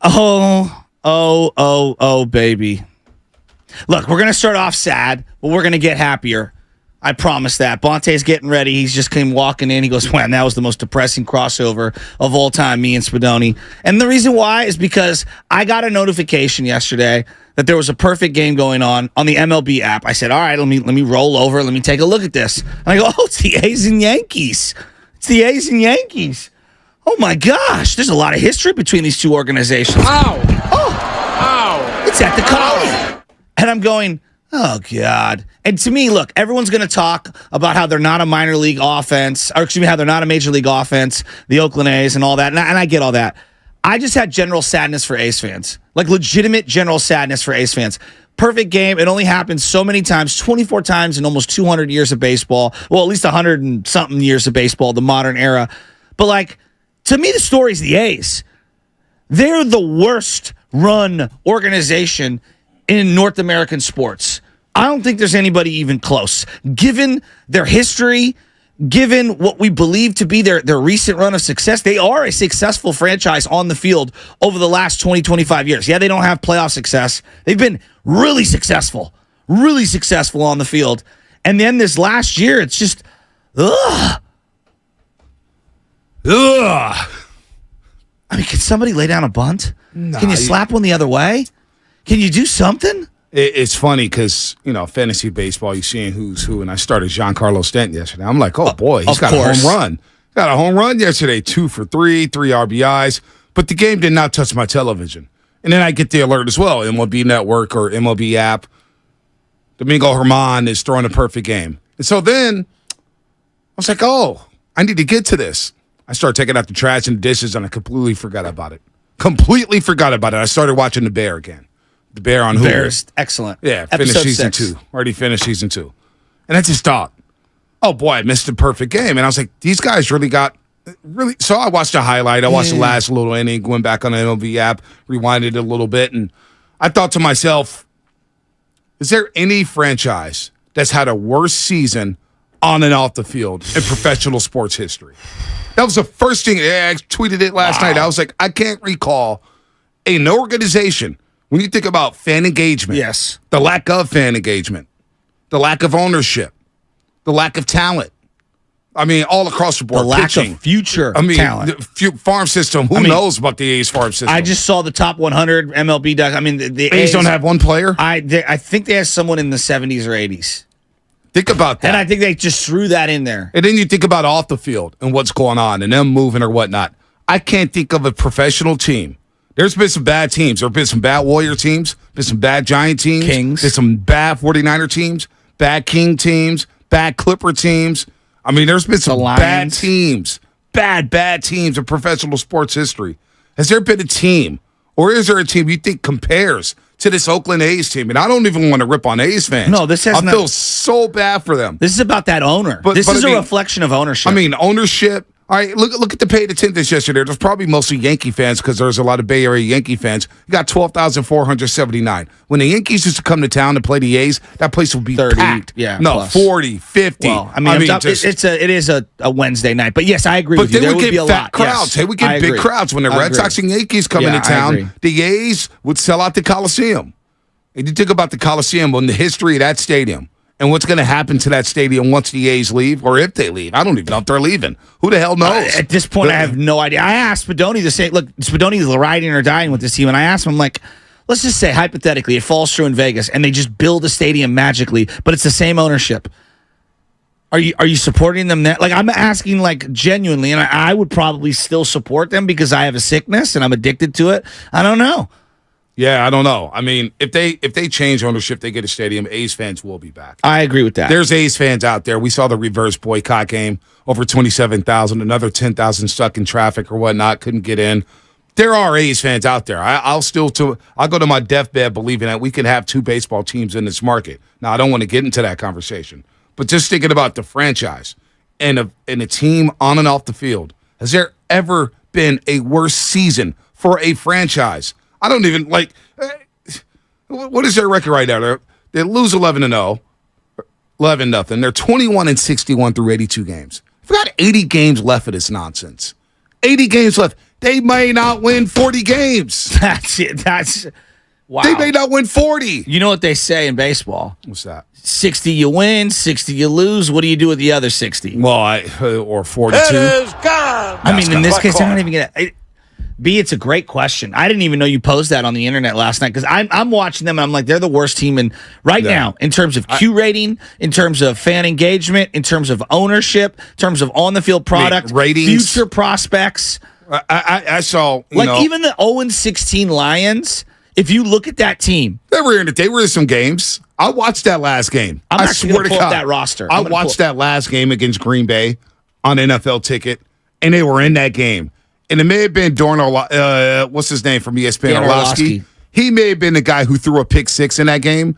Oh, baby. Look, we're going to start off sad, but we're going to get happier. I promise that. Bonte's getting ready. He's just came walking in. He goes, man, that was the most depressing crossover of all time, me and Spadoni. And the reason why is because I got a notification yesterday that there was a perfect game going on the MLB app. I said, all right, let me roll over. Let me take a look at this. And I go, oh, it's the A's and Yankees. It's the A's and Yankees. Oh, my gosh. There's a lot of history between these two organizations. Ow. Oh. Ow. It's at the Coliseum. And I'm going, oh, God. And to me, look, everyone's going to talk about how they're not a minor league offense, or excuse me, how they're not a major league offense, the Oakland A's and all that. And I get all that. I just had general sadness for A's fans, like legitimate general sadness for A's fans. Perfect game. It only happened so many times, 24 times in almost 200 years of baseball. Well, at least 100 and something years of baseball, the modern era. But like, to me, the story's the A's. They're the worst run organization in North American sports. I don't think there's anybody even close. Given their history, given what we believe to be their recent run of success, they are a successful franchise on the field over the last 20, 25 years. Yeah, they don't have playoff success. They've been really successful on the field. And then this last year, it's just, ugh. I mean, can somebody lay down a bunt? Nah, Can you slap one the other way? Can you do something? It's funny because, fantasy baseball, you're seeing who's who, and I started Giancarlo Stanton yesterday. I'm like, oh, boy, he's got a home run. Got a home run yesterday, 2 for 3, 3 RBIs, but the game did not touch my television. And then I get the alert as well, MLB Network or MLB app. Domingo Germán is throwing a perfect game. And so then I was like, oh, I need to get to this. I started taking out the trash and the dishes, and I completely forgot about it. I started watching The Bear again. The Bear on Hulu. Bears, excellent. Yeah, finished season 2. Already finished season 2. And I just thought, oh, boy, I missed a perfect game. And I was like, these guys really. So I watched a highlight. I watched the last little inning, went back on the MLB app, rewinded it a little bit. And I thought to myself, is there any franchise that's had a worse season on and off the field in professional sports history? That was the first thing. I tweeted it last night. I was like, I can't recall an organization. When you think about fan engagement, yes, the lack of fan engagement, the lack of ownership, the lack of talent. I mean, all across the board. The lack pitching. of future talent. The farm system. Who knows about the A's farm system? I just saw the top 100 MLB. I mean, the A's don't have one player? I think they have someone in the 70s or 80s. Think about that. And I think they just threw that in there. And then you think about off the field and what's going on and them moving or whatnot. I can't think of a professional team. There's been some bad teams. There have been some bad Warrior teams, been some bad Giant teams, Kings. There's some bad 49er teams, bad King teams, bad Clipper teams. I mean, there's been some bad teams, bad teams in professional sports history. Has there been a team, or is there a team you think compares to this Oakland A's team? And I don't even want to rip on A's fans. No, I feel so bad for them. This is about that owner. This is a reflection of ownership. I mean, ownership. All right, look at the paid attendance yesterday. There's probably mostly Yankee fans because there's a lot of Bay Area Yankee fans. You got 12,479. When the Yankees used to come to town to play the A's, that place would be 30, packed. Yeah, no, plus. 40, 50. Well, it is a Wednesday night. But yes, I agree with you. But there they would get fat crowds. Yes, they would get big crowds. When the Red Sox and Yankees come into town, the A's would sell out the Coliseum. And you think about the Coliseum and the history of that stadium. And what's going to happen to that stadium once the A's leave, or if they leave? I don't even know if they're leaving. Who the hell knows? At this point, I have no idea. I asked Spadoni to say, look, Spadoni's riding or dying with this team, and I asked him, like, let's just say, hypothetically, it falls through in Vegas, and they just build a stadium magically, but it's the same ownership. Are you supporting them there? Like, I'm asking, like, genuinely, and I would probably still support them because I have a sickness, and I'm addicted to it. I don't know. Yeah, I don't know. I mean, if they change ownership, they get a stadium, A's fans will be back. I agree with that. There's A's fans out there. We saw the reverse boycott game, over 27,000, another 10,000 stuck in traffic or whatnot, couldn't get in. There are A's fans out there. I'll go to my deathbed believing that we can have 2 baseball teams in this market. Now, I don't want to get into that conversation, but just thinking about the franchise and a team on and off the field, has there ever been a worse season for a franchise? I don't even what is their record right now? They lose 11-0, 11-0. They're 21-61 through 82 games. We've got 80 games left of this nonsense. 80 games left. They may not win 40 games. That's it. That's wow. They may not win 40. You know what they say in baseball? What's that? 60 you win, 60 you lose. What do you do with the other 60? Well, or 42. It is gone. I mean, in this case, I don't even get it. B, it's a great question. I didn't even know you posed that on the internet last night because I'm watching them and I'm like, they're the worst team now in terms of Q rating, in terms of fan engagement, in terms of ownership, in terms of on the field product, ratings, future prospects. I saw even the 0-16 Lions. If you look at that team, they were in some games. I watched that last game. I swear to God, that roster. I watched that last game against Green Bay on NFL Ticket, and they were in that game. And it may have been what's his name from ESPN, Orlovsky. He may have been the guy who threw a pick six in that game,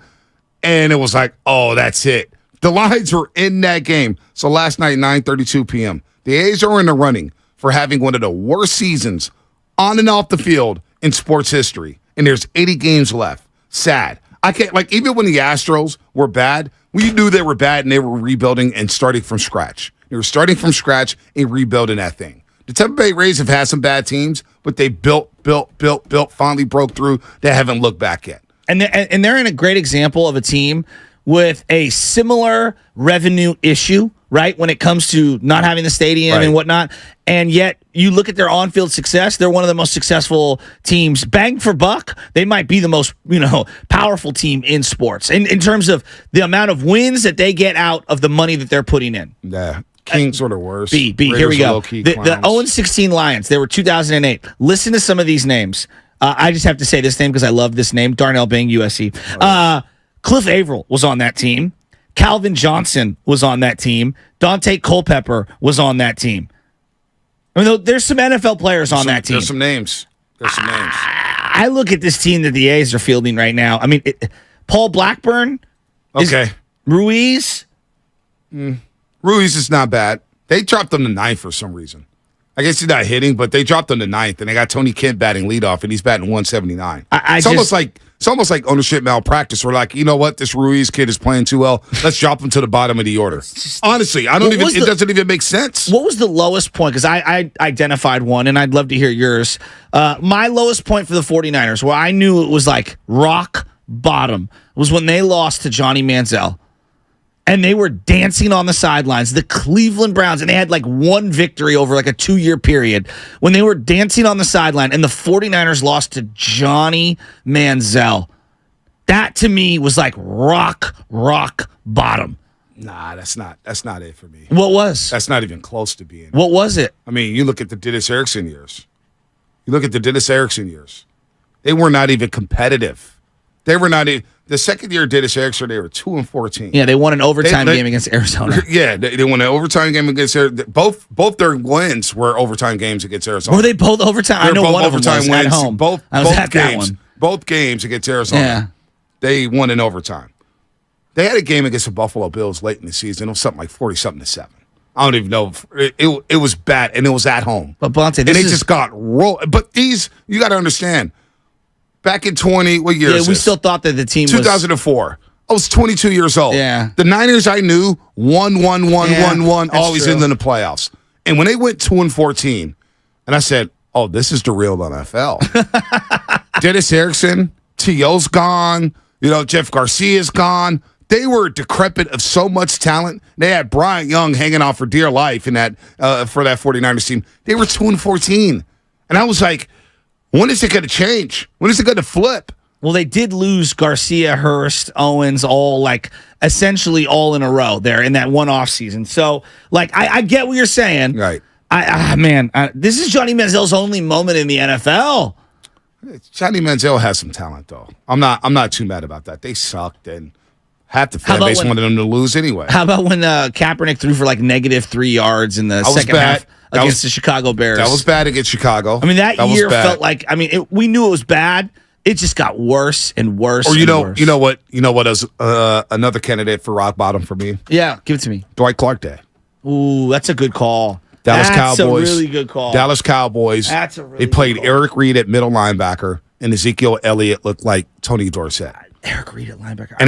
and it was like, oh, that's it. The Lions were in that game. So last night, 9:32 p.m., the A's are in the running for having one of the worst seasons on and off the field in sports history. And there's 80 games left. Sad. I can't, even when the Astros were bad, we knew they were bad and they were rebuilding and starting from scratch. They were starting from scratch and rebuilding that thing. The Tampa Bay Rays have had some bad teams, but they built, finally broke through. They haven't looked back yet. And they're in a great example of a team with a similar revenue issue, right, when it comes to not having the stadium and whatnot. And yet you look at their on-field success, they're one of the most successful teams. Bang for buck, they might be the most powerful team in sports in terms of the amount of wins that they get out of the money that they're putting in. Yeah. Kings sort of worse. B, here we go. The 0-16 Lions, they were 2008. Listen to some of these names. I just have to say this name because I love this name. Darnell Bing, USC. Cliff Averill was on that team. Calvin Johnson was on that team. Dante Culpepper was on that team. I mean, there's some NFL players on that team. There's some names. I look at this team that the A's are fielding right now. I mean, Paul Blackburn. Okay. Ruiz. Ruiz is not bad. They dropped him to ninth for some reason. I guess he's not hitting, but they dropped him to ninth, and they got Tony Kemp batting leadoff, and he's batting 179. It's almost like ownership malpractice. We're like, you know what? This Ruiz kid is playing too well. Let's drop him to the bottom of the order. Honestly, it doesn't even make sense. What was the lowest point? Because I identified one, and I'd love to hear yours. My lowest point for the 49ers, where I knew it was like rock bottom, was when they lost to Johnny Manziel. And they were dancing on the sidelines, the Cleveland Browns, and they had one victory over a 2-year period when they were dancing on the sideline, and the 49ers lost to Johnny Manziel. That to me was rock bottom. Nah, that's not it for me. What was? That's not even close to being. What was it? I mean, you look at the Dennis Erickson years. They were not even competitive. They were not even. The second year Dennis Erickson, they were 2-14. Yeah, they won an overtime game against Arizona. Yeah, they won an overtime game against Arizona. Both their wins were overtime games against Arizona. Were they both overtime? I know one of them was at home. I was at that one. Both games against Arizona. Yeah. They won in overtime. They had a game against the Buffalo Bills late in the season. It was something like 40-7. I don't even know. It was bad, and it was at home. But Bonte, just got rolled. But you got to understand. Back in what year is this? We still thought that the team 2004. I was 22 years old. Yeah. The Niners I knew won, always into the playoffs. And when they went 2-14, and I said, oh, this is the real NFL. Dennis Erickson, T.O.'s gone. Jeff Garcia's gone. They were decrepit of so much talent. They had Bryant Young hanging out for dear life in that for that 49ers team. They were 2-14. And I was like, when is it going to change? When is it going to flip? Well, they did lose Garcia, Hurst, Owens, all essentially all in a row there in that one off season. So, I get what you're saying. Right. This is Johnny Manziel's only moment in the NFL. Johnny Manziel has some talent, though. I'm not too mad about that. They sucked, and half the fan base wanted them to lose anyway. How about when Kaepernick threw for -3 yards in the second half? Against the Chicago Bears. That was bad against Chicago. I mean, that year felt like, we knew it was bad. It just got worse and worse. Or you know what is another candidate for rock bottom for me? Yeah, give it to me. Dwight Clark Day. Ooh, that's a good call. Cowboys. That's a really good call. Dallas Cowboys. That's a really They played good call. Eric Reed at middle linebacker, and Ezekiel Elliott looked like Tony Dorsett. Eric Reed at linebacker. And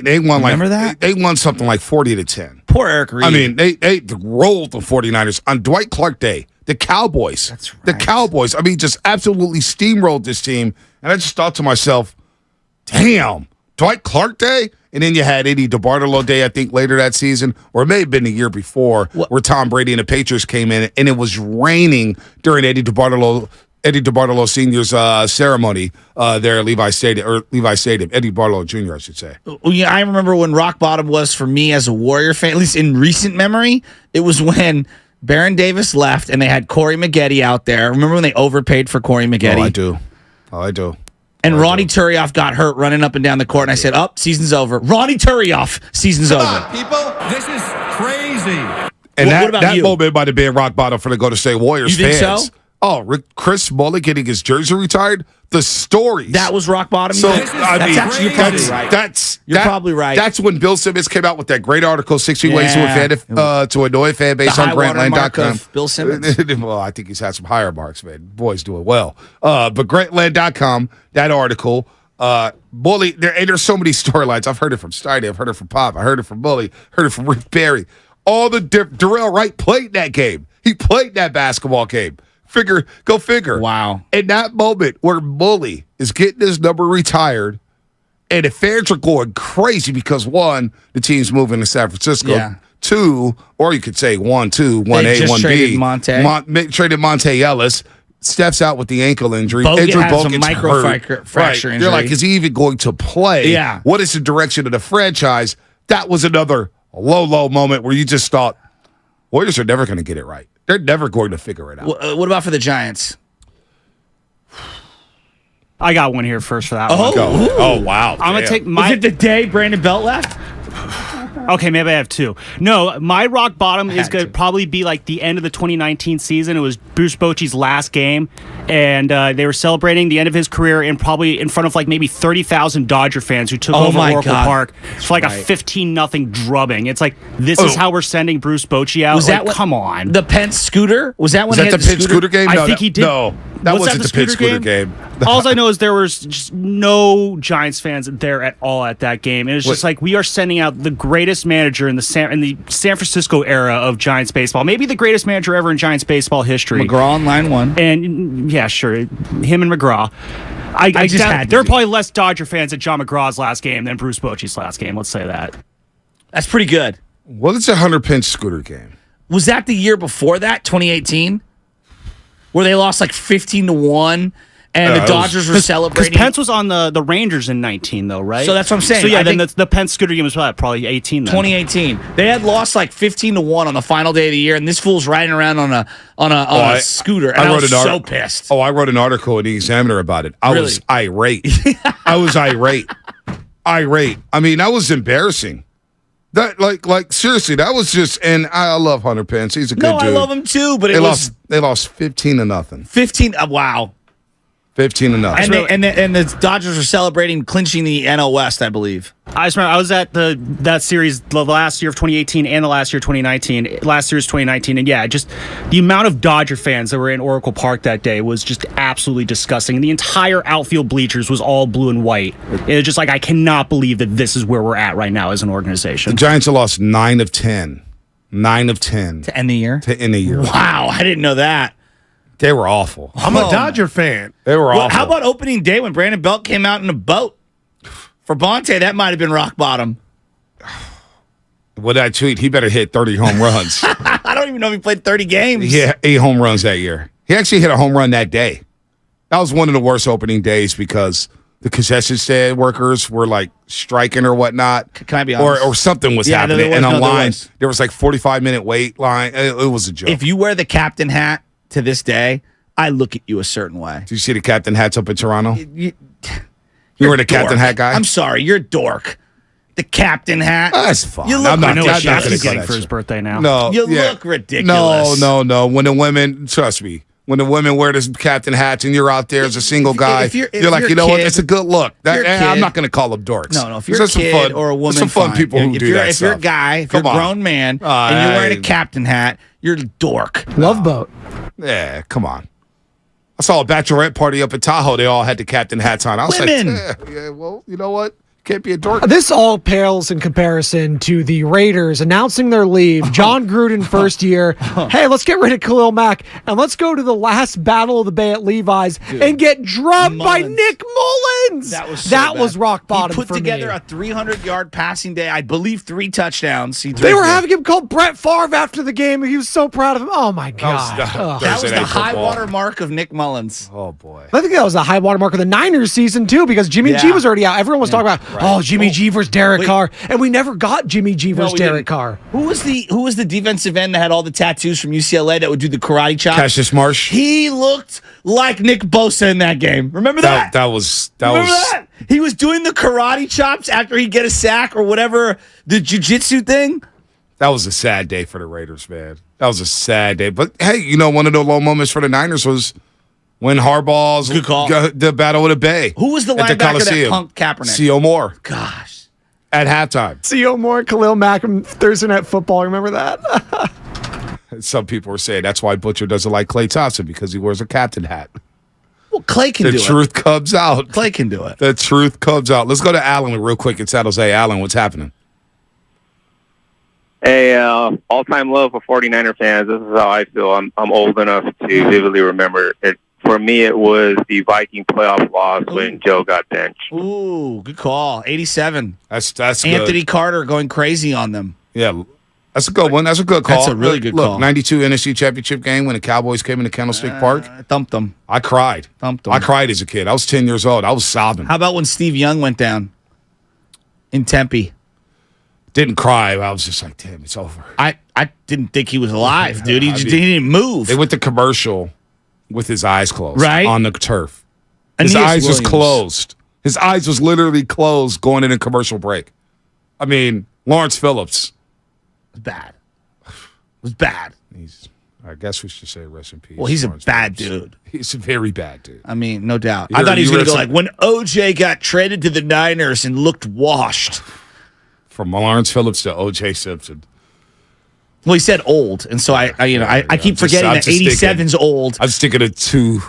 they won Remember that? They won something like 40-10. Poor Eric Reed. I mean, they rolled the 49ers on Dwight Clark Day. The Cowboys. That's right. The Cowboys. I mean, just absolutely steamrolled this team. And I just thought to myself, damn, Dwight Clark Day? And then you had Eddie DeBartolo Day, I think, later that season, or it may have been the year before, where Tom Brady and the Patriots came in, and it was raining during Eddie DeBartolo Sr.'s ceremony there at Levi Stadium. Eddie DeBartolo Jr., I should say. Yeah, I remember when rock bottom was for me as a Warrior fan, at least in recent memory, it was when Baron Davis left and they had Corey Maggette out there. Remember when they overpaid for Corey Maggette? Oh, I do. And Ronnie Turioff got hurt running up and down the court, and I said, season's over. Ronnie Turioff, season's over. Come on, people. This is crazy. And what about that you? moment might have been rock bottom for the Golden State Warriors You think fans. so? Oh, Chris Mullin getting his jersey retired? The stories. That was rock bottom. So, that's actually you're probably right. You're probably right. That's when Bill Simmons came out with that great article, 60 Ways to Annoy a Fan Base on Grantland.com. Bill Simmons. Well, I think he's had some higher marks, man. Boy's doing well. But Grantland.com, that article, Bully, there's so many storylines. I've heard it from Steiny. I've heard it from Pop. I heard it from Bully. Heard it from Rick Barry. All the Darrell Wright played that game. He played that basketball game. Go figure. Wow. In that moment where Bully is getting his number retired, and the fans are going crazy because, one, the team's moving to San Francisco. Yeah. Two, or you could say 1, 2, 1A, They just 1B. Traded Monte Ellis. Steps out with the ankle injury. Bogut Andrew has a Bogut's microfracture hurt. injury. You're like, is he even going to play? Yeah. What is the direction of the franchise? That was another low moment where you just thought, Warriors are never going to get it right. They're never going to figure it out. What about for the Giants? I got one here first for that one. Oh, wow. I'm going to take my... Is it the day Brandon Belt left? Okay, maybe I have two. No, my rock bottom is going to probably be like the end of the 2019 season. It was Bruce Bochy's last game, and they were celebrating the end of his career and probably in front of like maybe 30,000 Dodger fans who took over Oracle Park for like a 15-0 drubbing. It's like, this is how we're sending Bruce Bochy out. Was that come on. The Pence scooter? Was that when Was that the Pence scooter game? I think he did. No, that wasn't the Pence scooter game. All I know is there was just no Giants fans there at all at that game. It was just like, we are sending out the greatest manager in the San Francisco era of Giants baseball, maybe the greatest manager ever in Giants baseball history. McGraw on line one. And yeah, sure, him and McGraw. There are probably less Dodger fans at John McGraw's last game than Bruce Bochy's last game. Let's say that. That's pretty good. Well, it's a Hunter Pence scooter game. Was that the year before that, 2018, where they lost like 15-1? And the Dodgers were celebrating. Because Pence was on the Rangers in 19, though, right? So that's what I'm saying. So yeah, then the Pence scooter game was probably 18 then. 2018. They had lost like 15-1 on the final day of the year, and this fool's riding around on a scooter. And I was so pissed. I wrote an article in the Examiner about it. I was irate. I was irate. I mean, that was embarrassing. That like seriously, that was just. And I love Hunter Pence. He's a good dude. No, I love him too. But they lost 15-0. 15. Wow. 15-0. And the Dodgers were celebrating clinching the NL West, I believe. I just remember I was at that series the last year of 2018 and the last year of 2019. Last year's 2019, and yeah, just the amount of Dodger fans that were in Oracle Park that day was just absolutely disgusting. And the entire outfield bleachers was all blue and white. It was just like, I cannot believe that this is where we're at right now as an organization. The Giants have lost 9 of 10. 9 of 10 to end the year. Wow, I didn't know that. They were awful. I'm a Dodger fan. They were awful. How about opening day when Brandon Belt came out in a boat? For Bonte, that might have been rock bottom. What did I tweet? He better hit 30 home runs. I don't even know if he played 30 games. Yeah, 8 home runs that year. He actually hit a home run that day. That was one of the worst opening days because the concession stand workers were like striking or whatnot. Can I be honest? Or something was happening. And online, there was like 45-minute wait line. It was a joke. If you wear the captain hat to this day, I look at you a certain way. Did you see the captain hats up in Toronto? You were the captain hat guy? I'm sorry, you're a dork. The captain hat. That's fine. You look I know what Shaq's getting for his birthday now. No, you look ridiculous. No. When the women, trust me, when the women wear this captain hats and you're out there as a single guy, you're like, you know what? It's a good look. I'm not going to call them dorks. No. If you're a kid or a woman, some fun people who do that If you're a guy, if you're a grown man, and you're wearing a captain hat, you're a dork. Love boat. Yeah, come on. I saw a bachelorette party up in Tahoe. They all had the captain hats on. I was Women. like, yeah, well, you know what? Can't be a dork. This all pales in comparison to the Raiders announcing their leave. John Gruden first year. Hey, let's get rid of Khalil Mack and let's go to the last Battle of the Bay at Levi's and get drubbed by Nick Mullins. That was rock bottom for me. He put together a 300-yard passing day. I believe 3 touchdowns. They were having him call Brett Favre after the game. He was so proud of him. Oh, my God. That was the high water mark of Nick Mullins. Oh, boy. I think that was the high water mark of the Niners season, too, because Jimmy G was already out. Everyone was talking about, Jimmy G versus Derek Carr. And we never got Jimmy G versus Derek Carr. Who was the defensive end that had all the tattoos from UCLA that would do the karate chops? Cassius Marsh. He looked like Nick Bosa in that game. Remember that? Remember that? He was doing the karate chops after he'd get a sack or whatever, the jiu-jitsu thing. That was a sad day for the Raiders, man. That was a sad day. But, hey, one of the low moments for the Niners was when Harbaugh's Good call. The Battle of the Bay. Who was the linebacker that punked Kaepernick? C.O. Moore. Gosh. At halftime. C.O. Moore, Khalil Mack, Thursday Night Football. Remember that? Some people were saying that's why Butcher doesn't like Klay Thompson, because he wears a captain hat. Well, Clay can do it. The truth comes out. Clay can do it. The truth comes out. Let's go to Alan real quick in San Jose. Alan, what's happening? Hey, all-time low for 49er fans. This is how I feel. I'm old enough to vividly remember it. For me, it was the Viking playoff loss when Joe got benched. Ooh, good call. 87. That's Anthony good. Carter going crazy on them. Yeah, that's a good one. That's a good call. That's a really good call. 92 NFC Championship game when the Cowboys came into Candlestick Park. Thumped them. I cried. Thumped them. I cried as a kid. I was 10 years old. I was sobbing. How about when Steve Young went down in Tempe? Didn't cry. I was just like, damn, it's over. I didn't think he was alive, dude. He didn't move. They went to commercial with his eyes closed, right, on the turf. His eyes was closed. His eyes was literally closed going in a commercial break. I mean, Lawrence Phillips. It was bad. It was bad. I guess we should say rest in peace. Well, he's Lawrence a bad Phillips. dude. He's a very bad dude. I mean, no doubt. I thought he was going to go like, when OJ got traded to the Niners and looked washed. From Lawrence Phillips to O.J. Simpson. Well, he said old, and so I keep forgetting that 87's old. I'm sticking to 2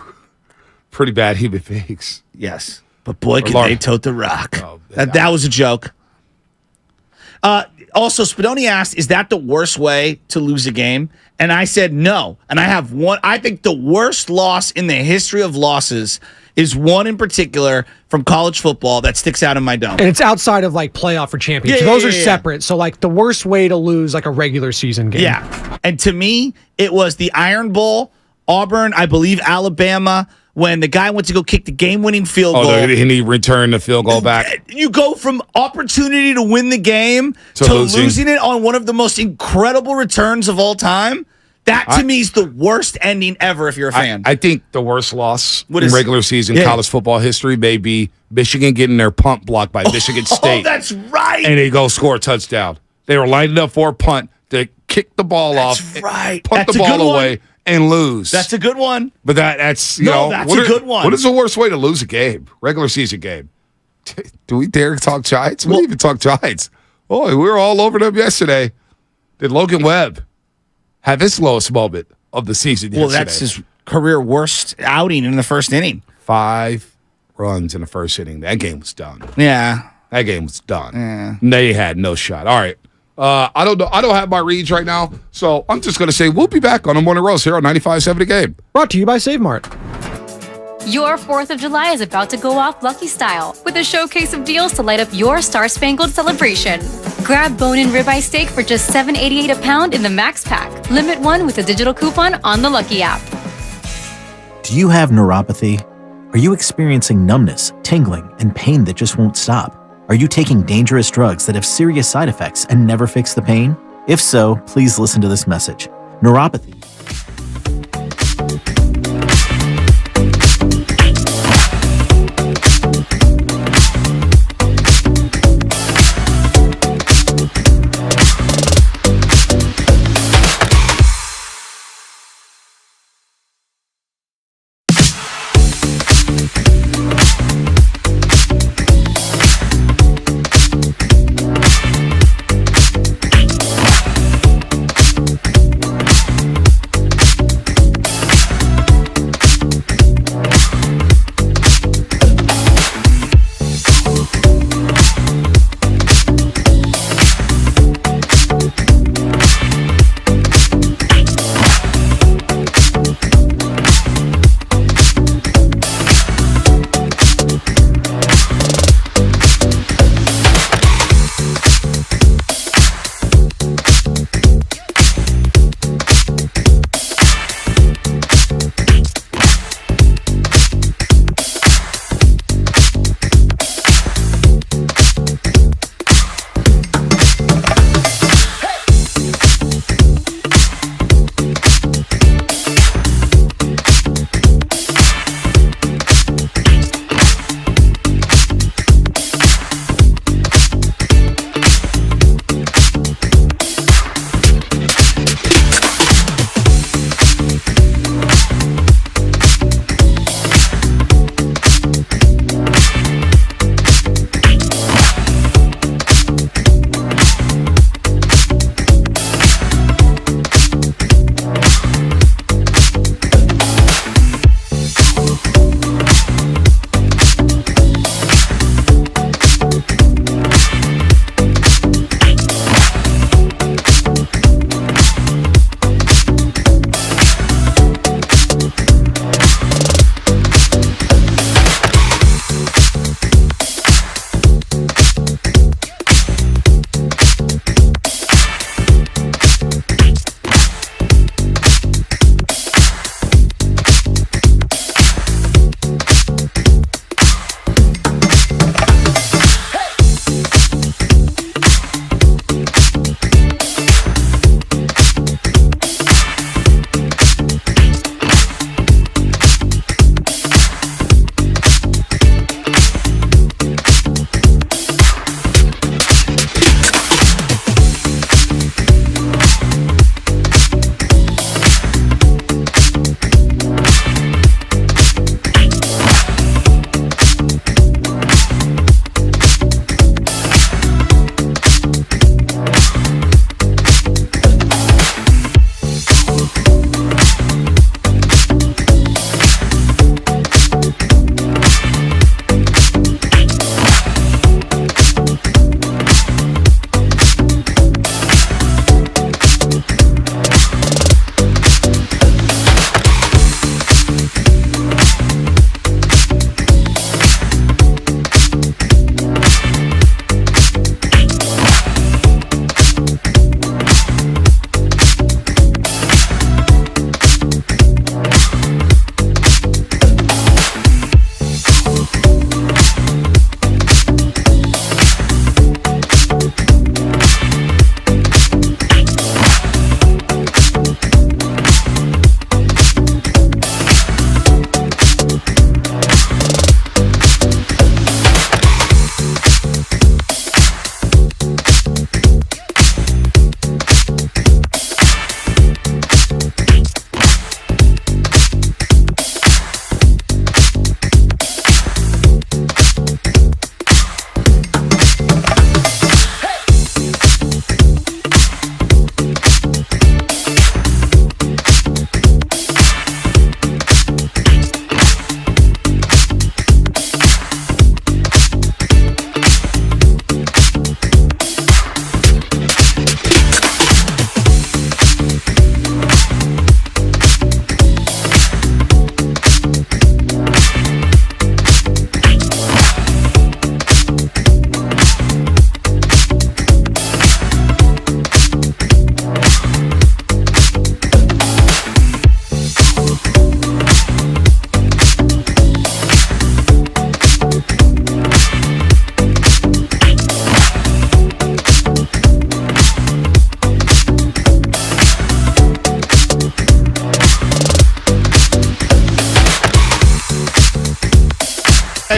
pretty bad human beings. Yes, but boy, can they tote the rock. Oh, that was a joke. Also, Spadoni asked, is that the worst way to lose a game? And I said no. And I have one. I think the worst loss in the history of losses is one in particular from college football that sticks out in my dome. And it's outside of like playoff or championship. Those are separate. So like the worst way to lose like a regular season game. Yeah. And to me, it was the Iron Bowl, Auburn, I believe Alabama, when the guy went to go kick the game-winning field goal. And he returned the field goal back. You go from opportunity to win the game to losing it on one of the most incredible returns of all time. That, to me, is the worst ending ever if you're a fan. I think the worst loss in regular season college football history may be Michigan getting their punt blocked by Michigan State. Oh, that's right. And they go score a touchdown. They were lining up for a punt to kick the ball off, punt the ball away, and lose. That's a good one. But that's a good one. What is the worst way to lose a game? Regular season game. Do we dare talk Giants? We didn't even talk Giants. Oh, we were all over them yesterday. Did Logan Webb have his lowest moment of the season yesterday? Well, that's his career worst outing in the first inning. 5 runs in the first inning. That game was done. Yeah. That game was done. Yeah. They had no shot. All right. I don't know. I don't have my reads right now, so I'm just going to say we'll be back on the Morning Roast here on 95.7 The Game. Brought to you by Save Mart. Your 4th of July is about to go off Lucky Style with a showcase of deals to light up your star-spangled celebration. Grab bone-in ribeye steak for just $7.88 a pound in the Max Pack. Limit 1 with a digital coupon on the Lucky app. Do you have neuropathy? Are you experiencing numbness, tingling, and pain that just won't stop? Are you taking dangerous drugs that have serious side effects and never fix the pain? If so, please listen to this message. Neuropathy.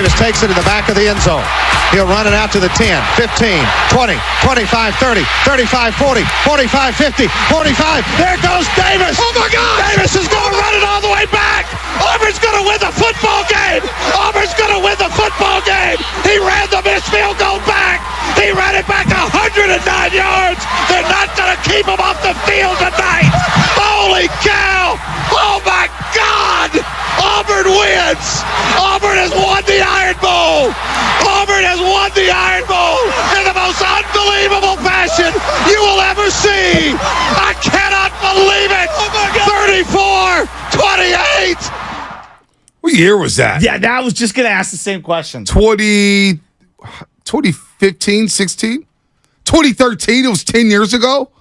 Davis takes it in the back of the end zone. He'll run it out to the 10, 15, 20, 25, 30, 35, 40, 45, 50, 45. There goes Davis. Oh, my God. Davis is going to run it all the way back. Auburn's going to win the football game. Auburn's going to win the football game. He ran the missed field goal back. He ran it back 109 yards. They're not going to keep him off the field tonight. Holy cow. Oh, my God. Auburn wins. Auburn has won the Iron Bowl. Auburn has won the Iron Bowl in the most unbelievable fashion you will ever see. I cannot believe it. Oh, my God. 34-28. What year was that? Yeah, I was just going to ask the same question. 2015, 16? 2013, it was 10 years ago?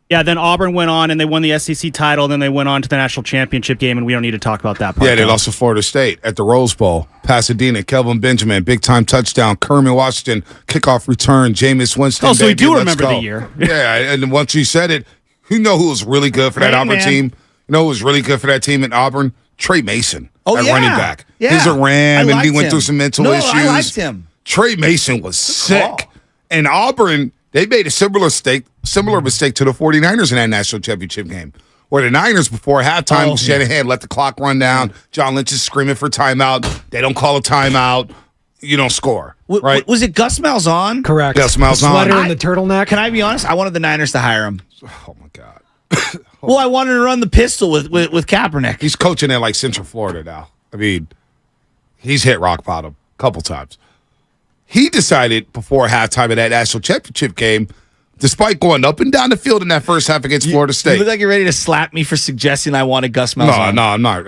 Yeah, then Auburn went on and they won the SEC title, and then they went on to the national championship game, and we don't need to talk about that part. Yeah, they lost to Florida State at the Rose Bowl. Pasadena, Kelvin Benjamin, big-time touchdown. Kermit Washington, kickoff return. Jameis Winston. Oh, so we do remember the year. Yeah, and once you said it, you know who was really good for that Auburn team? You know who was really good for that team in Auburn? Trey Mason, running back. Yeah. He's a Ram, and he went through some mental issues. I liked him. Trey Mason was sick. And Auburn, they made a similar mistake to the 49ers in that national championship game, where the Niners, before halftime, Shanahan let the clock run down. John Lynch is screaming for timeout. They don't call a timeout. You don't score, right? Was it Gus Malzahn? Correct. Gus Malzahn. The sweater and the turtleneck. Can I be honest? I wanted the Niners to hire him. Oh, my God. Well, I wanted to run the pistol with Kaepernick. He's coaching in, like, Central Florida now. I mean, he's hit rock bottom a couple times. He decided before halftime of that national championship game, despite going up and down the field in that first half against Florida State. You look like you're ready to slap me for suggesting I wanted Gus Malzahn. No, I'm not.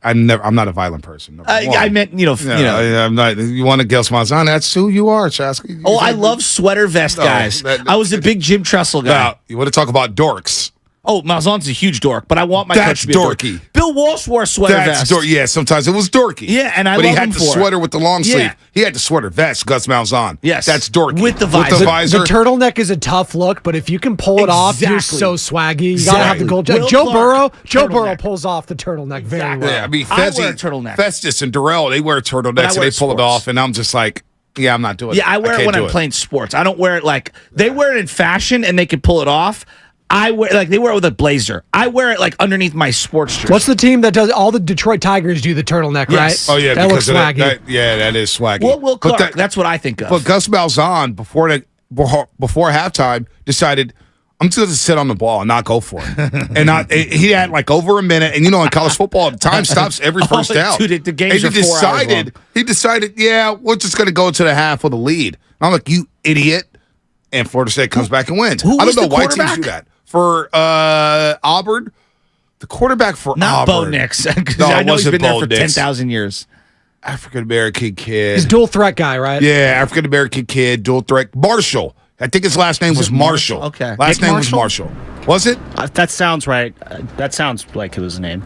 I'm not a violent person. I meant, I'm not. You want to Gus Malzahn? That's who you are, Chaska. I love sweater vest guys. I was a big Jim Tressel guy. Now, you want to talk about dorks? Oh, Malzahn's a huge dork, but I want my coach to be dorky. Bill Walsh wore a sweater vest. Yeah, sometimes it was dorky. Yeah, and but he had the sweater with the long sleeve. He had the sweater vest, Gus Malzahn. Yes. That's dorky. With the visor. The turtleneck is a tough look, but if you can pull it off, you're so swaggy. You gotta have the gold jacket. Joe Burrow pulls off the turtleneck very well. Yeah, I mean, I wear a turtleneck. Festus and Darrell, they wear turtlenecks and they pull it off, and I'm just like, yeah, I'm not doing it. Yeah, I wear it when I'm playing sports. I don't wear it like they wear it in fashion and they can pull it off. I wear they wear it with a blazer. I wear it like underneath my sports shirt. What's the team that does all the Detroit Tigers do the turtleneck, yes. right? Oh yeah, that looks swaggy. That is swaggy. Will Clark, that's what I think of. But Gus Malzahn before halftime decided I'm just going to sit on the ball and not go for it. And he had like over a minute. And in college football, time stops every first down. Dude, the games are 4 hours long. He decided, we're just going to go to the half with a lead. And I'm like, you idiot. And Florida State comes back and wins. I don't know why teams do that. For Auburn, the quarterback for Not Auburn. Bo Nix, because I know he's been there for 10,000 years. African-American kid. He's dual threat guy, right? Yeah, African-American kid, dual threat. Marshall. I think his last name was Marshall. Okay. Last name was Marshall. Was it? That sounds right. That sounds like it was his name.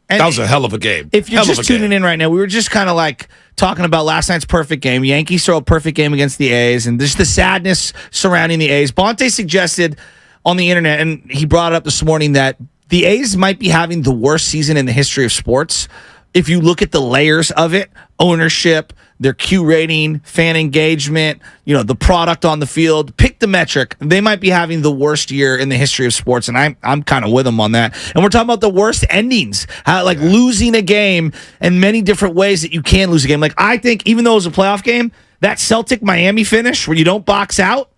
And that was a hell of a game. If you're just tuning in right now, we were just kind of like talking about last night's perfect game. Yankees throw a perfect game against the A's, and there's the sadness surrounding the A's. Bonte suggested on the internet, and he brought it up this morning, that the A's might be having the worst season in the history of sports. If you look at the layers of it, ownership, their Q rating, fan engagement, the product on the field, pick the metric. They might be having the worst year in the history of sports, and I'm kind of with them on that. And we're talking about the worst endings, losing a game and many different ways that you can lose a game. Like, I think even though it was a playoff game, that Celtic-Miami finish where you don't box out,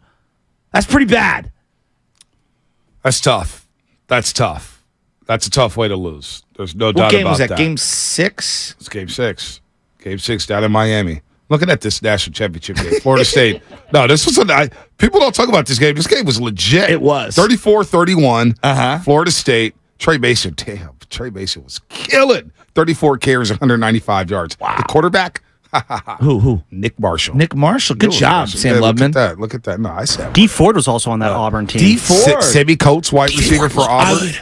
that's pretty bad. That's tough. That's tough. That's a tough way to lose. There's no doubt about that. What game was that? Game 6? It's Game 6. Game 6 down in Miami. Looking at this national championship game, Florida State. No, this was people don't talk about this game. This game was legit. It was 34-31. Florida State. Trey Mason. Damn, Trey Mason was killing. 34 carries, 195 yards. Wow. The quarterback. Who? Nick Marshall. Nick Marshall. Good job, Sam Lubman. Look at that. No, I said. D Ford was also on that Auburn team. D Ford. Sammy Coates, wide receiver for Auburn.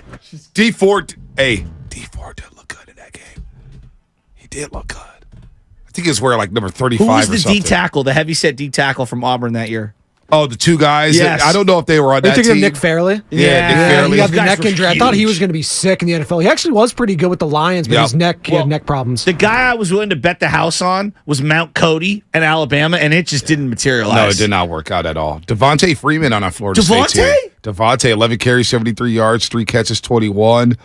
D Ford. Hey, D Ford did look good in that game. He did look good. I think he was wearing like number 35 or something. Who was the D tackle, the heavyset D tackle from Auburn that year? Oh, the two guys. Yes. I don't know if they were on that team. Nick Fairley? Yeah, Nick Fairley. He got the Those guys neck were injury. I thought he huge. was going to be sick in the NFL. He actually was pretty good with the Lions, but he had neck problems. The guy I was willing to bet the house on was Mount Cody in Alabama, and it just didn't materialize. No, it did not work out at all. Devontae Freeman on our Florida State team. Devontae, 11 carries, 73 yards, 3 catches, 21.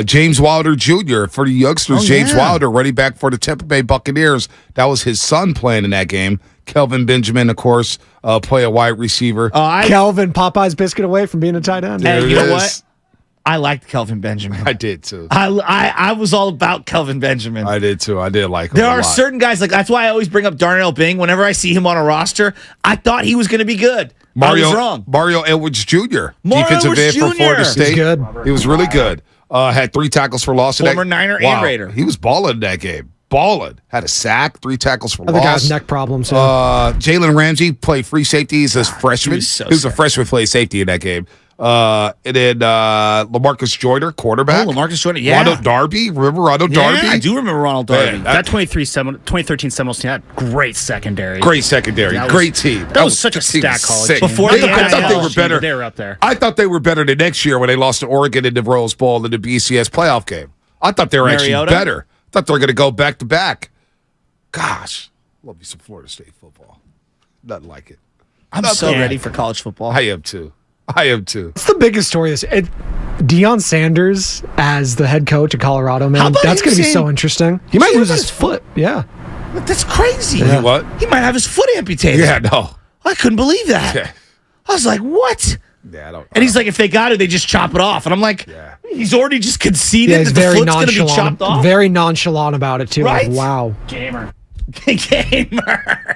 James Wilder Jr. for the youngsters. James Wilder, running back for the Tampa Bay Buccaneers. That was his son playing in that game. Kelvin Benjamin, of course, play a wide receiver. Kelvin, Popeye's biscuit away from being a tight end. And you know what? I liked Kelvin Benjamin. I did too. I was all about Kelvin Benjamin. I did too. I did like him. There a are lot. certain guys, like that's why I always bring up Darnell Bing. Whenever I see him on a roster, I thought he was going to be good. I was wrong. Mario Edwards Jr., defensive end for Florida State. He's good. He was really good. Had 3 tackles for loss. Former Niner and Raider. He was balling in that game. Balling. Had a sack, 3 tackles for Other loss. guy's neck problems. Jalen Ramsey played free safety as a freshman. he He was a freshman played safety in that game. And then LaMarcus Joyner, quarterback. Oh, LaMarcus Joyner, yeah. Ronald Darby. Remember Ronald Darby? I do remember Ronald Darby. Man, That 2013 Seminoles team had great secondary. Great secondary. Great team. That was such a team stack was college sick. team. Before I the thought they were NIL, better. They were up there. I thought they were better the next year when they lost to Oregon in the Rose Bowl in the BCS playoff game. I thought they were actually Mariota? better. I thought they were going to go back to back. Gosh, love me some Florida State football. Nothing like it. I'm so ready for college football. I am too. It's the biggest story. Deion Sanders as the head coach of Colorado, man. That's going to be so interesting. He might lose his foot. Yeah. That's crazy. Yeah. What? He might have his foot amputated. Yeah, no. I couldn't believe that. Yeah. I was like, what? Yeah, I don't. And he's like, if they got it, they just chop it off. And I'm like, he's already just conceded He's that the very foot's going to be chopped off. Very nonchalant about it, too. Right? Like, wow. Gamer. Gamer.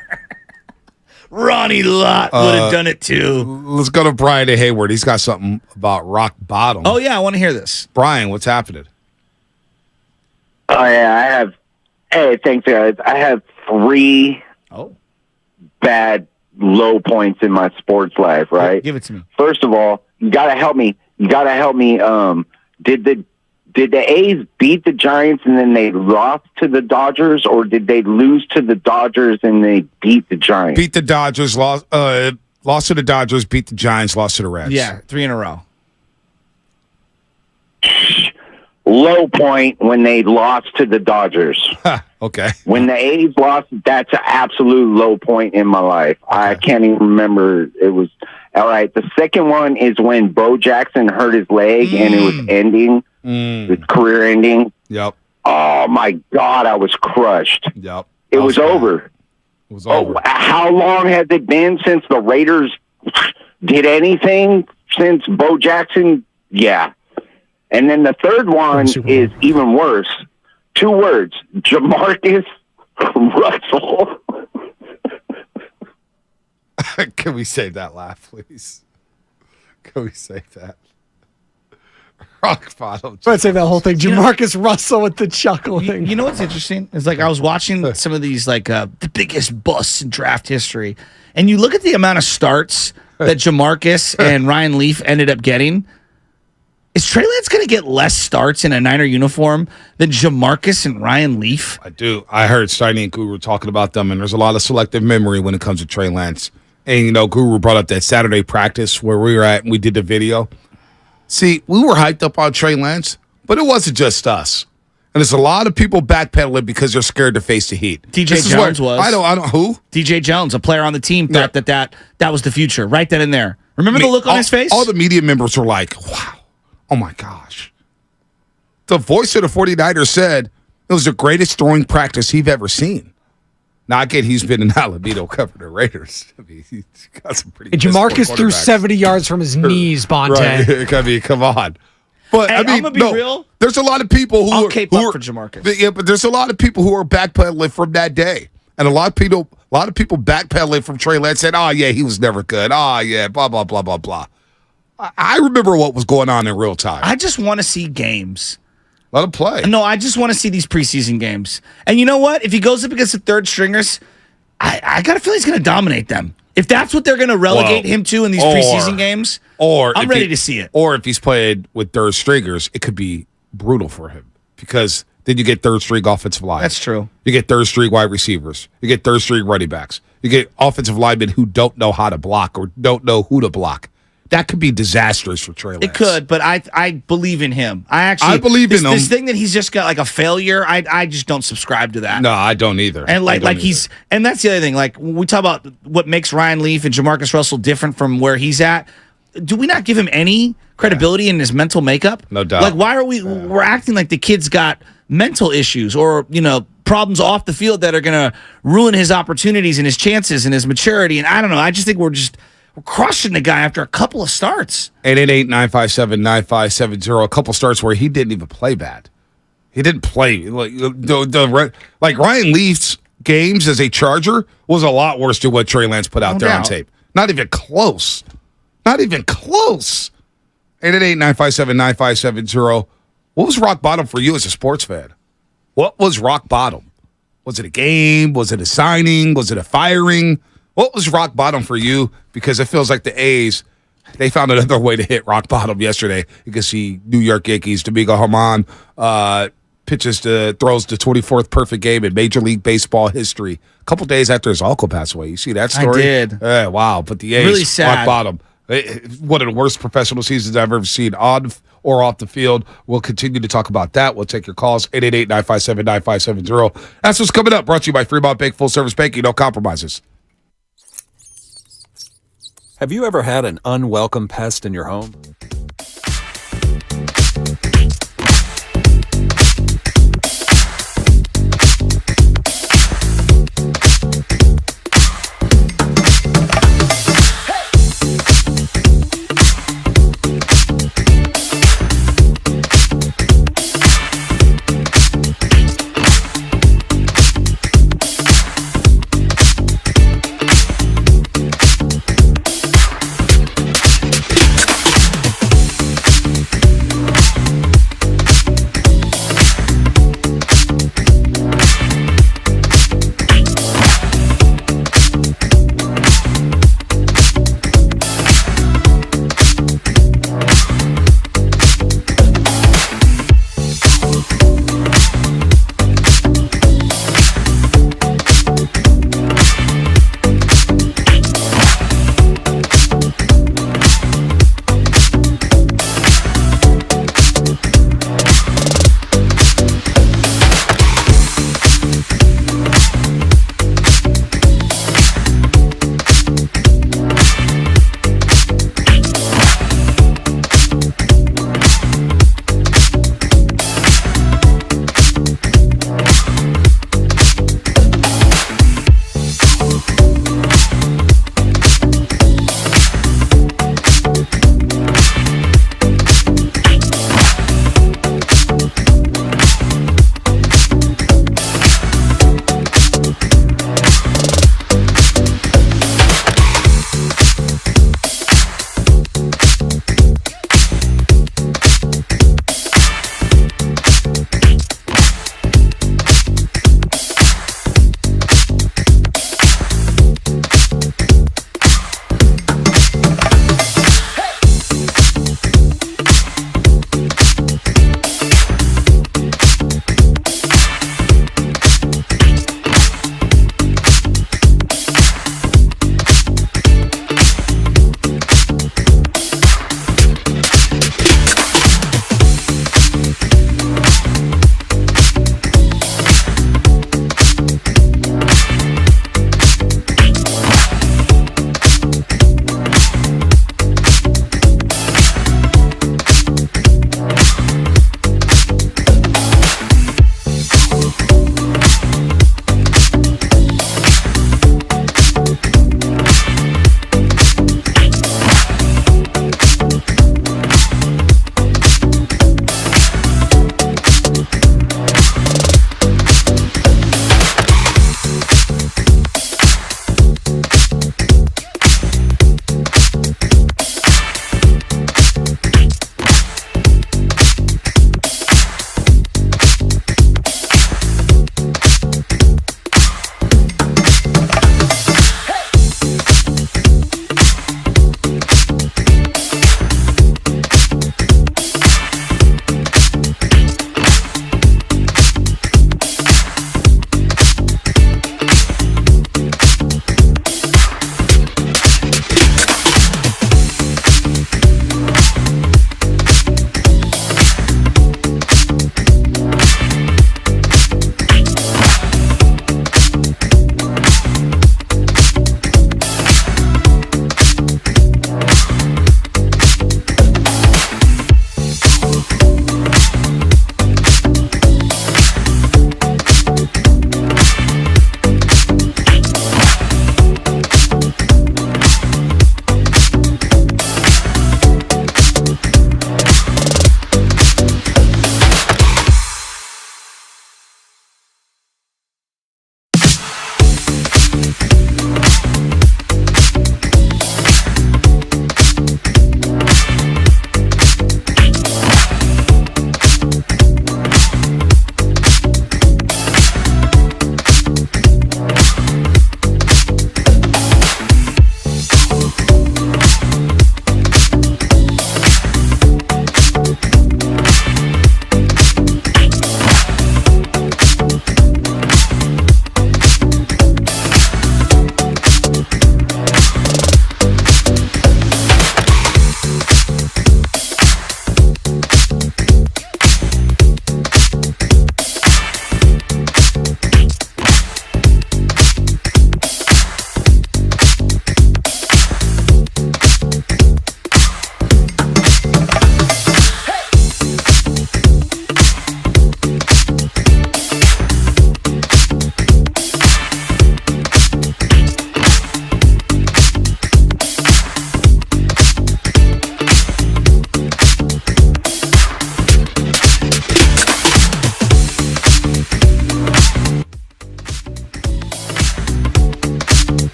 Ronnie Lott would have done it too. Let's go to Brian A. Hayward. He's got something about rock bottom. Oh, yeah, I want to hear this. Brian, what's happening? Oh yeah, I have. Hey, thanks guys. I have 3 bad low points in my sports life. Right? Give it to me. First of all, you gotta help me. Did the A's beat the Giants and then they lost to the Dodgers, or did they lose to the Dodgers and they beat the Giants? Beat the Dodgers, lost to the Dodgers, beat the Giants, lost to the Reds. Yeah, 3 in a row. Low point when they lost to the Dodgers. Okay. When the A's lost, that's an absolute low point in my life. I can't even remember. It was all right. The second one is when Bo Jackson hurt his leg and it was ending, his career ending. Yep. Oh my God, I was crushed. Yep. It was over. It was over. How long has it been since the Raiders did anything since Bo Jackson? Yeah. And then the third one is even worse. 2 words: Jamarcus Russell. Can we save that laugh, please? Can we save that? Rock bottom. I'd say that whole thing. Jamarcus Russell with the chuckling. You know what's interesting? Is like I was watching some of these like the biggest busts in draft history, and you look at the amount of starts that Jamarcus and Ryan Leaf ended up getting. Is Trey Lance going to get less starts in a Niner uniform than Jamarcus and Ryan Leaf? I do. I heard Steiny and Guru talking about them, and there's a lot of selective memory when it comes to Trey Lance. And, you know, Guru brought up that Saturday practice where we were at and we did the video. See, we were hyped up on Trey Lance, but it wasn't just us. And there's a lot of people backpedaling because they're scared to face the heat. DJ Jones was. I don't. Who? DJ Jones, a player on the team, thought that was the future right then and there. Remember the look on his face? All the media members were like, wow. Oh, my gosh. The voice of the 49ers said it was the greatest throwing practice he's ever seen. Now, again, he's been in Alameda covering the Raiders. I mean, he's got some pretty good Jamarcus threw quarterbacks. 70 yards from his knees, Bonte. Right. I mean, come on. But, Hey, I mean, I'm gonna be real. There's a lot of people who I'll are... cape who up are- for Jamarcus. Yeah, but there's a lot of people who are backpedaling from that day. And a lot of people backpedaling from Trey Lance saying, oh, yeah, he was never good. Oh, yeah, blah, blah, blah, blah, blah. I remember what was going on in real time. I just want to see games. Let him play. No, I just want to see these preseason games. And you know what? If he goes up against the third stringers, I got a feeling he's going to dominate them. If that's what they're going to relegate him to in these preseason games, I'm ready to see it. Or if he's played with third stringers, it could be brutal for him because then you get third-string offensive line. That's true. You get third-string wide receivers. You get third-string running backs. You get offensive linemen who don't know how to block or don't know who to block. That could be disastrous for Trey Lance. It could, but I believe in him. I believe in him. This thing that he's just got like a failure, I just don't subscribe to that. No, I don't either. And and that's the other thing. Like when we talk about what makes Ryan Leaf and Jamarcus Russell different from where he's at, do we not give him any credibility in his mental makeup? No doubt. Like why are we're acting like the kid's got mental issues or, problems off the field that are going to ruin his opportunities and his chances and his maturity? And I don't know. I just think we're crushing the guy after a couple of starts. 888-957-9570. A couple starts where he didn't even play bad. He didn't play like Ryan Leaf's games as a Charger was a lot worse than what Trey Lance put out there on tape. Not even close. Not even close. 888-957-9570. What was rock bottom for you as a sports fan? What was rock bottom? Was it a game? Was it a signing? Was it a firing? What was rock bottom for you? Because it feels like the A's, they found another way to hit rock bottom yesterday. You can see New York Yankees, Domingo Germán throws the 24th perfect game in Major League Baseball history. A couple days after his uncle passed away. You see that story? I did. Wow. But the A's, really sad. rock bottom. One of the worst professional seasons I've ever seen on or off the field. We'll continue to talk about that. We'll take your calls, 888-957-9570. That's what's coming up. Brought to you by Fremont Bank, full-service banking, no compromises. Have you ever had an unwelcome pest in your home?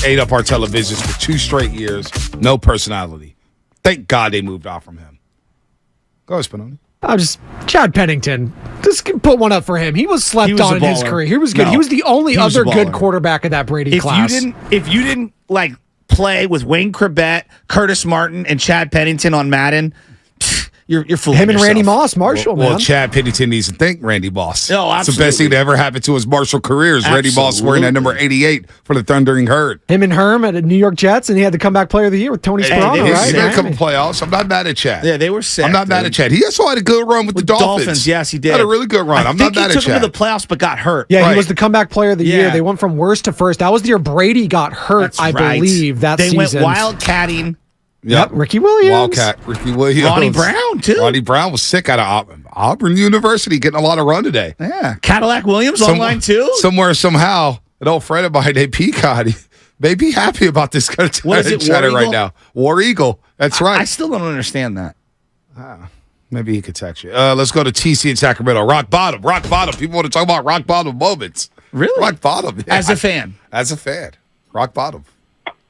ate up our televisions for 2 straight years. No personality. Thank God they moved off from him. Go ahead, Spinoni. Chad Pennington. Just put one up for him. He was slept on in his career. He was good. No, he was the only other good quarterback in that Brady class. If you didn't like play with Wayne Corbett, Curtis Martin, and Chad Pennington on Madden, you're fooling him and yourself. Randy Moss, Marshall, man. Well, Chad Pennington needs to thank Randy Moss. Oh, absolutely. It's the best thing to ever happen to his Marshall career is Randy Moss wearing that number 88 for the Thundering Herd. Him and Herm at the New York Jets, and he had the comeback player of the year with Tony Sperano, right? He made a couple playoffs. I'm not mad at Chad. Yeah, they were sick. I'm not mad at Chad. He also had a good run with the Dolphins. Yes, he did. Had a really good run. I'm not mad at Chad. He took him to the playoffs but got hurt. Yeah, he was the comeback player of the year. They went from worst to first. That was the year Brady got hurt, I believe, that season. They went wildcatting. Yep, Ricky Williams. Wildcat, Ricky Williams. Ronnie Brown, too. Ronnie Brown was sick out of Auburn University, getting a lot of run today. Yeah. Cadillac Williams online, too. Somewhere, somehow, an old friend of mine named Peacock may be happy about this kind of chatter right now. War Eagle. That's right. I still don't understand that. Maybe he could text you. Let's go to TC in Sacramento. Rock bottom. Rock bottom. People want to talk about rock bottom moments. Really? Rock bottom. Yeah. As a fan. As a fan. Rock bottom.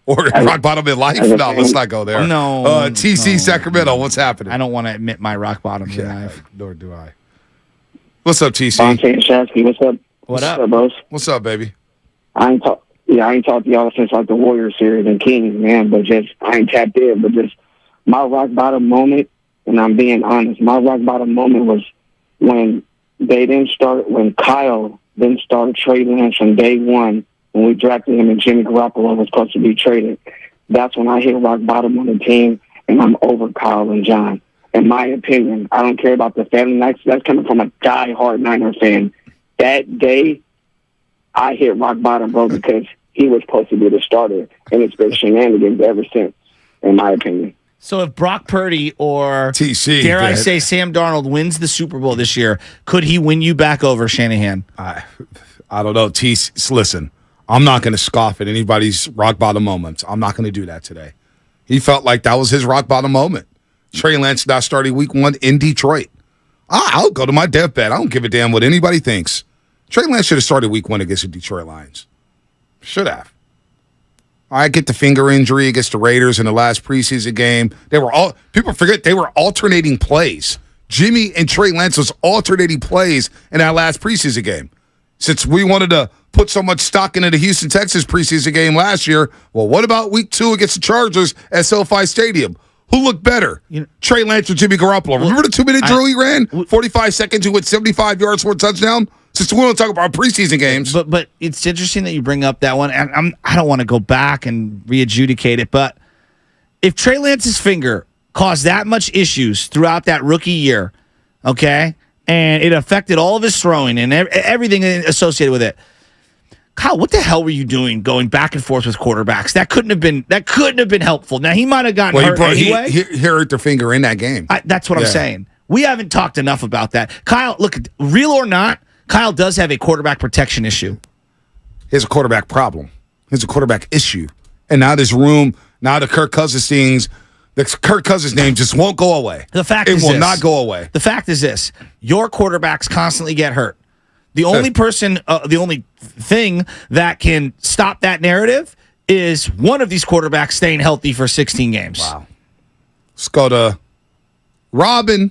Or rock bottom in life? No, let's not go there. No. TC Sacramento, what's happening? I don't want to admit my rock bottom in life. Nor do I. What's up, TC? Shasky, what's up? What up, boss? What's up, baby? I ain't talked to y'all since like the Warriors series and Kings, man. But I ain't tapped in. But just my rock bottom moment, and I'm being honest, my rock bottom moment was when Kyle didn't start Trey Lance from day one. When we drafted him and Jimmy Garoppolo was supposed to be traded, that's when I hit rock bottom on the team, and I'm over Kyle and John. In my opinion, I don't care about the family. That's coming from a die-hard Niner fan. That day, I hit rock bottom, bro, because he was supposed to be the starter, and it's been shenanigans ever since, in my opinion. So if Brock Purdy or TC, dare I say Sam Darnold wins the Super Bowl this year, could he win you back over Shanahan? I don't know. TC, listen. I'm not going to scoff at anybody's rock bottom moments. I'm not going to do that today. He felt like that was his rock bottom moment. Trey Lance not starting week 1 in Detroit. I'll go to my deathbed. I don't give a damn what anybody thinks. Trey Lance should have started week 1 against the Detroit Lions. Should have. I get the finger injury against the Raiders in the last preseason game. People forget they were alternating plays. Jimmy and Trey Lance was alternating plays in that last preseason game. Since we wanted to put so much stock into the Houston, Texas preseason game last year, well, what about week 2 against the Chargers at SoFi Stadium? Who looked better? Trey Lance or Jimmy Garoppolo? Remember the 2-minute drill he ran? 45 seconds, he went 75 yards for a touchdown? Since we want to talk about preseason games. But it's interesting that you bring up that one, and I don't want to go back and re-adjudicate it, but if Trey Lance's finger caused that much issues throughout that rookie year, okay, and it affected all of his throwing and everything associated with it, Kyle, what the hell were you doing going back and forth with quarterbacks? That couldn't have been helpful. Now he might have gotten hurt anyway. He hurt their finger in that game. That's what I'm saying. We haven't talked enough about that. Kyle, look, real or not, Kyle does have a quarterback protection issue. He has a quarterback problem. He has a quarterback issue. And now this room, now the Kirk Cousins things, the Kirk Cousins name just won't go away. It will not go away. The fact is this: your quarterbacks constantly get hurt. The only the only thing that can stop that narrative is one of these quarterbacks staying healthy for 16 games. Wow. Let's go to Robin.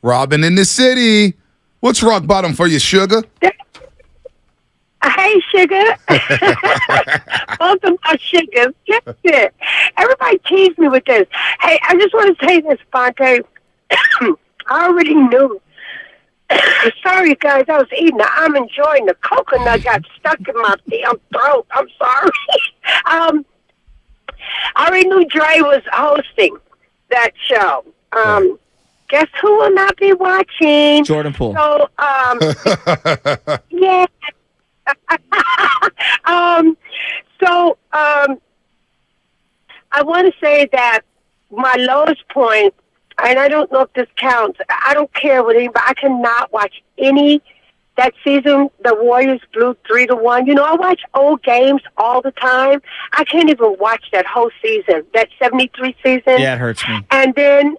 Robin in the city. What's rock bottom for you, Sugar? Hey, Sugar. Both of my sugars. Just it. Everybody teased me with this. Hey, I just want to say this, Fonte. I already knew. Sorry, guys. I was eating. I'm enjoying the coconut. Got stuck in my damn throat. I'm sorry. I already knew Dre was hosting that show. Guess who will not be watching? Jordan Poole. So, yeah. I want to say that my lowest point, and I don't know if this counts, I don't care what anybody, I cannot watch that season the Warriors blew 3-1. You know, I watch old games all the time. I can't even watch that whole season, that 73 season. Yeah, it hurts me. And then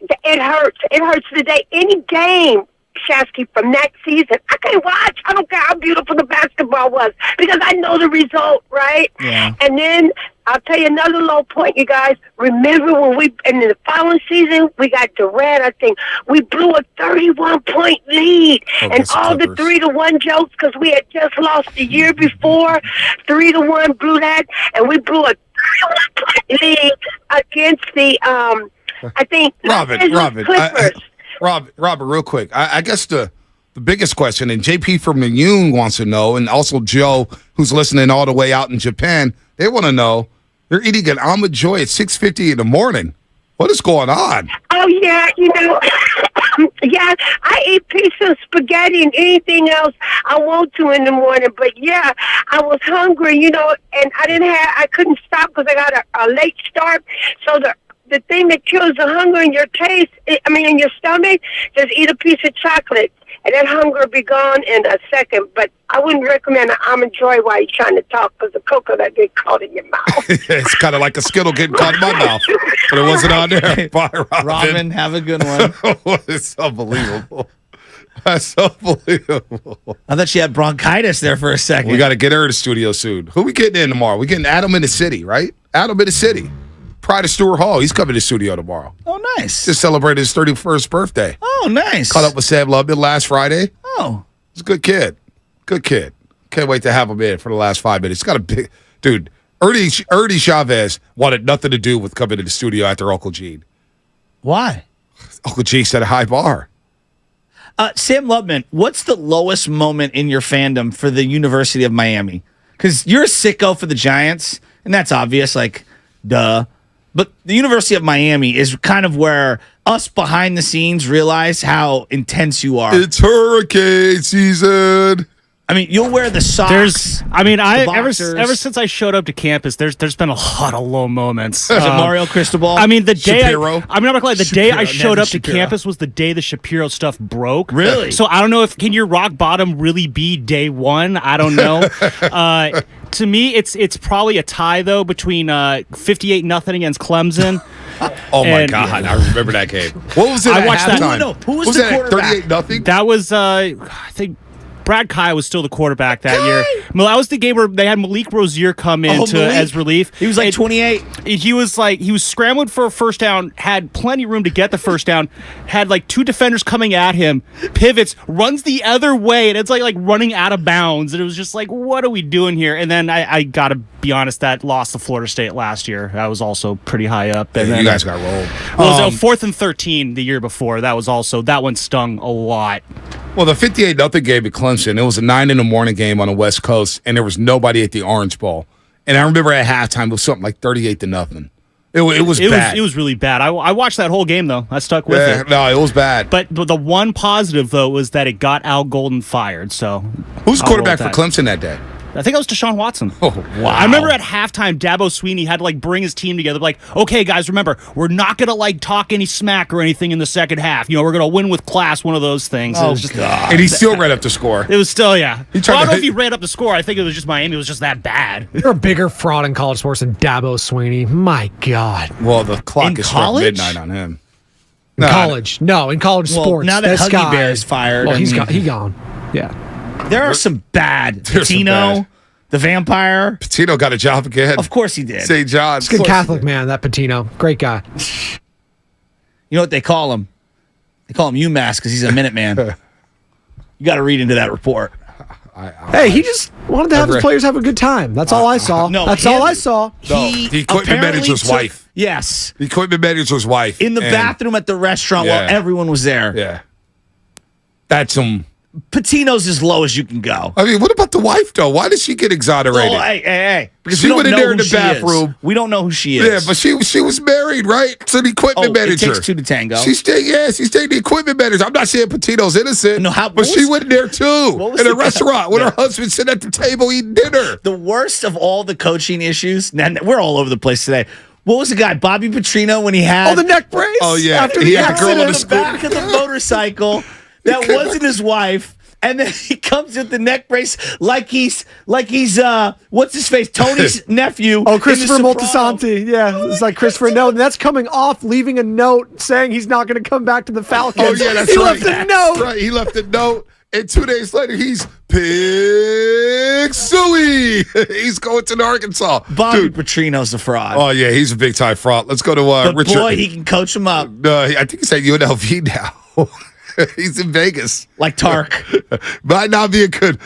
it hurts. It hurts today. Any game, Shasky, from that season, I can't watch. I don't care how beautiful the basketball I was because I know the result, right? Yeah. And then I'll tell you another low point, you guys. Remember when in the following season, we got Durant, I think. We blew a 31-point lead. And all the 3-1 jokes, because we had just lost the year before. 3-1 blew that, and we blew a 31-point lead against the, I think, Robert, real quick. I guess the biggest question, and JP from the Union wants to know, and also Joe, who's listening all the way out in Japan, they want to know, they're eating an almond joy at 6:50 in the morning. What is going on? Oh, yeah, yeah, I eat pizza, spaghetti, and anything else I want to in the morning. But, yeah, I was hungry, and I couldn't stop because I got a late start. So the thing that kills the hunger in your taste, in your stomach, just eat a piece of chocolate. And that hunger will be gone in a second. But I wouldn't recommend an almond joy while you're trying to talk because the coconut get caught in your mouth. It's kind of like a Skittle getting caught in my mouth. But it wasn't on there. Bye, Robin. Robin, have a good one. It's unbelievable. That's unbelievable. I thought she had bronchitis there for a second. We got to get her to the studio soon. Who we getting in tomorrow? We getting Adam in the city, right? Adam in the city. Pride of Stewart Hall. He's coming to the studio tomorrow. Oh, nice. Just celebrated his 31st birthday. Oh, nice. Caught up with Sam Lubman last Friday. Oh. He's a good kid. Good kid. Can't wait to have him in for the last 5 minutes. He's got a big dude. Ernie Chavez wanted nothing to do with coming to the studio after Uncle Gene. Why? Uncle Gene set a high bar. Sam Lubman, what's the lowest moment in your fandom for the University of Miami? Because you're a sicko for the Giants, and that's obvious, like, duh. But the University of Miami is kind of where us behind the scenes realize how intense you are. It's hurricane season. I mean, you'll wear the socks. Ever since I showed up to campus, there's been a lot of low moments. Is it Mario Cristobal? I mean, the day Shapiro? I'm not gonna lie, the day I showed up to Shapiro. campus was the day the Shapiro stuff broke. Really? So I don't know if can your rock bottom really be day one? I don't know. To me, it's probably a tie though between 58-0 against Clemson. Oh my God! I remember that game. What was it? I watched that. No. Who was the quarterback? 38-0. That was I think Brad Kyle was still the quarterback that year. Well, that was the game where they had Malik Rozier come in as relief. He was like 28. He was scrambling for a first down, had plenty of room to get the first down, had like two defenders coming at him, pivots, runs the other way, and it's like running out of bounds. And it was just like, what are we doing here? And then I got to be honest, that lost to Florida State last year. That was also pretty high up. And then, you guys got rolled. Well, it was 4th and 13 the year before. That one stung a lot. Well, the 58-0 game at Clemson, it was a 9 a.m. game on the West Coast, and there was nobody at the Orange Bowl. And I remember at halftime, it was something like 38-0. It was bad. It was really bad. I watched that whole game, though. I stuck with it. No, it was bad. But the one positive, though, was that it got Al Golden fired. So who's quarterback for Clemson that day? I think it was Deshaun Watson. Oh, wow. I remember at halftime, Dabo Swinney had to bring his team together. Okay, guys, remember, we're not going to talk any smack or anything in the second half. We're going to win with class, one of those things. Oh, God. And he still ran up the score. It was still, yeah. I don't know if he ran up the score. I think it was just Miami. It was just that bad. You're a bigger fraud in college sports than Dabo Swinney. My God. Well, the clock is struck midnight on him. In college sports. Now that Huggy Bear is fired. Well, he's gone. Yeah. There are some bad. Patino, the vampire. Patino got a job again. Of course he did. St. John's. He's a good Catholic man, that Patino. Great guy. You know what they call him? They call him UMass because he's a Minuteman. You got to read into that report. Hey, he just wanted to have his players have a good time. That's all I saw. That's all I saw. The equipment manager's wife. Yes. The equipment manager's wife. In the bathroom at the restaurant while everyone was there. Yeah. That's some... Patino's as low as you can go. I mean, what about the wife, though? Why did she get exonerated? Oh, hey. Because she went in there in the bathroom. We don't know who she is. Yeah, but she was married, right? To the equipment manager. It takes two to tango. She's taking the equipment manager. I'm not saying Patino's innocent. But she went in there, too, in a restaurant with her husband sitting at the table eating dinner. The worst of all the coaching issues, and we're all over the place today. What was the guy, Bobby Petrino, when he had... the neck brace? Oh, yeah. After the accident on the back of the motorcycle. That wasn't his wife. And then he comes with the neck brace like he's what's his face? Tony's nephew. Oh, Christopher Moltisanti. Yeah, it's like Christopher. No, and that's coming off, leaving a note saying he's not going to come back to the Falcons. Oh, yeah, that's right. He left a note. Right, he left a note. And 2 days later, he's pick Suey. He's going to Arkansas. Bobby Petrino's a fraud. Oh, yeah, he's a big-time fraud. Let's go to but Richard. Boy, he can coach him up. I think he's at UNLV now. He's in Vegas. Like Tark. Might not be a good.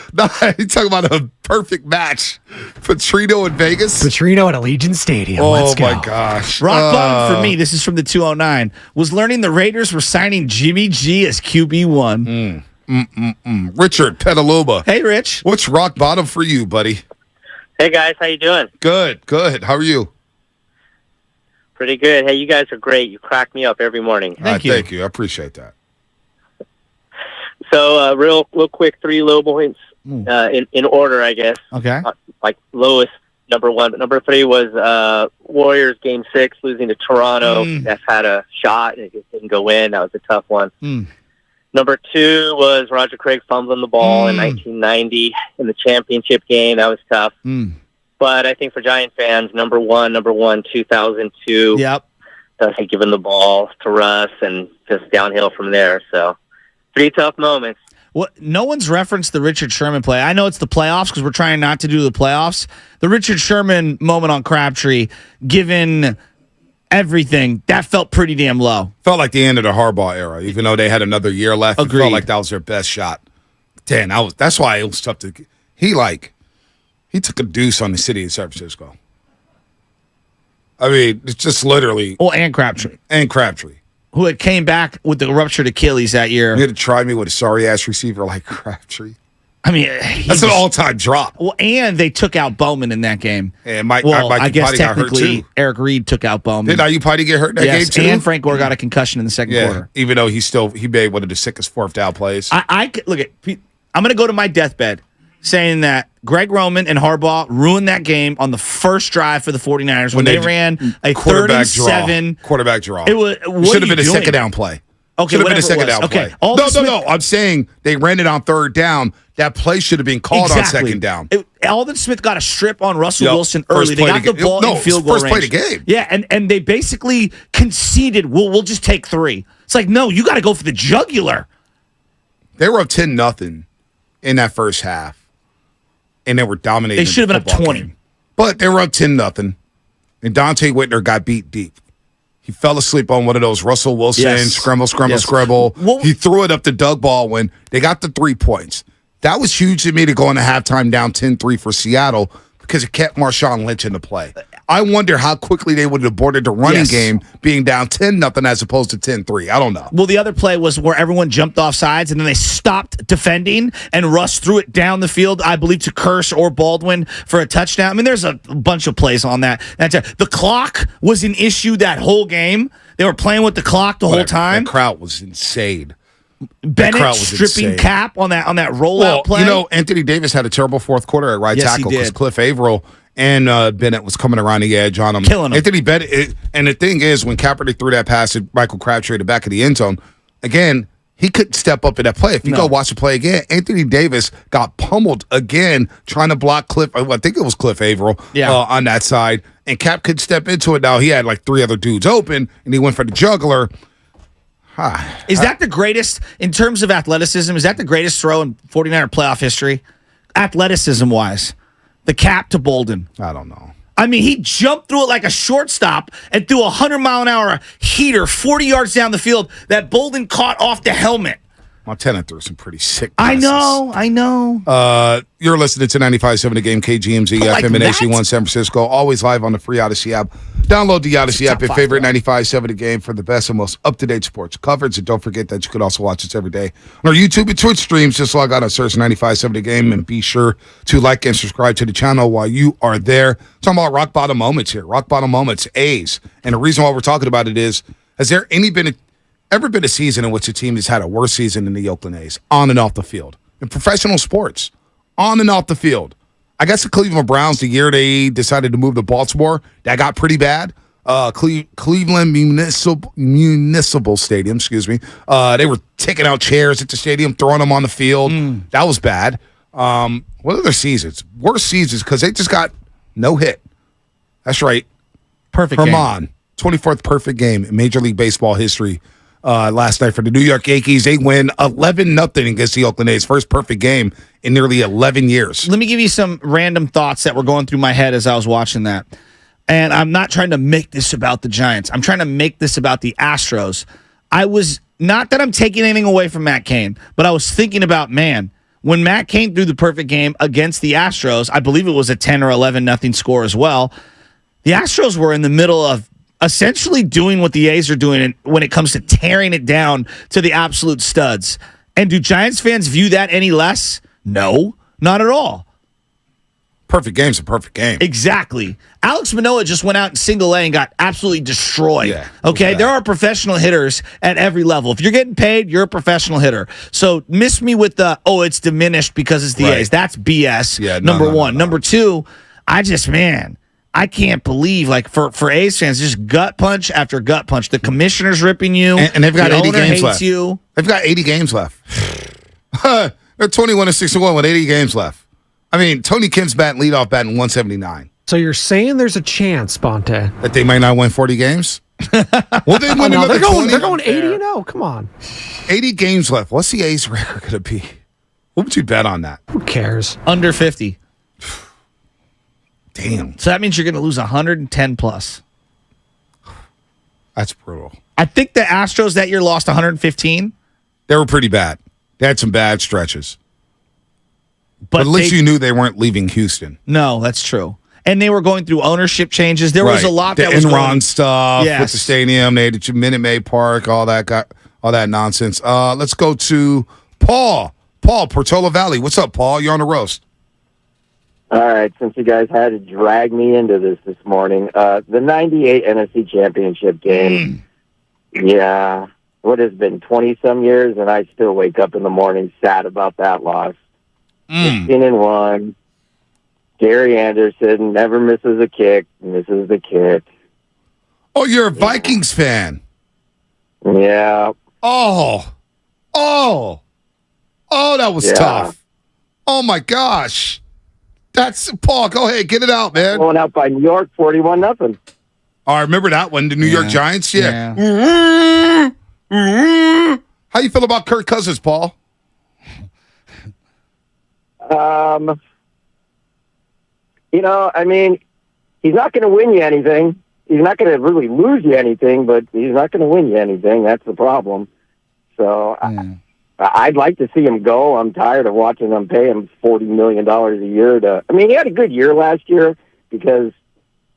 He's talking about a perfect match. Petrino in Vegas. Petrino at Allegiant Stadium. Oh, Let's go. my gosh. Rock bottom for me, this is from the 209, was learning the Raiders were signing Jimmy G as QB1. Richard Petaluma. Hey, Rich. What's rock bottom for you, buddy? Hey, guys. How you doing? Good. How are you? Pretty good. Hey, you guys are great. You crack me up every morning. Thank you. Thank you. I appreciate that. So, real quick, 3 low points in order, I guess. Okay. Like lowest, number 1. But number 3 was Warriors Game 6 losing to Toronto. That's had a shot and it just didn't go in. That was a tough one. Number 2 was Roger Craig fumbling the ball in 1990 in the championship game. That was tough. But I think for Giant fans, number one, 2002. Yep. Doesn't give him the ball to Russ and just downhill from there. So 3 tough moments. Well, no one's referenced the Richard Sherman play. I know it's the playoffs because we're trying not to do the playoffs. The Richard Sherman moment on Crabtree, given everything, that felt pretty damn low. Felt like the end of the Harbaugh era, even though they had another year left. Agreed. It felt like that was their best shot. Damn, that's why it was tough to. He took a deuce on the city of San Francisco. I mean, it's just literally. Well, and Crabtree. Who had came back with the ruptured Achilles that year. You had to try me with a sorry-ass receiver like Crabtree. I mean, that's an all-time drop. Well, and they took out Bowman in that game. And I guess got hurt technically too. Eric Reed took out Bowman. Did Ayupati get hurt in that game too? And Frank Gore got a concussion in the second quarter. Even though he made one of the sickest fourth down plays. I'm going to go to my deathbed saying that Greg Roman and Harbaugh ruined that game on the first drive for the 49ers when they ran a 3rd and 7 quarterback draw. It should have been a second down play. Okay, should have been a second down play. No. I'm saying they ran it on 3rd down. That play should have been called on 2nd down. Alvin Smith got a strip on Russell Wilson early. They got the ball in field goal range. First play of the game. Yeah, and they basically conceded, we'll just take 3. It's like, no, you got to go for the jugular. They were up 10-0 in that first half. And they were dominating. They should have been up 20. Game. But they were up 10-0. And Dante Whitner got beat deep. He fell asleep on one of those Russell Wilson, scramble. Well, he threw it up to Doug Baldwin. They got the 3 points. That was huge to me to go into halftime down 10-3 for Seattle because it kept Marshawn Lynch in the play. I wonder how quickly they would have aborted the running game being down 10-0 as opposed to 10-3. I don't know. Well, the other play was where everyone jumped off sides and then they stopped defending and Russ threw it down the field, I believe, to Curse or Baldwin for a touchdown. I mean, there's a bunch of plays on that. The clock was an issue that whole game. They were playing with the clock the whole time. The crowd was insane. Bennett stripping insane. Cap on that rollout play. You know, Anthony Davis had a terrible fourth quarter at right tackle because Cliff Averill and Bennett was coming around the edge on him. Killing him. Anthony Bennett, and the thing is, when Kaepernick threw that pass at Michael Crabtree at the back of the end zone, again, he couldn't step up in that play. If you go watch the play again, Anthony Davis got pummeled again trying to block Cliff. I think it was Cliff Averill on that side, and Cap could step into it. Now he had like 3 other dudes open, and he went for the jugular. Is that the greatest, in terms of athleticism, is that the greatest throw in 49er playoff history? Athleticism-wise. The Cap to Bolden. I don't know. I mean, he jumped through it like a shortstop and threw a 100-mile-an-hour heater 40 yards down the field that Bolden caught off the helmet. Montana threw some pretty sick passes. I know. You're listening to 95.7 The Game, KGMZ, FM and AC1 San Francisco. Always live on the free Odyssey app. Download the Odyssey app and favorite 95.7 The Game for the best and most up-to-date sports coverage. And don't forget that you could also watch us every day on our YouTube and Twitch streams. Just log on and search 95.7 The Game and be sure to like and subscribe to the channel while you are there. Talking about rock bottom moments here. Rock bottom moments, A's. And the reason why we're talking about it is, has there ever been a season in which a team has had a worse season than the Oakland A's on and off the field? In professional sports, on and off the field. I guess the Cleveland Browns, the year they decided to move to Baltimore, that got pretty bad. Cleveland Municipal Stadium, they were taking out chairs at the stadium, throwing them on the field. That was bad. What other seasons? Worst seasons because they just got no hit. That's right. Perfect Herman, 24th perfect game in Major League Baseball history. last night for the New York Yankees. They win 11-0 against the Oakland A's. First perfect game in nearly 11 years. Let me give you some random thoughts that were going through my head as I was watching that. And I'm not trying to make this about the Giants. I'm trying to make this about the Astros. Not that I'm taking anything away from Matt Cain, but I was thinking about, man, when Matt Cain threw the perfect game against the Astros, I believe it was a 10 or 11-0 score as well. The Astros were in the middle of essentially doing what the A's are doing when it comes to tearing it down to the absolute studs. And do Giants fans view that any less? No, not at all. Perfect game's a perfect game. Exactly. Alex Manoah just went out in single A and got absolutely destroyed. Yeah, okay, there are professional hitters at every level. If you're getting paid, you're a professional hitter. So miss me with it's diminished because it's the A's. That's BS, number one. No. Number two, I can't believe, for A's fans, just gut punch after gut punch. The commissioner's ripping you. And they've got 80 games left. You. They've got 80 games left. They're 21-61 with 80 games left. I mean, Tony Kim's leadoff batting 179. So you're saying there's a chance, Bonte, that they might not win 40 games? Well, they win another 20. They're going 80-0. Come on. 80 games left. What's the A's record going to be? What would you bet on that? Who cares? Under 50. Damn. So that means you're going to lose 110 plus. That's brutal. I think the Astros that year lost 115. They were pretty bad. They had some bad stretches. But at least you knew they weren't leaving Houston. No, that's true. And they were going through ownership changes. There was a lot that was going on. The Enron stuff yes. with the stadium. They had Minute Maid Park, all that nonsense. Let's go to Paul. Paul, Portola Valley. What's up, Paul? You're on the roast. All right, since you guys had to drag me into this morning, the 98 NFC Championship game, yeah, what has been 20-some years, and I still wake up in the morning sad about that loss. 15-1. Gary Anderson never misses a kick, misses the kick. Oh, you're a Vikings fan. Yeah. Oh, that was tough. Oh, my gosh. That's Paul. Go ahead, get it out, man. Going out by New York, 41-0. Oh, I remember that one. The New York Giants. Yeah. How you feel about Kirk Cousins, Paul? I mean, he's not going to win you anything. He's not going to really lose you anything, but he's not going to win you anything. That's the problem. So I'd like to see him go. I'm tired of watching them pay him $40 million a year he had a good year last year because,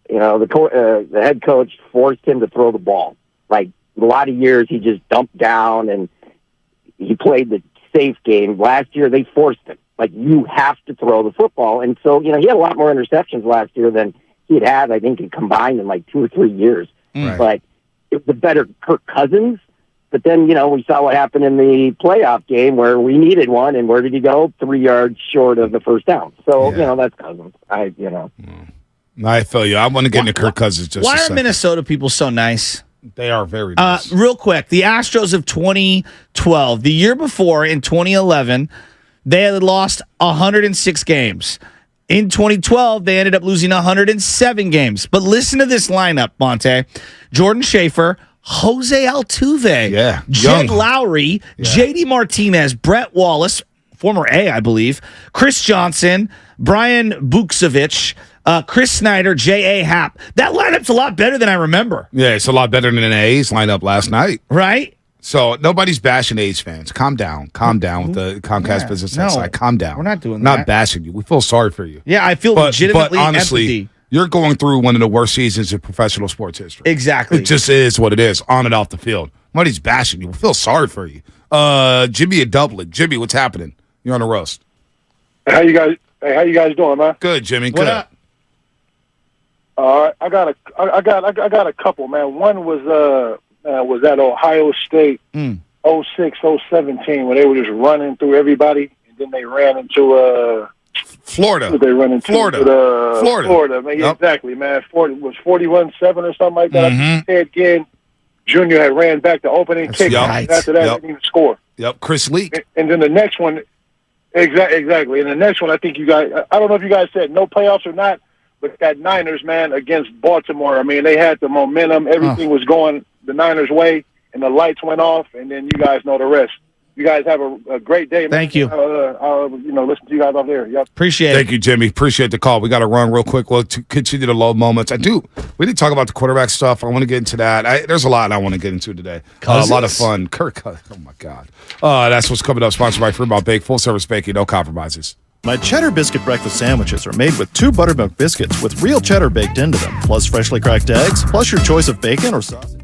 the head coach forced him to throw the ball. Like, a lot of years he just dumped down and he played the safe game. Last year they forced him. Like, you have to throw the football. And so, he had a lot more interceptions last year than he'd had, I think, combined in like 2 or 3 years. Right. But it was a better Kirk Cousins. But then, we saw what happened in the playoff game where we needed one, and where did he go? 3 yards short of the first down. So, that's Cousins. I feel you. I want to get into Kirk Cousins just Why a are second. Minnesota people so nice? They are very nice. Real quick, the Astros of 2012, the year before in 2011, they had lost 106 games. In 2012, they ended up losing 107 games. But listen to this lineup, Monte. Jordan Schaefer, Jose Altuve, Jed Lowry, J.D. Martinez, Brett Wallace, former A, I believe, Chris Johnson, Brian Buksevich, Chris Snyder, J.A. Happ. That lineup's a lot better than I remember. Yeah, it's a lot better than an A's lineup last night. Right? So nobody's bashing A's fans. Calm down. Calm down with the Comcast business side. Calm down. We're not doing that. Not bashing you. We feel sorry for you. Yeah, I feel legitimately but honestly, empathy. You're going through one of the worst seasons in professional sports history. Exactly. It just is what it is, on and off the field. Nobody's bashing you. We feel sorry for you. Jimmy in Dublin. Jimmy, what's happening? You're on the roast. How you guys doing, man? Good, Jimmy. What Good. up? I got a couple, man. One was at Ohio State 06-07 team where they were just running through everybody, and then they ran into Florida. They run into Florida. Man, Yep. Exactly, man. It was 41-7 or something like that. Mhm. Ted Ginn Jr. had ran back the opening kick. right. After that, they didn't even score. Yep, Chris Leak. And then the next one, exactly. And the next one, I think you guys, I don't know if you guys said no playoffs or not, but that Niners, man, against Baltimore, I mean, they had the momentum. Everything was going the Niners' way. and the lights went off, and then you guys know the rest. You guys have a great day. Thank you. I'll listen to you guys out there. Yep. Appreciate it. Thank you, Jimmy. Appreciate the call. We got to run real quick. We'll continue the low moments. We didn't talk about the quarterback stuff. I want to get into that. There's a lot I want to get into today. A lot of fun. Kirk Cousins. Oh, my God. That's what's coming up. Sponsored by Fremont Bake. Full-service baking. No compromises. My cheddar biscuit breakfast sandwiches are made with 2 buttermilk biscuits with real cheddar baked into them, plus freshly cracked eggs, plus your choice of bacon or sausage.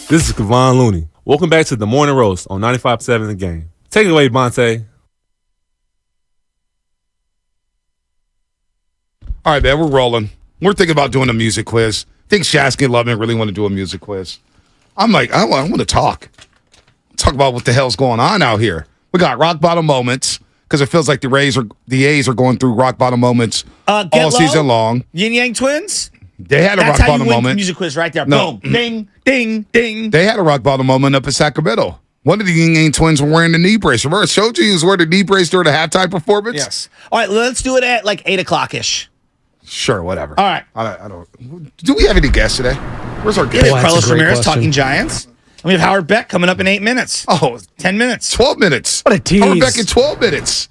This is Kevon Looney. Welcome back to the Morning Roast on 95.7 The Game. Take it away, Bonte. All right, man, we're rolling. We're thinking about doing a music quiz. I think Shasky and Lubman really want to do a music quiz. I'm like, I want to talk about what the hell's going on out here. We got rock bottom moments because it feels like the A's are going through rock bottom moments all season long. Yin Yang Twins. They had a rock bottom moment. Music quiz right there. No. Boom, ding, ding, ding. They had a rock bottom moment up in Sacramento. One of the Yin Yang Twins were wearing the knee brace. Remember, I showed you he was wearing the knee brace during the halftime performance. Yes. All right, let's do it at like 8 o'clock ish. Sure, whatever. All right. I don't. Do we have any guests today? Where's our guest? We have Carlos Ramirez talking Giants. And we have Howard Beck coming up in 8 minutes. Oh, 10 minutes. 12 minutes. What a tease. Howard Beck in 12 minutes.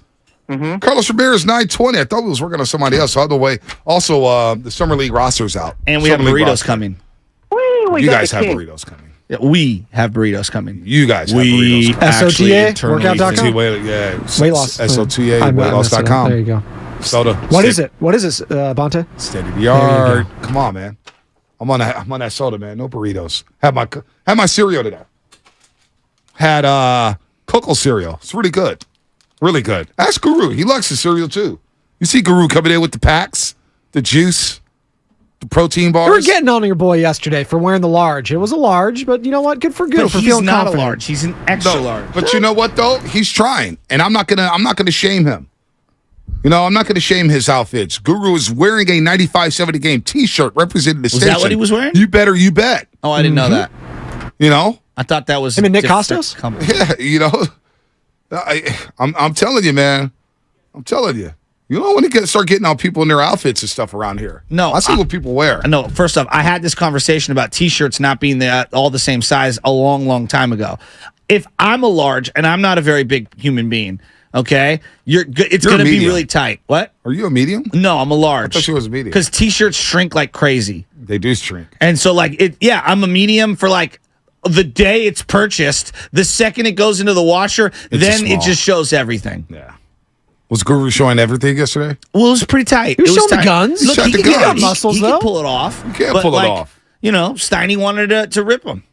Mm-hmm. Carlos Ramirez 9:20. I thought we was working on somebody else. By the way, also the summer league roster's out. And we have burritos coming. You guys have burritos coming. Yeah, we have burritos coming. You guys have burritos SOTA, coming. workout.com? Weight loss. SOTA, weightloss.com. There you go. Soda. What is it? What is this, Bonte? State of the art. Come on, man. I'm on that soda, man. No burritos. Had my cereal today. Had Cocoa cereal. It's really good. Really good. Ask Guru. He likes the cereal too. You see Guru coming in with the packs, the juice, the protein bars. You were getting on your boy yesterday for wearing the large. It was a large, but you know what? Good for feeling confident. He's not a large. He's an extra large. But you know what though? He's trying, and I'm not gonna shame him. You know, I'm not gonna shame his outfits. Guru is wearing a 95-70 game T-shirt representing the station. Was that what he was wearing? You bet. Oh, I didn't know that. You know, I thought that was him and Nick Costos. Yeah, you know. I'm telling you, man. I'm telling you. You don't want to start getting on people in their outfits and stuff around here. No. I see what people wear. No, first off, I had this conversation about T-shirts not being all the same size a long, long time ago. If I'm a large, and I'm not a very big human being, okay, it's going to be really tight. What? Are you a medium? No, I'm a large. I thought you was a medium. Because T-shirts shrink like crazy. They do shrink. And so, I'm a medium for the day it's purchased. The second it goes into the washer, then it just shows everything. Yeah. Was Guru showing everything yesterday? Well, it was pretty tight. He was showing the guns. Look, he got muscles, though. He can pull it off. You can't pull it off. You know, Steiny wanted to rip him.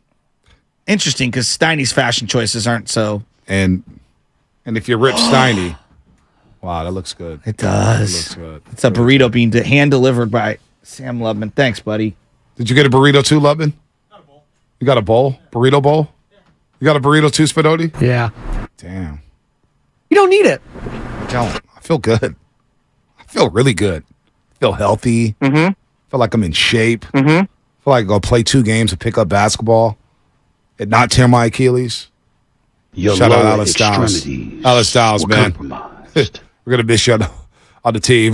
Interesting, because Steiny's fashion choices aren't so. And if you rip Steiny, wow, that looks good. It does. It looks good. It's a burrito being hand delivered by Sam Lubman. Thanks, buddy. Did you get a burrito too, Lubman? You got a bowl? Burrito bowl? You got a burrito too, Spadotti? Yeah. Damn. You don't need it. I don't. I feel good. I feel really good. I feel healthy. Mm-hmm. I feel like I'm in shape. Mm-hmm. I feel like I'll play 2 games and pick up basketball and not tear my Achilles. Shout out Alice Styles. Alice Styles, man. We're going to miss you on the team.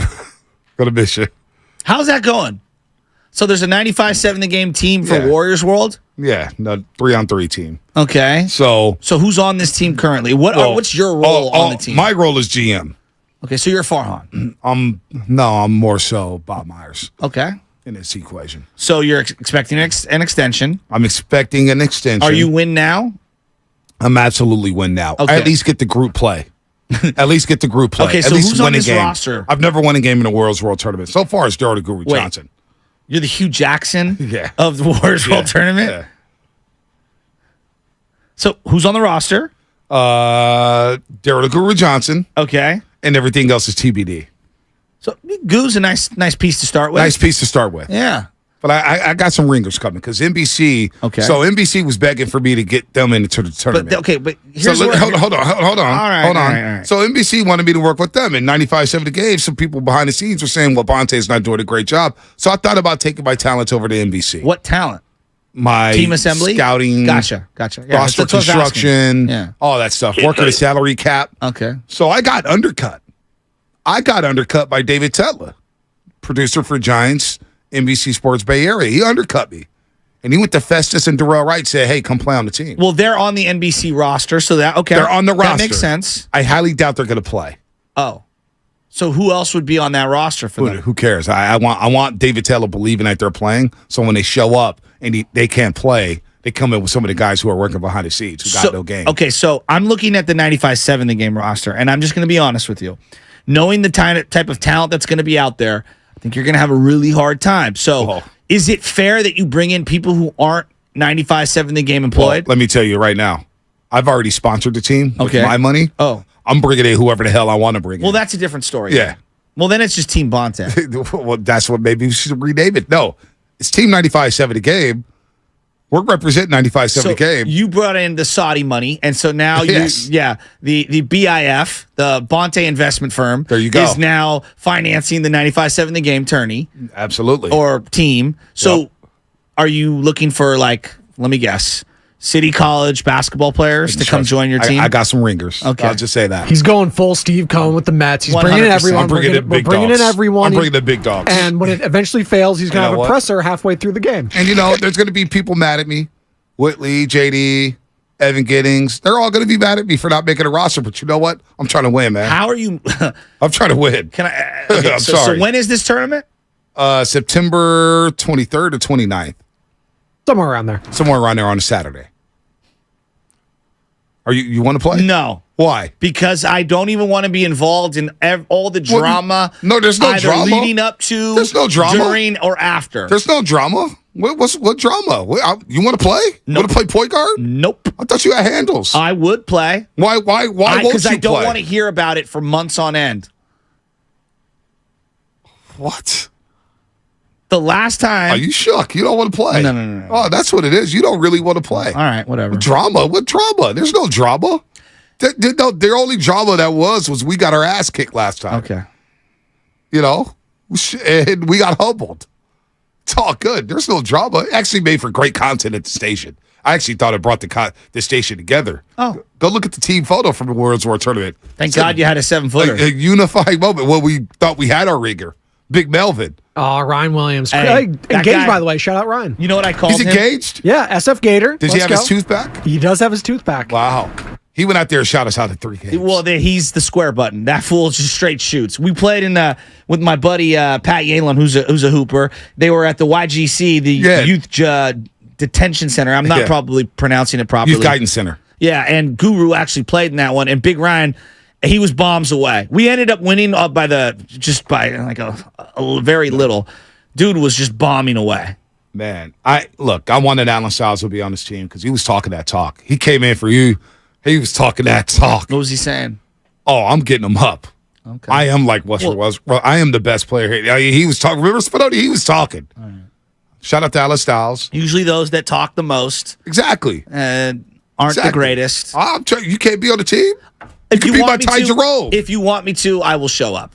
Going to miss you. How's that going? So there's a 95-7 the game team for Warriors World? Yeah, no 3-on-3 team. Okay. So who's on this team currently? What's your role on the team? My role is GM. Okay, so you're Farhan. I'm more so Bob Myers. Okay. In this equation. So you're expecting an extension. I'm expecting an extension. Are you win now? I'm absolutely win now. Okay. At least get the group play. At least get the group play. Okay, so at least who's win on a this game. roster? I've never won a game in the World Tournament. So far, it's Daryl Guru Johnson. You're the Hugh Jackson of the Warriors World Tournament? Yeah. So who's on the roster? Daryl Guru Johnson. Okay. And everything else is TBD. So Goo's a nice piece to start with. Nice piece to start with. Yeah. But I got some ringers coming because NBC. Okay. So NBC was begging for me to get them into the tournament. But here's hold on. All right. So NBC wanted me to work with them in 95-70 games. Some people behind the scenes were saying, "Well, Bonte's not doing a great job." So I thought about taking my talent over to NBC. What talent? My team assembly, scouting, Gotcha. Yeah, roster construction, all that stuff. Working the salary cap. Okay. So I got undercut. By David Tetla, producer for Giants. NBC Sports Bay Area. He undercut me. And he went to Festus and Darrell Wright and said, hey, come play on the team. Well, they're on the NBC roster, so they're on the roster. That makes sense. I highly doubt they're going to play. Oh. So who else would be on that roster for them? Who cares? I want David Taylor believing that they're playing, so when they show up and they can't play, they come in with some of the guys who are working behind the scenes who got no game. Okay, so I'm looking at the 95-7 the game roster, and I'm just going to be honest with you. Knowing the type of talent that's going to be out there, I think you're going to have a really hard time. So is it fair that you bring in people who aren't 95-7 the game employed? Well, let me tell you right now. I've already sponsored the team with my money. Oh. I'm bringing in whoever the hell I want to bring in. Well, that's a different story. Yeah. Well, then it's just Team Bonte. Well, that's what maybe we should rename it. No, it's Team 95-7 a game. We're representing 95-7 a game. You brought in the Saudi money, and so now the BIF, the Bonte investment firm, there you go, is now financing the 95-7 the game tourney. Absolutely. Or team. So are you looking for, like, let me guess, City College basketball players to come join your team? I got some ringers. Okay. I'll just say that. He's going full Steve Cohen with the Mets. He's bringing in 100%. everyone. I'm bringing in big bringing dogs. in everyone. I'm bringing the big dogs. And when it eventually fails, he's going to have a what? presser halfway through the game. And, there's going to be people mad at me. Whitley, JD, Evan Giddings. They're all going to be mad at me for not making a roster. But you know what? I'm trying to win, man. How are you? I'm trying to win. Can I? I'm sorry. So when is this tournament? September 23rd or 29th. Somewhere around there. Somewhere around there on a Saturday. Are you want to play? No. Why? Because I don't even want to be involved in all the drama. No, there's no either drama. leading up to, there's no drama. During or after. There's no drama. What drama? You want to play? Nope. Want to play point guard? Nope. I thought you had handles. I would play. Why won't you play? Because I don't want to hear about it for months on end. What? The last time. Are you shook? You don't want to play? No. Oh, that's what it is. You don't really want to play. All right, whatever. Drama? What drama? There's no drama. The only drama that was we got our ass kicked last time. Okay. And we got humbled. It's all good. There's no drama. It actually made for great content at the station. I actually thought it brought the station together. Oh. Go look at the team photo from the World's War Tournament. Thank God you had a 7-footer. A unifying moment when we thought we had our ringer. Big Melvin. Oh, Ryan Williams. Hey, engaged, by the way. Shout out Ryan. You know what I called him? He's engaged? Yeah, SF Gator. Does he have his tooth back? He does have his tooth back. Wow. He went out there and shot us out of 3 games. Well, he's the square button. That fool just straight shoots. We played with my buddy Pat Yalen, who's a hooper. They were at the YGC, the Youth Detention Center. I'm not probably pronouncing it properly. Youth Guidance Center. Yeah, and Guru actually played in that one. And Big Ryan, he was bombs away. We ended up winning by like a very little. Dude was just bombing away. Man, I wanted Alan Styles to be on this team because he was talking that talk. He came in for you. He was talking that talk. What was he saying? Oh, I'm getting him up. Okay. I am like Westbrook was. Well, I am the best player here. He was talking. Remember Spinoni? He was talking. Right. Shout out to Alan Styles. Usually those that talk the most. Exactly. Aren't the greatest. You can't be on the team? If you be want my me Ty Jerome. If you want me to, I will show up.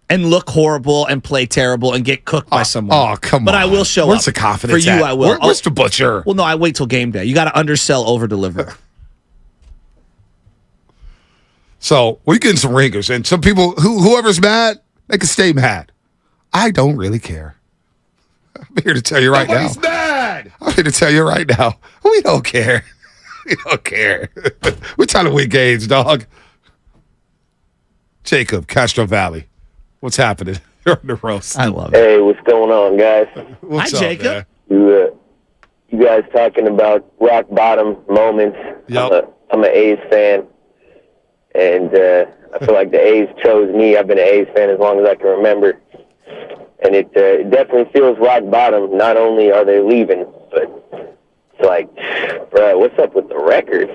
And look horrible and play terrible and get cooked by someone. Oh, come on. But I will show up. Where's the confidence For you, at? I will. Where's the butcher? Well, no, I wait till game day. You got to undersell, over-deliver. So we're getting some ringers. And some people, whoever's mad, they can stay mad. I don't really care. I'm here to tell you right now. Mad. I'm here to tell you right now. We don't care. We don't care. We're trying to win games, dog. Jacob, Castro Valley. What's happening? You're on the roast. I love it. Hey, what's going on, guys? What's Hi, up, Jacob. man? You guys talking about rock bottom moments. Yep. I'm an A's fan, and I feel like the A's chose me. I've been an A's fan as long as I can remember, and it definitely feels rock bottom. Not only are they leaving, but it's like, bro, what's up with the records?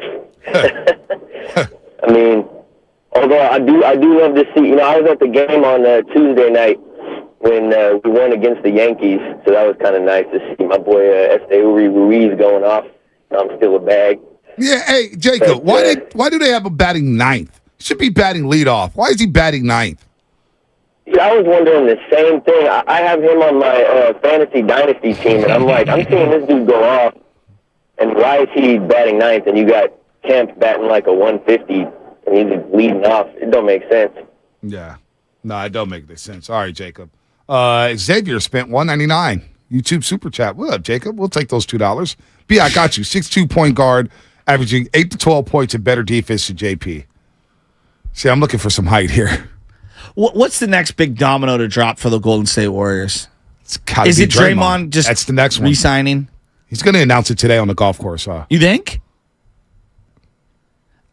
I mean, although I do love to see. I was at the game on Tuesday night when we won against the Yankees, so that was kind of nice to see my boy Esteuri Ruiz going off. I'm still a bag. Yeah, hey, Jacob, why do they have him batting ninth? Should be batting leadoff. Why is he batting ninth? Yeah, I was wondering the same thing. I have him on my fantasy dynasty team, and I'm seeing this dude go off, and why is he batting ninth? And you got Kemp batting like a 150, and he's leading off. It don't make sense. Yeah, no, it don't make sense. All right, Jacob. Xavier spent $1.99. YouTube super chat. What up, Jacob? We'll take those $2. B, I got you. 6'2" point guard, averaging 8 to 12 points and better defense to JP. See, I'm looking for some height here. What's the next big domino to drop for the Golden State Warriors? Is it Draymond just That's the next one. re-signing? He's going to announce it today on the golf course. You think?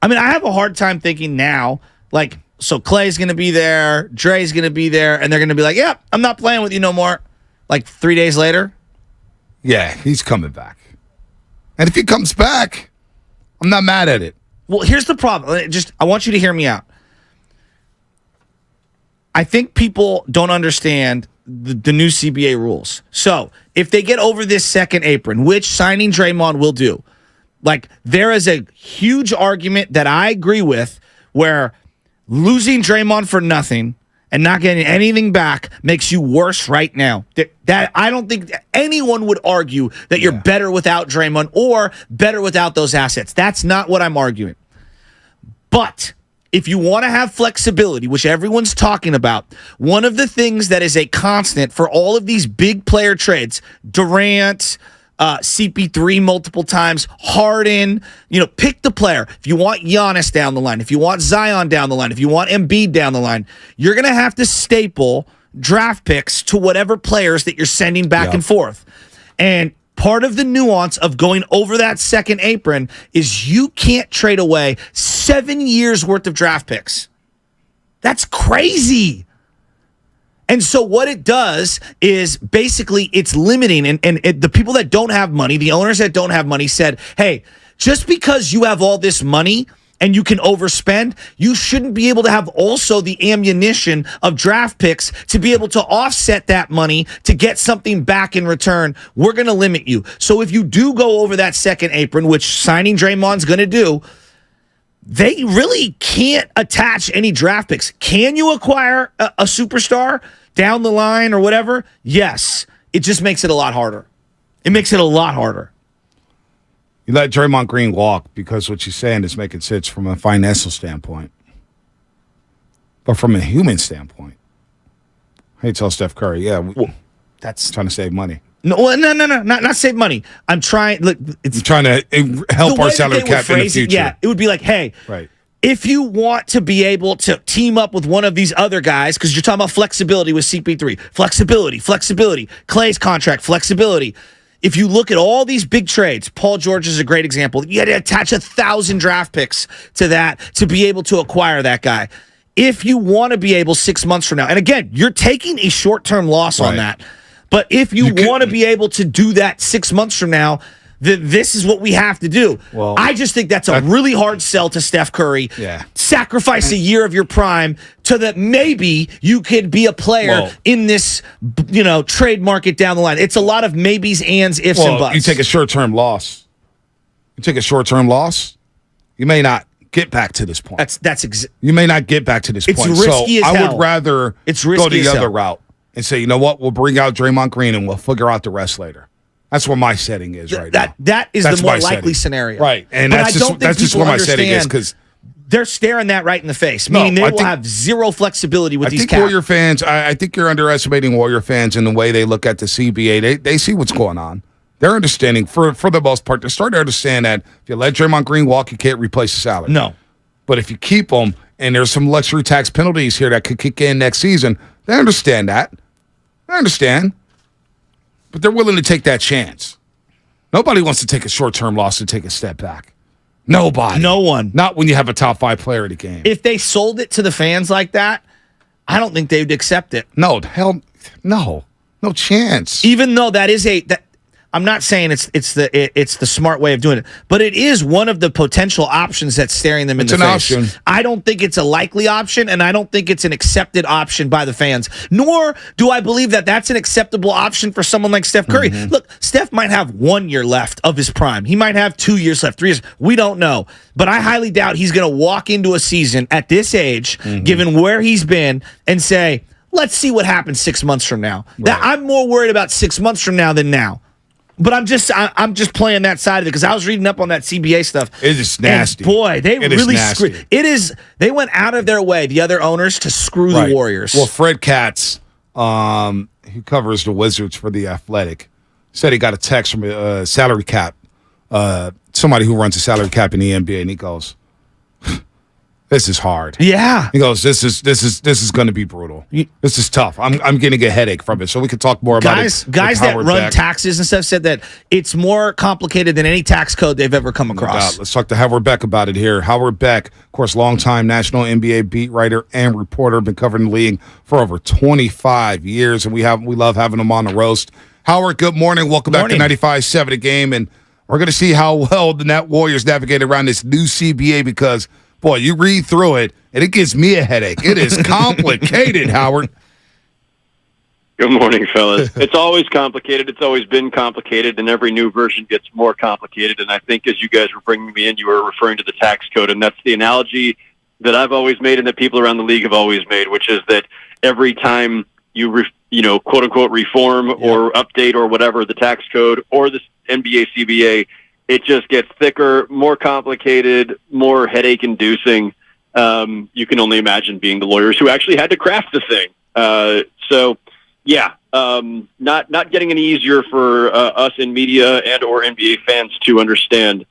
I mean, I have a hard time thinking now, like, so Clay's going to be there, Dre's going to be there, and they're going to be like, yeah, I'm not playing with you no more. Like 3 days later? Yeah, he's coming back. And if he comes back, I'm not mad at it. Well, here's the problem. I want you to hear me out. I think people don't understand the new CBA rules. So if they get over this second apron, which signing Draymond will do, like there is a huge argument that I agree with where losing Draymond for nothing and not getting anything back makes you worse right now. That I don't think anyone would argue that you're better without Draymond or better without those assets. That's not what I'm arguing. But if you want to have flexibility, which everyone's talking about, one of the things that is a constant for all of these big player trades, Durant, CP3 multiple times, Harden, pick the player. If you want Giannis down the line, if you want Zion down the line, if you want Embiid down the line, you're going to have to staple draft picks to whatever players that you're sending back and forth. And part of the nuance of going over that second apron is you can't trade away 7 years worth of draft picks. That's crazy. And so what it does is basically it's limiting. And the people that don't have money, the owners that don't have money said, hey, just because you have all this money and you can overspend, you shouldn't be able to have also the ammunition of draft picks to be able to offset that money to get something back in return. We're going to limit you. So if you do go over that second apron, which signing Draymond's going to do, they really can't attach any draft picks. Can you acquire a superstar down the line or whatever? Yes. It just makes it a lot harder. It makes it a lot harder. You let Draymond Green walk because what you're saying is making sense from a financial standpoint. But from a human standpoint, I tell Steph Curry, that's trying to save money. No, not save money. I'm trying. Look, I'm trying to help our salary cap in the future. It would be like, hey, right. If you want to be able to team up with one of these other guys, because you're talking about flexibility with CP3, flexibility, Clay's contract, flexibility. If you look at all these big trades, Paul George is a great example. You had to attach 1,000 draft picks to that to be able to acquire that guy. If you want to be able 6 months from now, and again, you're taking a short-term loss on that. But if you want to be able to do that 6 months from now, this is what we have to do. Well, I just think that's a really hard sell to Steph Curry. Yeah. Sacrifice a year of your prime so that maybe you could be a player in this, trade market down the line. It's a lot of maybes, ands, ifs, and buts. You take a short-term loss. You may not get back to this point. You may not get back to this point. It's risky as hell. I would rather go the other route and say, you know what, we'll bring out Draymond Green and we'll figure out the rest later. That's where my setting is right now. That is the more likely scenario. Right. And that's just where my setting is because they're staring that right in the face, meaning they will have zero flexibility with these caps. Warrior fans, I think you're underestimating Warrior fans in the way they look at the CBA. They see what's going on. They're understanding, for the most part, they're starting to understand that if you let Draymond Green walk, you can't replace the salary. No. But if you keep him, and there's some luxury tax penalties here that could kick in next season, they understand that. They understand. But they're willing to take that chance. Nobody wants to take a short-term loss and take a step back. Nobody. No one. Not when you have a top 5 player in the game. If they sold it to the fans like that, I don't think they would accept it. No, hell, no. No chance. Even though that is I'm not saying it's the smart way of doing it, but it is one of the potential options that's staring them in the face. Option. I don't think it's a likely option, and I don't think it's an accepted option by the fans. Nor do I believe that that's an acceptable option for someone like Steph Curry. Mm-hmm. Look, Steph might have 1 year left of his prime. He might have 2 years left, 3 years. We don't know. But I highly doubt he's going to walk into a season at this age, given where he's been, and say, let's see what happens 6 months from now. Right. I'm more worried about 6 months from now than now. But I'm just playing that side of it because I was reading up on that CBA stuff. It is nasty. And boy, they really screwed. They went out of their way, the other owners, to screw the Warriors. Well, Fred Katz, who covers the Wizards for The Athletic, said he got a text from a salary cap, somebody who runs a salary cap in the NBA, and he goes, "This is hard." Yeah. He goes, "This is going to be brutal. This is tough. I'm getting a headache from it." So we could talk more about it. Guys that run taxes and stuff said that it's more complicated than any tax code they've ever come across. Let's talk to Howard Beck about it here. Howard Beck, of course, longtime national NBA beat writer and reporter, been covering the league for over 25 years, and we love having him on the roast. Howard, good morning. Welcome back to 95.7 The Game. And We're going to see how well the Net Warriors navigate around this new CBA because, boy, you read through it, and it gives me a headache. It is complicated, Howard. Good morning, fellas. It's always complicated. It's always been complicated, and every new version gets more complicated. And I think as you guys were bringing me in, you were referring to the tax code, and that's the analogy that I've always made and that people around the league have always made, which is that every time you, quote unquote, reform or update or whatever the tax code or the NBA CBA, it just gets thicker, more complicated, more headache-inducing. You can only imagine being the lawyers who actually had to craft the thing. Yeah, not getting any easier for us in media and or NBA fans to understand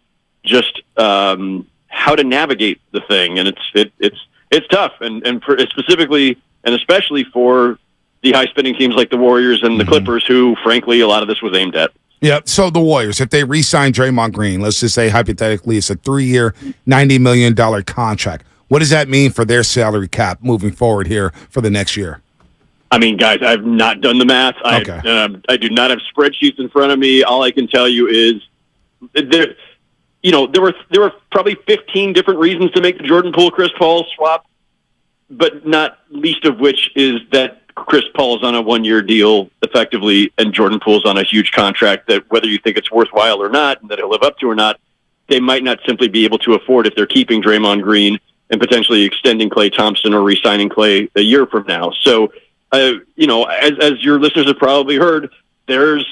just how to navigate the thing, and it's tough, and specifically and especially for the high spending teams like the Warriors and the Clippers, who frankly a lot of this was aimed at. Yeah, so the Warriors, if they re-sign Draymond Green, let's just say hypothetically it's a 3-year, $90 million contract. What does that mean for their salary cap moving forward here for the next year? I mean, guys, I've not done the math. Okay. I do not have spreadsheets in front of me. All I can tell you is there were probably 15 different reasons to make the Jordan Poole Chris Paul swap, but not least of which is that Chris Paul is on a 1-year deal effectively, and Jordan Poole's on a huge contract that whether you think it's worthwhile or not, and that he'll live up to or not, they might not simply be able to afford if they're keeping Draymond Green and potentially extending Klay Thompson or re-signing Klay a year from now. So, as your listeners have probably heard, there's,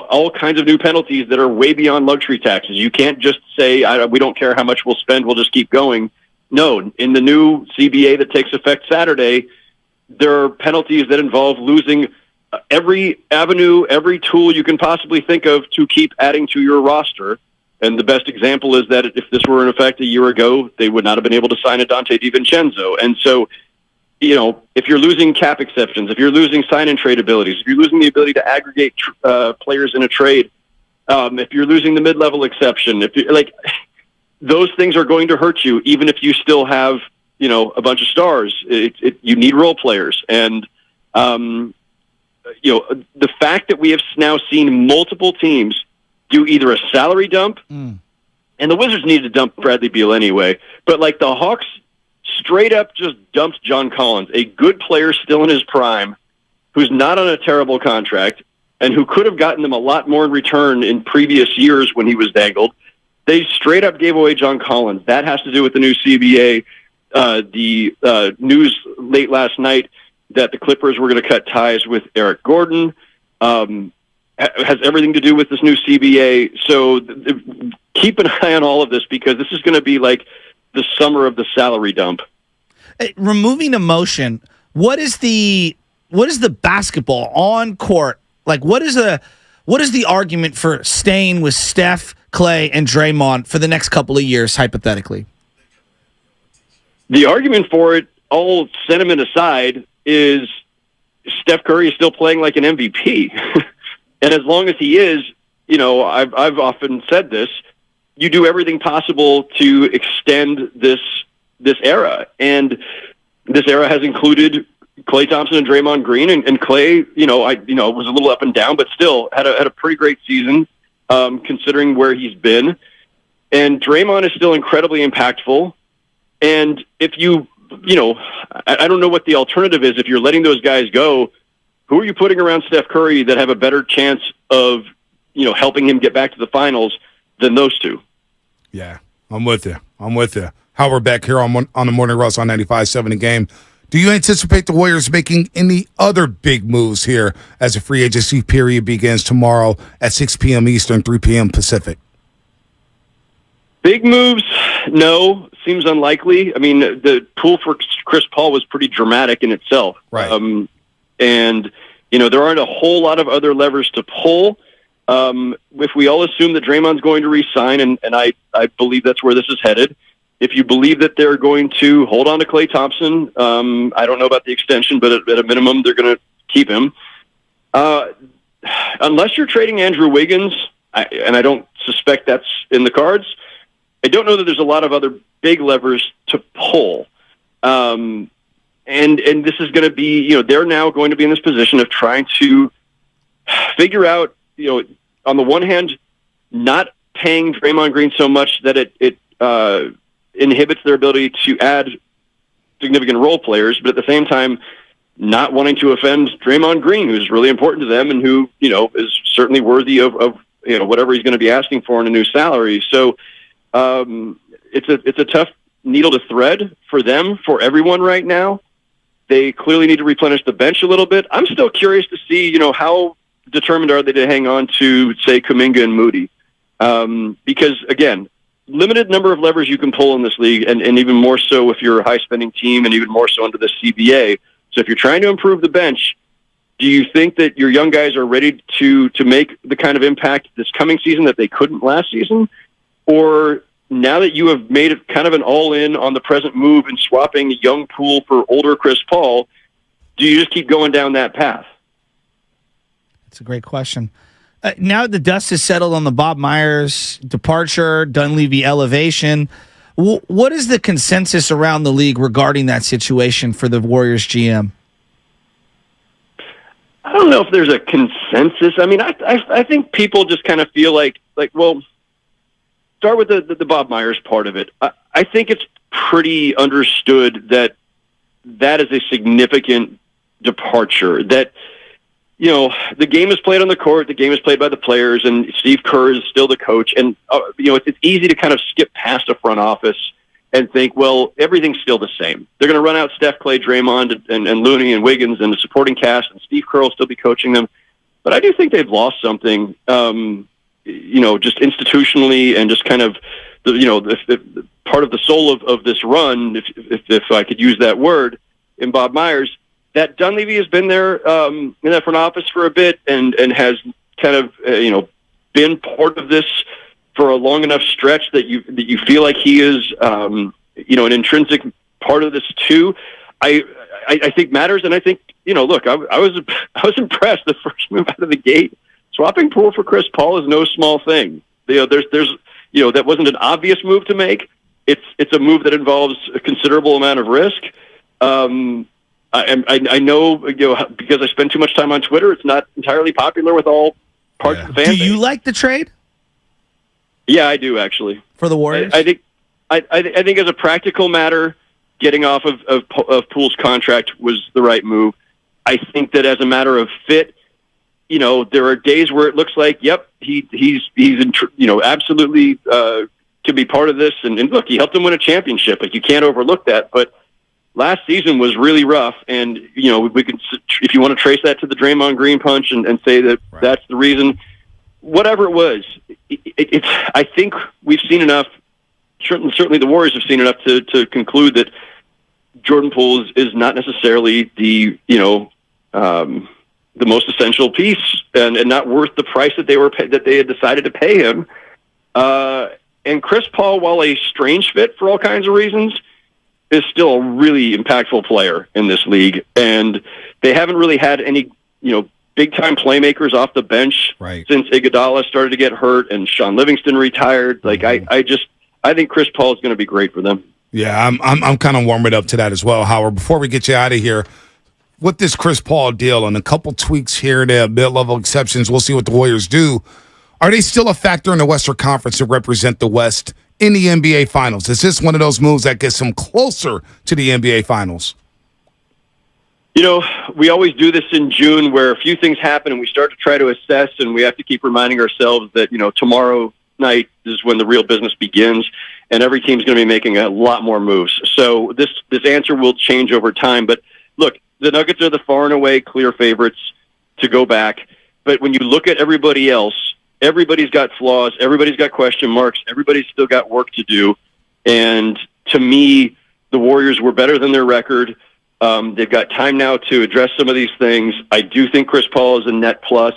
all kinds of new penalties that are way beyond luxury taxes. You can't just say, we don't care how much we'll spend, we'll just keep going. No, in the new CBA that takes effect Saturday, there are penalties that involve losing every avenue, every tool you can possibly think of to keep adding to your roster. And the best example is that if this were in effect a year ago, they would not have been able to sign a Dante DiVincenzo. And so, if you're losing cap exceptions, if you're losing sign-and trade abilities, if you're losing the ability to aggregate players in a trade, if you're losing the mid-level exception, if you those things are going to hurt you, even if you still have, a bunch of stars. You need role players. And, the fact that we have now seen multiple teams do either a salary dump, and the Wizards needed to dump Bradley Beal anyway, but the Hawks straight up just dumped John Collins, a good player still in his prime, who's not on a terrible contract, and who could have gotten them a lot more in return in previous years when he was dangled. They straight up gave away John Collins. That has to do with the new CBA. The news late last night that the Clippers were going to cut ties with Eric Gordon has everything to do with this new CBA. So keep an eye on all of this, because this is going to be like the summer of the salary dump. Removing emotion, what is the basketball on court like? What is the argument for staying with Steph, Klay, and Draymond for the next couple of years, hypothetically? The argument for it, all sentiment aside, is Steph Curry is still playing like an MVP. And as long as he is, I've often said this, you do everything possible to extend this era. And this era has included Klay Thompson and Draymond Green, and Klay, was a little up and down, but still had a pretty great season, considering where he's been. And Draymond is still incredibly impactful. And if I don't know what the alternative is. If you're letting those guys go, who are you putting around Steph Curry that have a better chance of, helping him get back to the finals than those two? Yeah, I'm with you. Howard back here on the Morning Rush on 95.7 The Game. Do you anticipate the Warriors making any other big moves here as the free agency period begins tomorrow at 6 p.m. Eastern, 3 p.m. Pacific? Big moves? No, seems unlikely. I mean, the pool for Chris Paul was pretty dramatic in itself. Right. And, there aren't a whole lot of other levers to pull. If we all assume that Draymond's going to re-sign, and I believe that's where this is headed, if you believe that they're going to hold on to Klay Thompson, I don't know about the extension, but at a minimum, they're going to keep him. Unless you're trading Andrew Wiggins, and I don't suspect that's in the cards, I don't know that there's a lot of other big levers to pull. And this is going to be, they're now going to be in this position of trying to figure out, on the one hand, not paying Draymond Green so much that it inhibits their ability to add significant role players, but at the same time, not wanting to offend Draymond Green, who's really important to them and who, is certainly worthy of whatever he's going to be asking for in a new salary. So it's a tough needle to thread for them, for everyone right now. They clearly need to replenish the bench a little bit. I'm still curious to see, how determined are they to hang on to, say, Kuminga and Moody. Because, again, limited number of levers you can pull in this league, and even more so if you're a high-spending team and even more so under the CBA. So if you're trying to improve the bench, do you think that your young guys are ready to make the kind of impact this coming season that they couldn't last season? Or now that you have made it kind of an all-in on the present move and swapping young Poole for older Chris Paul, do you just keep going down that path? That's a great question. Now the dust has settled on the Bob Myers departure, Dunleavy elevation. What is the consensus around the league regarding that situation for the Warriors GM? I don't know if there's a consensus. I mean, I think people just kind of feel like, well, start with the Bob Myers part of it. I think it's pretty understood that is a significant departure. That, the game is played on the court, the game is played by the players, and Steve Kerr is still the coach. And, it's easy to kind of skip past a front office and think, well, everything's still the same. They're going to run out Steph, Clay, Draymond, and Looney and Wiggins and the supporting cast, and Steve Kerr will still be coaching them. But I do think they've lost something, just institutionally and just kind of, the part of the soul of this run, if I could use that word, in Bob Myers. That Dunleavy has been there in that front office for a bit and has kind of been part of this for a long enough stretch that you feel like he is an intrinsic part of this too. I think matters, and I think look, I was impressed the first move out of the gate. Swapping Poole for Chris Paul is no small thing. There's that wasn't an obvious move to make. It's a move that involves a considerable amount of risk. I know, because I spend too much time on Twitter, it's not entirely popular with all parts of the fan base. Do you like the trade? Yeah, I do, actually. For the Warriors? I think as a practical matter, getting off of Poole's contract was the right move. I think that as a matter of fit, there are days where it looks like, yep, he's absolutely can be part of this. And look, he helped him win a championship. Like, you can't overlook that. But last season was really rough, and we can, if you want to trace that to the Draymond Green punch and say that that's the reason, whatever it was, I think we've seen enough. Certainly, the Warriors have seen enough to conclude that Jordan Poole is not necessarily the most essential piece, and not worth the price that they had decided to pay him. And Chris Paul, while a strange fit for all kinds of reasons, is still a really impactful player in this league, and they haven't really had any, big-time playmakers off the bench since Iguodala started to get hurt and Sean Livingston retired. Like, I think Chris Paul is going to be great for them. Yeah, I'm kind of warming up to that as well, Howard. Before we get you out of here, with this Chris Paul deal and a couple tweaks here and there, mid-level exceptions, we'll see what the Warriors do. Are they still a factor in the Western Conference to represent the West in the NBA Finals? Is this one of those moves that gets them closer to the NBA Finals? We always do this in June where a few things happen and we start to try to assess, and we have to keep reminding ourselves that, tomorrow night is when the real business begins, and every team's going to be making a lot more moves. So this answer will change over time. But look, the Nuggets are the far and away clear favorites to go back. But when you look at everybody else, everybody's got flaws, everybody's got question marks, everybody's still got work to do. And to me, the Warriors were better than their record. They've got time now to address some of these things. I do think Chris Paul is a net plus.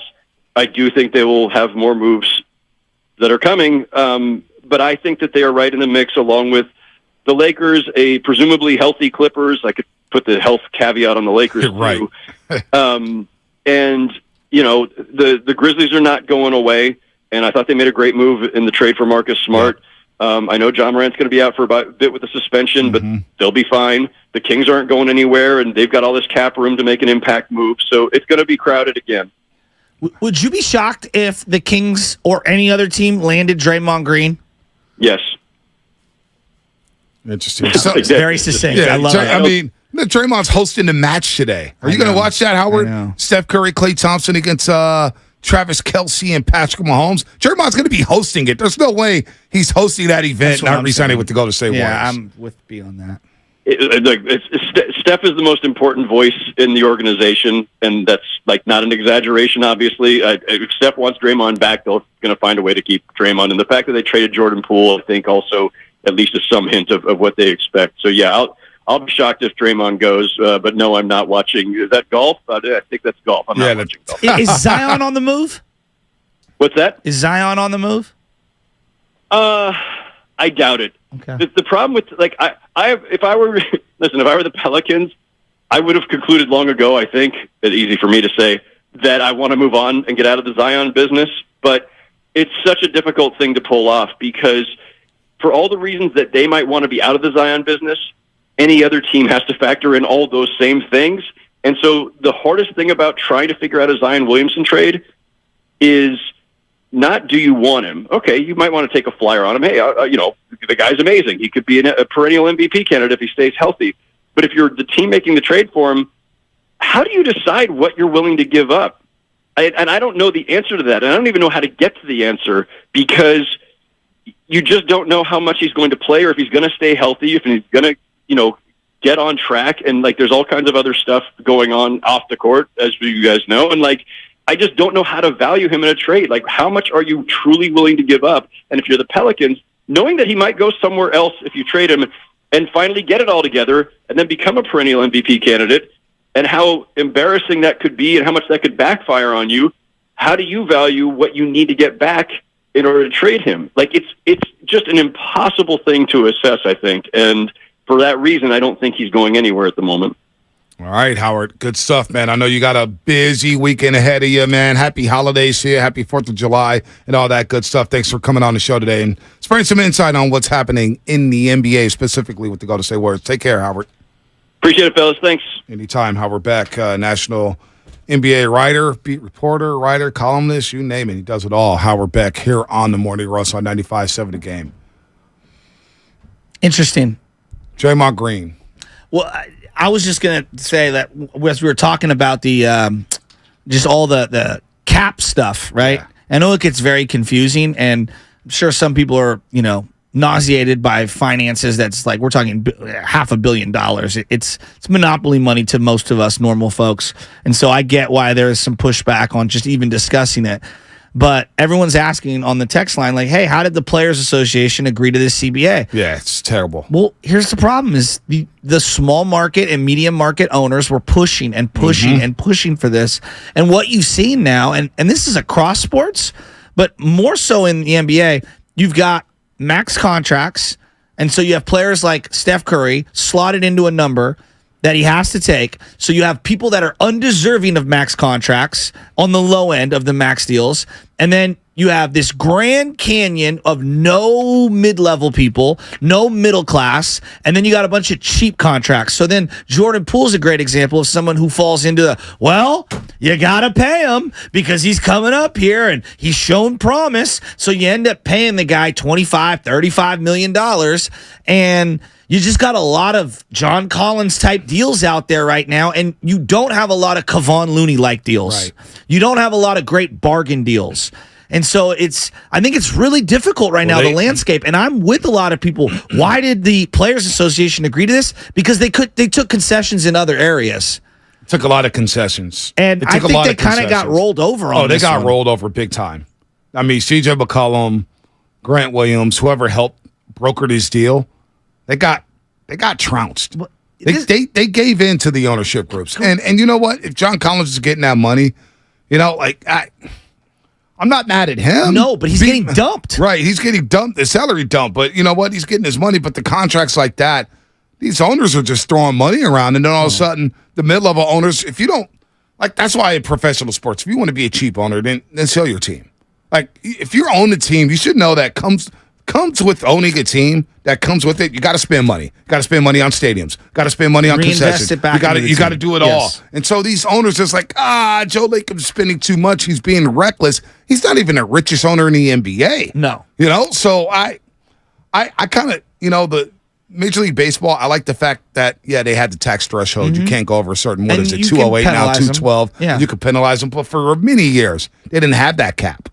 I do think they will have more moves that are coming. But I think that they are right in the mix along with the Lakers, a presumably healthy Clippers. I could put the health caveat on the Lakers too. And, the Grizzlies are not going away. And I thought they made a great move in the trade for Marcus Smart. I know John Morant's going to be out for a bit with the suspension, but they'll be fine. The Kings aren't going anywhere, and they've got all this cap room to make an impact move. So it's going to be crowded again. Would you be shocked if the Kings or any other team landed Draymond Green? Yes. Interesting. It's very succinct. I love it. I mean, Draymond's hosting the match today. Are you going to watch that, Howard? Steph Curry, Klay Thompson against Travis Kelce and Patrick Mahomes. Draymond's going to be hosting it. There's no way he's hosting that event and not resigning with the Golden State Warriors. Yeah, I'm with B on that. Steph is the most important voice in the organization, and that's not an exaggeration. Obviously, if Steph wants Draymond back, they're going to find a way to keep Draymond. And the fact that they traded Jordan Poole, I think, also at least is some hint of what they expect. So yeah, I'll be shocked if Draymond goes, but no, I'm not watching. Is that golf? I think that's golf. I'm not watching golf. Is Zion on the move? What's that? Is Zion on the move? I doubt it. Okay. The problem with if I were the Pelicans, I would have concluded long ago. I think it's easy for me to say that I want to move on and get out of the Zion business, but it's such a difficult thing to pull off because for all the reasons that they might want to be out of the Zion business, any other team has to factor in all those same things. And so the hardest thing about trying to figure out a Zion Williamson trade is not do you want him? Okay, you might want to take a flyer on him. Hey, the guy's amazing. He could be a perennial MVP candidate if he stays healthy. But if you're the team making the trade for him, how do you decide what you're willing to give up? And I don't know the answer to that. And I don't even know how to get to the answer because you just don't know how much he's going to play or if he's going to stay healthy, if he's going to, get on track. And there's all kinds of other stuff going on off the court, as you guys know. And I just don't know how to value him in a trade. How much are you truly willing to give up? And if you're the Pelicans, knowing that he might go somewhere else if you trade him and finally get it all together and then become a perennial MVP candidate, and how embarrassing that could be and how much that could backfire on you, how do you value what you need to get back in order to trade him? It's just an impossible thing to assess, I think. And for that reason, I don't think he's going anywhere at the moment. All right, Howard. Good stuff, man. I know you got a busy weekend ahead of you, man. Happy holidays to you. Happy 4th of July and all that good stuff. Thanks for coming on the show today and spreading some insight on what's happening in the NBA, specifically with the Golden State Warriors. Take care, Howard. Appreciate it, fellas. Thanks. Anytime. Howard Beck, national NBA writer, beat reporter, writer, columnist, you name it. He does it all. Howard Beck here on the Morning Roast on 95.7 The Game. Interesting. Draymond Green. Well, I was just going to say that as we were talking about the just all the cap stuff, right? Yeah. I know it gets very confusing, and I'm sure some people are, nauseated by finances. That's we're talking $500 million. It's monopoly money to most of us normal folks, and so I get why there is some pushback on just even discussing it. But everyone's asking on the text line, hey, how did the Players Association agree to this CBA? Yeah, it's terrible. Well, here's the problem is the small market and medium market owners were pushing and pushing and pushing for this. And what you've seen now, and this is across sports, but more so in the NBA, you've got max contracts. And so you have players like Steph Curry slotted into a number that he has to take. So you have people that are undeserving of max contracts on the low end of the max deals. And then you have this Grand Canyon of no mid-level people, no middle class, and then you got a bunch of cheap contracts. So then Jordan Poole's a great example of someone who falls into you got to pay him because he's coming up here and he's shown promise. So you end up paying the guy $25, $35 million. And you just got a lot of John Collins type deals out there right now, and you don't have a lot of Kevon Looney-like deals. Right. You don't have a lot of great bargain deals. And so I think it's really difficult right now, the landscape. And I'm with a lot of people. Why did the Players Association agree to this? Because they took concessions in other areas. Took a lot of concessions. And I think they kind of got rolled over on this. Oh, they got rolled over big time. I mean, CJ McCollum, Grant Williams, whoever helped broker this deal, they got trounced. They gave in to the ownership groups. And you know what? If John Collins is getting that money, I'm not mad at him. No, but he's getting dumped. Right, he's getting dumped, the salary dump. But you know what? He's getting his money. But the contracts like that, these owners are just throwing money around. And then all of a sudden, the mid-level owners, if you don't, that's why in professional sports, if you want to be a cheap owner, then sell your team. If you're on the team, you should know that comes comes with owning a team. That comes with it. You got to spend money. Got to spend money on stadiums. Got to spend money on concessions. You got to do it all. And so these owners just like, Joe Lacob's spending too much. He's being reckless. He's not even the richest owner in the NBA. No. So I kind of, the Major League Baseball, I like the fact that, they had the tax threshold. You can't go over a certain, what is it, 208 now, 212. Yeah. You could penalize them. But for many years, they didn't have that cap.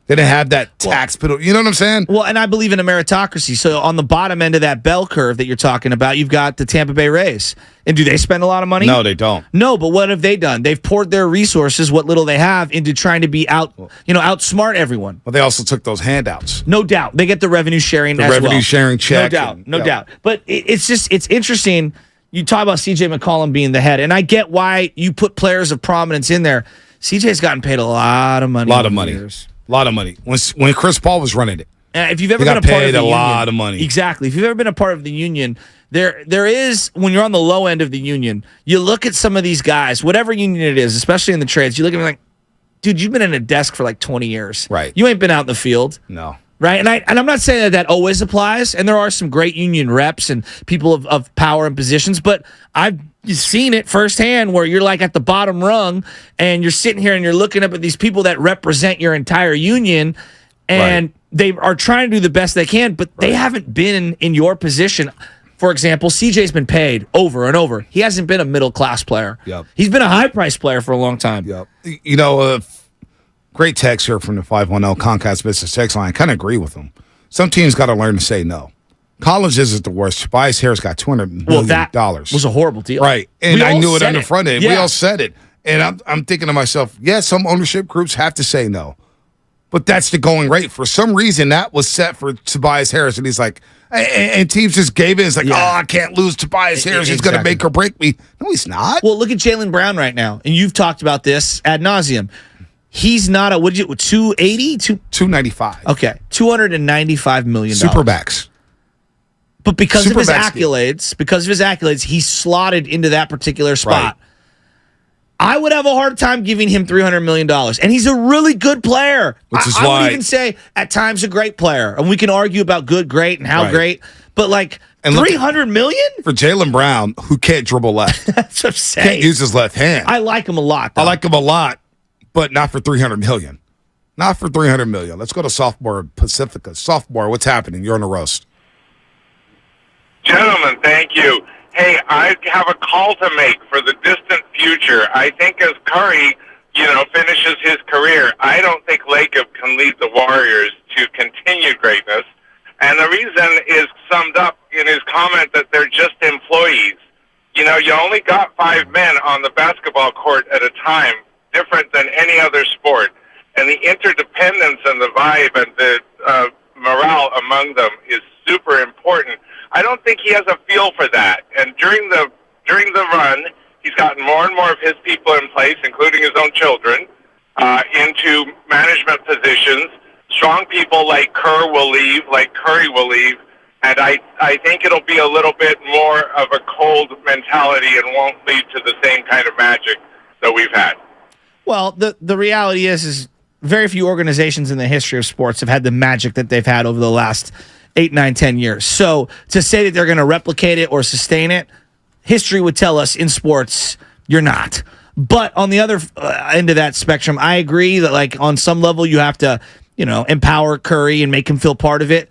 They didn't have that tax penalty. You know what I'm saying? Well, and I believe in a meritocracy. So on the bottom end of that bell curve that you're talking about, you've got the Tampa Bay Rays. And do they spend a lot of money? No, they don't. No, but what have they done? They've poured their resources, what little they have, into trying to be outsmart everyone. But they also took those handouts. No doubt. They get the revenue sharing as well. The revenue sharing check. No doubt. But it's interesting. You talk about C.J. McCollum being the head, and I get why you put players of prominence in there. C.J.'s gotten paid a lot of money. A lot of money. A lot of money. When Chris Paul was running it. If you've ever been a part of the union, lot of money. Exactly. If you've ever been a part of the union, there is, when you're on the low end of the union, you look at some of these guys, whatever union it is, especially in the trades, you look at them like, dude, you've been in a desk for like 20 years. Right. You ain't been out in the field. No. Right. And I'm not saying that always applies, and there are some great union reps and people of power and positions, but I've seen it firsthand where you're like at the bottom rung and you're sitting here and you're looking up at these people that represent your entire union, and they are trying to do the best they can, but they haven't been in your position. For example, CJ's been paid over and over. He hasn't been a middle-class player. Yep. He's been a high-priced player for a long time. Yep. Great text here from the 510 Comcast Business Text Line. I kind of agree with them. Some teams got to learn to say no. College isn't the worst. Tobias Harris got $200 million. Well, that was a horrible deal. Right. And I knew it on the front end. Yeah. We all said it. And I'm thinking to myself, some ownership groups have to say no. But that's the going rate. For some reason, that was set for Tobias Harris. And he's like, and teams just gave in. It's like, I can't lose Tobias Harris. He's going to make or break me. No, he's not. Well, look at Jaylen Brown right now. And you've talked about this ad nauseum. He's not a 280? 295. Okay. $295 million. Superbacks. But because of his accolades, he's slotted into that particular spot. Right. I would have a hard time giving him $300 million. And he's a really good player. I would even say at times a great player. And we can argue about good, great, and how great. But and $300 million? For Jaylen Brown, who can't dribble left. That's what I'm saying. Can't use his left hand. I like him a lot, though. I like him a lot, but not for $300 million. Not for $300 million. Let's go to Sophomore Pacifica. Sophomore, what's happening? You're on the roast. Gentlemen, thank you. Hey, I have a call to make for the distant future. I think as Curry, finishes his career, I don't think Lacob can lead the Warriors to continued greatness. And the reason is summed up in his comment that they're just employees. You only got 5 men on the basketball court at a time, different than any other sport. And the interdependence and the vibe and the morale among them is super important. I don't think he has a feel for that. And during the run, he's gotten more and more of his people in place, including his own children, into management positions. Strong people like Kerr will leave, like Curry will leave, and I think it'll be a little bit more of a cold mentality and won't lead to the same kind of magic that we've had. Well, the reality is very few organizations in the history of sports have had the magic that they've had over the last 8, 9, 10 years. So to say that they're going to replicate it or sustain it, history would tell us in sports, you're not. But on the other end of that spectrum, I agree that on some level you have to, empower Curry and make him feel part of it.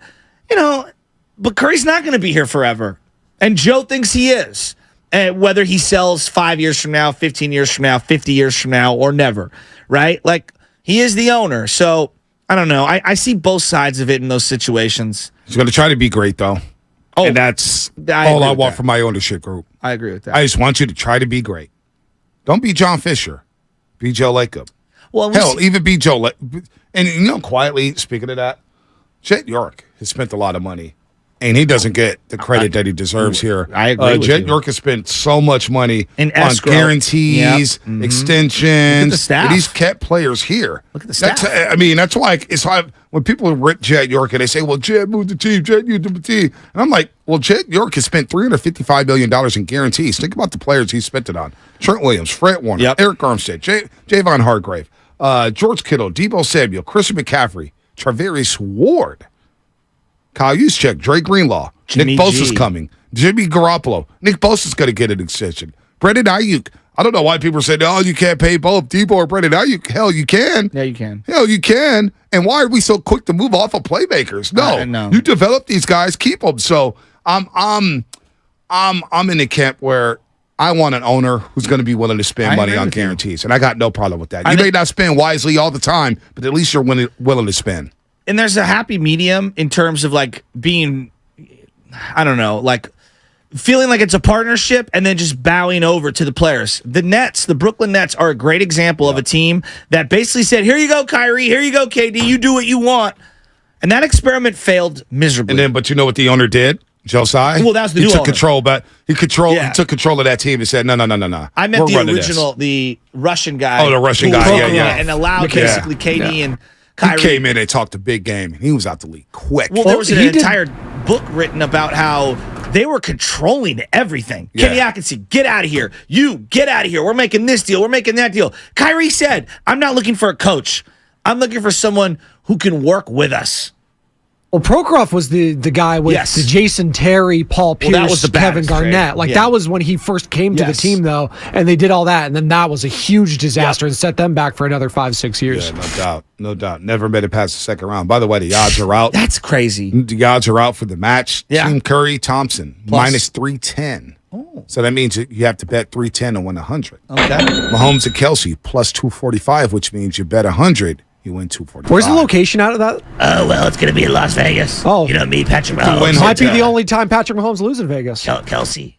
But Curry's not going to be here forever. And Joe thinks he is. And whether he sells 5 years from now, 15 years from now, 50 years from now, or never, right? He is the owner. So I don't know. I see both sides of it in those situations. He's going to try to be great, though. Oh, and that's all I want from my ownership group. I agree with that. I just want you to try to be great. Don't be John Fisher. Be Joe Lacob. Well, even be Joe Lacob. And, quietly, speaking of that, Jet York has spent a lot of money, and he doesn't get the credit that he deserves here. I agree with Jet you. York has spent so much money on guarantees, extensions. The staff. He's kept players here. Look at the staff. That's why it's hard when people rip Jet York and they say, well, Jet moved the team, Jet moved the team. And I'm like, well, Jet York has spent $355 million in guarantees. Think about the players he spent it on. Trent Williams, Fred Warner, Eric Armstead, Javon Hargrave, George Kittle, Deebo Samuel, Christian McCaffrey, Travarius Ward. Kyle Juszczyk, Dre Greenlaw, Jimmy Nick Bosa's G. coming, Jimmy Garoppolo. Nick Bosa's going to get an extension. Brandon Ayuk. I don't know why people are saying, oh, you can't pay both Debo or Brandon Ayuk. Hell, you can. Yeah, you can. Hell, you can. And why are we so quick to move off of playmakers? No, you develop these guys, keep them. So I'm in the camp where I want an owner who's going to be willing to spend money on guarantees, and I got no problem with that. You may not spend wisely all the time, but at least you're willing to spend. And there's a happy medium in terms of like being, I don't know, like feeling like it's a partnership and then just bowing over to the players. The Brooklyn Nets are a great example of a team that basically said, here you go, Kyrie, here you go, KD, you do what you want. And that experiment failed miserably. But you know what the owner did? Josiah? Well, that was the new owner. He took control of that team and said, no. I meant the original, the Russian guy. Oh, the Russian guy, yeah. And allowed basically KD and Kyrie. He came in and talked a big game, and he was out the league quick. Well, there was an entire book written about how they were controlling everything. Yeah. Kenny Atkinson, get out of here. You, get out of here. We're making this deal. We're making that deal. Kyrie said, I'm not looking for a coach. I'm looking for someone who can work with us. Well, Prokhorov was the guy with the Jason Terry, Paul Pierce, that was the Kevin baddest, Garnett. right? That was when he first came to the team, though, and they did all that, and then that was a huge disaster and set them back for another 5-6 years. Yeah, no doubt. Never made it past the second round. By the way, the odds are out. That's crazy. The odds are out for the match. Yeah. Team Curry, Thompson, Plus. minus 310. Oh. So that means you have to bet 310 to win 100. Okay. Mahomes and Kelsey, plus 245, which means you bet 100. You win 245. Where's the location out of that? Oh, well, it's going to be in Las Vegas. Oh. You know me, Patrick Mahomes. Might be the only time Patrick Mahomes loses in Vegas. Kelsey.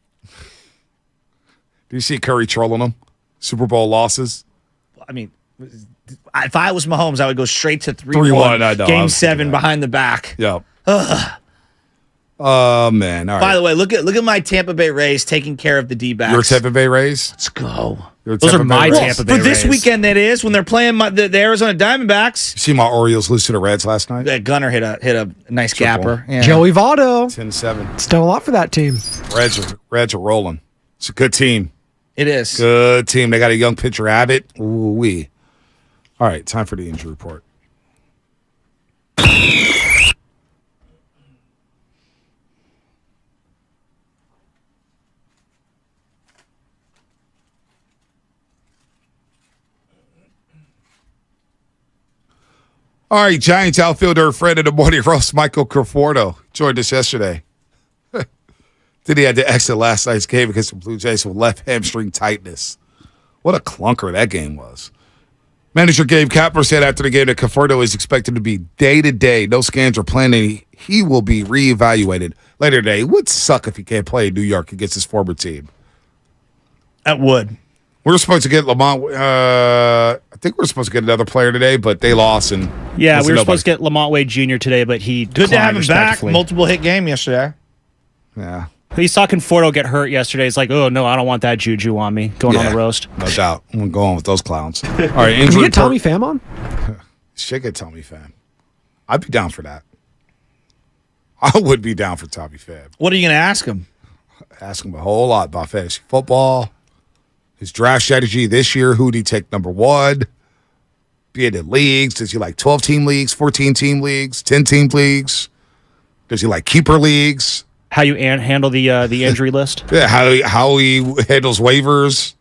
Do you see Curry trolling them? Super Bowl losses? I mean, if I was Mahomes, I would go straight to 3-1. I know. Game 7 behind the back. Yep. Oh, man. All right. By the way, look at my Tampa Bay Rays taking care of the D-backs. Your Tampa Bay Rays? Let's go. Those are my Tampa Bay For this Rays. weekend, that is, when they're playing the Arizona Diamondbacks. You see my Orioles lose to the Reds last night? Gunner hit a nice gapper. Yeah. Joey Votto. 10-7. It's done a lot for that team. Reds are rolling. It's a good team. It is. Good team. They got a young pitcher, Abbott. Ooh-wee. All right, time for the injury report. All right, Giants outfielder, friend of the morning roast, Michael Conforto, joined us yesterday. Then he had to exit last night's game against the Blue Jays with left hamstring tightness. What a clunker that game was. Manager Gabe Kapler said after the game that Conforto is expected to be day-to-day. No scans are planned, and he will be reevaluated later today. It would suck if he can't play in New York against his former team. That would. We were supposed to get Lamont. I think we were supposed to get another player today, but they lost. And yeah, we were supposed to get Lamont Wade Jr. today, but he good to have him back. Respectfully. Multiple hit game yesterday. Yeah. He saw Conforto get hurt yesterday. He's like, oh, no, I don't want that juju on me going on the roast. No doubt. I'm going to go on with those clowns. All right, Can injury we get Tommy Pham on? Should get Tommy Pham. I'd be down for that. I would be down for Tommy Pham. What are you going to ask him? Ask him a whole lot about fantasy football, his draft strategy this year, who'd he take number one, be it in leagues. Does he like 12-team leagues, 14-team leagues, 10-team leagues? Does he like keeper leagues? How you handle the injury list? Yeah, how he handles waivers.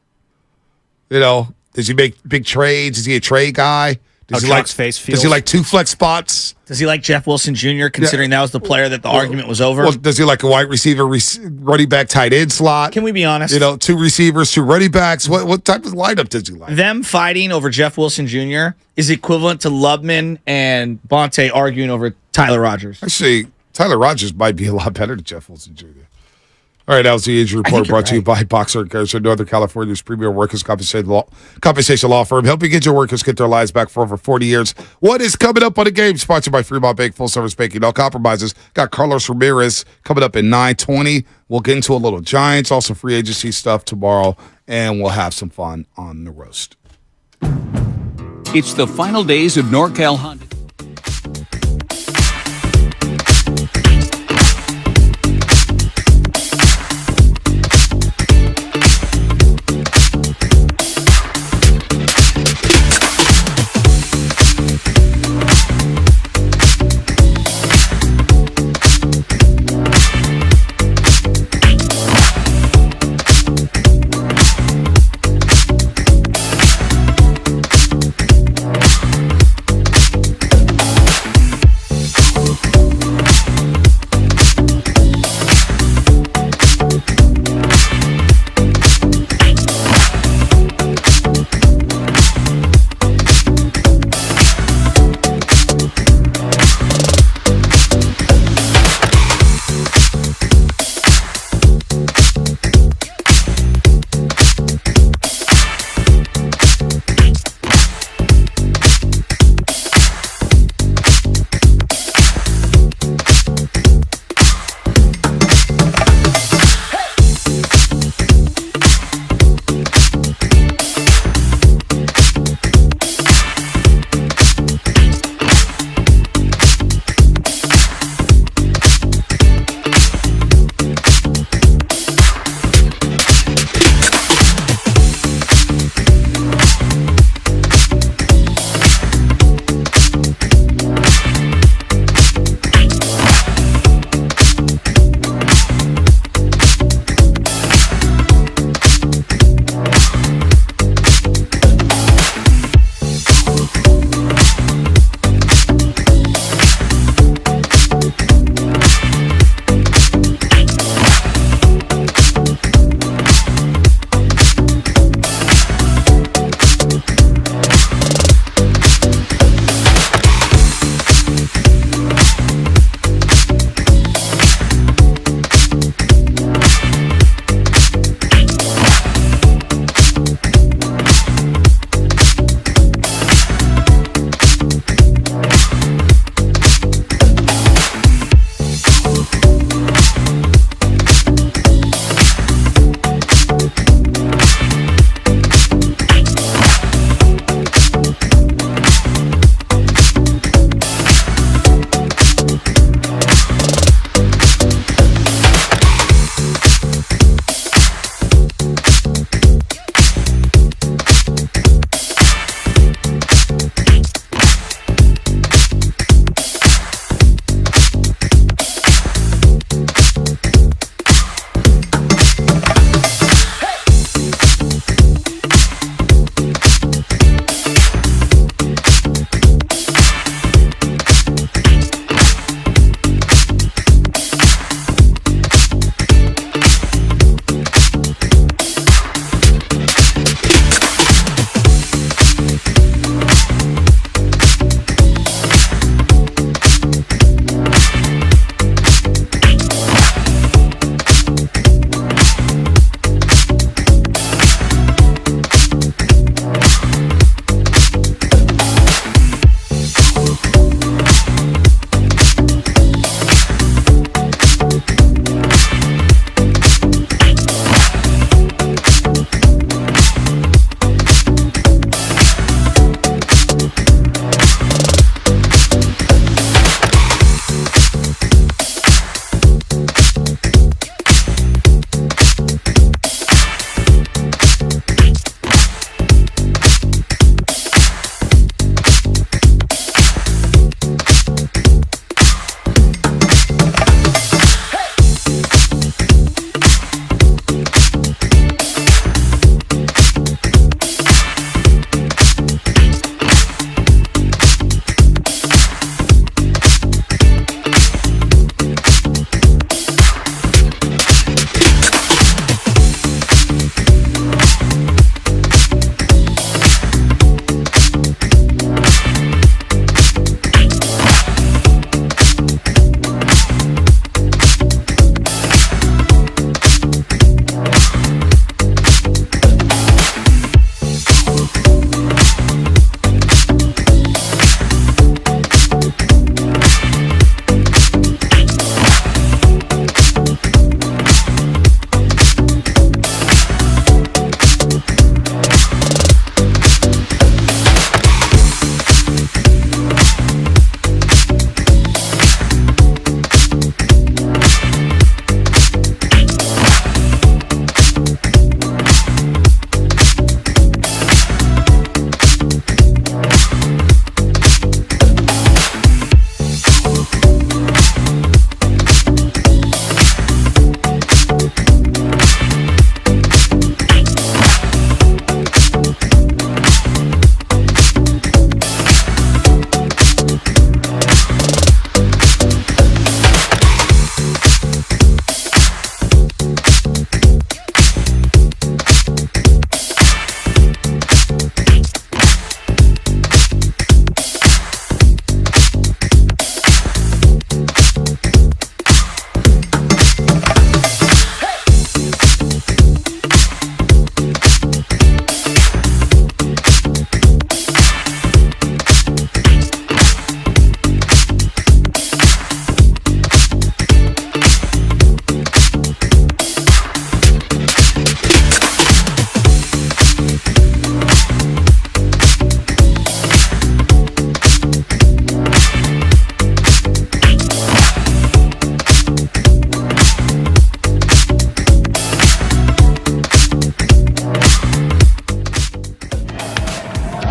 You know, does he make big trades? Is he a trade guy? Does he like two flex spots? Does he like Jeff Wilson Jr., considering that was the player that the argument was over? Well, does he like a wide receiver, running back, tight end slot? Can we be honest? You know, 2 receivers, 2 running backs. What type of lineup does he like? Them fighting over Jeff Wilson Jr. is equivalent to Lubman and Bonte arguing over Tyler Rogers. Actually, Tyler Rogers might be a lot better than Jeff Wilson Jr. All right, that was the injury report brought to you by Boxer & Garrison, Northern California's premier workers' compensation law firm, helping get your workers get their lives back for over 40 years. What is coming up on the game? Sponsored by Fremont Bank, full-service banking, no compromises. Got Carlos Ramirez coming up at 9:20. We'll get into a little Giants, also free agency stuff tomorrow, and we'll have some fun on the roast. It's the final days of NorCal Honda.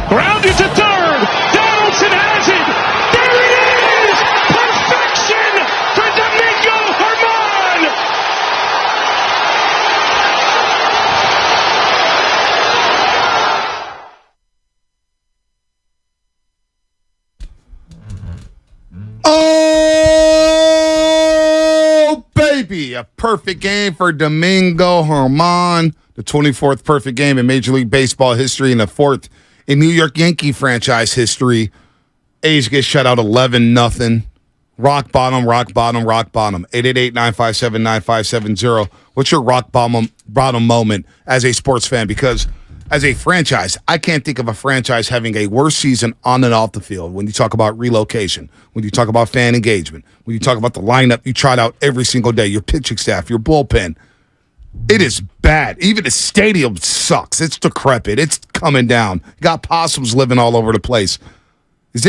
Grounded to third. Donaldson has it. There it is. Perfection for Domingo Germán. Oh, baby. A perfect game for Domingo Germán. The 24th perfect game in Major League Baseball history and the 4th in New York Yankee franchise history. A's get shut out 11-0. Rock bottom, rock bottom, rock bottom. 888-957-9570. What's your rock bottom moment as a sports fan? Because as a franchise, I can't think of a franchise having a worse season on and off the field. When you talk about relocation, when you talk about fan engagement, when you talk about the lineup you tried out every single day, your pitching staff, your bullpen, it is bad. Even the stadium sucks. It's decrepit. It's coming down. You got possums living all over the place. Has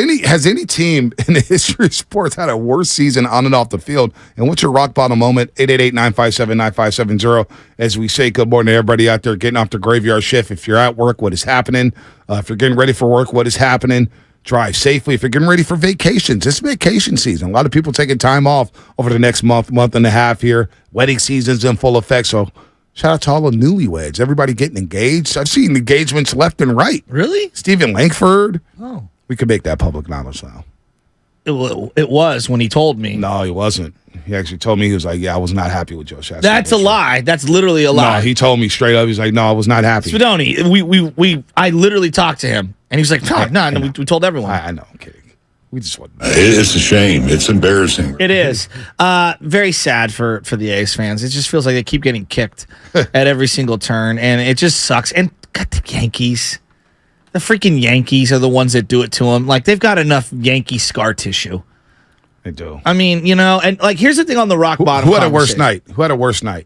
any team in the history of sports had a worse season on and off the field? And what's your rock bottom moment? 888-957-9570. As we say good morning to everybody out there getting off the graveyard shift. If you're at work, what is happening? If you're getting ready for work, what is happening? Drive safely. If you're getting ready for vacations, it's vacation season. A lot of people taking time off over the next month and a half here. Wedding season's in full effect. So shout out to all the newlyweds. Everybody getting engaged. I've seen engagements left and right. Really? Stephen Langford. Oh. We could make that public knowledge now. It was when he told me. No, he wasn't. He actually told me, he was like, yeah, I was not happy with Joe Shasta. That's a lie. That's literally a lie. No, he told me straight up. He's like, no, I was not happy. Spadoni, I literally talked to him, and he was like, no, we told everyone. I know, I'm kidding. We just wasn't. It's a shame. It's embarrassing. It is. Very sad for the A's fans. It just feels like they keep getting kicked at every single turn, and it just sucks. And got the Yankees. The freaking Yankees are the ones that do it to them. Like, they've got enough Yankee scar tissue. They do. I mean, and like, here's the thing on the rock bottom. Who had a worse night? Who had a worse night?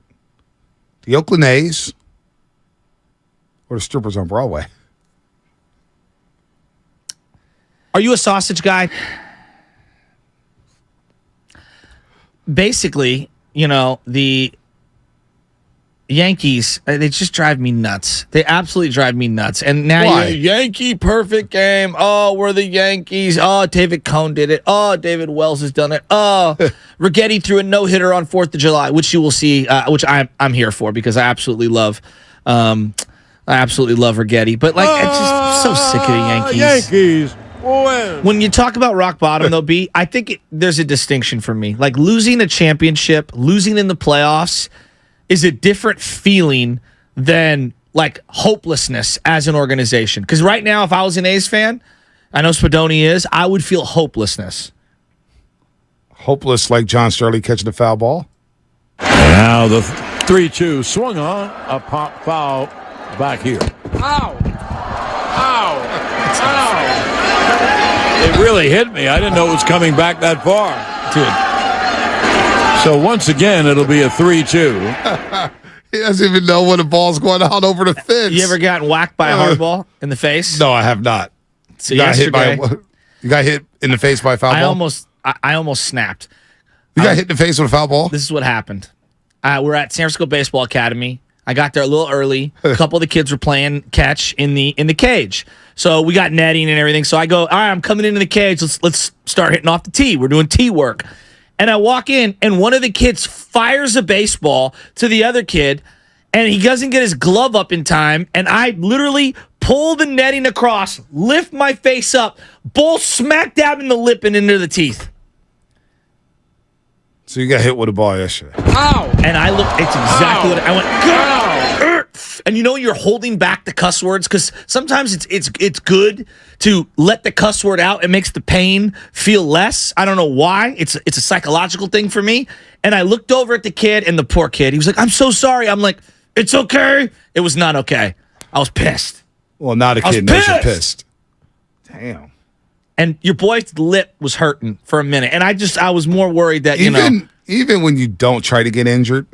The Oakland A's or the strippers on Broadway? Are you a sausage guy? Basically, the Yankees, they just drive me nuts. They absolutely drive me nuts. And now Yankee perfect game. Oh, we're the Yankees. Oh, David Cone did it. Oh, David Wells has done it. Oh, Rigetti threw a no-hitter on 4th of July, which you will see, which I'm here for because I absolutely love Rigetti. But like, it's just so sick of the Yankees. Yankees win. When you talk about rock bottom, though, B, I think there's a distinction for me. Like, losing a championship, losing in the playoffs is a different feeling than like hopelessness as an organization. Because right now, if I was an A's fan, I know Spadoni is, I would feel hopelessness. Hopeless like John Sterling catching the foul ball? Now the 3-2 swung on, a pop foul back here. Ow! Ow! Ow! It really hit me. I didn't know it was coming back that far. Dude. So once again, it'll be a 3-2. He doesn't even know when the ball's going out over the fence. You ever gotten whacked by a hard ball in the face? No, I have not. So you got hit in the face by a foul ball? I almost snapped. You got hit in the face with a foul ball? This is what happened. We're at San Francisco Baseball Academy. I got there a little early. A couple of the kids were playing catch in the cage. So we got netting and everything. So I go, all right, I'm coming into the cage. Let's start hitting off the tee. We're doing tee work. And I walk in, and one of the kids fires a baseball to the other kid, and he doesn't get his glove up in time, and I literally pull the netting across, lift my face up, ball smack dab in the lip and into the teeth. So you got hit with a ball yesterday. Ow! And I look, it's exactly what I went, ow! And you're holding back the cuss words because sometimes it's good to let the cuss word out. It makes the pain feel less. I don't know why. It's a psychological thing for me. And I looked over at the kid, and the poor kid, he was like, I'm so sorry. I'm like, it's okay. It was not okay. I was pissed. Well, not a kid knows you're pissed. Damn. And your boy's lip was hurting for a minute. And I was more worried that, Even when you don't try to get injured,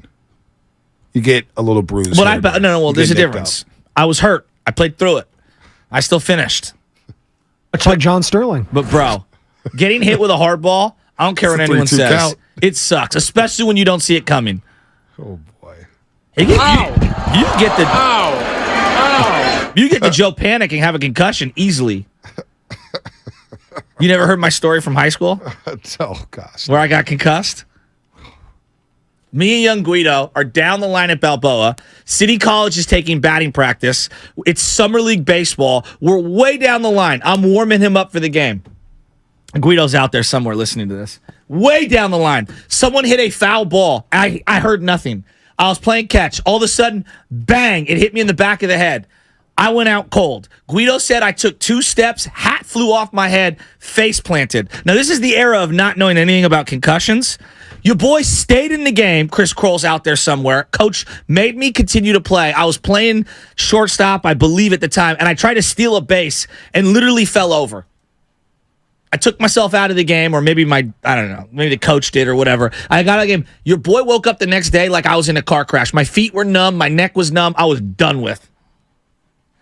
you get a little bruise. But well, there's a difference. I was hurt. I played through it. I still finished. Much like John Sterling. But, bro, getting hit with a hard ball, I don't care what anyone says. Count. It sucks, especially when you don't see it coming. Oh, boy. You get the... Ow! Ow! You get the Joe Panic and have a concussion easily. You never heard my story from high school? Oh, gosh. Where I got concussed? Me and young Guido are down the line at Balboa. City College is taking batting practice. It's Summer League baseball. We're way down the line. I'm warming him up for the game. Guido's out there somewhere listening to this. Way down the line. Someone hit a foul ball. I heard nothing. I was playing catch. All of a sudden, bang, it hit me in the back of the head. I went out cold. Guido said I took 2 steps, hat flew off my head, face planted. Now, this is the era of not knowing anything about concussions. Your boy stayed in the game. Chris Kroll's out there somewhere. Coach made me continue to play. I was playing shortstop, I believe, at the time, and I tried to steal a base and literally fell over. I took myself out of the game, or maybe maybe the coach did or whatever. I got out of the game. Your boy woke up the next day like I was in a car crash. My feet were numb. My neck was numb. I was done with.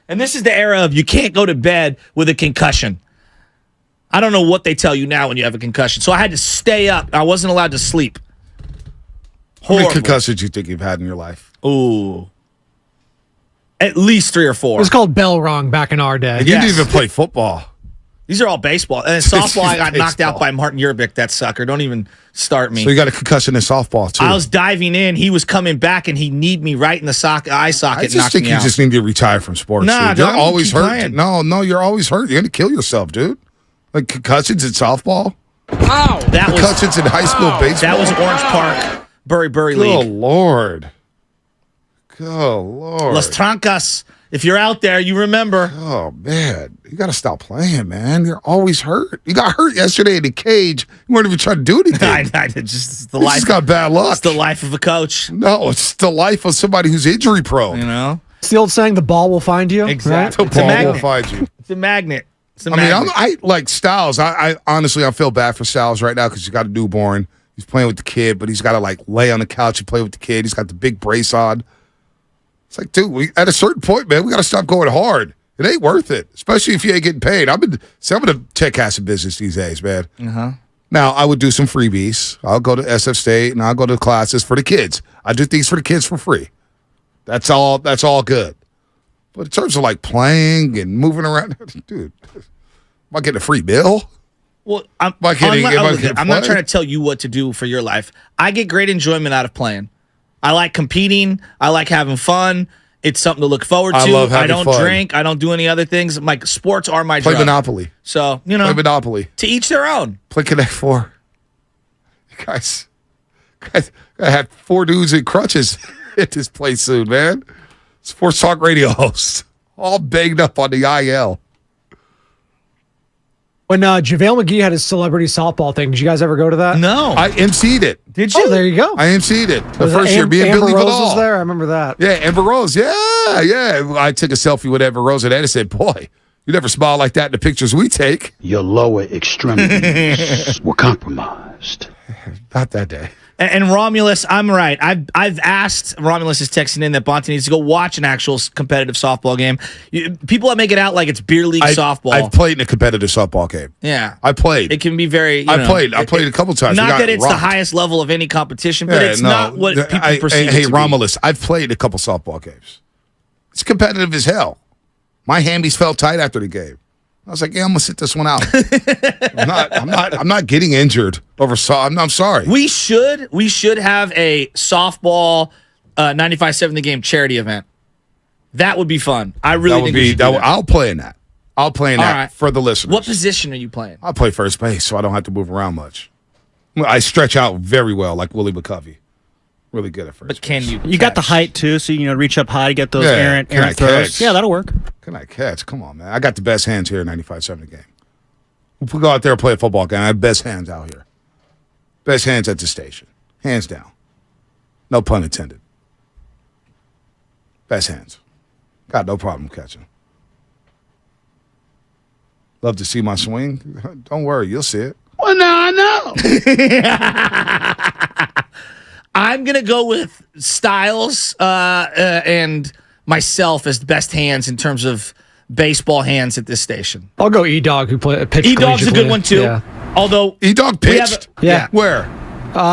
And this is the era of you can't go to bed with a concussion. I don't know what they tell you now when you have a concussion. So I had to stay up. I wasn't allowed to sleep. How many concussions do you think you've had in your life? Ooh. At least 3 or 4. It was called bell rung back in our day. You didn't even play football. These are all baseball. And softball, I got knocked out by Martin Yerbick, that sucker. Don't even start me. So you got a concussion in softball, too. I was diving in. He was coming back, and he kneed me right in the eye socket. I just think you just need to retire from sports. Nah, dude. You're I'm always hurt. playing. No, you're always hurt. You're going to kill yourself, dude. Like concussions in softball? Ow! Concussions in high school baseball? That was Orange Park, Bury League. Good Lord. Good Lord. Las Trancas. If you're out there, you remember. Oh, man. You got to stop playing, man. You're always hurt. You got hurt yesterday in the cage. You weren't even trying to do anything. It's the life. You just got bad luck. It's the life of a coach. No, it's the life of somebody who's injury prone. You know? It's the old saying, the ball will find you. Exactly. Right? The ball will find you. It's a magnet. I like Styles. I honestly, I feel bad for Styles right now because he's got a newborn. He's playing with the kid, but he's got to like lay on the couch and play with the kid. He's got the big brace on. It's like, dude, at a certain point, man, we got to stop going hard. It ain't worth it, especially if you ain't getting paid. I'm in the tech acid business these days, man. Uh-huh. Now, I would do some freebies. I'll go to SF State, and I'll go to classes for the kids. I do things for the kids for free. That's all good. But in terms of, like, playing and moving around, dude, am I getting a free meal? Well, I'm not trying to tell you what to do for your life. I get great enjoyment out of playing. I like competing. I like having fun. It's something to look forward to. I don't drink. I don't do any other things. Like, sports are my drug. Play Monopoly. So, Play Monopoly. To each their own. Play Connect 4. You guys, I had 4 dudes in crutches at this place soon, man. Sports talk radio host. All banged up on the IL. When JaVale McGee had his celebrity softball thing, did you guys ever go to that? No. I emceed it. Did you? Oh, there you go. I emceed it. The Was first year, me and Amber Billy Rose Vidal. was there. I remember that. Yeah, Amber Rose. Yeah. I took a selfie with Amber Rose and I said, boy, you never smile like that in the pictures we take. Your lower extremities were compromised. Not that day. And Romulus, I'm right. I've asked, Romulus is texting in that Bonte needs to go watch an actual competitive softball game. People make it out like it's beer league softball. I've played in a competitive softball game. Yeah. I played. It can be very, I played a couple times. Not that it's the highest level of any competition, but it's not what people perceive it to be. Romulus, I've played a couple softball games. It's competitive as hell. My hammies felt tight after the game. I was like, yeah, I'm gonna sit this one out. I'm not getting injured over. I'm sorry. We should have a softball 95.7 The Game charity event. That would be fun. I really think we should do that. I'll play in that. I'll play in that for the listeners. What position are you playing? I play first base, so I don't have to move around much. I stretch out very well, like Willie McCovey. Really good at first. But can you? You got the height too, so reach up high to get those errant throws. Catch? Yeah, that'll work. Can I catch? Come on, man. I got the best hands here in 95.7 The Game. If we go out there and play a football game, I have best hands out here. Best hands at the station. Hands down. No pun intended. Best hands. Got no problem catching. Love to see my swing? Don't worry, you'll see it. Well, now I know. I'm going to go with Styles and myself as the best hands in terms of baseball hands at this station. I'll go E-Dog, who pitched E-Dog's a good one, too. Yeah. Although E-Dog pitched? Yeah. Where?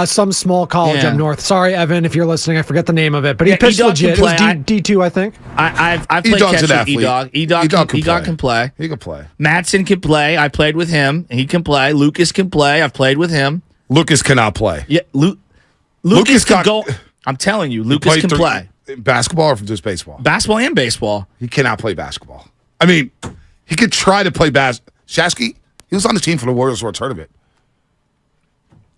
Some small college up north. Sorry, Evan, if you're listening. I forget the name of it, but he pitched E-Dog legit. It was D2, I think. I've played catch with E-Dog. E-Dog can play. He can play. Matson can play. I played with him. He can play. Lucas can play. I've played with him. Lucas cannot play. Yeah, Lucas can go. I'm telling you, Lucas can play. Basketball or just baseball? Basketball and baseball. He cannot play basketball. I mean, he could try to play Shasky, he was on the team for the Warriors World Tournament.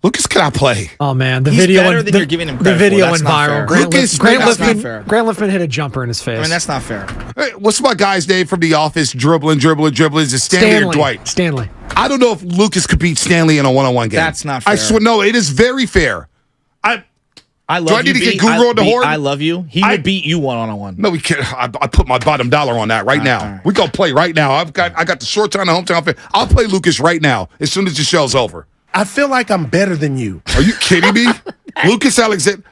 Lucas cannot play. Oh man, the He's video better than you're giving him credit the video for. That's went not viral. fair. Grant Liffman hit a jumper in his face. I mean, that's not fair. Hey, what's my guy's name from The Office? Dribbling. Is it Stanley or Dwight? Stanley. I don't know if Lucas could beat Stanley in a one-on-one game. That's not fair. I swear, no, it is very fair. I love Do I need to get Guru on the horn? I love you. He would beat you one-on-one. No, we can't. I put my bottom dollar on that right now. Right. We gonna play right now. I got the short time, the hometown fit. I'll play Lucas right now as soon as the show's over. I feel like I'm better than you. Are you kidding me? Lucas Alexander.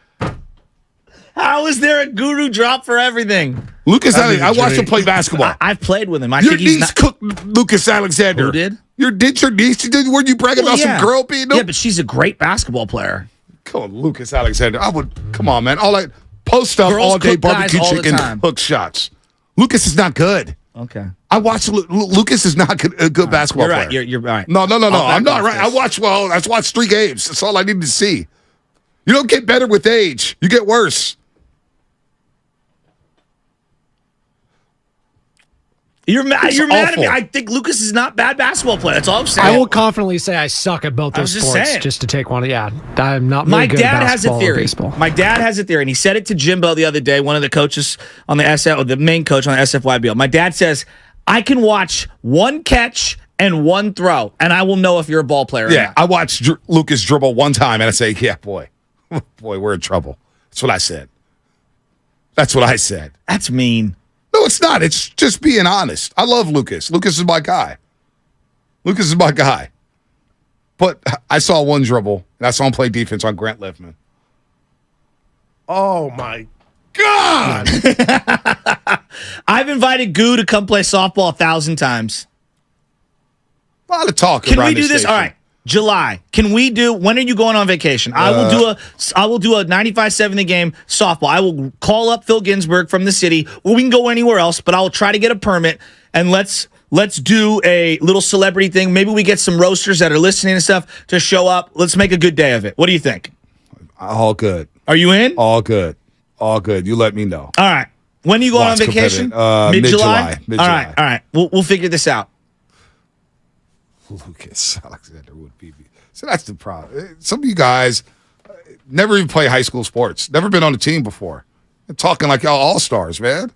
How is there a guru drop for everything? Lucas Alexander. I watched him play basketball. I've played with him. Your niece cooked Lucas Alexander. Who did? Your niece? Were you bragging about some girl being? Yeah, but she's a great basketball player. Come on, Lucas Alexander. Come on, man. Post up all day, barbecue chicken, hook shots. Lucas is not good. Okay. I watched Lucas is not a good basketball player. You're right. No. I'm not right. I watched 3 games. That's all I needed to see. You don't get better with age. You get worse. You're mad at me. I think Lucas is not a bad basketball player. That's all I'm saying. I will confidently say I suck at both those sports. Just to take one. Yeah, I'm not. My good dad at has a basketball or theory. baseball. My dad has a theory, and he said it to Jimbo the other day. One of the coaches on the SF, or the main coach on the SFYBL. My dad says I can watch one catch and one throw, and I will know if you're a ball player. Yeah, I watched Lucas dribble one time, and I say, "Yeah, boy, we're in trouble." That's what I said. That's mean. No, it's not. It's just being honest. I love Lucas. Lucas is my guy. But I saw one dribble, and I saw him play defense on Grant Liffman. Oh, my God. I've invited Goo to come play softball 1,000 times. A lot of talk. Can we do this? All right. July. When are you going on vacation? I will do a 95-7 the game softball. I will call up Phil Ginsburg from the city, or we can go anywhere else, but I will try to get a permit, and let's do a little celebrity thing. Maybe we get some roasters that are listening and stuff to show up. Let's make a good day of it. What do you think? All good. Are you in? All good. You let me know. All right. When are you going on vacation? Mid-July. All right. We'll figure this out. Lucas Alexander would be. So that's the problem. Some of you guys never even play high school sports. Never been on a team before. They're talking like y'all all-stars, man.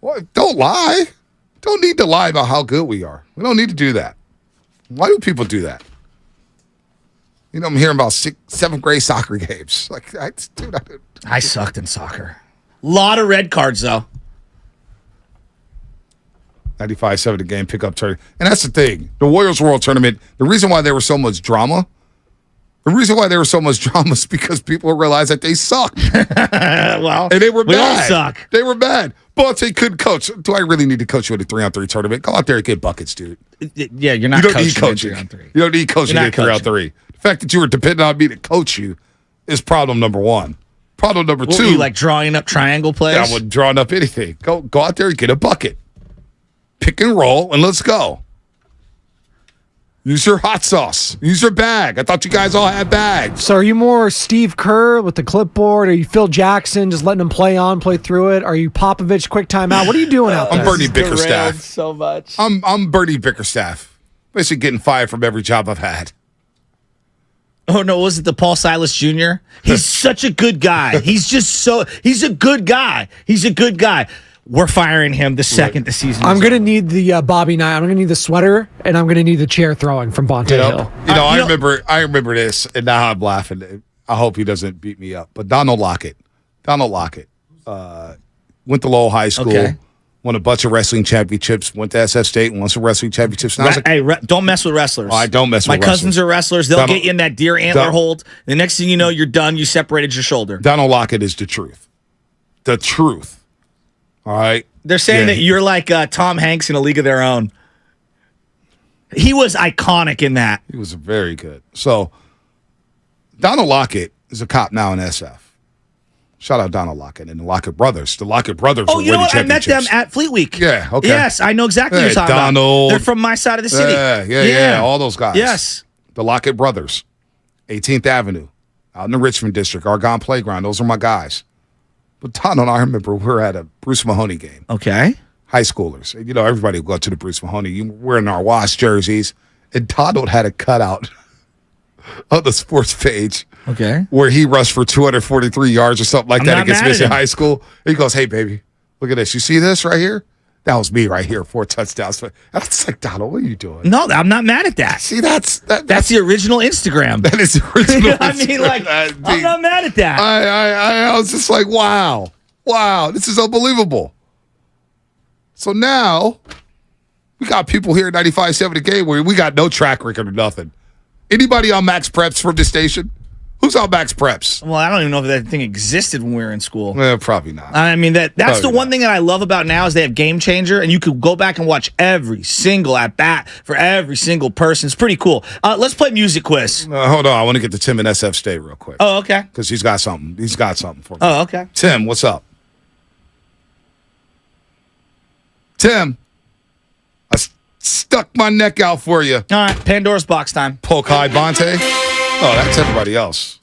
Well, don't lie. Don't need to lie about how good we are. We don't need to do that. Why do people do that? I'm hearing about 7th grade soccer games. I sucked in soccer. Lot of red cards, though. 95-7 the game pickup tournament. And that's the thing. The Warriors World Tournament, the reason why there was so much drama is because people realized that they sucked. Well, and they were we bad. all suck. They were bad. But they couldn't coach. Do I really need to coach you in a 3-on-3 tournament? Go out there and get buckets, dude. Yeah, you're not coaching in 3-on-3. You don't need coaching in 3-on-3. The fact that you were dependent on me to coach you is problem number 1. Problem number 2. Were you like drawing up triangle plays? Yeah, I wasn't drawing up anything. Go out there and get a bucket. Pick and roll, and let's go. Use your hot sauce. Use your bag. I thought you guys all had bags. So are you more Steve Kerr with the clipboard? Are you Phil Jackson, just letting him play through it? Are you Popovich, quick timeout? What are you doing out there? I'm Bernie Bickerstaff. So much. I'm Bernie Bickerstaff. Basically getting fired from every job I've had. Oh, no, was it the Paul Silas Jr.? He's such a good guy. He's a good guy. We're firing him the second the season. I'm going to need the Bobby Knight. I'm going to need the sweater, and I'm going to need the chair throwing from Bonte Hill. I remember this, and now I'm laughing. I hope he doesn't beat me up. But Donald Lockett went to Lowell High School, won a bunch of wrestling championships, went to SF State, won some wrestling championships. Don't mess with wrestlers. I don't mess with wrestlers. My cousins are wrestlers. They'll get you in that deer antler hold. The next thing you know, you're done. You separated your shoulder. Donald Lockett is the truth. The truth. All right. They're saying that you're like Tom Hanks in A League of Their Own. He was iconic in that. He was very good. So Donald Lockett is a cop now in SF. Shout out Donald Lockett and the Lockett brothers. The Lockett brothers are winning championships. I met them at Fleet Week. Yeah, okay. Yes, I know exactly what you're talking Donald. about. They're from my side of the city. Yeah, all those guys. Yes. The Lockett brothers, 18th Avenue, out in the Richmond district, Argonne Playground. Those are my guys. But Donald, I remember we were at a Bruce Mahoney game. Okay. High schoolers. You know, everybody would go to the Bruce Mahoney. We're in our Wash jerseys. And Donald had a cutout on the sports page. Okay. Where he rushed for 243 yards or something like that against Mission High School. He goes, hey, baby, look at this. You see this right here? That was me right here, 4 touchdowns. I was like, Donald, what are you doing? No, I'm not mad at that. See, that's the original Instagram. That is the original I mean, like, I'm not mad at that. I was just like, wow, this is unbelievable. So now we got people here at 95.7 The Game where we got no track record or nothing. Anybody on Max Preps from this station? Who's on Max Preps? Well, I don't even know if that thing existed when we were in school. Probably not. I mean, that's the one thing that I love about now is they have Game Changer, and you could go back and watch every single at-bat for every single person. It's pretty cool. Let's play music quiz. Hold on. I want to get to Tim in SF State real quick. Oh, okay. Because he's got something. He's got something for me. Oh, okay. Tim, what's up? Tim, I stuck my neck out for you. All right, Pandora's box time. Poke high, Bonte. Oh, that's everybody else.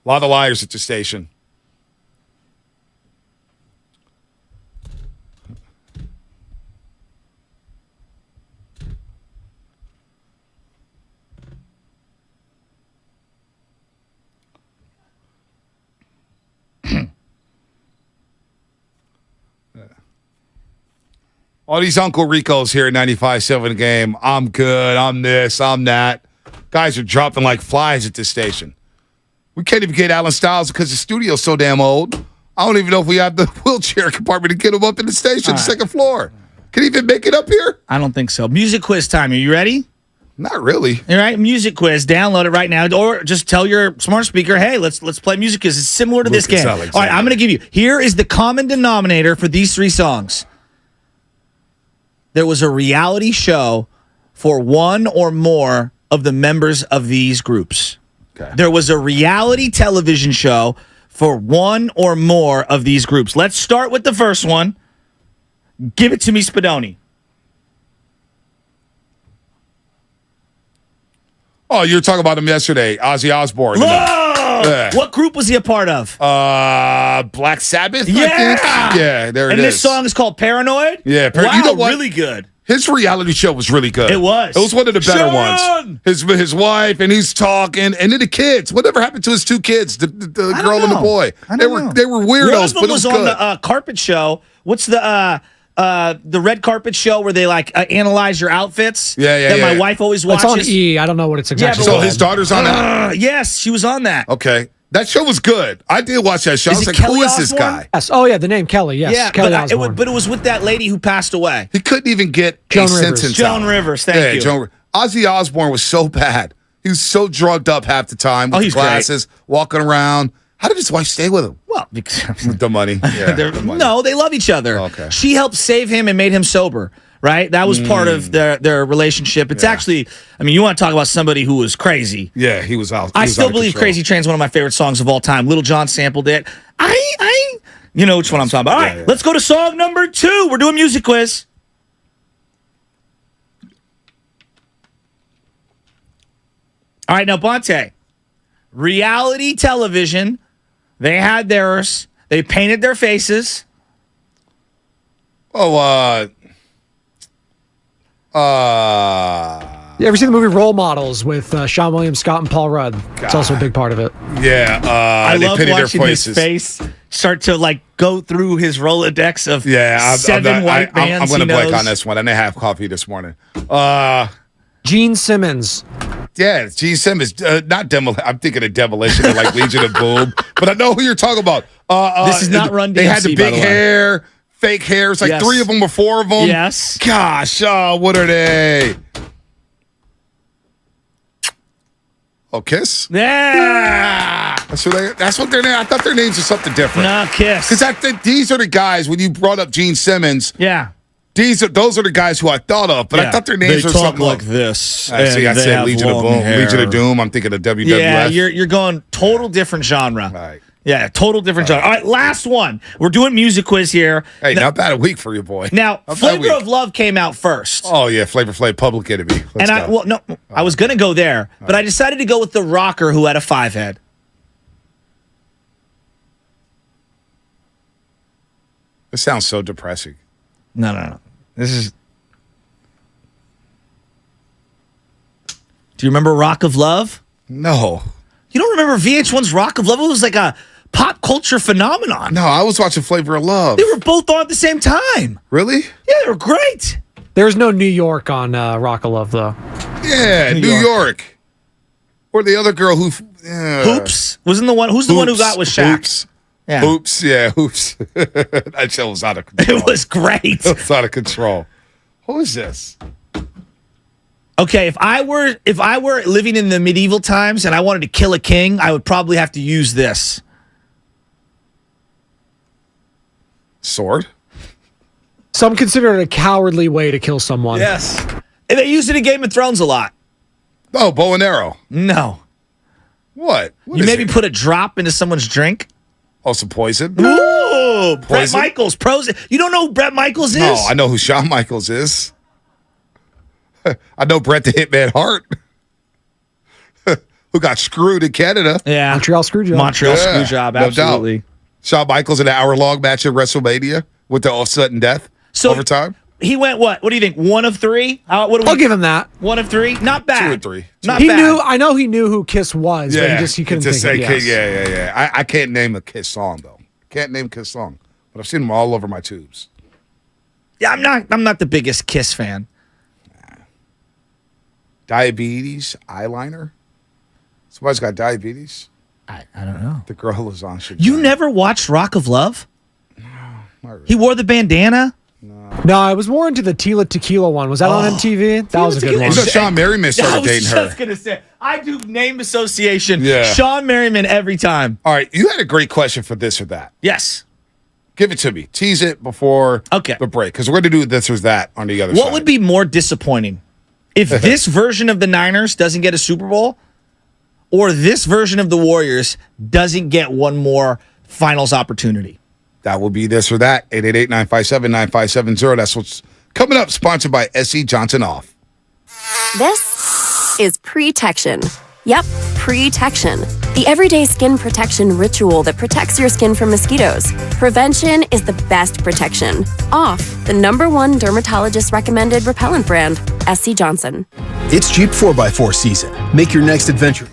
A lot of liars at the station. All these Uncle Ricos here at 95.7 The Game. I'm good. I'm this. I'm that. Guys are dropping like flies at this station. We can't even get Alan Stiles because the studio's so damn old. I don't even know if we have the wheelchair compartment to get him up in the station, the second floor. Can he even make it up here? I don't think so. Music quiz time. Are you ready? Not really. All right, music quiz. Download it right now, or just tell your smart speaker, "Hey, let's play music quiz." It's similar to this game. Alexander. All right, I'm going to give you. Here is the common denominator for these 3 songs. There was a reality show for one or more of the members of these groups. Okay. There was a reality television show for one or more of these groups. Let's start with the first one. Give it to me, Spadoni. Oh, you were talking about him yesterday, Ozzy Osbourne. Whoa! What group was he a part of? Black Sabbath, yeah! I think. Yeah, there it is. And this song is called Paranoid? Yeah. Wow, you know what? Really good. His reality show was really good. It was. It was one of the better ones. His wife, and he's talking, and then the kids. Whatever happened to his 2 kids, the girl and the boy? They were weirdos, One of them but it was was on good. the carpet show. What's the red carpet show where they like analyze your outfits? That my wife always watches. It's on E. I don't know what it's exactly. So his daughter's on that. Yes, she was on that. Okay. That show was good. I did watch that show. I was like, Kelly who is this Osbourne? guy? Yes. Oh, yeah, the name Kelly. Yes. Yeah, Kelly but Osbourne. it was with that lady who passed away. He couldn't even get Joan a Rivers. sentence Joan out. Rivers, thank you. Ozzy Osbourne was so bad. He was so drugged up half the time with he's the glasses, walking around. How did his wife stay with him? Well, because With the money. Yeah, the money. no, they love each other. Okay. She helped save him and made him sober. Right? That was part of their relationship. It's actually, I mean, you want to talk about somebody who was crazy. Yeah, he was out. I still believe Crazy Train's one of my favorite songs of all time. Little John sampled it. You know which one I'm talking about. All right, let's go to song number 2. We're doing music quiz. All right, now, Bonte. Reality television. They had theirs. They painted their faces. Oh, You ever seen the movie Role Models with Sean William Scott and Paul Rudd? It's also a big part of it. Yeah, I they love painted watching their his faces. face start to like go through his Rolodex of I'm 7 white bands. I'm going to he blank knows. on this one. I didn't have coffee this morning. Gene Simmons. Yeah, Gene Simmons. Not demolition. I'm thinking of Demolition, like Legion of Boom. But I know who you're talking about. This is not Run DMC, They had the by big the way. hair, fake hair. It's like Yes. 3 of them or 4 of them. Yes. Gosh, what are they? Oh, Kiss? Yeah. That's what their name. I thought their names were something different. No, Kiss. Because these are the guys, when you brought up Gene Simmons. Yeah. Those are the guys who I thought of, but I thought their names they were talk something like this. I see. I they said have Legion of long Boom, hair. Legion of Doom. I'm thinking of WWF. Yeah, you're going total different genre. Right. Yeah, total different genre. All right, last one. We're doing music quiz here. Hey, not bad a week for you, boy. Now, Not bad Flavor week. of Love came out first. Oh yeah, Flavor Flav, Public Enemy. Let's go. I was gonna go there, but I decided to go with the rocker who had a 5 head. This sounds so depressing. No. This is. Do you remember Rock of Love? No. You don't remember VH1's Rock of Love? It was like a pop culture phenomenon. No, I was watching Flavor of Love. They were both on at the same time. Really? Yeah, they were great. There's no New York on Rock of Love, though. Yeah, New York. Or the other girl who... Hoops? Wasn't the one... Who's the one who got with Shaq? Hoops. Yeah. Hoops, yeah, Hoops. That show was out of control. It was great. It was out of control. Who is this? Okay, if I were living in the medieval times and I wanted to kill a king, I would probably have to use this. Sword? Some consider it a cowardly way to kill someone. Yes. And they use it in Game of Thrones a lot. Oh, bow and arrow. No. What? You maybe put a drop into someone's drink? Oh, some poison? Ooh, Brett Poison? Michaels. Pros. You don't know who Brett Michaels is? No, I know who Shawn Michaels is. I know Bret the Hitman Hart, who got screwed in Canada. Yeah. Montreal Screwjob. Montreal Screwjob, no doubt. absolutely. Shawn Michaels in an hour-long match at WrestleMania with the all-sudden death overtime. He went what? What do you think? 1 of 3? I'll give him that. 1 of 3? Not bad. 2 or 3. Not He bad. knew. I know he knew who Kiss was, but he couldn't think of it. Yes. Yeah. I can't name a Kiss song though. Can't name a Kiss song, but I've seen them all over my tubes. Yeah, I'm not the biggest Kiss fan. Diabetes eyeliner. Somebody's got diabetes. I don't know. The girl is on. You never watched Rock of Love? No. He wore the bandana? No, I was more into the Tila Tequila one. Was that on MTV? That was a good one. Sean Merriman started dating her. I was just going to say, I do name association. Yeah. Sean Merriman every time. All right, you had a great question for this or that. Yes. Give it to me. Tease it before the break, because we're going to do this or that on the other side. What would be more disappointing? If this version of the Niners doesn't get a Super Bowl, or this version of the Warriors doesn't get one more finals opportunity? That will be this or that. 888-957-9570. That's what's coming up. Sponsored by SC Johnson Off. This is Pre-Tection. Yep, Pre-Tection. The everyday skin protection ritual that protects your skin from mosquitoes. Prevention is the best protection. Off, the #1 dermatologist recommended repellent brand, SC Johnson. It's Jeep 4x4 season. Make your next adventure.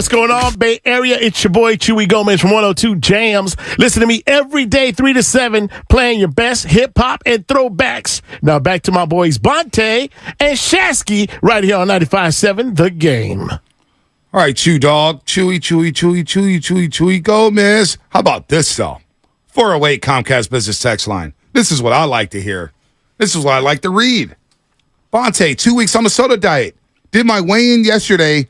what's going on, Bay Area? It's your boy, Chewy Gomez from 102 Jams. Listen to me every day, 3 to 7, playing your best hip-hop and throwbacks. Now back to my boys, Bonte and Shasky, right here on 95.7 The Game. All right, Chew Dog. Chewy Gomez. How about this, though? 408 Comcast Business Text Line. This is what I like to hear. This is what I like to read. Bonte, 2 weeks on the soda diet. Did my weigh-in yesterday.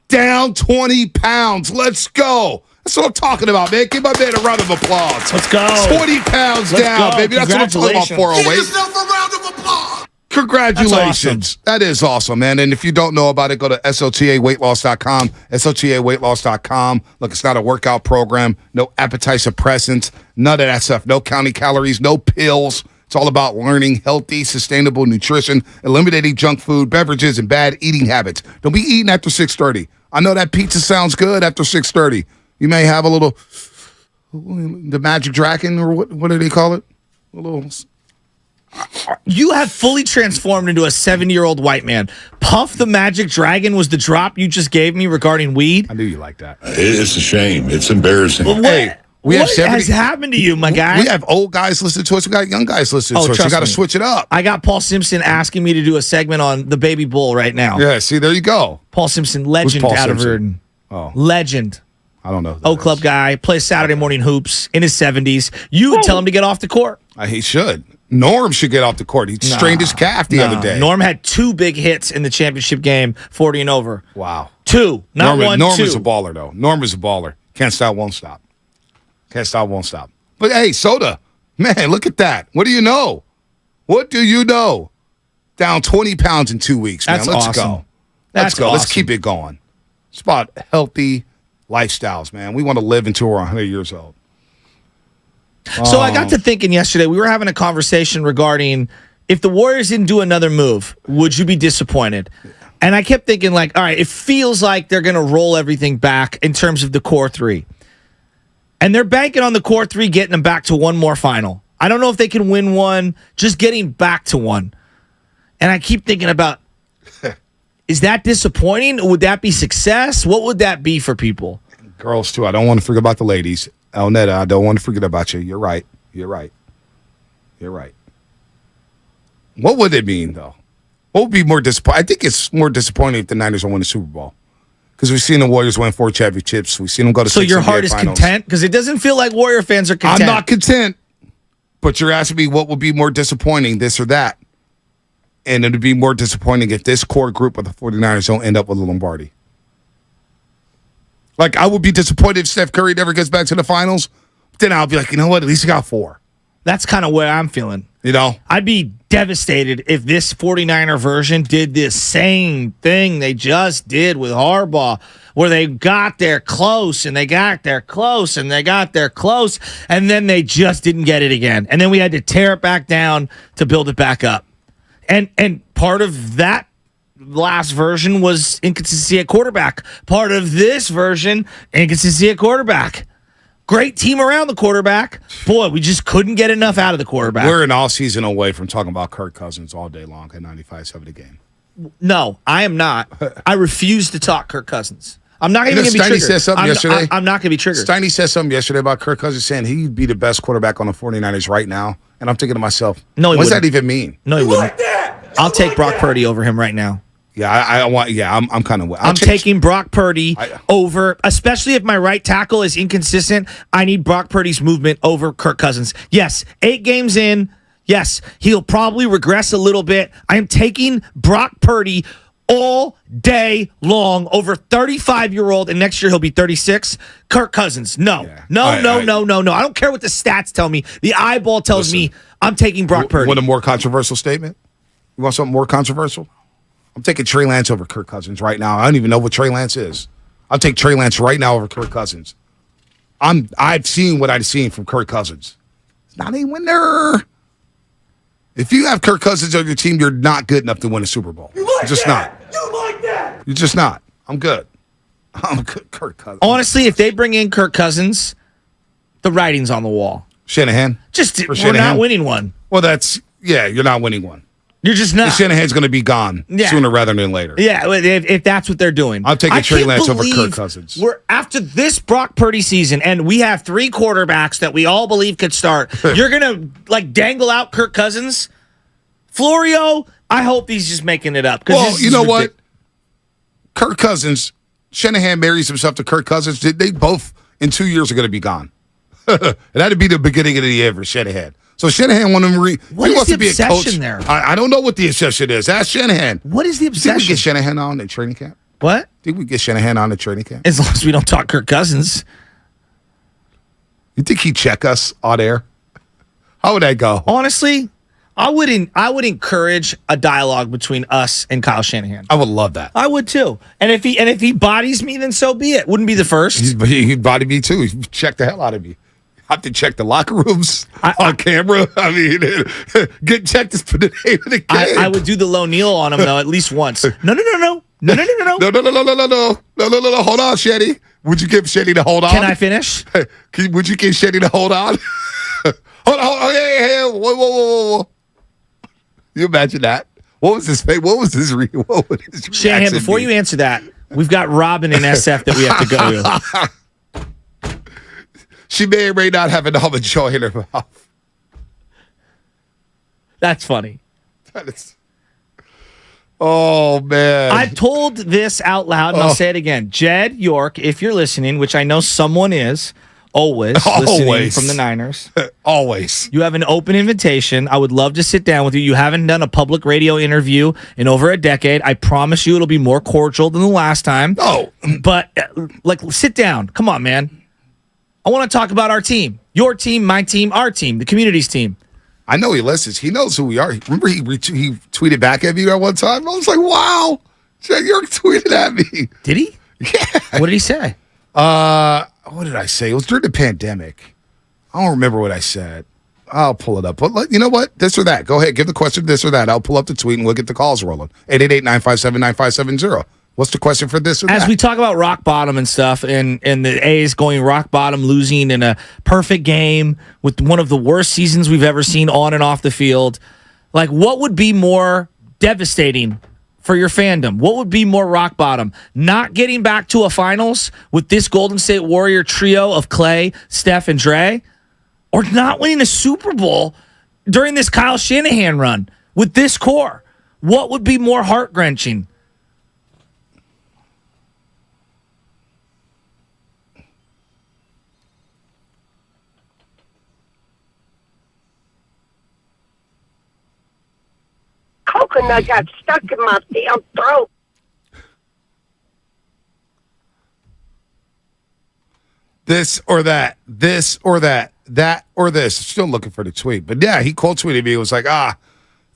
Down 20 pounds. Let's go. That's what I'm talking about, man. Give my man a round of applause. Let's go. 20 pounds down, baby. That's what I'm talking about, 408. Give yourself a round of applause. Congratulations. Awesome. That is awesome, man. And if you don't know about it, go to SOTAweightloss.com, SOTAweightloss.com. Look, it's not a workout program. No appetite suppressants. None of that stuff. No counting calories. No pills. It's all about learning healthy, sustainable nutrition, eliminating junk food, beverages, and bad eating habits. Don't be eating after 6:30. I know that pizza sounds good after 6:30. You may have a little, the Magic Dragon, or what do they call it? A little. You have fully transformed into a 70-year-old white man. Puff the Magic Dragon was the drop you just gave me regarding weed. I knew you liked that. It's a shame. It's embarrassing. Well, what has happened to you, my guy? We have old guys listening to us. We got young guys listening to us. You got to switch it up. I got Paul Simpson asking me to do a segment on the Baby Bull right now. Yeah, see, there you go. Paul Simpson, legend out of Verdon. Oh. Legend. I don't know. O Club guy, plays Saturday morning hoops in his 70s. You would tell him to get off the court. He should. Norm should get off the court. He strained his calf the other day. Norm had 2 big hits in the championship game, 40 and over. Wow. 2, not one, Norm 2. is a baller, though. Norm is a baller. Can't stop, won't stop. Can't stop, won't stop. But, hey, Soda, man, look at that. What do you know? What do you know? Down 20 pounds in 2 weeks, man. That's Let's awesome. go. Let's go. awesome. Let's keep it going. It's about healthy lifestyles, man. We want to live until we're 100 years old. So I got to thinking yesterday, we were having a conversation regarding if the Warriors didn't do another move, would you be disappointed? And I kept thinking, like, all right, it feels like they're going to roll everything back in terms of the core 3. And they're banking on the core 3 getting them back to one more final. I don't know if they can win one, just getting back to one. And I keep thinking about, is that disappointing? Would that be success? What would that be for people? Girls, too. I don't want to forget about the ladies. Elnetta, I don't want to forget about you. You're right. What would it mean, though? What would be more disappointing? I think it's more disappointing if the Niners don't win the Super Bowl. Because we've seen the Warriors win 4 championships. We've seen them go to 6 So your heart is finals. content? Because it doesn't feel like Warrior fans are content. I'm not content. But you're asking me what would be more disappointing, this or that. And it would be more disappointing if this core group of the 49ers don't end up with a Lombardi. Like, I would be disappointed if Steph Curry never gets back to the finals. Then I'll be like, you know what? At least he got 4. That's kind of where I'm feeling. You know? I'd be devastated if this 49er version did this same thing they just did with Harbaugh, where they got there close, and they got there close, and they got there close, and then they just didn't get it again. And then we had to tear it back down to build it back up. And part of that last version was inconsistency at quarterback. Part of this version, inconsistency at quarterback. Great team around the quarterback. Boy, we just couldn't get enough out of the quarterback. We're an all-season away from talking about Kirk Cousins all day long at 95.7 The Game. No, I am not. I refuse to talk Kirk Cousins. I'm not even going to be triggered. Steiny said something yesterday. I'm not going to be triggered. Steiny said something yesterday about Kirk Cousins saying he'd be the best quarterback on the 49ers right now. And I'm thinking to myself, no, what does that even mean? No, he wouldn't. I'll take Brock Purdy over him right now. Yeah, I'm kind of. I'm taking Brock Purdy over, especially if my right tackle is inconsistent. I need Brock Purdy's movement over Kirk Cousins. Yes, 8 games in. Yes, he'll probably regress a little bit. I am taking Brock Purdy all day long over 35-year-old, and next year he'll be 36. Kirk Cousins, no. No. I don't care what the stats tell me. The eyeball tells me I'm taking Brock Purdy. Want a more controversial statement? You want something more controversial? I'm taking Trey Lance over Kirk Cousins right now. I don't even know what Trey Lance is. I'll take Trey Lance right now over Kirk Cousins. I've seen what I've seen from Kirk Cousins. It's not a winner. If you have Kirk Cousins on your team, you're not good enough to win a Super Bowl. You're just not. You like that? You're just not. I'm good. I'm good, Kirk Cousins. Honestly, if they bring in Kirk Cousins, the writing's on the wall. Shanahan? We're not winning one. Well, you're not winning one. You're just not. Shanahan's going to be gone sooner rather than later. Yeah, if that's what they're doing. I'm taking Trey Lance over Kirk Cousins. We're after this Brock Purdy season, and we have 3 quarterbacks that we all believe could start. You're going to, dangle out Kirk Cousins? Florio, I hope he's just making it up. Well, you know what? Kirk Cousins, Shanahan marries himself to Kirk Cousins. They both, in 2 years, are going to be gone. And that'd be the beginning of the end for Shanahan. So Shanahan wants to What is the obsession there? I don't know what the obsession is. Ask Shanahan. What is the obsession? Did we get Shanahan on at training camp? What? Did we get Shanahan on at training camp? As long as we don't talk Kirk Cousins. You think he'd check us on air? How would that go? Honestly, I would encourage a dialogue between us and Kyle Shanahan. I would love that. I would too. And if he bodies me, then so be it. Wouldn't be the first. He'd body me too. He'd check the hell out of me. I have to check the locker rooms on camera. I mean, get checked for the name of the game. I would do the low kneel on him though at least once. No. No. Hold on, Shetty. Would you give Shetty the hold on? Can I finish? Would you give Shetty the hold on? Hold on. Hey, whoa. You imagine that? What was his face? What was his reaction? Shanahan, before you answer that, we've got Robin in SF that we have to go to. She may or may not have an almond joy in her mouth. That's funny. That is. Oh, man. I've told this out loud, and I'll say it again. Jed York, if you're listening, which I know someone is, always listening from the Niners. Always. You have an open invitation. I would love to sit down with you. You haven't done a public radio interview in over a decade. I promise you it'll be more cordial than the last time. Oh. But, sit down. Come on, man. I want to talk about our team. Your team, my team, our team, the community's team. I know he listens. He knows who we are. Remember he tweeted back at me that one time? I was like, wow. Jed York tweeted at me. Did he? Yeah. What did he say? What did I say? It was during the pandemic. I don't remember what I said. I'll pull it up. But you know what? This or that. Go ahead. Give the question this or that. I'll pull up the tweet and we'll get the calls rolling. 888-957-9570. What's the question for this or that? As we talk about rock bottom and stuff, and the A's going rock bottom, losing in a perfect game with one of the worst seasons we've ever seen on and off the field, what would be more devastating for your fandom? What would be more rock bottom? Not getting back to a finals with this Golden State Warrior trio of Clay, Steph, and Dre? Or not winning a Super Bowl during this Kyle Shanahan run with this core? What would be more heart-wrenching? Coconut got stuck in my damn throat. This or that, this or that, that or this. Still looking for the tweet. But yeah, he quote tweeted me. It was like,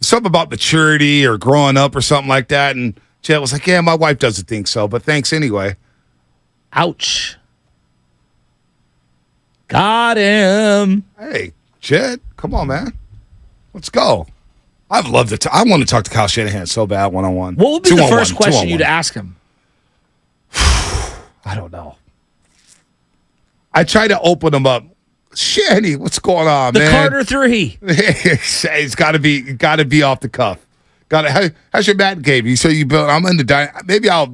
something about maturity or growing up or something like that. And Jed was like, yeah, my wife doesn't think so, but thanks anyway. Ouch. Got him. Hey, Jed, come on, man. Let's go. I've loved it. I want to talk to Kyle Shanahan so bad, one-on-one. What would be the first question you'd ask him? I don't know. I try to open him up. Shanny, what's going on, man? The Carter 3. It's got to be off the cuff. How's your Madden game? You say you built. I'm in the maybe I'll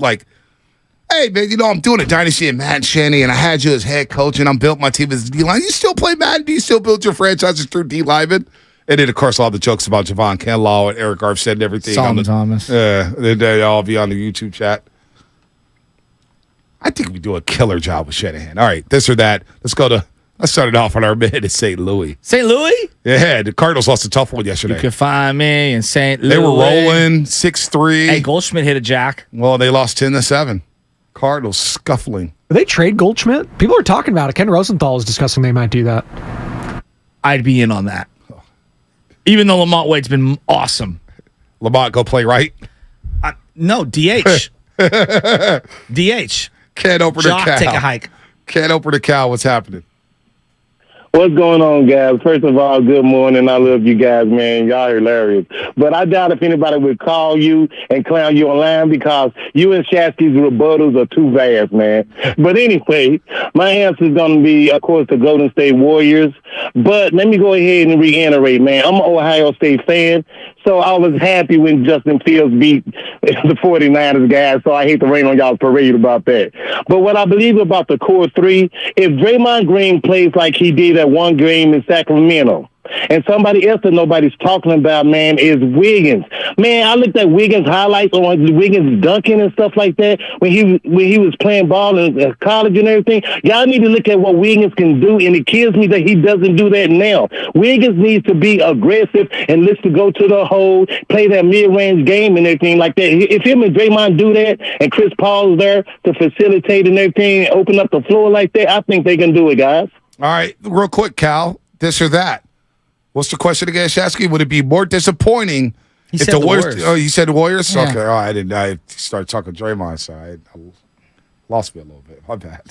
hey man, I'm doing a dynasty in Madden, Shanny, and I had you as head coach, and I'm built my team as D line. You still play Madden? Do you still build your franchises through D linemen? And then, of course, all the jokes about Javon Kinlaw and Eric Armstead and everything. Solomon Thomas. Yeah, they'll all be on the YouTube chat. I think we do a killer job with Shanahan. All right, this or that. Let's start it off on our man in St. Louis. St. Louis? Yeah, the Cardinals lost a tough one yesterday. You can find me in St. Louis. They were rolling 6-3. Hey, Goldschmidt hit a jack. Well, they lost 10-7. Cardinals scuffling. Did they trade Goldschmidt? People are talking about it. Ken Rosenthal is discussing they might do that. I'd be in on that. Even though Lamont Wade's been awesome. Lamont, go play right? No, DH. DH. Can't open the cow. Take a hike. Can't open the cow. What's happening? What's going on, guys? First of all, good morning. I love you guys, man. Y'all are hilarious. But I doubt if anybody would call you and clown you online because you and Shasky's rebuttals are too vast, man. But anyway, my answer is going to be, of course, the Golden State Warriors. But let me go ahead and reiterate, man. I'm an Ohio State fan, so I was happy when Justin Fields beat the 49ers, guys, so I hate to rain on y'all's parade about that. But what I believe about the core three, if Draymond Green plays like he did at one game in Sacramento, and somebody else that nobody's talking about, man, is Wiggins. Man, I looked at Wiggins highlights on Wiggins dunking and stuff like that when he was playing ball in college and everything. Y'all need to look at what Wiggins can do, and it kills me that he doesn't do that now. Wiggins needs to be aggressive and lets to go to the hole, play that mid-range game and everything like that. If him and Draymond do that, and Chris Paul's there to facilitate and everything, and open up the floor like that, I think they can do it, guys. All right, real quick, Cal, this or that. What's the question again, Shasky? Would it be more disappointing if the Warriors? Oh, you said the Warriors? Yeah. Okay. Oh, I didn't. I started talking Draymond, so I lost me a little bit. My bad.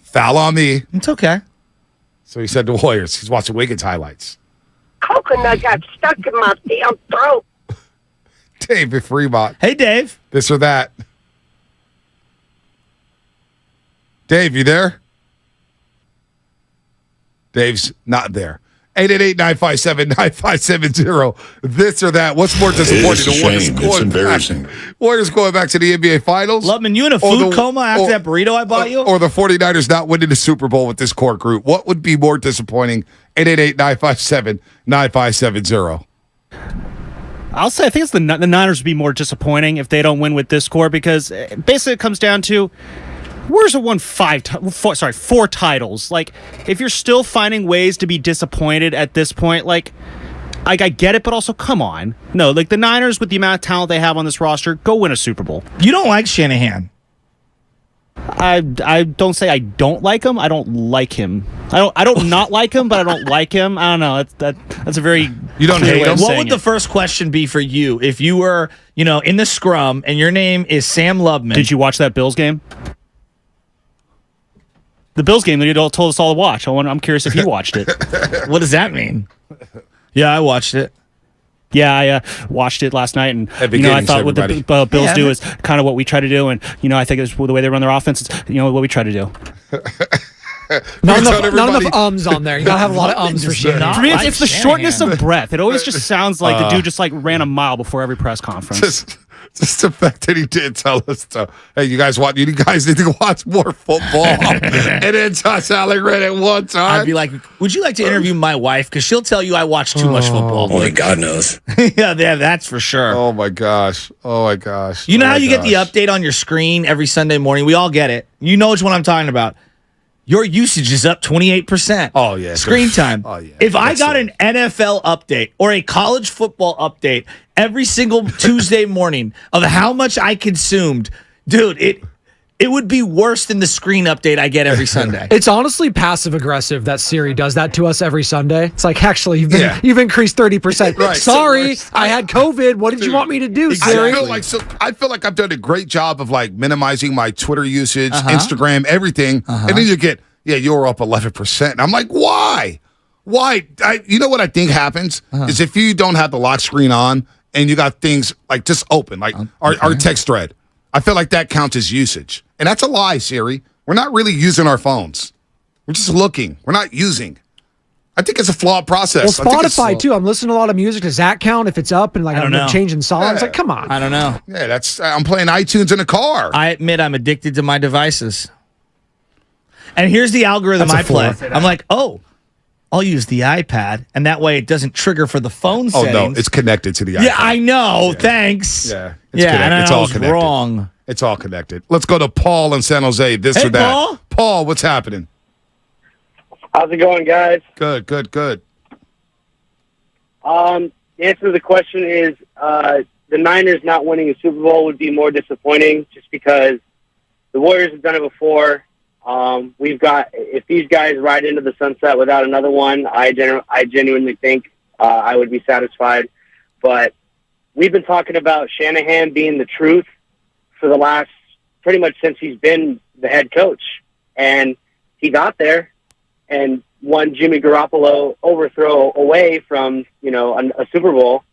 Foul on me. It's okay. So he said the Warriors. He's watching Wiggins highlights. Coconut got stuck in my damn throat. David Fremont. Hey, Dave. This or that. Dave, you there? Dave's not there. 888-957-9570. This or that. What's more disappointing? It's a shame. It's embarrassing. Warriors going back to the NBA Finals? Lubman, you in a food coma after that burrito I bought you? Or the 49ers not winning the Super Bowl with this core group. What would be more disappointing? 888-957-9570. I'll say I think it's the Niners would be more disappointing if they don't win with this core because basically it comes down to Warriors have won four titles. Like, if you're still finding ways to be disappointed at this point, like I get it, but also come on. No, like the Niners with the amount of talent they have on this roster, go win a Super Bowl. You don't like Shanahan. I don't say I don't like him. I don't like him. I don't not like him, but I don't like him. I don't know. That's a very you don't hate him. What would the first question be for you if you were in the scrum and your name is Sam Lubman? Did you watch that Bills game? The Bills game that you told us all to watch. I'm curious if you watched it. What does that mean? Yeah, I watched it. Yeah, I watched it last night, and I thought what the Bills do is kind of what we try to do, and I think it's the way they run their offense. It's what we try to do. Not enough ums on there. You gotta have a lot of ums for Shanahan. For me, it's the shortness of breath. It always just sounds like the dude just like ran a mile before every press conference. Just the fact that he did tell us hey, you guys need to watch more football. And then Josh Allen read it one time. I'd be like, would you like to interview my wife? Because she'll tell you I watch too much football. Only God knows. yeah, that's for sure. Oh, my gosh. You know how you get the update on your screen every Sunday morning? We all get it. You know which one I'm talking about. Your usage is up 28%. Oh, yeah. Screen time. Oh, yeah. If I got an NFL update or a college football update every single Tuesday morning of how much I consumed, dude, it would be worse than the screen update I get every Sunday. It's honestly passive-aggressive that Siri does that to us every Sunday. It's like, actually, you've increased 30%. Right. Sorry, I had COVID. What did you want me to do, Siri? I feel like I've done a great job of minimizing my Twitter usage, Instagram, everything. And then you get, you're up 11%. And I'm like, why? Why? You know what I think happens is if you don't have the lock screen on and you got things just open, our text thread. I feel like that counts as usage. And that's a lie, Siri. We're not really using our phones. We're just looking. We're not using. I think it's a flawed process. Well, Spotify, too. I'm listening to a lot of music. Does that count if it's up and I'm changing songs? Yeah. Come on. I don't know. Yeah, I'm playing iTunes in a car. I admit I'm addicted to my devices. And here's the algorithm I play. I'm like, I'll use the iPad, and that way it doesn't trigger for the phone settings. Oh, no, it's connected to the iPad. Yeah, I know. Yeah. Thanks. Yeah, it's all connected. Wrong. It's all connected. Let's go to Paul in San Jose. This or that. Paul, what's happening? How's it going, guys? Good. The answer to the question is the Niners not winning a Super Bowl would be more disappointing just because the Warriors have done it before. If these guys ride into the sunset without another one, I genuinely think I would be satisfied. But we've been talking about Shanahan being the truth for the last pretty much since he's been the head coach. And he got there, and one Jimmy Garoppolo overthrow away from, a Super Bowl,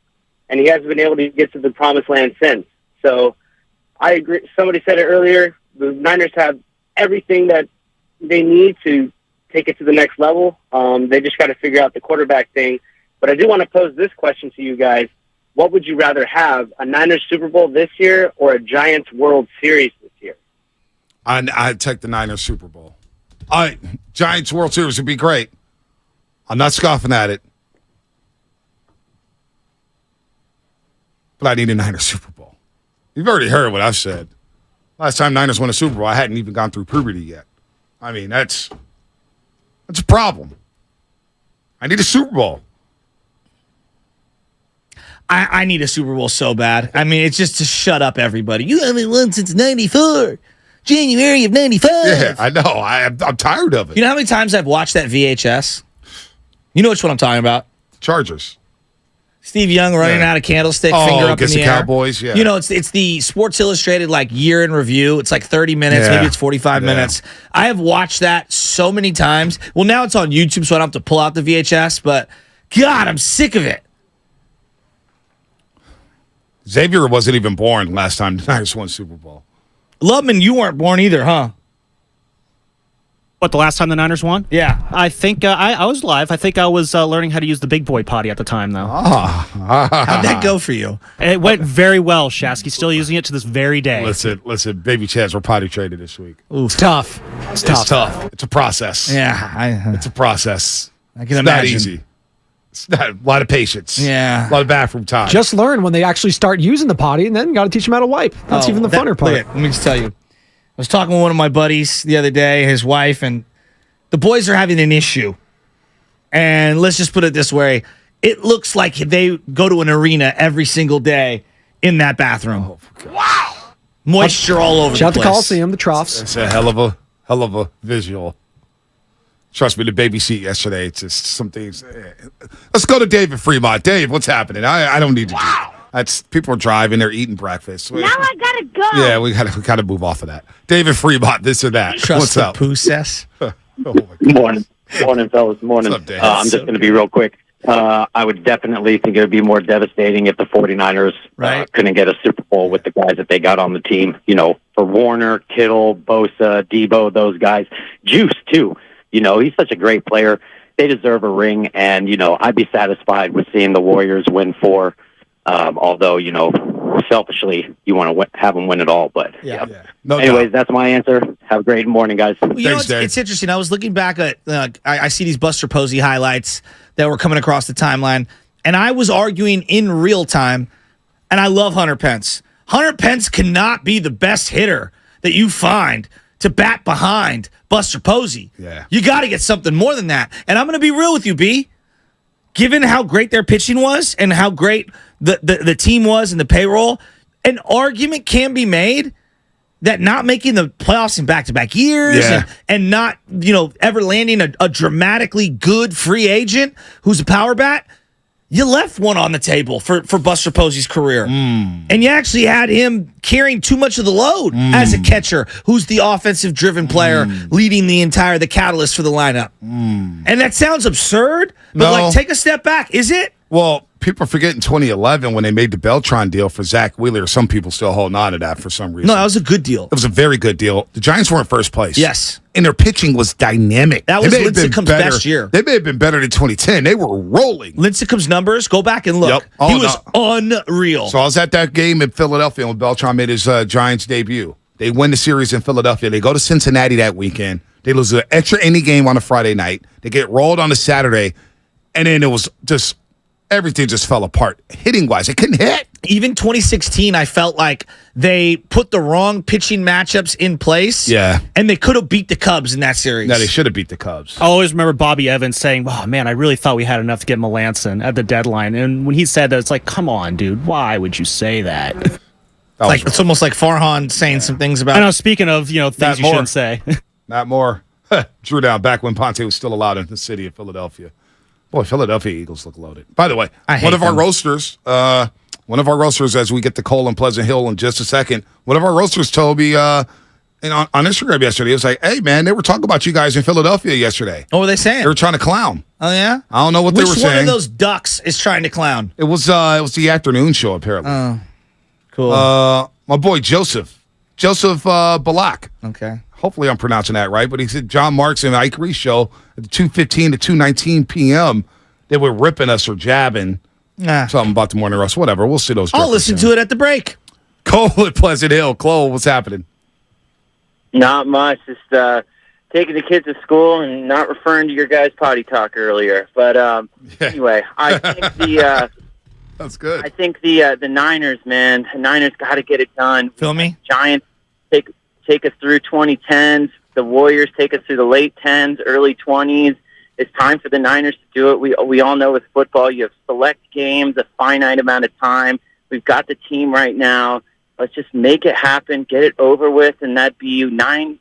and he hasn't been able to get to the promised land since. So I agree. Somebody said it earlier. The Niners have everything that they need to take it to the next level. They just got to figure out the quarterback thing. But I do want to pose this question to you guys. What would you rather have, a Niners Super Bowl this year or a Giants World Series this year? I'd take the Niners Super Bowl. Giants World Series would be great. I'm not scoffing at it. But I need a Niners Super Bowl. You've already heard what I've said. Last time Niners won a Super Bowl, I hadn't even gone through puberty yet. I mean, that's a problem. I need a Super Bowl. I need a Super Bowl so bad. I mean, it's just to shut up everybody. You haven't won since 94. January of 95. Yeah, I know. I'm tired of it. You know how many times I've watched that VHS? You know which one I'm talking about? Chargers. Steve Young running out of candlestick, finger up in the air. Cowboys, yeah. You know, it's the Sports Illustrated year in review. It's 30 minutes, maybe it's 45 minutes. I have watched that so many times. Well, now it's on YouTube, so I don't have to pull out the VHS, but God, I'm sick of it. Xavier wasn't even born last time the Niners won Super Bowl. Lubman, you weren't born either, huh? What, the last time the Niners won? Yeah. I think I was live. I think I was learning how to use the big boy potty at the time, though. How'd that go for you? It went very well, Shasky. Still using it to this very day. Listen, baby Chaz, we're potty traded this week. Ooh, it's tough. It's tough. It's a process. Yeah. It's a process. I can imagine. Not easy. It's not a lot of patience. Yeah. A lot of bathroom time. Just learn when they actually start using the potty, and then got to teach them how to wipe. That's even the funner part. Let me just tell you. I was talking with one of my buddies the other day, his wife, and the boys are having an issue. And let's just put it this way. It looks like they go to an arena every single day in that bathroom. Wow. Moisture all over the place. Shout out the Coliseum, the troughs. It's a hell of a visual. Trust me, the baby seat yesterday, it's just some things. Let's go to David Fremont. Dave, what's happening? I don't need to do that. People are driving, they're eating breakfast. Now I gotta go. Yeah, we gotta move off of that. David Fremont, this or that. Trust what's the up? Poosess. Morning, fellas. Morning. What's up, Dave? I'm just going to be real quick. I would definitely think it would be more devastating if the 49ers couldn't get a Super Bowl with the guys that they got on the team. For Warner, Kittle, Bosa, Debo, those guys. Juice, too. He's such a great player. They deserve a ring, and, I'd be satisfied with seeing the Warriors win 4. Although, selfishly, you want to have them win it all. But, No anyways, doubt. that's my answer. Have a great morning, guys. Well, it's interesting. I was looking back at, I see these Buster Posey highlights that were coming across the timeline, and I was arguing in real time, and I love Hunter Pence. Hunter Pence cannot be the best hitter that you find to bat behind Buster Posey. Yeah. You got to get something more than that. And I'm going to be real with you, B. Given how great their pitching was and how great the team was and the payroll, an argument can be made that not making the playoffs in back-to-back years and not, ever landing a dramatically good free agent who's a power bat, you left one on the table for Buster Posey's career. And you actually had him carrying too much of the load as a catcher who's the offensive-driven player leading the catalyst for the lineup. And that sounds absurd, but take a step back. Is it? Well, people forget in 2011 when they made the Beltran deal for Zach Wheeler. Some people still holding on to that for some reason. No, that was a good deal. It was a very good deal. The Giants were in first place. Yes. And their pitching was dynamic. That was Lincecum's best year. They may have been better than 2010. They were rolling. Lincecum's numbers, go back and look. Yep. He was unreal. So I was at that game in Philadelphia when Beltran made his Giants debut. They win the series in Philadelphia. They go to Cincinnati that weekend. They lose an extra inning game on a Friday night. They get rolled on a Saturday. And then it was just... everything just fell apart. Hitting-wise, they couldn't hit. Even 2016, I felt like they put the wrong pitching matchups in place. Yeah. And they could have beat the Cubs in that series. No, they should have beat the Cubs. I always remember Bobby Evans saying, oh, man, I really thought we had enough to get Melanson at the deadline. And when he said that, it's like, come on, dude. Why would you say that? It's almost like Farhan saying some things about... I know, speaking of, things you shouldn't say. Not more. Drew down back when Ponte was still allowed in the city of Philadelphia. Boy, Philadelphia Eagles look loaded. By the way, one of our roasters, as we get to Cole and Pleasant Hill in just a second, one of our roasters told me And on Instagram yesterday, it was like, hey, man, they were talking about you guys in Philadelphia yesterday. What were they saying? They were trying to clown. Oh, yeah? I don't know what they were saying. Which one of those ducks is trying to clown? It was the afternoon show, apparently. Oh, cool. My boy, Joseph Balak. Okay. Hopefully I'm pronouncing that right, but he said John Marks and the Ike Reese show at 2:15 to 2:19 p.m., they were ripping us or jabbing. Something about the morning rush. Whatever. We'll see those. I'll listen to it at the break. Cole at Pleasant Hill. Chloe, what's happening? Not much. Just taking the kids to school and not referring to your guys' potty talk earlier. But anyway, I think that's good. I think the Niners, man. The Niners got to get it done. Feel me? Giants take us through 2010s. The Warriors take us through the late 10s, early 20s. It's time for the Niners to do it. We all know with football, you have select games, a finite amount of time. We've got the team right now. Let's just make it happen, get it over with, and that'd be nine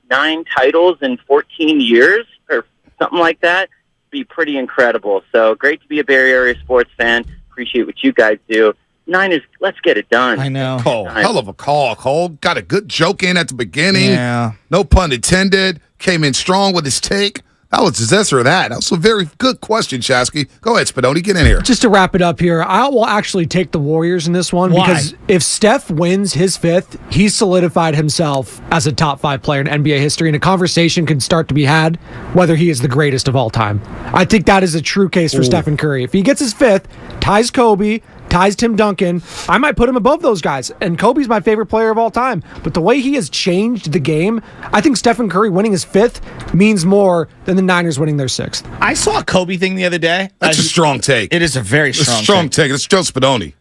titles in 14 years or something like that. Be pretty incredible. So great to be a Bay Area sports fan. Appreciate what you guys do. Niners, let's get it done. I know. Cole, hell of a call, Cole. Got a good joke in at the beginning. Yeah. No pun intended. Came in strong with his take. That was this or that. That was a very good question, Shasky. Go ahead, Spadoni. Get in here. Just to wrap it up here, I will actually take the Warriors in this one. Why? Because if Steph wins his fifth, he's solidified himself as a top 5 player in NBA history, and a conversation can start to be had whether he is the greatest of all time. I think that is a true case for Stephen Curry. If he gets his fifth, ties Kobe, ties Tim Duncan, I might put him above those guys. And Kobe's my favorite player of all time. But the way he has changed the game, I think Stephen Curry winning his fifth means more than the Niners winning their sixth. I saw a Kobe thing the other day. That's a strong take. It is a very strong take. It's Joe Spadoni.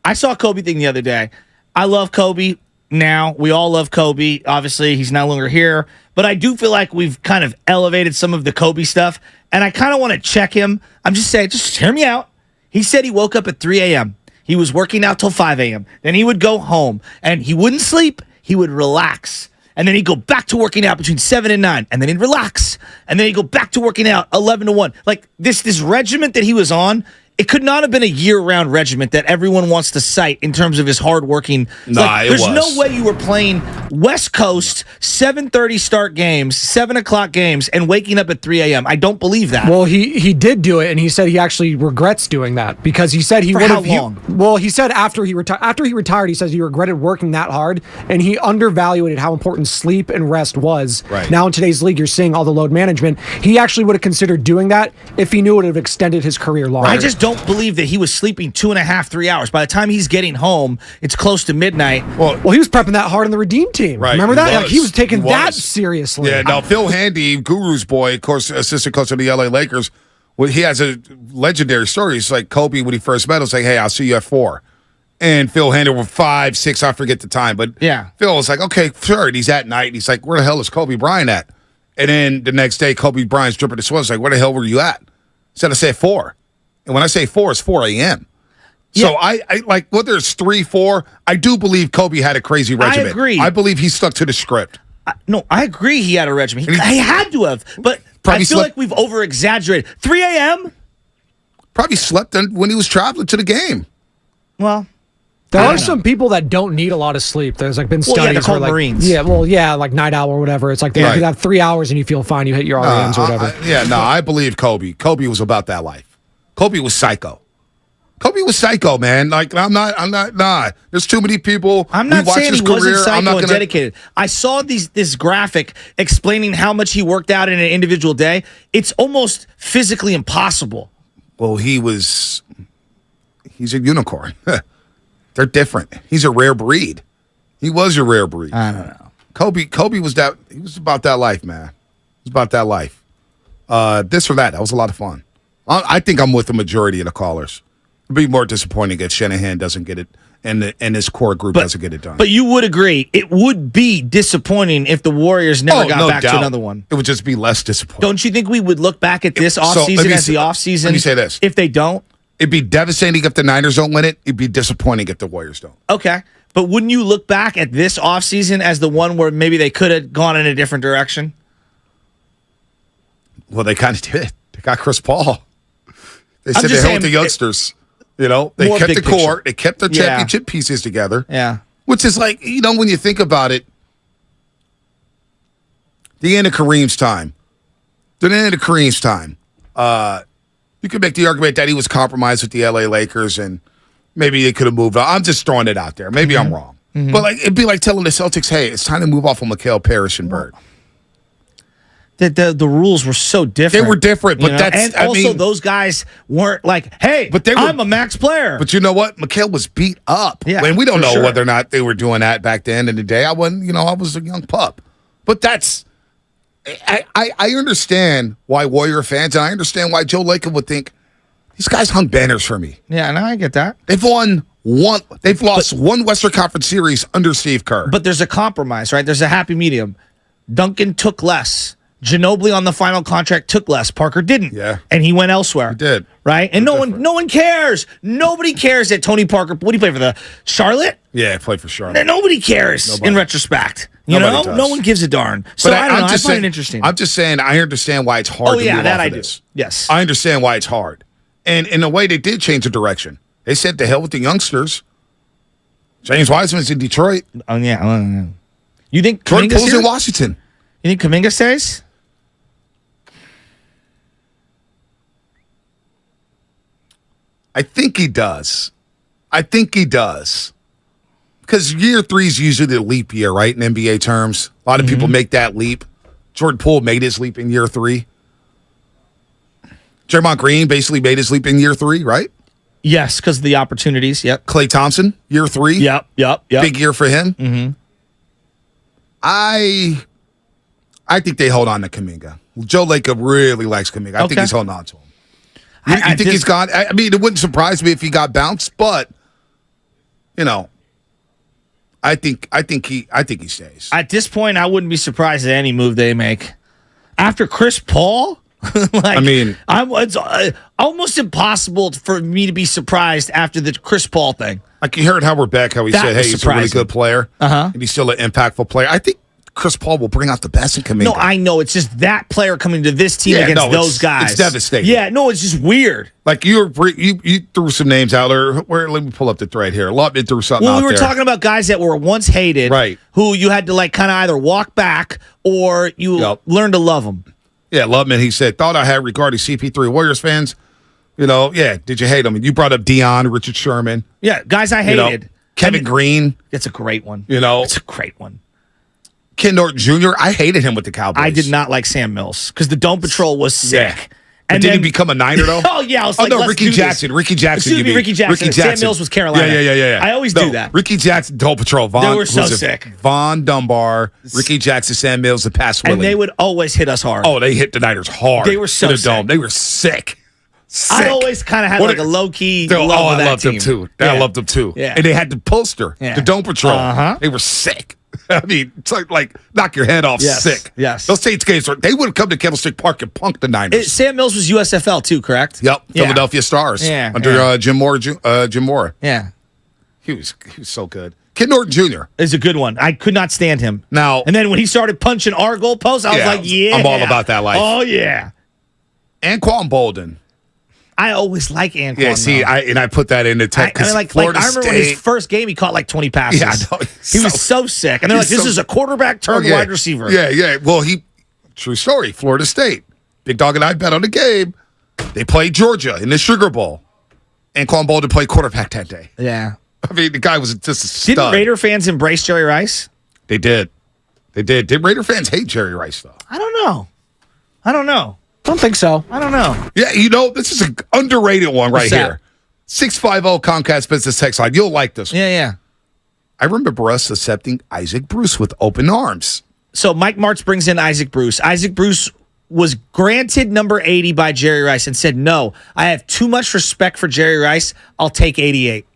I saw a Kobe thing the other day. I love Kobe now. We all love Kobe. Obviously, he's no longer here. But I do feel like we've kind of elevated some of the Kobe stuff. And I kind of want to check him. I'm just saying, just hear me out. He said he woke up at 3 a.m. He was working out till 5 a.m. Then he would go home, and he wouldn't sleep. He would relax. And then he'd go back to working out between 7 and 9, and then he'd relax. And then he'd go back to working out 11 to 1. Like, this regiment that he was on, it could not have been a year-round regiment that everyone wants to cite in terms of his hard-working. There's no way you were playing West Coast 7:30 start games, 7 o'clock games, and waking up at 3 a.m. I don't believe that. Well, he did do it, and he said he actually regrets doing that because he said he would have. How long? Well, he said after he retired, he says he regretted working that hard, and he undervaluated how important sleep and rest was. Right. Now in today's league, you're seeing all the load management. He actually would have considered doing that if he knew it would have extended his career longer. I just don't believe that he was sleeping 2.5, 3 hours. By the time he's getting home, it's close to midnight. Well, he was prepping that hard on the Redeem team. Right. Remember that? He was taking that seriously. Yeah, now Phil Handy, Guru's boy, of course, assistant coach of the LA Lakers, well, he has a legendary story. It's like Kobe, when he first met him, was like, hey, I'll see you at 4. And Phil Handy were 5, 6, I forget the time. But yeah, Phil was like, okay, sure. And he's at night. And he's like, where the hell is Kobe Bryant at? And then the next day, Kobe Bryant's dripping the sweat. He's like, where the hell were you at? He said, I said 4. And when I say 4, it's 4 a.m. So I like, whether it's 3, 4, I do believe Kobe had a crazy regimen. I agree. I believe he stuck to the script. No, I agree he had a regimen. He had to have. But I feel like we've over-exaggerated. 3 a.m.? Probably slept when he was traveling to the game. Well, there are some people that don't need a lot of sleep. There's been studies they're called where Marines. Like night owl or whatever. It's like they could have 3 hours and you feel fine. You hit your REMs or whatever. I believe Kobe. Kobe was about that life. Kobe was psycho. Kobe was psycho, man. Like, I'm not. There's too many people. I'm not saying he wasn't psycho and dedicated. I saw this graphic explaining how much he worked out in an individual day. It's almost physically impossible. Well, he's a unicorn. They're different. He's a rare breed. He was a rare breed. I don't know. Kobe was that. He was about that life, man. He was about that life. This or that. That was a lot of fun. I think I'm with the majority of the callers. It'd be more disappointing if Shanahan doesn't get it and his core group doesn't get it done. But you would agree it would be disappointing if the Warriors never got back to another one. It would just be less disappointing. Don't you think we would look back at this offseason as the offseason? Let me say this. If they don't? It'd be devastating if the Niners don't win it. It'd be disappointing if the Warriors don't. Okay. But wouldn't you look back at this offseason as the one where maybe they could have gone in a different direction? Well, they kind of did. They got Chris Paul. They said they helped the youngsters. They kept the core. They kept their championship pieces together. Yeah. Which is like, when you think about it, the end of Kareem's time. You could make the argument that he was compromised with the LA Lakers and maybe they could have moved on. I'm just throwing it out there. Maybe I'm wrong. But like it'd be like telling the Celtics, hey, it's time to move off of Mikal, Parrish, and Bird. The rules were so different. They were different, but those guys weren't like, hey, I'm a max player. But you know what? Mikal was beat up. Yeah, and we don't know sure. whether or not they were doing that back then in the day. I was a young pup. But I understand why Warrior fans, and I understand why Joe Lacob would think, these guys hung banners for me. Yeah, no, I get that. They've lost one Western Conference series under Steve Kerr. But there's a compromise, right? There's a happy medium. Duncan took less. Ginobili on the final contract took less. Parker didn't. Yeah. And he went elsewhere. He did. Right? And no one cares. Nobody cares that Tony Parker, what do you play for, the Charlotte? Yeah, he played for Charlotte. Nobody cares in retrospect. Nobody does. No one gives a darn. So I don't know. I find it interesting. I'm just saying I understand why it's hard to move off of this. Yes. I understand why it's hard. And in a way, they did change the direction. They said to hell with the youngsters. James Wiseman's in Detroit. Oh, yeah. You think Jordan Kuminga's Poole's here? in Washington. You think Kuminga stays? I think he does. Because year 3 is usually the leap year, right, in NBA terms. A lot of people make that leap. Jordan Poole made his leap in year 3. Draymond Green basically made his leap in year 3, right? Yes, because of the opportunities. Yep. Klay Thompson, year 3. Yep. Big year for him. Mm-hmm. I think they hold on to Kuminga. Joe Lacob really likes Kuminga. I think he's holding on to him. You think he's gone? I mean, it wouldn't surprise me if he got bounced, but I think he stays. At this point, I wouldn't be surprised at any move they make. After Chris Paul, it's almost impossible for me to be surprised after the Chris Paul thing. Like you heard Howard Beck, how he said, "Hey, he's a really good player, and he's still an impactful player." I think Chris Paul will bring out the best in Kuminga. No, I know. It's just that player coming to this team against those guys. It's devastating. Yeah, no, it's just weird. Like you threw some names out there. Let me pull up the thread here. Lutman threw something out there. Well, we were talking about guys that were once hated, right? Who you had to kind of either walk back or you learn to love them. Yeah, Lutman, he said, thought I had regarding CP3 Warriors fans. Did you hate them? And you brought up Dion, Richard Sherman. Yeah, guys I hated. Kevin Green. It's a great one. It's a great one. Ken Norton Jr., I hated him with the Cowboys. I did not like Sam Mills because the Dome Patrol was sick. Yeah. And did he become a Niner, though? Oh, yeah. I was like, let's Ricky do Jackson. This. Ricky Jackson, Excuse me, Ricky Jackson. Sam Mills was Carolina. Yeah. I always do that. Ricky Jackson, Dome Patrol. They were so sick. Von Dunbar, Ricky Jackson, Sam Mills, and Pass Willie. And they would always hit us hard. Oh, they hit the Niners hard. They were so sick. Dome. They were sick. I always kind of had a low-key love of that I loved team. them, too. I loved them, too. Yeah. And they had the poster, the Dome Patrol. They were sick. I mean, it's like knock your head off sick. Yes. Those Saints games, they would have come to Candlestick Park and punked the Niners. Sam Mills was USFL too, correct? Yep. Philadelphia Stars. Yeah. Under Jim Mora. Yeah. He was so good. Ken Norton Jr. is a good one. I could not stand him. Now, and then when he started punching our goalposts, I was like, yeah. I'm all about that life. Oh, yeah. Anquan Bolden. I always like Anquan. Yeah, see, I put that in the text. I remember when his first game, he caught like 20 passes. Yeah, I know. He was so sick. And they're like, this is a quarterback turned wide receiver. Yeah. Well, true story, Florida State. Big Dog and I bet on the game. They played Georgia in the Sugar Bowl. Anquan Bolden played quarterback that day. Yeah. I mean, the guy was just a stud. Didn't Raider fans embrace Jerry Rice? They did. Did Raider fans hate Jerry Rice, though? I don't know. Don't think so. I don't know. Yeah, this is an underrated one right here. 650 Comcast Business Text Line. You'll like this one. Yeah. I remember us accepting Isaac Bruce with open arms. So Mike Martz brings in Isaac Bruce. Isaac Bruce was granted number 80 by Jerry Rice and said, no, I have too much respect for Jerry Rice. I'll take 88.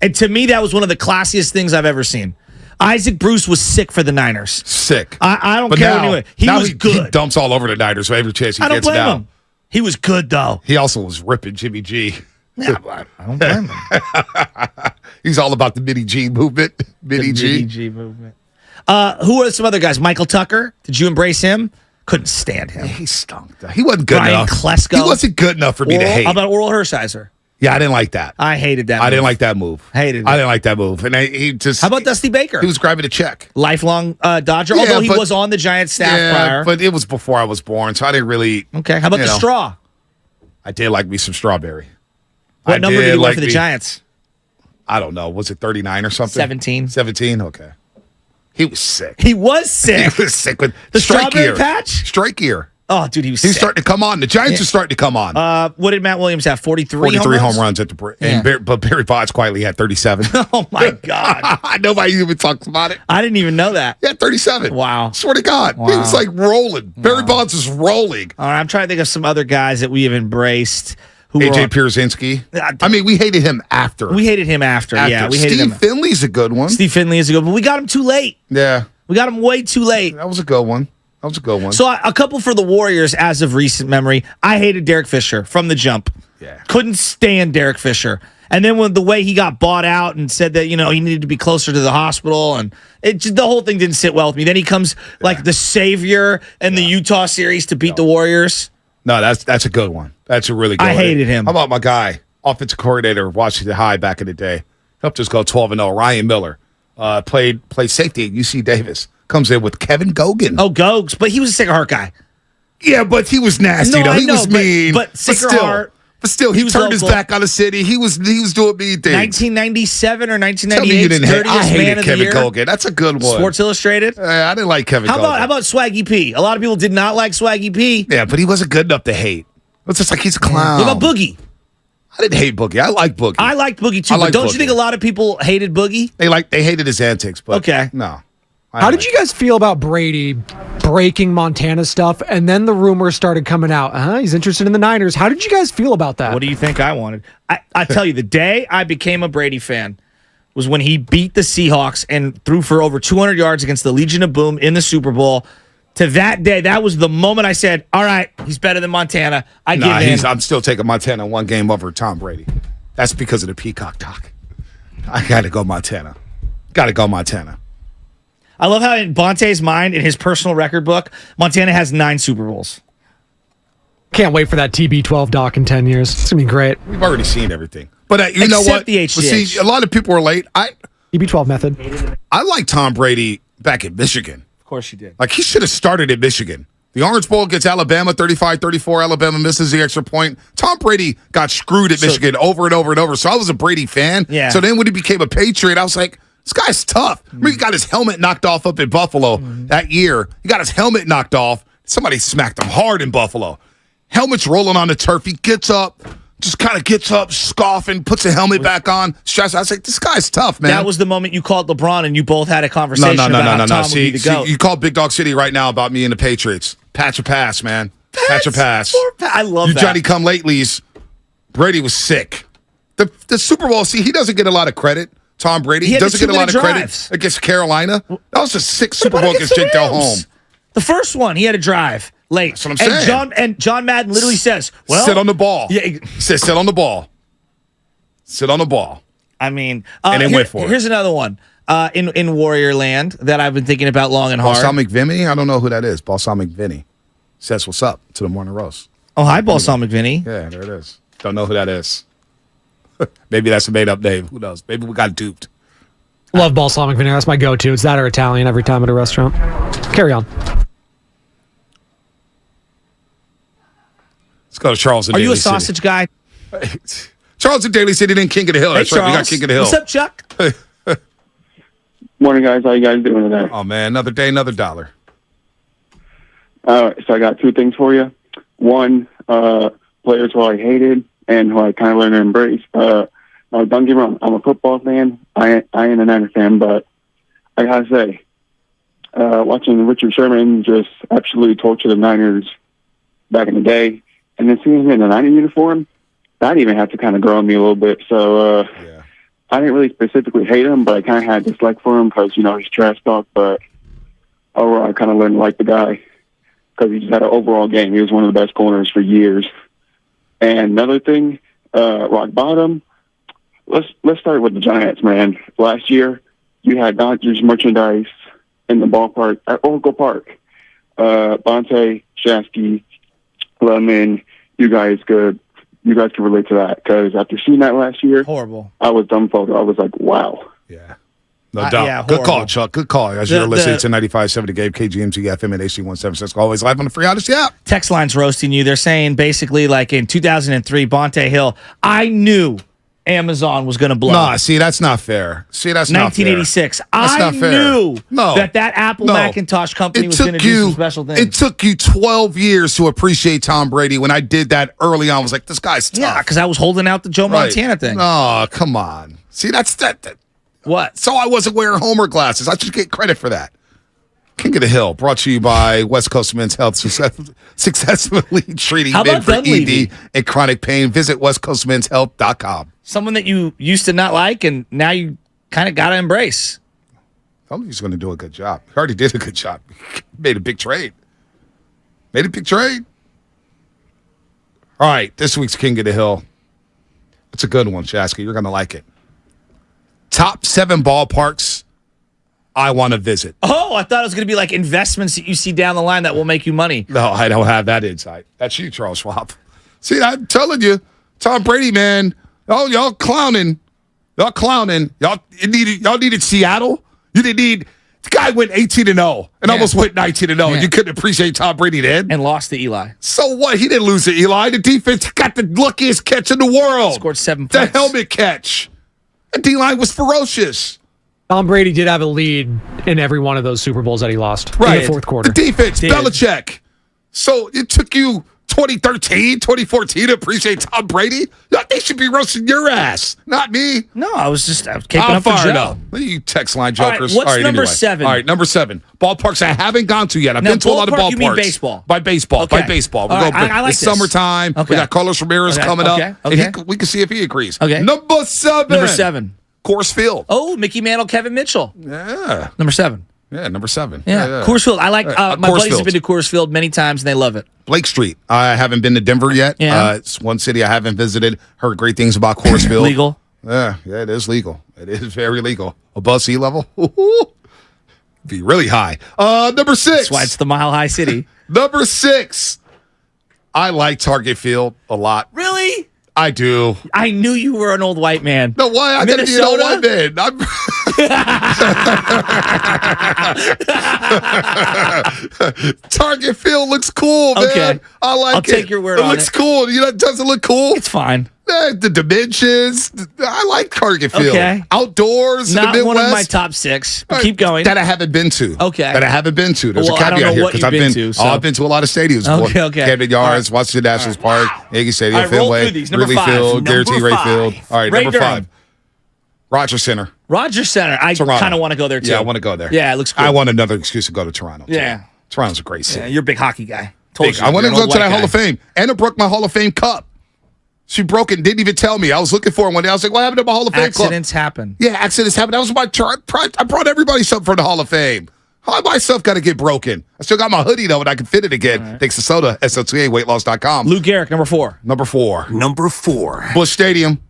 And to me, that was one of the classiest things I've ever seen. Isaac Bruce was sick for the Niners. Sick. I don't care anyway. He was good. He dumps all over the Niners for every chance he gets now. I don't blame him. He was good, though. He also was ripping Jimmy G. Yeah, I don't blame him. He's all about the Mini G movement. Mini G movement. Who are some other guys? Michael Tucker. Did you embrace him? Couldn't stand him. He stunk. He wasn't good enough. Klesko. He wasn't good enough for me to hate. How about Oral Hershiser? Yeah, I didn't like that. I hated that. I didn't like that move. Hated it. I didn't like that move. And he just. How about Dusty Baker? He was grabbing a check. Lifelong Dodger, although he was on the Giants staff prior. But it was before I was born, so I didn't really. Okay. How about the straw? I did like me some strawberry. What number did he wear for the Giants? I don't know. Was it 39 or something? 17. 17? Okay. He was sick. He was sick. He was sick with the strawberry patch? Strike gear. Oh, dude, he was sick. starting to come on. The Giants are starting to come on. What did Matt Williams have? 43 home runs at the break. But Barry Bonds quietly had 37. Oh, my God. Nobody even talks about it. I didn't even know that. Yeah, 37. Wow. Swear to God. Wow. He was like rolling. Wow. Barry Bonds was rolling. All right, I'm trying to think of some other guys that we have embraced. AJ Pierzynski. I mean, we hated him after. We hated him after. Yeah, we hated him. Steve Finley's a good one. Steve Finley is a good one. But we got him too late. Yeah. We got him way too late. That was a good one. So a couple for the Warriors as of recent memory. I hated Derek Fisher from the jump. Yeah. Couldn't stand Derek Fisher. And then when the way he got bought out and said that, he needed to be closer to the hospital, and the whole thing didn't sit well with me. Then he comes like the savior in the Utah series to beat the Warriors. No, that's a good one. That's a really good one. I hated him. How about my guy, offensive coordinator of Washington High back in the day? Helped us go 12-0. Ryan Miller played safety at UC Davis. Comes in with Kevin Gogan. Oh, Gogs, but he was a sick heart guy. Yeah, but he was nasty. No, he was mean. But heart. But still, he turned his back on the city. He was doing mean things. 1997 or 1998. Tell me you didn't hate. I hated Kevin Year. Gogan. That's a good one. Sports Illustrated. I didn't like Kevin Gogan. How about Swaggy P? A lot of people did not like Swaggy P. Yeah, but he wasn't good enough to hate. It's just like he's a clown. What about Boogie? I didn't hate Boogie. I like Boogie. I liked Boogie too. But don't you think a lot of people hated Boogie? They hated his antics. But okay, no. How did you guys feel about Brady breaking Montana stuff, and then the rumors started coming out? He's interested in the Niners. How did you guys feel about that? What do you think I wanted? I tell you, the day I became a Brady fan was when he beat the Seahawks and threw for over 200 yards against the Legion of Boom in the Super Bowl. To that day, that was the moment I said, all right, he's better than Montana. I give in. I'm still taking Montana one game over Tom Brady. That's because of the Peacock talk. I got to go Montana. I love how in Bonte's mind, in his personal record book, Montana has 9 Super Bowls. Can't wait for that TB12 doc in 10 years. It's going to be great. We've already seen everything. But you know what? The HGH. But see, a lot of people are late. TB12 method. I like Tom Brady back in Michigan. Of course you did. Like, he should have started at Michigan. The Orange Bowl gets Alabama 35-34. Alabama misses the extra point. Tom Brady got screwed at Michigan over and over and over. So I was a Brady fan. Yeah. So then when he became a Patriot, I was like, this guy's tough. I mean, he got his helmet knocked off up in Buffalo that year. He got his helmet knocked off. Somebody smacked him hard in Buffalo. Helmet's rolling on the turf. He gets up, scoffing, puts the helmet back on. I was like, this guy's tough, man. That was the moment you called LeBron and you both had a conversation about how Tom would be the GOAT. You called Big Dog City right now about me and the Patriots. Patch or pass, man. Patch or pass. I love you that. Johnny come latelys. Brady was sick. The Super Bowl, he doesn't get a lot of credit. Tom Brady He doesn't get a lot of drives. credit against Carolina. That was a sick Super Bowl against Jake Del Home. The first one, he had a drive late. That's what I'm saying. John Madden literally says, well, sit on the ball. Yeah, he says, sit on the ball. Sit on the ball. I mean, and then went for it. Here's another one in Warrior Land that I've been thinking about long and hard. Balsamic Vinny? I don't know who that is. Balsamic Vinny says what's up to the Morning Roast. Oh, hi, Balsamic Vinny. Yeah, there it is. Don't know who that is. Maybe that's a made-up name. Who knows? Maybe we got duped. Love balsamic vinegar. That's my go-to. It's that or Italian every time at a restaurant. Carry on. Let's go to Charles in Are Daly you a City. sausage guy? Charles in Daly City, then King of the Hill. Hey, That's Charles. right. We got King of the Hill. What's up, Chuck? Morning, guys. How you guys doing today? Oh, man. Another day, another dollar. All right. So I got 2 things for you. One, players who I hated and who I kind of learned to embrace. Now, don't get me wrong. I'm a football fan. I ain't a Niners fan, but I gotta say, watching Richard Sherman just absolutely torture the Niners back in the day, and then seeing him in the Niner uniform, that even had to kind of grow on me a little bit. So I didn't really specifically hate him, but I kind of had dislike for him because, he's trash talk. But overall, I kind of learned to like the guy because he just had an overall game. He was one of the best corners for years. And another thing, rock bottom. Let's start with the Giants, man. Last year, you had Dodgers merchandise in the ballpark at Oracle Park. Bonte, Shasky, Lemon, you guys could you guys can relate to that, because after seeing that last year, horrible. I was dumbfounded. I was like, wow. Yeah. No doubt. Yeah, Good call, Chuck. Good call. As you're listening to 95.7 The Game, KGMZ FM and AC176. Always live on the Free Odyssey app. Text line's roasting you. They're saying basically like in 2003, Bonte Hill, I knew Amazon was going to blow. Nah, see, that's not fair. See, that's 1986. not fair. That's not fair. Knew no. that Apple Macintosh company was going to do some special things. It took you 12 years to appreciate Tom Brady. When I did that early on, I was like, this guy's tough. Yeah, because I was holding out the Joe Montana thing. Oh, come on. See, that's that. What? So I wasn't wearing Homer glasses. I should get credit for that. King of the Hill, brought to you by West Coast Men's Health, successfully treating men for ED and chronic pain. Visit westcoastmenshealth.com. Someone that you used to not like, and now you kind of got to embrace. I told you he's going to do a good job. He already did a good job. Made a big trade. All right, this week's King of the Hill. It's a good one, Shasky. You're going to like it. Top 7 ballparks I want to visit. Oh, I thought it was going to be like investments that you see down the line that will make you money. No, I don't have that insight. That's you, Charles Schwab. See, I'm telling you, Tom Brady, man. Oh, y'all clowning. Y'all needed Seattle. You didn't need. The guy went 18-0 and almost went 19-0. And you couldn't appreciate Tom Brady then. And lost to Eli. So what? He didn't lose to Eli. The defense got the luckiest catch in the world. Scored 7 points. The helmet catch. The D-line was ferocious. Tom Brady did have a lead in every one of those Super Bowls that he lost in the fourth quarter. The defense, Belichick. So it took you 2013, 2014 to appreciate Tom Brady? They should be roasting your ass, not me. No, I was keeping up for Joe. You text line jokers. All right, what's number 7? All right, number 7. Ballparks I haven't gone to yet. I've been to a lot of ballparks. You mean baseball? By baseball. Okay. By baseball. All right, I like it's summertime. Okay. We got Carlos Ramirez coming up. Okay. And we can see if he agrees. Okay. Number 7. Coors Field. Oh, Mickey Mantle, Kevin Mitchell. Yeah. Number 7. Yeah, number 7. Yeah. Coors Field. I like my buddies have been to Coors Field many times and they love it. Blake Street. I haven't been to Denver yet. Yeah. It's one city I haven't visited. Heard great things about Coors Field. Legal. Yeah, it is legal. It is very legal. Above sea level. Be really high. Number 6. That's why it's the Mile High City. Number 6. I like Target Field a lot. Really? I do. I knew you were an old white man. No, why? I gotta be an old white man. Target Field looks cool, man. Okay. I like it. I'll take your word on it. It looks cool. You know, does it look cool? It's fine. The dimensions. I like Target Field. Okay. Outdoors Not in the Midwest. one of my top 6. But keep going. That I haven't been to. Okay. That I haven't been to. There's a I don't caveat know here what because you've I've been to. So. I've been to a lot of stadiums. Okay. Camden Yards, Washington Nationals Park, Yankee Stadium, All right, roll Fenway, through these. Number Wrigley 5. Field, Guaranteed Number Ray 5. Field. All right, Ray number Durham. 5. Rogers Center. Rogers Center. I kind of want to go there too. Yeah, I want to go there. Yeah, it looks cool. I want another excuse to go to Toronto. Yeah. Toronto's a great city. Yeah, you're a big hockey guy. I want to go to that Hall of Fame. Anna broke my Hall of Fame cup. She broke it and didn't even tell me. I was looking for it one day. I was like, what happened to my Hall of Fame club? Accidents happen. Yeah, accidents happen. That was my I brought everybody something for the Hall of Fame. I myself got to get broken. I still got my hoodie, though, and I can fit it again. Right. Thanks to Soda, SOTA, weightloss.com. Lou Gehrig, number 4. Number 4. Busch Stadium.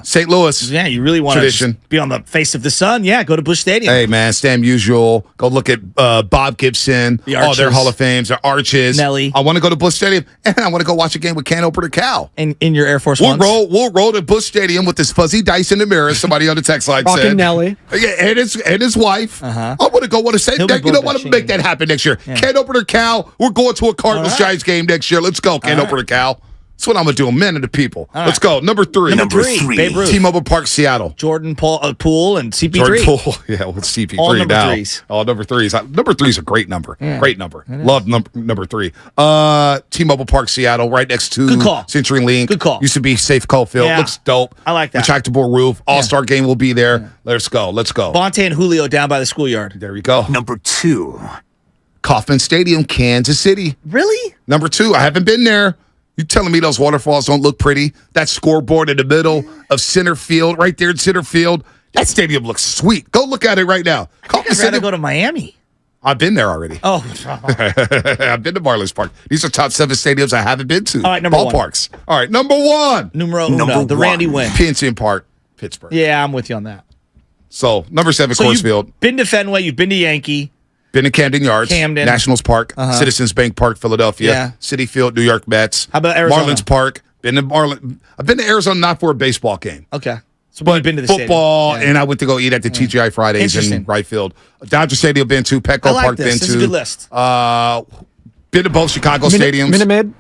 St. Louis. Yeah, you really want to be on the face of the sun? Yeah, go to Busch Stadium. Hey, man, Stan Musial. Go look at Bob Gibson. All their Hall of Fames, their arches. Nelly. I want to go to Busch Stadium, and I want to go watch a game with Can Opener Cal. In your Air Force We'll Ones. roll to Busch Stadium with this fuzzy dice in the mirror. Somebody on the text line said. Nelly. Yeah, and his wife. I want to go. You know what? Make that happen next year. Yeah. Can Opener Cal. We're going to a Cardinals-Giants game next year. Let's go, Can Opener Cal. That's what I'm going to do. Men of the people. Let's go. Number 3. Number 3. Babe Ruth. T-Mobile Park, Seattle. Jordan Poole and CP3. Jordan Poole. Yeah, with CP3 All number now. 3s. All number 3s. Number 3 is a great number. Yeah. Great number. Love number 3. T-Mobile Park, Seattle, right next to CenturyLink. Good call. Used to be Safeco Field. Yeah. Looks dope. I like that. Retractable roof. All-Star game will be there. Yeah. Let's go. Bonte and Julio down by the schoolyard. There we go. Number 2. Kauffman Stadium, Kansas City. Really? Number 2. I haven't been there. You telling me those waterfalls don't look pretty? That scoreboard in the middle of center field, right there in center field. That stadium looks sweet. Go look at it right now. I'd rather go to Miami. I've been there already. Oh. I've been to Marlins Park. These are top 7 stadiums I haven't been to. All right, number 1. Ballparks. All right, number 1. Number 1. The Randy Wynn. PNC Park, Pittsburgh. Yeah, I'm with you on that. So, number 7, Coors Field. Been to Fenway. You've been to Yankee. Been to Camden Yards, Nationals Park, Citizens Bank Park, Philadelphia, Citi Field, New York Mets. How about Arizona? Marlins Park, Been to Marlin. I've been to Arizona not for a baseball game. Okay. So But you've been to the football, stadium. Yeah. and I went to go eat at the TGI Fridays in right field. Dodger Stadium been to, Petco I like Park this. been This to. is a good list. Been to both Chicago stadiums. Minute Maid?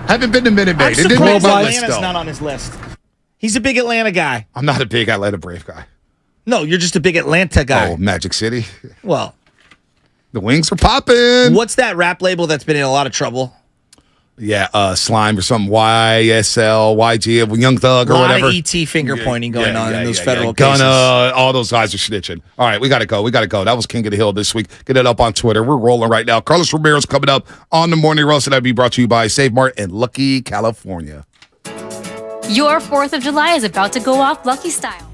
Haven't been to Minute Maid. I'm It didn't make surprised my list, Atlanta's though. not on his list. He's a big Atlanta guy. I'm not a big Atlanta Brave guy. No, you're just a big Atlanta guy. Oh, Magic City. Well, the wings are popping. What's that rap label that's been in a lot of trouble? Yeah, Slime or something. YSL, YG, Young Thug or whatever. A lot of ET finger pointing going on in those federal Gunna, cases. all those guys are snitching. All right, we got to go. That was King of the Hill this week. Get it up on Twitter. We're rolling right now. Carlos Romero's coming up on the Morning Roast, and that'll be brought to you by Save Mart and Lucky, California. Your 4th of July is about to go off Lucky style.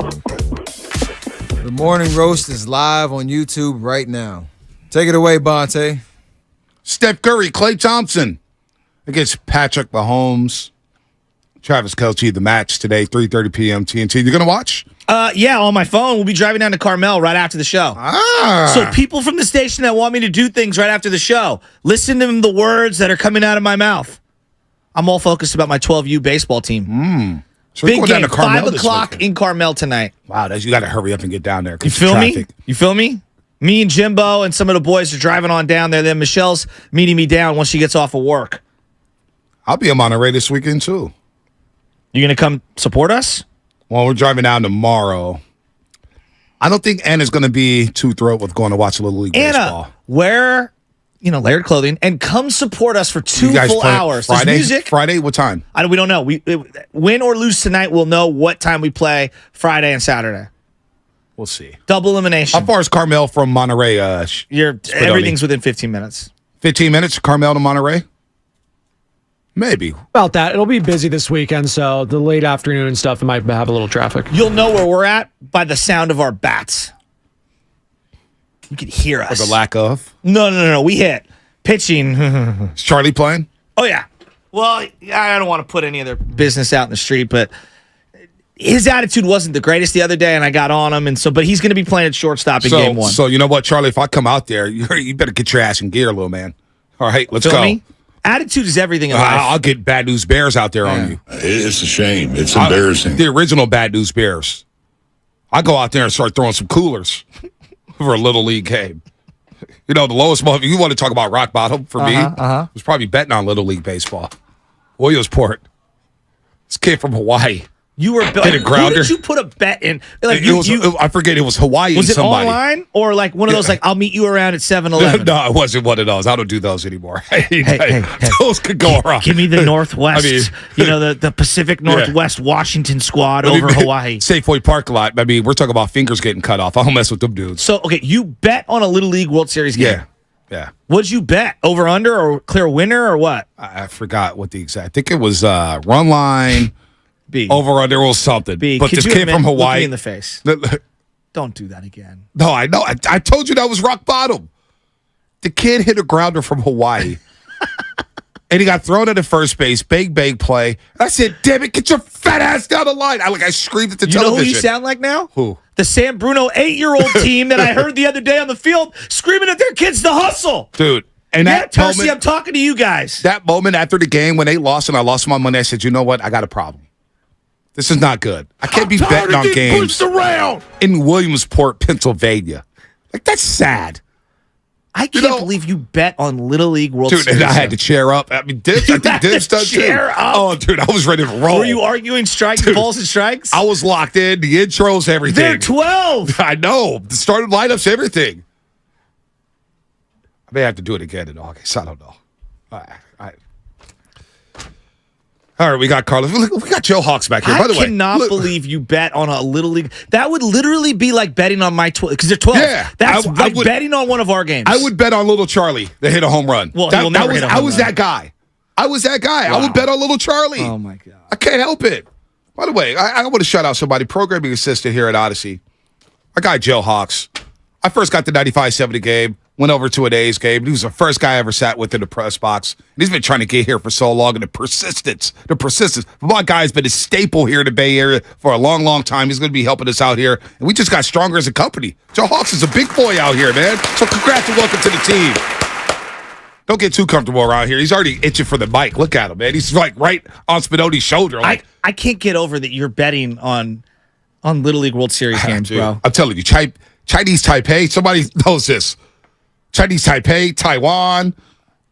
The Morning Roast is live on YouTube right now. Take it away, Bonte. Steph Curry, Klay Thompson against Patrick Mahomes. Travis Kelce, the match today, 3:30 p.m. TNT. You going to watch? Yeah, on my phone. We'll be driving down to Carmel right after the show. So people from the station that want me to do things right after the show, listen to the words that are coming out of my mouth. I'm all focused about my 12U baseball team. So big game, down to Carmel 5 o'clock in Carmel tonight. Wow, you got to hurry up and get down there. You feel me? You feel me? Me and Jimbo and some of the boys are driving on down there. Then Michelle's meeting me down once she gets off of work. I'll be in Monterey this weekend, too. You going to come support us? Well, we're driving down tomorrow. I don't think Anna's going to be too thrilled with going to watch Little League baseball. Anna, wear layered clothing and come support us for 2 full hours. Friday? There's music. Friday? What time? We don't know. Win or lose tonight, we'll know what time we play Friday and Saturday. We'll see. Double elimination. How far is Carmel from Monterey? Everything's within 15 minutes. 15 minutes, Carmel to Monterey? Maybe. About that. It'll be busy this weekend, so the late afternoon and stuff, it might have a little traffic. You'll know where we're at by the sound of our bats. You can hear us. Or the lack of? No. We hit. Pitching. Is Charlie playing? Oh, yeah. Well, I don't want to put any of their business out in the street, but his attitude wasn't the greatest the other day, and I got on him, but he's going to be playing at shortstop in game 1. So you know what, Charlie? If I come out there, you better get your ass in gear, little man. All right, let's go. Me? Attitude is everything in life. I'll get Bad News Bears out there on you. It's a shame. It's embarrassing. The original Bad News Bears. I go out there and start throwing some coolers for a Little League game. The lowest moment, you want to talk about rock bottom for me? Was probably betting on Little League baseball. Williamsport. This kid from Hawaii. You were hit a grounder. Who did you put a bet in? I forget. It was Hawaii. Was it somebody. online or like one of those? Like I'll meet you around at 7-Eleven. No, it wasn't one of those. I don't do those anymore. Hey. Those could go wrong. Give me the Northwest. The Pacific Northwest Washington squad over Hawaii. Safeway parking lot. We're talking about fingers getting cut off. I don't mess with them dudes. So okay, you bet on a Little League World Series game. Yeah. What'd you bet? Over under or clear winner or what? I forgot what the exact. I think it was run line. B. Over under was something. B. But this kid from Hawaii. Look me in the face. Don't do that again. No, I know. I told you that was rock bottom. The kid hit a grounder from Hawaii. And he got thrown at first base. Big play. And I said, damn it, get your fat ass down the line. I screamed at the television. You know who you sound like now? Who? The San Bruno 8-year-old team that I heard the other day on the field screaming at their kids to hustle. Dude. And that Percy, moment, I'm talking to you guys. That moment after the game when they lost and I lost my money, I said, you know what? I got a problem. This is not good. I can't be betting on games in Williamsport, Pennsylvania. That's sad. I can't believe you bet on Little League World Series. Dude, I had to cheer up. I think Dibs does too. Oh, dude, I was ready to roll. Were you arguing balls and strikes? I was locked in. The intros, everything. They're 12. I know. The starting lineups, everything. I may have to do it again in August. I don't know. All right, we got Carlos. We got Joe Hawks back here. By the way, I cannot believe you bet on a Little League. That would literally be like betting on my 12 because they're 12. Yeah, that's like betting on one of our games. I would bet on Little Charlie that hit a home run. Well, he'll never hit a home run. I was that guy. Wow. I would bet on Little Charlie. Oh my god, I can't help it. By the way, I want to shout out somebody, programming assistant here at Odyssey. Our guy Joe Hawks. I first got the 95-70 game. Went over to an A's game. He was the first guy I ever sat with in the press box. And he's been trying to get here for so long. And the persistence. My guy's been a staple here in the Bay Area for a long, long time. He's going to be helping us out here. And we just got stronger as a company. Joe Hawks is a big boy out here, man. So congrats and welcome to the team. Don't get too comfortable around here. He's already itching for the mic. Look at him, man. He's like right on Spinotti's shoulder. I can't get over that you're betting on Little League World Series games, bro. I'm telling you, Chinese Taipei, somebody knows this. Chinese Taipei, Taiwan,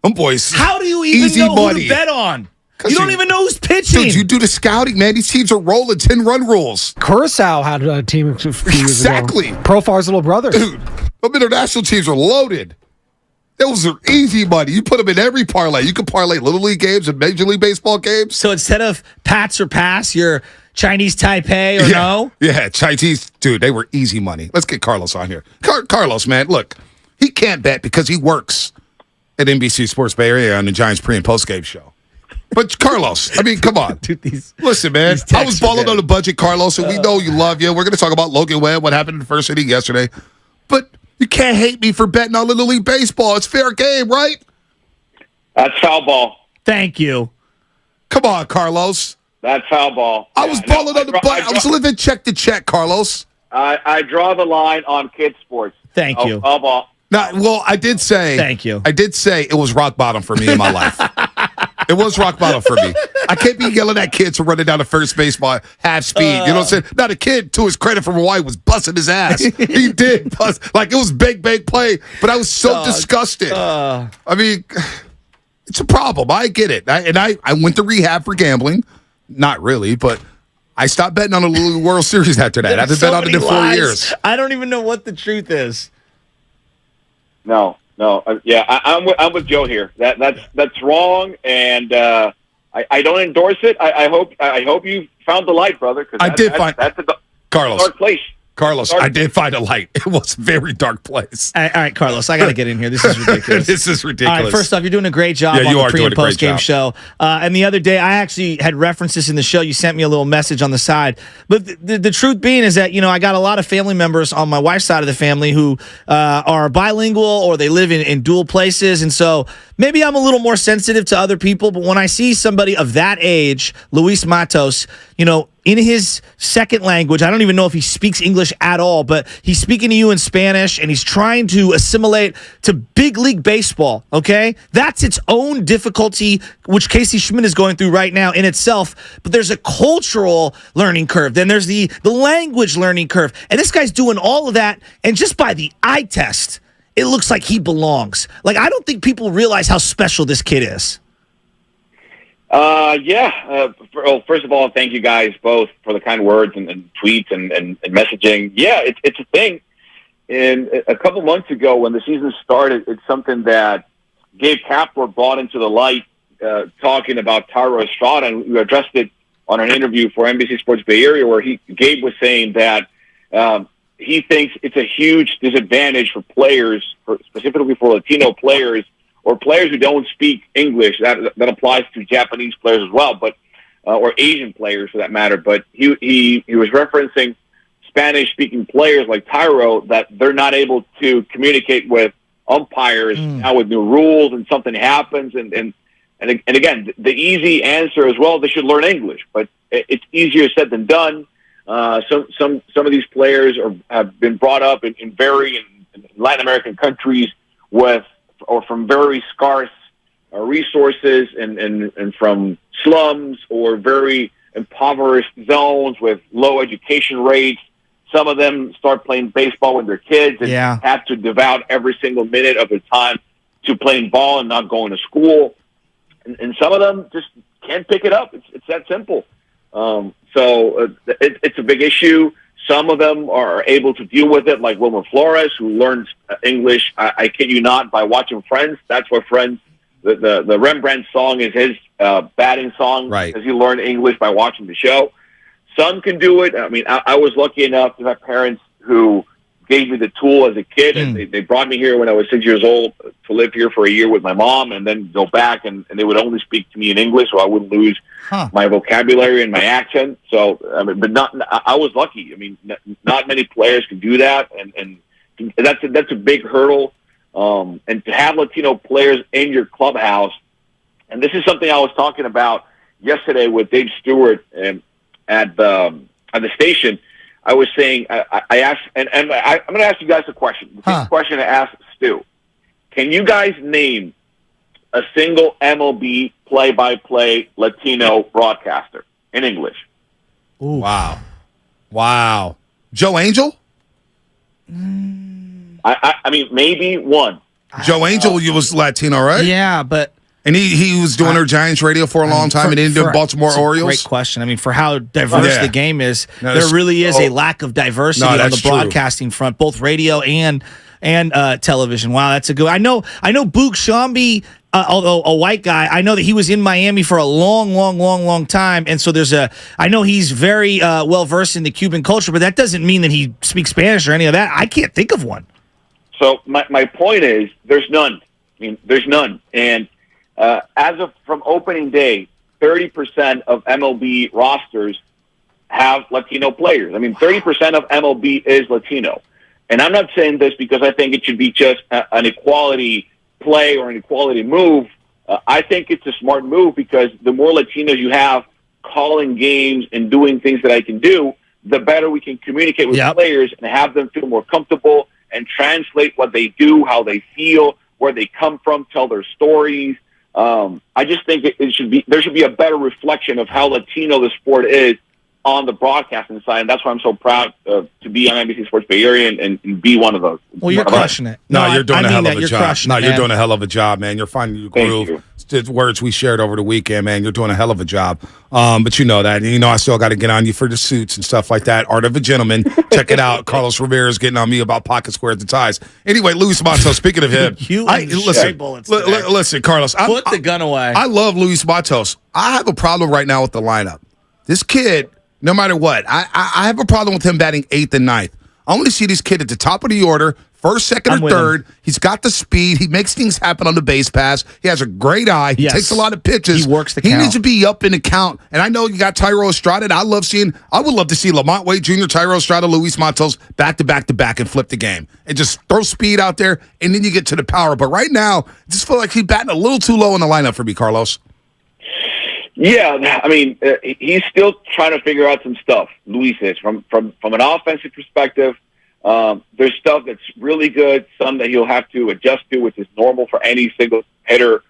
them boys. How do you even know who to bet on? You don't even know who's pitching. Dude, you do the scouting, man. These teams are rolling 10-run rules. Curacao had a team a few years ago. Exactly. Profar's little brother. Dude, them international teams are loaded. Those are easy money. You put them in every parlay. You can parlay Little League games and Major League Baseball games. So instead of Pats or pass, you're Chinese Taipei or no? Yeah, Chinese. Dude, they were easy money. Let's get Carlos on here. Carlos, man, look. He can't bet because he works at NBC Sports Bay Area on the Giants pre- and post-game show. But Carlos, I mean, come on. Dude, listen, man. I was balling on a budget, Carlos, and we know you love you. We're going to talk about Logan Webb, what happened in the first inning yesterday. But you can't hate me for betting on Little League Baseball. It's fair game, right? That's foul ball. Thank you. Come on, Carlos. That's foul ball. I was balling on the budget. I was living check to check, Carlos. I draw the line on kids sports. Thank you. Foul ball. No, well, I did say. Thank you. I did say it was rock bottom for me in my life. It was rock bottom for me. I can't be yelling at kids for running down to first base by half speed. You know what I'm saying? Now, the kid, to his credit from Hawaii, was busting his ass. He did bust. Like, it was big play. But I was so disgusted. I mean, it's a problem. I get it. I went to rehab for gambling. Not really, but I stopped betting on the World Series after that. I haven't bet on it in 4 years. I don't even know what the truth is. No. I'm with Joe here. That's wrong, and I don't endorse it. I hope you found the light, brother. That's a Carlos. Dark place. Carlos, I did find a light. It was a very dark place. All right, Carlos, I got to get in here. This is ridiculous. This is ridiculous. All right, first off, you're doing a great job on the pre- and post-game show. And the other day, I actually had referenced this in the show. You sent me a little message on the side. But the truth being is that, I got a lot of family members on my wife's side of the family who are bilingual or they live in dual places. And so maybe I'm a little more sensitive to other people. But when I see somebody of that age, Luis Matos, in his second language, I don't even know if he speaks English at all, but he's speaking to you in Spanish, and he's trying to assimilate to big league baseball, okay? That's its own difficulty, which Casey Schmidt is going through right now in itself, but there's a cultural learning curve. Then there's the language learning curve, and this guy's doing all of that, and just by the eye test, it looks like he belongs. Like, I don't think people realize how special this kid is. First of all, thank you guys both for the kind words and tweets and messaging. Yeah, it's a thing. And a couple months ago when the season started, it's something that Gabe Kapler brought into the light, talking about Thairo Estrada, and we addressed it on an interview for NBC Sports Bay Area, where Gabe was saying that he thinks it's a huge disadvantage for players, specifically for Latino players, or players who don't speak English. That applies to Japanese players as well, but or Asian players for that matter. But he was referencing Spanish-speaking players like Thairo, that they're not able to communicate with umpires now with new rules, and something happens. And again, the easy answer is, well, they should learn English, but it's easier said than done. Some of these players have been brought up in Latin American countries from very scarce resources and from slums or very impoverished zones with low education rates. Some of them start playing baseball when they're kids and have to devote every single minute of their time to playing ball and not going to school. And some of them just can't pick it up. It's that simple. It's a big issue. Some of them are able to deal with it, like Wilmer Flores, who learns English, I kid you not, by watching Friends. That's what Friends, the Rembrandt song is his batting song, because he learned English by watching the show. Some can do it. I mean, I was lucky enough to have parents who gave me the tool as a kid, and they brought me here when I was 6 years old to live here for a year with my mom, and then go back, and they would only speak to me in English, so I wouldn't lose my vocabulary and my accent. So, I was lucky. I mean, not many players can do that, and that's a big hurdle. And to have Latino players in your clubhouse, and this is something I was talking about yesterday with Dave Stewart at the station. I was saying, I asked, and I'm going to ask you guys a question. The same question I asked Stu. Can you guys name a single MLB play-by-play Latino broadcaster in English? Ooh. Wow. Joe Angel? I mean, maybe one. Joe Angel was Latino, right? Yeah, but... And he was doing our Giants radio for a long time, and he ended up Baltimore Orioles. Great question. I mean, for how diverse the game is, there really is a lack of diversity on the broadcasting front, both radio and television. Wow, that's a good. I know Boog Shambi, although a white guy, I know that he was in Miami for a long time, and so I know he's very well versed in the Cuban culture, but that doesn't mean that he speaks Spanish or any of that. I can't think of one. So my point is, there's none. I mean, there's none, and. From opening day, 30% of MLB rosters have Latino players. I mean, 30% of MLB is Latino. And I'm not saying this because I think it should be just an equality play or an equality move. I think it's a smart move because the more Latinos you have calling games and doing things that I can do, the better we can communicate with players and have them feel more comfortable and translate what they do, how they feel, where they come from, tell their stories. I just think there should be a better reflection of how Latino the sport is on the broadcasting side, and that's why I'm so proud to be on NBC Sports Bay Area and be one of those. Well, you're crushing it. No, you're doing a hell of a job. No, you're man. doing a hell of a job, man. You're finding your groove. It's words we shared over the weekend, man. You're doing a hell of a job. But you know that. And you know I still got to get on you for the suits and stuff like that. Art of a Gentleman. Check it out. Carlos Rivera's getting on me about pocket squares and ties. Anyway, Luis Matos, speaking of him. Listen, Carlos. Put the gun away. I love Luis Matos. I have a problem right now with the lineup. This kid, no matter what, I have a problem with him batting 8th and 9th. I want to see this kid at the top of the order, first, second, or third. He's got the speed. He makes things happen on the base pass. He has a great eye. He takes a lot of pitches. He works the count. He needs to be up in the count. And I know you got Tyro Estrada. I would love to see Lamont Wade Jr., Tyro Estrada, Luis Matos back to back to back and flip the game. And just throw speed out there, and then you get to the power. But right now, I just feel like he's batting a little too low in the lineup for me, Carlos. Yeah, I mean, he's still trying to figure out some stuff. Luis is from an offensive perspective. There's stuff that's really good, some that he'll have to adjust to, which is normal for any single hitter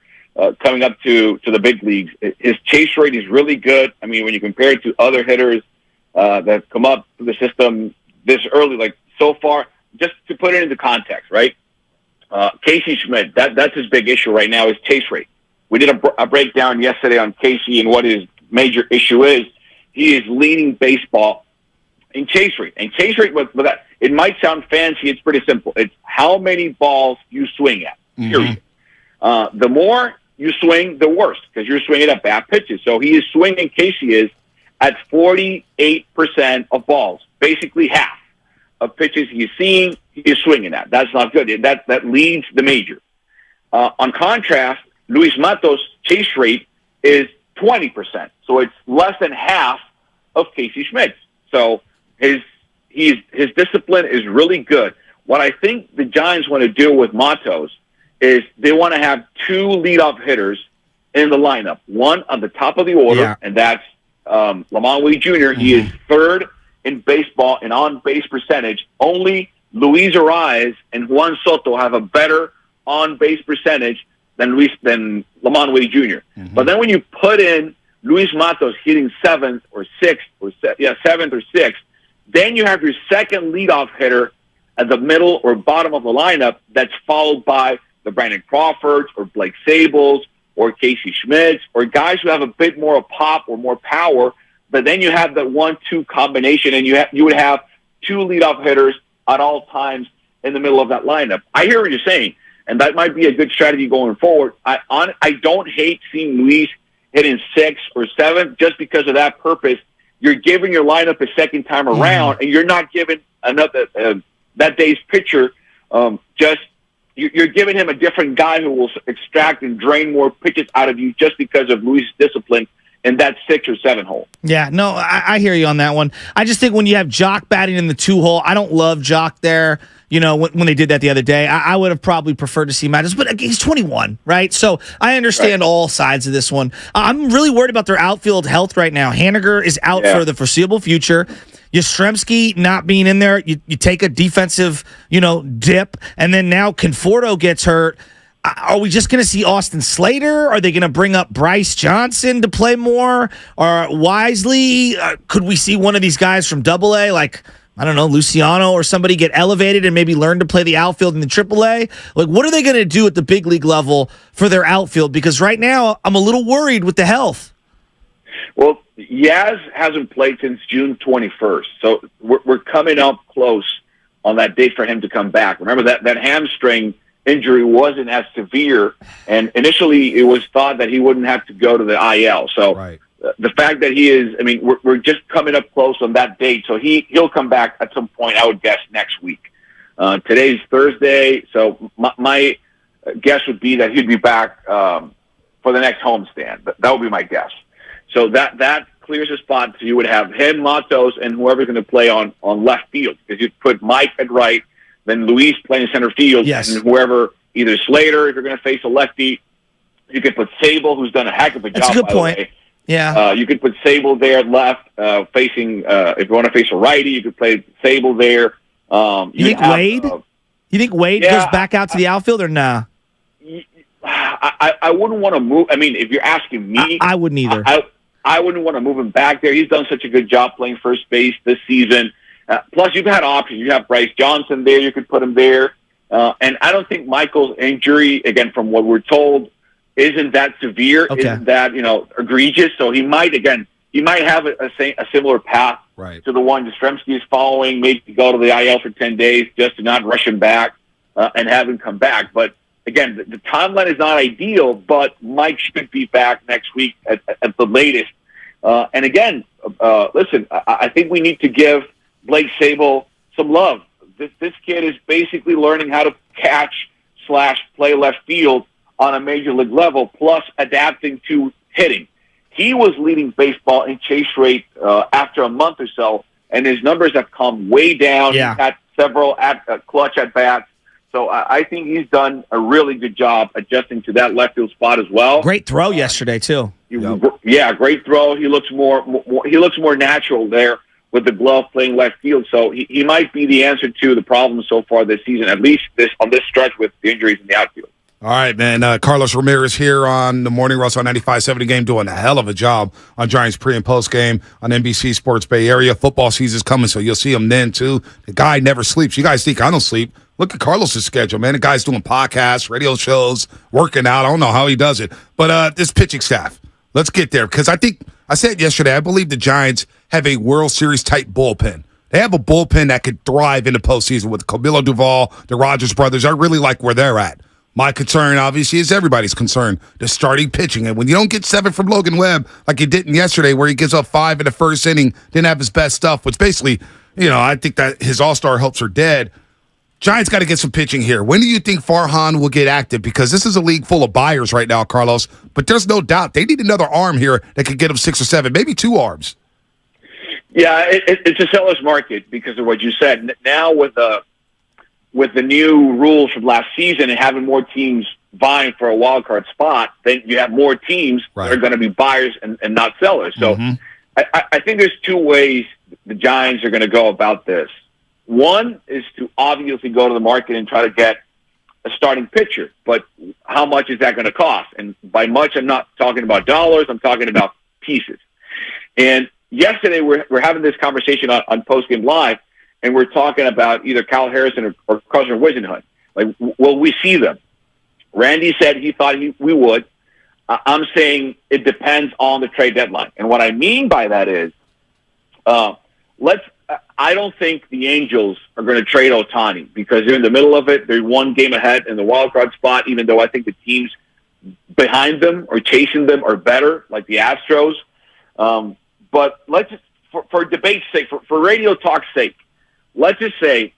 coming up to the big leagues. His chase rate is really good. I mean, when you compare it to other hitters that have come up to the system this early, like so far, just to put it into context, right? Casey Schmidt, that's his big issue right now is chase rate. We did a breakdown yesterday on Casey and what his major issue is. He is leading baseball in chase rate. And chase rate, with that, it might sound fancy. It's pretty simple. It's how many balls you swing at, period. The more you swing, the worse, because you're swinging at bad pitches. So he is swinging, Casey is, at 48% of balls, basically half of pitches he is seeing, he is swinging at. That's not good. That leads the major. On contrast, Luis Matos' chase rate is 20%. So it's less than half of Casey Schmidt's. So his discipline is really good. What I think the Giants want to do with Matos is they want to have two leadoff hitters in the lineup. One on the top of the order, and that's Lamont Wade Jr. He is third in baseball in on-base percentage. Only Luis Ariz and Juan Soto have a better on-base percentage than Lamont Wade Jr. But then when you put in Luis Matos hitting seventh or sixth, then you have your second leadoff hitter at the middle or bottom of the lineup that's followed by the Brandon Crawfords or Blake Sables or Casey Schmidts or guys who have a bit more of pop or more power. But then you have that 1-2 combination, and you would have two leadoff hitters at all times in the middle of that lineup. I hear what you're saying. And that might be a good strategy going forward. I don't hate seeing Luis hitting 6th or 7th just because of that purpose. You're giving your lineup a second time around, and you're not giving another that day's pitcher. You're giving him a different guy who will extract and drain more pitches out of you just because of Luis' discipline in that 6 or 7 hole. Yeah, no, I hear you on that one. I just think when you have Jock batting in the 2 hole, I don't love Jock there. You know, when they did that the other day, I would have probably preferred to see Matos, but he's 21, right? So I understand all sides of this one. I'm really worried about their outfield health right now. Haniger is out for the foreseeable future. Yastrzemski not being in there, you take a defensive, dip, and then now Conforto gets hurt. Are we just going to see Austin Slater? Are they going to bring up Bryce Johnson to play more? Or Wisely? Could we see one of these guys from AA, like, I don't know, Luciano or somebody get elevated and maybe learn to play the outfield in the AAA? Like, what are they going to do at the big league level for their outfield? Because right now, I'm a little worried with the health. Well, Yaz hasn't played since June 21st, so we're coming up close on that date for him to come back. Remember, that hamstring injury wasn't as severe, and initially it was thought that he wouldn't have to go to the IL. So the fact that he is, we're just coming up close on that date, so he'll come back at some point, I would guess, next week. Today's Thursday, so my guess would be that he'd be back for the next homestand. That would be my guess. So that clears a spot. So you would have him, Matos, and whoever's going to play on left field, because you put Mike at right, then Luis playing center field, Yes. and whoever, either Slater, if you're going to face a lefty, you could put Sable, who's done a heck of a job. That's a good by point. The way. Yeah. You could put Sable there at left, facing. If you want to face a righty, you could play Sable there. You think Wade? You think Wade goes back out to the outfield or nah? I wouldn't want to move. I mean, if you're asking me, I wouldn't either. I wouldn't want to move him back there. He's done such a good job playing first base this season. Plus, you've had options. You have Bryce Johnson there. You could put him there. And I don't think Michael's injury, again, from what we're told, isn't that severe, isn't that, egregious. So he might have a similar path to the one Yastrzemski is following, maybe go to the IL for 10 days just to not rush him back and have him come back. But, again, the timeline is not ideal, but Mike should be back next week at the latest. And, again, listen, I think we need to give Blake Sable some love. This kid is basically learning how to catch/play left field on a major league level, plus adapting to hitting. He was leading baseball in chase rate after a month or so, and his numbers have come way down. Yeah. He's had several clutch at-bats. So I think he's done a really good job adjusting to that left field spot as well. Great throw yesterday, too. Yeah, great throw. He looks more natural there with the glove playing left field. So he might be the answer to the problem so far this season, at least on this stretch with the injuries in the outfield. All right, man. Carlos Ramirez here on the Morning Rush on 95.7 The Game, doing a hell of a job on Giants pre- and post-game on NBC Sports Bay Area. Football season's coming, so you'll see him then, too. The guy never sleeps. You guys think I don't sleep. Look at Carlos' schedule, man. The guy's doing podcasts, radio shows, working out. I don't know how he does it. But this pitching staff, let's get there. Because I think, I said yesterday, I believe the Giants have a World Series-type bullpen. They have a bullpen that could thrive in the postseason with Camilo Duvall, the Rogers brothers. I really like where they're at. My concern, obviously, is everybody's concern, the starting pitching. And when you don't get 7 from Logan Webb, like you didn't yesterday, where he gives up 5 in the first inning, didn't have his best stuff, which basically, I think that his all-star hopes are dead. Giants got to get some pitching here. When do you think Farhan will get active? Because this is a league full of buyers right now, Carlos. But there's no doubt they need another arm here that could get them 6 or 7, maybe 2 arms. Yeah, it's a seller's market because of what you said. Now with the new rules from last season and having more teams vying for a wild card spot, then you have more teams that are going to be buyers and not sellers. So I think there's 2 ways the Giants are going to go about this. One is to obviously go to the market and try to get a starting pitcher, but how much is that going to cost? And by much, I'm not talking about dollars. I'm talking about pieces. And yesterday we're having this conversation on Postgame Live, and we're talking about either Kyle Harrison or Carson Whisenhunt. Like, will we see them? Randy said he thought we would. I'm saying it depends on the trade deadline. And what I mean by that is, I don't think the Angels are going to trade Ohtani because they're in the middle of it. They're 1 game ahead in the wild card spot, even though I think the teams behind them or chasing them are better, like the Astros. But let's just, for debate's sake, for radio talk's sake, let's just say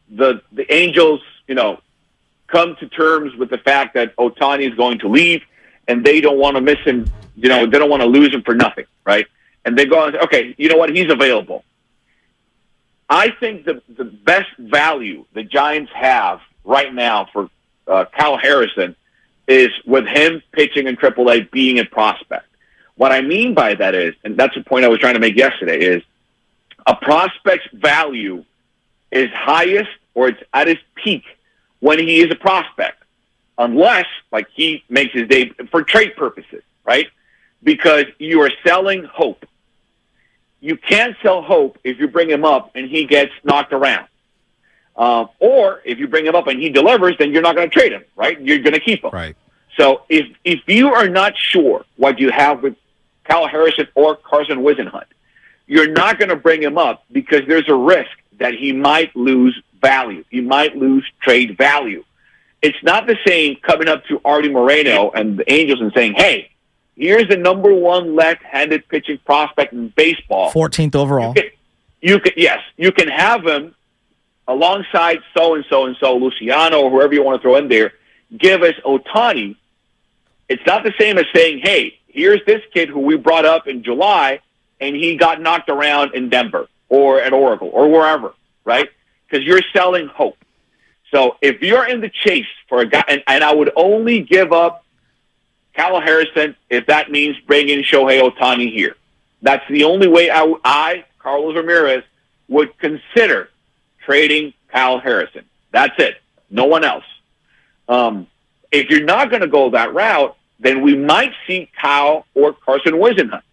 the Angels, come to terms with the fact that Ohtani is going to leave, and they don't want to miss him. They don't want to lose him for nothing, right? And they go, okay, you know what? He's available. I think the best value the Giants have right now for Kyle Harrison is with him pitching in AAA, being a prospect. What I mean by that is, and that's the point I was trying to make yesterday, is a prospect's value is highest or it's at his peak when he is a prospect, unless, like, he makes his day for trade purposes, right? Because you are selling hope. You can't sell hope if you bring him up and he gets knocked around. Or if you bring him up and he delivers, then you're not going to trade him, right? You're going to keep him. Right. So if you are not sure what you have with Kyle Harrison or Carson Whisenhunt, you're not going to bring him up because there's a risk that he might lose value. He might lose trade value. It's not the same coming up to Artie Moreno and the Angels and saying, hey, here's the number 1 left-handed pitching prospect in baseball. 14th overall. You can have him alongside so-and-so and so, Luciano, or whoever you want to throw in there. Give us Ohtani. It's not the same as saying, hey, here's this kid who we brought up in July, and he got knocked around in Denver or at Oracle or wherever, right? Because you're selling hope. So if you're in the chase for a guy, and I would only give up Kyle Harrison if that means bringing Shohei Ohtani here. That's the only way I, Carlos Ramirez, would consider trading Kyle Harrison. That's it. No one else. If you're not going to go that route, then we might see Kyle or Carson Whisenhunt.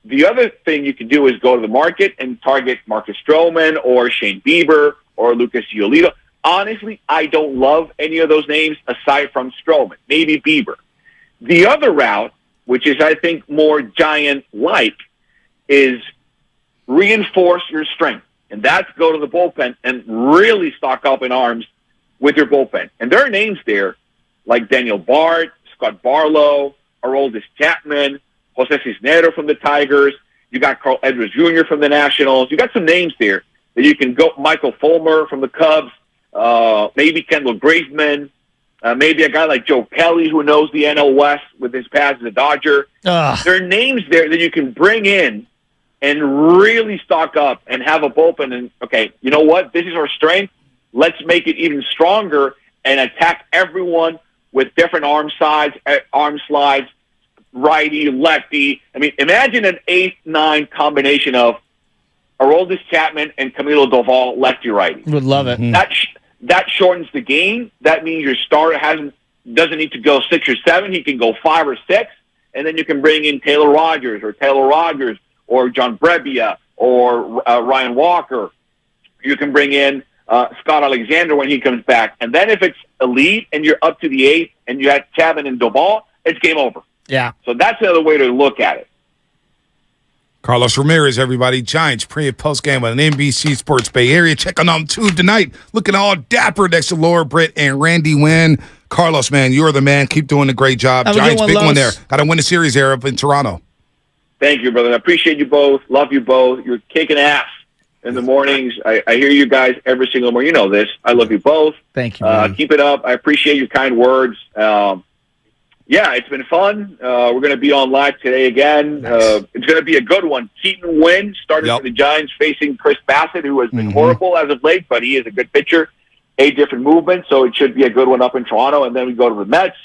The other thing you can do is go to the market and target Marcus Stroman or Shane Bieber or Lucas Giolito. Honestly, I don't love any of those names aside from Stroman, maybe Bieber. The other route, which is, I think, more Giant-like, is reinforce your strength. And that's go to the bullpen and really stock up in arms with your bullpen. And there are names there like Daniel Bard, Scott Barlow, Aroldis Chapman, Jose Cisneros from the Tigers. You got Carl Edwards Jr. from the Nationals. You got some names there that you can go. Michael Fulmer from the Cubs, maybe Kendall Graveman, maybe a guy like Joe Kelly who knows the NL West with his past as a Dodger. There are names there that you can bring in and really stock up and have a bullpen. And, okay, you know what? This is our strength. Let's make it even stronger and attack everyone with different arm slides, righty, lefty. I mean, imagine an 8-9 combination of Aroldis Chapman and Camilo Doval, lefty-righty. Would love it. That shortens the game. That means your starter doesn't need to go 6 or 7. He can go 5 or 6, and then you can bring in Taylor Rogers or John Brebbia or Ryan Walker. You can bring in Scott Alexander when he comes back. And then if it's elite and you're up to the 8th and you have Chapman and Doval, it's game over. Yeah. So that's the other way to look at it. Carlos Ramirez, everybody. Giants pre- and post-game on NBC Sports Bay Area. Check on them too tonight. Looking all dapper next to Laura Britt and Randy Wynn. Carlos, man, you're the man. Keep doing a great job. Giants, big one there. Got to win the series there up in Toronto. Thank you, brother. I appreciate you both. Love you both. You're kicking ass in the mornings. I hear you guys every single morning. You know this. I love you both. Thank you. Keep it up. I appreciate your kind words. Yeah, it's been fun. We're going to be on live today again. Nice. It's going to be a good one. Keaton Wynn started for the Giants facing Chris Bassett, who has been horrible as of late, but he is a good pitcher. 8 different movements, so it should be a good one up in Toronto. And then we go to the Mets.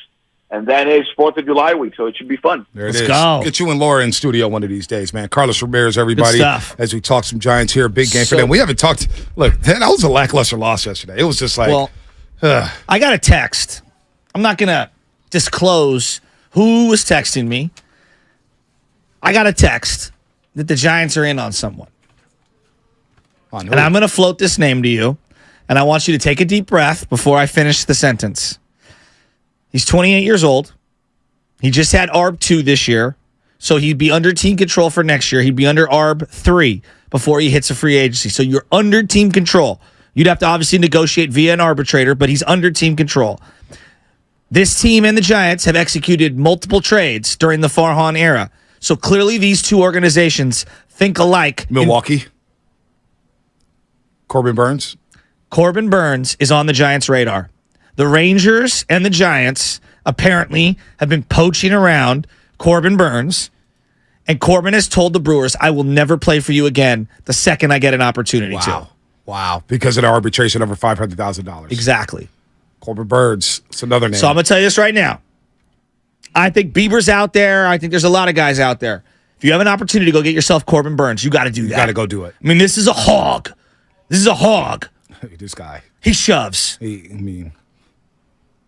And then it's 4th of July week, so it should be fun. There it is. Go. Get you and Laura in studio one of these days, man. Carlos Ramirez, everybody. As we talk some Giants here, big game for them. We haven't talked. Look, that was a lackluster loss yesterday. It was just like. Well, I got a text. I'm not going to disclose who was texting me. I got a text that the Giants are in on someone. And I'm going to float this name to you, and I want you to take a deep breath before I finish the sentence. He's 28 years old. He just had ARB 2 this year, so he'd be under team control for next year. He'd be under ARB 3 before he hits a free agency. So you're under team control. You'd have to obviously negotiate via an arbitrator, but he's under team control. This team and the Giants have executed multiple trades during the Farhan era. So clearly these two organizations think alike. Milwaukee. Corbin Burns. Corbin Burns is on the Giants' radar. The Rangers and the Giants apparently have been poaching around Corbin Burns, and Corbin has told the Brewers, I will never play for you again the second I get an opportunity to. Wow. Because of the arbitration over $500,000. Exactly. Corbin Burns. It's another name. So I'm going to tell you this right now. I think Bieber's out there. I think there's a lot of guys out there. If you have an opportunity to go get yourself Corbin Burns, you got to do that. You got to go do it. I mean, this is a hog. This This guy. He shoves.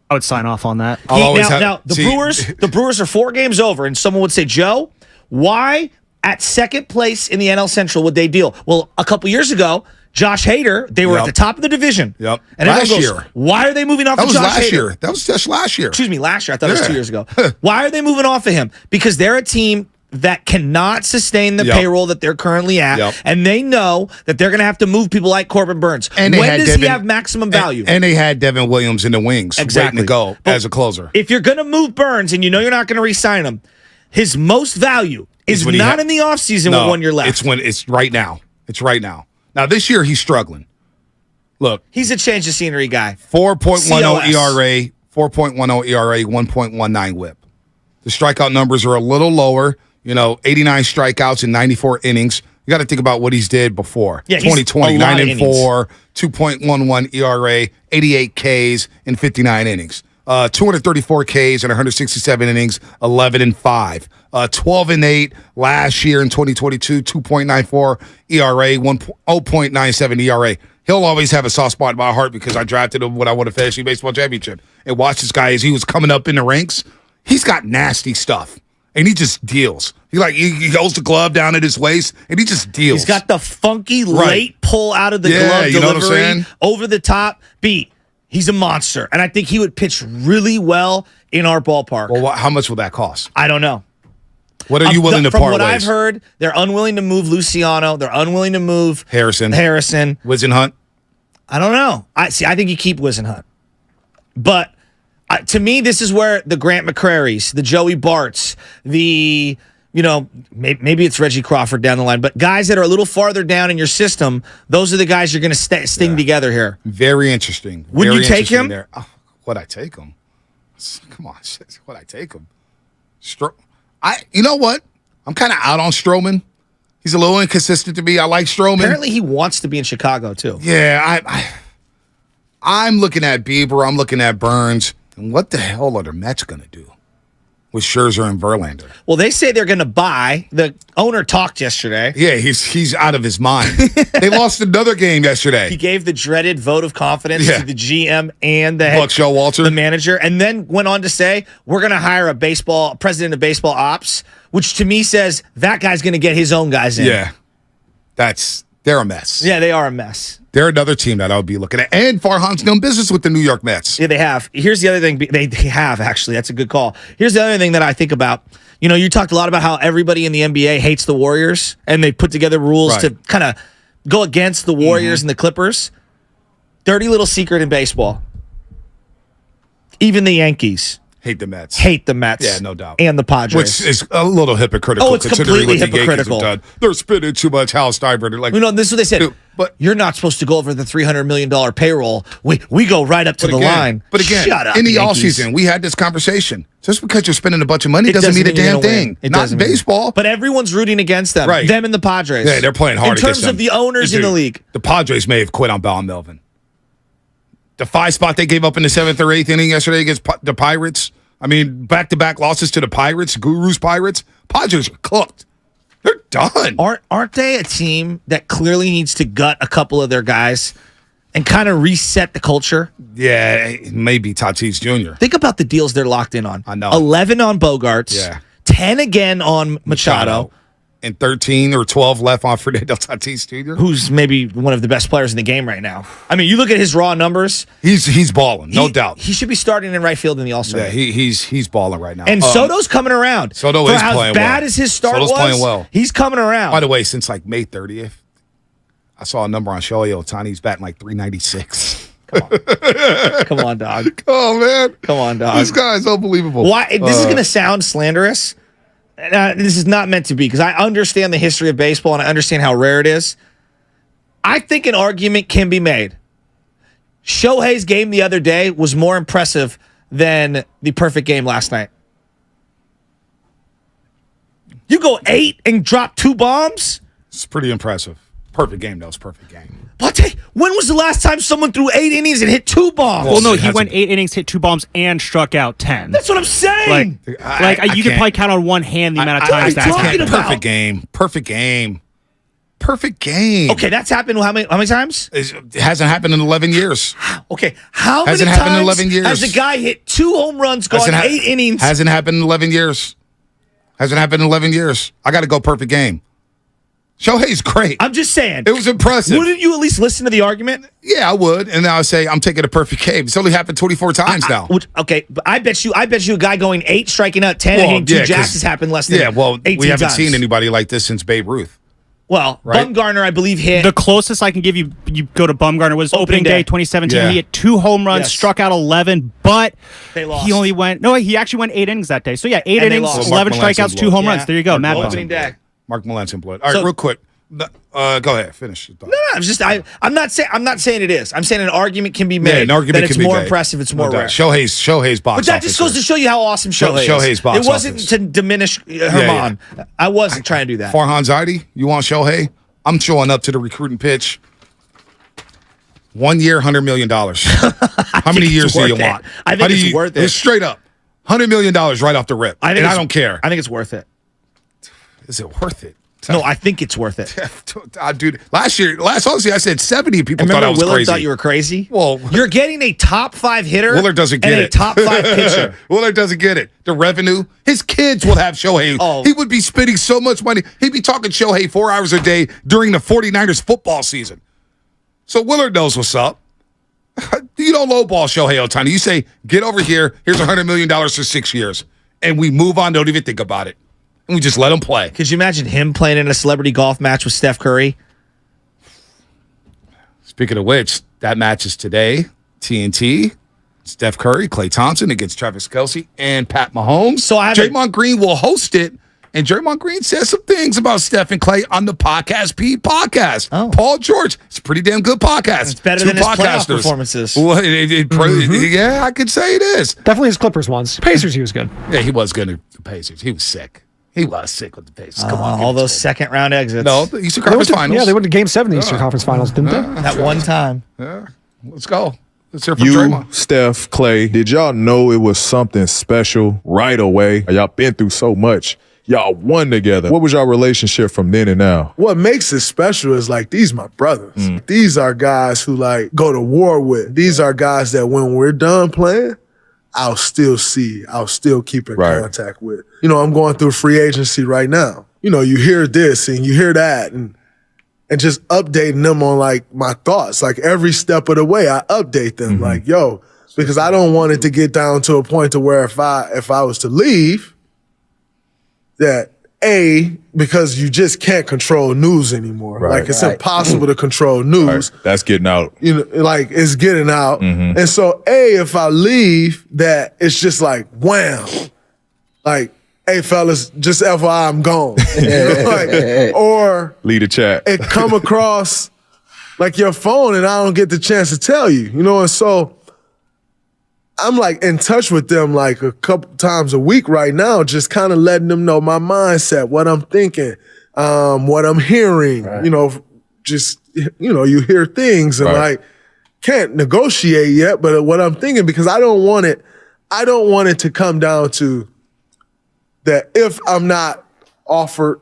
I would sign off on that. The Brewers are 4 games over, and someone would say, Joe, why at second place in the NL Central would they deal? Well, a couple years ago, Josh Hader, they were at the top of the division. Yep. And last goes, year. Why are they moving off of Josh Hader? That was just last year. Excuse me, last year. I thought it was 2 years ago. Why are they moving off of him? Because they're a team that cannot sustain the payroll that they're currently at, and they know that they're going to have to move people like Corbin Burns. And when does he have maximum value? And they had Devin Williams in the wings waiting to go as a closer. If you're going to move Burns and you know you're not going to re-sign him, his most value is not in the offseason with 1 year left. It's right now. It's right now. Now, this year, he's struggling. Look. He's a change of scenery guy. 4.10 ERA, 4.10 ERA, 1.19 whip. The strikeout numbers are a little lower. 89 strikeouts in 94 innings. You got to think about what he's did before. Yeah, 2020, 9-4, 2.11 ERA, 88 Ks in 59 innings. 234 Ks in 167 innings, 11-5. 12-8 last year in 2022, 2.94 ERA, 0.97 ERA. He'll always have a soft spot in my heart because I drafted him when I won a fantasy baseball championship. And watch this guy as he was coming up in the ranks. He's got nasty stuff. And he just deals. He holds the glove down at his waist, and he just deals. He's got the funky late pull out of the glove you know what I'm delivery, saying? over the top beat. He's a monster, and I think he would pitch really well in our ballpark. Well, how much will that cost? I don't know. What are you willing to part From what ways? I've heard, they're unwilling to move Luciano. They're unwilling to move Harrison. Whisenhunt. I don't know. I think you keep Whisenhunt. But to me, this is where the Grant McCrarys, the Joey Barts, maybe it's Reggie Crawford down the line, but guys that are a little farther down in your system, those are the guys you're going to sting together here. Very interesting. Would you take him? Would I take him? Come on, would I take him? You know what? I'm kind of out on Stroman. He's a little inconsistent to me. I like Stroman. Apparently, he wants to be in Chicago too. Yeah, I'm looking at Bieber. I'm looking at Burns. And what the hell are the Mets going to do with Scherzer and Verlander? Well, they say they're going to buy. The owner talked yesterday. Yeah, he's out of his mind. They lost another game yesterday. He gave the dreaded vote of confidence to the GM and the Buck Showalter, the manager, and then went on to say, we're going to hire a president of baseball ops, which to me says that guy's going to get his own guys in. Yeah, they're a mess. Yeah, they are a mess. They're another team that I would be looking at. And Farhan's done business with the New York Mets. Yeah, they have. Here's the other thing. They have, actually. That's a good call. Here's the other thing that I think about. You talked a lot about how everybody in the NBA hates the Warriors, and they put together rules to kind of go against the Warriors and the Clippers. Dirty little secret in baseball. Even the Yankees hate the Mets. Yeah, no doubt. And the Padres. Which is a little hypocritical. It's completely hypocritical. They're spending too much. Hal Steinbrenner. This is what they said. Dude, but you're not supposed to go over the $300 million payroll. We go right up to the line. But again, shut up, in the Yankees. offseason, we had this conversation. Just because you're spending a bunch of money doesn't mean a damn thing. Not in baseball. But everyone's rooting against them. Right. Them and the Padres. Yeah, they're playing hard in terms against of the owners in the league. The Padres may have quit on Bob Melvin. The 5 spot they gave up in the 7th or 8th inning yesterday against the Pirates. I mean, back-to-back losses to the Pirates, Guru's Pirates. Padres are cooked. They're done. Aren't they a team that clearly needs to gut a couple of their guys and kind of reset the culture? Yeah, maybe Tatis Jr. Think about the deals they're locked in on. I know. 11 on Bogarts. Yeah. 10 again on Machado. And 13 or 12 left on Fernando Tatis Jr. Who's maybe one of the best players in the game right now. I mean, you look at his raw numbers. He's balling, no doubt. He should be starting in right field in the All-Star. Yeah, he's balling right now. And Soto's coming around. Soto is playing well. As bad as his start Soto's playing well. He's coming around. By the way, since like May 30th, I saw a number on Shohei Ohtani. He's batting like 396. Come on, dog. Oh, man. Come on, dog. This guy is unbelievable. Why? This is going to sound slanderous. This is not meant to be because I understand the history of baseball and I understand how rare it is. I think an argument can be made. Shohei's game the other day was more impressive than the perfect game last night. You go 8 and drop 2 bombs? It's pretty impressive. Perfect game, though. It's perfect game. But when was the last time someone threw 8 innings and hit 2 bombs? Well, no, he went 8 innings, hit 2 bombs, and struck out 10. That's what I'm saying. You could probably count on one hand the amount of times that's happened. Perfect game. Perfect game. Perfect game. Okay, that's happened how many times? It hasn't happened in 11 years. Okay, how many hasn't times happened in 11 years. has a guy hit 2 home runs, gone 8 innings? Hasn't happened in 11 years. Hasn't happened in 11 years. I got to go perfect game. Shohei's great. I'm just saying. It was impressive. Wouldn't you at least listen to the argument? Yeah, I would. And then I would say, I'm taking a perfect game. It's only happened 24 times now. Okay, but I bet you a guy going 8, striking out 10, and hitting 2 jacks has happened less than 18 we haven't times. seen anybody like this since Babe Ruth. Well, right? Bumgarner, I believe, hit. The closest I can give you go to Bumgarner was opening day 2017. Yeah. He hit 2 home runs, struck out 11, but they lost. He actually went 8 innings that day. So, yeah, 8 innings, 11 strikeouts, 2 home runs. There you go, Mad Bum. Opening day. Mark Melanson blood. All right, real quick. Go ahead, finish. No, I'm not saying it is. I'm saying an argument can be made. Yeah, an argument that it's can be more made. impressive. It's more rare. Shohei's box. But that just goes to show you how awesome Shohei is. Shohei's box. It wasn't to diminish Herman. Yeah. I wasn't trying to do that. Farhan Zaidi, you want Shohei? I'm showing up to the recruiting pitch. 1 year, $100 million. How many years do you want? I think it's worth it. It's straight up. $100 million right off the rip. I don't care. I think it's worth it. Is it worth it? No, I think it's worth it. Dude, last offseason I said 70. People thought I was Willard crazy. Thought you were crazy? Well, you're getting a top 5 hitter. Willard doesn't get and it. a top 5 pitcher. Willard doesn't get it. The revenue. His kids will have Shohei. Oh. He would be spending so much money. He'd be talking Shohei 4 hours a day during the 49ers football season. So Willard knows what's up. You don't lowball Shohei Ohtani. You say, get over here. Here's $100 million for 6 years. And we move on. Don't even think about it. And we just let him play. Could you imagine him playing in a celebrity golf match with Steph Curry? Speaking of which, that match is today. TNT. Steph Curry, Klay Thompson against Travis Kelce and Pat Mahomes. So Draymond Green will host it. And Draymond Green says some things about Steph and Klay on the Podcast Pete podcast. Oh. Paul George. It's a pretty damn good podcast. It's better than his playoff performances. Well, yeah, I could say it is. Definitely his Clippers ones. Pacers, he was good. Yeah, he was good at the Pacers. He was sick. He was sick with the Pacers. Come on. All those second-round exits. No, the Eastern Conference Finals. Yeah, they went to Game 7 of the Eastern Conference Finals, didn't they? That one time. Yeah. Let's go. Let's hear from Draymond. Steph, Klay, did y'all know it was something special right away? Y'all been through so much. Y'all won together. What was y'all relationship from then and now? What makes it special is like, these my brothers. These are guys who like go to war with. These are guys that when we're done playing, I'll still keep in contact with. You know, I'm going through free agency right now. You know, you hear this and you hear that and just updating them on like my thoughts. Like every step of the way, I update them. Like, yo, because I don't want it to get down to a point to where if I was to leave, that because you just can't control news anymore. Like it's impossible to control news. That's getting out. You know, like it's getting out. And so if I leave, that it's just like wham. Like, hey fellas, just FYI, I'm gone. You know, like, or lead a chat. It come across like your phone and I don't get the chance to tell you. You know, and so I'm like in touch with them like a couple times a week right now, just kind of letting them know my mindset, what I'm thinking, what I'm hearing, you know, just, you know, you hear things and like can't negotiate yet, but what I'm thinking, because I don't want it to come down to that if I'm not offered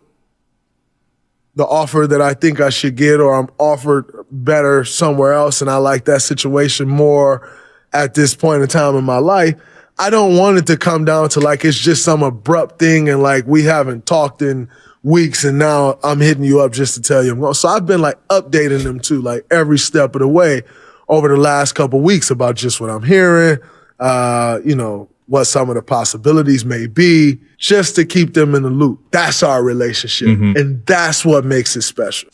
the offer that I think I should get, or I'm offered better somewhere else and I like that situation more at this point in time in my life, I don't want it to come down to like it's just some abrupt thing and like we haven't talked in weeks and now I'm hitting you up just to tell you I'm going. So I've been like updating them too, like every step of the way over the last couple of weeks about just what I'm hearing, you know, what some of the possibilities may be, just to keep them in the loop. That's our relationship. And that's what makes it special.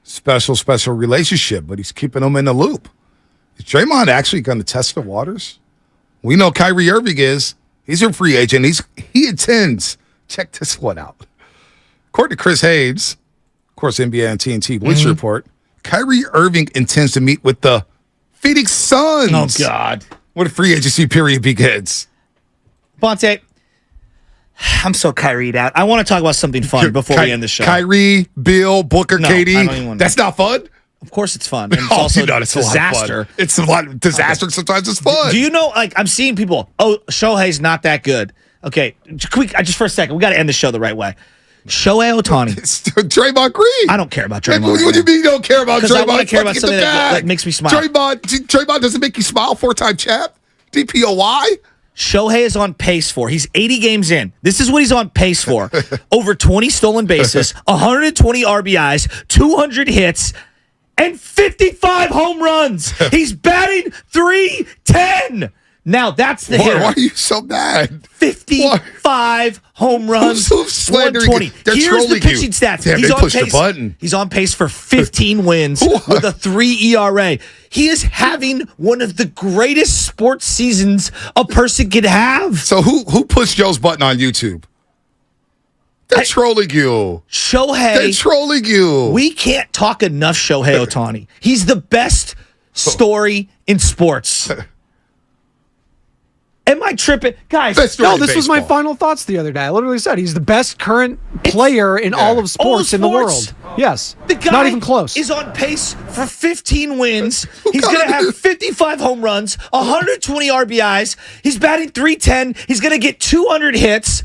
Special relationship, but he's keeping them in the loop. Is Draymond actually going to test the waters? We know Kyrie Irving is. He's a free agent. He intends. Check this one out. According to Chris Hayes, of course, NBA and TNT Bleacher Report, Kyrie Irving intends to meet with the Phoenix Suns. Oh, God. When the free agency period begins. Bonte, I'm so Kyrie'd out. I want to talk about something fun before we end the show. Kyrie, Bill, Booker, No, KD. I don't even want to. That's not fun? Of course it's fun. And it's also it's disaster. A lot of fun. It's a lot of disaster. Sometimes it's fun. Do you know, like, I'm seeing people, Shohei's not that good. Okay, just for a second, we got to end the show the right way. Shohei Ohtani. Draymond Green. I don't care about Draymond. What do you mean you don't care about Draymond? Because I want to care about something that makes me smile. Draymond doesn't make you smile. 4-time champ. DPOY. Shohei is on pace for. He's 80 games in. This is what he's on pace for. Over 20 stolen bases, 120 RBIs, 200 hits, and 55 home runs. He's batting .310. Now that's the hitter. Why are you so mad? 55 home runs, Who's 120. Here's the pitching stats. Damn, he's they on pushed pace. the button. He's on pace for 15 wins with a 3 ERA. He is having one of the greatest sports seasons a person could have. So who pushed Joe's button on YouTube? They're trolling you. Shohei. They're trolling you. We can't talk enough Shohei Ohtani. He's the best story in sports. Am I tripping? Guys, no, this was my final thoughts the other day. I literally said he's the best current player in all of sports in the world. Yes. The guy not even close. Is on pace for 15 wins. He's going to have 55 home runs, 120 RBIs. He's batting .310. He's going to get 200 hits.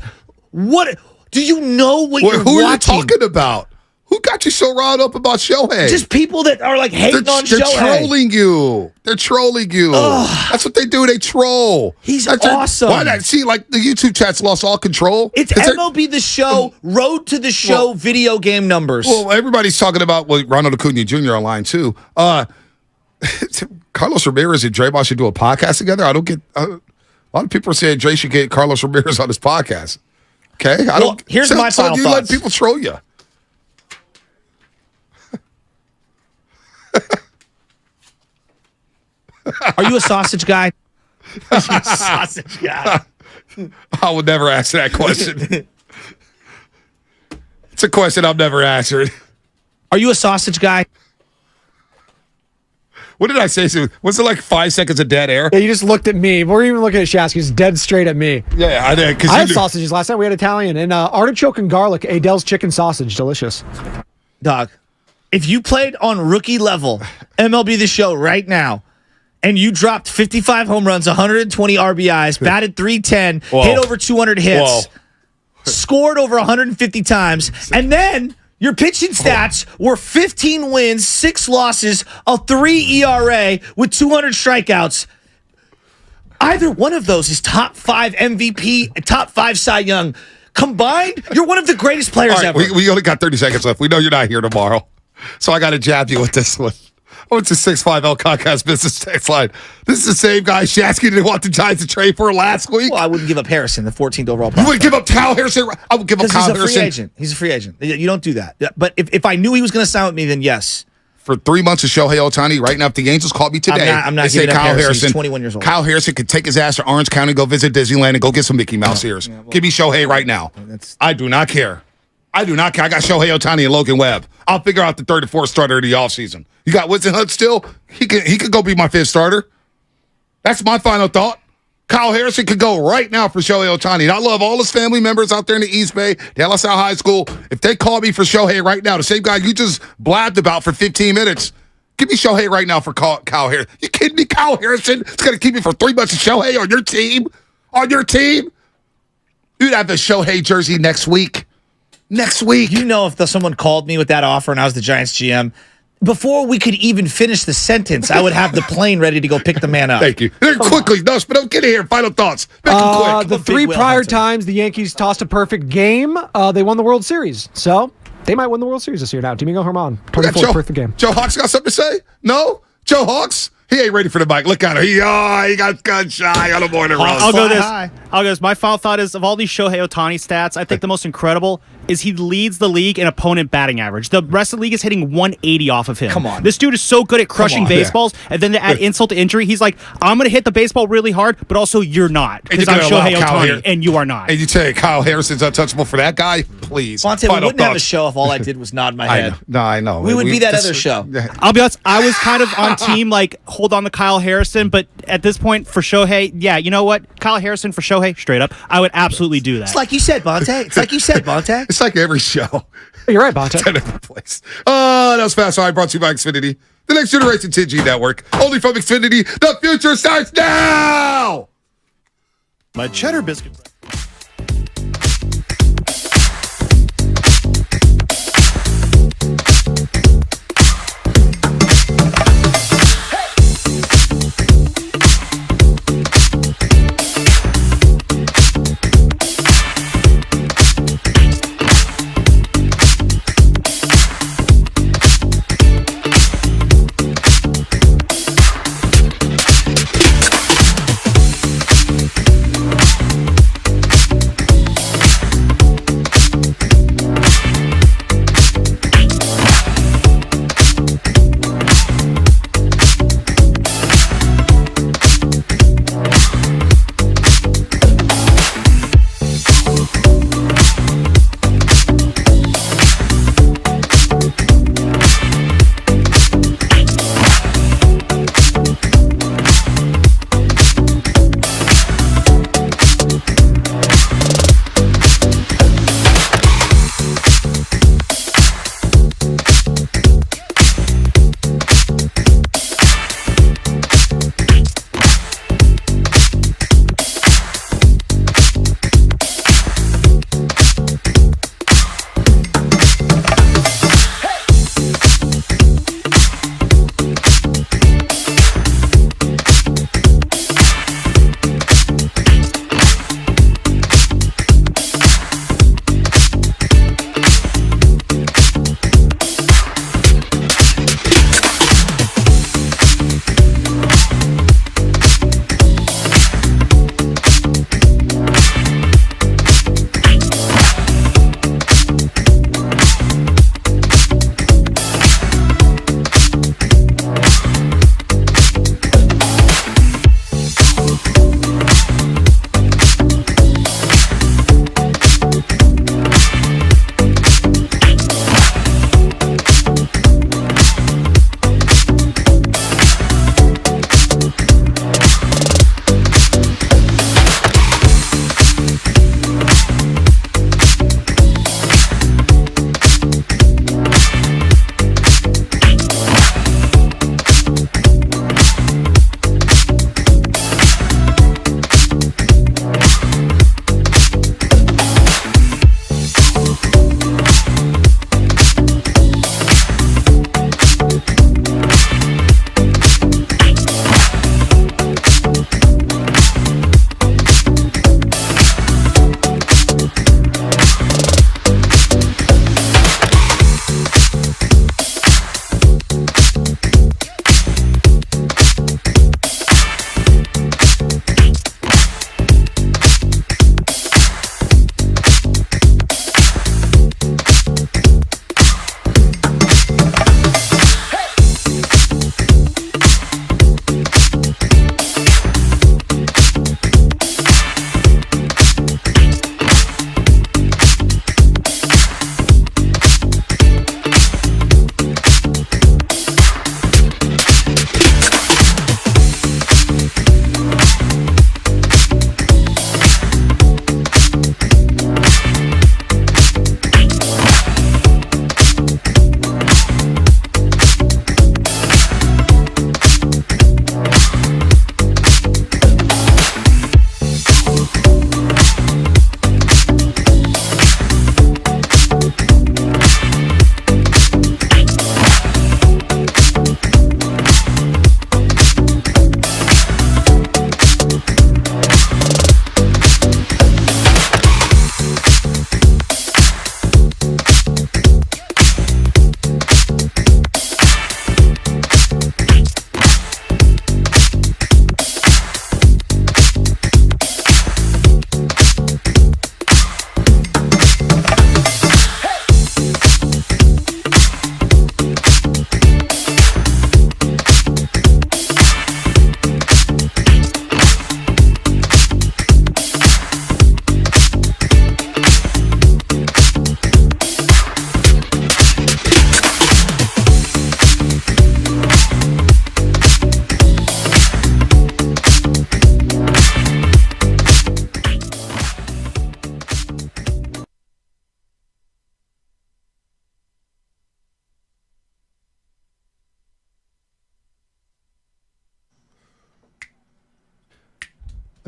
What do you know what you're who watching? Are you talking about? Who got you so riled up about Shohei? Just people that are like hating on Shohei. They're trolling you. They're trolling you. That's what they do. They troll. He's awesome. Why not? See, like the YouTube chat's lost all control. It's MLB The Show, Road to the Show video game numbers. Well, everybody's talking about Ronald Acuna Jr. online too. Carlos Ramirez and Draymond should do a podcast together. I don't get. A lot of people are saying Dre should get Carlos Ramirez on his podcast. Okay, here's my final you thoughts. Let people troll you. Are you a sausage guy? Sausage guy. I would never answer that question. It's a question I've never answered. Are you a sausage guy? What did I say? Was it like 5 seconds of dead air? Yeah, you just looked at me. We're even looking at Shasky. He's dead straight at me. Yeah, I did. I had sausages last night. We had Italian and artichoke and garlic. Adele's chicken sausage, delicious. Dog, if you played on rookie level MLB The Show right now, and you dropped 55 home runs, 120 RBIs, batted .310, hit over 200 hits, scored over 150 times, and then your pitching stats were 15 wins, 6 losses, a 3 ERA with 200 strikeouts. Either one of those is top 5 MVP, top 5 Cy Young. Combined, you're one of the greatest players ever. We only got 30 seconds left. We know you're not here tomorrow. So I got to jab you with this one. Oh, it's a 650 Comcast business text line. This is the same guy Shasky didn't want the Giants to trade for last week. Well, I wouldn't give up Harrison, the 14th overall You prospect. would give up Kyle Harrison? I would give up Kyle Harrison. He's a free agent. He's a free agent. You don't do that. But if I knew he was going to sign with me, then yes. For 3 months of Shohei Ohtani, right now, if the Angels called me today, I'm not they say giving up Kyle Harrison. He's 21 years old. Kyle Harrison could take his ass to Orange County, go visit Disneyland, and go get some Mickey Mouse ears. Yeah, give me Shohei right now. I do not care. I do not care. I got Shohei Ohtani and Logan Webb. I'll figure out the third and fourth starter of the offseason. You got Winston Hunt still? He could go be my 5th starter. That's my final thought. Kyle Harrison could go right now for Shohei Ohtani. And I love all his family members out there in the East Bay, De La Salle High School. If they call me for Shohei right now, the same guy you just blabbed about for 15 minutes, give me Shohei right now for Kyle Harrison. You kidding me? Kyle Harrison is going to keep me for 3 months of Shohei on your team? On your team? You'd have the Shohei jersey next week. Next week. You know, if someone called me with that offer and I was the Giants GM, before we could even finish the sentence, I would have the plane ready to go pick the man up. Thank you. Quickly, no, but don't get in here. Final thoughts. Make them quick. The 3 prior times the Yankees tossed a perfect game, they won the World Series. So they might win the World Series this year now. Domingo Germán, 24th perfect game. Joe Hawks got something to say? No? Joe Hawks? He ain't ready for the mic. Look at him. He got gun shy on a morning roast. I'll go this. My final thought is, of all these Shohei Ohtani stats, I think the most incredible is he leads the league in opponent batting average. The rest of the league is hitting 180 off of him. Come on. This dude is so good at crushing baseballs, and then to add insult to injury, he's like, I'm going to hit the baseball really hard, but also you're not, because I'm Shohei Ohtani, and you are not. And you say Kyle Harrison's untouchable for that guy? Please. Fonte, we wouldn't have a show if all I did was nod my head. I know. We would be that other show. I'll be honest, I was kind of on team, like, hold on to Kyle Harrison, but at this point, for Shohei, yeah, you know what? Kyle Harrison for Shohei, straight up, I would absolutely do that. It's like you said, Bonte. It's like every show. You're right, Bonte. Place. That was Fast Five, brought to you by Xfinity. The next generation 10G network. Only from Xfinity. The future starts now! My cheddar biscuit.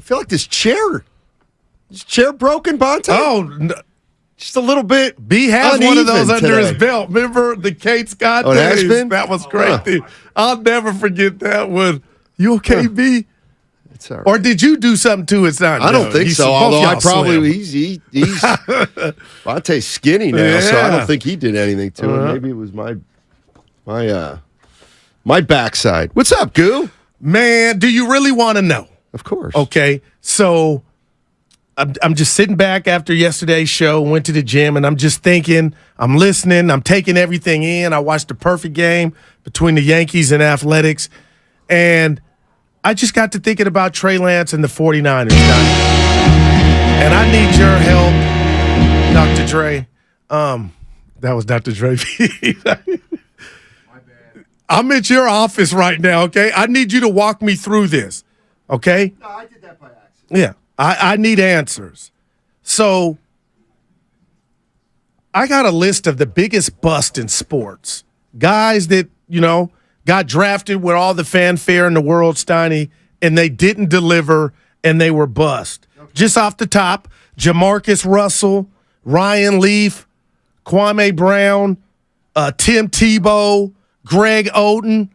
I feel like this chair broken, Bonte? Oh, no. Just a little bit. B has one of those under his belt. Remember the Kate Scott days? That was great. I'll never forget that one. You okay, B? It's all right. Or did you do something to it, Sonny? I don't think so. Although I probably he's Bonte's skinny now, so I don't think he did anything to it. Maybe it was my backside. What's up, Goo? Man, do you really want to know? Of course. Okay, so I'm just sitting back after yesterday's show, went to the gym, and I'm just thinking, I'm listening, I'm taking everything in. I watched the perfect game between the Yankees and Athletics, and I just got to thinking about Trey Lance and the 49ers. And I need your help, Dr. Dre. That was Dr. Dre. I'm at your office right now, okay? I need you to walk me through this, okay? No, I did that by accident. Yeah, I need answers. So I got a list of the biggest bust in sports. Guys that, got drafted with all the fanfare in the world, Steiny, and they didn't deliver, and they were bust. Okay. Just off the top, Jamarcus Russell, Ryan Leaf, Kwame Brown, Tim Tebow, Greg Oden.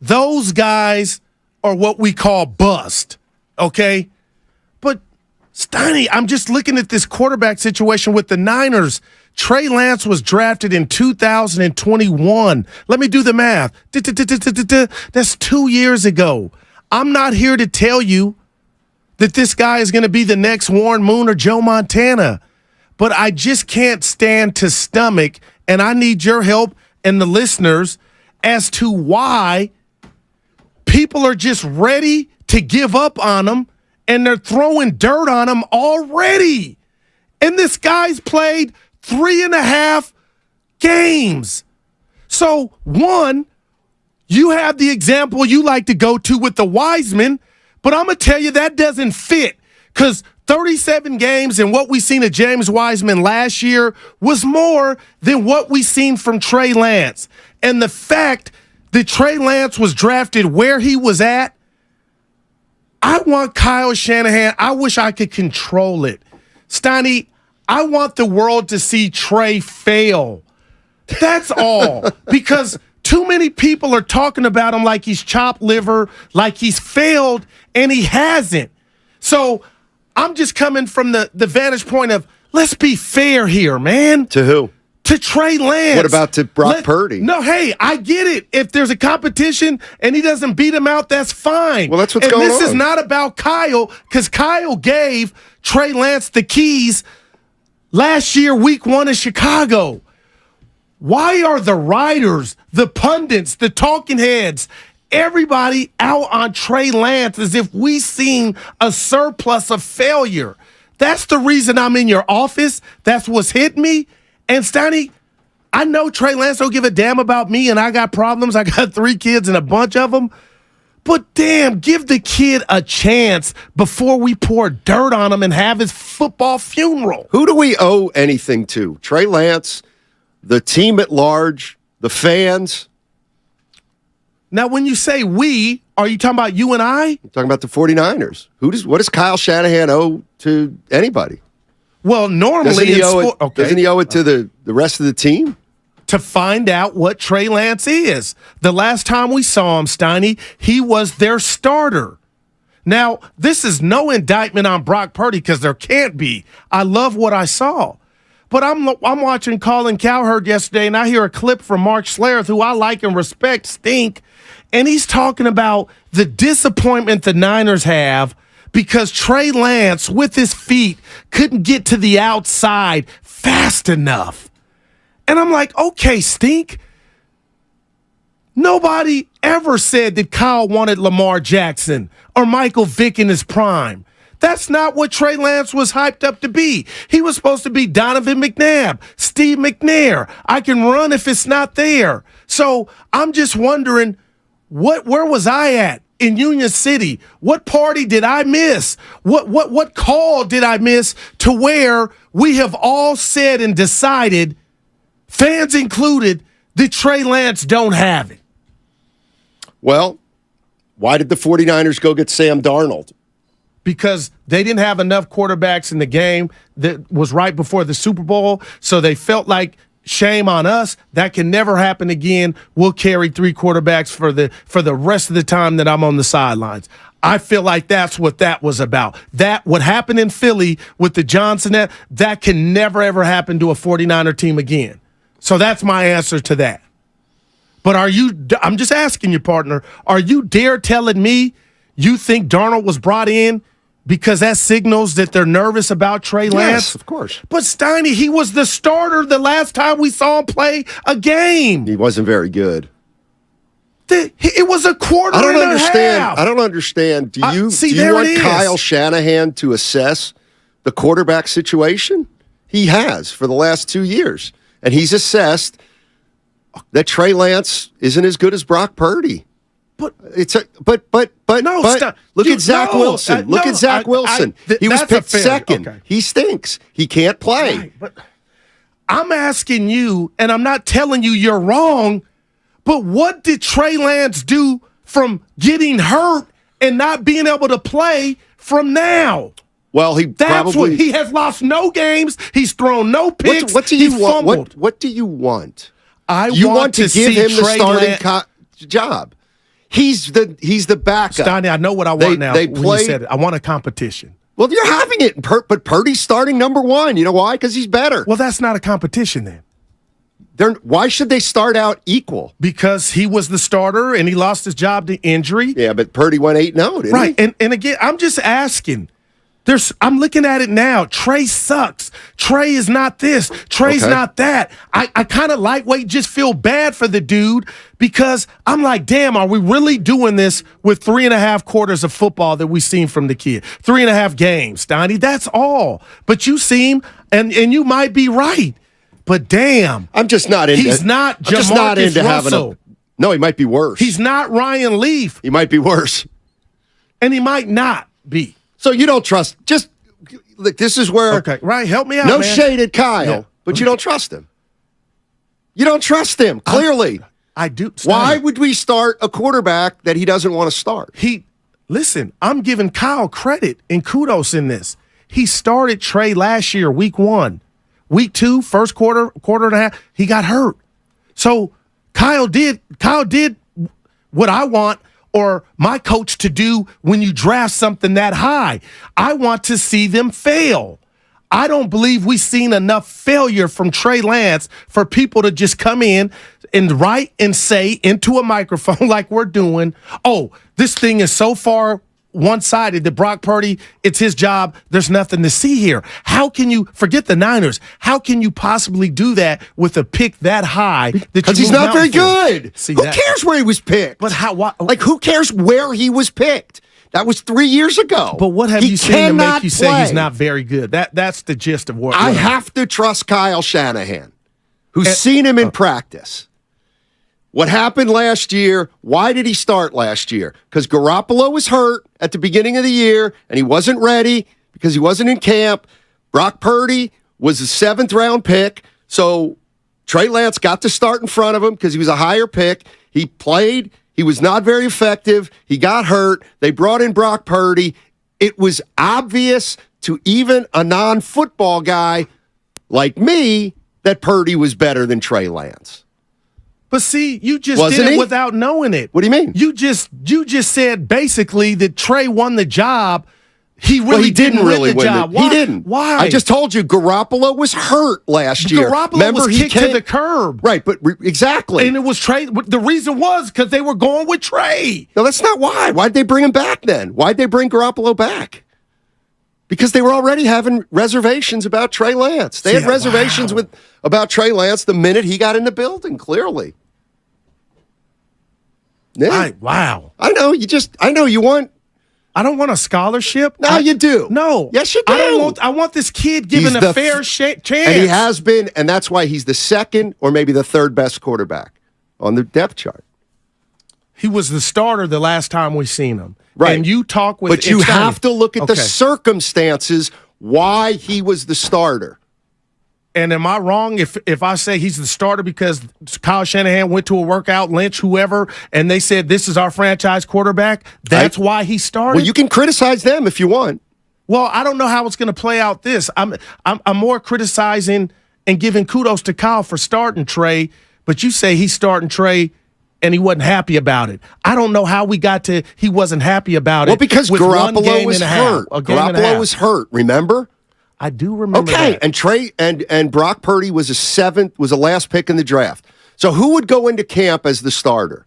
Those guys are what we call bust, okay? But, Steiny, I'm just looking at this quarterback situation with the Niners. Trey Lance was drafted in 2021. Let me do the math. That's 2 years ago. I'm not here to tell you that this guy is going to be the next Warren Moon or Joe Montana, but I just can't stand to stomach, and I need your help and the listeners as to why people are just ready to give up on him, and they're throwing dirt on him already. And this guy's played 3.5 games. So, one, you have the example you like to go to with the Wiseman, but I'm going to tell you that doesn't fit because 37 games and what we seen of James Wiseman last year was more than what we seen from Trey Lance. And the fact that Trey Lance was drafted where he was at, I want Kyle Shanahan. I wish I could control it. Steiny, I want the world to see Trey fail. That's all. Because too many people are talking about him like he's chopped liver, like he's failed, and he hasn't. So I'm just coming from the vantage point of let's be fair here, man. To who? To Trey Lance. What about to Brock Purdy? No, hey, I get it. If there's a competition and he doesn't beat him out, that's fine. Well, that's what's going on. And this is not about Kyle because Kyle gave Trey Lance the keys last year, week 1 in Chicago. Why are the writers, the pundits, the talking heads, everybody out on Trey Lance as if we seen a surplus of failure? That's the reason I'm in your office. That's what's hit me. And Steiny, I know Trey Lance don't give a damn about me, and I got problems. I got 3 kids and a bunch of them. But damn, give the kid a chance before we pour dirt on him and have his football funeral. Who do we owe anything to? Trey Lance, the team at large, the fans? Now, when you say we, are you talking about you and I? I'm talking about the 49ers. What does Kyle Shanahan owe to anybody? Well, normally doesn't he owe it to the rest of the team? To find out what Trey Lance is. The last time we saw him, Steiny, he was their starter. Now, this is no indictment on Brock Purdy because there can't be. I love what I saw. But I'm watching Colin Cowherd yesterday, and I hear a clip from Mark Schlereth, who I like and respect, stink, and he's talking about the disappointment the Niners have because Trey Lance, with his feet, couldn't get to the outside fast enough. And I'm like, okay, stink. Nobody ever said that Kyle wanted Lamar Jackson or Michael Vick in his prime. That's not what Trey Lance was hyped up to be. He was supposed to be Donovan McNabb, Steve McNair. I can run if it's not there. So I'm just wondering, where was I at in Union City? What party did I miss? What call did I miss to where we have all said and decided, fans included, that Trey Lance don't have it? Well, why did the 49ers go get Sam Darnold? because they didn't have enough quarterbacks in the game that was right before the Super Bowl, so they felt like, shame on us. That can never happen again. We'll carry 3 quarterbacks for the rest of the time that I'm on the sidelines. I feel like that's what that was about. That what happened in Philly with the Johnson, that can never, ever happen to a 49er team again. So that's my answer to that. But I'm just asking you, partner, are you dare telling me you think Darnold was brought in because that signals that they're nervous about Trey Lance? Yes, of course. But Steiny, he was the starter the last time we saw him play a game. He wasn't very good. It was a quarter and a half. I don't understand. Do you want Kyle Shanahan to assess the quarterback situation? He has for the last 2 years. And he's assessed that Trey Lance isn't as good as Brock Purdy. Look at Zach Wilson. Look at Zach Wilson. He was picked second. Okay. He stinks. He can't play. Right, but I'm asking you, and I'm not telling you you're wrong, but what did Trey Lance do from getting hurt and not being able to play from now? Well, he has lost no games. He's thrown no picks. What do you want? What do you want? You want to give him the starting job. He's the backup. Steiny, I know what I want now. When you said it, I want a competition. Well, you're having it, but Purdy's starting number 1. You know why? Because he's better. Well, that's not a competition then. Why should they start out equal? Because he was the starter and he lost his job to injury. Yeah, but Purdy went 8-0, didn't he? Right, and again, I'm just asking. I'm looking at it now. Trey sucks. Trey is not this. Trey's not that. I kind of lightweight just feel bad for the dude because I'm like, damn, are we really doing this with 3.5 quarters of football that we've seen from the kid? 3.5 games, Donnie. That's all. But you seem, and you might be right. But damn, I'm just not into. He's not Jamarcus Russell. No, he might be worse. He's not Ryan Leaf. He might be worse, and he might not be. So you don't trust. Just look. This is where. Okay, right. Help me out. No shade at Kyle, but you don't trust him. You don't trust him. Clearly, I do. Why would we start a quarterback that he doesn't want to start? Listen. I'm giving Kyle credit and kudos in this. He started Trey last year, week 1. Week 2, first quarter and a half, he got hurt. So Kyle did what I want or my coach to do when you draft something that high. I want to see them fail. I don't believe we've seen enough failure from Trey Lance for people to just come in and write and say into a microphone like we're doing, oh, this thing is so far one-sided that Brock Purdy, it's his job. There's nothing to see here. How can you forget the Niners? How can you possibly do that with a pick that high? Because he's not very good. Who cares where he was picked? But who cares where he was picked? That was 3 years ago. But what have you seen to make you say he's not very good? That's the gist of what I have to trust Kyle Shanahan, who's seen him in practice. What happened last year? Why did he start last year? Because Garoppolo was hurt at the beginning of the year, and he wasn't ready because he wasn't in camp. Brock Purdy was a 7th-round pick, so Trey Lance got to start in front of him because he was a higher pick. He played. He was not very effective. He got hurt. They brought in Brock Purdy. It was obvious to even a non-football guy like me that Purdy was better than Trey Lance. But see, you just did it without knowing it. What do you mean? You just said basically that Trey won the job. He didn't really win the job. He didn't. Why? I just told you Garoppolo was hurt last year. Garoppolo was kicked to the curb. Right, but exactly. And it was Trey. The reason was because they were going with Trey. No, that's not why. Why'd they bring him back then? Why'd they bring Garoppolo back? Because they were already having reservations about Trey Lance. They had reservations about Trey Lance the minute he got in the building, clearly. Yeah. Wow. I know you want. I don't want a scholarship. No, you do. No. Yes, you do. I want this kid given a fair chance. And he has been, and that's why he's the 2nd or maybe the 3rd best quarterback on the depth chart. He was the starter the last time we seen him. Right. And you talk with. But you have to look at the circumstances why he was the starter. And am I wrong if I say he's the starter because Kyle Shanahan went to a workout, Lynch, whoever, and they said this is our franchise quarterback? That's why he started? Well, you can criticize them if you want. Well, I don't know how it's going to play out this. I'm more criticizing and giving kudos to Kyle for starting Trey, but you say he's starting Trey and he wasn't happy about it. I don't know how we got to he wasn't happy about it. Well, because Garoppolo was hurt. Garoppolo was hurt, remember? I do remember that. And Trey and Brock Purdy was a last pick in the draft. So who would go into camp as the starter?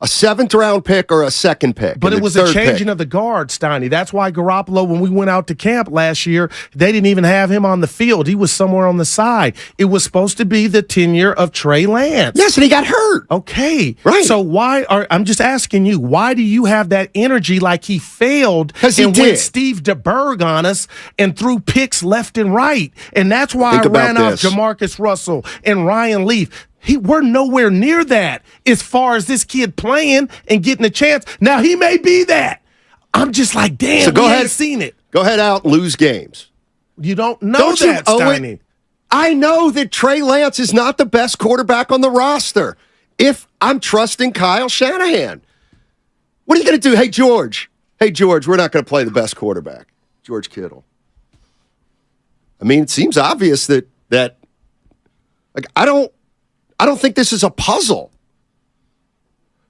A 7th-round pick or a 2nd pick? But it was a changing of the guard, Steiny. That's why Garoppolo, when we went out to camp last year, they didn't even have him on the field. He was somewhere on the side. It was supposed to be the tenure of Trey Lance. Yes, and he got hurt. Okay. Right. So I'm just asking you, why do you have that energy like he failed and went Steve DeBerg on us and threw picks left and right? And that's why I ran off Jamarcus Russell and Ryan Leaf. We're nowhere near that as far as this kid playing and getting a chance. Now, he may be that. I'm just like, damn, so we ain't seen it. Go ahead out and lose games. You don't know that, Steiny. I know that Trey Lance is not the best quarterback on the roster if I'm trusting Kyle Shanahan. What are you going to do? Hey, George, we're not going to play the best quarterback, George Kittle. I mean, it seems obvious that like I don't think this is a puzzle.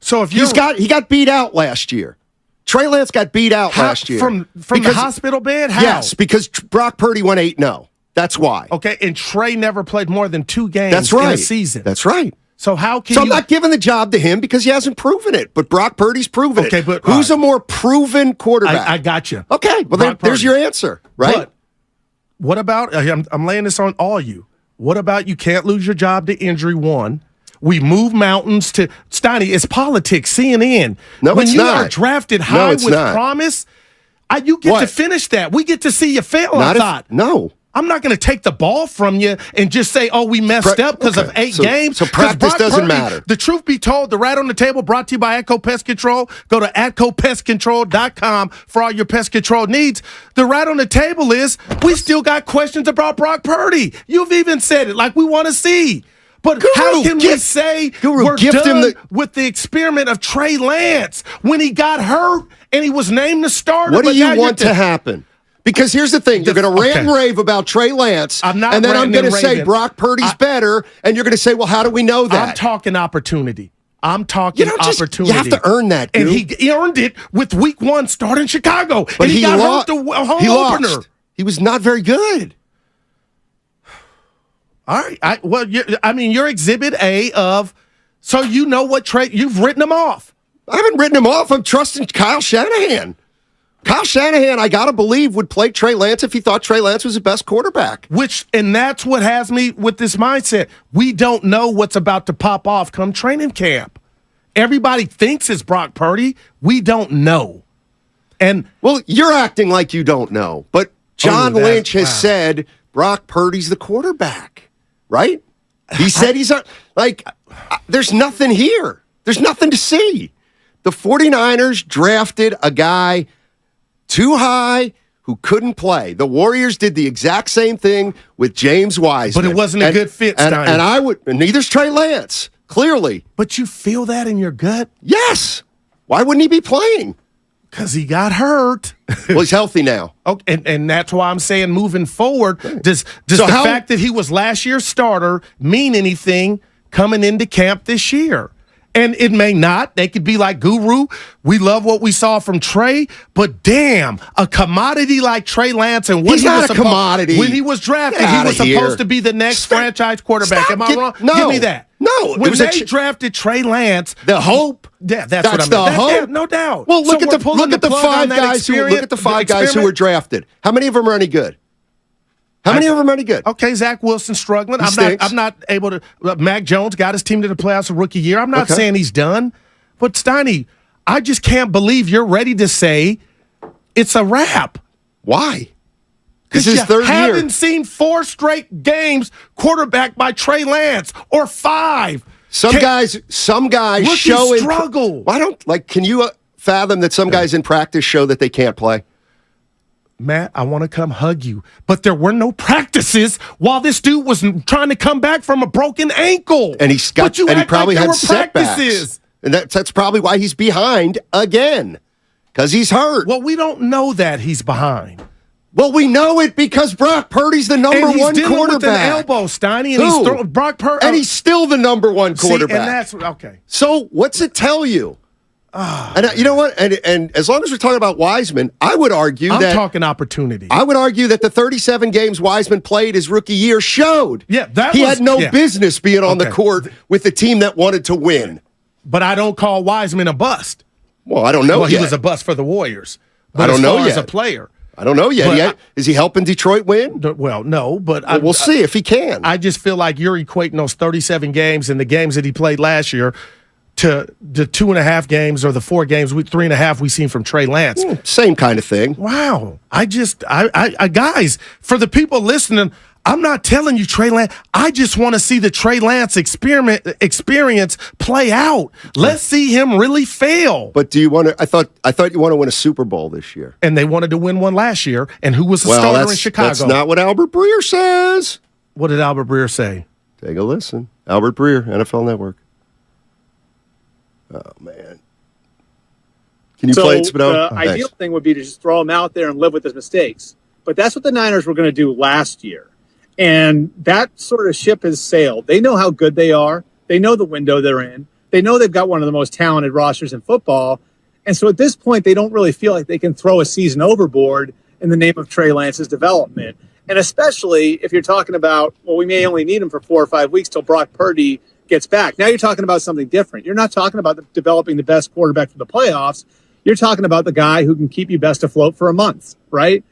So if he got beat out last year. Trey Lance got beat out last year. From the hospital bed? How? Yes, because Brock Purdy went 8-0. That's why. Okay, and Trey never played more than 2 games in a season. That's right. So how can I'm not giving the job to him because he hasn't proven it, but Brock Purdy's proven it. But who's a more proven quarterback? I got you. Okay, well then there's your answer, right? But what about I'm laying this on all you. What about you can't lose your job to injury, one? We move mountains to Steiny. It's politics. CNN. No, when it's you not. are drafted high with promise, you get to finish that. We get to see you fail. No, I'm not going to take the ball from you and just say, "Oh, we messed up because of 8 games." So practice doesn't matter. The truth be told, the Rat on the Table brought to you by Atco Pest Control. Go to atcopestcontrol.com for all your pest control needs. The Rat on the Table is we still got questions about Brock Purdy. You've even said it like we want to see. But how can we say we're done with the experiment of Trey Lance when he got hurt and he was named the starter? What do you want to happen? Because here's the thing. You're going to rant and rave about Trey Lance, and then I'm going to say Brock Purdy's better, and you're going to say, well, how do we know that? I'm talking opportunity. Opportunity. You have to earn that, dude. And he earned it with week 1 starting Chicago. But and he got hurt the home opener. Lost. He was not very good. All right. You're Exhibit A of, so you know what Trey, you've written him off. I haven't written him off. I'm trusting Kyle Shanahan. Kyle Shanahan, I got to believe, would play Trey Lance if he thought Trey Lance was the best quarterback. And that's what has me with this mindset. We don't know what's about to pop off come training camp. Everybody thinks it's Brock Purdy. We don't know. Well, you're acting like you don't know, but John Lynch has said Brock Purdy's the quarterback. Right? He said there's nothing here. There's nothing to see. The 49ers drafted a guy too high who couldn't play. The Warriors did the exact same thing with James Wiseman. But it wasn't a good fit, Steiny. And neither's Trey Lance, clearly. But you feel that in your gut? Yes. Why wouldn't he be playing? Because he got hurt. Well, he's healthy now. Okay, and that's why I'm saying moving forward, does the fact that he was last year's starter mean anything coming into camp this year? And it may not. They could be like, Guru, we love what we saw from Trey, but damn, a commodity like Trey Lance and he's not a commodity. When he was drafted, he was supposed to be the next franchise quarterback. Am I wrong? No. Give me that. No. When they drafted Trey Lance, the hope. Yeah, that's what I mean. The hope. Yeah, no doubt. Well, look at the 5 guys who were drafted. How many of them are any good? How many of them are any good? Okay, Zach Wilson struggling. I'm not able to. Mac Jones got his team to the playoffs a rookie year. I'm not saying he's done, but Steiny, I just can't believe you're ready to say it's a wrap. Why? Because you haven't seen 4 straight games quarterbacked by Trey Lance or 5. Some guys show struggle. Can you fathom that some guys in practice show that they can't play? Matt, I want to come hug you. But there were no practices while this dude was trying to come back from a broken ankle. And he probably had setbacks. And that's probably why he's behind again, because he's hurt. Well, we don't know that he's behind. Well, we know it because Brock Purdy's the number one quarterback. With an elbow, Steiny, and he's throwing Brock Purdy, and he's still the number one quarterback. And that's okay. So what's it tell you? And you know what? And as long as we're talking about Wiseman, I would argue I'm talking opportunity. I would argue that the 37 games Wiseman played his rookie year showed he had no business being on the court with the team that wanted to win. But I don't call Wiseman a bust. Well, I don't know yet. He was a bust for the Warriors. But I don't know yet. As a player. I don't know yet. Is he helping Detroit win? Well, no, but we'll see if he can. I just feel like you're equating those 37 games and the games that he played last year to the 2.5 games or the 4 games, 3.5 we've seen from Trey Lance. Same kind of thing. Wow. I guys, for the people listening, I'm not telling you Trey Lance. I just want to see the Trey Lance experience play out. Let's see him really fail. But do you want to? I thought you want to win a Super Bowl this year. And they wanted to win one last year. And who was the starter in Chicago? That's not what Albert Breer says. What did Albert Breer say? Take a listen. Albert Breer, NFL Network. Oh man. Can you play it, Spino? The ideal thing would be to just throw him out there and live with his mistakes. But that's what the Niners were going to do last year. And that sort of ship has sailed. They know how good they are. They know the window they're in. They know they've got one of the most talented rosters in football. And so at this point, they don't really feel like they can throw a season overboard in the name of Trey Lance's development. And especially if you're talking about, well, we may only need him for 4 or 5 weeks till Brock Purdy gets back. Now you're talking about something different. You're not talking about developing the best quarterback for the playoffs. You're talking about the guy who can keep you best afloat for a month, right?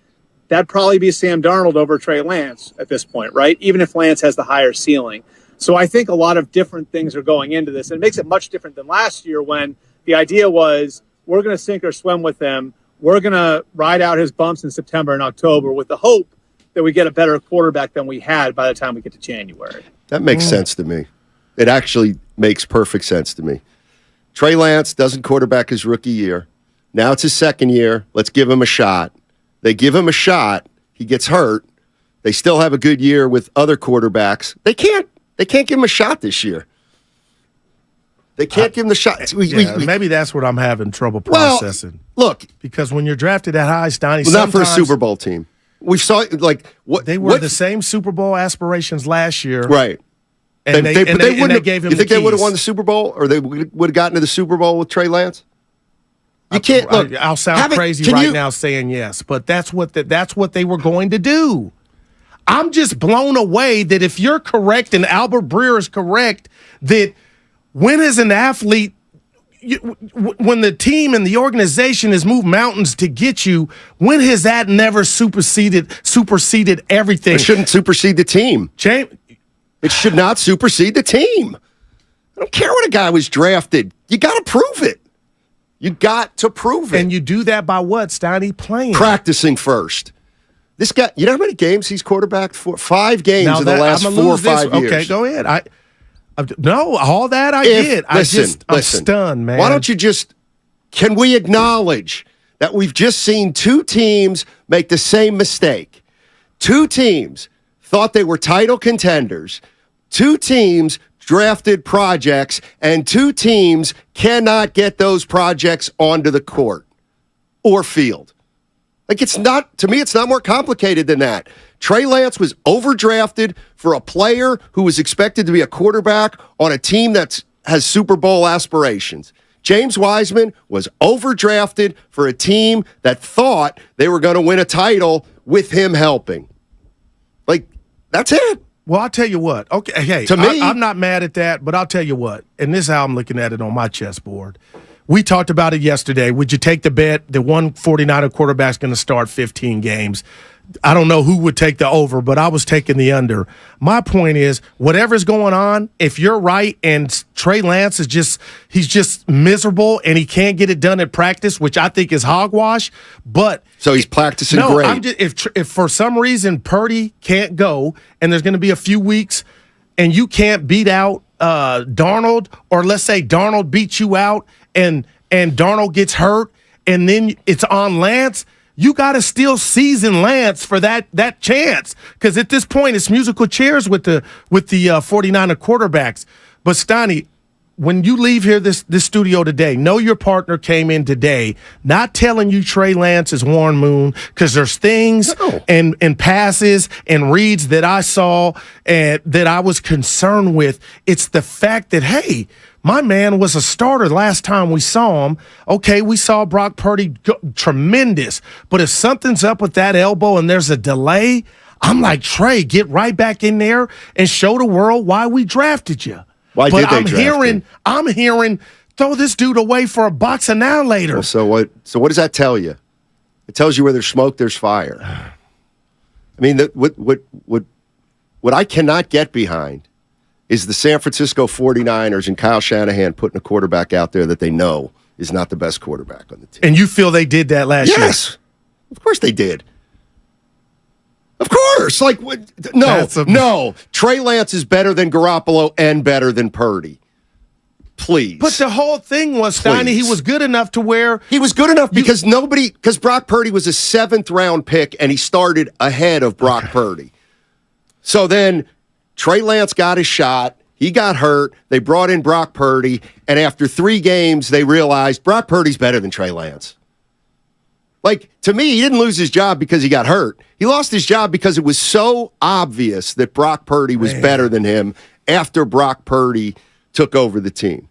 That'd probably be Sam Darnold over Trey Lance at this point, right? Even if Lance has the higher ceiling. So I think a lot of different things are going into this. And it makes it much different than last year when the idea was we're going to sink or swim with him. We're going to ride out his bumps in September and October with the hope that we get a better quarterback than we had by the time we get to January. That makes sense to me. It actually makes perfect sense to me. Trey Lance doesn't quarterback his rookie year. Now it's his second year. Let's give him a shot. They give him a shot. He gets hurt. They still have a good year with other quarterbacks. They can't give him a shot this year. They can't give him the shot. Maybe that's what I'm having trouble processing. Well, look. Because when you're drafted that high, Steiny, not for a Super Bowl team. We saw what they were the same Super Bowl aspirations last year. Right. And they gave him you think the they would have keys. won the Super Bowl, or they would have gotten to the Super Bowl with Trey Lance? You can't. Look, I'll sound crazy now saying yes, but that's what they were going to do. I'm just blown away that if you're correct and Albert Breer is correct, that when as an athlete, when the team and the organization has moved mountains to get you, when has that never superseded everything? It shouldn't supersede the team. It should not supersede the team. I don't care what a guy was drafted. You got to prove it. You got to prove it. And you do that by what, Steiny? Playing. Practicing first. This guy, you know how many games he's quarterbacked for? 5 games in the last 4 or 5 years. Okay, go ahead. No, all that I did. I'm stunned, man. Why don't you can we acknowledge that we've just seen 2 teams make the same mistake? 2 teams thought they were title contenders. 2 teams drafted projects, and 2 teams cannot get those projects onto the court or field. To me, it's not more complicated than that. Trey Lance was overdrafted for a player who was expected to be a quarterback on a team that has Super Bowl aspirations. James Wiseman was overdrafted for a team that thought they were going to win a title with him helping. That's it. Well, I'll tell you what. Okay, hey, to me, I'm not mad at that, but I'll tell you what, and this is how I'm looking at it on my chessboard. We talked about it yesterday. Would you take the bet that one 49er quarterback's going to start 15 games? I don't know who would take the over, but I was taking the under. My point is, whatever's going on, if you're right and Trey Lance he's just miserable and he can't get it done at practice, which I think is hogwash, but so he's practicing great. If for some reason Purdy can't go and there's going to be a few weeks and you can't beat out Darnold, or let's say Darnold beats you out and Darnold gets hurt and then it's on Lance, you got to still season Lance for that chance. Because at this point, it's musical chairs with the 49er quarterbacks. But Steiny, when you leave here this studio today, know your partner came in today not telling you Trey Lance is Warren Moon, because there's things and passes and reads that I saw and that I was concerned with. It's the fact that, hey, my man was a starter last time we saw him. Okay, we saw Brock Purdy tremendous, but if something's up with that elbow and there's a delay, I'm like, Trey, get right back in there and show the world why we drafted you. Why did they draft him? I'm hearing, throw this dude away for a box of now later. Well, so what does that tell you? It tells you where there's smoke, there's fire. I mean, what I cannot get behind is the San Francisco 49ers and Kyle Shanahan putting a quarterback out there that they know is not the best quarterback on the team. And you feel they did that last year? Yes. Of course they did. Of course. Like, no. Trey Lance is better than Garoppolo and better than Purdy. Please. But the whole thing was, Steiny, he was good enough to where... He was good enough because Brock Purdy was a 7th-round pick, and he started ahead of Brock Purdy. So then Trey Lance got his shot. He got hurt. They brought in Brock Purdy, and after 3 games, they realized Brock Purdy's better than Trey Lance. Like, to me, he didn't lose his job because he got hurt. He lost his job because it was so obvious that Brock Purdy was better than him after Brock Purdy took over the team.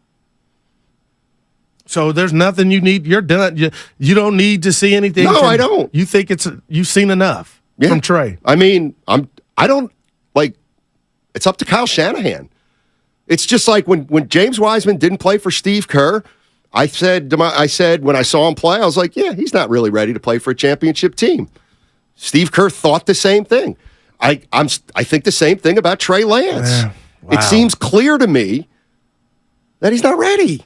So there's nothing you need. You're done. You don't need to see anything. No, I don't. You think you've seen enough from Trey? I mean, it's up to Kyle Shanahan. It's just like when James Wiseman didn't play for Steve Kerr. I said when I saw him play, I was like, yeah, he's not really ready to play for a championship team. Steve Kerr thought the same thing. I think the same thing about Trey Lance. Wow. It seems clear to me that he's not ready.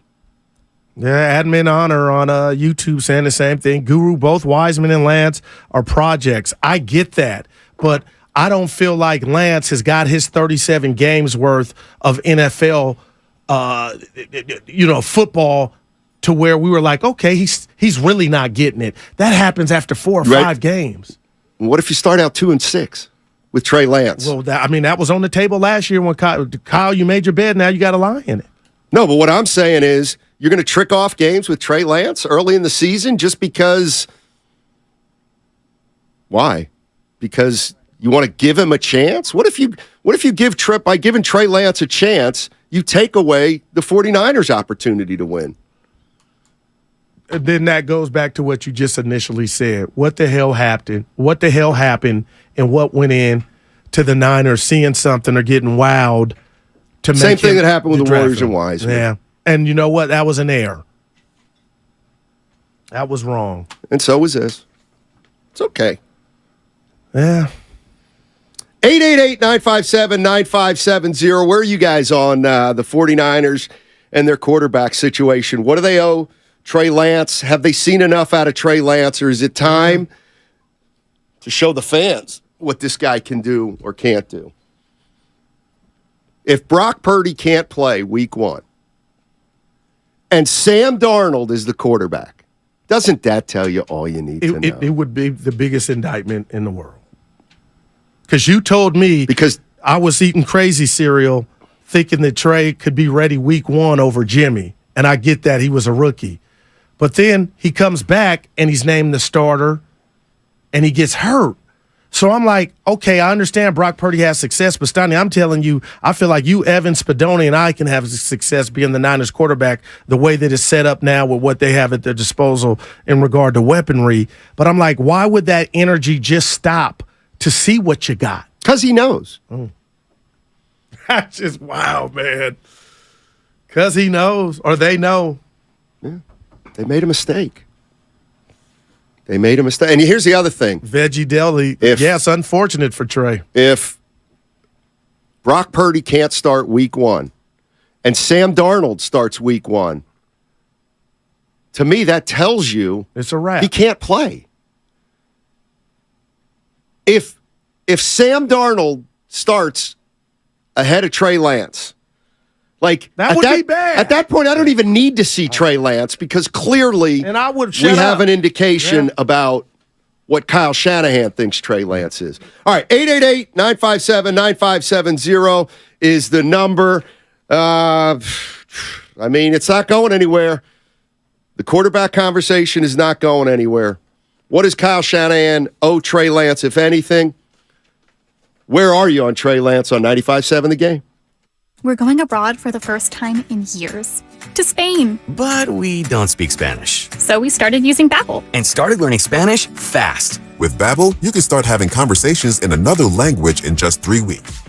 Yeah, Admin Honor on YouTube saying the same thing. Guru, both Wiseman and Lance are projects. I get that, but I don't feel like Lance has got his 37 games worth of NFL, football to where we were like, okay, he's really not getting it. That happens after 4 or 5 games. What if you start out 2-6 with Trey Lance? Well, that was on the table last year when Kyle, you made your bed. Now you got a lie in it. No, but what I'm saying is you're going to trick off games with Trey Lance early in the season just because. Why? Because you want to give him a chance? What if you give by giving Trey Lance a chance, you take away the 49ers' opportunity to win? And then that goes back to what you just initially said. What the hell happened? What the hell happened? And what went in to the Niners seeing something or getting wowed to make same thing that happened with the Warriors and Wiseman. Yeah. And you know what? That was an error. That was wrong. And so was this. It's okay. Yeah. 888-957-9570. Where are you guys on the 49ers and their quarterback situation? What do they owe Trey Lance? Have they seen enough out of Trey Lance, or is it time to show the fans what this guy can do or can't do? If Brock Purdy can't play week 1 and Sam Darnold is the quarterback, doesn't that tell you all you need to know? It would be the biggest indictment in the world. Because you told me, because I was eating crazy cereal thinking that Trey could be ready week 1 over Jimmy. And I get that he was a rookie. But then he comes back and he's named the starter and he gets hurt. So I'm like, okay, I understand Brock Purdy has success, but Steiny, I'm telling you, I feel like you, Evan Spadoni, and I can have success being the Niners quarterback the way that it's set up now with what they have at their disposal in regard to weaponry. But I'm like, why would that energy just stop to see what you got? Because he knows. That's just wow, man. Because he knows, or they know. Yeah. They made a mistake. And here's the other thing. Veggie Deli. It's unfortunate for Trey. If Brock Purdy can't start week 1 and Sam Darnold starts week 1, to me that tells you it's a wrap. He can't play. If Sam Darnold starts ahead of Trey Lance, like that would be bad. At that point, I don't even need to see Trey Lance because clearly and I would we have an indication about what Kyle Shanahan thinks Trey Lance is. All right, 888-957-9570 is the number. I mean, it's not going anywhere. The quarterback conversation is not going anywhere. What does Kyle Shanahan owe Trey Lance, if anything? Where are you on Trey Lance on 95.7 The Game? We're going abroad for the first time in years. To Spain. But we don't speak Spanish. So we started using Babbel. And started learning Spanish fast. With Babbel, you can start having conversations in another language in just 3 weeks.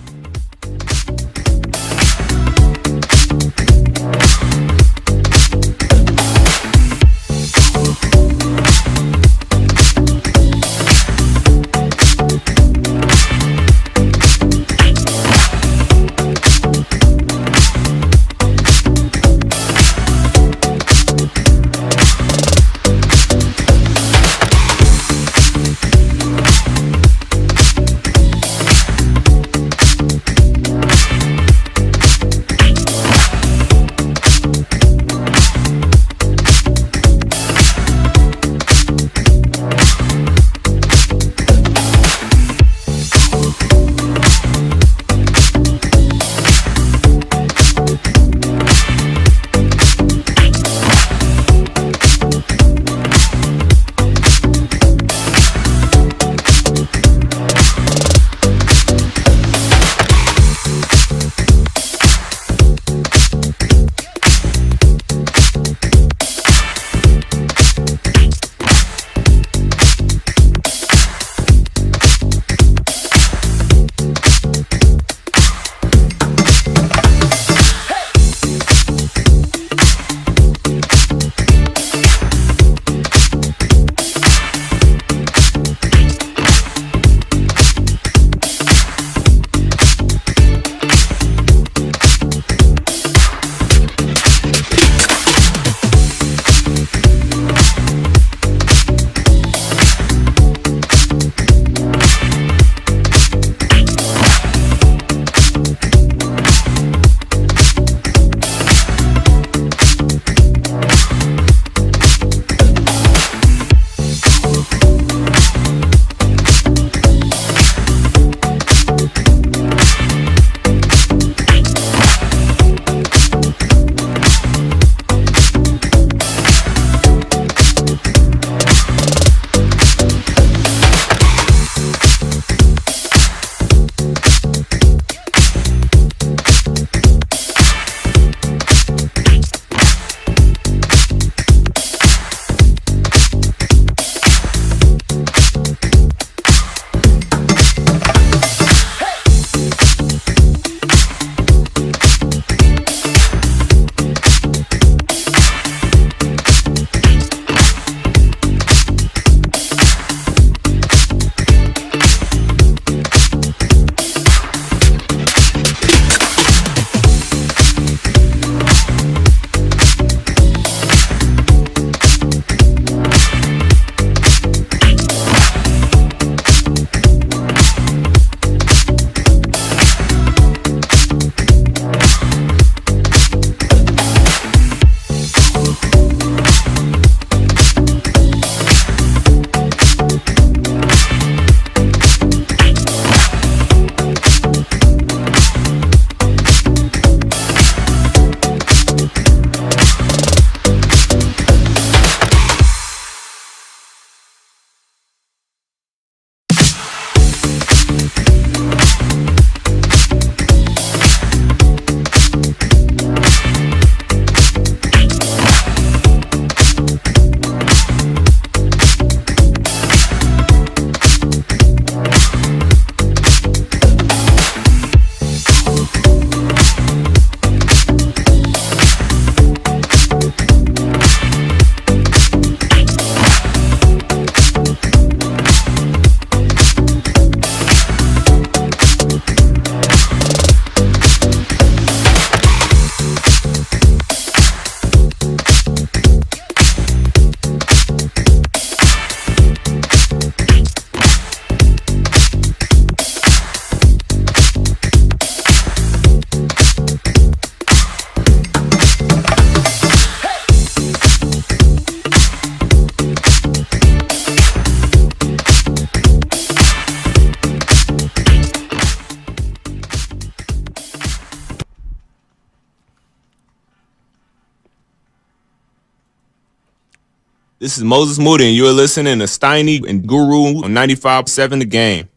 This is Moses Moody, and you're listening to Steiny and Guru on 95.7 The Game.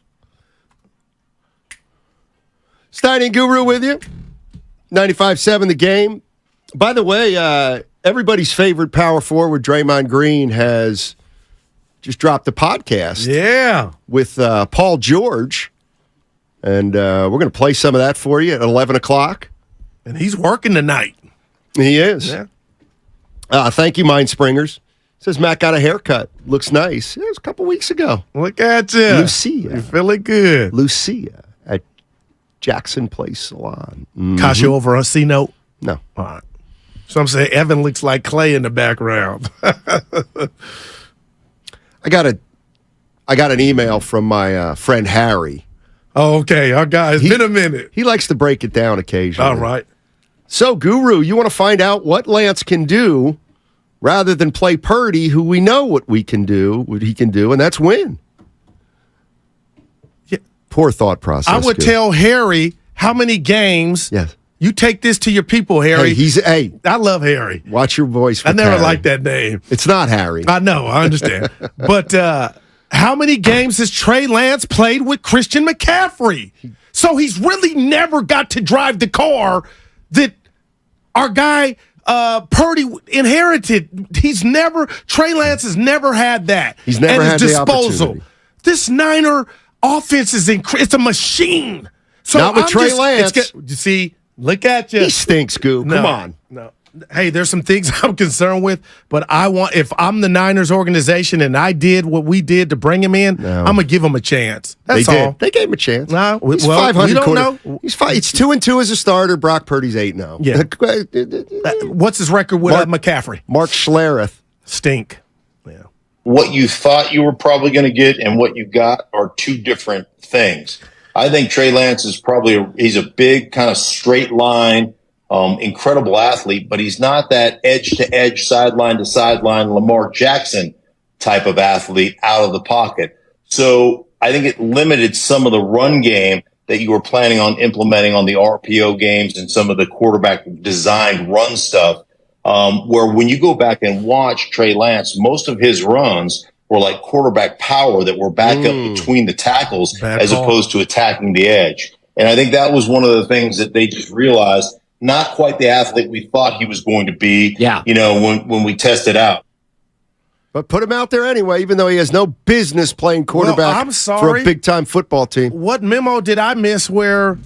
Steiny and Guru with you. 95.7 The Game. By the way, everybody's favorite power forward, Draymond Green, has just dropped a podcast. Yeah. With Paul George. And we're going to play some of that for you at 11 o'clock. And he's working tonight. He is. Yeah. Thank you, Mind Springers. Says Matt got a haircut. Looks nice. It was a couple weeks ago. Look at you. Lucia. You're feeling good. Lucia at Jackson Place Salon. Mm-hmm. Kasha over on C-Note? No. All right. So I'm saying Evan looks like Clay in the background. I got an email from my friend Harry. Oh, okay. Our guy, it's been a minute. He likes to break it down occasionally. All right. So, Guru, you want to find out what Lance can do rather than play Purdy, who we know what he can do, and that's win. Yeah. Poor thought process. I would tell Harry how many games. Yes. You take this to your people, Harry. Hey, I love Harry. Watch your voice. I never liked that name. It's not Harry. I know. I understand. But how many games has Trey Lance played with Christian McCaffrey? So he's really never got to drive the car that our guy Purdy inherited. Trey Lance has never had that. He's never at had his the disposal. opportunity. This Niner offense it's a machine. So not with Trey Lance. You see, look at you. He stinks, Goo. Come on. No. Hey, there's some things I'm concerned with, but if I'm the Niners organization and I did what we did to bring him in, I'm gonna give him a chance. That's all. They gave him a chance. No, he's 500. We don't know. He's It's 2-2 as a starter. Brock Purdy's 8-0. Yeah. What's his record with McCaffrey? Mark Schlereth. Stink. Yeah. What you thought you were probably going to get and what you got are two different things. I think Trey Lance is he's a big kind of straight line. Incredible athlete, but he's not that edge-to-edge, sideline-to-sideline Lamar Jackson type of athlete out of the pocket. So I think it limited some of the run game that you were planning on implementing on the RPO games and some of the quarterback-designed run stuff, where when you go back and watch Trey Lance, most of his runs were like quarterback power that were back up between the tackles opposed to attacking the edge. And I think that was one of the things that they just realized – not quite the athlete we thought he was going to be, when we tested out. But put him out there anyway, even though he has no business playing quarterback for a big-time football team. What memo did I miss where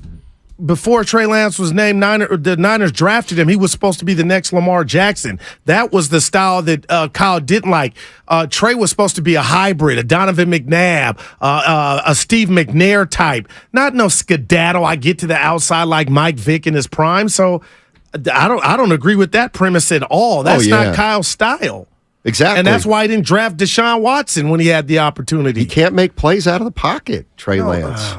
before Trey Lance was named the Niners drafted him, he was supposed to be the next Lamar Jackson? That was the style that Kyle didn't like. Trey was supposed to be a hybrid, a Donovan McNabb, a Steve McNair type. Not no skedaddle. I get to the outside like Mike Vick in his prime. So I don't agree with that premise at all. That's not Kyle's style. Exactly. And that's why he didn't draft Deshaun Watson when he had the opportunity. He can't make plays out of the pocket, Trey Lance.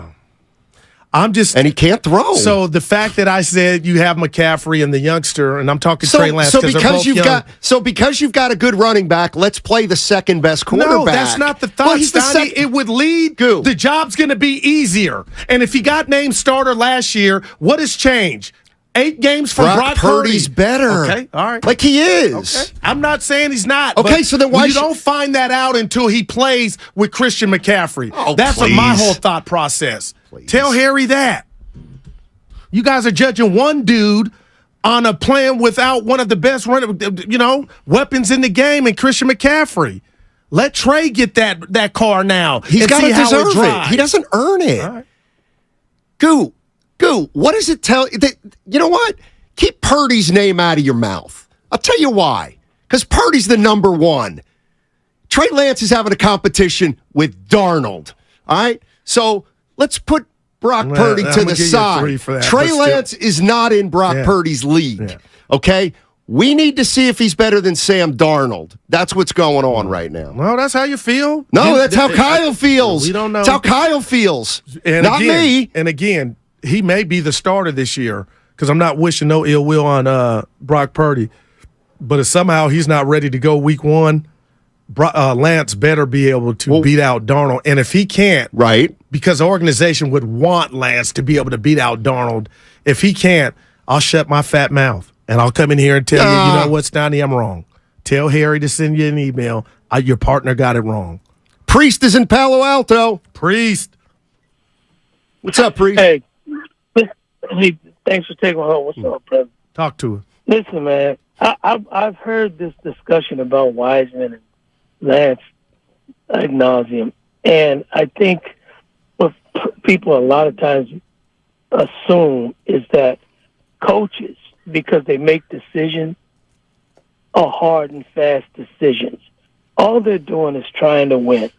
And he can't throw. So the fact that I said you have McCaffrey and the youngster, and I'm talking Trey Lance, because you've got a good running back, let's play the second best quarterback. No, that's not the thought. It would lead. The job's going to be easier. And if he got named starter last year, what has changed? 8 games for Brock Purdy's Purdy. better. Okay, all right. Like he is. Okay. I'm not saying he's not. Okay, so then why you don't find that out until he plays with Christian McCaffrey? Oh, that's my whole thought process. Please. Tell Harry that. You guys are judging one dude on a plan without one of the best weapons in the game, and Christian McCaffrey. Let Trey get that car now. He's got to deserve it. He doesn't earn it. All right. Goo, what does it tell you? You know what? Keep Purdy's name out of your mouth. I'll tell you why. Because Purdy's the number one. Trey Lance is having a competition with Darnold. All right? So let's put Brock Purdy to the side. Trey Lance is not in Brock Purdy's league. Yeah. Okay? We need to see if he's better than Sam Darnold. That's what's going on right now. Well, that's how you feel. No, that's how Kyle feels. We don't know. That's how Kyle feels. And not me. And again, he may be the starter this year because I'm not wishing no ill will on Brock Purdy. But if somehow he's not ready to go week 1, Lance better be able to beat out Darnold. And if he can't, because the organization would want Lance to be able to beat out Darnold, if he can't, I'll shut my fat mouth and I'll come in here and tell you know what, Stoney, I'm wrong. Tell Harry to send you an email. Your partner got it wrong. Priest is in Palo Alto. Priest. What's up, Priest? Hey, thanks for taking my call. What's up, brother? Talk to her. Listen, man, I've heard this discussion about Wiseman and Lance ad nauseum, and I think what people a lot of times assume is that coaches, because they make decisions, are hard and fast decisions. All they're doing is trying to win.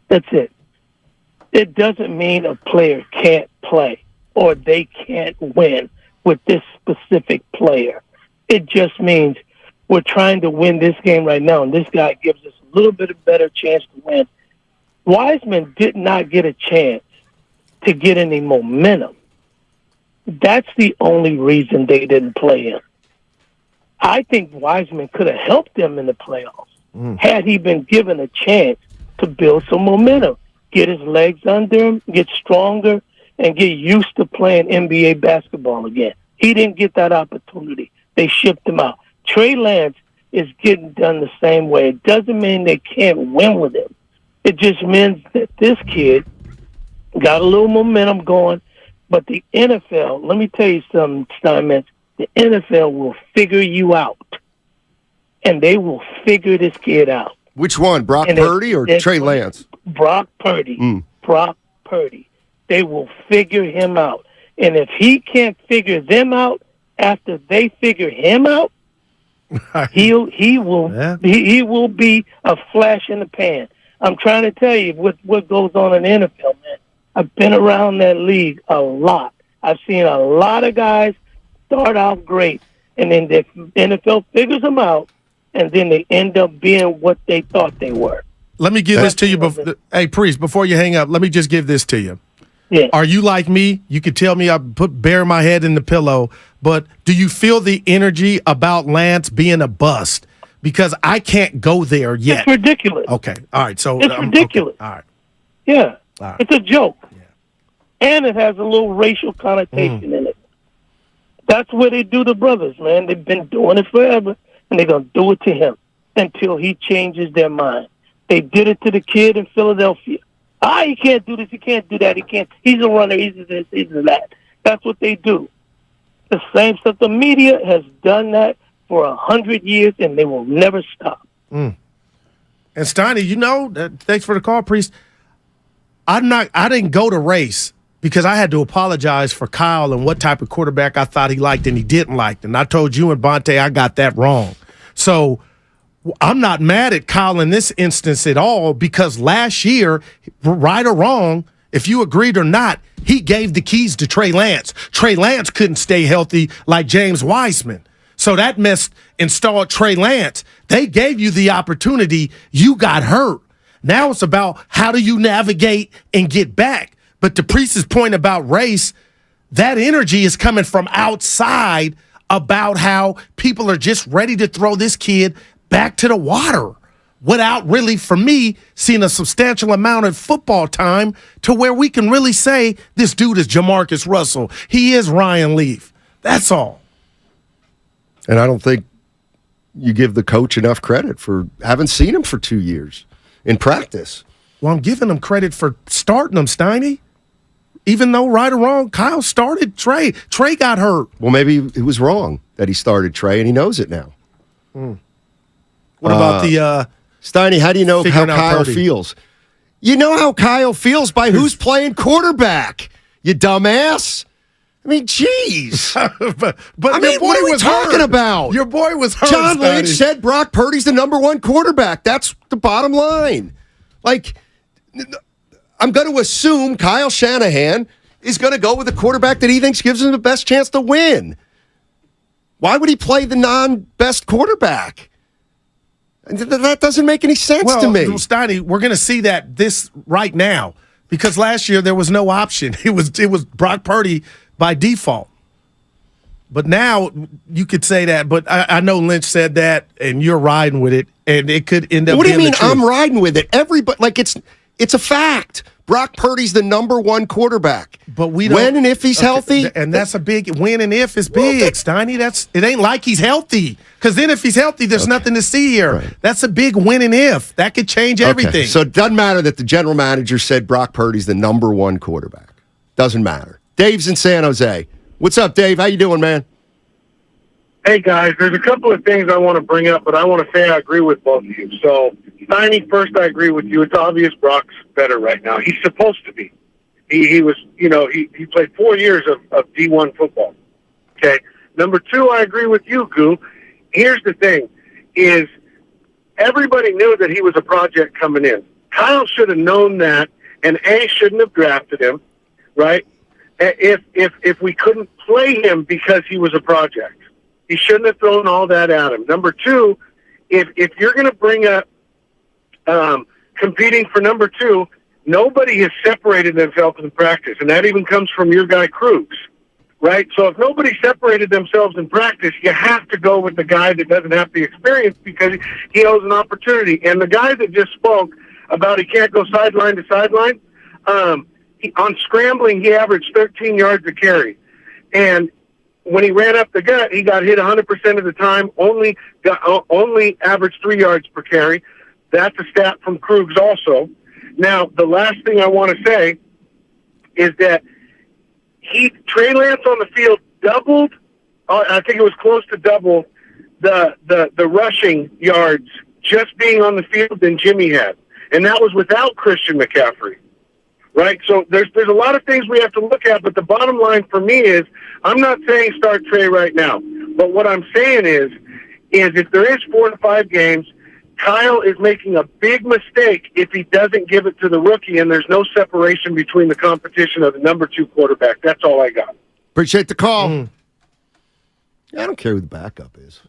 That's it. It doesn't mean a player can't play or they can't win with this specific player. It just means we're trying to win this game right now, and this guy gives us a little bit of better chance to win. Wiseman did not get a chance to get any momentum. That's the only reason they didn't play him. I think Wiseman could have helped them in the playoffs had he been given a chance to build some momentum, get his legs under him, get stronger, and get used to playing NBA basketball again. He didn't get that opportunity. They shipped him out. Trey Lance is getting done the same way. It doesn't mean they can't win with him. It just means that this kid got a little momentum going. But the NFL, let me tell you something, Steinmetz, the NFL will figure you out. And they will figure this kid out. Which one, Brock Purdy or Trey Lance? Brock Purdy. Brock Purdy. They will figure him out. And if he can't figure them out after they figure him out, he will be a flash in the pan. I'm trying to tell you what goes on in the NFL, man. I've been around that league a lot. I've seen a lot of guys start out great, and then the NFL figures them out, and then they end up being what they thought they were. Let me give this to you. Hey, Priest, before you hang up, let me just give this to you. Yeah. Are you like me? You could tell me I bare my head in the pillow, but do you feel the energy about Lance being a bust? Because I can't go there yet. It's ridiculous. Okay. All right. So it's ridiculous. Okay. All right. Yeah. All right. It's a joke. Yeah. And it has a little racial connotation in it. That's where they do the brothers, man. They've been doing it forever, and they're going to do it to him until he changes their mind. They did it to the kid in Philadelphia. He can't do this, he can't do that, he can't. He's a runner, he's this, he's that. That's what they do. The same stuff. The media has done that for 100 years, and they will never stop. And Steiny, thanks for the call, Priest. I didn't go to race because I had to apologize for Kyle and what type of quarterback I thought he liked and he didn't like. And I told you and Bonte I got that wrong. So I'm not mad at Kyle in this instance at all because last year, right or wrong, if you agreed or not, he gave the keys to Trey Lance. Trey Lance couldn't stay healthy like James Wiseman. So that installed Trey Lance. They gave you the opportunity. You got hurt. Now it's about how do you navigate and get back. But to Priest's point about race, that energy is coming from outside about how people are just ready to throw this kid back to the water without really, for me, seeing a substantial amount of football time to where we can really say this dude is Jamarcus Russell. He is Ryan Leaf. That's all. And I don't think you give the coach enough credit for having seen him for 2 years in practice. Well, I'm giving him credit for starting him, Steiny. Even though, right or wrong, Kyle started Trey. Trey got hurt. Well, maybe it was wrong that he started Trey, and he knows it now. What about the Steiny, how do you know how Kyle Purdy feels? You know how Kyle feels by who's playing quarterback, you dumbass. I mean, jeez. but I mean, what are we talking about? Your boy was hurt. John Lynch said Brock Purdy's the number one quarterback. That's the bottom line. Like, I'm going to assume Kyle Shanahan is going to go with the quarterback that he thinks gives him the best chance to win. Why would he play the non-best quarterback? That doesn't make any sense to me. Well, Steiny, we're going to see that this right now because last year there was no option. It was Brock Purdy by default. But now you could say that, but I know Lynch said that, and you're riding with it, and it could end up. What do you mean? The truth. I'm riding with it. Everybody, like it's a fact. Brock Purdy's the number one quarterback. But we don't, when and if he's healthy, and that's a big when and if is big, Steiny. It ain't like he's healthy. Because then if he's healthy, there's nothing to see here. Right. That's a big when and if. That could change everything. So it doesn't matter that the general manager said Brock Purdy's the number one quarterback. Doesn't matter. Dave's in San Jose. What's up, Dave? How you doing, man? Hey, guys, there's a couple of things I want to bring up, but I want to say I agree with both of you. So, Steiny, first, I agree with you. It's obvious Brock's better right now. He's supposed to be. He was, he played 4 years of D1 football. Okay. Number two, I agree with you, Goo. Here's the thing, is everybody knew that he was a project coming in. Kyle should have known that, and A, shouldn't have drafted him, right? If we couldn't play him because he was a project. He shouldn't have thrown all that at him. Number two, if you're going to bring up competing for number two, nobody has separated themselves in practice, and that even comes from your guy Krug's, right? So if nobody separated themselves in practice, you have to go with the guy that doesn't have the experience because he owes an opportunity. And the guy that just spoke about he can't go sideline to sideline, on scrambling, he averaged 13 yards a carry. And when he ran up the gut, he got hit 100% of the time, only averaged 3 yards per carry. That's a stat from Krug's also. Now, the last thing I want to say is that Trey Lance on the field doubled, I think it was close to double, the rushing yards just being on the field than Jimmy had. And that was without Christian McCaffrey. Right? So there's a lot of things we have to look at, but the bottom line for me is I'm not saying start Trey right now. But what I'm saying is if there is 4 to 5 games, Kyle is making a big mistake if he doesn't give it to the rookie and there's no separation between the competition of the number 2 quarterback. That's all I got. Appreciate the call. I don't care who the backup is.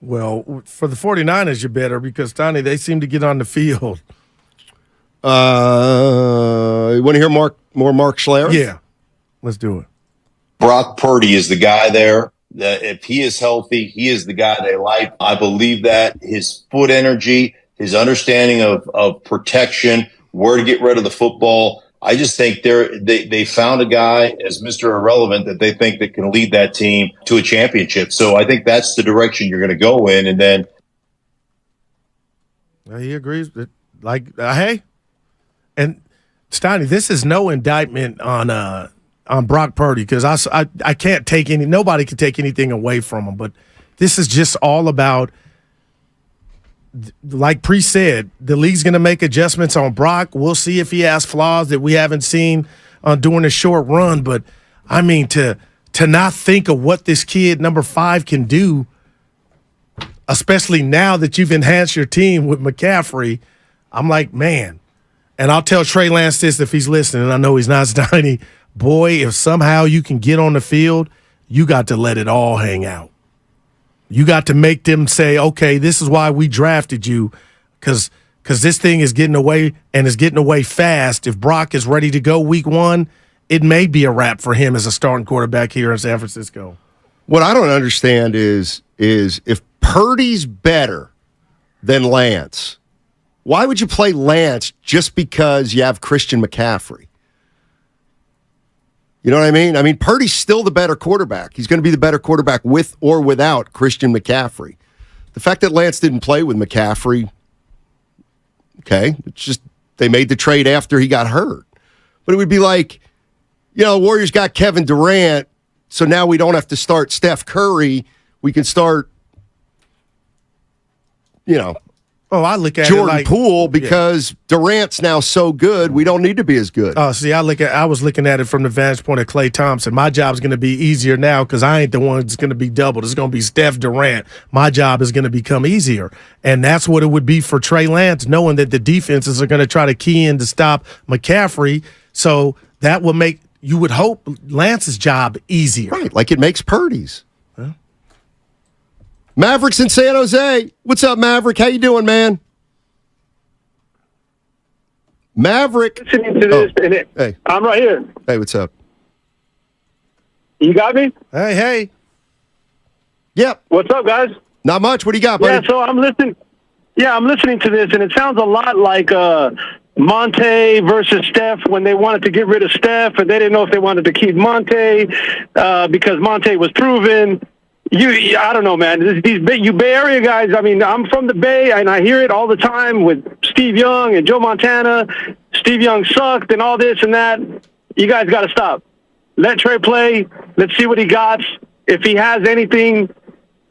Well, for the 49ers, you're better because, Tony, they seem to get on the field. You want to hear more Mark Schlereth? Yeah. Let's do it. Brock Purdy is the guy there. That if he is healthy, he is the guy they like. I believe that his foot energy, his understanding of protection, where to get rid of the football. I just think they found a guy as Mr. Irrelevant that they think that can lead that team to a championship. So I think that's the direction you're going to go in. And then he agrees. Hey, and Steiny, this is no indictment on Brock Purdy because I can't take nobody can take anything away from him. But this is just all about, like Pre said, the league's going to make adjustments on Brock. We'll see if he has flaws that we haven't seen during a short run. But I mean, to not think of what this kid number 5 can do, especially now that you've enhanced your team with McCaffrey, I'm like, man. And I'll tell Trey Lance this if he's listening. I know he's not, Steiny. Boy, if somehow you can get on the field, you got to let it all hang out. You got to make them say, okay, this is why we drafted you, because this thing is getting away and is getting away fast. If Brock is ready to go week 1, it may be a wrap for him as a starting quarterback here in San Francisco. What I don't understand is if Purdy's better than Lance, why would you play Lance just because you have Christian McCaffrey? You know what I mean? I mean, Purdy's still the better quarterback. He's going to be the better quarterback with or without Christian McCaffrey. The fact that Lance didn't play with McCaffrey, okay, it's just they made the trade after he got hurt. But it would be like, Warriors got Kevin Durant, so now we don't have to start Steph Curry. We can start, I look at Jordan it like Poole because Durant's now so good, we don't need to be as good. Oh, see, I was looking at it from the vantage point of Klay Thompson. My job's going to be easier now because I ain't the one that's going to be doubled. It's going to be Steph Durant. My job is going to become easier. And that's what it would be for Trey Lance, knowing that the defenses are going to try to key in to stop McCaffrey. So that will make, you would hope, Lance's job easier. Right, like it makes Purdy's. Mavericks in San Jose. What's up, Maverick? How you doing, man? Maverick. Listening to this, hey. I'm right here. Hey, what's up? You got me? Hey. Yep. What's up, guys? Not much. What do you got, buddy? Yeah, so I'm listening to this, and it sounds a lot like Monte versus Steph when they wanted to get rid of Steph, and they didn't know if they wanted to keep Monte because Monte was proven. I don't know, man. These you Bay Area guys, I mean, I'm from the Bay, and I hear it all the time with Steve Young and Joe Montana. Steve Young sucked and all this and that. You guys got to stop. Let Trey play. Let's see what he got. If he has anything,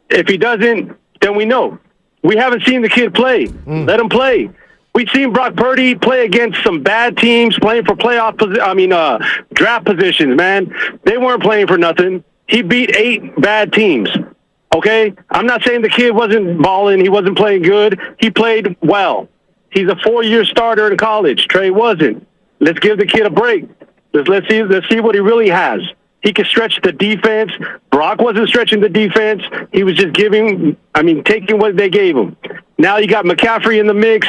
if he doesn't, then we know. We haven't seen the kid play. Let him play. We've seen Brock Purdy play against some bad teams, playing for draft positions, man. They weren't playing for nothing. He beat 8 bad teams, okay? I'm not saying the kid wasn't balling. He wasn't playing good. He played well. He's a 4-year starter in college. Trey wasn't. Let's give the kid a break. Let's see what he really has. He can stretch the defense. Brock wasn't stretching the defense. He was just taking what they gave him. Now you got McCaffrey in the mix,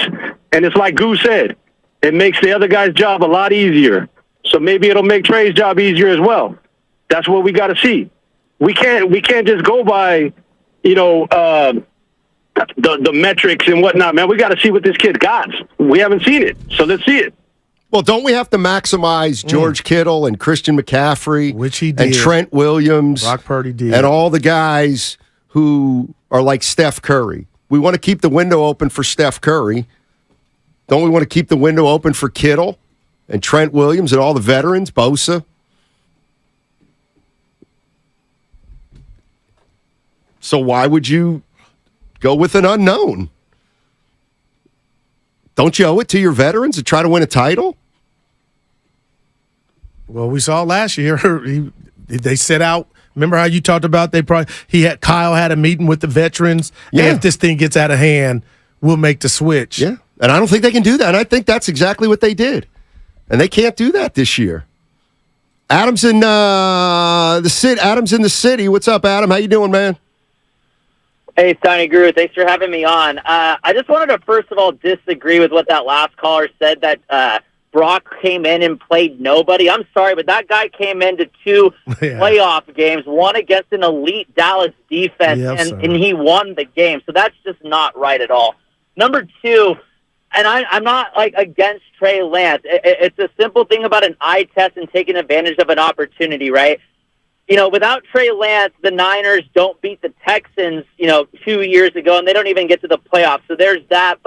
and it's like Goose said, it makes the other guy's job a lot easier. So maybe it'll make Trey's job easier as well. That's what we got to see. We can't just go by, the metrics and whatnot, man. We got to see what this kid got. We haven't seen it, so let's see it. Well, don't we have to maximize George Kittle and Christian McCaffrey, which he did, and Trent Williams, Brock Purdy did, and all the guys who are like Steph Curry? We want to keep the window open for Steph Curry. Don't we want to keep the window open for Kittle and Trent Williams and all the veterans, Bosa? So why would you go with an unknown? Don't you owe it to your veterans to try to win a title? Well, we saw last year they set out. Remember how you talked about Kyle had a meeting with the veterans. Yeah. And if this thing gets out of hand, we'll make the switch. Yeah, and I don't think they can do that. And I think that's exactly what they did, and they can't do that this year. Adam's in the city. Adam's in the city. What's up, Adam? How you doing, man? Hey, Steiny Guru, thanks for having me on. I just wanted to, first of all, disagree with what that last caller said, that Brock came in and played nobody. I'm sorry, but that guy came into 2 playoff games, one against an elite Dallas defense, and he won the game. So that's just not right at all. Number 2, and I'm not against Trey Lance. It's a simple thing about an eye test and taking advantage of an opportunity, right? Without Trey Lance, the Niners don't beat the Texans, 2 years ago, and they don't even get to the playoffs. So there's that.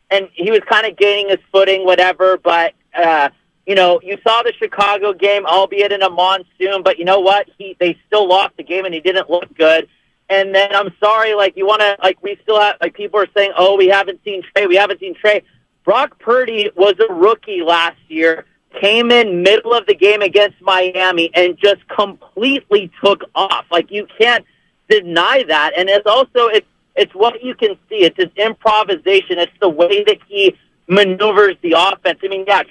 And he was kind of gaining his footing, whatever. But, you saw the Chicago game, albeit in a monsoon. But you know what? They still lost the game, and he didn't look good. And then I'm sorry, we still have, people are saying, oh, we haven't seen Trey. Brock Purdy was a rookie last year. Came in middle of the game against Miami and just completely took off. You can't deny that. And it's also, it's what you can see. It's his improvisation. It's the way that he maneuvers the offense.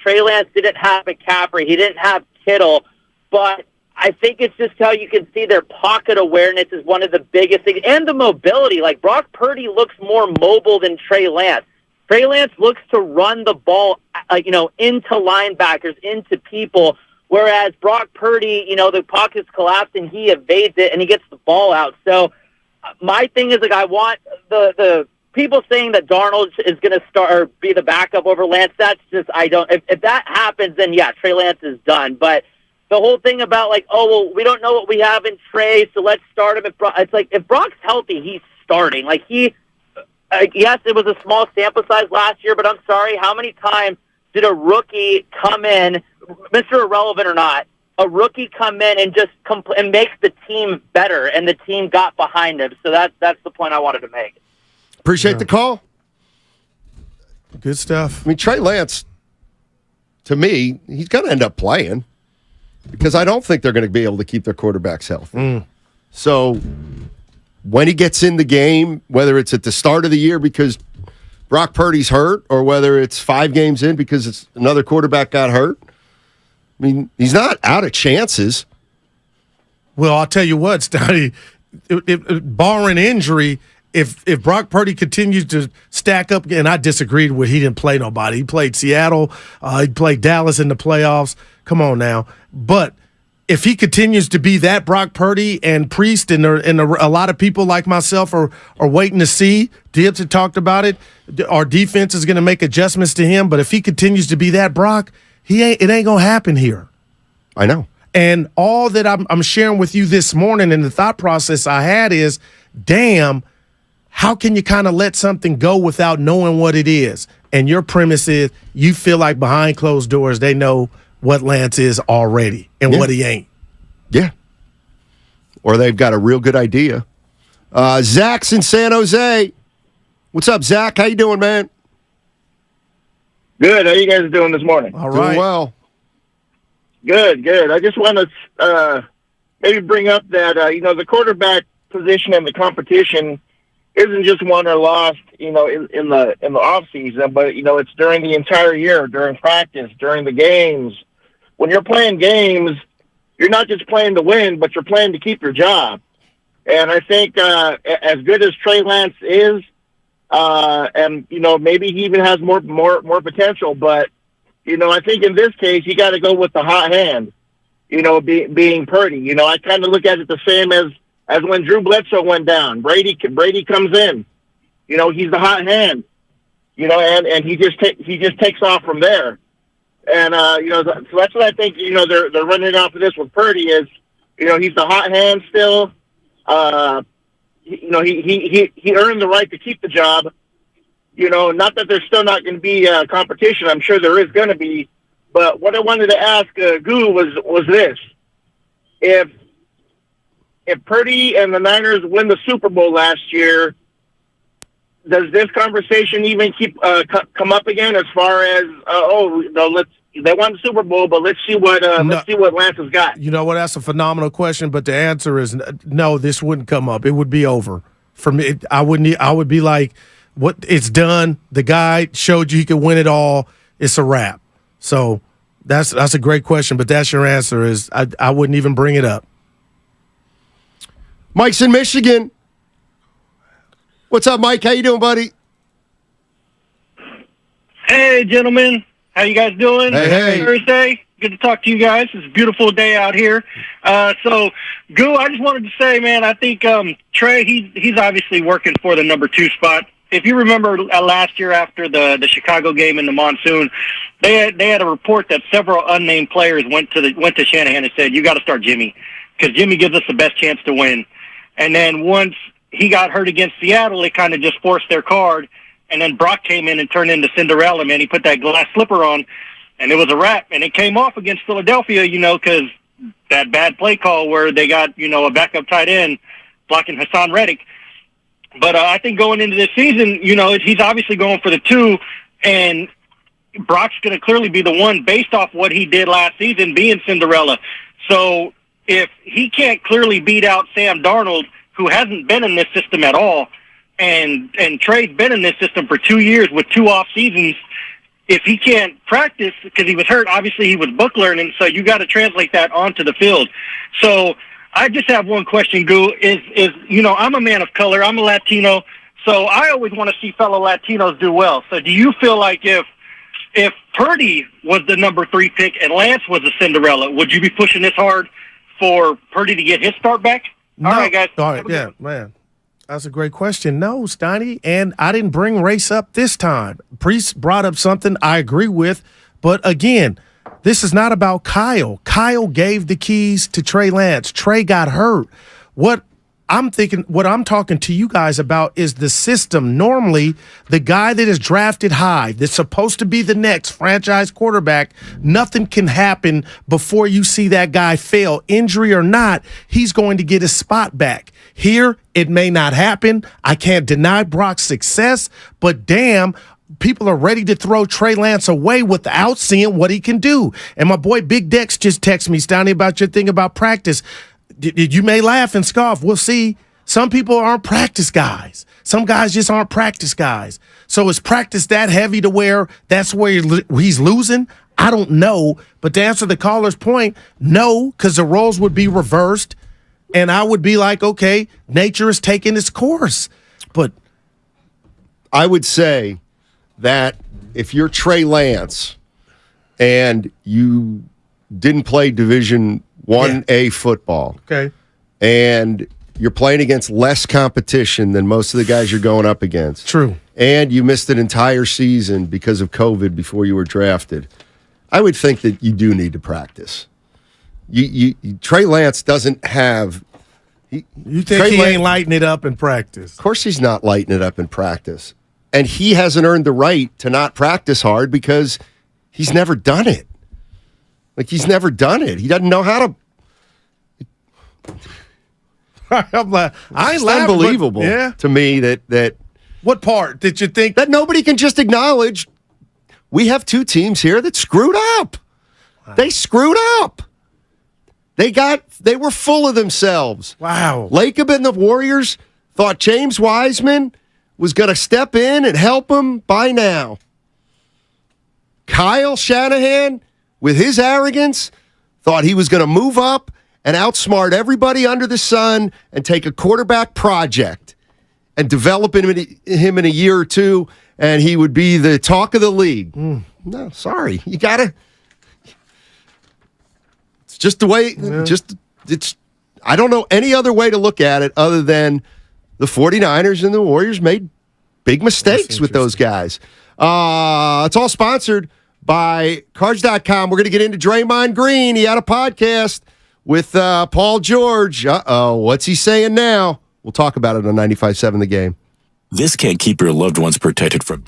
Trey Lance didn't have McCaffrey. He didn't have Kittle. But I think it's just how you can see their pocket awareness is one of the biggest things. And the mobility. Brock Purdy looks more mobile than Trey Lance. Trey Lance looks to run the ball, into linebackers, into people, whereas Brock Purdy, the pocket's collapsed and he evades it and he gets the ball out. So my thing is, I want the people saying that Darnold is going to start or be the backup over Lance. That's just, if that happens, then yeah, Trey Lance is done. But the whole thing about we don't know what we have in Trey, so let's start him. If Brock's healthy, he's starting. Yes, it was a small sample size last year, but I'm sorry, how many times did a rookie come in, Mr. Irrelevant or not, a rookie come in and just and makes the team better, and the team got behind him? So that's the point I wanted to make. Appreciate the call. Good stuff. Trey Lance, to me, he's going to end up playing because I don't think they're going to be able to keep their quarterbacks healthy. So when he gets in the game, whether it's at the start of the year because Brock Purdy's hurt or whether it's 5 games in because another quarterback got hurt, he's not out of chances. Well, I'll tell you what, Stoney, barring injury, if Brock Purdy continues to stack up, and I disagreed with he didn't play nobody. He played Seattle. He played Dallas in the playoffs. Come on now. But if he continues to be that, Brock Purdy and Priest and a lot of people like myself are waiting to see. Dibbs had talked about it. Our defense is going to make adjustments to him, but if he continues to be that, Brock, it ain't going to happen here. I know. And all that I'm sharing with you this morning and the thought process I had is, damn, how can you kind of let something go without knowing what it is? And your premise is you feel like behind closed doors they know what Lance is already and what he ain't. Yeah. Or they've got a real good idea. Zach's in San Jose. What's up, Zach? How you doing, man? Good. How you guys doing this morning? All right. Doing well. Good. I just want to maybe bring up that, the quarterback position and the competition isn't just won or lost, in the off season, but, it's during the entire year, during practice, during the games. When you're playing games, you're not just playing to win, but you're playing to keep your job. And I think as good as Trey Lance is, and maybe he even has more potential, but I think in this case you got to go with the hot hand. Being Purdy. I kind of look at it the same as when Drew Bledsoe went down. Brady comes in. He's the hot hand. And he just takes off from there. And so that's what I think. They're running off of this with Purdy is, he's the hot hand still. He earned the right to keep the job. Not that there's still not going to be competition. I'm sure there is going to be. But what I wanted to ask Goo was this: if Purdy and the Niners win the Super Bowl last year, does this conversation even come up again? As far as they won the Super Bowl, but let's see what Lance has got. You know what? That's a phenomenal question, but the answer is no. This wouldn't come up. It would be over for me. I would be like, what? It's done. The guy showed you he could win it all. It's a wrap. So that's a great question, but that's your answer. Is I wouldn't even bring it up. Mike's in Michigan. What's up, Mike? How you doing, buddy? Hey, gentlemen. How you guys doing? Hey. Thursday. Good to talk to you guys. It's a beautiful day out here. So, Goo, I just wanted to say, man, I think Trey, he's obviously working for the number 2 spot. If you remember last year after the Chicago game in the monsoon, they had a report that several unnamed players went to Shanahan and said, you got to start Jimmy because Jimmy gives us the best chance to win. And then once he got hurt against Seattle, it kind of just forced their card. And then Brock came in and turned into Cinderella, man. He put that glass slipper on, and it was a wrap. And it came off against Philadelphia, because that bad play call where they got, a backup tight end blocking Hassan Reddick. But I think going into this season, he's obviously going for the 2, and Brock's going to clearly be the one based off what he did last season, being Cinderella. So if he can't clearly beat out Sam Darnold, who hasn't been in this system at all, and Trey's been in this system for 2 years with 2 off seasons, if he can't practice because he was hurt, obviously he was book learning, so you got to translate that onto the field. So I just have one question, Goo, is I'm a man of color, I'm a Latino, so I always want to see fellow Latinos do well. So do you feel like if Purdy was the number 3 pick and Lance was a Cinderella, would you be pushing this hard for Purdy to get his start back? No. All right, guys. All right, yeah, man. That's a great question. No, Steiny, and I didn't bring race up this time. Priest brought up something I agree with, but again, this is not about Kyle. Kyle gave the keys to Trey Lance. Trey got hurt. What I'm talking to you guys about is the system. Normally, the guy that is drafted high, that's supposed to be the next franchise quarterback, nothing can happen before you see that guy fail. Injury or not, he's going to get his spot back. Here, it may not happen. I can't deny Brock's success, but damn, people are ready to throw Trey Lance away without seeing what he can do. And my boy Big Dex just texted me, Stoney, about your thing about practice. You may laugh and scoff. We'll see. Some people aren't practice guys. Some guys just aren't practice guys. So is practice that heavy to where that's where he's losing? I don't know. But to answer the caller's point, no, because the roles would be reversed. And I would be like, okay, nature is taking its course. But I would say that if you're Trey Lance and you didn't play Division 1A football. Okay. And you're playing against less competition than most of the guys you're going up against. True. And you missed an entire season because of COVID before you were drafted. I would think that you do need to practice. Trey Lance doesn't have... You think he ain't lighting it up in practice? Of course he's not lighting it up in practice. And he hasn't earned the right to not practice hard because he's never done it. Like, he's never done it. He doesn't know how to... I'm like, I ain't it's laughing, unbelievable to me that... What part did you think? That nobody can just acknowledge we have two teams here that screwed up. Wow. They screwed up. They were full of themselves. Wow. Lacob and the Warriors thought James Wiseman was going to step in and help them by now. Kyle Shanahan, with his arrogance, thought he was going to move up and outsmart everybody under the sun and take a quarterback project and develop him in a year or two, and he would be the talk of the league. No, sorry. You got to... It's just the way... I don't know any other way to look at it other than the 49ers and the Warriors made big mistakes with those guys. It's all sponsored by Cards.com. We're going to get into Draymond Green. He had a podcast with Paul George. What's he saying now? We'll talk about it on 95.7 The Game. This can't keep your loved ones protected from...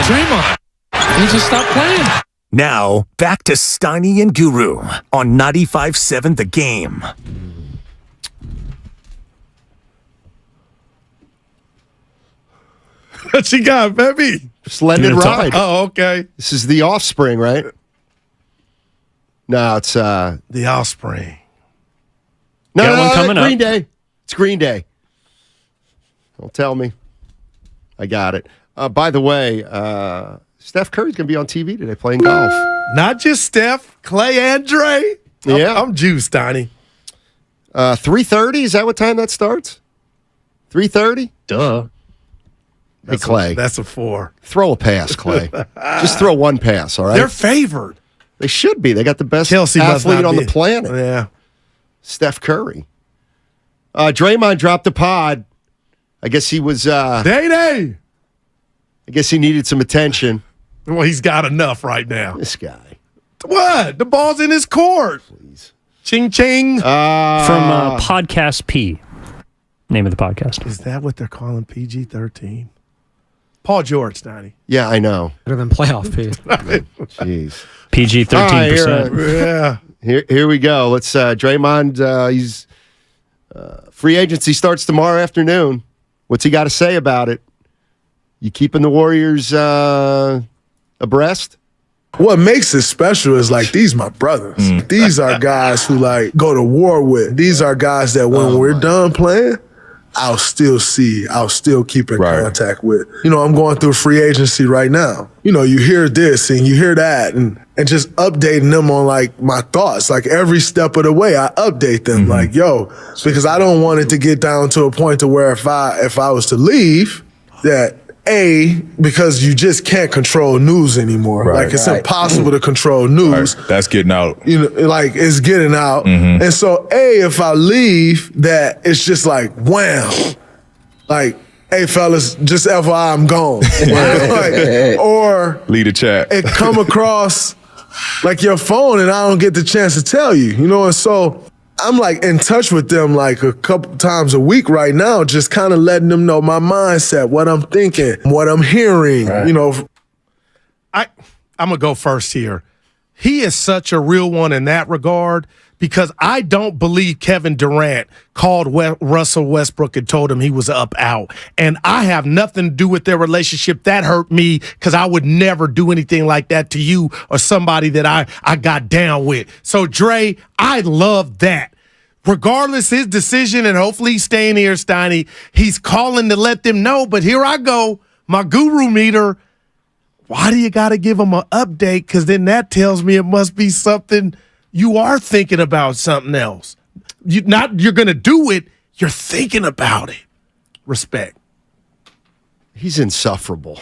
Draymond. He just stopped playing. Now, back to Steiny and Guru on 95.7 The Game. What you got, baby? Splendid ride. Oh, okay. This is The Offspring, right? No, it's The Offspring. No, Green Day. It's Green Day. Don't tell me. I got it. By the way, Steph Curry's going to be on TV today playing golf. Not just Steph, Clay and Dre. Yeah. I'm juiced, Donnie. 3:30, is that what time that starts? 3:30? Duh. Hey, Clay. That's a 4. Throw a pass, Clay. Just throw one pass, all right? They're favored. They should be. They got the best Kelsey must athlete not on be. the planet. Yeah. Steph Curry. Draymond dropped a pod. I guess he was... Day-Day. I guess he needed some attention. Well, he's got enough right now. This guy. What? The ball's in his court. Please. Ching, ching. From Podcast P. Name of the podcast. Is that what they're calling PG-13? Paul George, Donnie. Yeah, I know. Better than playoff P. Jeez. PG 13%. Yeah. Here we go. Let's Draymond. He's free agency starts tomorrow afternoon. What's he got to say about it? You keeping the Warriors abreast? What makes it special is like these my brothers. These are guys who like go to war with. These are guys that when we're done playing, I'll still keep in contact with. You know, I'm going through free agency right now. You know, you hear this and you hear that and just updating them on like my thoughts. Like every step of the way I update them like, yo, because I don't want it to get down to a point to where if I was to leave that because you just can't control news anymore. Like it's impossible to control news. That's getting out. You know, like it's getting out. And so if I leave, that it's just like wham. Like, hey fellas, just FYI, I'm gone. Like, or lead a chat. It come across like your phone and I don't get the chance to tell you. You know, and so I'm like in touch with them like a couple times a week right now, just kind of letting them know my mindset, what I'm thinking, what I'm hearing, you know. I'm going to go first here. He is such a real one in that regard because I don't believe Kevin Durant called Russell Westbrook and told him he was up out. And I have nothing to do with their relationship. That hurt me because I would never do anything like that to you or somebody that I got down with. So, Dre, I love that. Regardless his decision, and hopefully he's staying here, Steiny, he's calling to let them know. But here I go, my guru meter. Why do you got to give him an update? Because then that tells me it must be something you are thinking about something else. You're going to do it. You're thinking about it. Respect. He's insufferable.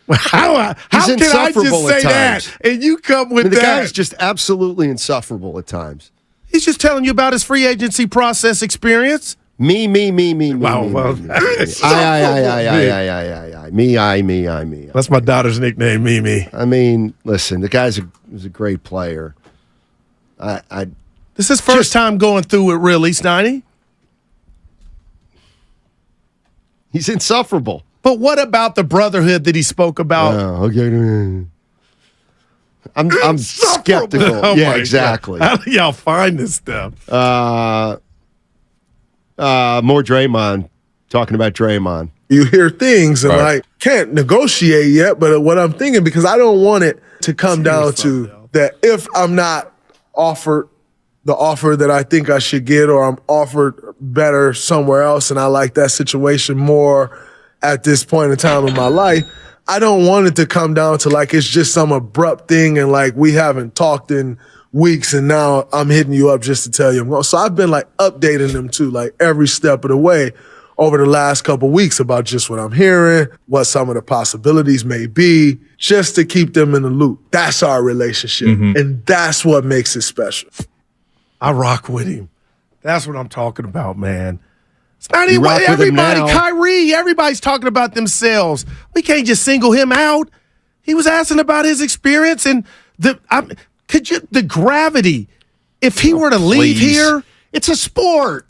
How can I just say that? And you come with the that. The guy's just absolutely insufferable at times. He's just telling you about his free agency process experience. Me. Wow, well, Me. That's my daughter's nickname, Mimi. I mean, listen, the guy's a great player. This is first time going through it, really, Steiny. He's insufferable. But what about the brotherhood that he spoke about? Oh, okay. I'm skeptical. Oh yeah, exactly. How do y'all find this stuff? More Draymond. Talking about Draymond. You hear things and like can't negotiate yet, but what I'm thinking, because I don't want it to come down to that if I'm not offered the offer that I think I should get, or I'm offered better somewhere else and I like that situation more at this point in time in my life, I don't want it to come down to like it's just some abrupt thing and like we haven't talked in weeks and now I'm hitting you up just to tell you I'm going. So I've been like updating them too, like every step of the way over the last couple of weeks about just what I'm hearing, what some of the possibilities may be, just to keep them in the loop. That's our relationship. And that's what makes it special. I rock with him. That's what I'm talking about, man. It's not even everybody, Kyrie, everybody's talking about themselves. We can't just single him out. He was asking about his experience and the gravity. If he were to leave here, it's a sport.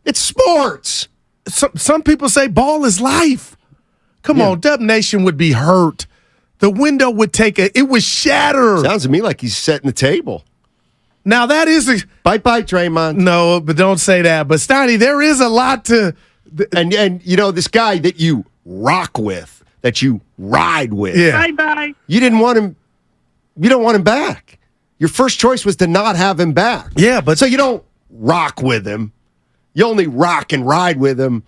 It's sports. Some people say ball is life. Come on, Dub Nation would be hurt. The window would it would shatter. Sounds to me like he's setting the table. Now that is bye, Draymond. No, but don't say that. But Steiny, there is a lot to, and you know this guy that you rock with, that you ride with. Yeah. Bye. You didn't want him. You don't want him back. Your first choice was to not have him back. Yeah, but so you don't rock with him. You only rock and ride with him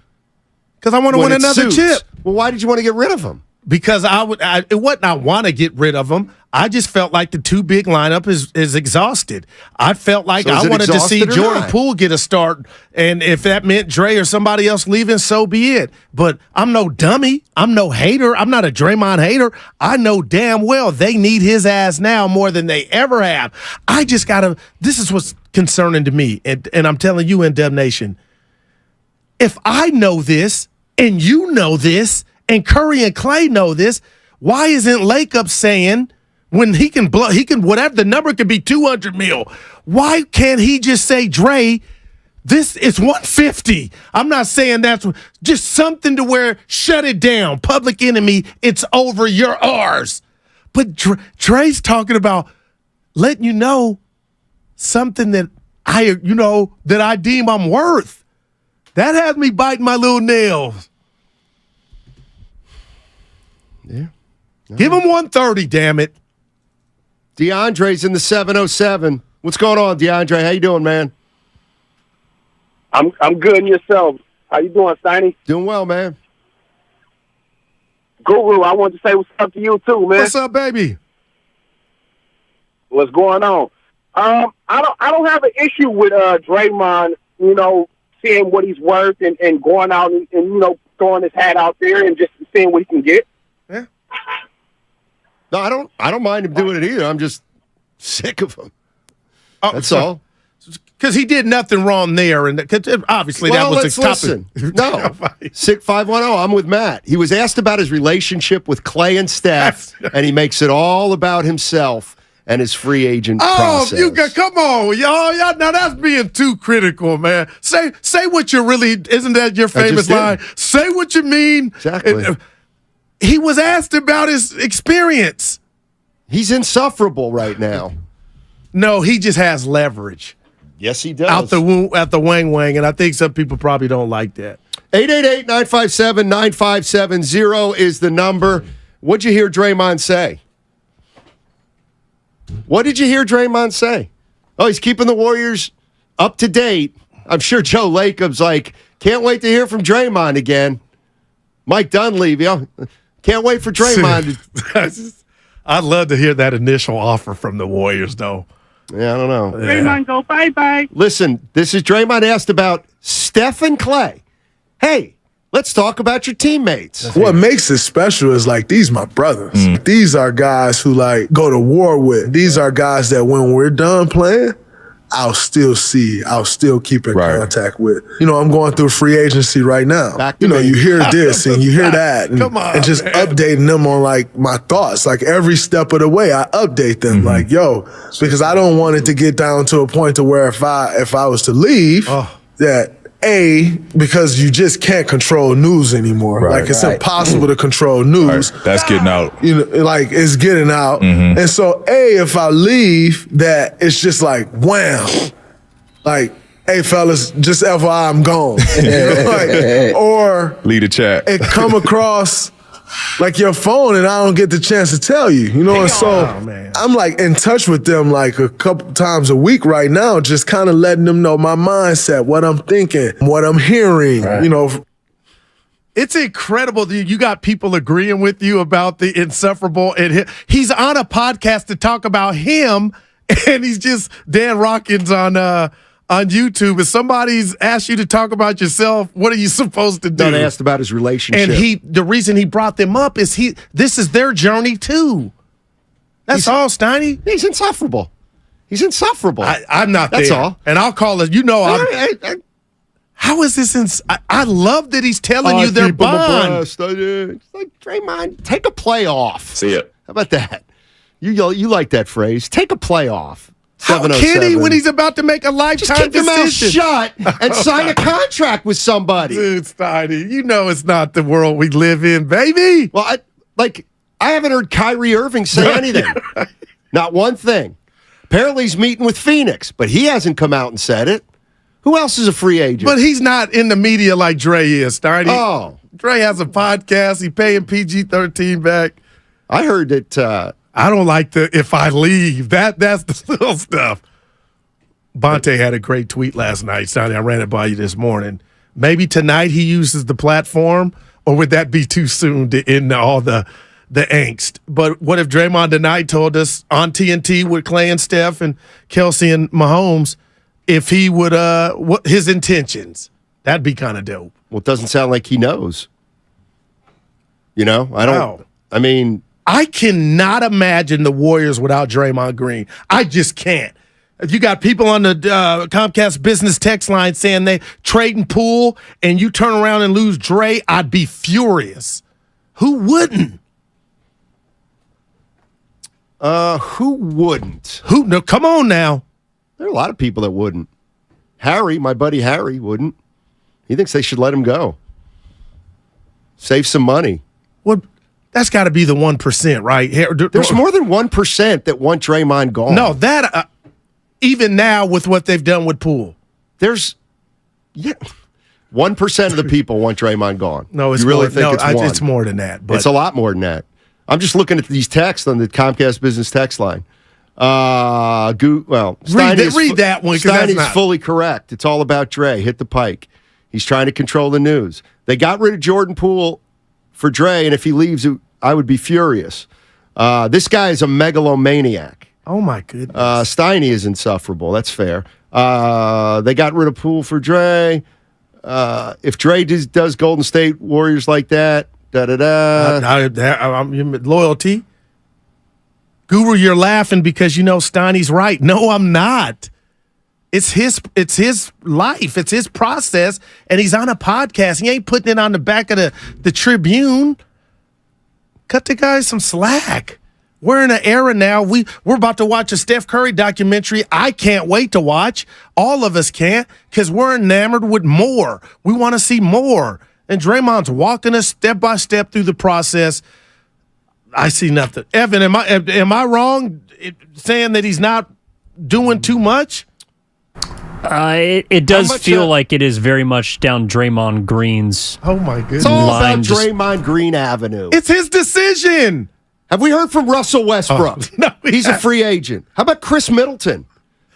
because I want to win another chip. Well, why did you want to get rid of him? Because it wasn't I want to get rid of him. I just felt like the too big lineup is exhausted. I felt like I wanted to see Jordan Poole get a start, and if that meant Dre or somebody else leaving, so be it. But I'm no dummy. I'm no hater. I'm not a Draymond hater. I know damn well they need his ass now more than they ever have. I just gotta. This is what's concerning to me, and I'm telling you in Dub Nation, if I know this and you know this, and Curry and Clay know this, why isn't Lacob saying when he can whatever the number could be 200 mil? Why can't he just say, Dre, this is 150? I'm not saying that's just something to where shut it down. Public enemy, it's over. You're ours. But Dre's talking about letting you know something that I deem I'm worth. That has me biting my little nails. Yeah. Give him 130, damn it. DeAndre's in the 707. What's going on, DeAndre? How you doing, man? I'm good, and yourself? How you doing, Steiny? Doing well, man. Guru, I want to say what's up to you too, man. What's up, baby? What's going on? I don't have an issue with Draymond, seeing what he's worth and going out and throwing his hat out there and just seeing what he can get. Yeah. No, I don't mind him doing it either. I'm just sick of him. That's all. Because he did nothing wrong there, and obviously that was the topic. No, 6510. I'm with Matt. He was asked about his relationship with Clay and Steph, and he makes it all about himself and his free agent process. Come on, y'all. Now that's being too critical, man. Say what you really. Isn't that your famous line? Say what you mean. Exactly. He was asked about his experience. He's insufferable right now. No, he just has leverage. Yes, he does. Out the wang, and I think some people probably don't like that. 888-957-9570 is the number. What'd you hear Draymond say? What did you hear Draymond say? Oh, he's keeping the Warriors up to date. I'm sure Joe Lacob's like, can't wait to hear from Draymond again. Mike Dunleavy, can't wait for Draymond. I'd love to hear that initial offer from the Warriors, though. Yeah, I don't know. Draymond, go bye-bye. Listen, this is Draymond asked about Steph and Clay. Hey, let's talk about your teammates. What makes it special is these my brothers. These are guys who go to war with. These are guys that when we're done playing, I'll still keep in contact with. I'm going through free agency right now. You hear this and you hear that. And, and just updating them on my thoughts. Every step of the way, I update them. Because I don't want it to get down to a point to where if I was to leave, that because you just can't control news anymore. It's impossible to control news. Right. That's getting out. It's getting out. And so, if I leave, that it's just wham. Hey, fellas, just FYI, I'm gone. Or lead a chat. It come across your phone and I don't get the chance to tell you, and so I'm in touch with them a couple times a week right now, just kind of letting them know my mindset, what I'm thinking, what I'm hearing, It's incredible that you got people agreeing with you about the insufferable. And he's on a podcast to talk about him, and he's just Dan Rockins on YouTube. If somebody's asked you to talk about yourself, what are you supposed to do? Don't ask about his relationship. And the reason he brought them up is this is their journey too. That's all, Steiny. He's insufferable. He's insufferable. I'm not there. That's all. And I'll call it. How is this? I love that he's telling you their bond. It's Draymond, take a play off. See it. How about that? You like that phrase? Take a play off. How can he when he's about to make a lifetime decision? Just keep your mouth shut and sign a Oh, contract with somebody. Dude, Steiny, you know it's not the world we live in, baby. Well, I haven't heard Kyrie Irving say anything. Not one thing. Apparently he's meeting with Phoenix, but he hasn't come out and said it. Who else is a free agent? But he's not in the media like Dre is, Steiny. Oh. Dre has a podcast. He paying PG-13 back. I heard that... I don't like the if I leave. That's the little stuff. Bonte had a great tweet last night, Steiny. I ran it by you this morning. Maybe tonight he uses the platform, or would that be too soon to end all the angst? But what if Draymond tonight told us on TNT with Clay and Steph and Kelsey and Mahomes if he would what his intentions? That'd be kind of dope. Well, it doesn't sound like he knows. You know, I mean, I cannot imagine the Warriors without Draymond Green. I just can't. You got people on the Comcast business text line saying they trading Poole, and you turn around and lose Dre, I'd be furious. Who wouldn't? Who wouldn't? No, come on now. There are a lot of people that wouldn't. Harry, my buddy Harry, wouldn't. He thinks they should let him go. Save some money. Well, that's got to be the 1%, right? There's more than 1% that want Draymond gone. No, that even now with what they've done with Poole. There's 1% of the people want Draymond gone. No, it's you really more, think no, it's one? It's more than that. But it's a lot more than that. I'm just looking at these texts on the Comcast business text line. read that one. Steiny's fully correct. It's all about Dre. Hit the pike. He's trying to control the news. They got rid of Jordan Poole for Dre, and if he leaves, I would be furious. This guy is a megalomaniac. Oh, my goodness. Steiny is insufferable. That's fair. They got rid of Poole for Dre. If Dre does Golden State Warriors like that, loyalty. Guru, you're laughing because you know Steiny's right. No, I'm not. It's his life. It's his process, and he's on a podcast. He ain't putting it on the back of the Tribune. Cut the guy some slack. We're in an era now. We're about to watch a Steph Curry documentary. I can't wait to watch. All of us can't because we're enamored with more. We want to see more. And Draymond's walking us step by step through the process. I see nothing. Evan, am I wrong saying that he's not doing too much? It does feel like it is very much down Draymond Green's. Oh my goodness! It's all about Draymond Green Avenue. It's his decision. Have we heard from Russell Westbrook? No, he's a free agent. How about Chris Middleton?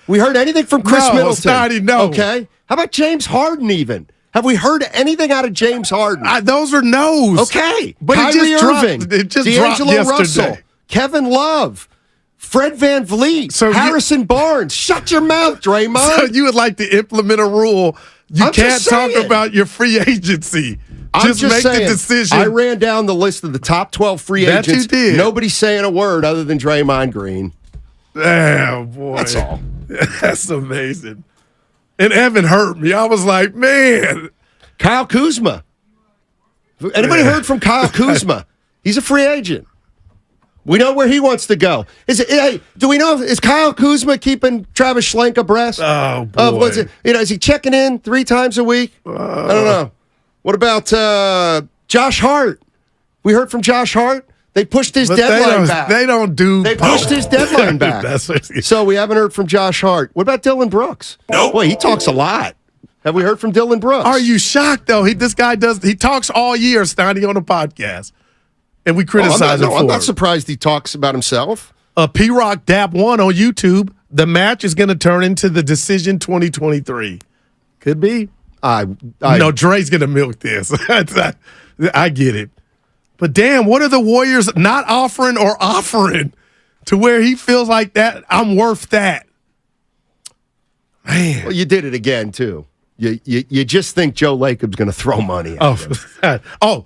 We heard anything from Chris Middleton? Steiny, no. Okay. How about James Harden? Even have we heard anything out of James Harden? Those are no's. Okay, but Kyrie Irving, D'Angelo Russell, Kevin Love. Fred Van Vliet, Harrison Barnes. Shut your mouth, Draymond. So you would like to implement a rule. You can't talk about your free agency. Just make the decision. I ran down the list of the top 12 free agents. You did. Nobody's saying a word other than Draymond Green. Damn, boy. That's all. That's amazing. And Evan hurt me. I was like, man. Kyle Kuzma. Anybody heard from Kyle Kuzma? He's a free agent. We know where he wants to go. Do we know is Kyle Kuzma keeping Travis Schlenk abreast? Oh boy! Is he checking in 3 times a week? I don't know. What about Josh Hart? We heard from Josh Hart. They pushed his deadline back. They don't do. They pushed his deadline back. So we haven't heard from Josh Hart. What about Dylan Brooks? Nope. Boy, he talks a lot. Have we heard from Dylan Brooks? Are you shocked though? This guy does. He talks all year, Steiny, on the podcast. And we criticize him for it. I'm not surprised he talks about himself. P-Rock Dap 1 on YouTube. The match is going to turn into the decision 2023. Could be. No, Dre's going to milk this. I get it. But damn, what are the Warriors not offering or offering to where he feels like that? I'm worth that. Man. Well, you did it again, too. You just think Joe Lacob's going to throw money at him.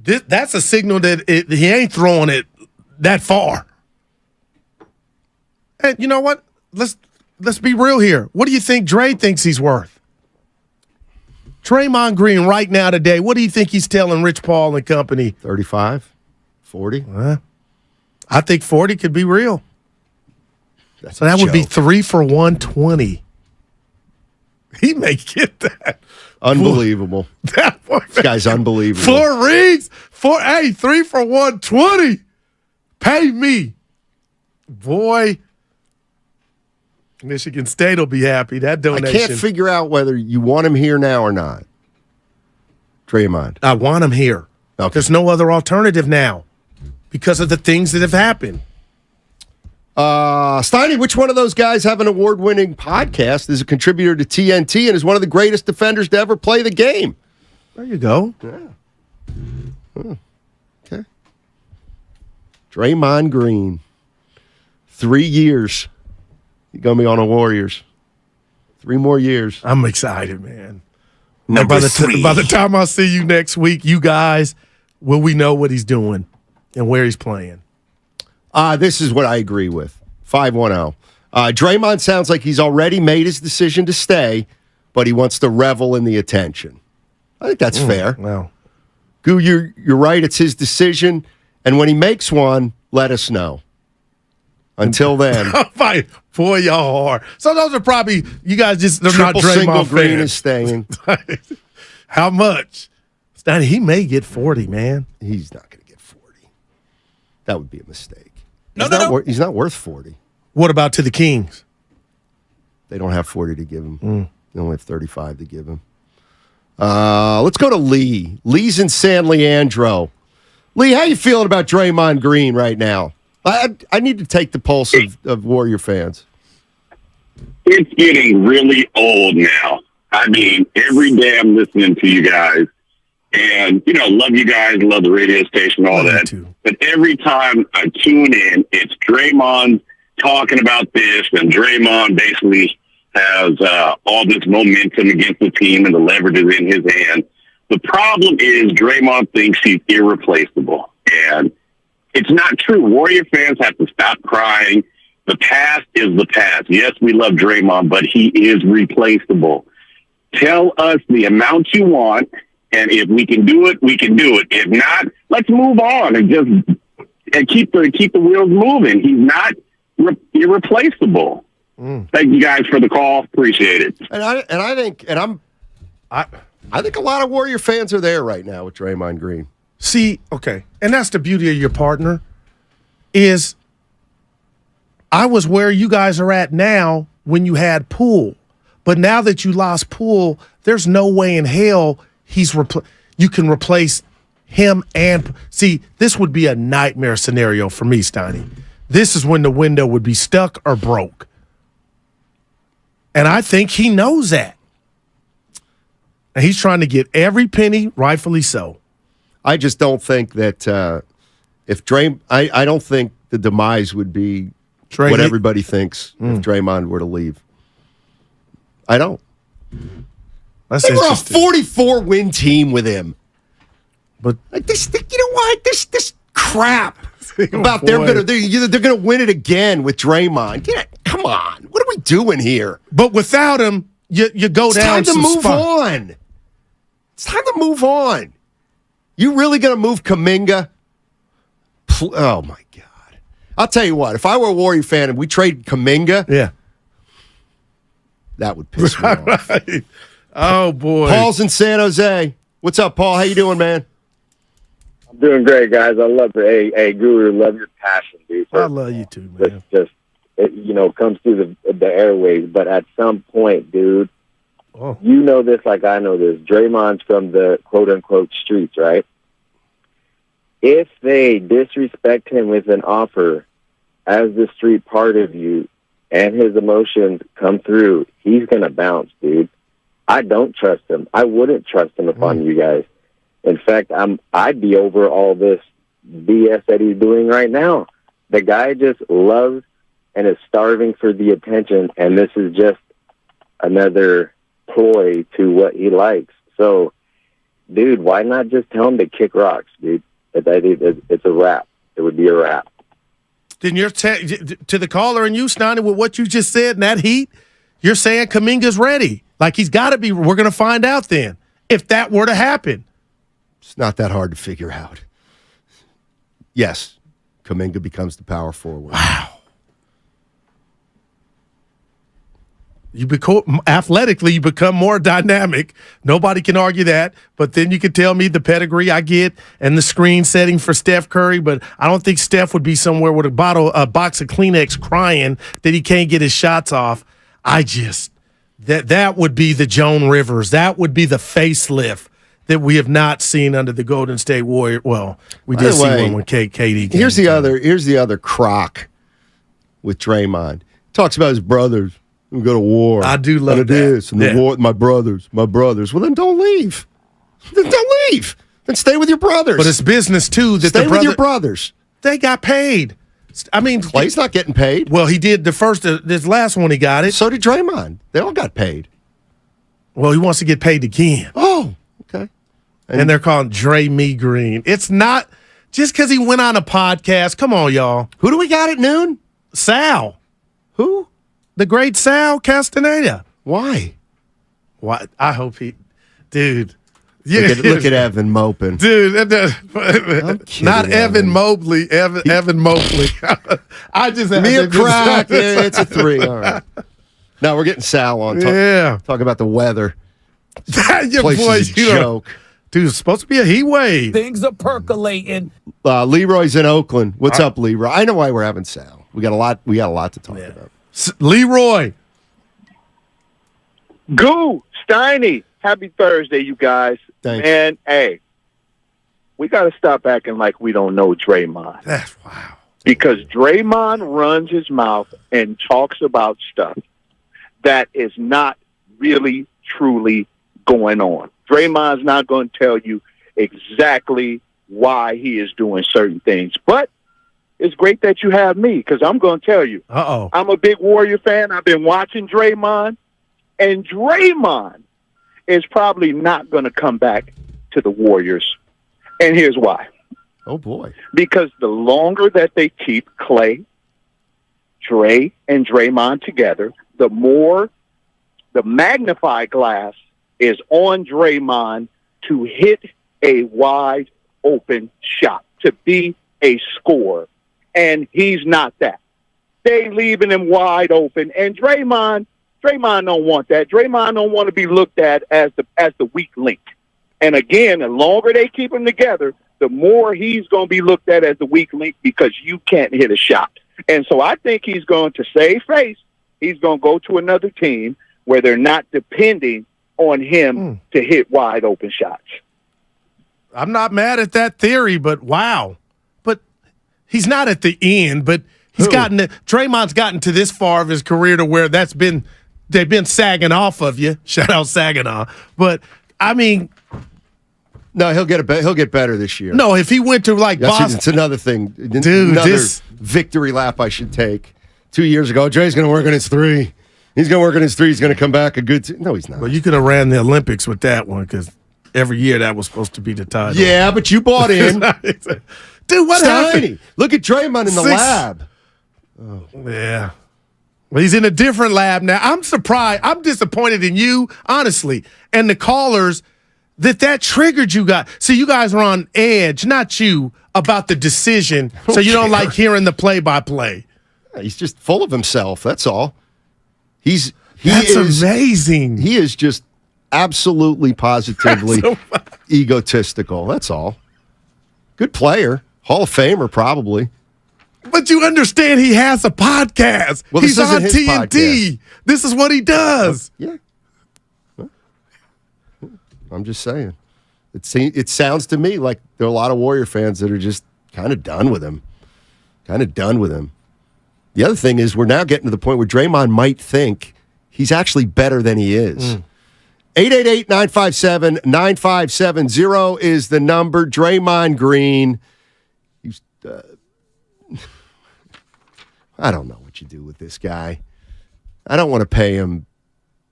That's a signal that he ain't throwing it that far. And you know what? Let's be real here. What do you think Dre thinks he's worth? Draymond Green right now today, what do you think he's telling Rich Paul and company? 35? 40? I think 40 could be real. So that would be 3 for 120. He may get that. Unbelievable. This guy's unbelievable. 4 rings. 3 for 120. Pay me. Boy. Michigan State will be happy. That donation. I can't figure out whether you want him here now or not. Draymond. I want him here. Okay. There's no other alternative now because of the things that have happened. Steiny, which one of those guys have an award-winning podcast, is a contributor to TNT, and is one of the greatest defenders to ever play the game? There you go. Yeah. Okay. Draymond Green. 3 years. He's going to be on the Warriors. 3 more years. I'm excited, man. Number 3. By the time I see you next week, you guys, will we know what he's doing and where he's playing? This is what I agree with. 510. Draymond sounds like he's already made his decision to stay, but he wants to revel in the attention. I think that's fair. Wow. Goo, you're right. It's his decision. And when he makes one, let us know. Until then. Boy, y'all are. So those are probably, you guys they're not Draymond single Green fans. is staying. How much? Steiny, he may get 40, man. He's not going to get 40. That would be a mistake. No. He's not worth 40. What about to the Kings? They don't have 40 to give him. They only have 35 to give him. Let's go to Lee. Lee's in San Leandro. Lee, how you feeling about Draymond Green right now? I need to take the pulse of Warrior fans. It's getting really old now. I mean, every day I'm listening to you guys, and, love you guys, love the radio station, all that. But every time I tune in, it's Draymond talking about this, and Draymond basically has all this momentum against the team, and the leverage is in his hand. The problem is Draymond thinks he's irreplaceable, and it's not true. Warrior fans have to stop crying. The past is the past. Yes, we love Draymond, but he is replaceable. Tell us the amount you want, and if we can do it, we can do it. If not, let's move on and just keep the wheels moving. He's not irreplaceable. Thank you guys for the call. Appreciate it. I think a lot of Warrior fans are there right now with Draymond Green. See, okay, and that's the beauty of your partner is I was where you guys are at now when you had Poole. But now that you lost Poole, there's no way in hell you can replace him and – see, this would be a nightmare scenario for me, Steiny. This is when the window would be stuck or broke. And I think he knows that. And he's trying to get every penny, rightfully so. I just don't think that I don't think the demise would be what everybody thinks if Draymond were to leave. I don't. That's they were a 44-win team with him. But like this, you know what? This crap about they're gonna win it again with Draymond. Come on, what are we doing here? But without him, you go down. It's time to move on. It's time to move on. You really going to move Kuminga? Oh, my God. I'll tell you what. If I were a Warrior fan and we traded Kuminga, that would piss me off. Right. Oh, boy. Paul's in San Jose. What's up, Paul? How you doing, man? I'm doing great, guys. I love it. Hey, Guru, love your passion, dude. I love you too, man. It comes through the airwaves. But at some point, dude, you know this like I know this. Draymond's from the quote-unquote streets, right? If they disrespect him with an offer as the street part of you and his emotions come through, he's going to bounce, dude. I don't trust him. I wouldn't trust him upon you guys. In fact, I'd be over all this BS that he's doing right now. The guy just loves and is starving for the attention, and this is just another ploy to what he likes. So, dude, why not just tell him to kick rocks, dude? It's a wrap. It would be a wrap. Then you're to the caller and you, Steiny, with what you just said in that heat, you're saying Kuminga's ready. Like he's got to be. We're going to find out then if that were to happen. It's not that hard to figure out. Yes, Kuminga becomes the power forward. Wow. Athletically, you become more dynamic. Nobody can argue that. But then you can tell me the pedigree I get and the screen setting for Steph Curry. But I don't think Steph would be somewhere with a box of Kleenex crying that he can't get his shots off. That would be the Joan Rivers. That would be the facelift that we have not seen under the Golden State Warriors. Well, we did see one when KD came. Here's the other crock with Draymond. Talks about his brothers. We go to war. I do love that. This and the war. My brothers. Well, then don't leave. Then stay with your brothers. But it's business too. Stay with your brothers. They got paid. I mean, Clay's not getting paid. Well, he did this last one. He got it. So did Draymond. They all got paid. Well, he wants to get paid again. Oh, okay. And they're calling Dre Me Green. It's not just because he went on a podcast. Come on, y'all. Who do we got at noon? Sal. Who? The great Sal Castaneda. Why? Why? I hope dude. Look at Evan moping. Dude, not Evan Mobley. Evan Mobley. I just Give me a crack. It's a 3. All right. Now we're getting Sal on. Talk about the weather. Your boy, joke. Dude, it's supposed to be a heat wave. Things are percolating. Leroy's in Oakland. What's up, Leroy? I know why we're having Sal. We got a lot to talk about. Leroy. Goo, Steiny. Happy Thursday, you guys. Thanks. And, hey, we got to stop acting like we don't know Draymond. That's wow. Because Draymond runs his mouth and talks about stuff that is not really, truly going on. Draymond's not going to tell you exactly why he is doing certain things. But it's great that you have me, because I'm going to tell you. Uh-oh. I'm a big Warrior fan. I've been watching Draymond, and Draymond is probably not going to come back to the Warriors. And here's why. Oh, boy. Because the longer that they keep Clay, Dre, and Draymond together, the more the magnifying glass is on Draymond to hit a wide open shot, to be a scorer. And he's not that. They leaving him wide open. And Draymond don't want that. Draymond don't want to be looked at as the weak link. And again, the longer they keep him together, the more he's going to be looked at as the weak link, because you can't hit a shot. And so I think he's going to save face. He's going to go to another team where they're not depending on him to hit wide open shots. I'm not mad at that theory, but wow. But he's not at the end, but Draymond's gotten to this far of his career to where they've been sagging off of you. Shout out Saginaw. But I mean, no, he'll get better this year. No, if he went to Boston, it's another thing. Dude, another victory lap I should take. 2 years ago, Dre's going to work on his 3. He's going to work on his 3. He's going to come back a good. No, he's not. Well, you could have ran the Olympics with that one, because every year that was supposed to be the title. Yeah, but you bought in. Dude, what happened? Look at Draymond in the lab. Oh. Yeah. Well, he's in a different lab now. I'm surprised. I'm disappointed in you, honestly, and the callers that triggered you guys. See, you guys were on edge, not you, about the decision, so you don't like hearing the play-by-play. He's just full of himself, that's all. That's amazing. He is just absolutely, positively egotistical, that's all. Good player. Hall of Famer, probably. But you understand he has a podcast. Well, he's on TNT. Podcast. This is what he does. Yeah. I'm just saying. It sounds to me like there are a lot of Warrior fans that are just kind of done with him. The other thing is we're now getting to the point where Draymond might think he's actually better than he is. 888-957-9570 is the number. Draymond Green. I don't know what you do with this guy. I don't want to pay him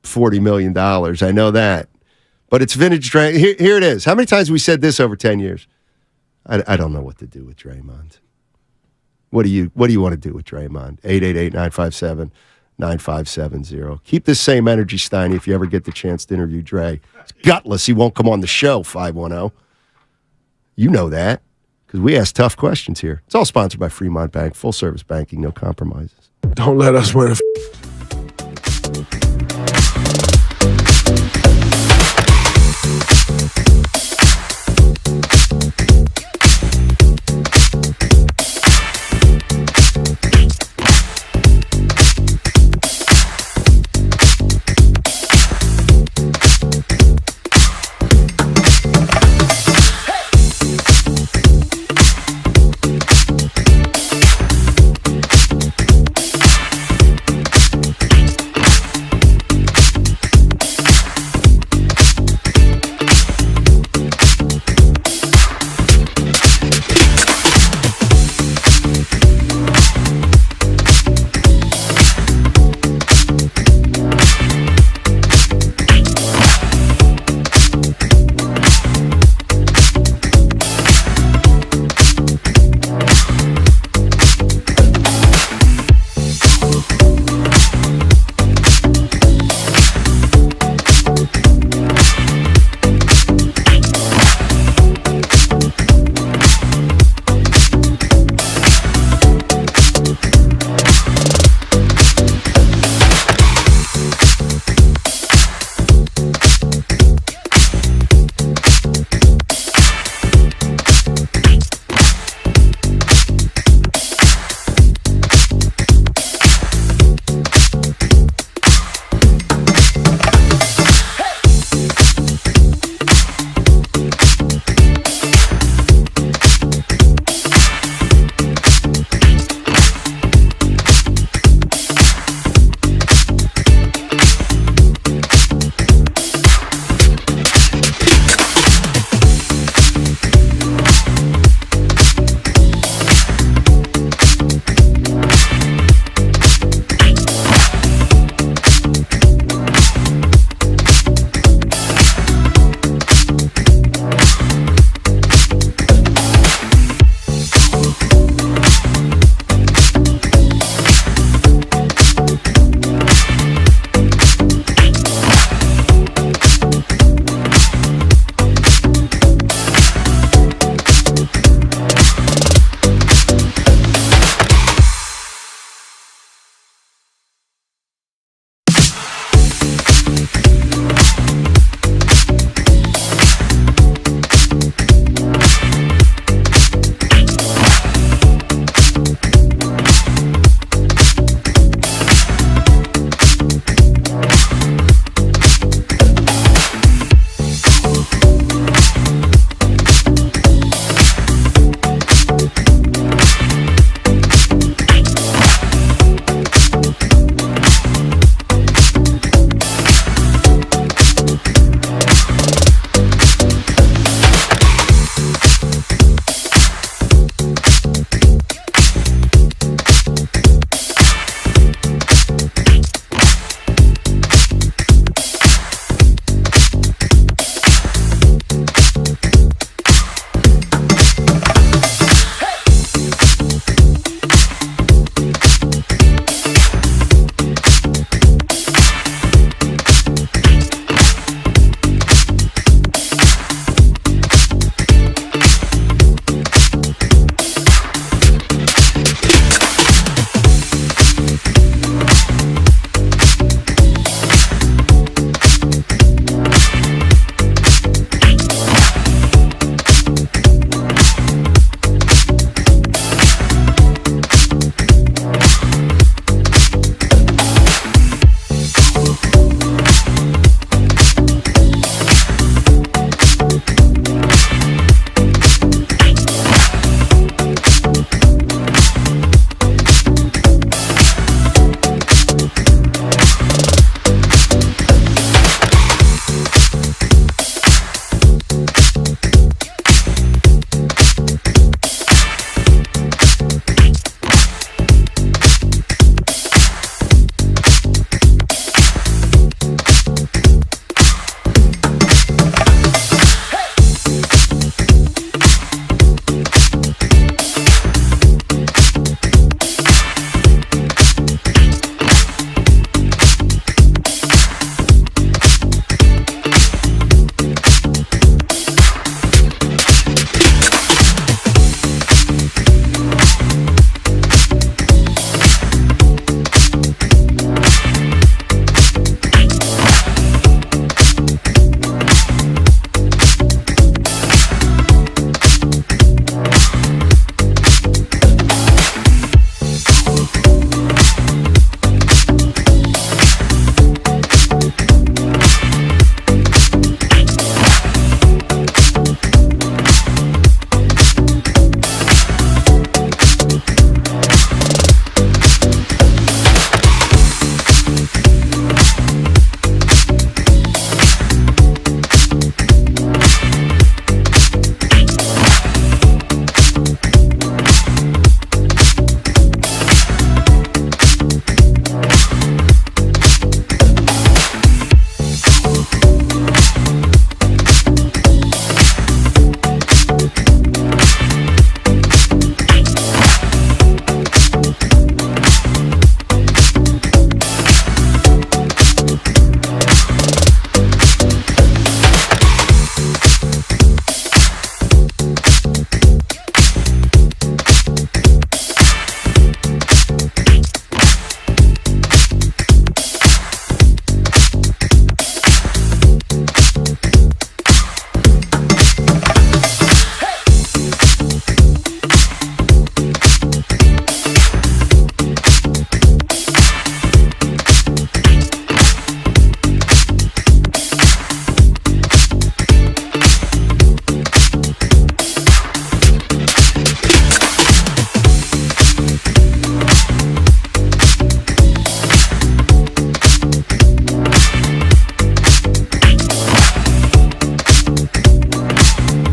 $40 million. I know that. But it's vintage Draymond. Here it is. How many times have we said this over 10 years? I don't know what to do with Draymond. What do you want to do with Draymond? 888-957-9570. Keep this same energy, Steiny, if you ever get the chance to interview Dre. It's gutless. He won't come on the show, 510. You know that, because we ask tough questions here. It's all sponsored by Fremont Bank. Full service banking, no compromises. Don't let us win a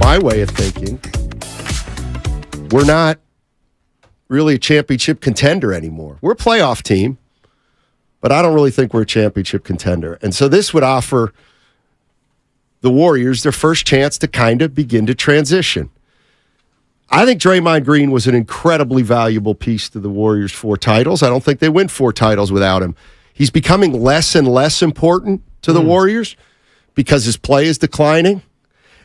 my way of thinking, we're not really a championship contender anymore. We're a playoff team, but I don't really think we're a championship contender. And so this would offer the Warriors their first chance to kind of begin to transition. I think Draymond Green was an incredibly valuable piece to the Warriors' 4 titles. I don't think they win 4 titles without him. He's becoming less and less important to the Warriors because his play is declining.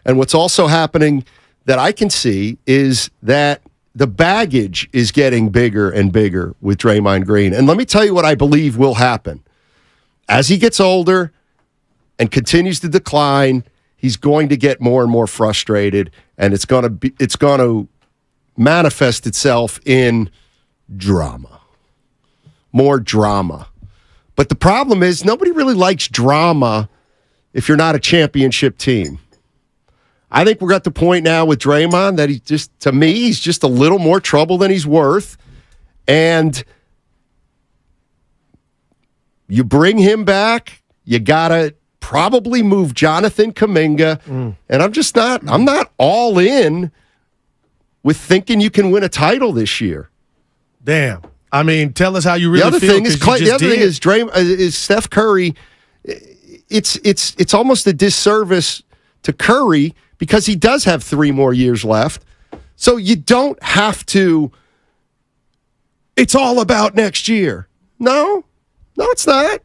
And what's also happening that I can see is that the baggage is getting bigger and bigger with Draymond Green. And let me tell you what I believe will happen. As he gets older and continues to decline, he's going to get more and more frustrated, and it's going to manifest itself in drama. More drama. But the problem is nobody really likes drama if you're not a championship team. I think we're at the point now with Draymond that he's just a little more trouble than he's worth. And you bring him back, you got to probably move Jonathan Kuminga. And I'm not all in with thinking you can win a title this year. Damn. I mean, tell us how you really feel. The other thing is Steph Curry. It's almost a disservice to Curry because he does have 3 more years left. So you don't have to. It's all about next year. No, it's not.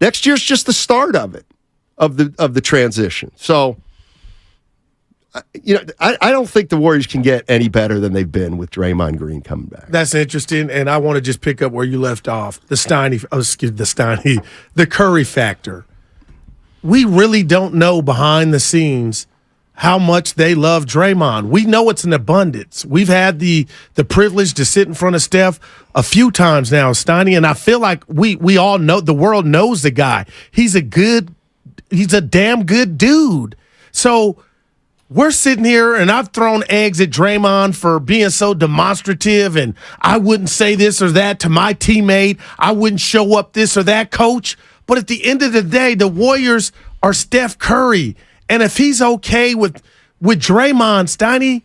Next year's just the start of it, of the transition. So, I don't think the Warriors can get any better than they've been with Draymond Green coming back. That's interesting, and I want to just pick up where you left off. The Curry factor. We really don't know behind the scenes how much they love Draymond. We know it's an abundance. We've had the privilege to sit in front of Steph a few times now, Steiny, and I feel like we all know, the world knows the guy. He's a damn good dude. So we're sitting here, and I've thrown eggs at Draymond for being so demonstrative, and I wouldn't say this or that to my teammate. I wouldn't show up this or that, coach. But at the end of the day, the Warriors are Steph Curry. And if he's okay with Draymond, Steiny,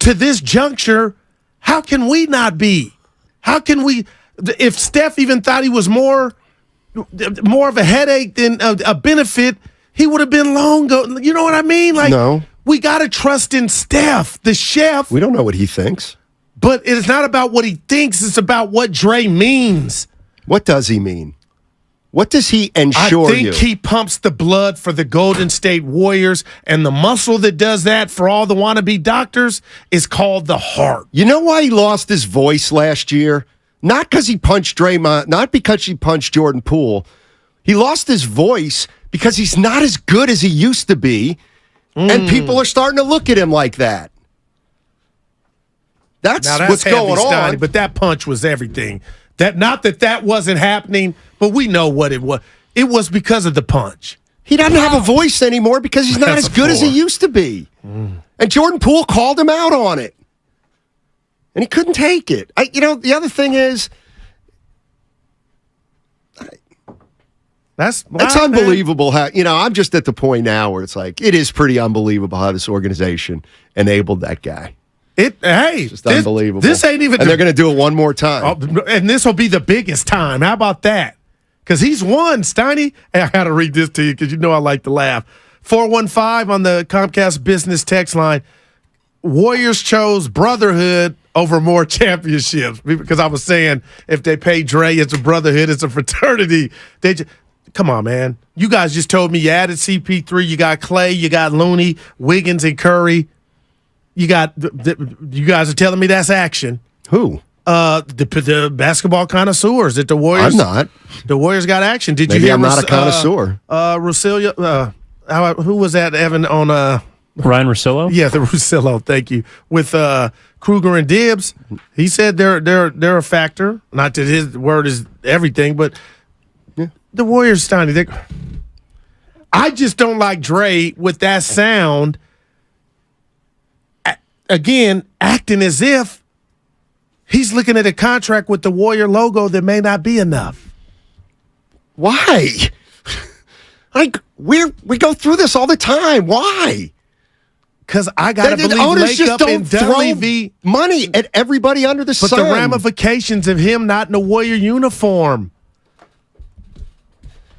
to this juncture, how can we not be? How can we? If Steph even thought he was more of a headache than a benefit, he would have been long ago. You know what I mean? Like, no. We got to trust in Steph, the chef. We don't know what he thinks. But it's not about what he thinks. It's about what Dre means. What does he mean? What does he ensure you? I think he pumps the blood for the Golden State Warriors, and the muscle that does that for all the wannabe doctors is called the heart. You know why he lost his voice last year? Not because he punched Draymond, not because he punched Jordan Poole. He lost his voice because he's not as good as he used to be, and people are starting to look at him like that. That's what's going on. But that punch was everything. Not that wasn't happening, but we know what it was. It was because of the punch. He doesn't have a voice anymore because he's not as good as he used to be. And Jordan Poole called him out on it. And he couldn't take it. The other thing is, that's unbelievable how, I'm just at the point now where it's like, it is pretty unbelievable how this organization enabled that guy. It's just unbelievable. This ain't even. And they're going to do it one more time. And this will be the biggest time. How about that? Because he's won, Steiny. Hey, I got to read this to you because I like to laugh. 415 on the Comcast Business text line. Warriors chose brotherhood over more championships. Because I was saying if they pay Dre, it's a brotherhood, it's a fraternity. Come on, man. You guys just told me you added CP3. You got Clay, you got Looney, Wiggins, and Curry. You guys are telling me that's action. Who? The basketball connoisseurs at the Warriors. I'm not. The Warriors got action. Did Maybe you hear? I'm not a connoisseur. Russillo. Who was that? Evan on Ryan Russillo. Yeah, the Russillo. Thank you. With Kruger and Dibbs, he said they're a factor. Not that his word is everything, but the Warriors, Steiny. I just don't like Dre with that sound. Again, acting as if he's looking at a contract with the Warrior logo that may not be enough. Why? We go through this all the time. Why? Because I got to believe the owners Lake just Up don't and throw Dudley V. money at everybody under the sun. But the ramifications of him not in a Warrior uniform.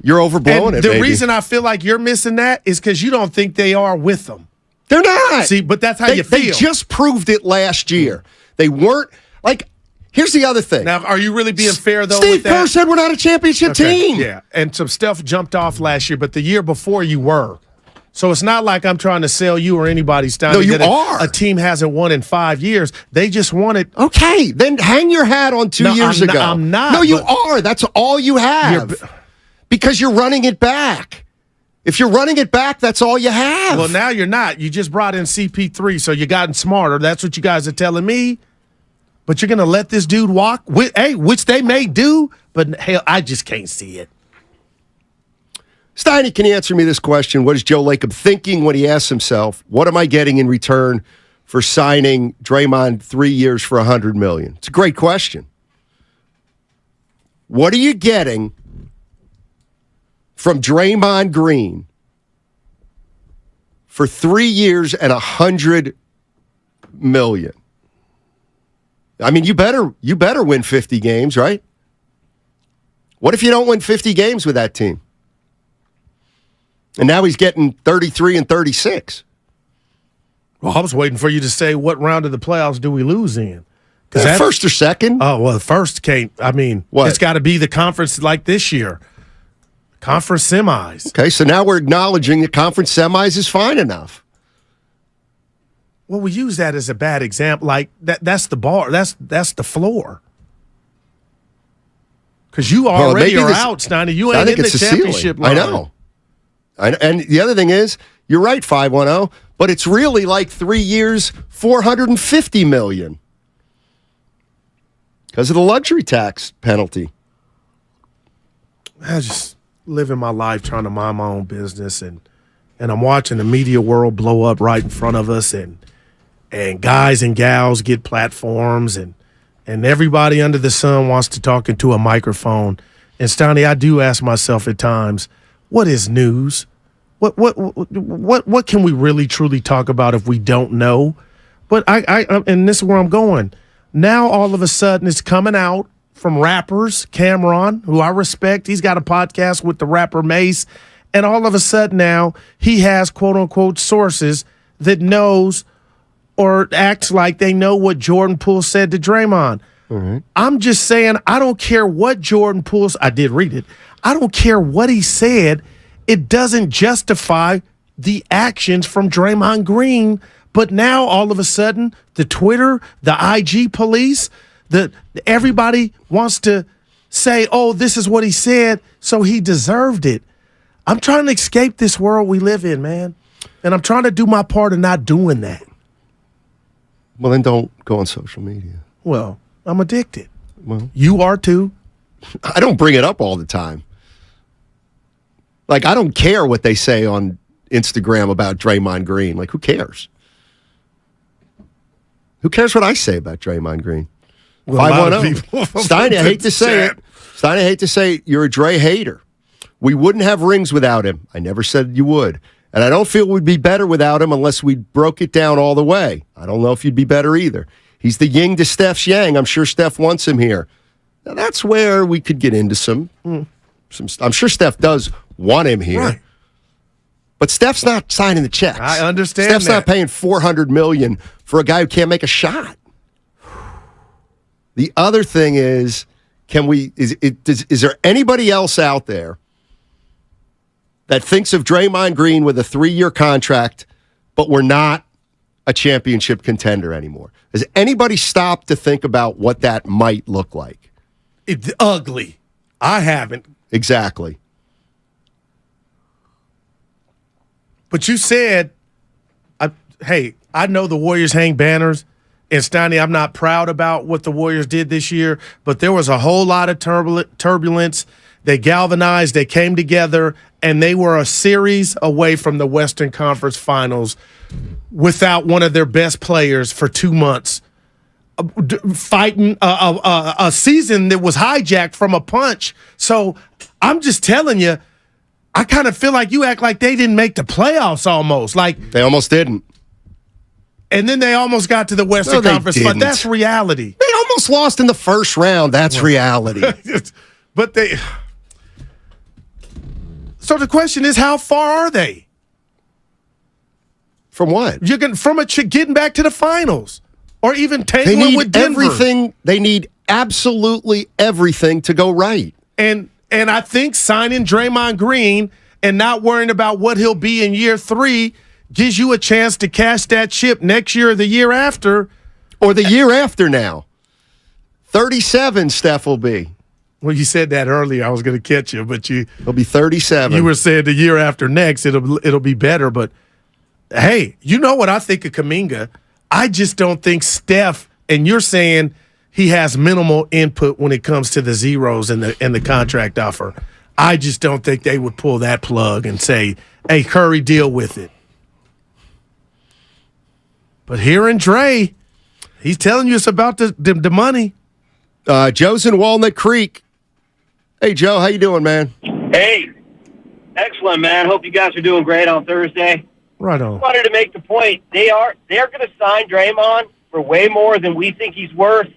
You're overblowing it, The baby. reason I feel like you're missing that is because you don't think they are with them. They're not. See, but that's how you feel. They just proved it last year. They weren't, like, here's the other thing. Now, are you really being fair, though, Steve with that? Kerr said we're not a championship team. Yeah, and some stuff jumped off last year, but the year before you were. So it's not like I'm trying to sell you or anybody, Stein. No, you are. A team hasn't won in 5 years. They just won it. Okay, then hang your hat on 2 years ago. I'm not. No, you are. That's all you have. Because you're running it back. If you're running it back, that's all you have. Well, now you're not. You just brought in CP3, so you gotten smarter. That's what you guys are telling me. But you're going to let this dude walk? Which they may do, but hell, I just can't see it. Steiny, can you answer me this question? What is Joe Lacob thinking when he asks himself, what am I getting in return for signing Draymond 3 years for $100 million? It's a great question. What are you getting from Draymond Green for 3 years and $100 million? I mean, you better win 50 games, right? What if you don't win 50 games with that team? And now he's getting 33 and 36. Well, I was waiting for you to say what round of the playoffs do we lose in? First or second? Oh, well, the first can't. I mean, it's got to be the conference like this year. Conference semis. Okay, so now we're acknowledging the conference semis is fine enough. Well, we use that as a bad example. Like, that's the bar. That's the floor. Because you already are out, Steiny. You ain't in the championship line. I know. And the other thing is, you're right, 510, but it's really like 3 years, $450 million because of the luxury tax penalty. I just living my life trying to mind my own business, and I'm watching the media world blow up right in front of us, and guys and gals get platforms, and everybody under the sun wants to talk into a microphone. And Steiny, I do ask myself at times, what is news? What can we really truly talk about if we don't know? But I and this is where I'm going. Now all of a sudden it's coming out from rappers, Cameron, who I respect. He's got a podcast with the rapper Mace, and all of a sudden now he has quote unquote sources that knows or acts like they know what Jordan Poole said to Draymond. Right. I'm just saying, I don't care what Jordan Poole, I did read it. I don't care what he said. It doesn't justify the actions from Draymond Green. But now all of a sudden, the Twitter, the IG police, everybody wants to say, oh, this is what he said, so he deserved it. I'm trying to escape this world we live in, man. And I'm trying to do my part of not doing that. Well, then don't go on social media. Well, I'm addicted. Well, you are too. I don't bring it up all the time. Like, I don't care what they say on Instagram about Draymond Green. Like, who cares? Who cares what I say about Draymond Green? Well, 510. Steiny, I hate to say it. Steiny, I hate to say it. You're a Dre hater. We wouldn't have rings without him. I never said you would. And I don't feel we'd be better without him unless we broke it down all the way. I don't know if you'd be better either. He's the yin to Steph's yang. I'm sure Steph wants him here. Now, that's where we could get into some. I'm sure Steph does want him here. Right. But Steph's not signing the checks. I understand Steph's that. not paying $400 million for a guy who can't make a shot. The other thing is, is there anybody else out there that thinks of Draymond Green with a 3-year contract, but we're not a championship contender anymore? Has anybody stopped to think about what that might look like? It's ugly. I haven't. Exactly. But you said, hey, I know the Warriors hang banners, and Steiny, I'm not proud about what the Warriors did this year, but there was a whole lot of turbulence. They galvanized, they came together, and they were a series away from the Western Conference Finals without one of their best players for 2 months, fighting a season that was hijacked from a punch. So I'm just telling you, I kind of feel like you act like they didn't make the playoffs almost. Like they almost didn't. And then they almost got to the Western Conference, but that's reality. They almost lost in the first round. That's reality. But So the question is, how far are they? From what? Getting back to the finals, or even tangling with Denver. Everything. They need absolutely everything to go right. And I think signing Draymond Green and not worrying about what he'll be in year 3 gives you a chance to cash that chip next year or the year after. Or the year after now. 37, Steph will be. Well, you said that earlier. I was going to catch you, but he'll be 37. You were saying the year after next, it'll be better. But, hey, you know what I think of Kuminga. I just don't think Steph, and you're saying he has minimal input when it comes to the zeros and the contract offer. I just don't think they would pull that plug and say, hey, Curry, deal with it. But here in Dre, he's telling you it's about the money. Joe's in Walnut Creek. Hey, Joe, how you doing, man? Hey, excellent, man. Hope you guys are doing great on Thursday. Right on. I wanted to make the point. They're going to sign Draymond for way more than we think he's worth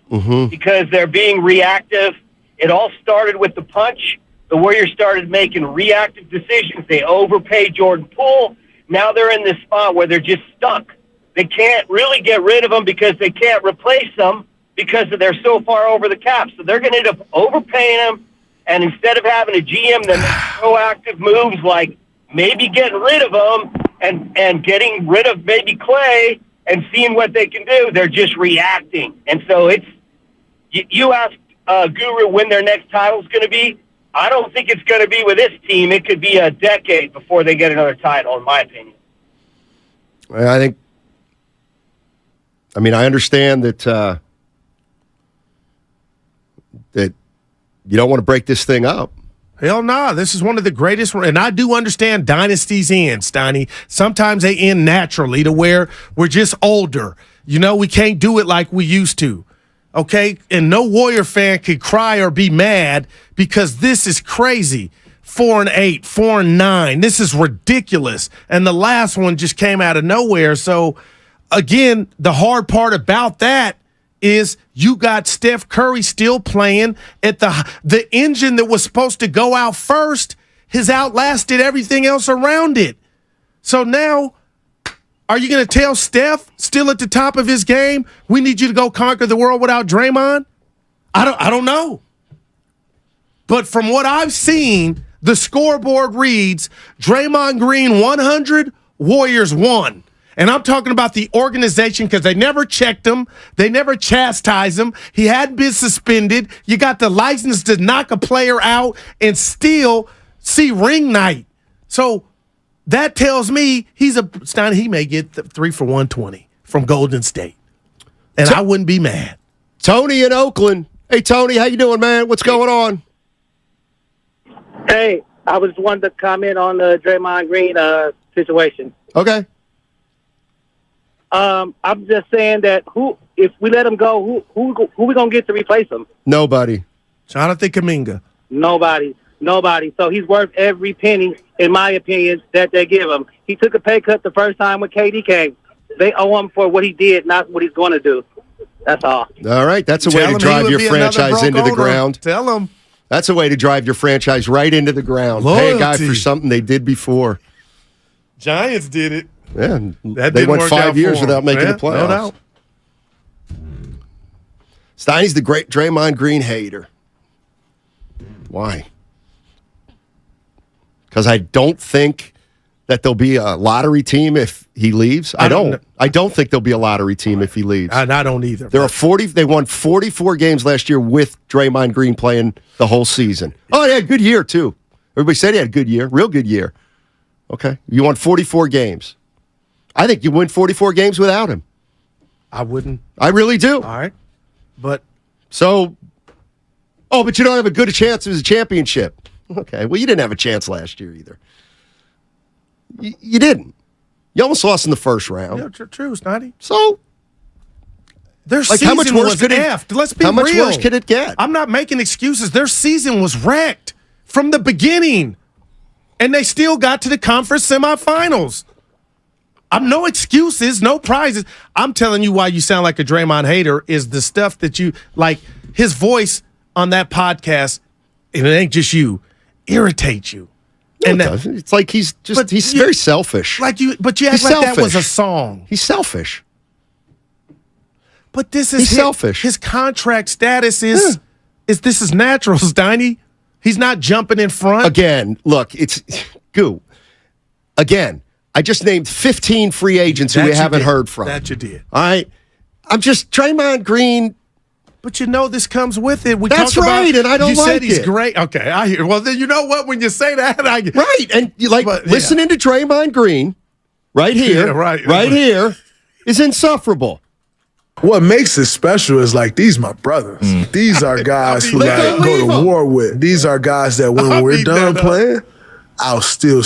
because they're being reactive. It all started with the punch. The Warriors started making reactive decisions. They overpaid Jordan Poole. Now they're in this spot where they're just stuck. They can't really get rid of them because they can't replace them because they're so far over the cap. So they're going to end up overpaying them. And instead of having a GM that makes proactive moves like maybe getting rid of them and getting rid of maybe Clay and seeing what they can do, they're just reacting. And so you asked Guru when their next title is going to be. I don't think it's going to be with this team. It could be a decade before they get another title, in my opinion. I understand that that you don't want to break this thing up. Hell nah. This is one of the greatest. And I do understand dynasties end, Steiny. Sometimes they end naturally to where we're just older. We can't do it like we used to. Okay? And no Warrior fan could cry or be mad because this is crazy. 4-8, 4-9. This is ridiculous. And the last one just came out of nowhere. So, again, the hard part about that is you got Steph Curry still playing at the engine that was supposed to go out first has outlasted everything else around it. So now, are you going to tell Steph, still at the top of his game, we need you to go conquer the world without Draymond? I don't know. But from what I've seen, the scoreboard reads Draymond Green 100, Warriors 1. And I'm talking about the organization because they never checked him. They never chastised him. He hadn't been suspended. You got the license to knock a player out and still see ring night. So that tells me he may get 3 for 120 from Golden State. And I wouldn't be mad. Tony in Oakland. Hey, Tony, how you doing, man? What's going on? Hey, I was wanting to comment on the Draymond Green situation. Okay. I'm just saying that if we let him go, who we gonna get to replace him? Nobody. Jonathan Kuminga. Nobody. So he's worth every penny, in my opinion, that they give him. He took a pay cut the first time when KD came. They owe him for what he did, not what he's going to do. That's all. All right, that's a way to drive your franchise into the ground. Tell him. That's a way to drive your franchise right into the ground. Loyalty. Pay a guy for something they did before. Giants did it. Yeah, that they went 5 years without making the playoffs. No doubt. Steiny's the great Draymond Green hater. Why? Because I don't think that there'll be a lottery team if he leaves. I don't think there'll be a lottery team if he leaves. I don't either. They won 44 games last year with Draymond Green playing the whole season. Oh, he had a good year, too. Everybody said he had a good year, real good year. Okay. You won 44 games. I think you win 44 games without him. I wouldn't. I really do. All right. But you don't have a good chance of a championship. Okay. Well, you didn't have a chance last year either. You didn't. You almost lost in the first round. Yeah, true, Snotty. So their season how much worse was could effed. Let's be real. How much real. worse could it get? I'm not making excuses. Their season was wrecked from the beginning. And they still got to the conference semifinals. I'm no excuses, no prizes. I'm telling you why you sound like a Draymond hater is the stuff that you like. His voice on that podcast, and it ain't just you, irritates you. No, and it doesn't. It's like he's very selfish. But you act like that was a song. He's selfish. But this is selfish. His contract status is this is natural, Steiny. He's not jumping in front. Again, look, it's goo. Again, I just named 15 free agents who we haven't heard from. That you did. All right. I'm just Draymond Green. But you know this comes with it. That's right, and I don't like it. You said he's great. Okay, I hear. Well, then you know what? When you say that, right, and you listening to Draymond Green right here, right here, is insufferable. What makes it special is like these my brothers. These are guys who I go to war with. These are guys that when we're done playing, I'll still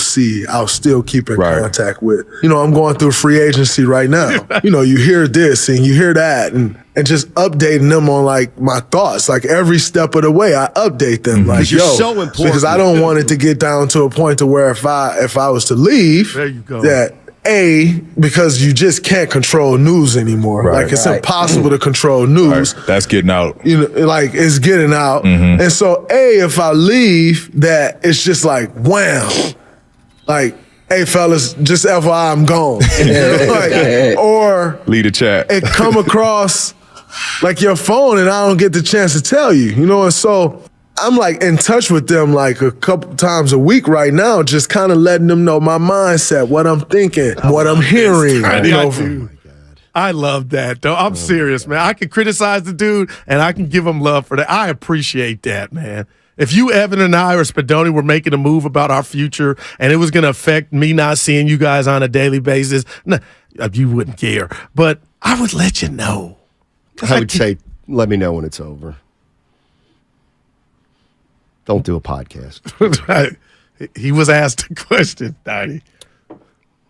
keep in contact with. You know, I'm going through free agency right now. You know, you hear this and you hear that and just updating them on like my thoughts. Like every step of the way, I update them. Like, you're so important. Because I don't want it to get down to a point to where if I was to leave, there you go. That because you just can't control news anymore. Like it's impossible to control news. That's getting out. You know, like it's getting out. And so if I leave, that it's just like wham. Like, hey fellas, just FYI, I'm gone. Or lead a chat. It come across like your phone and I don't get the chance to tell you. You know, and so I'm like in touch with them like a couple times a week right now, just kind of letting them know my mindset, what I'm thinking, what I'm hearing. I love that, though. I'm serious, man. I can criticize the dude, and I can give him love for that. I appreciate that, man. If you, Evan, and I, or Spadoni were making a move about our future, and it was going to affect me not seeing you guys on a daily basis, you wouldn't care. But I would let you know. I would say, let me know when it's over. Don't do a podcast. He was asked a question, Donnie.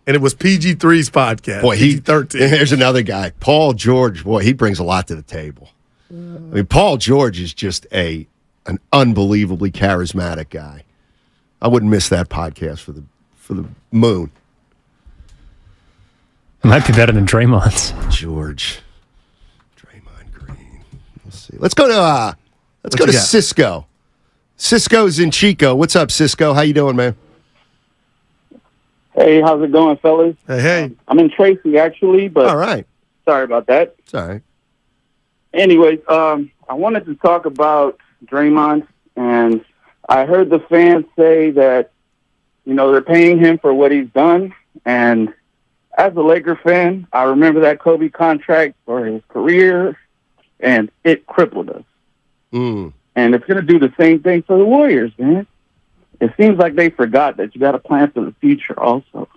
And it was PG3's podcast. Boy, PG-13. Here's another guy. Paul George, boy, he brings a lot to the table. I mean, Paul George is just an unbelievably charismatic guy. I wouldn't miss that podcast for the moon. It might be better than Draymond's. George. Draymond Green. Let's see. Let's go to Cisco. Cisco's in Chico. What's up, Cisco? How you doing, man? Hey, how's it going, fellas? Hey. I'm in Tracy, actually, but all right. Sorry about that. It's all right. Anyways, I wanted to talk about Draymond, and I heard the fans say that, you know, they're paying him for what he's done, and as a Laker fan, I remember that Kobe contract for his career, and it crippled us. And it's going to do the same thing for the Warriors, man. It seems like they forgot that you got to plan for the future also.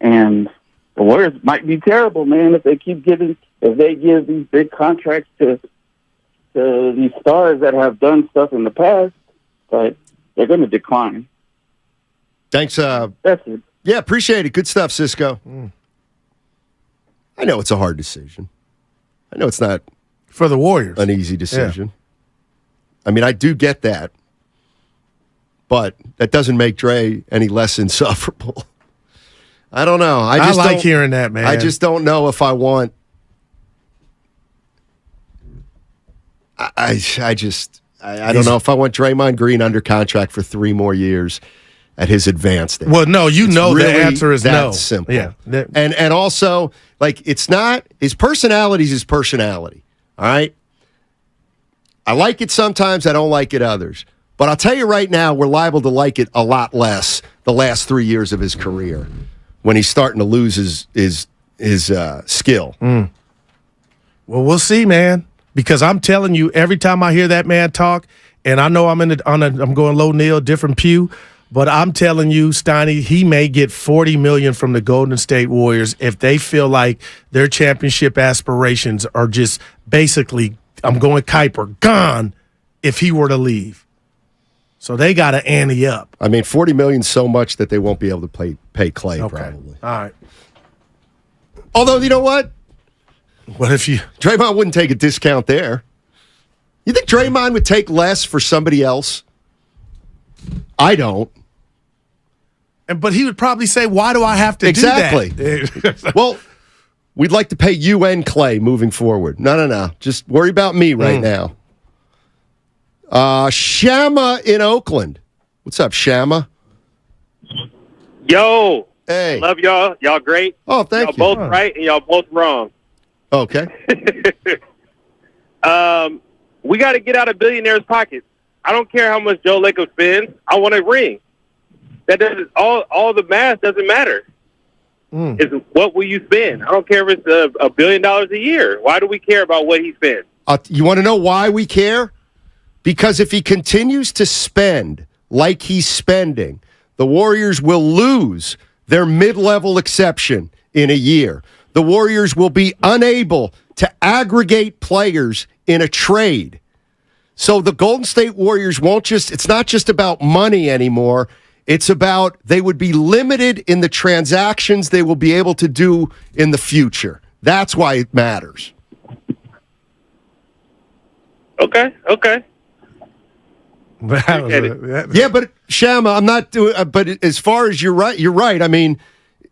And the Warriors might be terrible, man, if they give these big contracts to these stars that have done stuff in the past, but they're going to decline. Thanks. That's it. Yeah, appreciate it. Good stuff, Cisco. I know it's a hard decision. I know it's not for the Warriors an easy decision. Yeah. I mean, I do get that, but that doesn't make Dre any less insufferable. I don't know. I like hearing that, man. I just don't know if I want. I don't know if I want Draymond Green under contract for 3 more years at his advanced age. Well, no, you know really the answer is no. Simple. Yeah, and also like it's not his personality is his personality. All right. I like it sometimes. I don't like it others. But I'll tell you right now, we're liable to like it a lot less the last 3 years of his career when he's starting to lose his skill. Well, we'll see, man. Because I'm telling you, every time I hear that man talk, and I know I'm going low Neil, different pew, but I'm telling you, Steiny, he may get $40 million from the Golden State Warriors if they feel like their championship aspirations are just basically, I'm going Kuiper, gone if he were to leave. So they got to ante up. I mean, $40 million so much that they won't be able to pay Clay probably. All right. Although, you know what? What if Draymond wouldn't take a discount there. You think Draymond would take less for somebody else? I don't. But he would probably say, why do I have to do that? Well, we'd like to pay you and Clay moving forward. No. Just worry about me right now. Shama in Oakland. What's up, Shama? Yo. Hey. Love y'all. Y'all great. Oh, thank y'all you. both right and y'all both wrong. Okay. We got to get out of billionaires' pockets. I don't care how much Joe Lacob spends. I want a ring. That doesn't all the math doesn't matter. It's what will you spend? I don't care if it's $1 billion a year. Why do we care about what he spends? You want to know why we care? Because if he continues to spend like he's spending, the Warriors will lose their mid-level exception in a year. The Warriors will be unable to aggregate players in a trade. So the Golden State Warriors it's not just about money anymore. It's about they would be limited in the transactions they will be able to do in the future. That's why it matters. Okay. Yeah, but Shama, I'm not doing. But as far as you're right. I mean,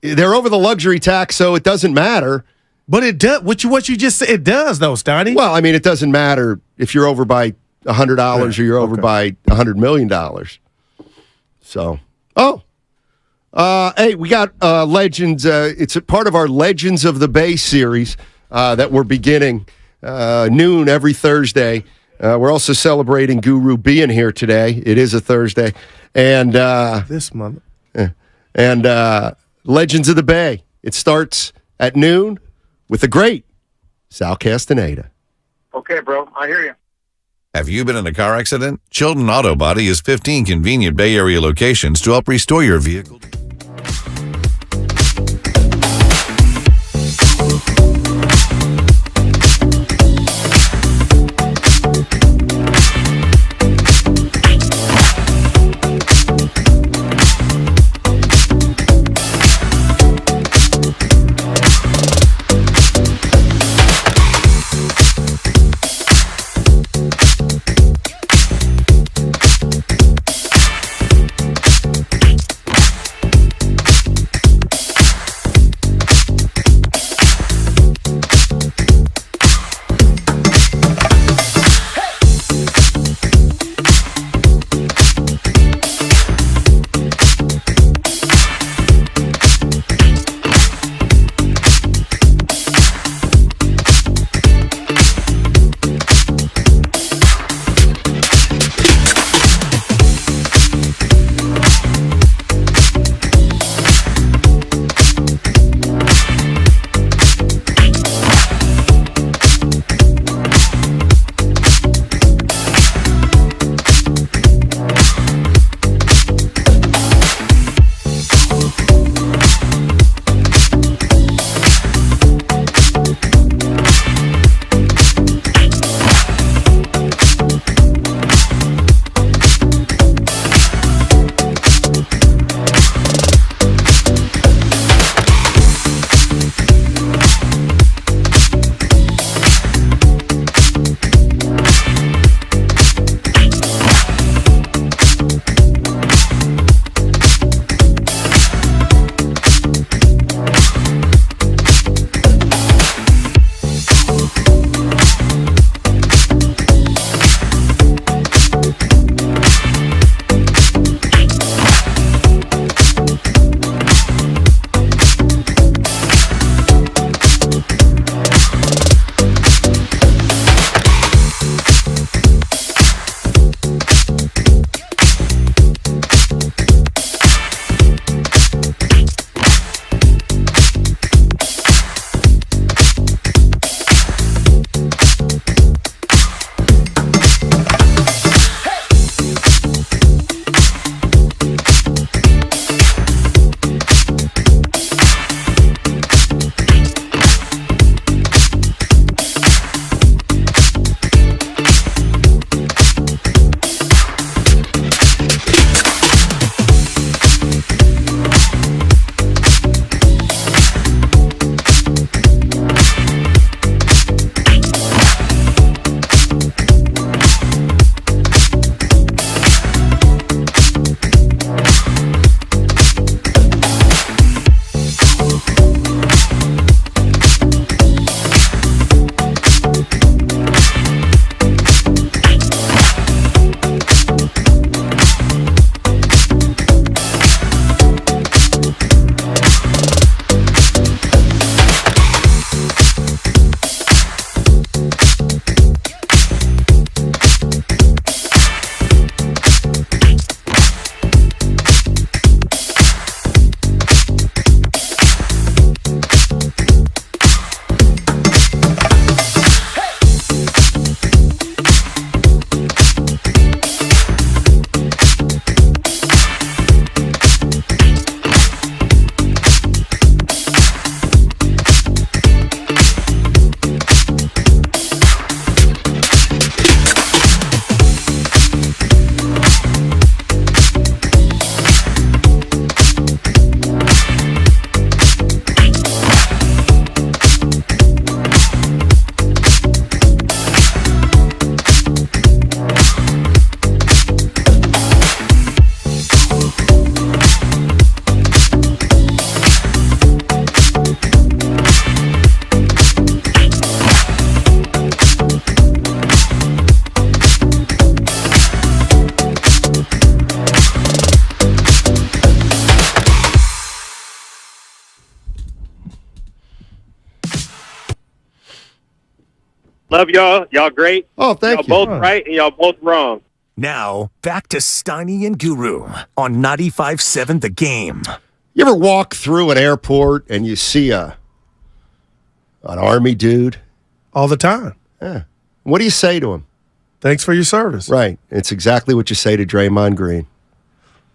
they're over the luxury tax, so it doesn't matter. But it does. What you just said, it does, though, Steiny. Well, I mean, it doesn't matter if you're over by $100 or you're over by $100 million. So, hey, we got Legends. It's a part of our Legends of the Bay series that we're beginning noon every Thursday. We're also celebrating Guru being here today. It is a Thursday. And this month. And Legends of the Bay. It starts at noon with the great Sal Castaneda. Okay, bro. I hear you. Have you been in a car accident? Chilton Auto Body has 15 convenient Bay Area locations to help restore your vehicle. Love y'all. Y'all great. Oh, thank y'all both right and y'all both wrong. Now, back to Steiny and Guru on 95.7 The Game. You ever walk through an airport and you see an Army dude? All the time. Yeah. What do you say to him? Thanks for your service. Right. It's exactly what you say to Draymond Green.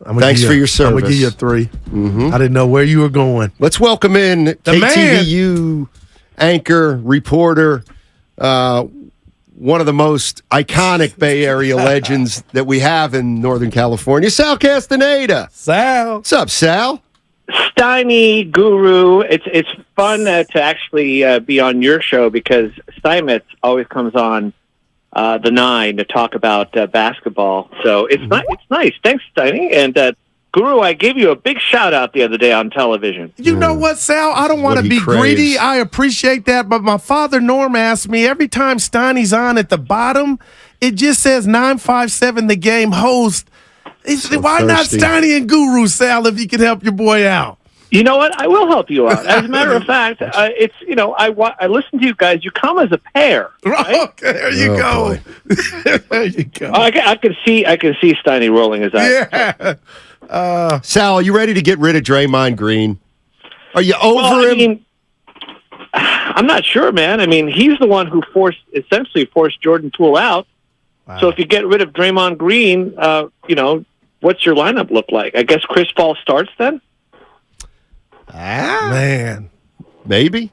Thanks for your service. I'm going to give you a 3. Mm-hmm. I didn't know where you were going. Let's welcome in KTVU anchor, reporter, one of the most iconic Bay Area legends that we have in Northern California, Sal Castaneda. Sal. What's up, Sal? Steiny, Guru, it's fun to actually be on your show because Steinmetz always comes on the 9 to talk about basketball. So it's nice. Thanks, Steiny. And Guru, I gave you a big shout-out the other day on television. You know what, Sal? I don't want to be greedy. I appreciate that, but my father, Norm, asked me, every time Steiny's on at the bottom, it just says 957 The Game host. He said, why not Steiny and Guru, Sal, if you could help your boy out? You know what? I will help you out. As a matter of fact, I listen to you guys. You come as a pair. Right? Okay, there you go. There you go. I can see Steiny rolling his eyes. Yeah. Sal, are you ready to get rid of Draymond Green? Are you over him? I'm not sure, man. I mean, he's the one who essentially forced Jordan Poole out. Wow. So if you get rid of Draymond Green, what's your lineup look like? I guess Chris Paul starts then? Man. Maybe.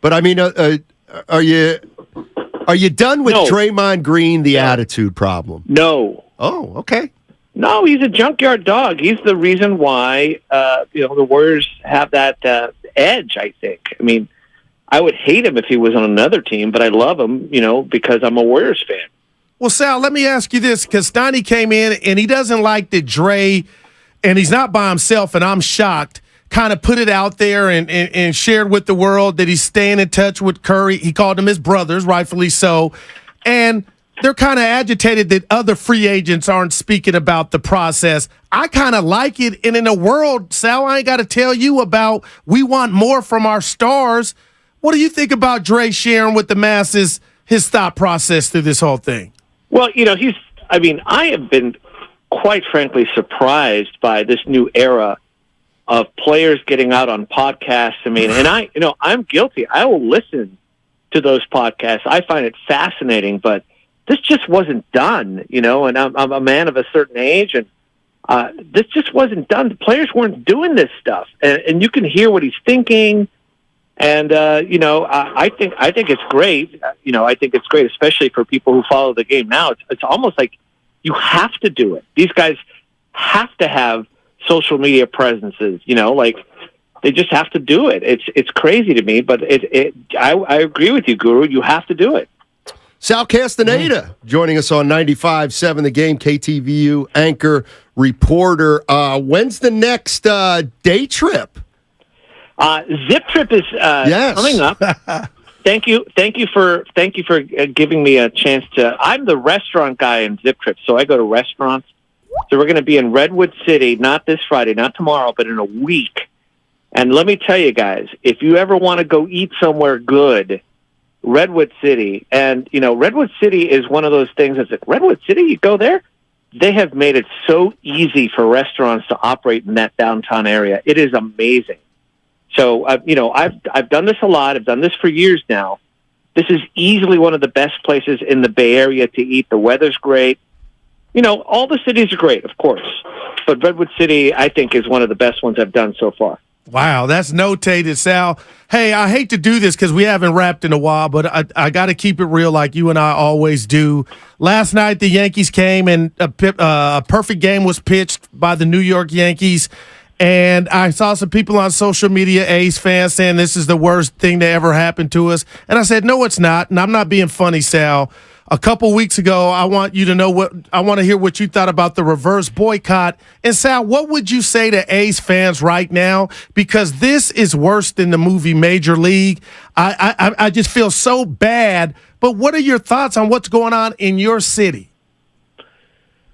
But I mean, are you done with Draymond Green, the attitude problem? No. Oh, okay. No, he's a junkyard dog. He's the reason why the Warriors have that edge, I think. I mean, I would hate him if he was on another team, but I love him, because I'm a Warriors fan. Well, Sal, let me ask you this, because Steiny came in and he doesn't like that Dre, and he's not by himself, and I'm shocked, kind of put it out there and shared with the world that he's staying in touch with Curry. He called them his brothers, rightfully so. And they're kind of agitated that other free agents aren't speaking about the process. I kind of like it. And in a world, Sal, I ain't got to tell you about we want more from our stars. What do you think about Dre sharing with the masses his thought process through this whole thing? Well, I have been quite frankly surprised by this new era of players getting out on podcasts. I mean, and I'm guilty. I will listen to those podcasts. I find it fascinating, but this just wasn't done, and I'm a man of a certain age, and this just wasn't done. The players weren't doing this stuff, and you can hear what he's thinking, and I think it's great. I think it's great, especially for people who follow the game now. It's almost like you have to do it. These guys have to have social media presences, they just have to do it. It's crazy to me, but I agree with you, Guru. You have to do it. Sal Castaneda joining us on 95.7 The Game, KTVU anchor, reporter. When's the next day trip? Zip Trip is coming up. Thank you for giving me a chance to. I'm the restaurant guy in Zip Trip, so I go to restaurants. So we're going to be in Redwood City, not this Friday, not tomorrow, but in a week. And let me tell you guys, if you ever want to go eat somewhere good, Redwood City, and Redwood City is one of those things that's like, Redwood City, you go there? They have made it so easy for restaurants to operate in that downtown area. It is amazing. So, I've done this a lot. I've done this for years now. This is easily one of the best places in the Bay Area to eat. The weather's great. All the cities are great, of course. But Redwood City, I think, is one of the best ones I've done so far. Wow, that's notated, Sal. Hey, I hate to do this because we haven't wrapped in a while, but I got to keep it real like you and I always do. Last night, the Yankees came and a perfect game was pitched by the New York Yankees. And I saw some people on social media, A's fans, saying this is the worst thing that ever happened to us. And I said, no, it's not. And I'm not being funny, Sal. A couple weeks ago, I want you to know I want to hear what you thought about the reverse boycott. And Sal, what would you say to A's fans right now? Because this is worse than the movie Major League. I just feel so bad. But what are your thoughts on what's going on in your city?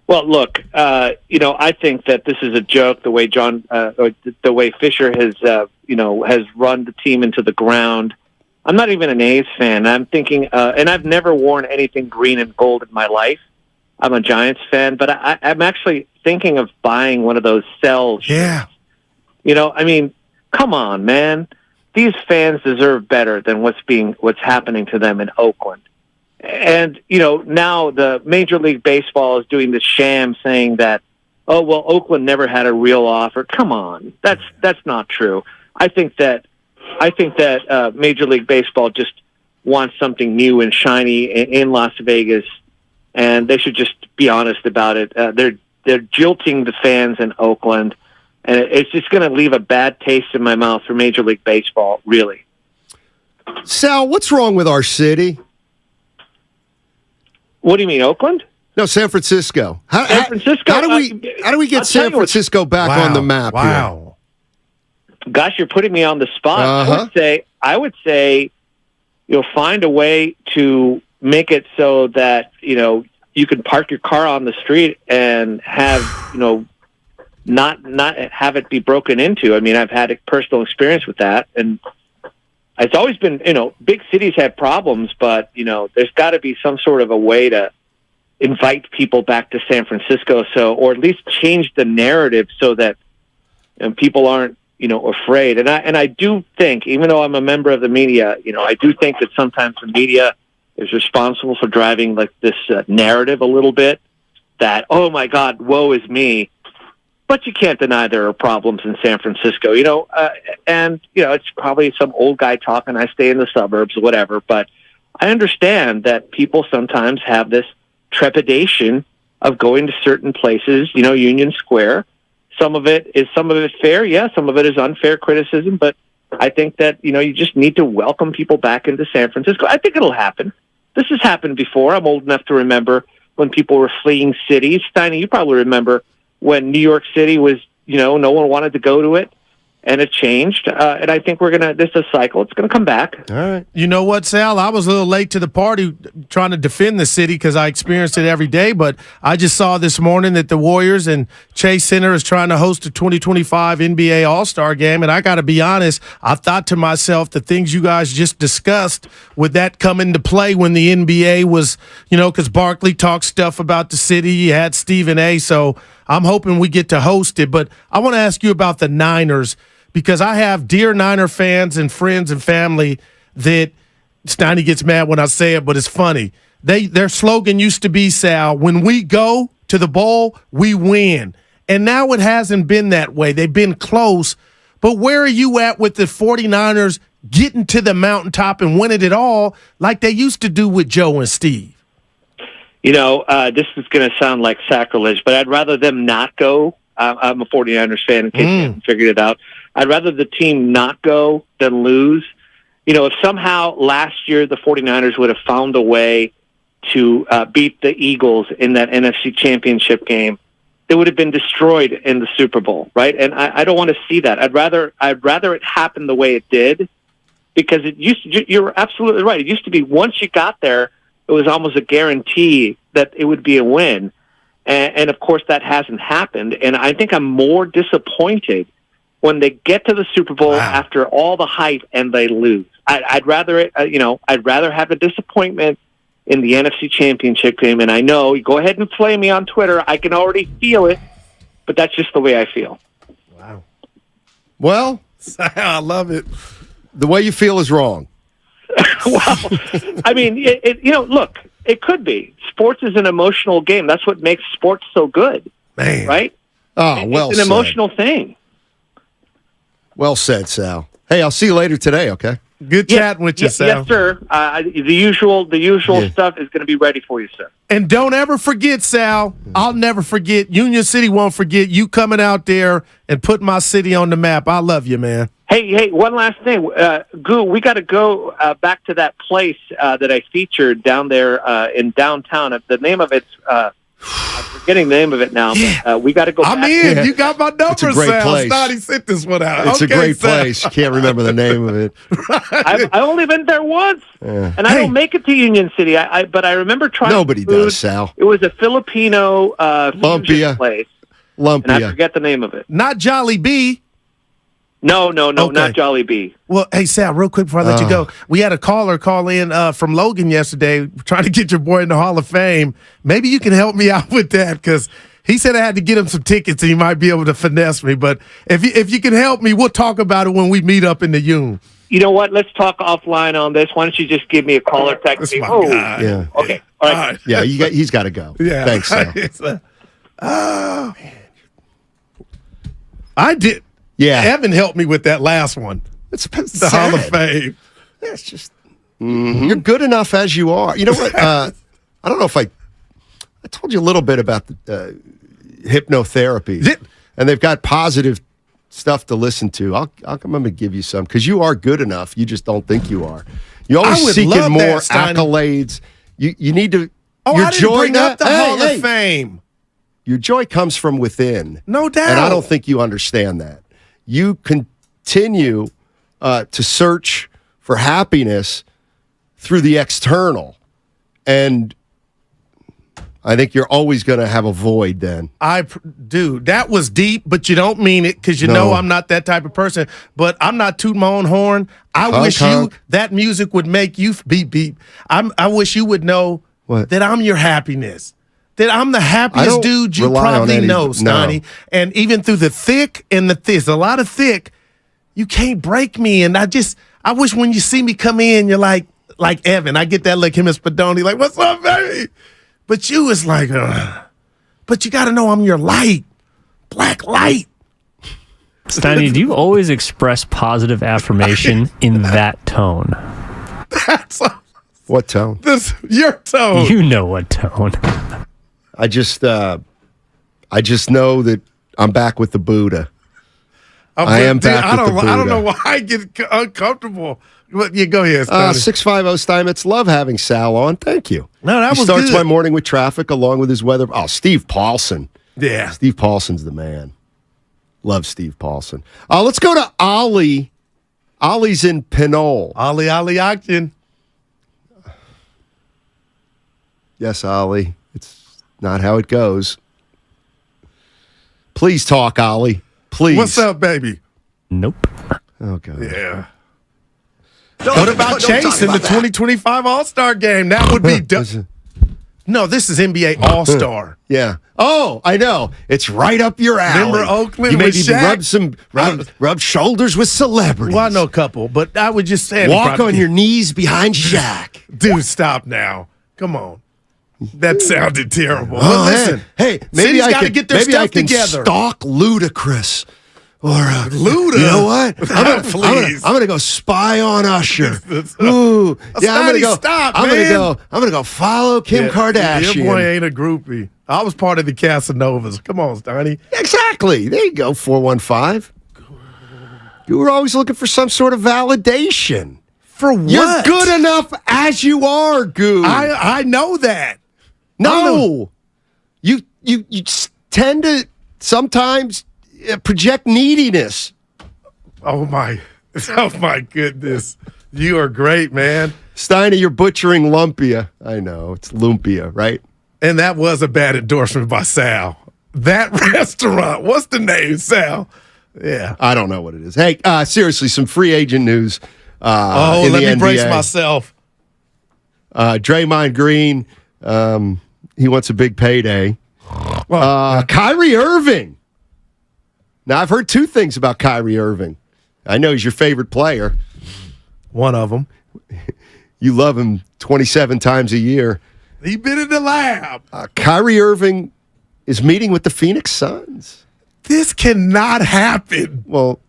Well, look, I think that this is a joke. The way the way Fisher has run the team into the ground. I'm not even an A's fan. I'm thinking, and I've never worn anything green and gold in my life. I'm a Giants fan, but I'm actually thinking of buying one of those cells. Yeah. I mean, come on, man. These fans deserve better than what's happening to them in Oakland. And, now the Major League Baseball is doing the sham saying that, oh, well, Oakland never had a real offer. Come on. That's not true. I think that Major League Baseball just wants something new and shiny in Las Vegas, and they should just be honest about it. They're jilting the fans in Oakland, and it's just going to leave a bad taste in my mouth for Major League Baseball, really. Sal, what's wrong with our city? What do you mean, Oakland? No, San Francisco. San Francisco. How do we get San Francisco back on the map here? Gosh, you're putting me on the spot. I would say you'll find a way to make it so that you can park your car on the street and have not have it be broken into. I mean, I've had a personal experience with that, and it's always been big cities have problems, but there's got to be some sort of a way to invite people back to San Francisco, or at least change the narrative so that people aren't afraid. And I do think, even though I'm a member of the media, I do think that sometimes the media is responsible for driving like this narrative a little bit that, oh my God, woe is me. But you can't deny there are problems in San Francisco, and it's probably some old guy talking. I stay in the suburbs or whatever, but I understand that people sometimes have this trepidation of going to certain places, Union Square. Some of it is fair. Yeah. Some of it is unfair criticism, but I think that, you just need to welcome people back into San Francisco. I think it'll happen. This has happened before. I'm old enough to remember when people were fleeing cities. Steiny, you probably remember when New York City was, no one wanted to go to it, and it changed. And I think this is a cycle. It's going to come back. All right. You know what, Sal? I was a little late to the party trying to defend the city because I experienced it every day, but I just saw this morning that the Warriors and Chase Center is trying to host a 2025 NBA All-Star game, and I got to be honest, I thought to myself, the things you guys just discussed, would that come into play when the NBA was, because Barkley talked stuff about the city, you had Stephen A., so I'm hoping we get to host it. But I want to ask you about the Niners, because I have dear Niner fans and friends and family that Steiny gets mad when I say it, but it's funny. Their slogan used to be, Sal, when we go to the bowl, we win. And now it hasn't been that way. They've been close. But where are you at with the 49ers getting to the mountaintop and winning it all like they used to do with Joe and Steve? This is going to sound like sacrilege, but I'd rather them not go. I'm a 49ers fan in case you haven't figured it out. I'd rather the team not go than lose. If somehow last year the 49ers would have found a way to beat the Eagles in that NFC Championship game, they would have been destroyed in the Super Bowl, right? And I don't want to see that. I'd rather it happen the way it did, because it used to, you're absolutely right. It used to be once you got there, it was almost a guarantee that it would be a win. And of course, that hasn't happened. And I think I'm more disappointed when they get to the Super Bowl after all the hype and they lose. I'd rather have a disappointment in the NFC Championship game. And I know, go ahead and play me on Twitter. I can already feel it, but that's just the way I feel. Wow. Well, I love it. The way you feel is wrong. Well, I mean, look, it could be. Sports is an emotional game. That's what makes sports so good. Man. Right? Oh, well It's an said. emotional thing. Well said, Sal. Hey, I'll see you later today, okay? Good chatting with you, Sal. Yes, sir. The usual stuff is going to be ready for you, sir. And don't ever forget, Sal, I'll never forget, Union City won't forget you coming out there and putting my city on the map. I love you, man. Hey, one last thing. Goo, we got to go back to that place that I featured down there in downtown. The name of it's, I'm forgetting the name of it now. Yeah. But, we got to go back. I'm in. You got my number, It's a great Sal. place. Snotty sent this one out. It's okay, a great Sal. place. You can't remember the name of it. I've only been there once, and I don't make it to Union City. But I remember trying. Nobody food. does, Sal. It was a Filipino fusion place. Lumpia. And I forget the name of it. Not Jolly B. No, Okay. not Jolly B. Well, hey, Sal, real quick before I let you go, we had a caller call in from Logan yesterday trying to get your boy in the Hall of Fame. Maybe you can help me out with that because he said I had to get him some tickets and he might be able to finesse me. But if you can help me, we'll talk about it when we meet up in the Union. You know what? Let's talk offline on this. Why don't you just give me a call or text me? God. Yeah. Okay. All right. Yeah, he's got to go. Yeah. Thanks, Sal. Oh, man. I did. Yeah. Evan helped me with that last one. It's the Hall of Fame. It's just you're good enough as you are. You know what? I don't know if I told you a little bit about the hypnotherapy, and they've got positive stuff to listen to. I'm going to give you some because you are good enough. You just don't think you are. You're always seeking more accolades. You need to. Oh, your I didn't joy bring up the Hall hey. of Fame. Your joy comes from within. No doubt. And I don't think you understand that. You continue to search for happiness through the external. And I think you're always going to have a void then. Dude, that was deep, but you don't mean it because you know I'm not that type of person. But I'm not tooting my own horn. I wish that music would make you beep, beep. I wish you would know that I'm your happiness. That I'm the happiest dude you probably know, Stoney. No. And even through the thick and the thick, a lot of thick, you can't break me. And I wish when you see me come in, you're like Evan. I get that look, him and Spadoni, like, what's up, baby? But you is like, but you got to know I'm your light, black light. Steiny, do you always express positive affirmation in that tone? What tone? Your tone. You know what tone. I just know that I'm back with the Buddha. I am back with the Buddha. I don't know why I get uncomfortable. But you go ahead, 650 Steinmetz. Love having Sal on. Thank you. No, that was starts good. My morning with traffic along with his weather. Oh, Steve Paulson. Yeah. Steve Paulson's the man. Love Steve Paulson. Let's go to Ollie. Ollie's in Pinole. Ollie Akin. Yes, Ollie. It's not how it goes. Please talk, Ollie. Please. What's up, baby? Nope. Oh, God. Yeah. What about Chase in the 2025 All-Star game? That would be No, this is NBA All-Star. Yeah. Oh, I know. It's right up your alley. Remember Oakland you with maybe Shaq? rub shoulders with celebrities. Well, I know a couple, but I would just say walk on your knees behind Shaq. Dude, stop now. Come on. That sounded terrible. Oh, listen, hey, maybe I can get their stuff together. Stalk Ludacris. Or Luda. You know what? I'm gonna go spy on Usher. Ooh, yeah, I'm gonna go follow Kim Kardashian. Your boy ain't a groupie. I was part of the Casanovas. Come on, Stoney. Exactly. There you go. 415. You were always looking for some sort of validation. For what? You're good enough as you are, Goo. I know that. No, you tend to sometimes project neediness. Oh my goodness! You are great, man. Steiny, you're butchering lumpia. I know it's lumpia, right? And that was a bad endorsement by Sal. That restaurant. What's the name, Sal? Yeah, I don't know what it is. Hey, seriously, some free agent news. Let me NBA. brace myself. Draymond Green. He wants a big payday. Kyrie Irving. Now, I've heard two things about Kyrie Irving. I know he's your favorite player. One of them. You love him 27 times a year. He's been in the lab. Kyrie Irving is meeting with the Phoenix Suns. This cannot happen. Well,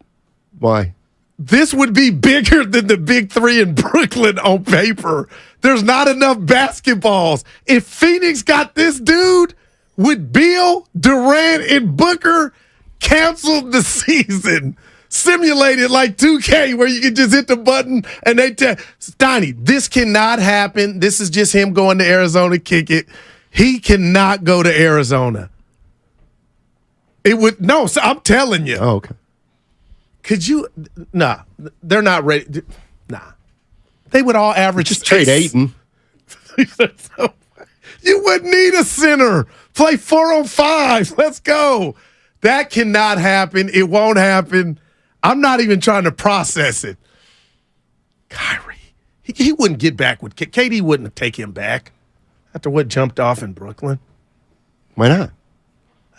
why? This would be bigger than the big three in Brooklyn on paper. There's not enough basketballs. If Phoenix got this dude, would Beal, Durant, and Booker canceled the season? Simulated like 2K where you can just hit the button and they tell Steiny, this cannot happen. This is just him going to Arizona, kick it. He cannot go to Arizona. It would so I'm telling you. Oh, okay. Could you? Nah, they're not ready. Nah, they would all average. Just trade Ayton. You wouldn't need a center. Play 4-on-5. Let's go. That cannot happen. It won't happen. I'm not even trying to process it. Kyrie, he wouldn't get back with KD. Wouldn't take him back after what jumped off in Brooklyn. Why not?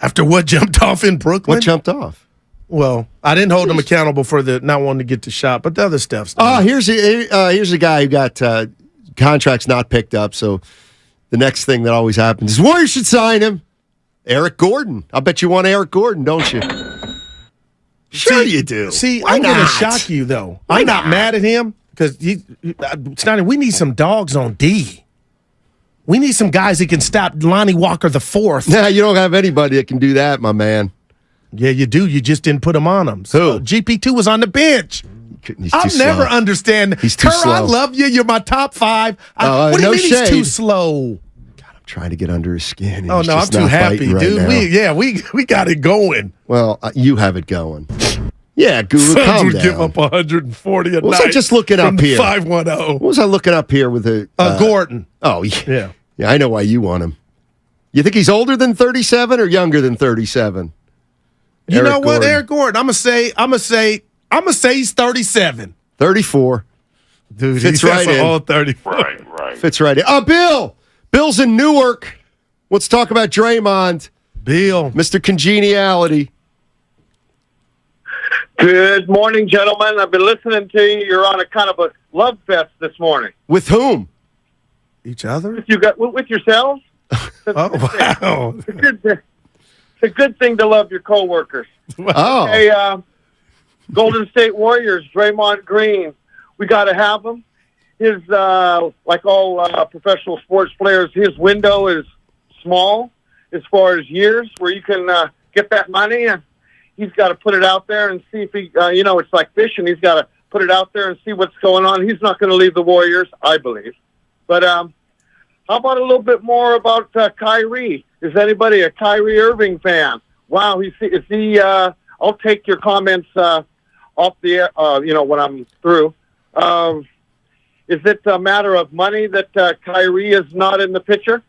After what jumped off in Brooklyn? What jumped off? Well, I didn't hold him accountable for the not wanting to get the shot, but the other stuff's here's a guy who got contracts not picked up, so the next thing that always happens is Warriors should sign him. Eric Gordon. I bet you want Eric Gordon, don't you? Sure you do. See, Why I'm going to not? shock you, though. Why I'm not not? mad at him because Steiner, we need some dogs on D. We need some guys that can stop Lonnie Walker the fourth. Nah, you don't have anybody that can do that, my man. Yeah, you do. You just didn't put him on them. Who? GP2 was on the bench. I'll never understand. He's too Kerr, slow. I love you. You're my top 5. What do you no mean he's too shade. slow? Trying to get under his skin. Oh, He's no, I'm just too not happy, biting right dude. now. We got it going. Well, you have it going. Yeah, Guru, Suns calm would down. give up 140 a What was night. I just looking up from here? 510. What was I looking up here with the Gordon? Oh, yeah. Yeah, I know why you want him. You think he's older than 37 or younger than 37? You Eric know what, Gordon. Eric Gordon? I'm gonna say he's 37. 34. Dude, Fits he's right in. all 34. Right. Fits right in. Bill's in Newark. Let's talk about Draymond. Bill. Mr. Congeniality. Good morning, gentlemen. I've been listening to you. You're on a kind of a love fest this morning. With whom? Each other? With yourselves? Oh, wow. It's a good thing to love your coworkers. Oh. Hey, Golden State Warriors, Draymond Green. We got to have him. His, like all professional sports players, his window is small as far as years where you can get that money, and he's got to put it out there and see if he, it's like fishing. He's got to put it out there and see what's going on. He's not going to leave the Warriors, I believe. But how about a little bit more about Kyrie? Is anybody a Kyrie Irving fan? Wow, is he? I'll take your comments off the air, when I'm through. Is it a matter of money that Kyrie is not in the picture?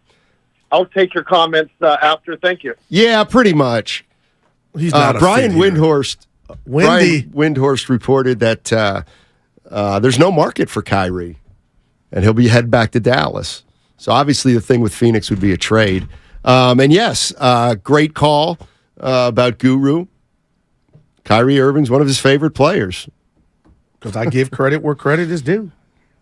I'll take your comments after. Thank you. Yeah, pretty much. He's not a Brian fit here. Windhorst. Wendy. Brian Windhorst reported that there's no market for Kyrie, and he'll be heading back to Dallas. So obviously the thing with Phoenix would be a trade. And yes, great call about Guru. Kyrie Irving's one of his favorite players. Because I give credit where credit is due.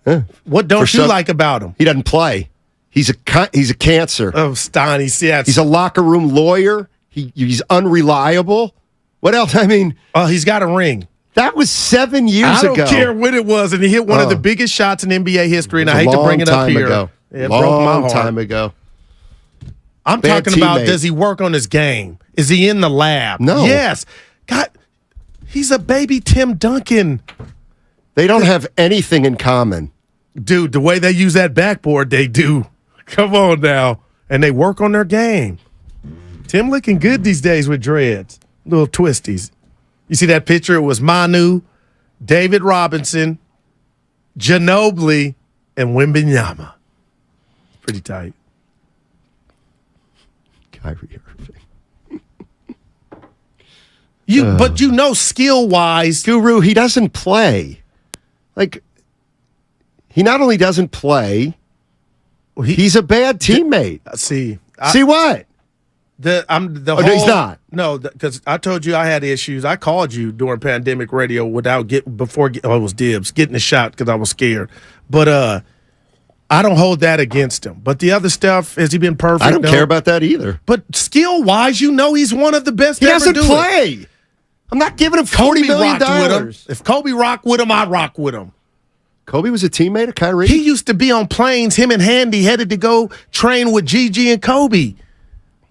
Yeah. What don't you like about him? He doesn't play. He's a cancer. Oh, Steiny, yeah. He's a locker room lawyer. He's unreliable. What else? I mean, he's got a ring. That was 7 years ago. I don't care when it was, and he hit one of the biggest shots in NBA history, and I hate to bring it up here. Ago. It broke my heart. Long time ago. I'm Bad talking about, teammate. does he work on his game? Is he in the lab? No. Yes. God, he's a baby Tim Duncan. They don't have anything in common. Dude, the way they use that backboard, they do. Come on now. And they work on their game. Tim looking good these days with dreads. Little twisties. You see that picture? It was Manu, David Robinson, Ginobili, and Wembanyama. Pretty tight. Kyrie Irving. But skill-wise. Guru, he doesn't play. Like, he not only doesn't play, he's a bad teammate. See what? He's not. No, because I told you I had issues. I called you during pandemic radio it was dibs, getting a shot because I was scared. But I don't hold that against him. But the other stuff, has he been perfect? I don't care about that either. But skill-wise, he's one of the best He to ever doesn't do play. it. I'm not giving him $40 million. If Kobe rocked with him, I rock with him. Kobe was a teammate of Kyrie? He used to be on planes, him and Handy headed to go train with Gigi and Kobe.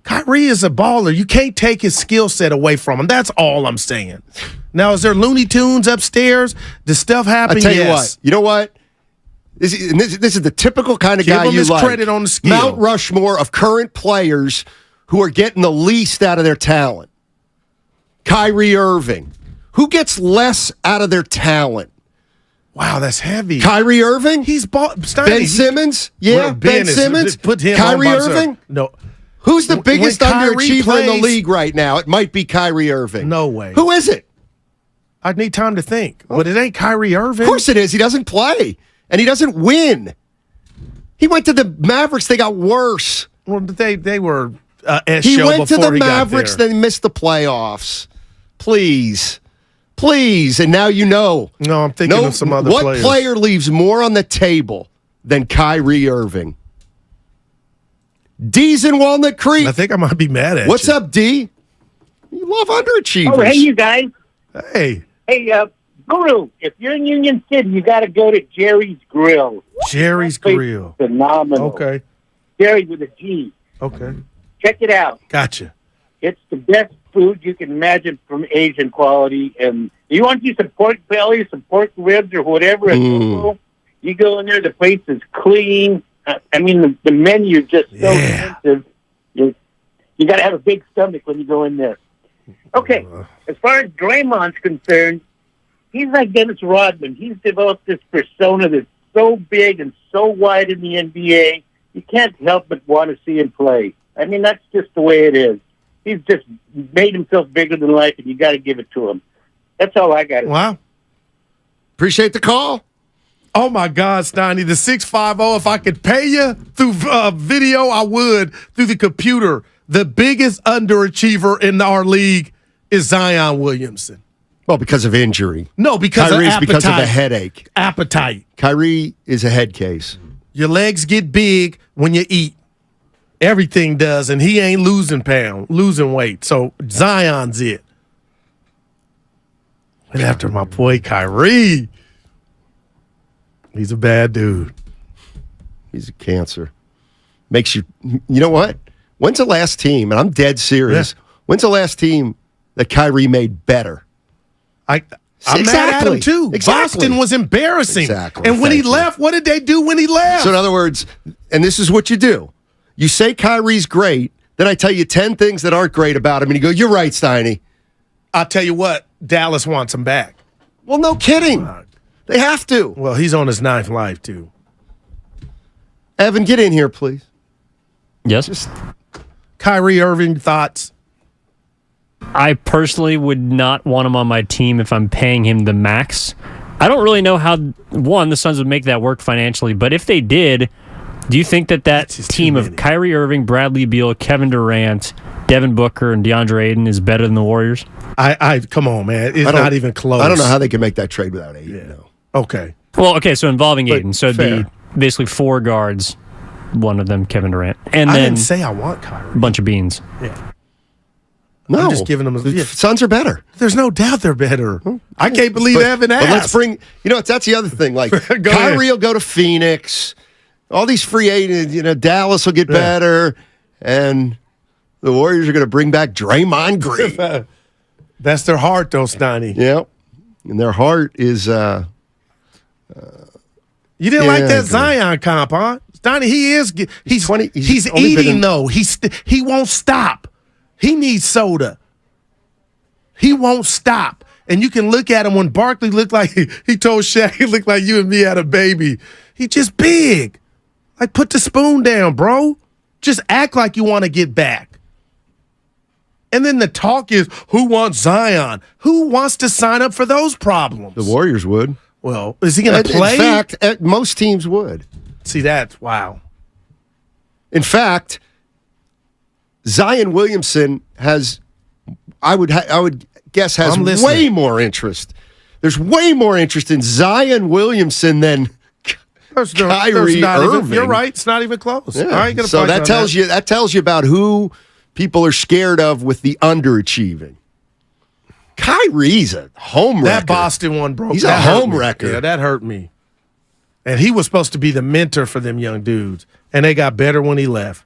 Kyrie is a baller. You can't take his skill set away from him. That's all I'm saying. Now, is there Looney Tunes upstairs? Does stuff happen? I tell you what. You know what? This is the typical kind of Give guy him you his like. credit on the skill. Mount Rushmore of current players who are getting the least out of their talent. Kyrie Irving. Who gets less out of their talent? Wow, that's heavy. Kyrie Irving? He's Ben Simmons? Yeah, Well, Ben Simmons? Put him Kyrie on by himself. Irving? No. Who's the biggest Kyrie underachiever in the plays- league right now? It might be Kyrie Irving. No way. Who is it? I need time to think. But it ain't Kyrie Irving. Of course it is. He doesn't play, and he doesn't win. He went to the Mavericks. They got worse. Well, they were he went to the Mavericks. They missed the playoffs. Please. And now you know. No, I'm thinking of some other players. What player leaves more on the table than Kyrie Irving? D's in Walnut Creek. I think I might be mad at What's you. up, D? You love underachievers. Oh, hey, you guys. Hey. Hey, Guru, if you're in Union City, you got to go to Jerry's Grill. Jerry's Grill. Phenomenal. Okay. Jerry with a G. Okay. Check it out. Gotcha. It's the best food you can imagine from Asian quality. And you want to do some pork belly, some pork ribs, or whatever. You go in there, the place is clean. I mean, the menu is just so expensive. You got to have a big stomach when you go in there. Okay, as far as Draymond's concerned, he's like Dennis Rodman. He's developed this persona that's so big and so wide in the NBA, you can't help but want to see him play. I mean, that's just the way it is. He's just made himself bigger than life, and you got to give it to him. That's all I got. Wow. Appreciate the call. Oh, my God, Steiny, the 650, if I could pay you through video, I would, through the computer. The biggest underachiever in our league is Zion Williamson. Well, because of injury. No, because Kyrie's of appetite. Because of a headache. Appetite. Kyrie is a head case. Your legs get big when you eat. Everything does, and he ain't losing weight. So Zion's it. Went after my boy Kyrie. He's a bad dude. He's a cancer. Makes you know what? When's the last team, and I'm dead serious, when's the last team that Kyrie made better? I'm mad at him too. Boston was embarrassing. Exactly. And when he left, what did they do when he left? So in other words, and this is what you do. You say Kyrie's great, then I tell you 10 things that aren't great about him, and you go, you're right, Steiny. I'll tell you what, Dallas wants him back. Well, no kidding. They have to. Well, he's on his 9th life, too. Evan, get in here, please. Yes? Kyrie Irving, thoughts? I personally would not want him on my team if I'm paying him the max. I don't really know how, the Suns would make that work financially, but if they did, do you think that team of Kyrie Irving, Bradley Beal, Kevin Durant, Devin Booker, and DeAndre Ayton is better than the Warriors? Come on, man. It's not even close. I don't know how they can make that trade without Ayton, no. Okay. Well, okay, so involving Ayton. So it'd fair. be basically 4 guards, one of them Kevin Durant. And I then didn't say I want Kyrie. a bunch of beans. Yeah. No. I'm just giving them Suns are better. There's no doubt they're better. I can't believe Evan asked. But let's bring, that's the other thing. Like, Kyrie will go to Phoenix. All these free agents, Dallas will get better. And the Warriors are going to bring back Draymond Green. That's their heart, though, Steiny. Yep. And their heart is... you didn't like that Zion comp, huh? Steiny, he's 20. He's eating, though. He won't stop. He needs soda. He won't stop. And you can look at him when Barkley looked like, he told Shaq, he looked like you and me had a baby. He just big. Like, put the spoon down, bro. Just act like you want to get back. And then the talk is, who wants Zion? Who wants to sign up for those problems? The Warriors would. Well, is he going to play? In fact, most teams would. See, that's wow. In fact, Zion Williamson has, I would guess, has way more interest. There's way more interest in Zion Williamson than Kyrie Irving. You're right. It's not even close. Yeah. I ain't gonna so fight that tells you about who people are scared of with the underachieving. Kyrie's a home wrecker. That Boston one broke. He's a home wrecker. Yeah, that hurt me. And he was supposed to be the mentor for them young dudes, and they got better when he left.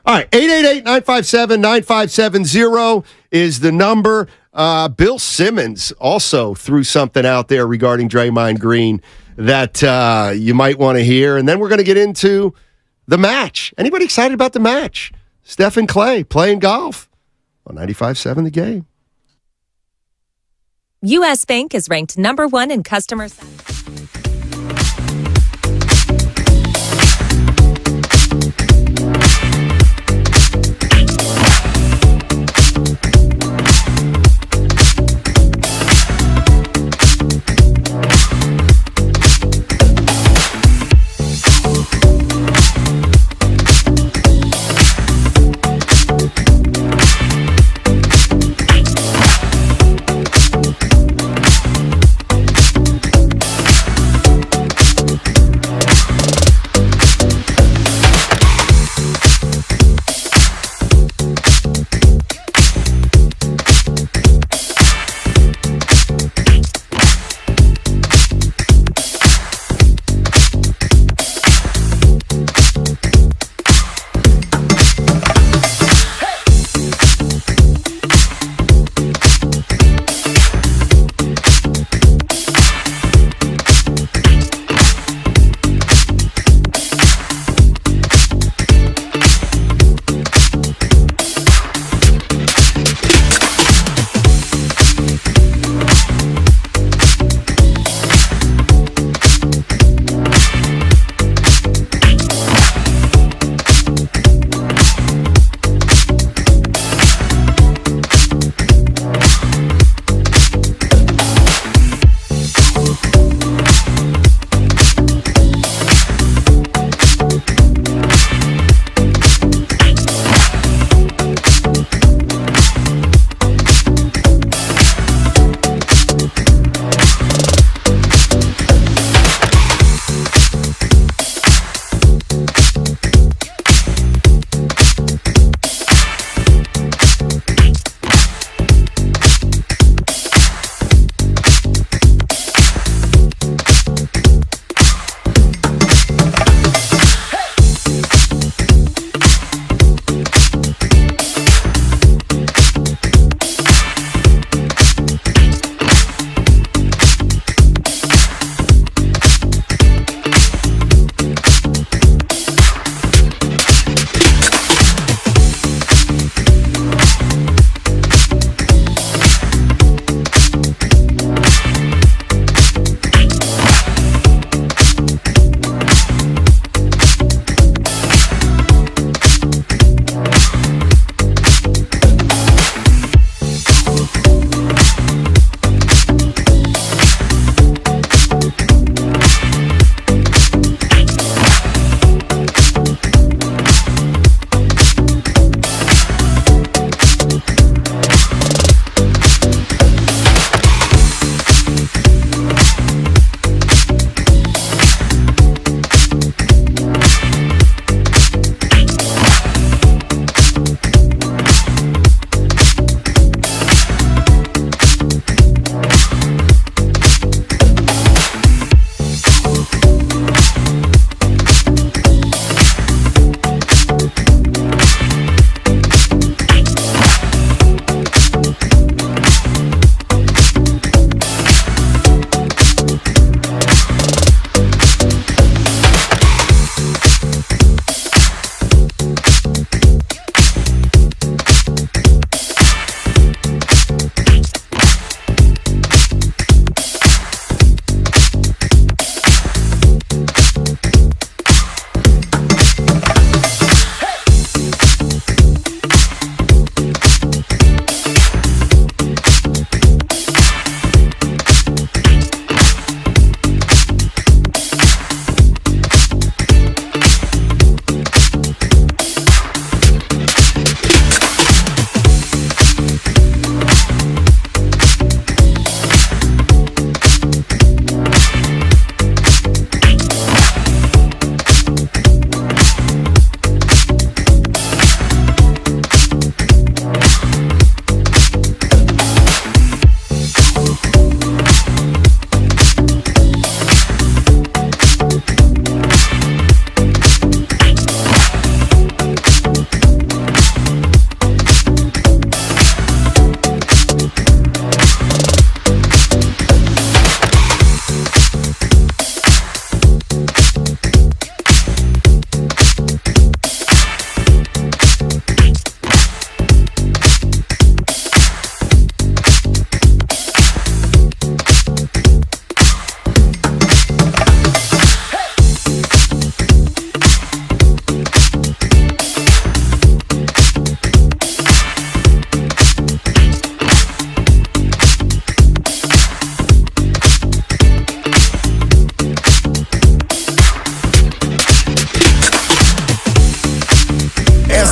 All right, 888-957-9570 is the number. Bill Simmons also threw something out there regarding Draymond Green that you might want to hear. And then we're going to get into the match. Anybody excited about the match? Steph and Clay playing golf on 95.7 The Game. U.S. Bank is ranked number 1 in customer satisfaction.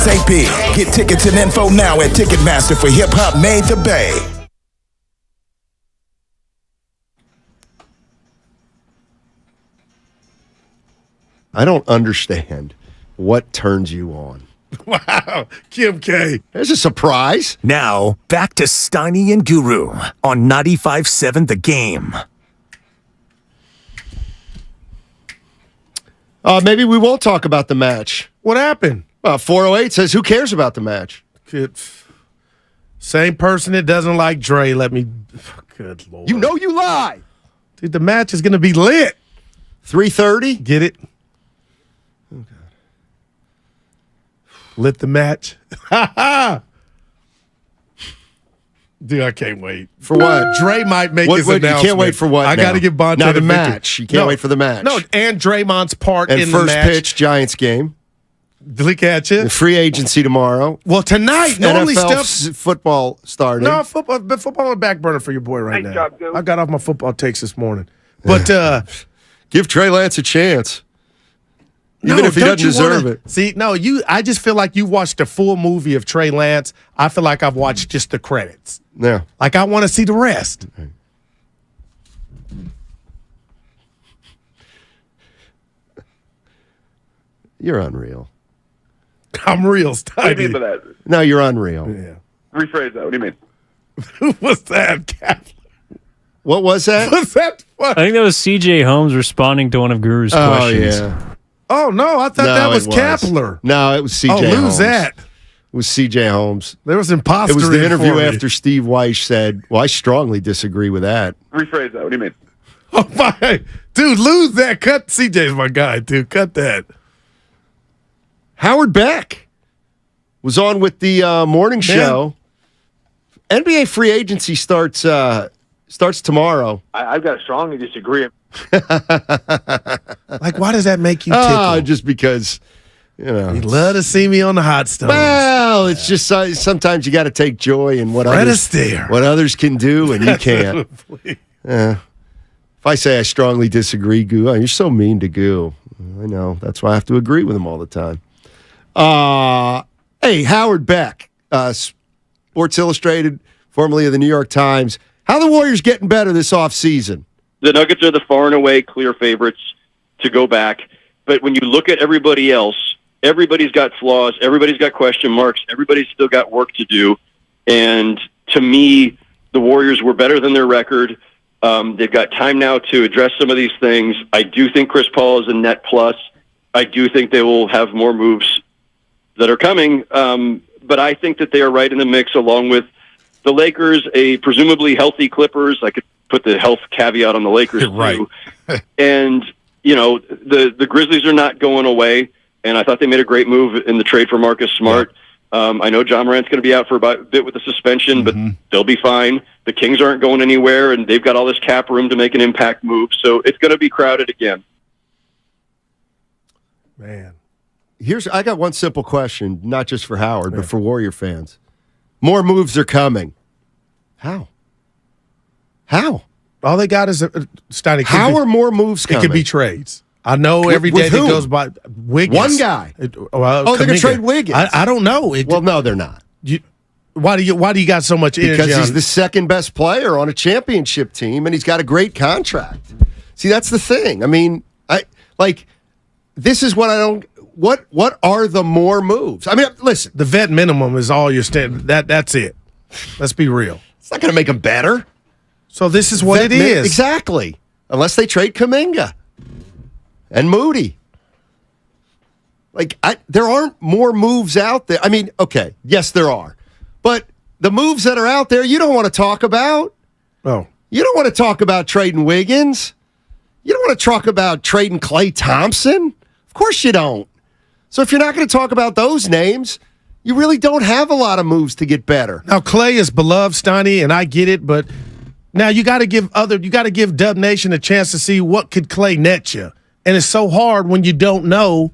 St. Pete. Get tickets and info now at Ticketmaster for Hip Hop Made the Bay. I don't understand what turns you on. Wow, Kim K. There's a surprise. Now, back to Steiny and Guru on 95.7 The Game. Maybe we won't talk about the match. What happened? 408 says, who cares about the match? Same person that doesn't like Dre. Good Lord. You know you lie. Dude, the match is going to be lit. 3:30? Get it? Oh, God. Lit the match. Dude, I can't wait. For what? Dre might make his announcement. You can't wait for what? I got to give Bonte the match. You can't wait for the match. No, and Draymond's part and in the match. And first pitch, Giants game. Look at you. The free agency tomorrow. Well, tonight, normally NFL football starting. No, football on the back burner for your boy right now. Job, I got off my football takes this morning. But give Trey Lance a chance. Even if he doesn't deserve it. See, I just feel like you watched a full movie of Trey Lance. I feel like I've watched just the credits. Yeah. Like I want to see the rest. You're unreal. I'm real, Steiny. What do you mean by that? No, you're unreal. Yeah. Rephrase that. What do you mean? Who was that, Cap? What was that? Was that? What? I think that was C.J. Holmes responding to one of Guru's questions. Yeah. Oh, no, I thought that was Kapler. No, it was C.J. Holmes. Holmes. That. It was C.J. Holmes. There was imposter. It was the interview after Steve Weiss said, well, I strongly disagree with that. Rephrase that. What do you mean? Oh, my. Dude, lose that. Cut. C.J.'s my guy, dude. Cut that. Howard Beck was on with the morning show. NBA free agency starts tomorrow. I've got to strongly disagree. Like, why does that make you tickle? Just because, you would love to see me on the hot stone. Well, it's just sometimes you got to take joy in what others can do, and you can't. If I say I strongly disagree, Goo, you're so mean to Goo. I know. That's why I have to agree with him all the time. Hey, Howard Beck, Sports Illustrated, formerly of the New York Times. How the Warriors getting better this offseason? The Nuggets are the far and away clear favorites to go back. But when you look at everybody else, everybody's got flaws. Everybody's got question marks. Everybody's still got work to do. And to me, the Warriors were better than their record. They've got time now to address some of these things. I do think Chris Paul is a net plus. I do think they will have more moves that are coming. But I think that they are right in the mix along with the Lakers, a presumably healthy Clippers. I could put the health caveat on the Lakers right. too. And, the Grizzlies are not going away. And I thought they made a great move in the trade for Marcus Smart. Yeah. I know John Morant's going to be out for a bit with the suspension, but they'll be fine. The Kings aren't going anywhere, and they've got all this cap room to make an impact move. So it's going to be crowded again. Man. I got one simple question, not just for Howard, but for Warrior fans. More moves are coming. How? All they got is Steiny. How are more moves coming? It could be trades. I know every day that goes by. Wiggins. One guy. They're going to trade Wiggins. I don't know. No, they're not. Why do you got so much energy? Because he's the second best player on a championship team, and he's got a great contract. See, that's the thing. I mean, this is what I don't. What are the more moves? I mean, listen. The vet minimum is all you're standing. That's it. Let's be real. It's not going to make them better. So this is what it is. Exactly. Unless they trade Kuminga and Moody. There aren't more moves out there. I mean, okay, yes, there are. But the moves that are out there, you don't want to talk about. Oh. You don't want to talk about trading Wiggins. You don't want to talk about trading Klay Thompson. Of course you don't. So if you're not going to talk about those names, you really don't have a lot of moves to get better. Now, Klay is beloved, Steiny, and I get it, but now you got to give Dub Nation a chance to see what could Klay net you. And it's so hard when you don't know,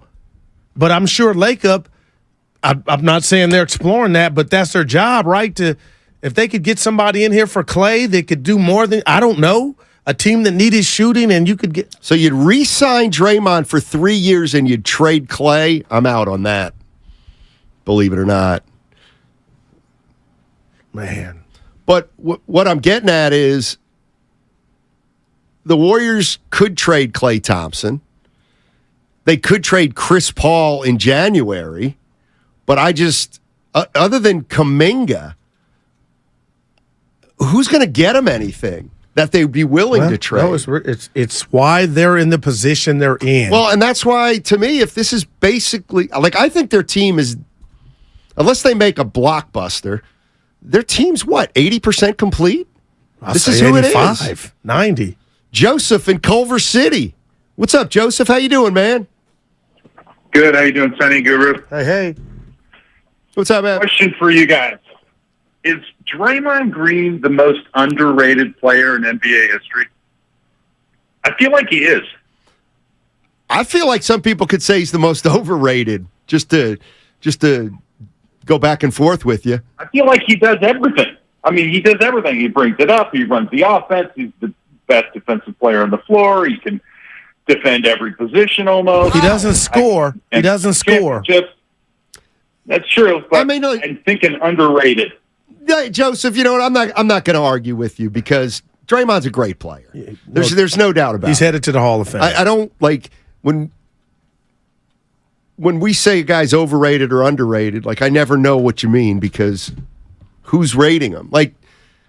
but I'm sure Lake Up, I'm not saying they're exploring that, but that's their job, right? If they could get somebody in here for Klay, they could do more than, I don't know, a team that needed shooting, and you could get. So you'd re-sign Draymond for 3 years and you'd trade Klay? I'm out on that. believe it or not. Man. But what I'm getting at is the Warriors could trade Klay Thompson. They could trade Chris Paul in January. But I just, other than Kuminga, who's going to get them anything that they would be willing to trade? No, it's why they're in the position they're in. Well, and that's why, to me, if this is basically, like, I think their team is, unless they make a blockbuster, their team's what, 80% complete? This is who 85, it is. 90. Joseph in Culver City. What's up, Joseph? How you doing, man? Good. How you doing, Sonny Guru? Hey. What's up, man? Question for you guys. Is Draymond Green the most underrated player in NBA history? I feel like he is. I feel like some people could say he's the most overrated, just to go back and forth with you. I feel like he does everything. I mean, he does everything. He brings it up. He runs the offense. He's the best defensive player on the floor. He can defend every position almost. He doesn't score. He doesn't score. That's true. But I'm thinking underrated. Joseph, you know what? I'm not going to argue with you because Draymond's a great player. There's no doubt about it. He's headed to the Hall of Fame. I don't like when we say a guy's overrated or underrated. Like, I never know what you mean because who's rating him? Like,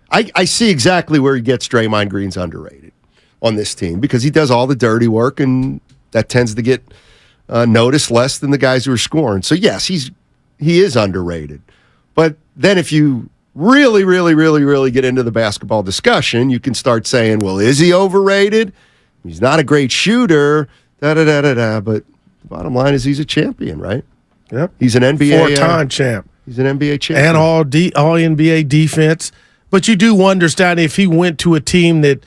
I see exactly where he gets Draymond Green's underrated on this team because he does all the dirty work and that tends to get noticed less than the guys who are scoring. So yes, he is underrated. But then if you really, really, really, really get into the basketball discussion, you can start saying, well, is he overrated? He's not a great shooter, da-da-da-da-da. But the bottom line is he's a champion, right? Yep. He's an NBA four-time champ. He's an NBA champion. And all NBA defense. But you do wonder, Steiny, if he went to a team that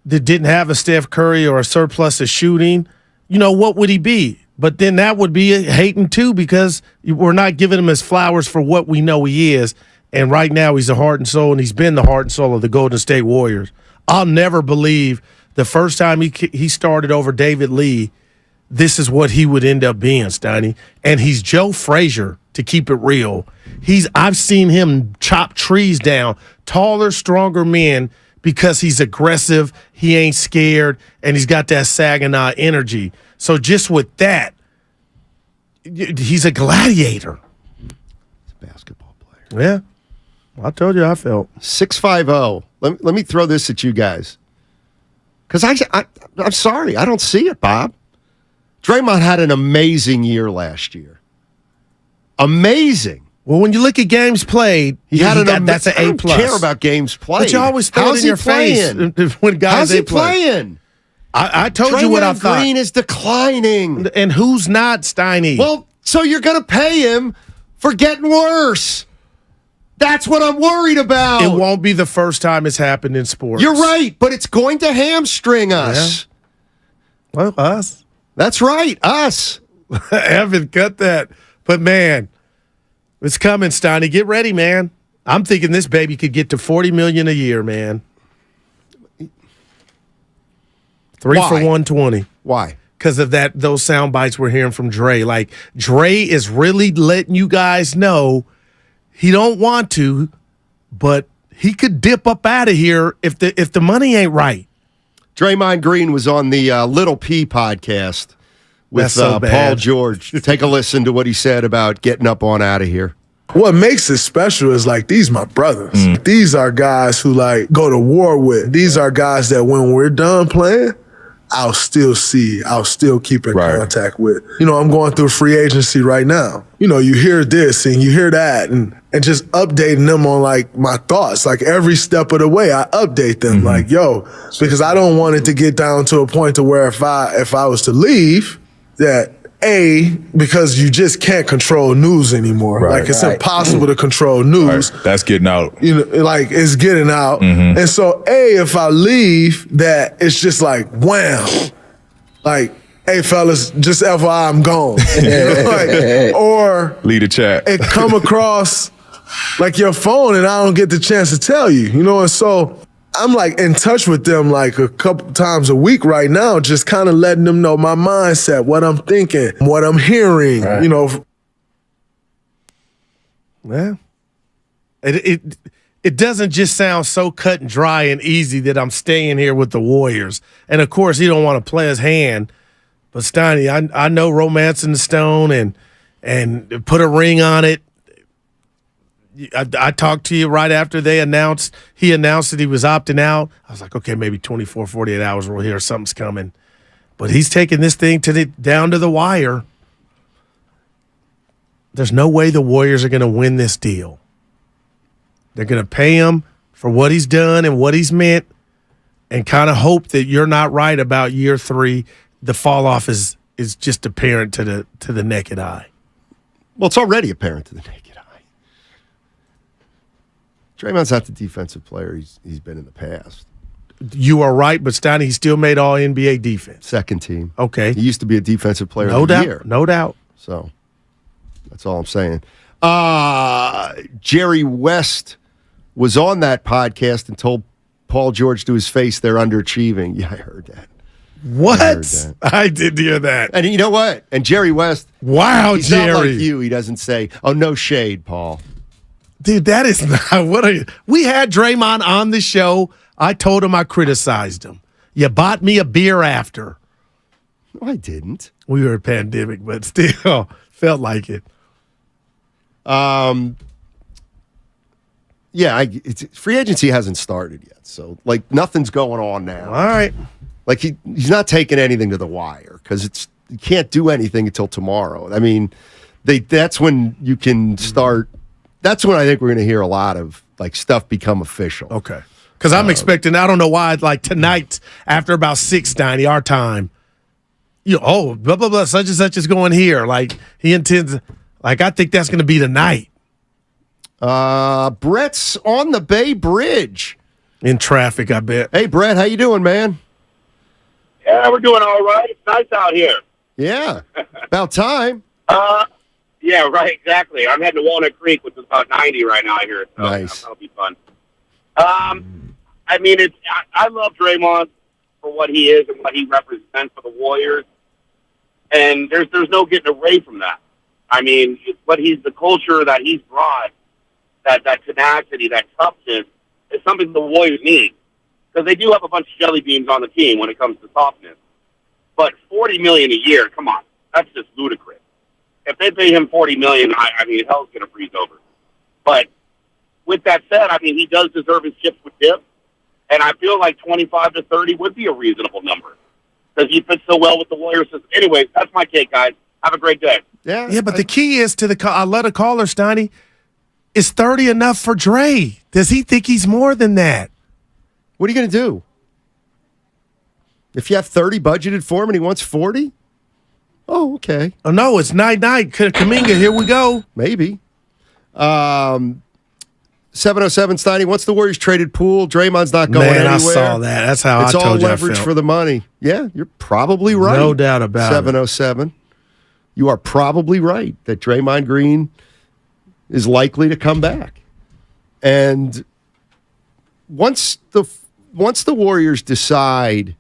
didn't have a Steph Curry or a surplus of shooting, what would he be? But then that would be hating too because we're not giving him his flowers for what we know he is. And right now he's the heart and soul, and he's been the heart and soul of the Golden State Warriors. I'll never believe the first time he started over David Lee, this is what he would end up being, Steiny. And he's Joe Frazier, to keep it real. I've seen him chop trees down, taller, stronger men, because he's aggressive, he ain't scared, and he's got that Saginaw energy. So just with that, he's a gladiator. He's a basketball player. Yeah. I told you I felt. 650. Let me throw this at you guys. Because I'm sorry, I don't see it, Bob. Draymond had an amazing year last year. Amazing. Well, when you look at games played, that's an A+. I don't care about games played. But you always throw it in your face when guys How's he playing? I told you what I thought. Green is declining. And who's not, Steiny? Well, so you're going to pay him for getting worse. That's what I'm worried about. It won't be the first time it's happened in sports. You're right, but it's going to hamstring us. Yeah. Well, us. That's right, us. Evan, cut that. But, man, it's coming, Steiny. Get ready, man. I'm thinking this baby could get to $40 million a year, man. 3 for 120. Why? Because of those sound bites we're hearing from Dre. Like, Dre is really letting you guys know he don't want to, but he could dip up out of here if the money ain't right. Draymond Green was on the Little P podcast with Paul George. Take a listen to what he said about getting up on out of here. What makes it special is these my brothers. These are guys who go to war with. These are guys that when we're done playing, I'll still keep in contact with. I'm going through free agency right now. You hear this and you hear that and just updating them on my thoughts. Every step of the way I update them. Because I don't want it to get down to a point to where if I was to leave, that because you just can't control news anymore. It's impossible to control news. Right. That's getting out. It's getting out. And so if I leave, that it's just wham. Hey fellas, just FYI, I'm gone. Or lead a chat. It come across your phone and I don't get the chance to tell you. And so I'm in touch with them a couple times a week right now, just kind of letting them know my mindset, what I'm thinking, what I'm hearing, Yeah. It doesn't just sound so cut and dry and easy that I'm staying here with the Warriors. And, of course, he don't want to play his hand. But, Steiny, I know Romancing the Stone and put a ring on it. I talked to you right after he announced that he was opting out. I was like, okay, maybe 24, 48 hours we'll hear something's coming. But he's taking this thing down to the wire. There's no way the Warriors are going to win this deal. They're going to pay him for what he's done and what he's meant and kind of hope that you're not right about year 3. The fall off is just apparent to the naked eye. Well, it's already apparent to the naked eye. Draymond's not the defensive player he's been in the past. You are right, but Steiny, he still made all NBA defense. Second team. Okay. He used to be a defensive player of the year. No doubt. So that's all I'm saying. Jerry West was on that podcast and told Paul George to his face they're underachieving. Yeah, I heard that. What? I did hear that. And you know what? And Jerry West. Wow, he's Jerry. Not like you. He doesn't say, oh, no shade, Paul. Dude, that is not we had Draymond on the show. I told him I criticized him. You bought me a beer after. No, I didn't. We were a pandemic, but still felt like it. Yeah, free agency hasn't started yet, so like nothing's going on now. All right, like he's not taking anything to the wire because you can't do anything until tomorrow. I mean, that's when you can start. That's when I think we're going to hear a lot of like stuff become official. Okay, because I'm expecting. I don't know why. Like tonight, after about 6, Steiny, our time. Blah blah blah. Such and such is going here. Like he intends. Like I think that's going to be tonight. Brett's on the Bay Bridge. In traffic, I bet. Hey, Brett, how you doing, man? Yeah, we're doing all right. It's nice out here. Yeah, about time. Yeah, right, exactly. I'm heading to Walnut Creek, which is about 90 right now here. So nice. That'll be fun. I mean, I love Draymond for what he is and what he represents for the Warriors. And there's no getting away from that. I mean, the culture that he's brought, that tenacity, that toughness, is something the Warriors need. Because they do have a bunch of jelly beans on the team when it comes to toughness. But $40 million a year, come on, that's just ludicrous. If they pay him $40 million, I mean, hell's going to freeze over. But with that said, I mean, he does deserve his chips with dip. And I feel like 25 to 30 would be a reasonable number. Because he fits so well with the Warriors system. Anyways, that's my take, guys. Have a great day. Yeah, but the key is I let a caller, Steiny. Is 30 enough for Dre? Does he think he's more than that? What are you going to do? If you have 30 budgeted for him and he wants 40? Oh, okay. Oh, no, it's night-night. Kaminga, here we go. Maybe. 707 Steiny, once the Warriors traded Poole, Draymond's not going anywhere. I saw that. That's how I told you It's all leverage for the money. Yeah, you're probably right. No doubt about 707. You are probably right that Draymond Green is likely to come back. And once the Warriors decide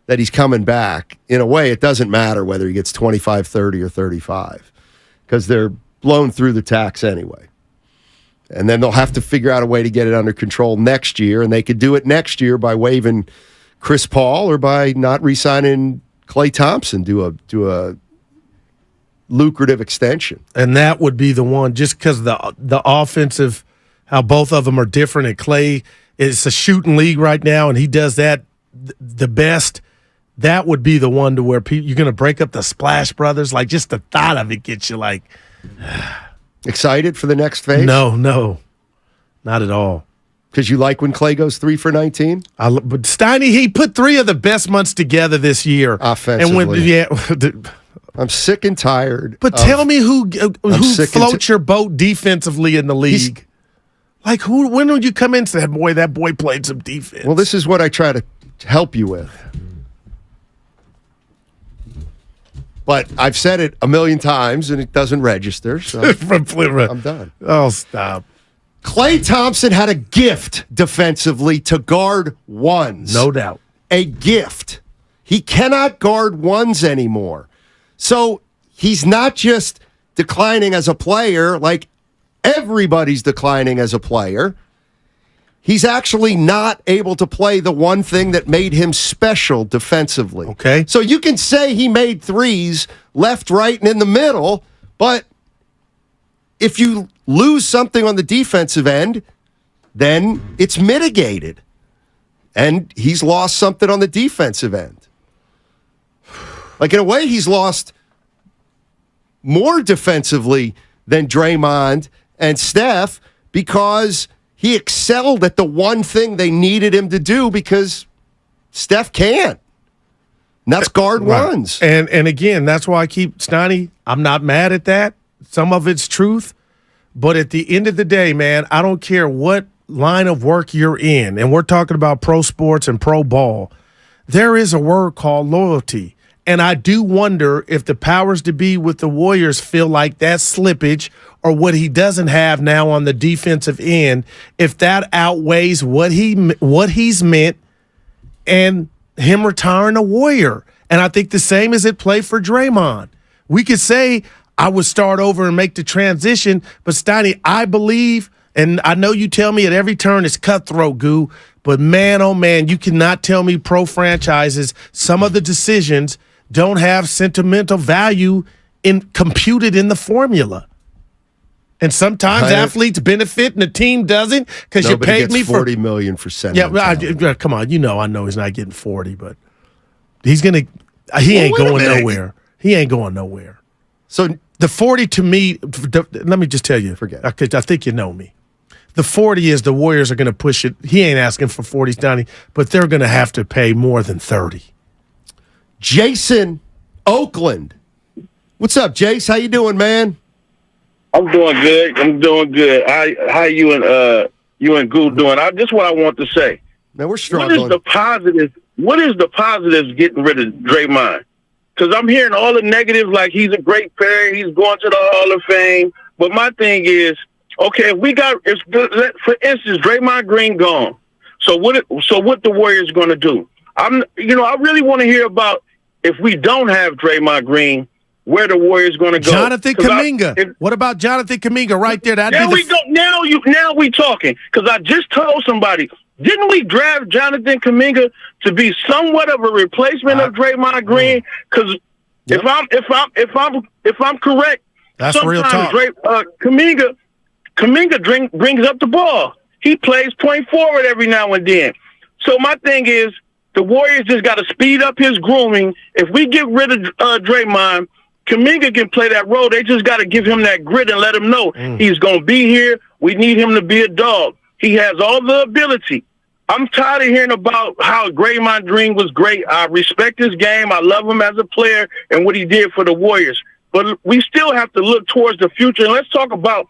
that he's coming back, in a way, it doesn't matter whether he gets 25, 30, or 35 because they're blown through the tax anyway. And then they'll have to figure out a way to get it under control next year, and they could do it next year by waiving Chris Paul or by not re-signing Klay Thompson, do a lucrative extension. And that would be the one, just because the offensive, how both of them are different, and Klay is a shooting league right now, and he does that the best. That would be the one to where you're going to break up the Splash Brothers. Like, just the thought of it gets you like... Excited for the next phase? No, not at all. Because you like when Klay goes 3 for 19? But Steiny, he put 3 of the best months together this year. Offensively. I'm sick and tired. But tell me who floats your boat defensively in the league. Like, when would you come in and say, that boy played some defense? Well, this is what I try to help you with. But I've said it a million times, and it doesn't register. So I'm done. Oh, stop. Klay Thompson had a gift defensively to guard ones. No doubt. A gift. He cannot guard ones anymore. So he's not just declining as a player. Like, Everybody's declining as a player. He's actually not able to play the one thing that made him special defensively. Okay. So you can say he made threes left, right, and in the middle, but if you lose something on the defensive end, then it's mitigated. And he's lost something on the defensive end. Like, in a way, he's lost more defensively than Draymond and Steph because he excelled at the one thing they needed him to do because Steph can't. And that's guard ones. And again, that's why I keep Steiny, I'm not mad at that. Some of it's truth. But at the end of the day, man, I don't care what line of work you're in, and we're talking about pro sports and pro ball, there is a word called loyalty. And I do wonder if the powers to be with the Warriors feel like that slippage or what he doesn't have now on the defensive end, if that outweighs what he's meant and him retiring a Warrior. And I think the same is at play for Draymond. We could say I would start over and make the transition, but Steiny, I believe, and I know you tell me at every turn it's cutthroat, Goo, but man, oh man, you cannot tell me pro franchises, some of the decisions don't have sentimental value computed in the formula. And sometimes athletes benefit and the team doesn't because you paid me for $40 million for sentimental. Yeah, come on, I know he's not getting 40, but he ain't going nowhere. He ain't going nowhere. So the 40 to me, let me just tell you, I think you know me. The 40 is the Warriors are going to push it. He ain't asking for 40s, Donnie, but they're going to have to pay more than 30. Jason, Oakland. What's up, Jace? How you doing, man? I'm doing good. How you and Goo doing? This is what I want to say. Man, we're struggling. What is the positives getting rid of Draymond? Because I'm hearing all the negatives, like he's a great player, he's going to the Hall of Fame. But my thing is, okay, for instance, Draymond Green gone. So what the Warriors going to do? I really want to hear about if we don't have Draymond Green, where the Warriors going to go. Jonathan Kuminga. What about Jonathan Kuminga right there? There we go. Now we talking. Because I just told somebody, didn't we draft Jonathan Kuminga to be somewhat of a replacement of Draymond Green? Because if I'm correct, that's real talk. Kuminga brings up the ball. He plays point forward every now and then. So my thing is, the Warriors just got to speed up his grooming. If we get rid of Draymond, Kuminga can play that role. They just got to give him that grit and let him know he's going to be here. We need him to be a dog. He has all the ability. I'm tired of hearing about how Draymond Green was great. I respect his game. I love him as a player and what he did for the Warriors. But we still have to look towards the future. And let's talk about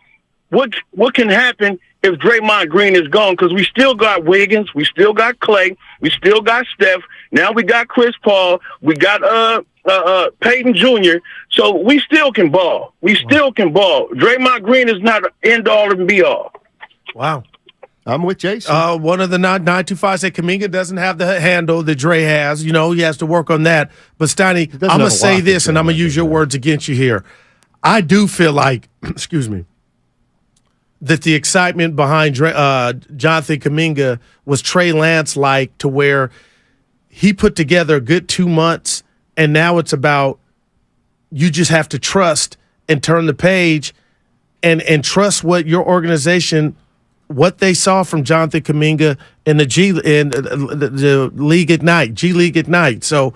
what can happen if Draymond Green is gone, because we still got Wiggins, we still got Clay, we still got Steph. Now we got Chris Paul, we got Peyton Jr. So we still can ball. We still can ball. Draymond Green is not an end all and be all. Wow. I'm with Jason. One of the 925 said Kuminga doesn't have the handle that Dre has. He has to work on that. But Steiny, I'm going to say this, and I'm going to use your words against you here. I do feel like, excuse me, that the excitement behind Jonathan Kuminga was Trey Lance-like, to where he put together a good 2 months, and now it's about you just have to trust and turn the page and trust what your organization, what they saw from Jonathan Kuminga in the League Ignite, G League Ignite. So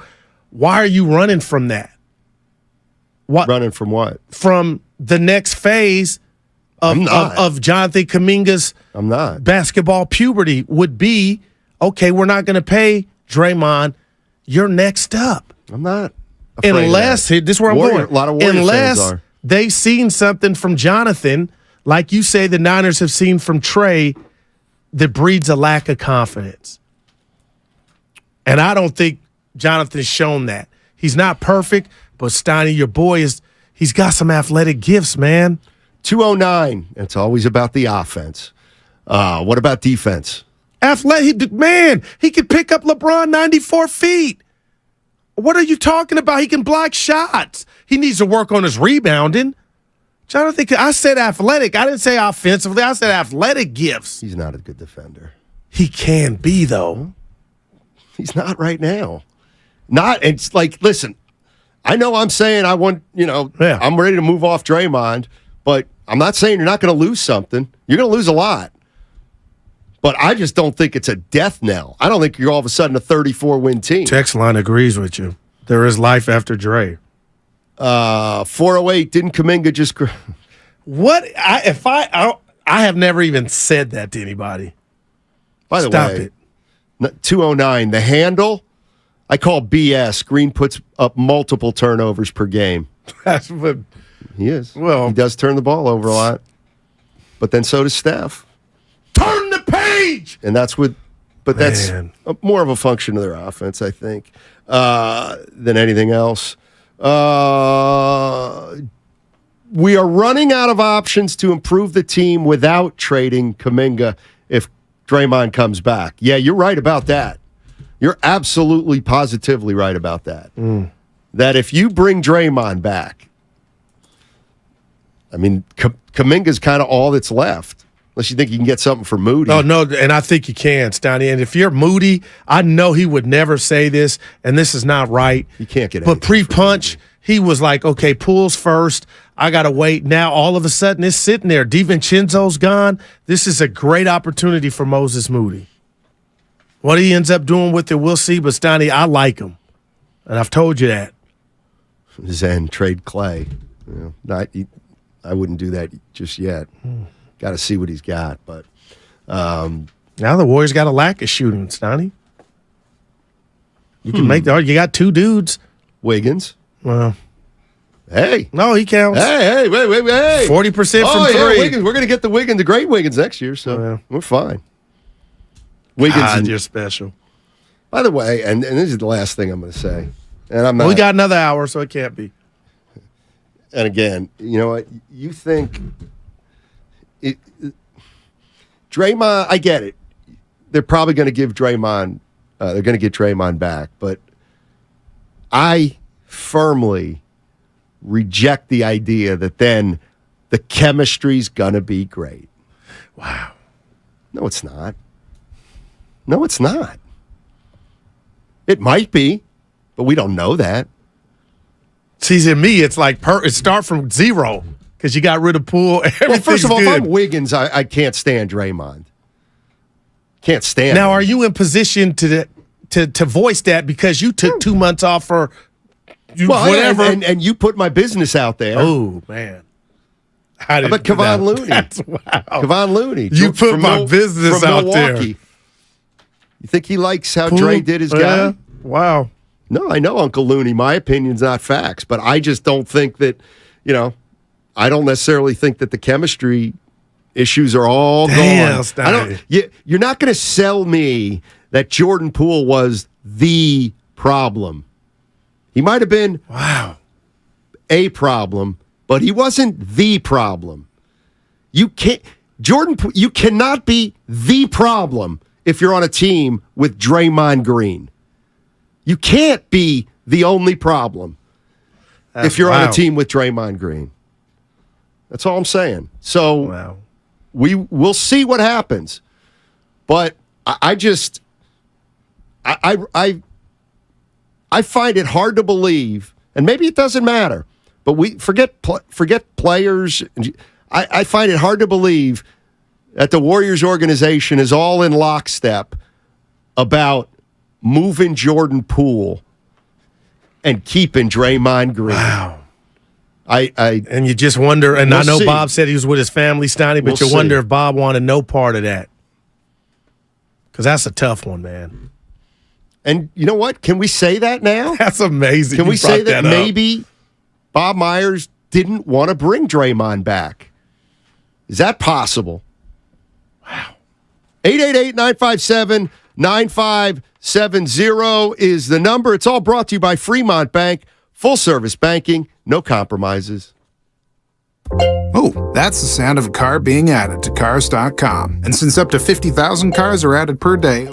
why are you running from that? Running from what? From the next phase of Jonathan Kuminga's basketball puberty would be, okay, we're not going to pay Draymond. You're next up. I'm not. Unless, this is where I'm going. A lot of Warriors fans are. They've seen something from Jonathan, like you say the Niners have seen from Trey, that breeds a lack of confidence. And I don't think Jonathan's shown that. He's not perfect, but Steiny, your boy, he's got some athletic gifts, man. 209. It's always about the offense. What about defense? Athletic, man, he could pick up LeBron 94 feet. What are you talking about? He can block shots. He needs to work on his rebounding. I don't think I said athletic. I didn't say offensively. I said athletic gifts. He's not a good defender. He can be, though. He's not right now. Not. It's like, listen, I know I'm saying I want, I'm ready to move off Draymond, but I'm not saying you're not going to lose something. You're going to lose a lot. But I just don't think it's a death knell. I don't think you're all of a sudden a 34-win team. Text line agrees with you. There is life after Dre. 408, didn't Kuminga just... What? I have never even said that to anybody. By the Stop way, 209, the handle, I call BS. Green puts up multiple turnovers per game. That's what he is. Well, he does turn the ball over a lot, but then so does Steph. Turn the page. And that's that's more of a function of their offense, I think, than anything else. We are running out of options to improve the team without trading Kuminga if Draymond comes back. Yeah, you're right about that. You're absolutely, positively right about that. That if you bring Draymond back, I mean, Kuminga's kind of all that's left, unless you think you can get something for Moody. Oh, no, and I think you can, Stoney. And if you're Moody, I know he would never say this, and this is not right. You can't get it. But pre-punch, he was like, okay, Poole's first. I got to wait. Now, all of a sudden, it's sitting there. DiVincenzo's gone. This is a great opportunity for Moses Moody. What he ends up doing with it, we'll see. But, Stoney, I like him. And I've told you that. Zen, trade Clay. I wouldn't do that just yet. Got to see what he's got. But now the Warriors got a lack of shooting, Stoney. You can make you got two dudes. Wiggins. Well, hey. No, he counts. Hey, wait. 40% from three. Yeah, Wiggins. We're going to get the great Wiggins next year, so we're fine. Wiggins. You're special. By the way, and this is the last thing I'm going to say, and I'm not. We got another hour, so it can't be. And again, you know what? You think Draymond? I get it. They're probably going to give Draymond. They're going to get Draymond back, but I firmly reject the idea that then the chemistry's going to be great. Wow. No, it's not. No, it's not. It might be, but we don't know that. See, to me, it's like it start from zero because you got rid of Poole. Well, first of all, if I'm Wiggins, I can't stand Draymond. Can't stand now, him. Are you in position to voice that because you took 2 months off for whatever? And you put my business out there. Oh, man. How about Kevon Looney? Wow. Kevon Looney. You put my business out Milwaukee. there. You think he likes how Dre did his guy? Wow. No, I know Uncle Looney. My opinion's not facts, but I just don't think that, I don't necessarily think that the chemistry issues are all gone. You're not going to sell me that Jordan Poole was the problem. He might have been a problem, but he wasn't the problem. You cannot be the problem if you're on a team with Draymond Green. You can't be the only problem if you're on a team with Draymond Green. That's all I'm saying. So we'll see what happens. But I find it hard to believe, and maybe it doesn't matter, but we forget players. I find it hard to believe that the Warriors organization is all in lockstep about moving Jordan Poole and keeping Draymond Green. Wow. And you just wonder, and I know Bob said he was with his family, Stoney, but you wonder if Bob wanted no part of that. Because that's a tough one, man. And you know what? Can we say that now? That's amazing. Can we say that maybe Bob Myers didn't want to bring Draymond back? Is that possible? Wow. 888-957-9570 is the number. It's all brought to you by Fremont Bank. Full service banking, no compromises. Oh, that's the sound of a car being added to Cars.com. And since up to 50,000 cars are added per day,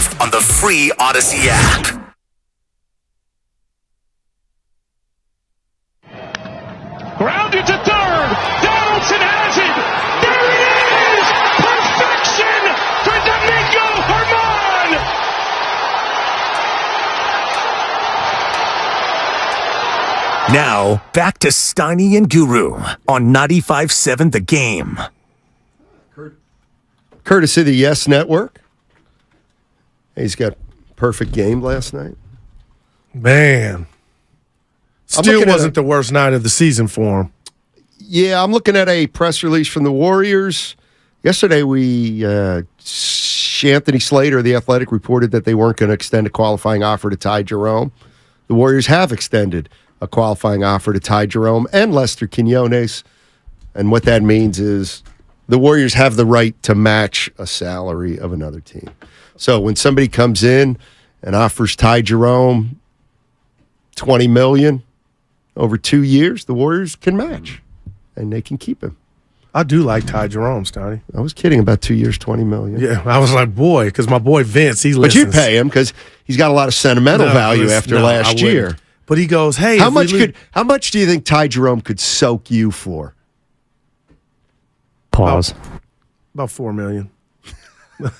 live on the free Odyssey app. Grounded to third. Donaldson has it. There it is. Perfection for Domingo Germán. Now, back to Steiny and Guru on 95.7 The Game. Courtesy of the Yes Network. He's got perfect game last night. Man. Still wasn't the worst night of the season for him. Yeah, I'm looking at a press release from the Warriors. Yesterday, Anthony Slater, the Athletic, reported that they weren't going to extend a qualifying offer to Ty Jerome. The Warriors have extended a qualifying offer to Ty Jerome and Lester Quinones. And what that means is the Warriors have the right to match a salary of another team. So when somebody comes in and offers Ty Jerome $20 million over 2 years, the Warriors can match, and they can keep him. I do like Ty Jerome, Stoney. I was kidding about 2 years, $20 million. Yeah, I was like, boy, because my boy Vince, he But listens. you pay him because he's got a lot of sentimental value after last year. But he goes, hey, how much do you think Ty Jerome could soak you for? Pause. About $4 million. What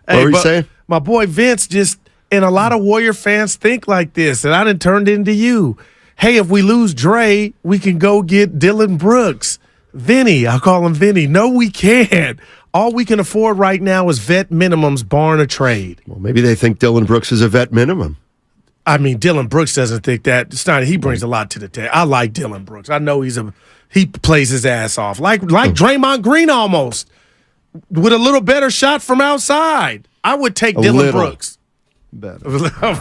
were you saying? My boy Vince and a lot of Warrior fans think like this, and I done turned into you. Hey, if we lose Dre, we can go get Dylan Brooks. Vinny, I'll call him Vinny. No, we can't. All we can afford right now is vet minimums, barring a trade. Well, maybe they think Dylan Brooks is a vet minimum. I mean, Dylan Brooks doesn't think that. Steiner, he brings a lot to the table. I like Dylan Brooks. I know he plays his ass off. Like Draymond Green almost. With a little better shot from outside. I would take Dylan Brooks. Better.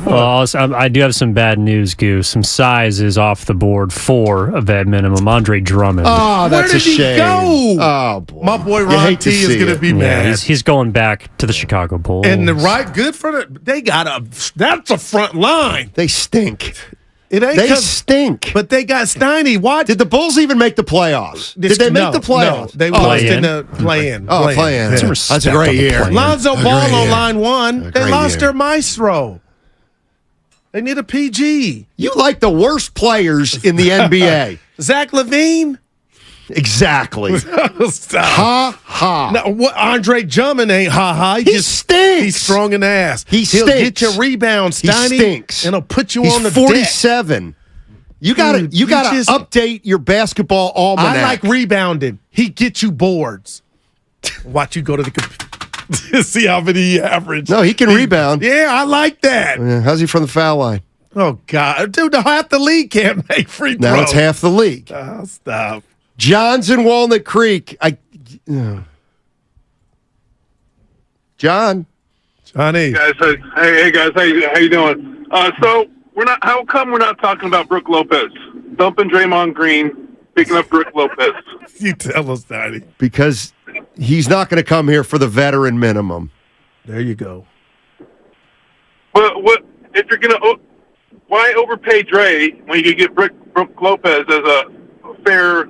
Well, I do have some bad news, Goose. Some size is off the board for a vet minimum. Andre Drummond. Oh, that's Where did a shame. He go? Oh, boy. My boy Ron T is going to be mad. He's going back to the Chicago Bulls. And good for they got that's a front line. They stink. They stink. But they got Steiny. Why did the Bulls even make the playoffs? Did they make the playoffs? No, they lost in the play-in. Oh, play-in. Yeah. That's a great year. Lonzo Ball on line one. They lost their maestro. They need a PG. You like the worst players in the NBA. Zach LaVine? Exactly. Ha ha. Now, what Andre Drummond ain't ha ha. He stinks. He's strong in the ass. He'll get your rebounds, Steiny. He stinks. And he'll put you He's on the 47. Deck. You gotta update your basketball almanac. I like rebounding. He gets you boards. Watch you go to the computer. See how many he averaged. No, he can rebound. Yeah, I like that. How's he from the foul line? Oh God, dude, half the league can't make free throws. Now it's half the league. Oh, stop. John's in Walnut Creek. Johnny. Hey guys, how you doing? So how come we're not talking about Brook Lopez dumping Draymond Green, picking up Brook Lopez? You tell us, Daddy. Because he's not going to come here for the veteran minimum. There you go. But what if you're gonna? Why overpay Dre when you can get Brook Lopez as a fair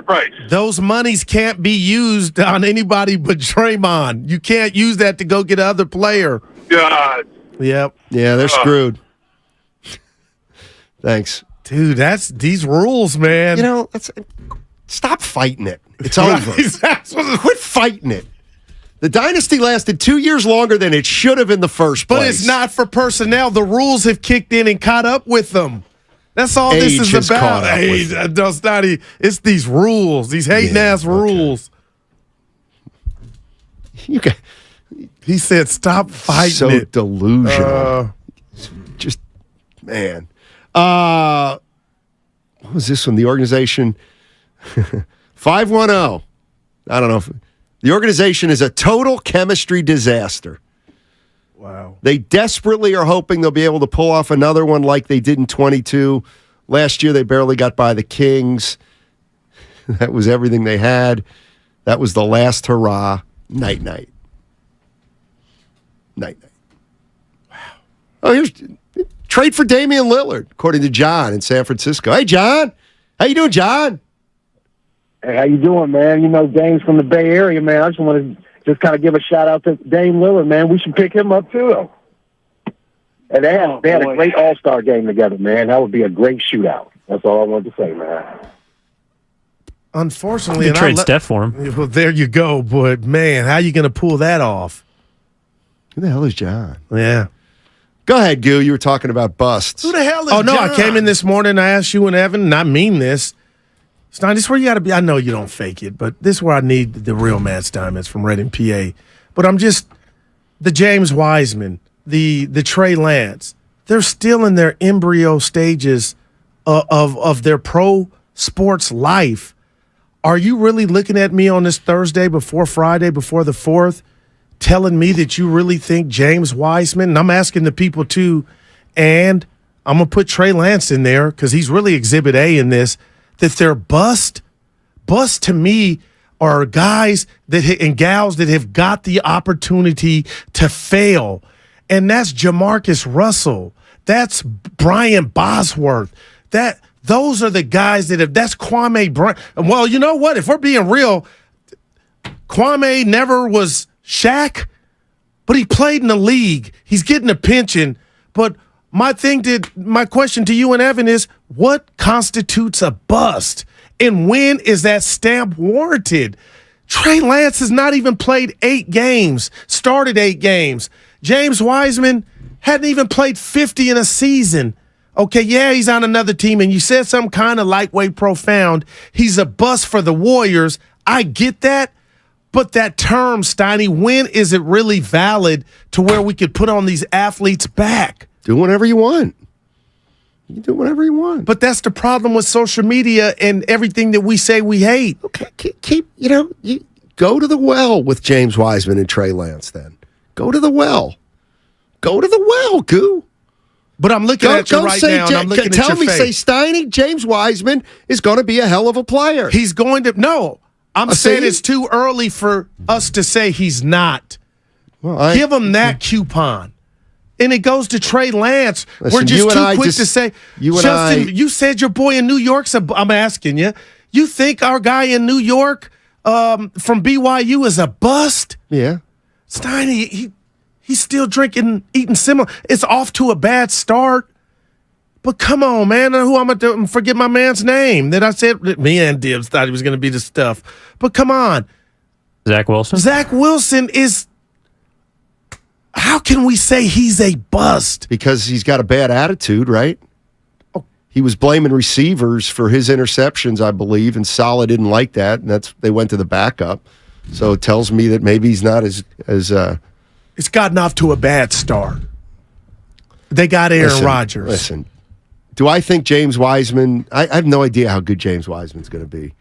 price? Those monies can't be used on anybody but Draymond. You can't use that to go get another player. God. Yep. Yeah, they're screwed. Thanks. Dude, that's these rules, man. You know, stop fighting it. It's over. Quit fighting it. The dynasty lasted 2 years longer than it should have in the first place. But it's not for personnel. The rules have kicked in and caught up with them. That's all Age this is about. It's these rules, these hating-ass rules. He said, stop fighting it. So delusional. Just, man. What was this one? The organization, 510. I don't know. The organization is a total chemistry disaster. Wow. They desperately are hoping they'll be able to pull off another one like they did in 22. Last year, they barely got by the Kings. That was everything they had. That was the last hurrah. Night-night. Night-night. Wow. Oh, here's trade for Damian Lillard, according to John in San Francisco. Hey, John. How you doing, John? Hey, how you doing, man? You know, Dame's from the Bay Area, man. I just want to just kind of give a shout out to Dame Lillard, man. We should pick him up too. And they had a great All-Star game together, man. That would be a great shootout. That's all I wanted to say, man. Unfortunately, you trade Steph for him. Well, there you go, but man, how you going to pull that off? Who the hell is John? Yeah. Go ahead, Goo. You were talking about busts. Who the hell is John? I came in this morning and I asked you and Evan, and I mean this. Stein, this is where you got to be. I know you don't fake it, but this is where I need the real Matt Steinmetz from Reading, PA. But I'm just the James Wiseman, the Trey Lance. They're still in their embryo stages of their pro sports life. Are you really looking at me on this Thursday before Friday, before the 4th, telling me that you really think James Wiseman, and I'm asking the people too, and I'm going to put Trey Lance in there because he's really Exhibit A in this, that they're bust? Bust to me are guys and gals that have got the opportunity to fail, and that's Jamarcus Russell. That's Brian Bosworth. Those are the guys that's Kwame Brown. Well, you know what? If we're being real, Kwame never was Shaq, but he played in the league. He's getting a pension. But my question to you and Evan is, what constitutes a bust? And when is that stamp warranted? Trey Lance has not even played 8 games, started 8 games. James Wiseman hadn't even played 50 in a season. Okay, yeah, he's on another team, and you said some kind of lightweight profound. He's a bust for the Warriors. I get that, but that term, Steiny, when is it really valid to where we could put on these athletes back? Do whatever you want. You can do whatever you want. But that's the problem with social media and everything that we say we hate. Okay, you go to the well with James Wiseman and Trey Lance then. Go to the well. Go to the well, Goo. But I'm looking at you right now, and I'm looking at your face. Tell me, say, Steiny, James Wiseman is going to be a hell of a player. He's going to – no. I'm saying it's too early for us to say he's not. Well, give him that coupon. And it goes to Trey Lance. Listen, we're just too quick to say – Justin, you said your boy in New York's – I'm asking you. You think our guy in New York from BYU is a bust? Yeah. Steiny, he's still eating similar. It's off to a bad start. But come on, man. Who I'm going to forget my man's name that I said me and Dibs thought he was going to be the stuff. But come on. Zach Wilson? Zach Wilson is – how can we say he's a bust? Because he's got a bad attitude, right? Oh. He was blaming receivers for his interceptions, I believe, and Saleh didn't like that, and they went to the backup. So it tells me that maybe he's not as it's gotten off to a bad start. They got Aaron Rodgers. Listen, do I think James Wiseman – I have no idea how good James Wiseman's going to be.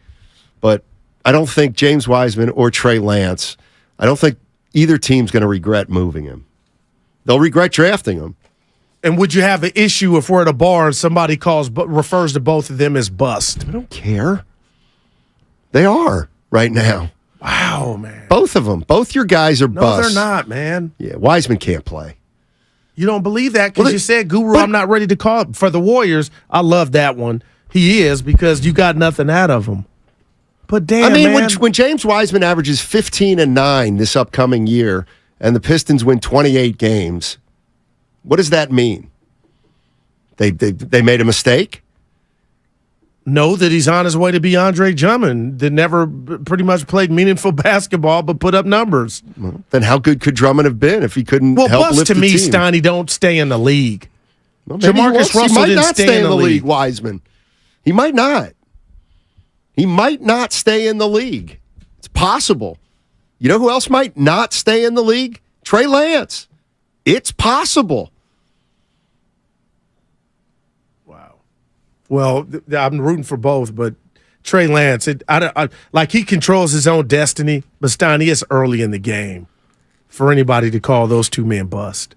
But I don't think James Wiseman or Trey Lance – I don't think either team's going to regret moving him. They'll regret drafting him. And would you have an issue if we're at a bar and somebody refers to both of them as bust? I don't care. They are right now. Wow, man. Both of them. Both your guys are busts. No, they're not, man. Yeah, Wiseman can't play. You don't believe that because you said, Guru, I'm not ready to call it. For the Warriors, I love that one. He is because you got nothing out of him. But damn, man. When James Wiseman averages 15-9 this upcoming year and the Pistons win 28 games, what does that mean? They made a mistake? No, that he's on his way to be Andre Drummond, that never pretty much played meaningful basketball but put up numbers. Well, then how good could Drummond have been if he couldn't help lift the team? Well, bust to me, Steiny, don't stay in the league. Well, Jamarcus Russell didn't stay in the league. Wiseman. He might not. He might not stay in the league. It's possible. You know who else might not stay in the league? Trey Lance. It's possible. Well, I'm rooting for both, but Trey Lance, he controls his own destiny, but Steiny, it's early in the game for anybody to call those two men bust.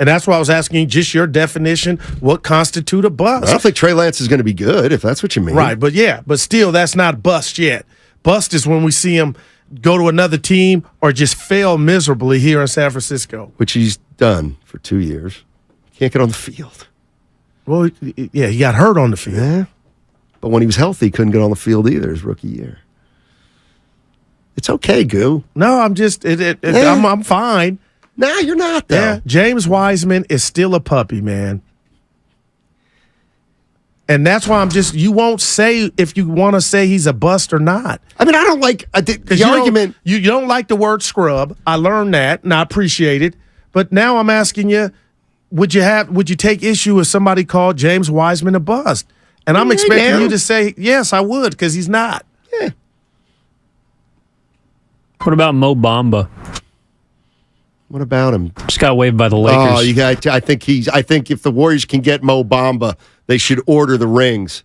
And that's why I was asking just your definition, what constitute a bust? I don't think Trey Lance is going to be good, if that's what you mean. Right, but still, that's not bust yet. Bust is when we see him go to another team or just fail miserably here in San Francisco. Which he's done for 2 years. Can't get on the field. Well, yeah, he got hurt on the field. Yeah. But when he was healthy, he couldn't get on the field either his rookie year. It's okay, Goo. No, I'm just I'm fine. Nah, you're not though. Yeah, James Wiseman is still a puppy, man. And that's why you won't say if you want to say he's a bust or not. I mean, I don't like the argument. You don't like the word scrub. I learned that and I appreciate it. But now I'm asking you, would you take issue if somebody called James Wiseman a bust? And I'm expecting you to say, yes, I would, because he's not. Yeah. What about Mo Bamba? What about him? Just got waived by the Lakers. Oh, you got. I think if the Warriors can get Mo Bamba, they should order the rings.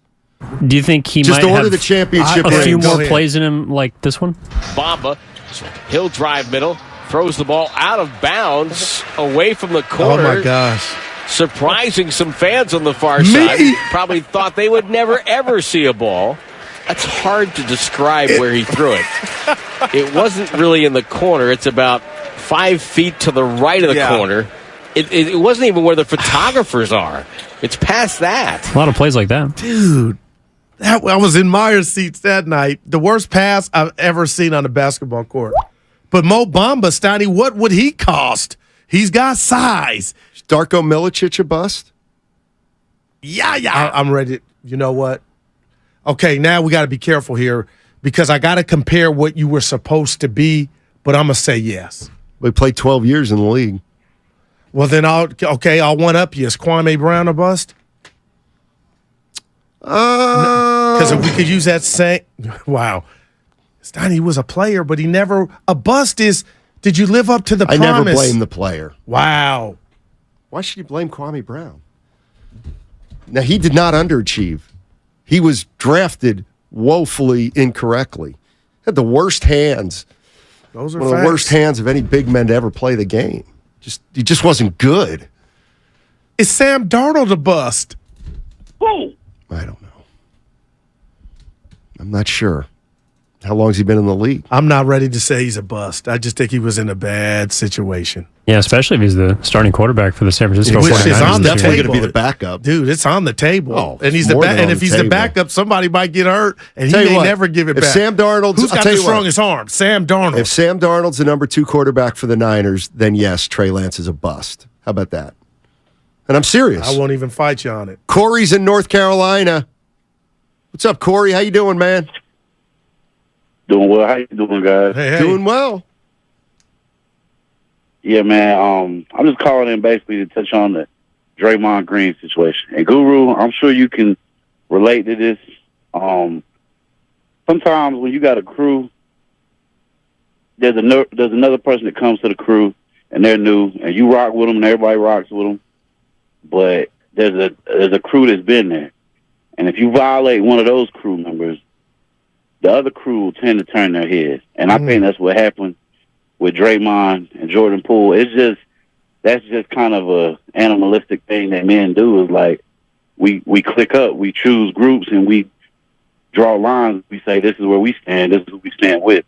Do you think he just might order have the championship a rings? few more plays in him like this one? Bamba, he'll drive middle, throws the ball out of bounds, away from the corner. Oh my gosh! Surprising some fans on the far side. Probably thought they would never ever see a ball. That's hard to describe where he threw it. It wasn't really in the corner. It's about 5 feet to the right of the corner. It wasn't even where the photographers are. It's past that. A lot of plays like that. Dude, I was in Myers' seats that night. The worst pass I've ever seen on a basketball court. But Mo Bamba, Steiny, what would he cost? He's got size. Is Darko Milicic a bust? Yeah. I'm ready. You know what? Okay, now we got to be careful here because I got to compare what you were supposed to be, but I'm going to say yes. We played 12 years in the league. Well, then I'll one up you. Is Kwame Brown a bust? Because if we could use that same, wow. Steiny was a player, but he never, a bust is, did you live up to the promise? I never blame the player. Wow. Why should you blame Kwame Brown? Now, he did not underachieve. He was drafted woefully incorrectly. Had the worst hands. Those are one of the worst hands of any big men to ever play the game. He just wasn't good. Is Sam Darnold a bust? Who? I don't know. I'm not sure. How long has he been in the league? I'm not ready to say he's a bust. I just think he was in a bad situation. Yeah, especially if he's the starting quarterback for the San Francisco 49ers. Which is on the definitely table. going to be the backup. Dude, it's on the table. Oh, and he's and if he's the backup, somebody might get hurt, and he may never give it back. Sam Darnold's, Who's got the strongest arm? Sam Darnold. If Sam Darnold's the number 2 quarterback for the Niners, then yes, Trey Lance is a bust. How about that? And I'm serious. I won't even fight you on it. Corey's in North Carolina. What's up, Corey? How you doing, man? Doing well. How you doing, guys? Hey. Doing well. Yeah, man. I'm just calling in basically to touch on the Draymond Green situation. And Guru, I'm sure you can relate to this. Sometimes when you got a crew, there's another person that comes to the crew and they're new, and you rock with them, and everybody rocks with them. But there's a crew that's been there, and if you violate one of those crew members, the other crew will tend to turn their heads. And I think that's what happened with Draymond and Jordan Poole. That's just kind of a animalistic thing that men do, is like we click up, we choose groups, and we draw lines. We say, this is where we stand, this is who we stand with.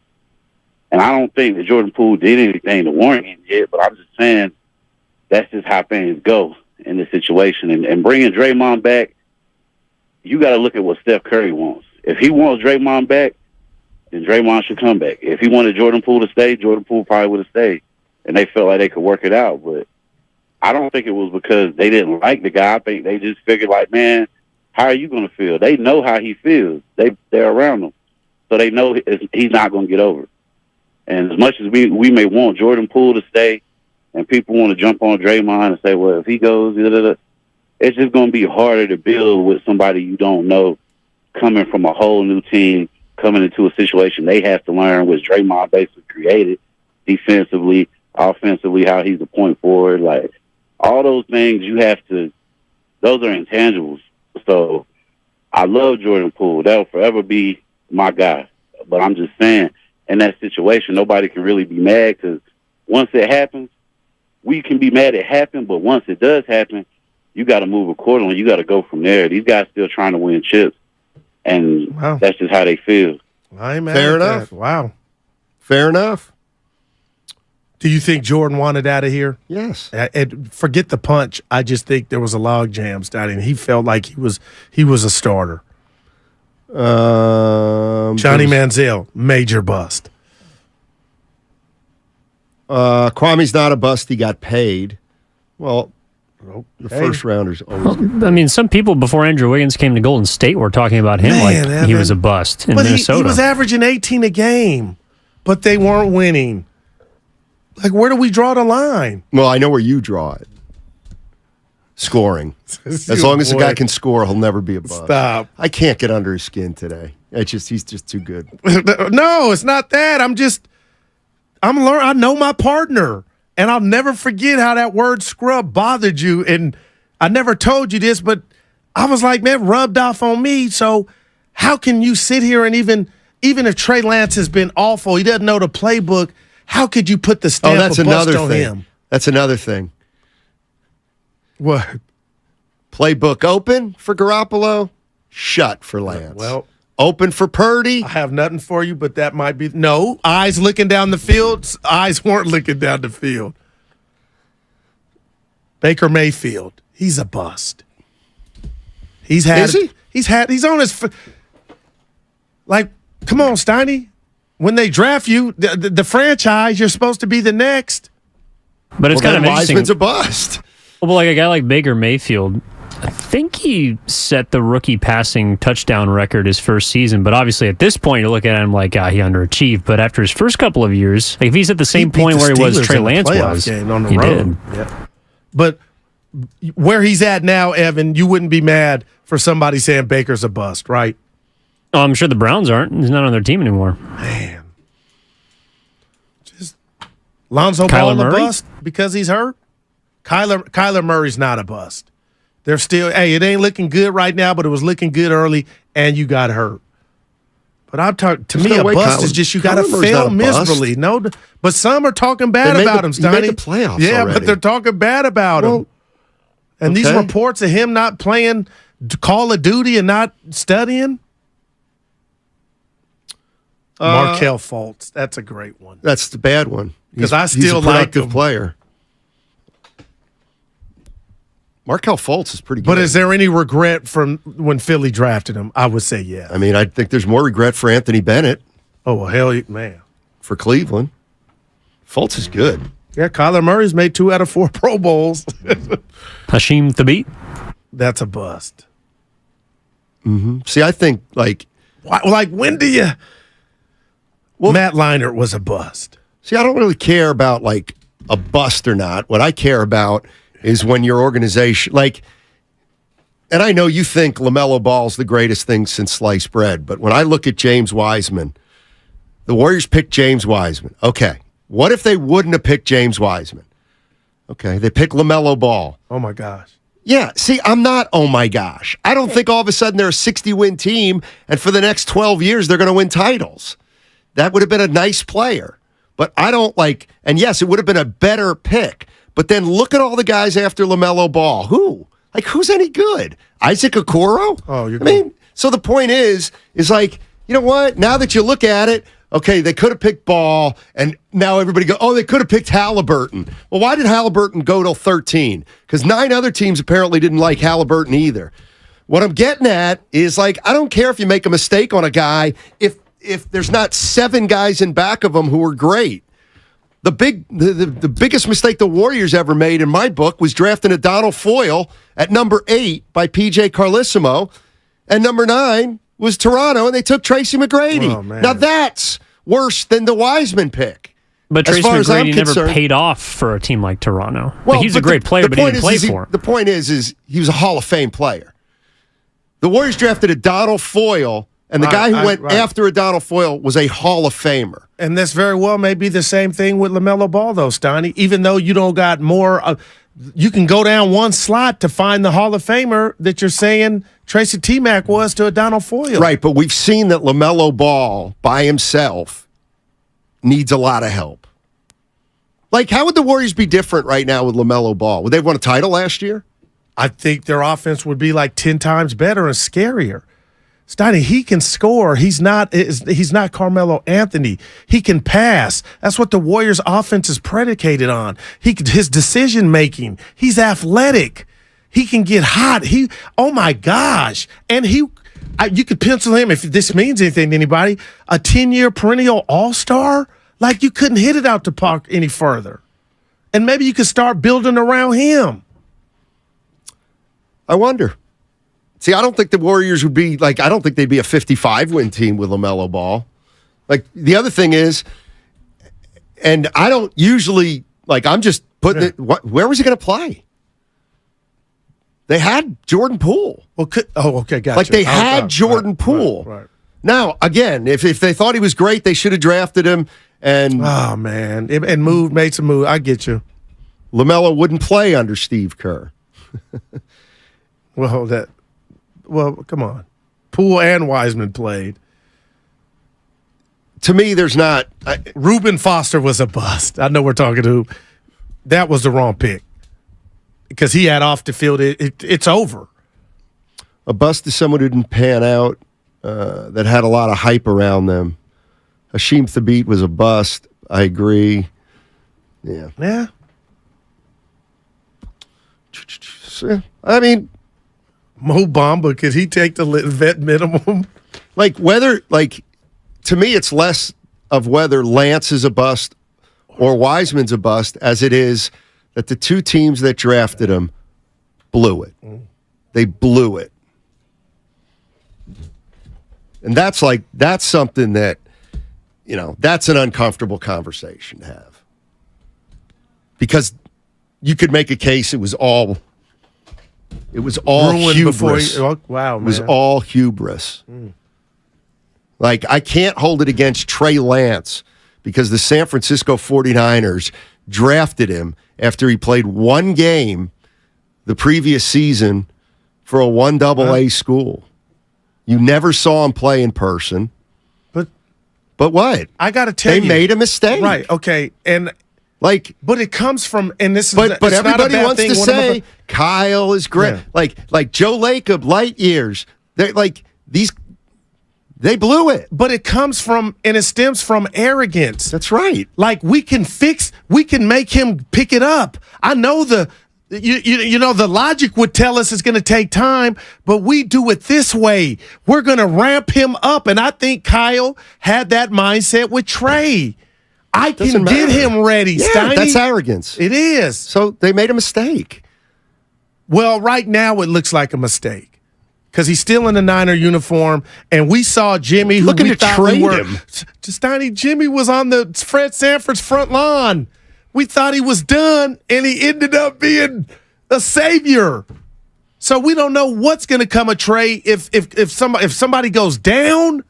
And I don't think that Jordan Poole did anything to warrant it yet, but I'm just saying that's just how things go in this situation. And bringing Draymond back, you got to look at what Steph Curry wants. If he wants Draymond back, then Draymond should come back. If he wanted Jordan Poole to stay, Jordan Poole probably would have stayed. And they felt like they could work it out. But I don't think it was because they didn't like the guy. I think they just figured, like, man, how are you going to feel? They know how he feels. They're around him. So they know he's not going to get over it. And as much as we may want Jordan Poole to stay, and people want to jump on Draymond and say, well, if he goes, it's just going to be harder to build with somebody you don't know, coming from a whole new team, coming into a situation they have to learn, which Draymond basically created, defensively, offensively, how he's a point forward. Like, all those things those are intangibles. So I love Jordan Poole. That'll forever be my guy. But I'm just saying, in that situation, nobody can really be mad, because once it happens, we can be mad it happened, but once it does happen, you got to move accordingly. You got to go from there. These guys still trying to win chips, and that's just how they feel. Fair enough. That. Wow. Fair enough. Do you think Jordan wanted out of here? Yes. And forget the punch. I just think there was a log jam starting. He felt like he was a starter. Johnny Manziel, major bust. Kwame's not a bust. He got paid. Well, the first rounders always. Well, I mean, some people before Andrew Wiggins came to Golden State were talking about him Man, he was a bust in but Minnesota. He was averaging 18 a game, but they weren't winning. Like, where do we draw the line? Well, I know where you draw it. Scoring. As long as the guy can score, he'll never be a bust. Stop. I can't get under his skin today. He's just too good. No, it's not that. I know my partner, and I'll never forget how that word scrub bothered you. And I never told you this, but I was like, man, rubbed off on me. So how can you sit here and even if Trey Lance has been awful, he doesn't know the playbook, how could you put the stamp of bust on him? That's another thing. What? Playbook open for Garoppolo, shut for Lance. Well, open for Purdy. I have nothing for you, but that might be no eyes looking down the field. Eyes weren't looking down the field. Baker Mayfield, he's a bust. He's had. Is he? He's on his. Like, come on, Steiny. When they draft you, the franchise, you're supposed to be the next. But it's kind of interesting. Wiseman's a bust. Well, like a guy like Baker Mayfield, I think he set the rookie passing touchdown record his first season. But obviously, at this point, you look at him like he underachieved. But after his first couple of years, like if he's at the same point where he was, Trey Lance was, game on the he road. did. Yeah. But where he's at now, Evan, you wouldn't be mad for somebody saying Baker's a bust, right? Oh, I'm sure the Browns aren't. He's not on their team anymore. Man. Just Lonzo Ball a bust because he's hurt? Kyler Murray's not a bust. They're still, it ain't looking good right now, but it was looking good early, and you got hurt. But I'm talking, to me, a bust is just you got to fail miserably. No, but some are talking bad about him, Steiny. He made the playoffs Yeah, already. but they're talking bad about him. And these reports of him not playing Call of Duty and not studying. Markelle Fultz, that's a great one. That's the bad one. Because I still he's a like productive him. player. Markelle Fultz is pretty good. But is there any regret from when Philly drafted him? I would say yeah. I mean, I think there's more regret for Anthony Bennett. Oh, well, hell, man. For Cleveland. Fultz is good. Yeah, Kyler Murray's made 2 out of 4 Pro Bowls. Hashim Thabit? That's a bust. Mm-hmm. See, I think, when do you... Well, Matt Leinart was a bust. See, I don't really care about, a bust or not. What I care about is when your organization, and I know you think LaMelo Ball's the greatest thing since sliced bread, but when I look at James Wiseman, the Warriors picked James Wiseman. Okay, what if they wouldn't have picked James Wiseman? Okay, they picked LaMelo Ball. Oh, my gosh. Yeah, see, I'm not, oh, my gosh. I don't think all of a sudden they're a 60-win team, and for the next 12 years they're going to win titles. That would have been a nice player. But I don't and yes, it would have been a better pick. But then look at all the guys after LaMelo Ball. Who? Who's any good? Isaac Okoro? Oh, so the point is you know what? Now that you look at it, okay, they could have picked Ball, and now everybody they could have picked Halliburton. Well, why did Halliburton go till 13? Because 9 other teams apparently didn't like Halliburton either. What I'm getting at is, I don't care if you make a mistake on a guy if there's not 7 guys in back of him who are great. The biggest mistake the Warriors ever made in my book was drafting a Donald Foyle at number 8 by PJ Carlissimo, and number 9 was Toronto, and they took Tracy McGrady. Oh, man. Now that's worse than the Wiseman pick. But Tracy McGrady never paid off for a team like Toronto. Well, he's a great player, but he didn't play for him. The point is he was a Hall of Fame player. The Warriors drafted a Donald Foyle, and the guy who went after a Donald Foyle was a Hall of Famer. And this very well may be the same thing with LaMelo Ball, though, Steiny. Even though you don't got more, you can go down one slot to find the Hall of Famer that you're saying Tracy T-Mac was to a Donald Foyle. Right, but we've seen that LaMelo Ball by himself needs a lot of help. How would the Warriors be different right now with LaMelo Ball? Would they have won a title last year? I think their offense would be 10 times better and scarier. Steiny, he can score. He's not Carmelo Anthony. He can pass. That's what the Warriors' offense is predicated on. His decision making. He's athletic. He can get hot. Oh my gosh! And you could pencil him, if this means anything to anybody, a 10-year perennial All-Star. Like, you couldn't hit it out the park any further. And maybe you could start building around him. I wonder. See, I don't think the Warriors would be like, I don't think they'd be a 55-win team with LaMelo Ball. Like, the other thing is, and I don't usually, like, I'm just putting it, where was he going to play? They had Jordan Poole. Well, okay, gotcha. Like, they had Jordan Poole. Right. Now, again, if they thought he was great, they should have drafted him. And oh, man. And made some move. I get you. LaMelo wouldn't play under Steve Kerr. Well, come on. Poole and Wiseman played. To me, there's not. Reuben Foster was a bust. I know we're talking to. That was the wrong pick because he had off the field. It's over. A bust is someone who didn't pan out, that had a lot of hype around them. Hasheem Thabeet was a bust. I agree. Yeah. Yeah. I mean, Mo Bamba, could he take the vet minimum? To me, it's less of whether Lance is a bust or Wiseman's a bust as it is that the two teams that drafted him blew it. They blew it. And that's something that, that's an uncomfortable conversation to have. Because you could make a case it was all hubris. Wow, man. It was all hubris. Like, I can't hold it against Trey Lance because the San Francisco 49ers drafted him after he played one game the previous season for a 1AA school. You never saw him play in person. But what? I got to tell you. They made a mistake. Right, okay. And but it comes from, and this is but everybody wants to say Kyle is great. Yeah. Like Joe Lacob, light years. They blew it. But it comes from, and it stems from arrogance. That's right. Like, we can make him pick it up. I know the logic would tell us it's going to take time, but we do it this way. We're going to ramp him up. And I think Kyle had that mindset with Trey. I can get him ready, yeah, Steiny. That's arrogance. It is. So they made a mistake. Well, right now it looks like a mistake. Because he's still in the Niner uniform, and we saw Jimmy, who looking we to thought trade we were. him. Steiny, Jimmy was on the Fred Sanford's front lawn. We thought he was done, and he ended up being a savior. So we don't know what's going to come of Trey if somebody goes down.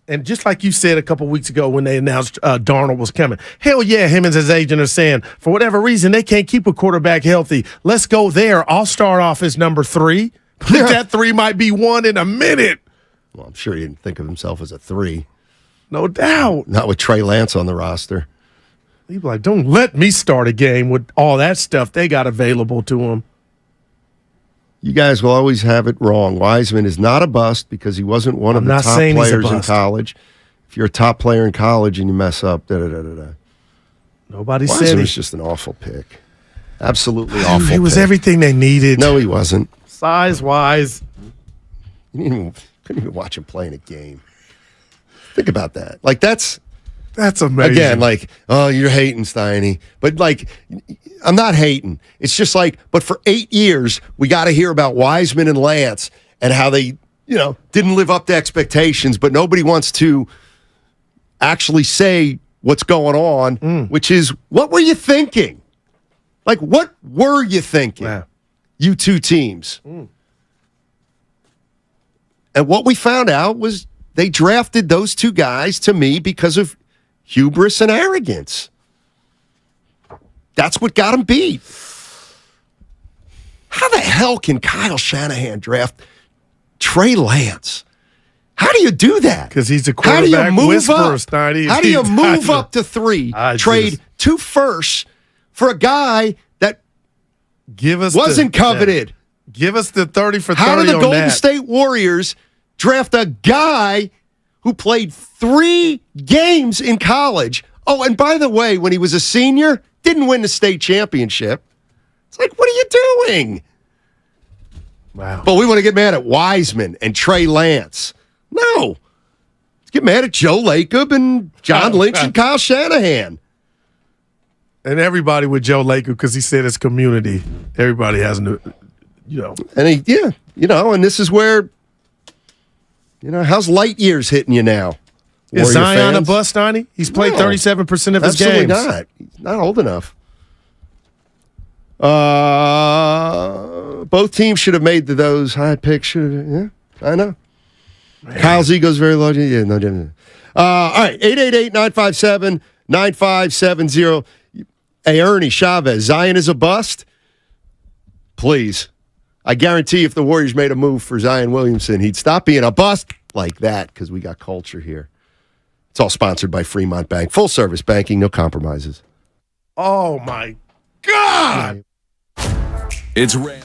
And just like you said a couple weeks ago when they announced Darnold was coming, hell yeah, him and his agent are saying, for whatever reason, they can't keep a quarterback healthy. Let's go there. I'll start off as number 3. Yeah. That 3 might be 1 in a minute. Well, I'm sure he didn't think of himself as a 3. No doubt. Not with Trey Lance on the roster. He'd be like, don't let me start a game with all that stuff they got available to him. You guys will always have it wrong. Wiseman is not a bust because he wasn't one of the top players in college. If you're a top player in college and you mess up, Nobody said Wiseman was just an awful pick. Absolutely awful. He was everything they needed. No, he wasn't. Size-wise. You couldn't even watch him play in a game. Think about that. Like, that's amazing. Again, like, oh, you're hating, Steiny. But, like, I'm not hating. It's just like, but for 8 years, we got to hear about Wiseman and Lance and how they, didn't live up to expectations, but nobody wants to actually say what's going on, which is, what were you thinking? Like, what were you thinking? Yeah. You two teams. And what we found out was they drafted those two guys, to me, because of hubris and arrogance. That's what got him beat. How the hell can Kyle Shanahan draft Trey Lance? How do you do that? Because he's a quarterback whisperer, Steiny. How do you move up to 3, trade 2 firsts for a guy that wasn't coveted? Give us the 30 for 30 How do the on Golden that. State Warriors draft a guy who played 3 games in college? Oh, and by the way, when he was a senior, didn't win the state championship. It's like, what are you doing? Wow. But we want to get mad at Wiseman and Trey Lance. No. Get mad at Joe Lacob and John Lynch and Kyle Shanahan. And everybody with Joe Lacob because he said it's community. Everybody has, and and this is where, how's light years hitting you now? Is Warrior Zion fans? a bust, Steiny? He's played 37% of his Absolutely games. not. He's not old enough. Both teams should have made those high picks. Yeah, I know. Man. Kyle's ego's very large. Yeah, no. All right, 888-957-9570. Hey, Ernie Chavez, Zion is a bust? Please. I guarantee if the Warriors made a move for Zion Williamson, he'd stop being a bust like that because we got culture here. It's all sponsored by Fremont Bank. Full service banking, no compromises. Oh, my God. It's Rand.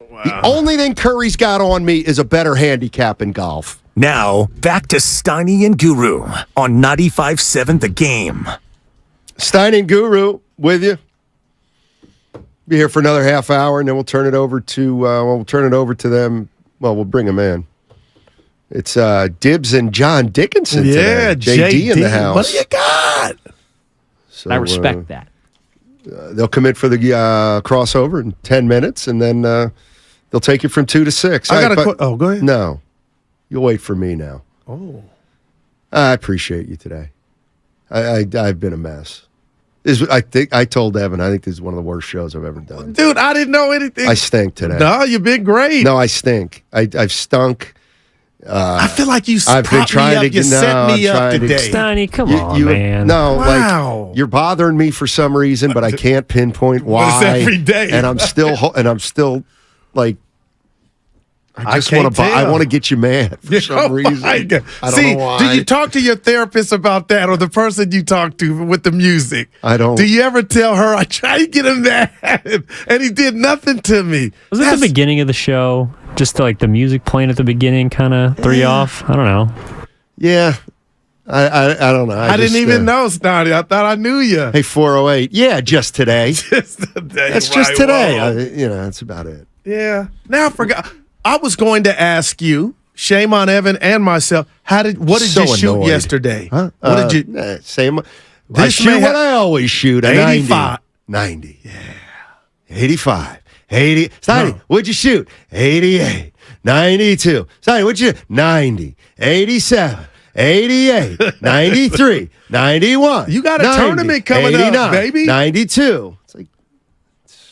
The only thing Curry's got on me is a better handicap in golf. Now, back to Steiny and Guru on 95.7 The Game. Steiny and Guru with you. Be here for another half hour, and then we'll turn it over to them. Well, we'll bring them in. It's Dibbs and John Dickinson today. JD in the house. What do you got? So, I respect that. They'll come in for the crossover in 10 minutes, and then they'll take you from 2 to 6. Go ahead. No. You'll wait for me now. Oh. I appreciate you today. I've been a mess. I think I told Evan, I think this is one of the worst shows I've ever done. Dude, I didn't know anything. I stink today. No, you've been great. No, I stink. I've stunk. I feel like you I've been trying to set me up today. Steiny, come on, man. No, wow. Like you're bothering me for some reason, but I can't pinpoint why. It's every day. And I'm still like I just want to. I want to get you mad for some reason. I don't know why. Do you talk to your therapist about that, or the person you talk to with the music? I don't. Do you ever tell her I tried to get him mad and he did nothing to me? Was it the beginning of the show? Just like the music playing at the beginning, kind of threw you off. I don't know. Yeah, I don't know. I didn't even know, Snotty. I thought I knew you. Hey, 408. Yeah, just today. Just today. That's just today. That's about it. Yeah. Now I forgot. I was going to ask you, shame on Evan and myself, what did you shoot yesterday? Huh? What did you same? I shoot what I always shoot. 85. 90. Yeah. 85. 80. Sonny, what'd you shoot? 88. 92. Sonny, what'd you 90. 87. 88. 93. 91. You got a 90, tournament coming 89, up, baby. 92. It's like,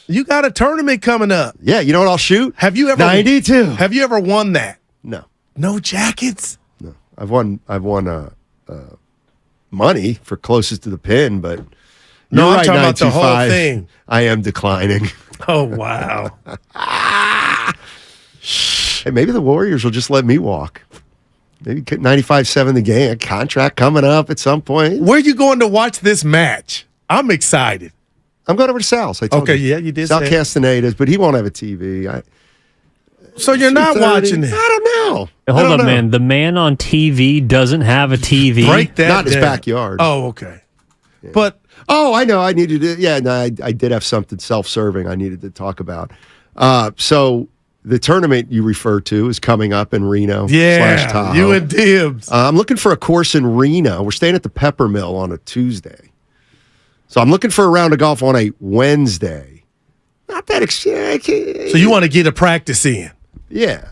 you got a tournament coming up. yeah, you know what I'll shoot? Have you ever 92. Have you ever won that? No. No jackets? No. I've won money for closest to the pin, but no, I'm right, talking about the whole 925. thing. I am declining. Oh, wow. Hey, maybe the Warriors will just let me walk. Maybe 95-7 The Game. A contract coming up at some point. Where are you going to watch this match? I'm excited. I'm going over to Sal's. I told you. Yeah, you did Sal say it. Castaneda's, but he won't have a TV. So you're not watching it? I don't know. Hold up, man. The man on TV doesn't have a TV. Break that Not in his down. backyard. Oh, okay. Yeah. But I know. I needed to. Yeah, no, I did have something self-serving I needed to talk about. So the tournament you refer to is coming up in Reno. /Tahoe. You and Dibbs. I'm looking for a course in Reno. We're staying at the Pepper Mill on a Tuesday. So I'm looking for a round of golf on a Wednesday. Not that exciting. So you want to get a practice in? Yeah.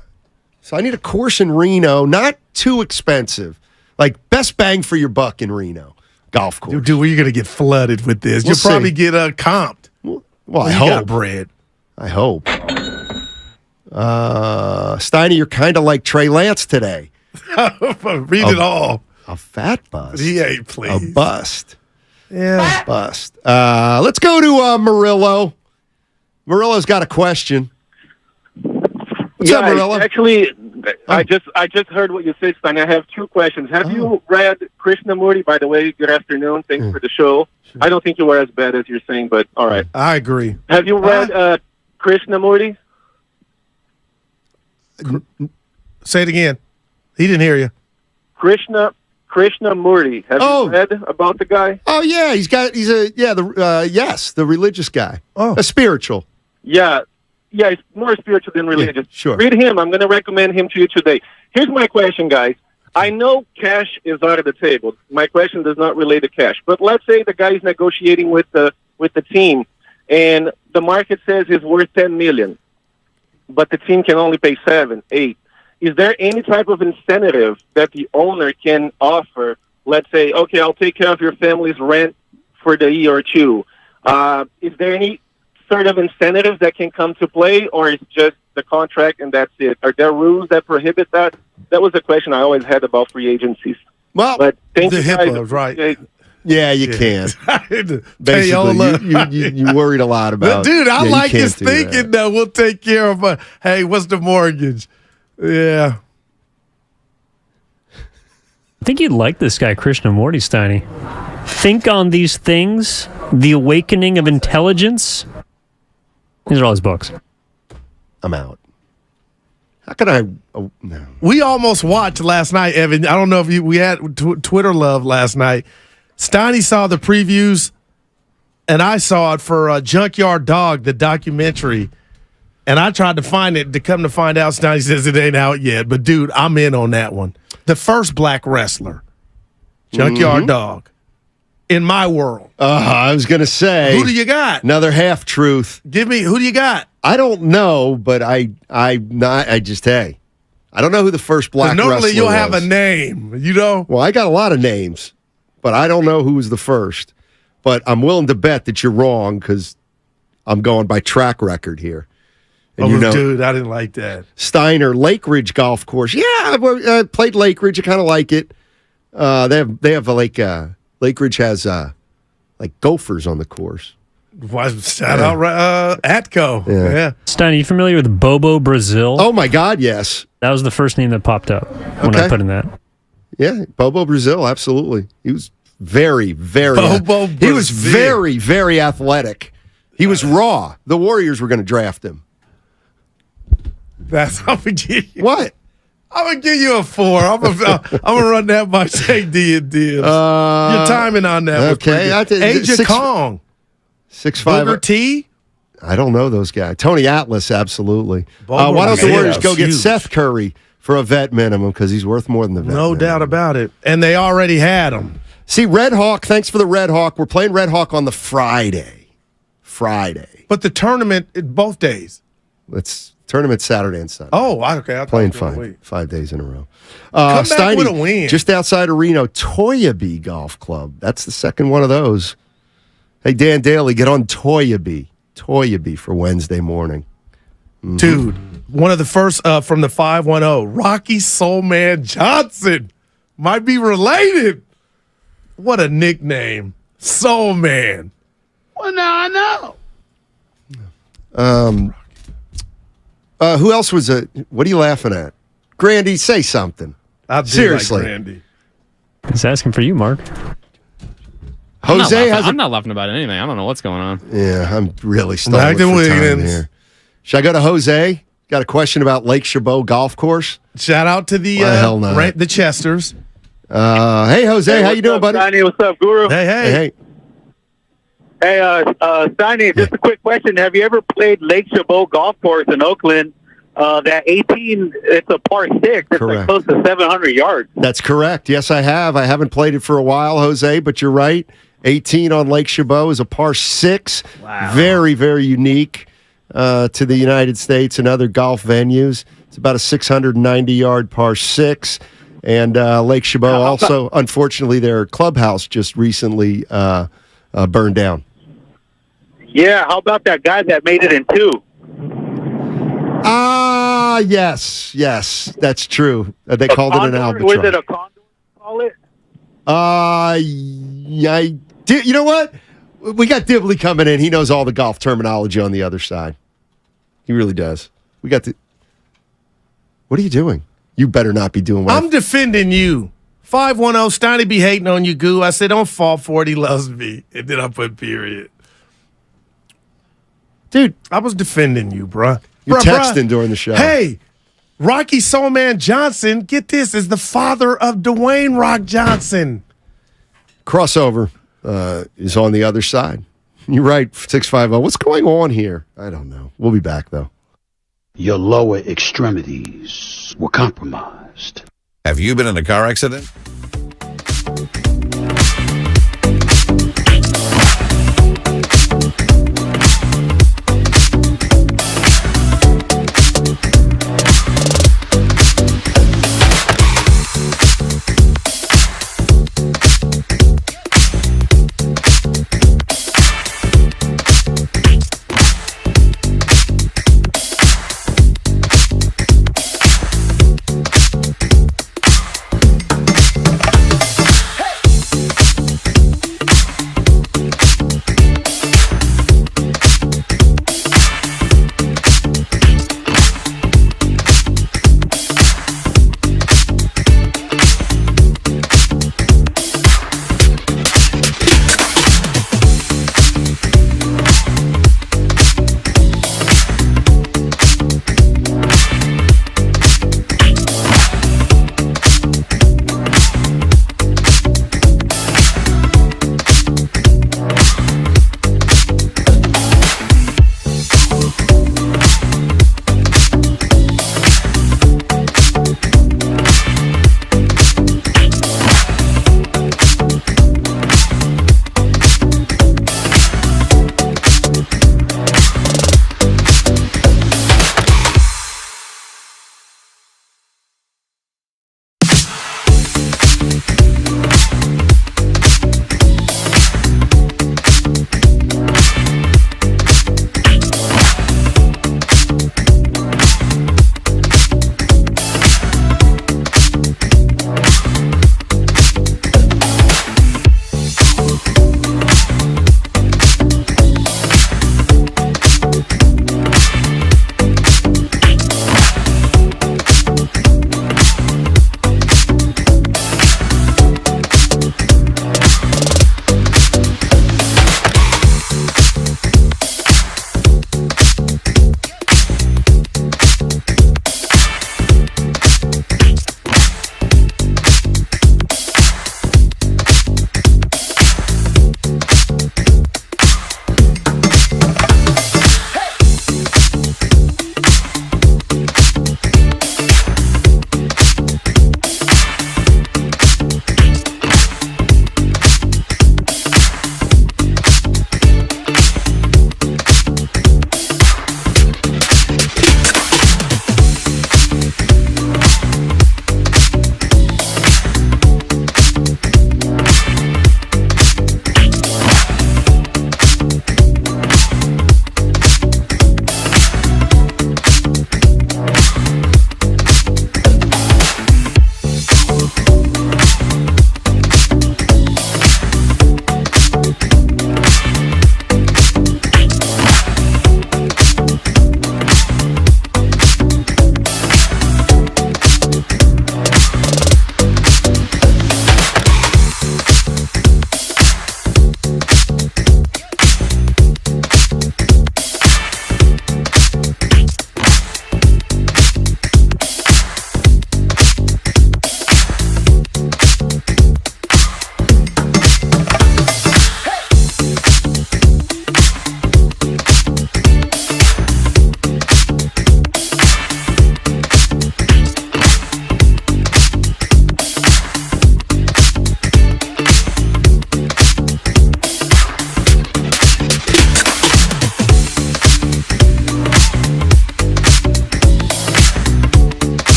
So I need a course in Reno, not too expensive. Like best bang for your buck in Reno. Golf course. Dude, you're going to get flooded with this. You'll probably get comped. Well, I you hope. got bread. I hope. Steiny, you're kind of like Trey Lance today. Read it all. A fat bust. He ain't, please. A bust. Yeah. Bust. Let's go to Murillo. Murillo's got a question. What's up, Murillo? Actually, I just heard what you said, Stein. I have two questions. Have you read Krishnamurti? By the way, good afternoon. Thanks for the show. Sure. I don't think you were as bad as you're saying, but all right. I agree. Have you read Krishnamurti? Say it again. He didn't hear you. Krishnamurti. Have you read about the guy? Oh yeah, the religious guy. Oh, a spiritual. Yeah, he's more spiritual than religious. Yeah, sure. Read him. I'm going to recommend him to you today. Here's my question, guys. I know cash is out of the table. My question does not relate to cash. But let's say the guy is negotiating with the team, and the market says he's worth $10 million, but the team can only pay 7, 8. Is there any type of incentive that the owner can offer? Let's say, okay, I'll take care of your family's rent for the year or two. Is there any sort of incentives that can come to play, or is just the contract and that's it? Are there rules that prohibit that? That was a question I always had about free agencies. Well, but thank you HIPAA, guys. right? Yeah, you can't. Basically, you worried a lot about. Dude, I like his do thinking. Though we'll take care of. Hey, what's the mortgage? Yeah. I think you'd like this guy, Krishnamurti, Steiny. Think on these things, The Awakening of Intelligence. These are all his books. I'm out. How can I? Oh, no. We almost watched last night, Evan. I don't know if we had Twitter love last night. Steiny saw the previews, and I saw it for Junkyard Dog, the documentary. And I tried to find it. To come to find out, Steiny says it ain't out yet. But, dude, I'm in on that one. The first black wrestler, Junkyard Dog, in my world. I was going to say. Who do you got? Another half-truth. Give me, who do you got? I don't know, but I don't know who the first black wrestler was. Normally you'll have a name, you know? Well, I got a lot of names, but I don't know who was the first. But I'm willing to bet that you're wrong because I'm going by track record here. And dude, I didn't like that. Steiner, Lake Ridge Golf Course. Yeah, I played Lake Ridge. I kind of like it. They have Lake Ridge has like gophers on the course. Shout out Atco. Yeah. Stein, are you familiar with Bobo Brazil? Oh my God, yes. That was the first name that popped up when I put in that. Yeah, Bobo Brazil, absolutely. He was very, very. Bobo he was very, very athletic. He was raw. The Warriors were going to draft him. That's how we give you. What? I'm gonna give you a 4. I'm gonna run that by JD and Dibs. Your timing on that. Okay, Age of Kong. 6'5". Booger T. I don't know those guys. Tony Atlas, absolutely. Why don't the Warriors go get Seth Curry for a vet minimum because he's worth more than the vet minimum. Doubt about it. And they already had him. See, Red Hawk, thanks for the Red Hawk. We're playing Red Hawk on the Friday. But the tournament, both days. It's tournament Saturday and Sunday. Oh, okay. I playing 5 days in a row. Come Steiny, back with a win. Just outside of Reno, Toyabee Golf Club. That's the second one of those. Hey, Dan Daly, get on Toyabee for Wednesday morning. Mm-hmm. Dude, one of the first from the 510, Rocky Soulman Johnson. Might be related. What a nickname. Soulman. Well, now I know. Who else was what are you laughing at? Grandy, say something. Seriously. Like Grandy. He's asking for you, Mark. Jose I'm not laughing about anything. I don't know what's going on. Yeah, I'm really stalling for time here. Should I go to Jose? Got a question about Lake Chabot Golf Course? Shout out to the the Chesters. Hey, Jose, how you doing, buddy? Steiny, what's up, Guru? Hey. Hey, Steiny, just a quick question. Have you ever played Lake Chabot Golf Course in Oakland? That 18, it's a par 6. It's like close to 700 yards. That's correct. Yes, I have. I haven't played it for a while, Jose, but you're right. 18 on Lake Chabot is a par 6. Wow. Very, very unique to the United States and other golf venues. It's about a 690-yard par 6. And Lake Chabot also, unfortunately, their clubhouse just recently burned down. Yeah, how about that guy that made it in 2? Yes, that's true. They called it an albatross. Was it a condor? Call it? You know what? We got Dibley coming in. He knows all the golf terminology on the other side. He really does. We got the. What are you doing? You better not be doing what I'm defending you. 510 Steiny be hating on you, Goo. I said, don't fall for it. He loves me. And then I put period. Dude, I was defending you, bruh. You're texting during the show. Hey, Rocky Soulman Johnson, get this, is the father of Dwayne Rock Johnson. Crossover is on the other side. You're right, 650. What's going on here? I don't know. We'll be back, though. Your lower extremities were compromised. Have you been in a car accident?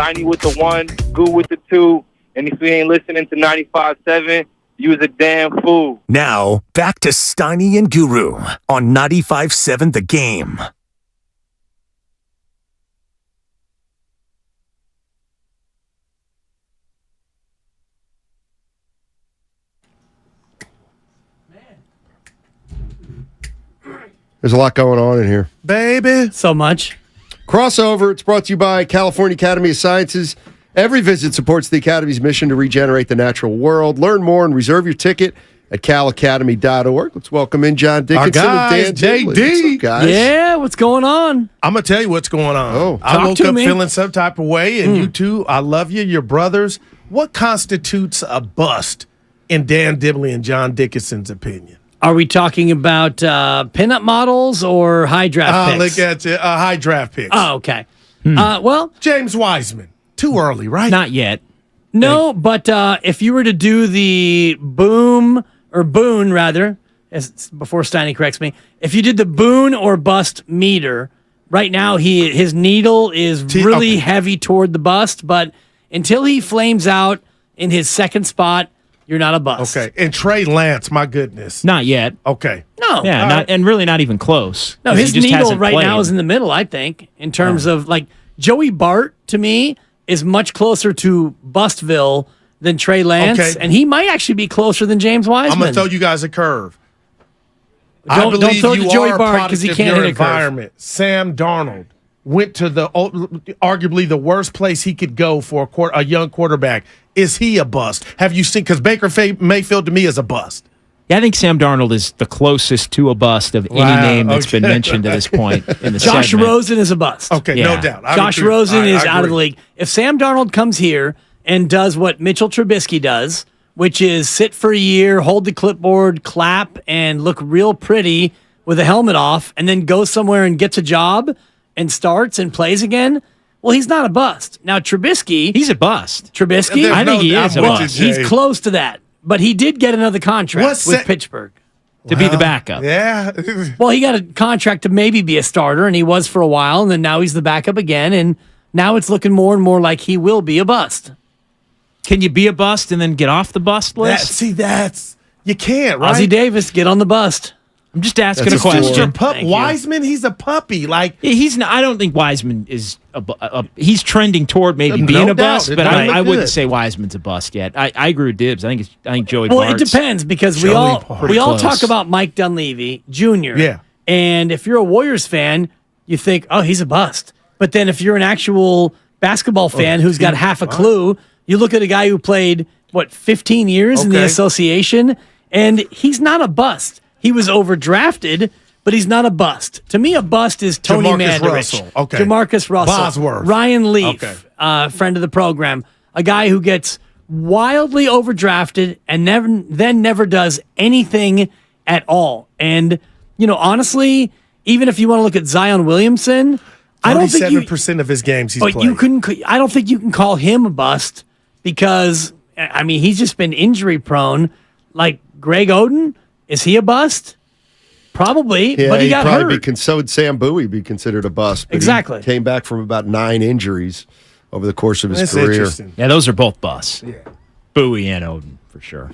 Steiny with the 1, Goo with the 2, and if you ain't listening to 95.7, you was a damn fool. Now, back to Steiny and Guru on 95.7 The Game. There's a lot going on in here. Baby. So much. Crossover, it's brought to you by California Academy of Sciences. Every visit supports the Academy's mission to regenerate the natural world. Learn more and reserve your ticket at calacademy.org. Let's welcome in John Dickinson and Dan JD. What's up, guys? Yeah, what's going on? I'm going to tell you what's going on. Oh, I woke up feeling some type of way, and you two, I love you, your brothers. What constitutes a bust in Dan Dibley and John Dickinson's opinion? Are we talking about pinup models or high draft picks? Look at it. High draft picks. Oh, okay. Well, James Wiseman. Too early, right? Not yet. No, but if you were to do the boom or Boone, rather, before Steiny corrects me, if you did the Boone or bust meter, right now his needle is really heavy toward the bust, but until he flames out in his second spot, you're not a bust. Okay. And Trey Lance, my goodness. Not yet. Okay. No. Yeah, and really not even close. No, his He just needle hasn't right played. now is in the middle, I think, in terms of like Joey Bart, to me, is much closer to Bustville than Trey Lance, Okay. and he might actually be closer than James Wiseman. I'm going to throw you guys a curve. Don't throw it to Joey Bart because he can't hit a curve. Environment. Sam Darnold went to arguably the worst place he could go for a young quarterback. Is he a bust? Have you seen? Because Baker Mayfield to me is a bust. Yeah, I think Sam Darnold is the closest to a bust of any name that's been mentioned to this point in the Josh segment. Rosen is a bust. Okay, no doubt. Josh Rosen is out of the league. If Sam Darnold comes here and does what Mitchell Trubisky does, which is sit for a year, hold the clipboard, clap, and look real pretty with a helmet off, and then go somewhere and gets a job and starts and plays again, well, he's not a bust. Now, Trubisky... He's a bust. Trubisky? I think he is a bust. He's close to that. But he did get another contract with Pittsburgh. To be the backup. Yeah. Well, he got a contract to maybe be a starter, and he was for a while, and then now he's the backup again, and now it's looking more and more like he will be a bust. Can you be a bust and then get off the bust list? You can't, right? Ozzie Davis, get on the bust. I'm just asking a question. Wiseman, he's a puppy. Like he's not. I don't think Wiseman is he's trending toward maybe being a bust, but I wouldn't say Wiseman's a bust yet. I agree with Dibbs. I think Joey. Well, it depends because we all talk about Mike Dunleavy Jr. Yeah, and if you're a Warriors fan, you think, oh, he's a bust. But then if you're an actual basketball fan who's got half a clue, you look at a guy who played 15 years in the association, and he's not a bust. He was overdrafted, but he's not a bust. To me, a bust is Tony Mandarich, Jamarcus Russell, Bosworth, Ryan Leaf, friend of the program, a guy who gets wildly overdrafted and never does anything at all. And honestly, even if you want to look at Zion Williamson, I don't think 27% of his games he's played. I don't think you can call him a bust because he's just been injury prone. Like Greg Oden. Is he a bust? Probably, but he got hurt. So would Sam Bowie be considered a bust. But exactly. He came back from about 9 injuries over the course of his career. Yeah, those are both busts. Yeah. Bowie and Oden, for sure.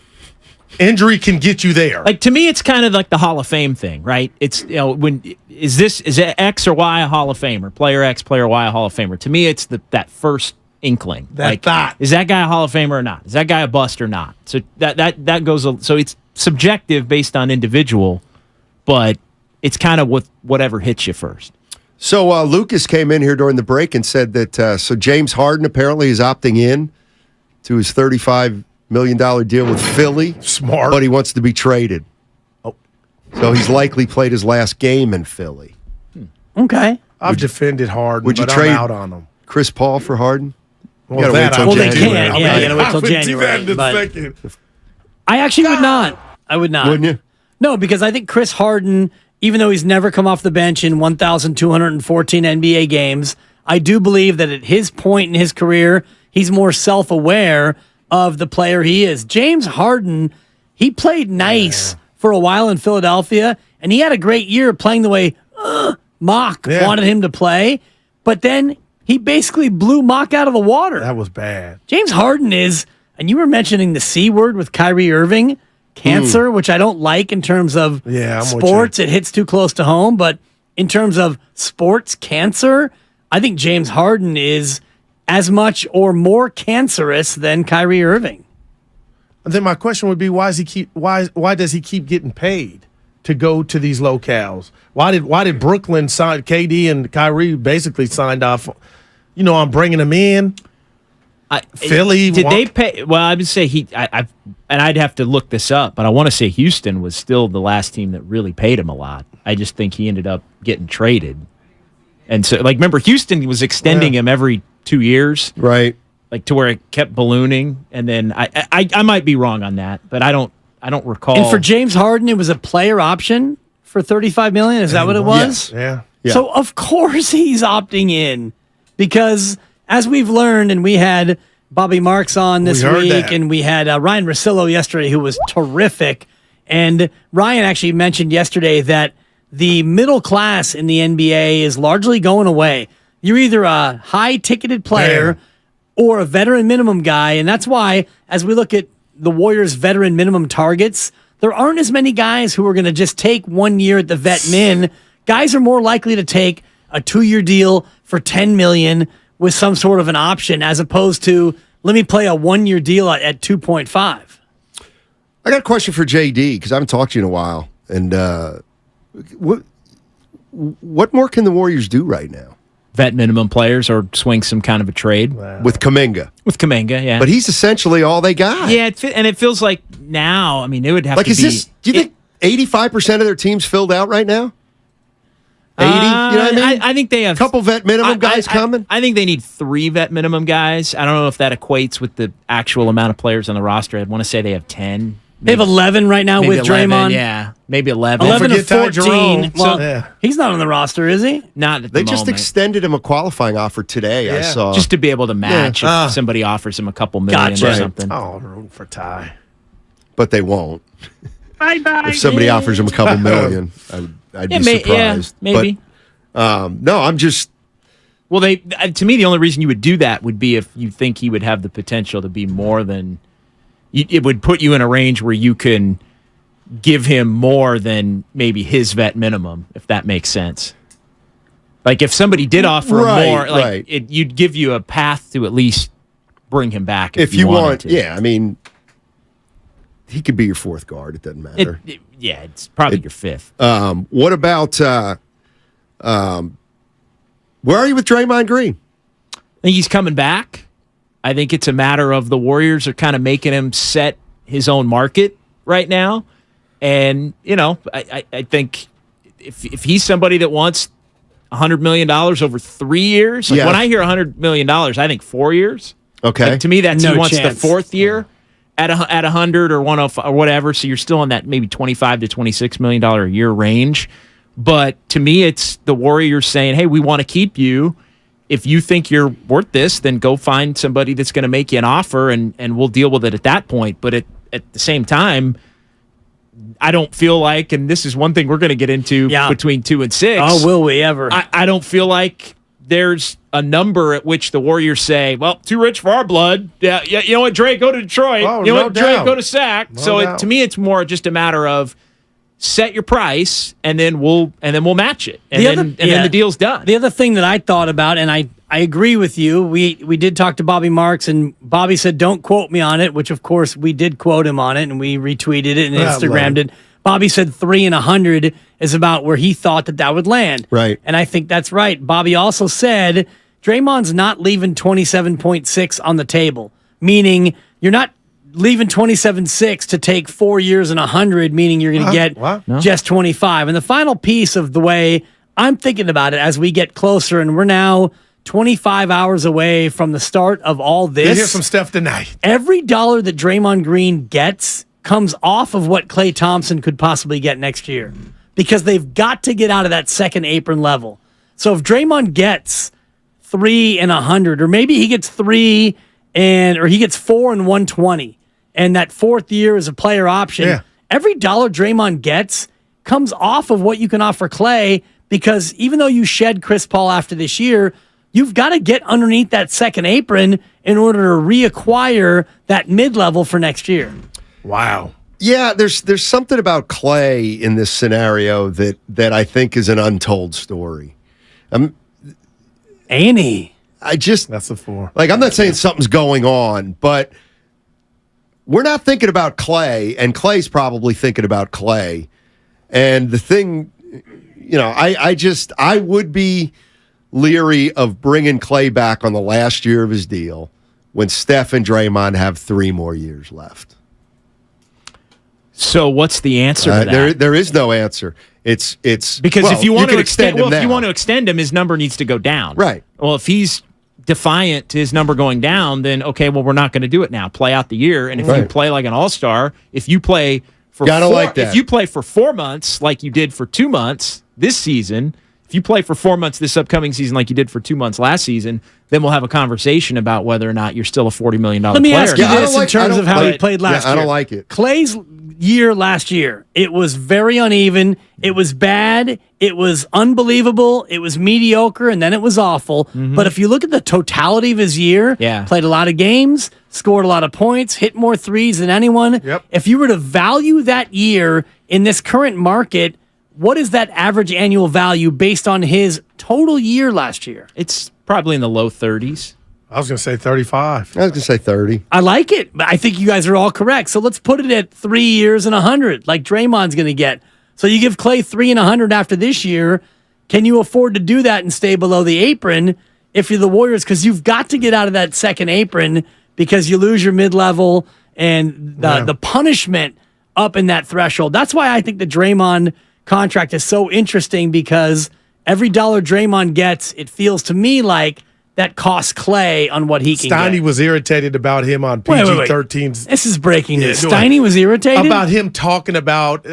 Injury can get you there. Like, to me, it's kind of like the Hall of Fame thing, right? It's, is it X or Y a Hall of Famer? Player X, player Y a Hall of Famer? To me, it's that first inkling. Is that guy a Hall of Famer or not? Is that guy a bust or not? So that goes, so it's subjective based on individual, but it's kind of whatever hits you first. So Lucas came in here during the break and said that so James Harden apparently is opting in to his $35 million deal with Philly. Smart. But he wants to be traded. Oh. So he's likely played his last game in Philly. Okay. I've defended Harden, would you but trade I'm out on him. Chris Paul for Harden? Well, they can't. Yeah, you got to wait till January. But I actually would not. I would not. Wouldn't you? No, because I think Chris Harden, even though he's never come off the bench in 1,214 NBA games, I do believe that at his point in his career, he's more self-aware of the player he is. James Harden, he played nice for a while in Philadelphia, and he had a great year playing the way Mock wanted him to play. But then He basically blew Mock out of the water. That was bad. James Harden is, and you were mentioning the C word with Kyrie Irving, cancer, which I don't like in terms of sports. It hits too close to home. But in terms of sports cancer, I think James Harden is as much or more cancerous than Kyrie Irving. And then my question would be, why does he keep getting paid to go to these locales? Why did Brooklyn sign KD and Kyrie basically signed off? I'm bringing them in. Philly did they pay? Well, I would say and I'd have to look this up, but I want to say Houston was still the last team that really paid him a lot. I just think he ended up getting traded, and so remember Houston was extending him every 2 years, right? To where it kept ballooning, and then I might be wrong on that, but I don't recall. And for James Harden, it was a player option for $35 million. Is that what it was? Yes. Yeah. So of course he's opting in because, as we've learned, and we had Bobby Marks on this week, and we had Ryan Russillo yesterday, who was terrific. And Ryan actually mentioned yesterday that the middle class in the NBA is largely going away. You're either a high-ticketed player or a veteran minimum guy, and that's why, as we look at the Warriors' veteran minimum targets, there aren't as many guys who are going to just take 1 year at the vet min. Guys are more likely to take a 2-year deal for $10 million with some sort of an option, as opposed to, let me play a 1-year deal at 2.5. I got a question for JD, because I haven't talked to you in a while. And what more can the Warriors do right now? Vet minimum players or swing some kind of a trade. With Kuminga. With Kuminga, yeah. But he's essentially all they got. Yeah, and it feels like now, it would have to be... Do you think 85% of their team's filled out right now? 80? You know what I mean? I think they have... A couple vet minimum guys coming? I think they need 3 vet minimum guys. I don't know if that equates with the actual amount of players on the roster. I'd want to say they have 10. They have 11 right now with 11, Draymond. Yeah, maybe 11. 11 to 14. Well, he's not on the roster, is he? Not at the They moment. just extended him a qualifying offer today, I saw. Just to be able to match if somebody offers him a couple million or something. Oh, room for Ty. But they won't. Bye-bye. If somebody offers him a couple million, I'd be surprised. Yeah, maybe. But, no, I'm just... Well, to me, the only reason you would do that would be if you think he would have the potential to be more than... It would put you in a range where you can give him more than maybe his vet minimum, if that makes sense. Like if somebody did offer him more, you'd give you a path to at least bring him back if you want to. Yeah, he could be your fourth guard. It doesn't matter. It's probably your fifth. What about where are you with Draymond Green? I think he's coming back. I think it's a matter of the Warriors are kind of making him set his own market right now. And, I think if he's somebody that wants $100 million over 3 years, when I hear $100 million, I think 4 years. Okay. To me, he wants chance. the fourth year at 100 or 105 or whatever. So you're still in that maybe $25 to $26 million a year range. But to me, it's the Warriors saying, hey, we want to keep you. If you think you're worth this, then go find somebody that's going to make you an offer, and we'll deal with it at that point. But at the same time, I don't feel like, and this is one thing we're going to get into between 2 and 6. Oh, will we ever? I don't feel like there's a number at which the Warriors say, well, too rich for our blood. Yeah, you know what, Dre, go to Detroit. Dre, go to Sac. To me, it's more just a matter of set your price, and then we'll match it, and then the deal's done. The other thing that I thought about, and I agree with you. We did talk to Bobby Marks, and Bobby said, "Don't quote me on it," which of course we did quote him on it, and we retweeted it and Instagrammed it. Bobby said 3 and 100 is about where he thought that would land. Right, and I think that's right. Bobby also said Draymond's not leaving 27.6 on the table, meaning you're not leaving 27.6 to take 4 years and 100, meaning you're going to get just 25. And the final piece of the way I'm thinking about it as we get closer, and we're now 25 hours away from the start of all this. You hear some stuff tonight. Every dollar that Draymond Green gets comes off of what Klay Thompson could possibly get next year, because they've got to get out of that second apron level. So if Draymond gets 3 and 100, or maybe he gets 3 or he gets 4 and 120, and that fourth year is a player option, every dollar Draymond gets comes off of what you can offer Klay, because even though you shed Chris Paul after this year, you've got to get underneath that second apron in order to reacquire that mid-level for next year. Wow. Yeah, there's something about Clay in this scenario that I think is an untold story. Annie. That's a 4. Like, I'm not saying something's going on, but we're not thinking about Clay, and Clay's probably thinking about Clay. And the thing, I would be leery of bringing Clay back on the last year of his deal when Steph and Draymond have 3 more years left. So what's the answer to that? There is no answer. It's because if you want to extend him, if you want to extend him, his number needs to go down. Right. Well, if he's defiant to his number going down, then okay, well, we're not going to do it now. Play out the year, and if you play like an all-star, if you play for if you play for 4 months like you did for 2 months this season, if you play for 4 months this upcoming season like you did for 2 months last season, then we'll have a conversation about whether or not you're still a $40 million player. Let me ask you this in terms of how he played last year. I don't like it. Clay's year last year, it was very uneven. It was bad. It was unbelievable. It was mediocre, and then it was awful. Mm-hmm. But if you look at the totality of his year, played a lot of games, scored a lot of points, hit more threes than anyone. If you were to value that year in this current market, what is that average annual value based on his total year last year? It's probably in the low 30s. I was going to say 35. I was going to say 30. I like it, but I think you guys are all correct. So let's put it at 3 years and 100, like Draymond's going to get. So you give Clay 3 and 100 after this year. Can you afford to do that and stay below the apron if you're the Warriors? Because you've got to get out of that second apron because you lose your mid-level and the punishment up in that threshold. That's why I think the Draymond contract is so interesting, because every dollar Draymond gets, it feels to me like that costs Clay on what he can get. Steiny was irritated about him on PG-13's. This is breaking news. Steiny was irritated? About him talking about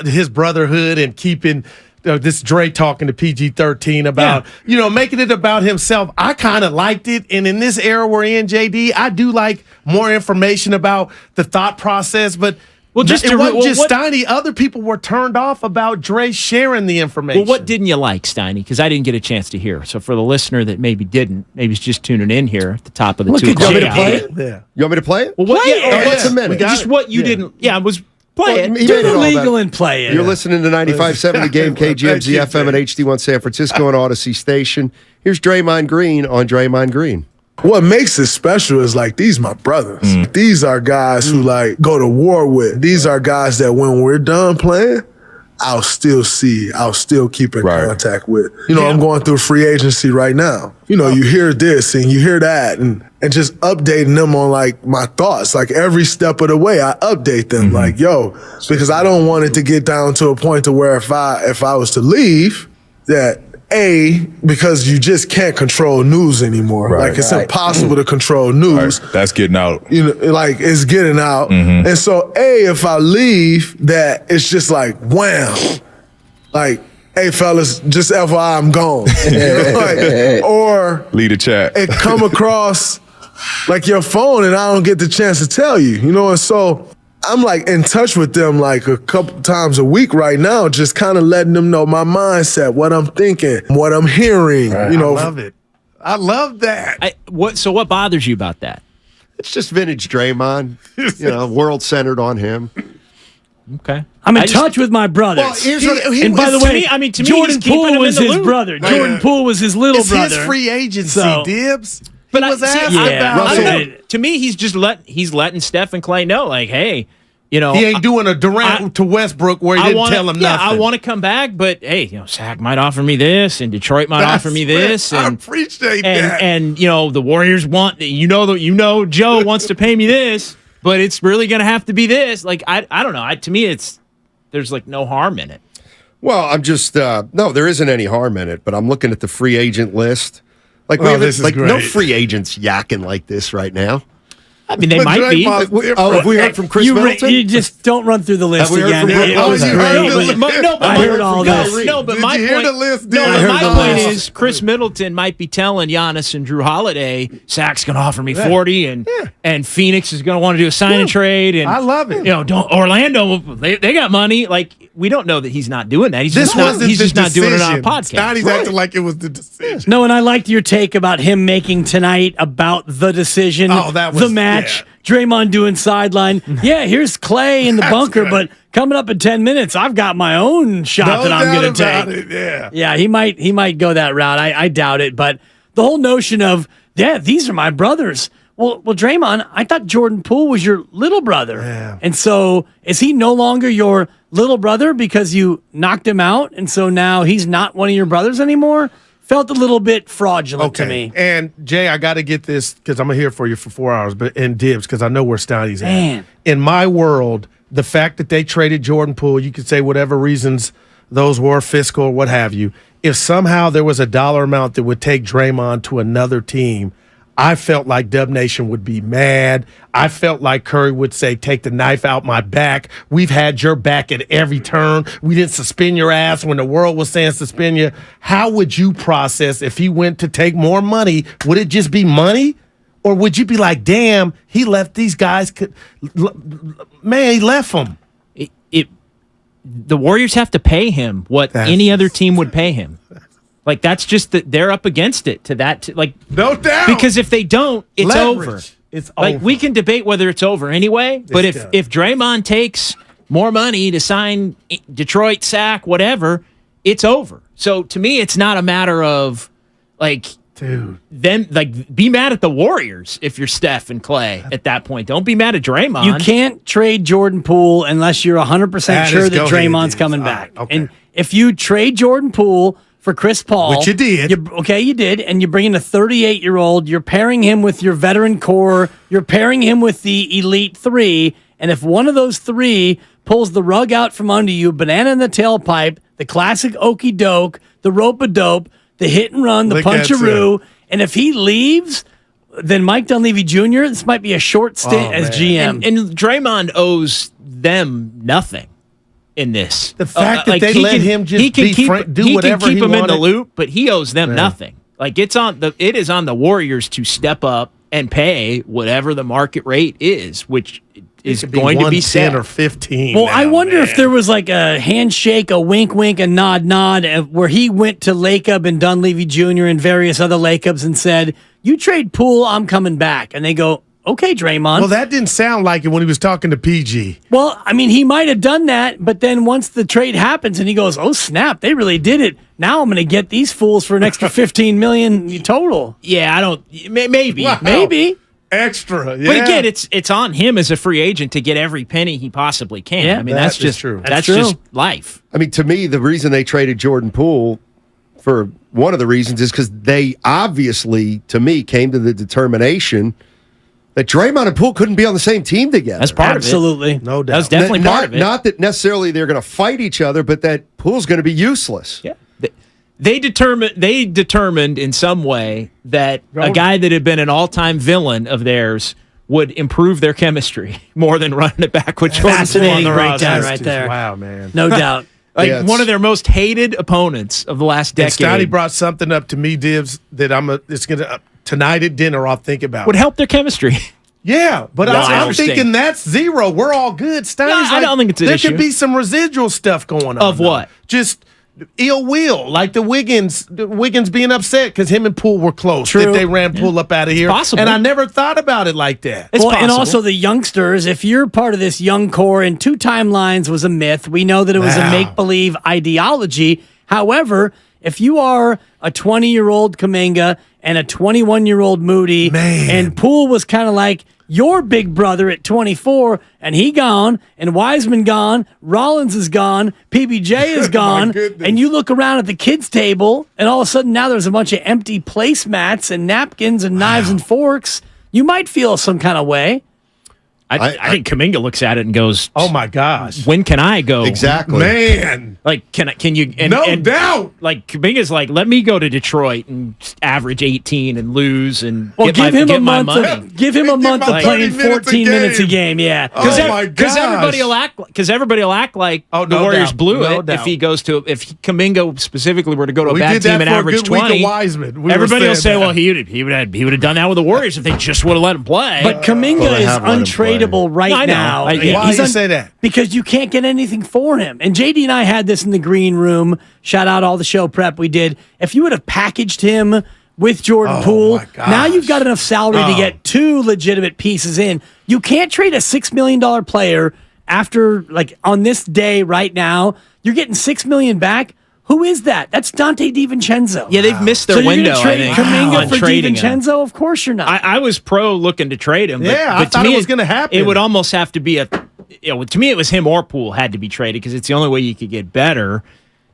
his brotherhood and keeping this Dre talking to PG-13 about, making it about himself. I kind of liked it. And in this era we're in, JD, I do like more information about the thought process. But it wasn't just Steiny. Other people were turned off about Dre sharing the information. Well, what didn't you like, Steiny? Because I didn't get a chance to hear. So for the listener that maybe is just tuning in here at the top of the 2 o'clock. You want me to play it? Yeah. You want me to play it? Well, what's a minute? Just what you didn't. Yeah, it was play it. Do the legal and play it. You're listening to 95.7 The Game, KGMZ FM and HD1 San Francisco and Odyssey Station. Here's Draymond Green on Draymond Green. What makes it special is these my brothers. These are guys who go to war with. These are guys that when we're done playing, I'll still keep in contact with. I'm going through free agency right now. You hear this and you hear that and just updating them on my thoughts. Every step of the way I update them because I don't want it to get down to a point to where if I was to leave that because you just can't control news anymore. It's impossible to control news. That's getting out. It's getting out. And so, if I leave, that it's just wham. Hey, fellas, just FYI, I'm gone. Or lead a chat. It come across your phone and I don't get the chance to tell you, and so I'm in touch with them a couple times a week right now, just kind of letting them know my mindset, what I'm thinking, what I'm hearing. I love it. I love that. So what bothers you about that? It's just vintage Draymond, world centered on him. Okay. I'm in touch with my brothers. Well, and by the way, to me, Jordan Poole was his brother. Jordan Poole was his little brother. It's his free agency, Dibs. But to me, he's just letting Steph and Clay know, hey, he ain't doing a Durant to Westbrook where he didn't tell him nothing. I want to come back, but hey, Sac might offer me this, and Detroit might offer me this. I appreciate that. And the Warriors want Joe wants to pay me this, but it's really going to have to be this. I don't know. To me, there's no harm in it. Well, I'm just no, there isn't any harm in it. But I'm looking at the free agent list. No free agents yakking like this right now. I mean, they might be. Have we heard from Chris Middleton? You just don't run through the list again. It was great. I heard all this. No, but my point is Chris Middleton might be telling Giannis and Drew Holiday, Sac's going to offer me 40, and Phoenix is going to want to do a sign and trade. And I love it. Orlando, they got money. we don't know that he's not doing that. He's This just not, wasn't he's the just not doing it on a decision. podcast. Stoney's acting like it was the decision. No, and I liked your take about him making tonight about the decision, that was the match. Draymond doing sideline. Yeah, here's Clay in the bunker, but coming up in 10 minutes, I've got my own shot that I'm going to take. Yeah, he might go that route. I doubt it, but the whole notion of, these are my brothers. Well, Draymond, I thought Jordan Poole was your little brother. Yeah. And so is he no longer your little brother because you knocked him out, and so now he's not one of your brothers anymore? Felt a little bit fraudulent to me. And Jay, I got to get this because I'm here for you for 4 hours, but in dibs because I know where Stoney's at. Man. In my world, the fact that they traded Jordan Poole, you could say whatever reasons those were, fiscal or what have you. If somehow there was a dollar amount that would take Draymond to another team, I felt like Dub Nation would be mad. I felt like Curry would say, take the knife out my back. We've had your back at every turn. We didn't suspend your ass when the world was saying suspend you. How would you process if he went to take more money? Would it just be money? Or would you be like, damn, he left these guys. Man, he left them. The Warriors have to pay him what any other team would pay him. Like, that's just that they're up against it to that. No doubt. Because if they don't, it's Leverage. over. It's like, over. we can debate whether it's over anyway, but if Draymond takes more money to sign Detroit, Sac, whatever, it's over. So to me, it's not a matter of, be mad at the Warriors if you're Steph and Clay at that point. Don't be mad at Draymond. You can't trade Jordan Poole unless you're 100% sure that Draymond's coming back. Right, and if you trade Jordan Poole for Chris Paul, which you did. You did, and you bring in a 38-year-old, you're pairing him with your veteran core, you're pairing him with the elite three, and if one of those three pulls the rug out from under you, banana in the tailpipe, the classic okey doke, the rope-a-dope, the hit and run, the puncheroo, and if he leaves, then Mike Dunleavy Jr., this might be a short stint as GM. And Draymond owes them nothing in this. The fact that they let him just do whatever he keep him wanted. in the loop, but he owes them nothing. Like, it is on the Warriors to step up and pay whatever the market rate is, which is going to be set. 10 or 15. Well, I wonder if there was like a handshake, a wink, wink, a nod, where he went to Lacob and Dunleavy Jr. and various other Lacobs and said, "You trade Poole, I'm coming back." And they go, "Okay, Draymond." Well, that didn't sound like it when he was talking to PG. Well, I mean, he might have done that, but then once the trade happens and he goes, "Oh snap, they really did it. Now I'm going to get these fools for an extra $15 million total." Yeah, I don't. Maybe, Wow. maybe. Extra, yeah. But again, it's on him as a free agent to get every penny he possibly can. Yeah, I mean, that's just true. That's just life. I mean, to me, the reason they traded Jordan Poole, for one of the reasons, is because they obviously, to me, came to the determination that Draymond and Poole couldn't be on the same team together. That's part Absolutely. of it. No doubt. That's definitely part of it. Not that necessarily they're going to fight each other, but that Poole's going to be useless. Yeah. They determined in some way that a guy that had been an all-time villain of theirs would improve their chemistry more than running it back with Jordan Poole on the roster. Breakdown right there. Wow, man. No doubt. One of their most hated opponents of the last decade. Scotty brought something up to me, Dibs, that tonight at dinner I'll think about. Would help their chemistry. Yeah, but I'm thinking that's zero. We're all good. Steiny's I don't think it's an issue. There could be some residual stuff going on. Of what? Just ill will, like the Wiggins being upset because him and Poole were close. True. That they ran Poole up out of here. Possible. And I never thought about it like that. It's and possible. also the youngsters, if you're part of this young core, and 2 timelines was a myth. We know that it was a make-believe ideology. However, if you are a 20-year-old Kuminga and a 21-year-old Moody, and Poole was kind of like your big brother at 24, and he gone, and Wiseman gone, Rollins is gone, PBJ is gone, and you look around at the kids' table, and all of a sudden now there's a bunch of empty placemats and napkins and knives and forks, you might feel some kind of way. I think Kuminga looks at it and goes, "Oh my gosh, when can I go?" Exactly, man. Like, can you? And, no doubt. Like, Kuminga's like, let me go to Detroit and average 18 and lose and give him a my month. money. Give him a month of playing 14 minutes a game. Yeah, oh my gosh. Because everybody will act like the Warriors blew it if he goes to if Kuminga specifically were to go to a bad team and average 20. Everybody will say, well, he would have done that with the Warriors if they just would have let him play. But Kuminga is untradeable untradeable right No, I know. now. Why do you say that? Because you can't get anything for him. And JD and I had this in the green room. Shout out all the show prep we did. If you would have packaged him with Jordan Poole, now you've got enough salary to get two legitimate pieces in. You can't trade a $6 million player after, like, on this day right now. You're getting $6 million back. Who is that? That's Dante DiVincenzo. Yeah, they've missed their window. You're trade I think, Kuminga on for trading DiVincenzo? him. Of course you're not. I was pro looking to trade him. But, Yeah, I but to thought me, it was going to happen. It would almost have to be to me, it was him or Poole had to be traded because it's the only way you could get better.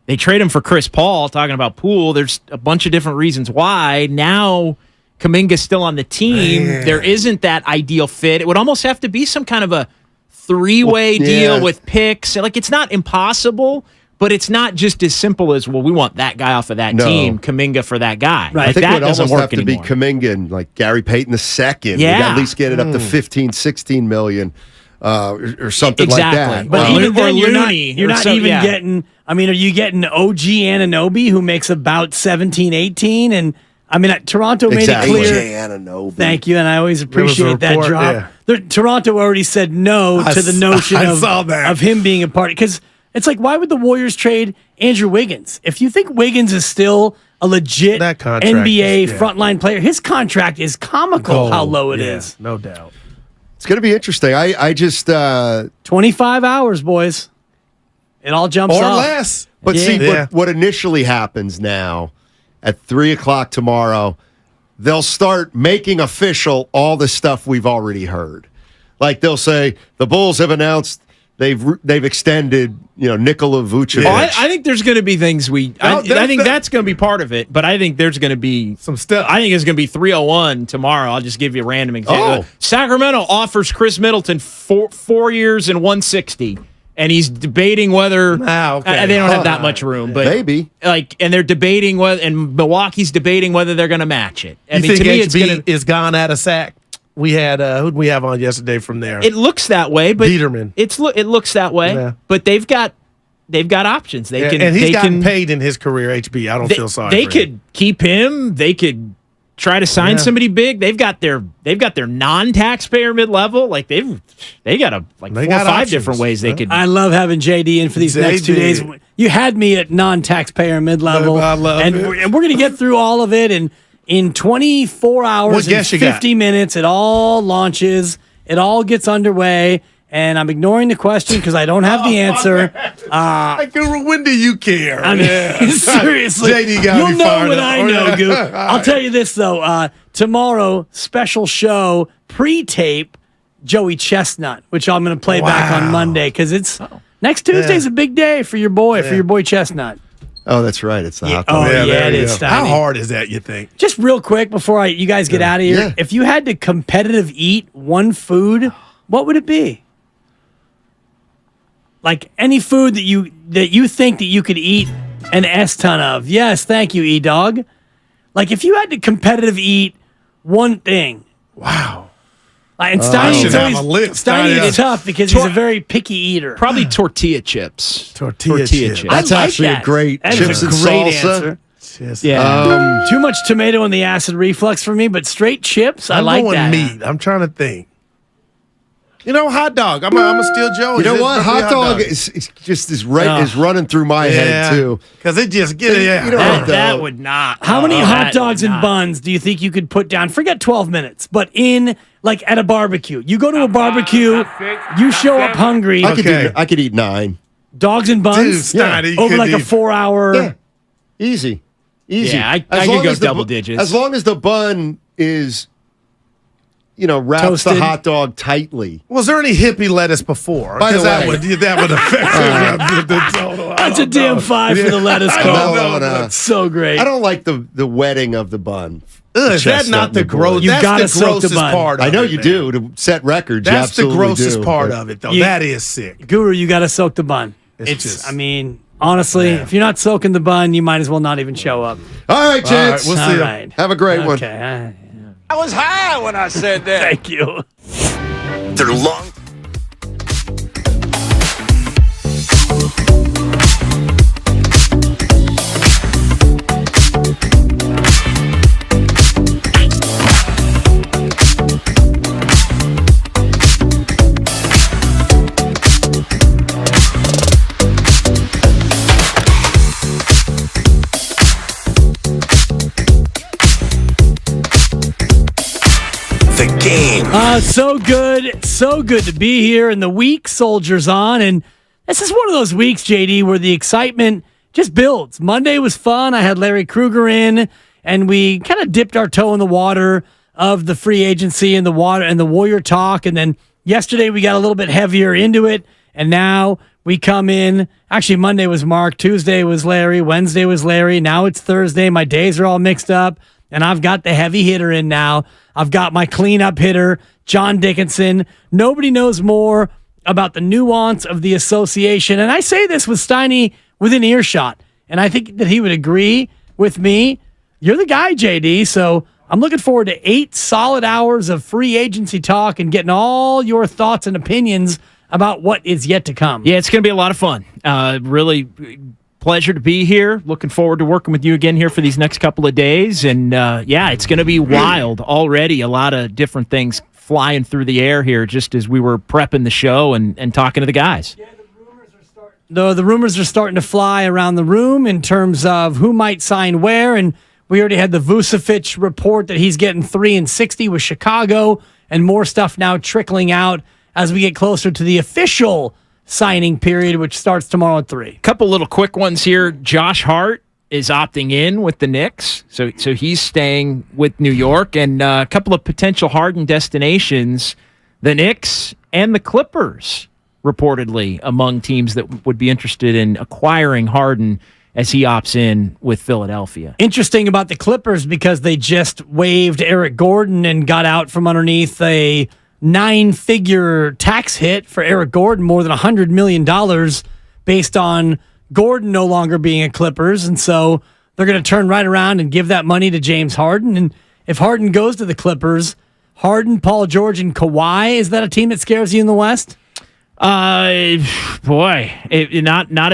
They trade him for Chris Paul. Talking about Poole, there's a bunch of different reasons why. Now Kuminga's still on the team. There isn't that ideal fit. It would almost have to be some kind of a three-way deal with picks. Like, it's not impossible. But it's not just as simple as, well, we want that guy off of that team, Kuminga for that guy. Right. I think that it would doesn't almost work have to anymore. be Kuminga and like Gary Payton II. Yeah. We'd at least get it up to 15, 16 million or something like that. But even then, you're not Looney even yeah. getting. I mean, are you getting OG Anunoby, who makes about 17, 18? And I mean, Toronto made it clear. OG Anunoby. Thank you, and I always There was a appreciate that report, drop. yeah. Toronto already said no to the notion of him being a part. Because it's like, why would the Warriors trade Andrew Wiggins? If you think Wiggins is still a legit NBA frontline player, his contract is comical how low it is. No doubt. It's going to be interesting. I just 25 hours, boys. It all jumps Or off. less. But see, what initially happens now at 3:00 tomorrow, they'll start making official all the stuff we've already heard. Like they'll say the Bulls have announced they've extended, Nikola Vucevic. Oh, I think there's going to be things I think that's going to be part of it, but I think there's going to be some stuff. I think it's going to be 301 tomorrow. I'll just give you a random example. Sacramento offers Chris Middleton 4 years and $160, and he's debating whether they don't have that much room, but maybe and they're debating whether, and Milwaukee's debating whether they're going to match it. I mean, to me, HB is gone out of sack. We had who'd we have on yesterday from there? It looks that way, but Biederman. It looks that way, but they've got options. They can, and he's gotten can, paid in his career. HB, I don't feel sorry. They for could him. keep him. They could try to sign somebody big. They've got their non-taxpayer mid-level. Like they got 4 or 5 different ways they could. I love having JD in for these next 2 days. You had me at non-taxpayer mid-level, I love it. and we're going to get through all of it in 24 hours and 50 minutes. It all launches. It all gets underway. And I'm ignoring the question because I don't have the answer. When do you care? I mean, seriously, JD got you'll me know fired when up. I know, Goo. I'll tell you this, though. Tomorrow, special show, pre-tape, Joey Chestnut, which I'm going to play back on Monday because it's next Tuesday's a big day for your boy Chestnut. Oh, that's right. It's the hot Oh, dog. it is. How hard is that, you think? Just real quick before you guys get out of here, if you had to competitive eat one food, what would it be? Like any food that you think that you could eat an S-ton of. Yes, thank you, E-Dog. Like if you had to competitive eat one thing. Wow. And Steiny is tough because he's a very picky eater. Probably tortilla chips. Tortilla chips. That's actually a great chips and salsa. Yeah. Too much tomato in the acid reflux for me, but straight chips, I like that. Meat. I'm trying to think. Hot dog. I'm a still Joey. You know what? Hot dog is running through my head too. Because it just that would not. How many hot dogs and buns do you think you could put down? Forget 12 minutes, but at a barbecue. You go to a barbecue, you show up hungry. I could eat 9 dogs and buns. Dude, over like a 4-hour. Yeah. Easy. Yeah, I could go double digits. As long as the bun is wraps Toasted. the hot dog tightly. Was there any hippie lettuce before? By the way, that would affect the total. That's a damn 5 for the lettuce call. No. So great. I don't like the wetting of the bun. Is that not the gross? You gotta That's the soak the grossest bun. part. I know of it, you man. do to set records. That's the grossest do, part but of it, though. That is sick. Guru, you got to soak the bun. I mean, honestly, if you're not soaking the bun, you might as well not even show up. All right, gents. We'll see you. Have a great one. Okay. I was high when I said that. Thank you. They're long. So good to be here, and the week soldiers on, and this is one of those weeks, JD, where the excitement just builds. Monday was fun. I had Larry Krueger in, and we kind of dipped our toe in the water of the free agency and the Warrior talk, and then yesterday we got a little bit heavier into it, and now we come in. Actually, Monday was Mark, Tuesday was Larry, Wednesday was Larry, now it's Thursday. My days are all mixed up, and I've got the heavy hitter in now. I've got my cleanup hitter, John Dickinson. Nobody knows more about the nuance of the association. And I say this with Steiny within earshot, and I think that he would agree with me. You're the guy, JD, so I'm looking forward to 8 solid hours of free agency talk and getting all your thoughts and opinions about what is yet to come. Yeah, it's going to be a lot of fun. Really pleasure to be here. Looking forward to working with you again here for these next couple of days. And yeah, it's going to be wild already. A lot of different things flying through the air here just as we were prepping the show and talking to the guys. Yeah, the rumors are starting to fly around the room in terms of who might sign where. And we already had the Vucevic report that he's getting 3-60 with Chicago, and more stuff now trickling out as we get closer to the official signing period, which starts tomorrow at 3. Couple little quick ones here. Josh Hart is opting in with the Knicks, so he's staying with New York, and a couple of potential Harden destinations, the Knicks and the Clippers, reportedly among teams that would be interested in acquiring Harden as he opts in with Philadelphia. Interesting about the Clippers because they just waived Eric Gordon and got out from underneath a 9-figure tax hit for Eric Gordon, more than $100 million based on Gordon no longer being a Clippers. And so they're going to turn right around and give that money to James Harden. And if Harden goes to the Clippers, Harden, Paul George, and Kawhi, is that a team that scares you in the West? Not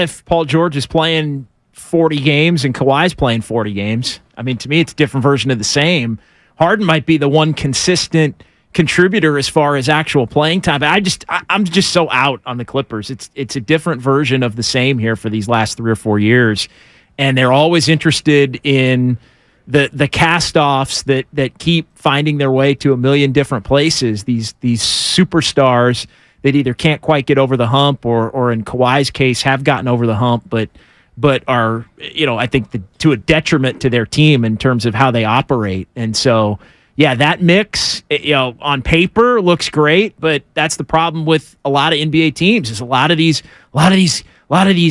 if Paul George is playing 40 games and Kawhi's playing 40 games. I mean, to me, it's a different version of the same. Harden might be the one consistent contributor as far as actual playing time. But I'm just so out on the Clippers. It's a different version of the same here for these last 3 or 4 years, and they're always interested in the cast-offs that keep finding their way to a million different places. These superstars that either can't quite get over the hump or in Kawhi's case have gotten over the hump, but are, I think to a detriment to their team in terms of how they operate. And so, yeah, that mix, on paper looks great, but that's the problem with a lot of NBA teams. Is a lot of these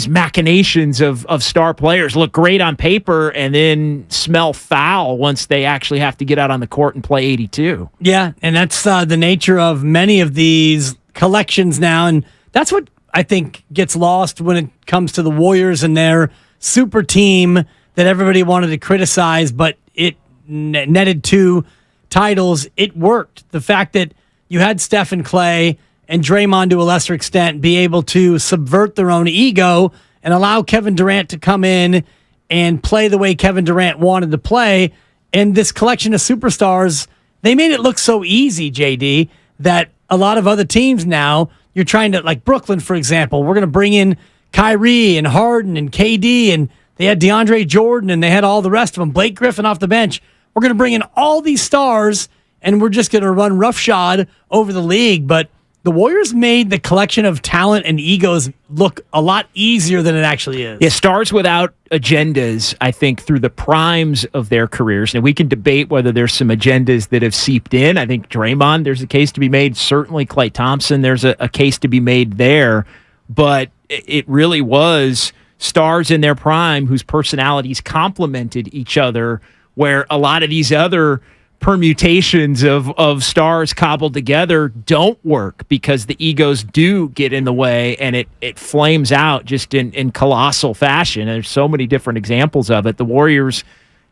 machinations of star players look great on paper and then smell foul once they actually have to get out on the court and play 82. Yeah, and that's the nature of many of these collections now, and that's what I think gets lost when it comes to the Warriors and their super team that everybody wanted to criticize, but it netted 2 titles. It worked. The fact that you had Steph and Clay and Draymond to a lesser extent be able to subvert their own ego and allow Kevin Durant to come in and play the way Kevin Durant wanted to play. And this collection of superstars, they made it look so easy, JD, that a lot of other teams now, you're trying to, like Brooklyn, for example, we're going to bring in Kyrie and Harden and KD, and they had DeAndre Jordan, and they had all the rest of them, Blake Griffin off the bench. We're going to bring in all these stars, and we're just going to run roughshod over the league. But the Warriors made the collection of talent and egos look a lot easier than it actually is. Yeah, stars without agendas, I think, through the primes of their careers. And we can debate whether there's some agendas that have seeped in. I think Draymond, there's a case to be made. Certainly Klay Thompson, there's a case to be made there. But it really was stars in their prime whose personalities complemented each other, where a lot of these other permutations of stars cobbled together don't work because the egos do get in the way, and it flames out just in colossal fashion. And there's so many different examples of it. The Warriors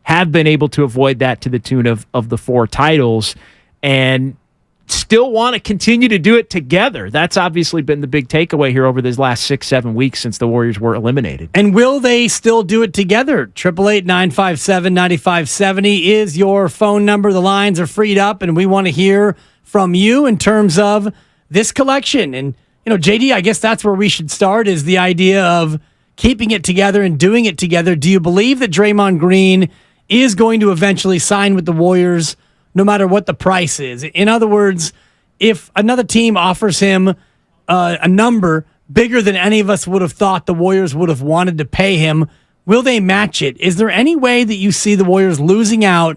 have been able to avoid that to the tune of the 4 titles and still want to continue to do it together. That's obviously been the big takeaway here over these last 6-7 weeks since the Warriors were eliminated. And will they still do it together? 888-957-9570 is your phone number. The lines are freed up, and we want to hear from you in terms of this collection. And, JD, I guess that's where we should start, is the idea of keeping it together and doing it together. Do you believe that Draymond Green is going to eventually sign with the Warriors no matter what the price is? In other words, if another team offers him a number bigger than any of us would have thought the Warriors would have wanted to pay him, will they match it? Is there any way that you see the Warriors losing out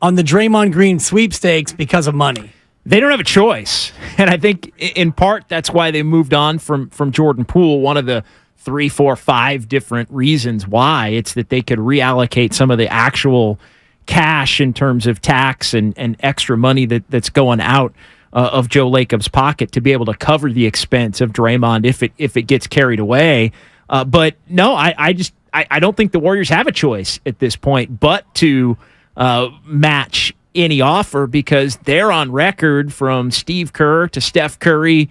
on the Draymond Green sweepstakes because of money? They don't have a choice. And I think in part that's why they moved on from Jordan Poole. One of the 3, 4, 5 different reasons why, it's that they could reallocate some of the actual cash in terms of tax and extra money that's going out of Joe Lacob's pocket to be able to cover the expense of Draymond if it gets carried away. But no, I don't think the Warriors have a choice at this point but to match any offer, because they're on record, from Steve Kerr to Steph Curry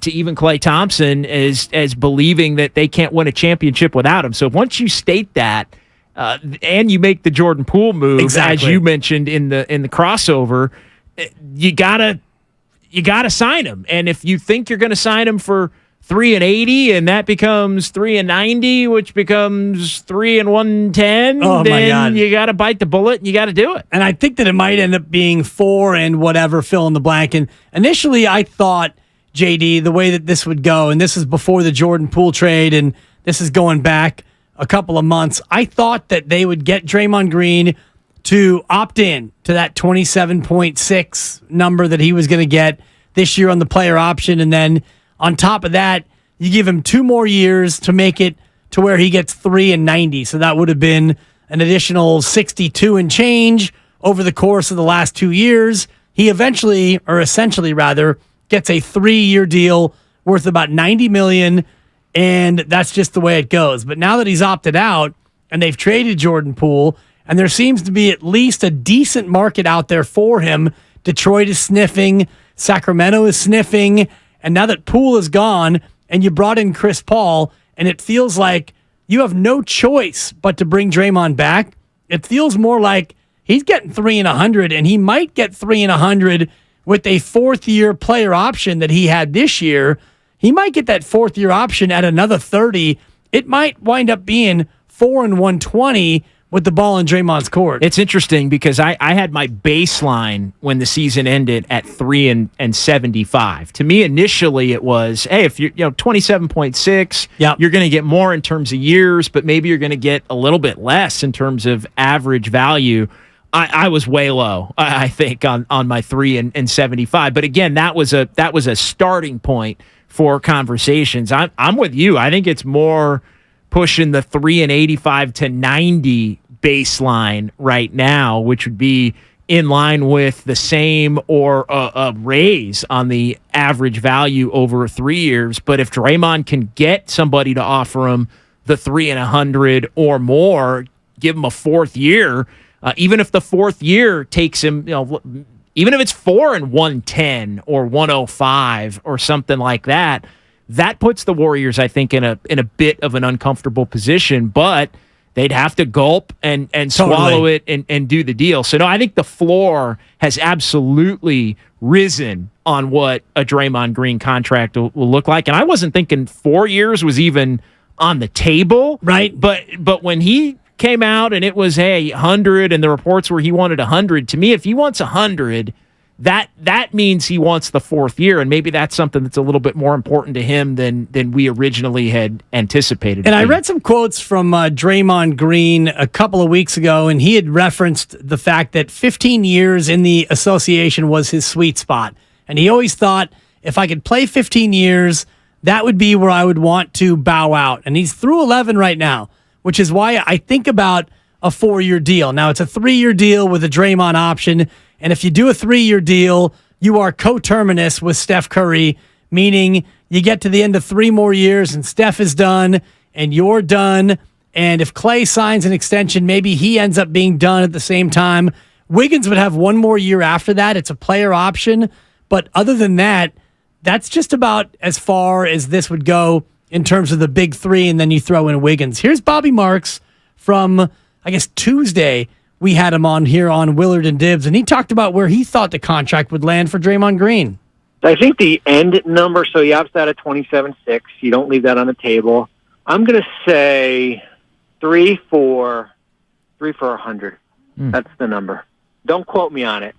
to even Klay Thompson, as believing that they can't win a championship without him. So once you state that, and you make the Jordan Poole move, as you mentioned in the crossover, you gotta sign him. And if you think you're going to sign him for $380 and that becomes $390, which becomes $3 then you got to bite the bullet and you got to do it. And I think that it might end up being $4 and whatever, fill in the blank. And initially I thought, JD, the way that this would go, and this is before the Jordan Poole trade, and this is going back a couple of months, I thought that they would get Draymond Green to opt in to that 27.6 number that he was going to get this year on the player option. And then on top of that, you give him 2 more years to make it to where he gets $390. So that would have been an additional 62 and change over the course of the last 2 years. He essentially gets a 3-year deal worth about $90 million. And that's just the way it goes. But now that he's opted out and they've traded Jordan Poole, and there seems to be at least a decent market out there for him. Detroit is sniffing. Sacramento is sniffing. And now that Poole is gone and you brought in Chris Paul, and it feels like you have no choice but to bring Draymond back, it feels more like he's getting $3 and $100, and he might get $3 and $100 with a 4th-year player option that he had this year. He might get that 4th-year option at another $30. It might wind up being $4 and $120 with the ball in Draymond's court. It's interesting because I had my baseline when the season ended at $3 and $75. To me, initially it was, hey, if you're 27.6, you're going to get more in terms of years, but maybe you're going to get a little bit less in terms of average value. I was way low, I think, on my $3 and $75. But again, that was a starting point for conversations. I'm with you. I think it's more pushing the $3 and $85 to $90 baseline right now, which would be in line with the same or a raise on the average value over 3 years. But if Draymond can get somebody to offer him the $3 and $100 or more, give him a 4th year, even if the 4th year takes him, even if it's $4 and $110 or $105 or something like that, that puts the Warriors, I think, in a bit of an uncomfortable position, but they'd have to gulp and swallow it and do the deal. So, no, I think the floor has absolutely risen on what a Draymond Green contract will look like. And I wasn't thinking 4 years was even on the table. Right. But when he came out and it was, hey, 100, and the reports were he wanted 100, to me, if he wants 100, that means he wants the 4th year, and maybe that's something that's a little bit more important to him than we originally had anticipated. And I read some quotes from Draymond Green a couple of weeks ago, and he had referenced the fact that 15 years in the association was his sweet spot. And he always thought, if I could play 15 years, that would be where I would want to bow out. And he's through 11 right now, which is why I think about a 4-year deal. Now, it's a 3-year deal with a Draymond option. And if you do a 3-year deal, you are coterminous with Steph Curry, meaning you get to the end of 3 more years and Steph is done and you're done. And if Klay signs an extension, maybe he ends up being done at the same time. Wiggins would have 1 more year after that. It's a player option. But other than that, that's just about as far as this would go in terms of the big 3, and then you throw in Wiggins. Here's Bobby Marks from, I guess, Tuesday. We had him on here on Willard and Dibs, and he talked about where he thought the contract would land for Draymond Green. I think the end number, so he opts out at 27.6. You don't leave that on the table. I'm going to say 3 for 100. That's the number. Don't quote me on it.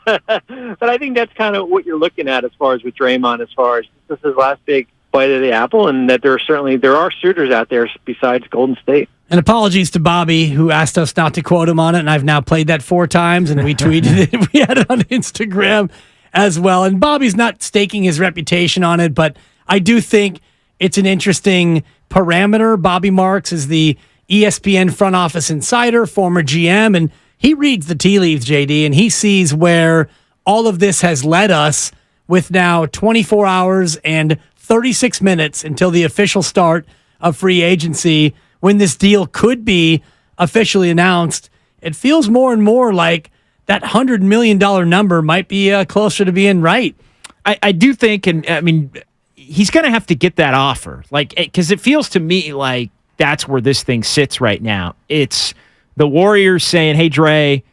But I think that's kind of what you're looking at as far as with Draymond, as far as this is his last big bite of the apple, and that there are suitors out there besides Golden State. And apologies to Bobby, who asked us not to quote him on it, and I've now played that 4 times, and we tweeted it. We had it on Instagram as well. And Bobby's not staking his reputation on it, but I do think it's an interesting parameter. Bobby Marks is the ESPN front office insider, former GM, and he reads the tea leaves, JD, and he sees where all of this has led us with now 24 hours and 36 minutes until the official start of free agency, when this deal could be officially announced. It feels more and more like that $100 million number might be closer to being right. I do think, and I mean, he's going to have to get that offer, like, because it feels to me like that's where this thing sits right now. It's the Warriors saying, "Hey, Dre,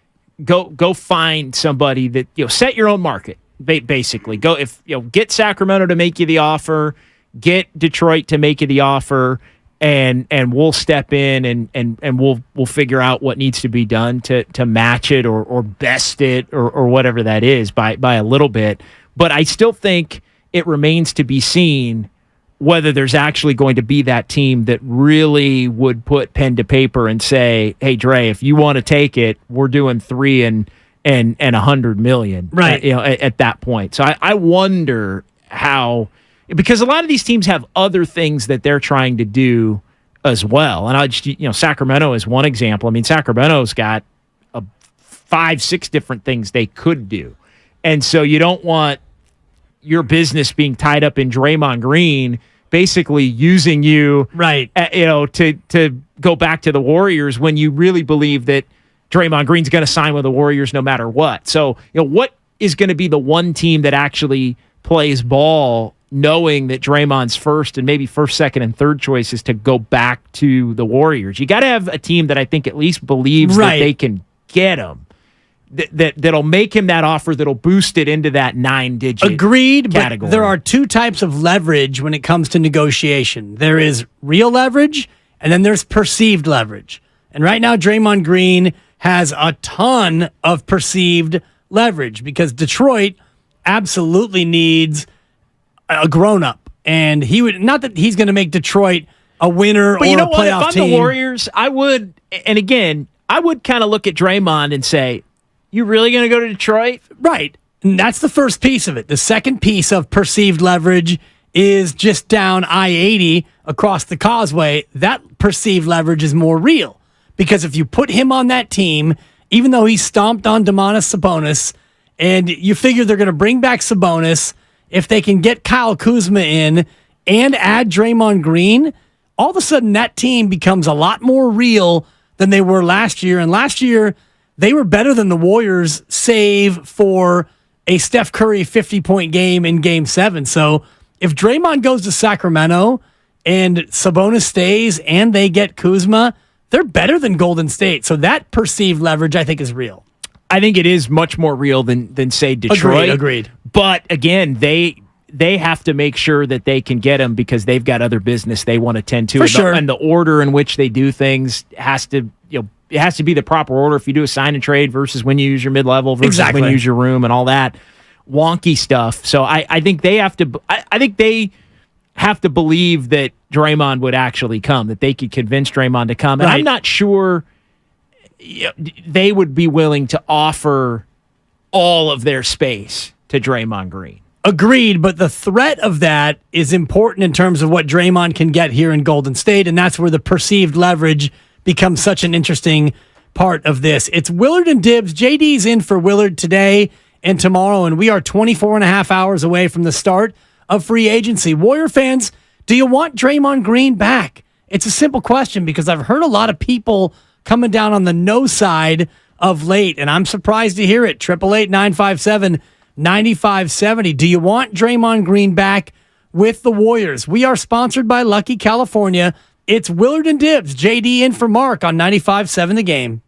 go find somebody that, set your own market." Basically, get Sacramento to make you the offer, get Detroit to make you the offer, and we'll step in and we'll figure out what needs to be done to match it or best it or whatever that is by a little bit. But I still think it remains to be seen whether there's actually going to be that team that really would put pen to paper and say, "Hey, Dre, if you want to take it, we're doing 3 and $100 million," right? At that point. So I wonder how, because a lot of these teams have other things that they're trying to do as well. And I just, Sacramento is one example. I mean, Sacramento's got 5-6 different things they could do, and so you don't want your business being tied up in Draymond Green basically using you, right? To go back to the Warriors when you really believe that Draymond Green's going to sign with the Warriors no matter what. So, what is going to be the one team that actually plays ball knowing that Draymond's first and maybe first, second, and third choice is to go back to the Warriors? You got to have a team that I think at least believes that they can get him. That'll make him that offer that'll boost it into that 9-digit Agreed, category. But there are 2 types of leverage when it comes to negotiation. There is real leverage, and then there's perceived leverage. And right now, Draymond Green has a ton of perceived leverage because Detroit absolutely needs a grown-up. And he would, not that he's going to make Detroit a winner or a playoff team. But if I'm the Warriors, I would, and again, I would kind of look at Draymond and say, "You really going to go to Detroit?" Right. And that's the first piece of it. The second piece of perceived leverage is just down I-80 across the causeway. That perceived leverage is more real. Because if you put him on that team, even though he stomped on Domantas Sabonis, and you figure they're going to bring back Sabonis, if they can get Kyle Kuzma in and add Draymond Green, all of a sudden that team becomes a lot more real than they were last year. And last year, they were better than the Warriors, save for a Steph Curry 50-point game in Game 7. So if Draymond goes to Sacramento and Sabonis stays and they get Kuzma, they're better than Golden State. So that perceived leverage, I think, is real. I think it is much more real than say, Detroit. Agreed. But again, they have to make sure that they can get him because they've got other business they want to tend to. For sure. And the order in which they do things has to, it has to be the proper order. If you do a sign and trade versus when you use your mid-level versus when you use your room and all that wonky stuff. So I think they have to. I think they have to believe that Draymond would actually come, that they could convince Draymond to come. And I'm not sure they would be willing to offer all of their space to Draymond Green. Agreed, but the threat of that is important in terms of what Draymond can get here in Golden State, and that's where the perceived leverage becomes such an interesting part of this. It's Willard and Dibs. JD's in for Willard today and tomorrow, and we are 24 and a half hours away from the start of free agency. Warrior fans, do you want Draymond Green back? It's a simple question because I've heard a lot of people coming down on the no side of late, and I'm surprised to hear it. 888-957-9570. Do you want Draymond Green back with the Warriors? We are sponsored by Lucky California. It's Willard and Dibs. JD in for Mark on 95.7 The Game.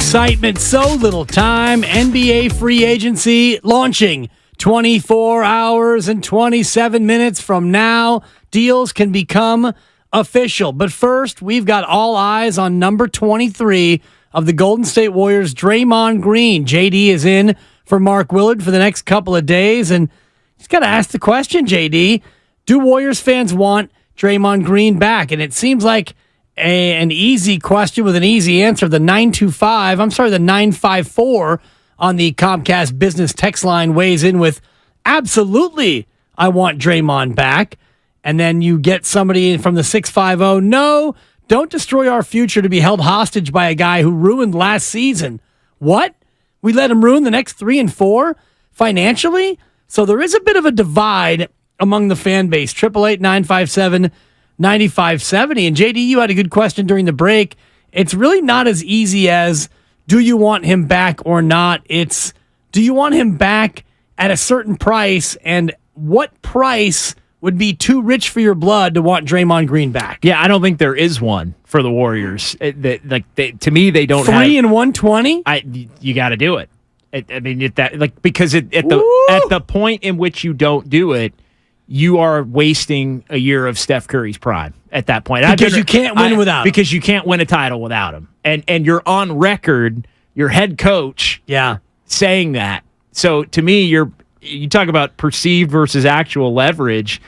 excitement, so little time. NBA free agency launching 24 hours and 27 minutes from now. Deals can become official. But first, we've got all eyes on number 23 of the Golden State Warriors, Draymond Green. JD is in for Mark Willard for the next couple of days, and he's got to ask the question, JD, do Warriors fans want Draymond Green back? And it seems like an easy question with an easy answer. The 954 on the Comcast business text line weighs in with absolutely, I want Draymond back. And then you get somebody from the 650, no, don't destroy our future to be held hostage by a guy who ruined last season. What? We let him ruin the next 3 and 4 financially? So there is a bit of a divide among the fan base. 888-957-9570. And JD, you had a good question during the break. It's really not as easy as, do you want him back or not? It's, do you want him back at a certain price, and what price would be too rich for your blood to want Draymond Green back? Yeah, I don't think there is one for the Warriors. To me, they don't 3 and 120. You got to do it. Because at the point in which you don't do it, you are wasting a year of Steph Curry's prime at that point. Because you can't win without him. Because you can't win a title without him. And you're on record, your head coach, saying that. So to me, you talk about perceived versus actual leverage.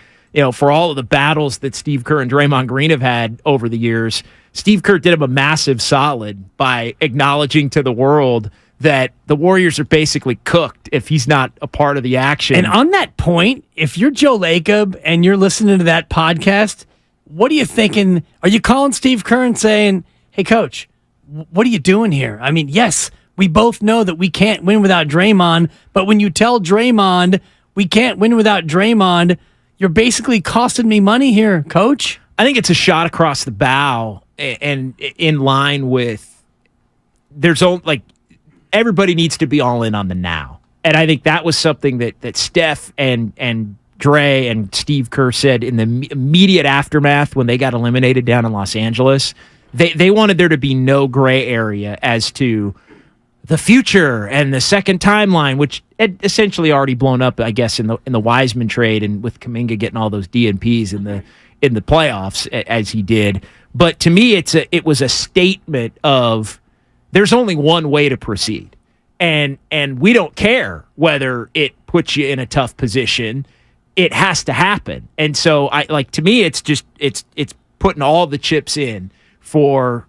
For all of the battles that Steve Kerr and Draymond Green have had over the years, Steve Kerr did him a massive solid by acknowledging to the world that the Warriors are basically cooked if he's not a part of the action. And on that point, if you're Joe Lacob and you're listening to that podcast, what are you thinking? Are you calling Steve Kerr and saying, hey, coach, what are you doing here? I mean, yes, we both know that we can't win without Draymond, but when you tell Draymond we can't win without Draymond, you're basically costing me money here, coach. I think it's a shot across the bow and in line with everybody needs to be all in on the now. And I think that was something that Steph and Dre and Steve Kerr said in the immediate aftermath when they got eliminated down in Los Angeles. They wanted there to be no gray area as to the future and the second timeline, which had essentially already blown up, I guess, in the Wiseman trade and with Kuminga getting all those DNPs in the playoffs as he did. But to me, it was a statement of there's only one way to proceed, and we don't care whether it puts you in a tough position. It has to happen. And so to me, it's putting all the chips in for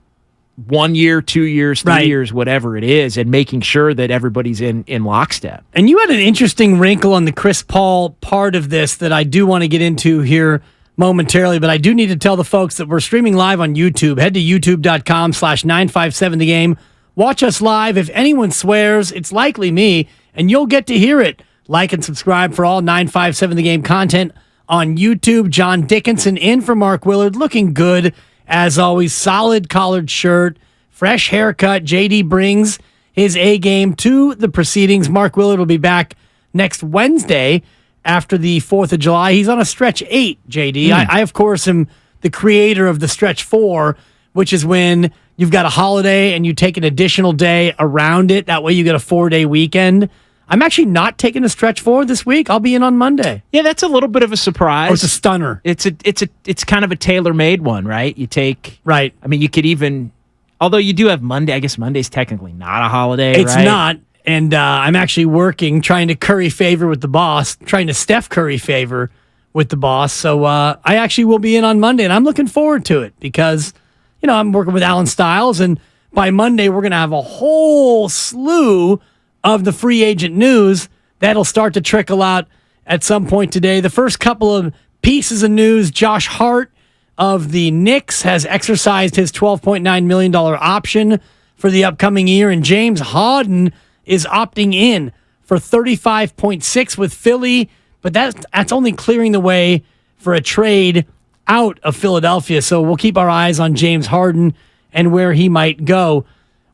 1 year, 2 years, 3 years, whatever it is, and making sure that everybody's in lockstep. And you had an interesting wrinkle on the Chris Paul part of this that I do want to get into here momentarily, but I do need to tell the folks that we're streaming live on YouTube. Head to youtube.com/957thegame. Watch us live. If anyone swears, it's likely me, and you'll get to hear it. Like and subscribe for all 957 The Game content on YouTube. John Dickinson in for Mark Willard, looking good as always. Solid collared shirt, fresh haircut. JD brings his A game to the proceedings. Mark Willard will be back next Wednesday after the 4th of July. He's on a stretch 8, JD. I, of course, am the creator of the stretch 4, which is when you've got a holiday and you take an additional day around it. That way you get a 4-day weekend. I'm actually not taking a stretch 4 this week. I'll be in on Monday. Yeah, that's a little bit of a surprise. Oh, it's a stunner. It's kind of a tailor-made one, right? You take right. I mean, you could even, although you do have Monday. I guess Monday's technically not a holiday. It's not, and I'm actually working, trying to curry favor with the boss, trying to Steph Curry favor with the boss. So I actually will be in on Monday, and I'm looking forward to it because I'm working with Alan Stiles, and by Monday we're going to have a whole slew of the free agent news that'll start to trickle out at some point today. The first couple of pieces of news: Josh Hart of the Knicks has exercised his $12.9 million option for the upcoming year, and James Harden is opting in for $35.6 with Philly, but that's only clearing the way for a trade out of Philadelphia. So we'll keep our eyes on James Harden and where he might go.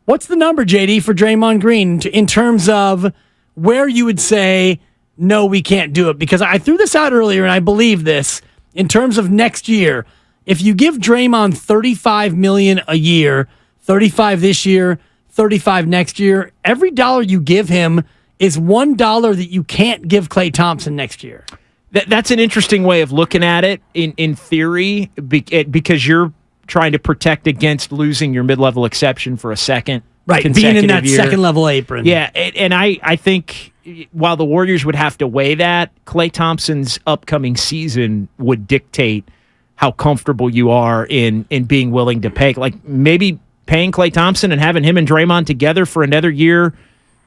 What's the number, JD, for Draymond Green in terms of where you would say, no, we can't do it? Because I threw this out earlier, and I believe this. In terms of next year, if you give Draymond $35 million a year, 35 this year, $35 next year. Every dollar you give him is $1 that you can't give Klay Thompson next year. That's an interesting way of looking at it in theory, because you're trying to protect against losing your mid-level exception for a second being in that year. second-level apron. Yeah, and I think while the Warriors would have to weigh that, Klay Thompson's upcoming season would dictate how comfortable you are in being willing to pay. Like, maybe paying Klay Thompson and having him and Draymond together for another year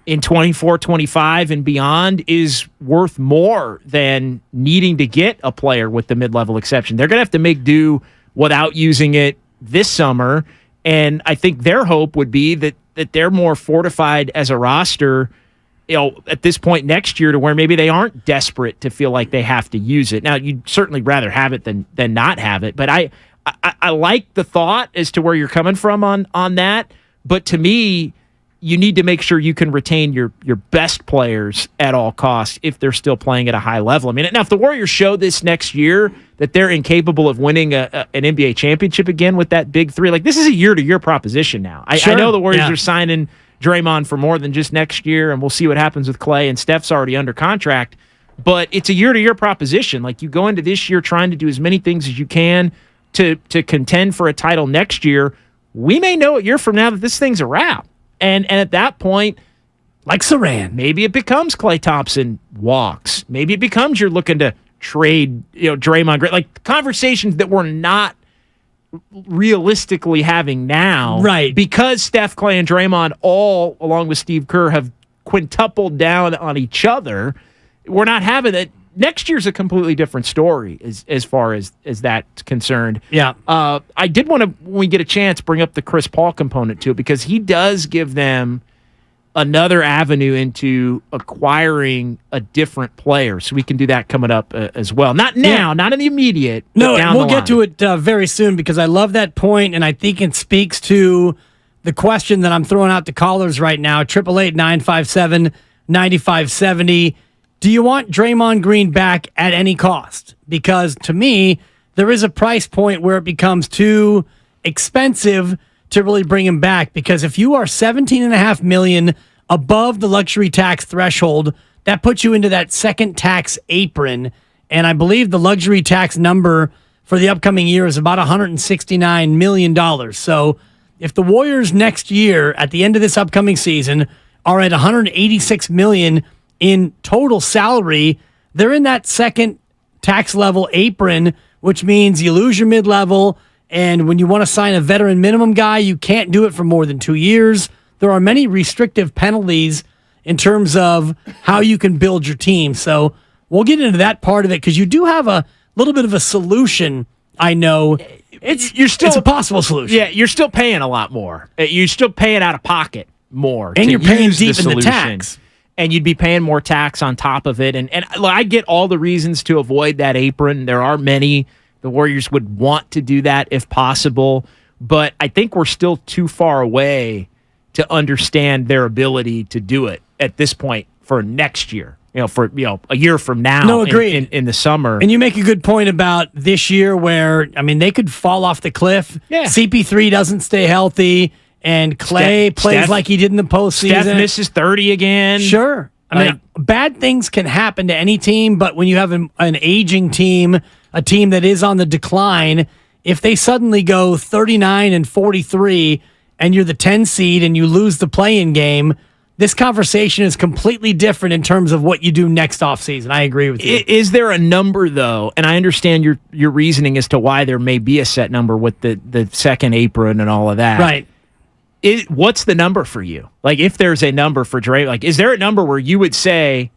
in 24, 25, and beyond is worth more than needing to get a player with the mid-level exception. They're going to have to make do without using it this summer, and I think their hope would be that they're more fortified as a roster, at this point next year, to where maybe they aren't desperate to feel like they have to use it. Now, you'd certainly rather have it than not have it, but I like the thought as to where you're coming from on that, but to me, you need to make sure you can retain your best players at all costs if they're still playing at a high level. I mean, now if the Warriors show this next year that they're incapable of winning an NBA championship again with that big three, like, this is a year-to-year proposition now. I know the Warriors are signing Draymond for more than just next year, and we'll see what happens with Klay, and Steph's already under contract, but it's a year-to-year proposition. Like, you go into this year trying to do as many things as you can to contend for a title next year. We may know a year from now that this thing's a wrap. And at that point, like Saran, maybe it becomes Klay Thompson walks. Maybe it becomes you're looking to trade, Draymond. Like, conversations that we're not realistically having now. Right. Because Steph, Klay, and Draymond all, along with Steve Kerr, have quintupled down on each other. We're not having that. Next year's a completely different story as far as that's concerned. Yeah. I did want to, when we get a chance, bring up the Chris Paul component to it, because he does give them another avenue into acquiring a different player. So we can do that coming up as well. Not now, not in the immediate. No, down we'll the get to it very soon, because I love that point, and I think it speaks to the question that I'm throwing out to callers right now. 888-957-9570. Do you want Draymond Green back at any cost? Because to me, there is a price point where it becomes too expensive to really bring him back. Because if you are $17.5 million above the luxury tax threshold, that puts you into that second tax apron. And I believe the luxury tax number for the upcoming year is about $169 million. So if the Warriors next year, at the end of this upcoming season, are at $186 million in total salary, they're in that second tax level apron, which means you lose your mid-level, and when you want to sign a veteran minimum guy, you can't do it for more than 2 years. There are many restrictive penalties in terms of how you can build your team. So we'll get into that part of it, because you do have a little bit of a solution, I know. It's a possible solution. Yeah, you're still paying a lot more. You're still paying out of pocket more. And you're paying deep in the tax. And you'd be paying more tax on top of it. And I get all the reasons to avoid that apron. There are many. The Warriors would want to do that if possible. But I think we're still too far away to understand their ability to do it at this point for next year. For a year from now. No, agreed. In the summer. And you make a good point about this year where, I mean, they could fall off the cliff. Yeah. CP3 doesn't stay healthy. And Klay plays like he did in the postseason. Steph misses 30 again. Sure. I mean, bad things can happen to any team, but when you have an aging team, a team that is on the decline, if they suddenly go 39-43 and you're the 10 seed and you lose the play-in game, this conversation is completely different in terms of what you do next offseason. I agree with you. Is there a number, though? And I understand your reasoning as to why there may be a set number with the second apron and all of that. Right. What's the number for you? Like, if there's a number for Dre, like, is there a number where you would say,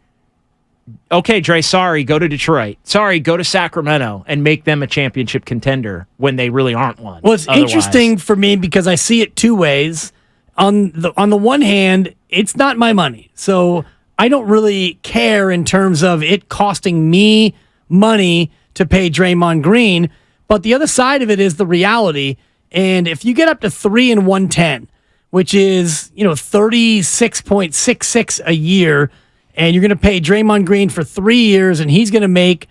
okay, Dre, sorry, go to Detroit. Sorry, go to Sacramento and make them a championship contender when they really aren't one? Well, it's interesting for me because I see it two ways. On the one hand, it's not my money. So I don't really care in terms of it costing me money to pay Draymond Green. But the other side of it is the reality. And if you get up to 3-110, which is, $36.66 a year, and you're going to pay Draymond Green for 3 years, and he's going to make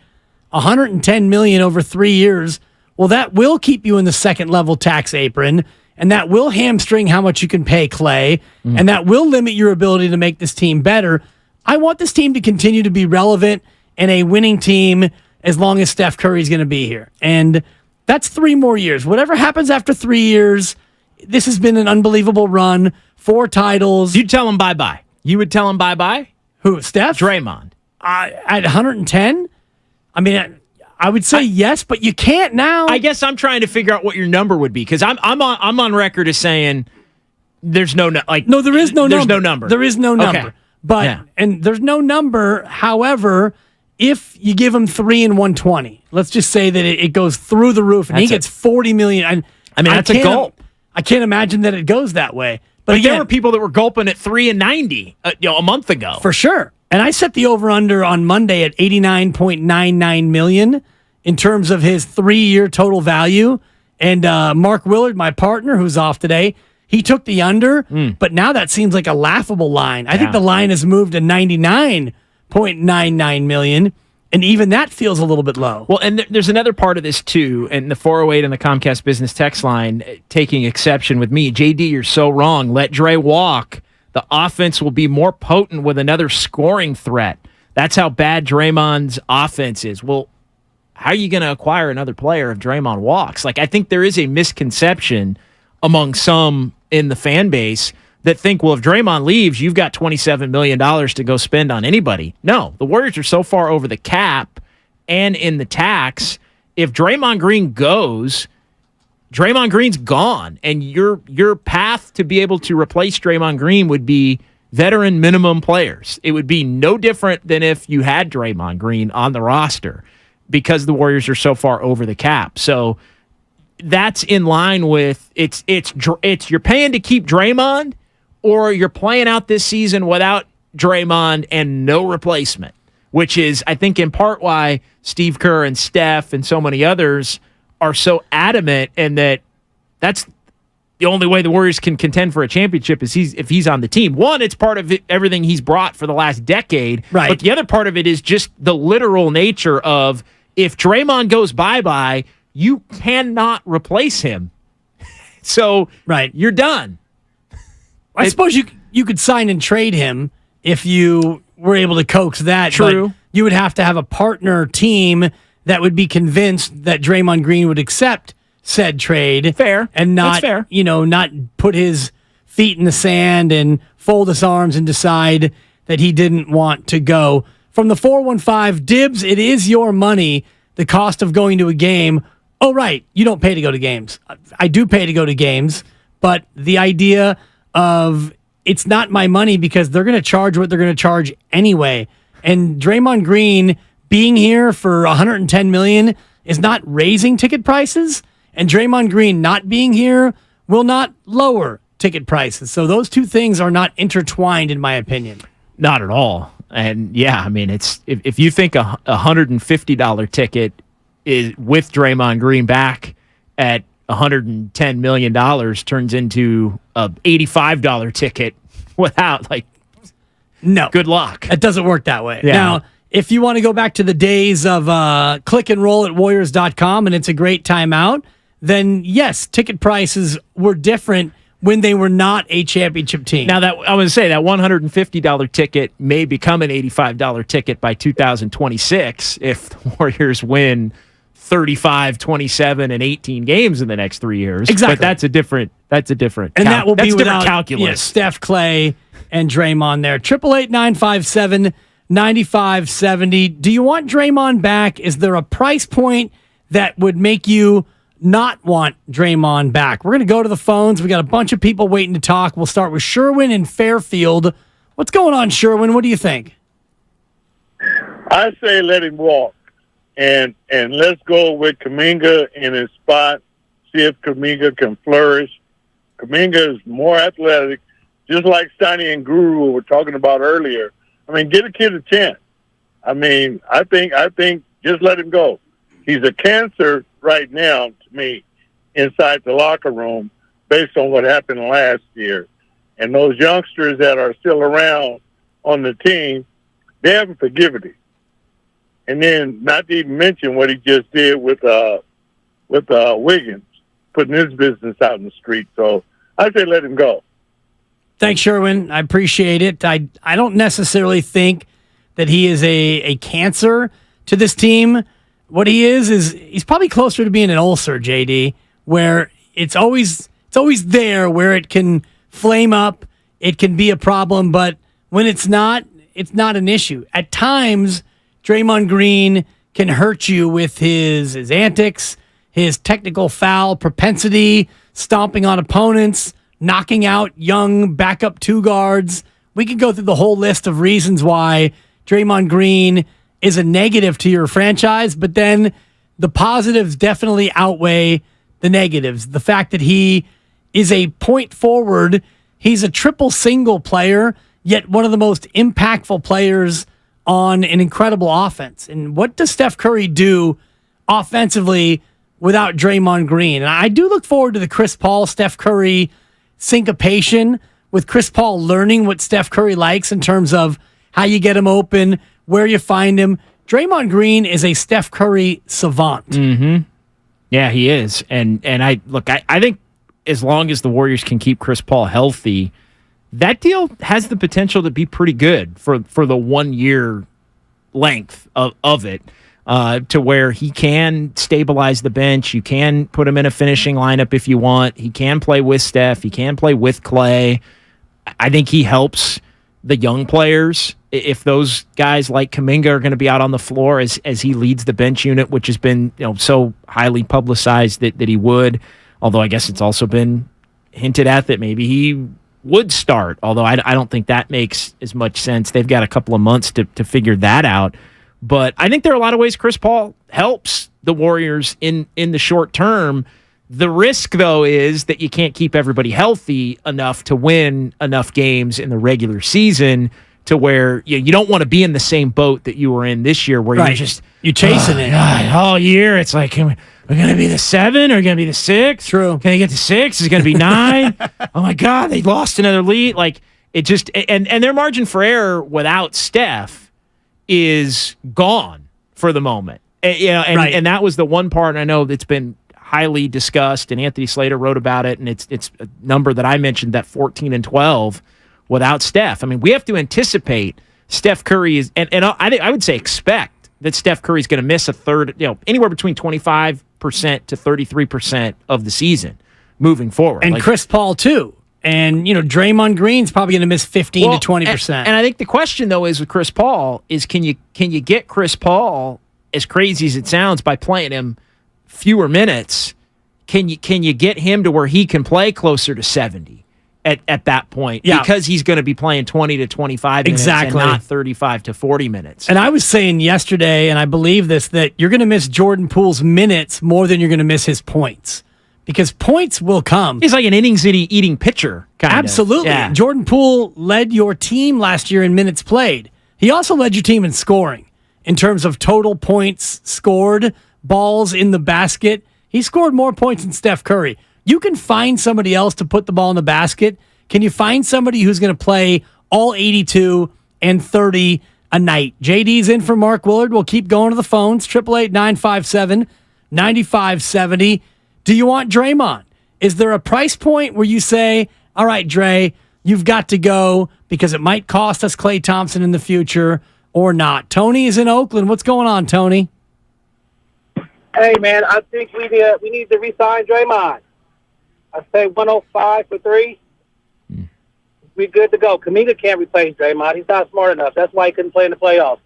$110 million over 3 years, well, that will keep you in the second level tax apron. and that will hamstring how much you can pay Clay, and that will limit your ability to make this team better. I want this team to continue to be relevant and a winning team as long as Steph Curry is going to be here. And that's 3 more years. Whatever happens after 3 years, this has been an unbelievable run. 4 titles. You'd tell him bye-bye. You would tell him bye-bye? Who, Steph? Draymond. At 110? I mean, I would say yes, but you can't now. I guess I'm trying to figure out what your number would be, because I'm on record as saying there's no there is no There is no number. Okay. But and there's no number. However, if you give him 3 and 120, let's just say that it goes through the roof and he gets $40 million. I mean, that's a gulp. I can't imagine that it goes that way. But again, there were people that were gulping at 3 and 90, a month ago. For sure. And I set the over-under on Monday at $89.99 million in terms of his 3-year total value. And Mark Willard, my partner, who's off today, he took the under, but now that seems like a laughable line. I think the line has moved to $99.99 million, and even that feels a little bit low. Well, and there's another part of this, too, and the 408 and the Comcast Business text line taking exception with me. JD, you're so wrong. Let Dre walk. The offense will be more potent with another scoring threat. That's how bad Draymond's offense is. Well, how are you going to acquire another player if Draymond walks? I think there is a misconception among some in the fan base that think, well, if Draymond leaves, you've got $27 million to go spend on anybody. No, the Warriors are so far over the cap and in the tax. If Draymond Green goes, Draymond Green's gone, and your path to be able to replace Draymond Green would be veteran minimum players. It would be no different than if you had Draymond Green on the roster, because the Warriors are so far over the cap. So that's in line with it's you're paying to keep Draymond, or you're playing out this season without Draymond and no replacement, which is, I think, in part why Steve Kerr and Steph and so many others are so adamant, and that's the only way the Warriors can contend for a championship is if he's on the team. One, it's part of everything he's brought for the last decade. Right. But the other part of it is just the literal nature of, if Draymond goes bye-bye, you cannot replace him. So you're done. I suppose you could sign and trade him if you were able to coax that. True. But you would have to have a partner team that would be convinced that Draymond Green would accept said trade. Fair. And not, That's fair. Not put his feet in the sand and fold his arms and decide that he didn't want to go. From the 415, Dibs, it is your money, the cost of going to a game. Oh, right, you don't pay to go to games. I do pay to go to games, but the idea of it's not my money because they're going to charge what they're going to charge anyway. And Draymond Green being here for $110 million is not raising ticket prices, and Draymond Green not being here will not lower ticket prices. So those two things are not intertwined, in my opinion. Not at all. And yeah, I mean, it's if you think a $150 ticket is with Draymond Green back at $110 million turns into a $85 ticket without, no. Good luck. It doesn't work that way. Yeah. Now, if you want to go back to the days of click and roll at Warriors.com and it's a great timeout, then yes, ticket prices were different when they were not a championship team. Now, that I would say that $150 ticket may become an $85 ticket by 2026 if the Warriors win 35, 27, and 18 games in the next 3 years. Exactly. But that's a different and that will be without calculus. Steph, Clay, and Draymond there. 888-957-9570. Do you want Draymond back? Is there a price point that would make you not want Draymond back? We're going to go to the phones. We got a bunch of people waiting to talk. We'll start with Sherwin in Fairfield. What's going on, Sherwin? What do you think? I say let him walk, and let's go with Kuminga in his spot, see if Kuminga can flourish. Kuminga is more athletic, just like Steiny and Guru were talking about earlier. I mean, give a kid a chance. I mean, I think just let him go. He's a cancer right now to me inside the locker room based on what happened last year. And those youngsters that are still around on the team, they haven't forgiven him. And then not to even mention what he just did with Wiggins. putting his business out in the street. So I say let him go. Thanks, Sherwin. I appreciate it. I don't necessarily think that he is a cancer to this team. What he is he's probably closer to being an ulcer, JD, where it's always there, where it can flame up, it can be a problem, but when it's not an issue. At times, Draymond Green can hurt you with his antics, his technical foul propensity, stomping on opponents, knocking out young backup two guards. We could go through the whole list of reasons why Draymond Green is a negative to your franchise, but then the positives definitely outweigh the negatives. The fact that he is a point forward, he's a triple single player, yet one of the most impactful players on an incredible offense. And what does Steph Curry do offensively without Draymond Green? And I do look forward to the Chris Paul, Steph Curry syncopation, with Chris Paul learning what Steph Curry likes in terms of how you get him open, where you find him. Draymond Green is a Steph Curry savant. Mm-hmm. Yeah, he is. And I think as long as the Warriors can keep Chris Paul healthy, that deal has the potential to be pretty good for the 1 year length of it, to where he can stabilize the bench. You can put him in a finishing lineup if you want. He can play with Steph. He can play with Clay. I think he helps the young players. If those guys like Kuminga are going to be out on the floor as he leads the bench unit, which has been so highly publicized that he would, although I guess it's also been hinted at that maybe he would start, although I don't think that makes as much sense. They've got a couple of months to figure that out. But I think there are a lot of ways Chris Paul helps the Warriors in the short term. The risk, though, is that you can't keep everybody healthy enough to win enough games in the regular season to where you don't want to be in the same boat that you were in this year where you're chasing it. God, all year. It's like, we're going to be the 7 or going to be the 6? True. Can they get to 6? Is it going to be 9? Oh, my God, they lost another lead. Like, it just – and their margin for error without Steph is gone for the moment. And that was the one part, and I know it's been highly discussed, and Anthony Slater wrote about it, and it's a number that I mentioned, that 14 and 12 without Steph. I mean, we have to anticipate Steph Curry is – and I would say expect that Steph Curry is going to miss a third, anywhere between 25% to 33% of the season moving forward. And Chris Paul, too. And, Draymond Green's probably going to miss 15 to 20%. And I think the question, though, is with Chris Paul is can you get Chris Paul, as crazy as it sounds, by playing him fewer minutes, can you get him to where he can play closer to 70 at that point? Yeah. Because he's going to be playing 20 to 25 minutes and not 35 to 40 minutes. And I was saying yesterday, and I believe this, that you're going to miss Jordan Poole's minutes more than you're going to miss his points. Because points will come. He's like an innings-eating pitcher, kind of. Absolutely. Yeah. Jordan Poole led your team last year in minutes played. He also led your team in scoring in terms of total points scored, balls in the basket. He scored more points than Steph Curry. You can find somebody else to put the ball in the basket. Can you find somebody who's going to play all 82 and 30 a night? JD's in for Mark Willard. We'll keep going to the phones. 888-957-9570. Do you want Draymond? Is there a price point where you say, all right, Dre, you've got to go because it might cost us Klay Thompson in the future or not? Tony is in Oakland. What's going on, Tony? Hey, man, I think we need to re-sign Draymond. I say 105 for 3. We good to go. Kuminga can't replace Draymond. He's not smart enough. That's why he couldn't play in the playoffs.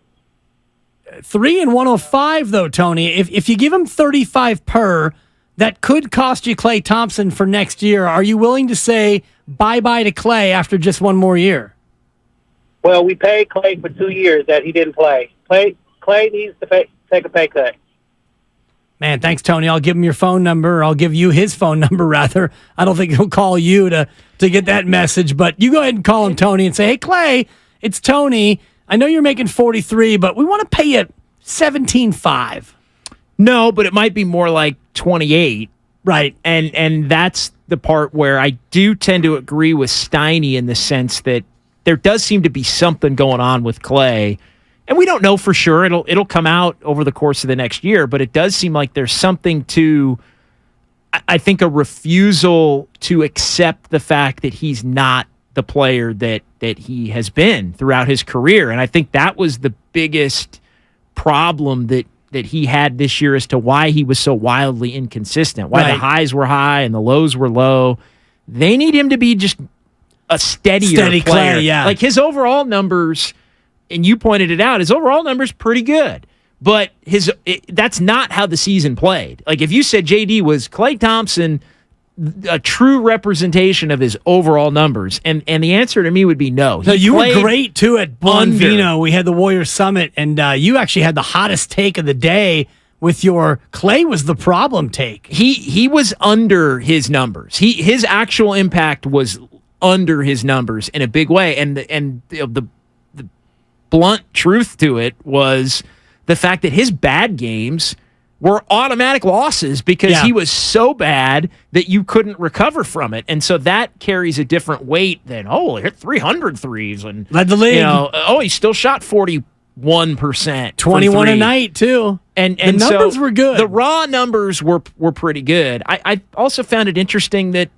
3 and 105, though, Tony. If you give him 35 per, that could cost you Klay Thompson for next year. Are you willing to say bye-bye to Klay after just one more year? Well, we paid Klay for 2 years that he didn't play. Klay needs to take a pay cut. Man, thanks, Tony. I'll give him your phone number. I'll give you his phone number, rather. I don't think he'll call you to get that message, but you go ahead and call him, Tony, and say, hey, Klay, it's Tony. I know you're making 43, but we want to pay you $17.5. No, but it might be more like 28. Right. And that's the part where I do tend to agree with Steiny in the sense that there does seem to be something going on with Klay. And we don't know for sure. It'll come out over the course of the next year, but it does seem like there's something to I think a refusal to accept the fact that he's not the player that he has been throughout his career. And I think that was the biggest problem that he had this year as to why he was so wildly inconsistent, why the highs were high and the lows were low. They need him to be just a steady player. Clay, yeah. Like his overall numbers, and you pointed it out, his overall numbers pretty good. But that's not how the season played. Like if you said JD was Klay Thompson, a true representation of his overall numbers, and the answer to me would be no. No, you were great too at Bonvino. We had the Warriors Summit, and you actually had the hottest take of the day with your Klay was the problem take. He was under his numbers. His actual impact was under his numbers in a big way, and the blunt truth to it was the fact that his bad games were automatic losses because he was so bad that you couldn't recover from it. And so that carries a different weight than, he hit 300 threes and led the league. He still shot 41%. 21 a night, too. And the numbers so were good. The raw numbers were pretty good. I also found it interesting that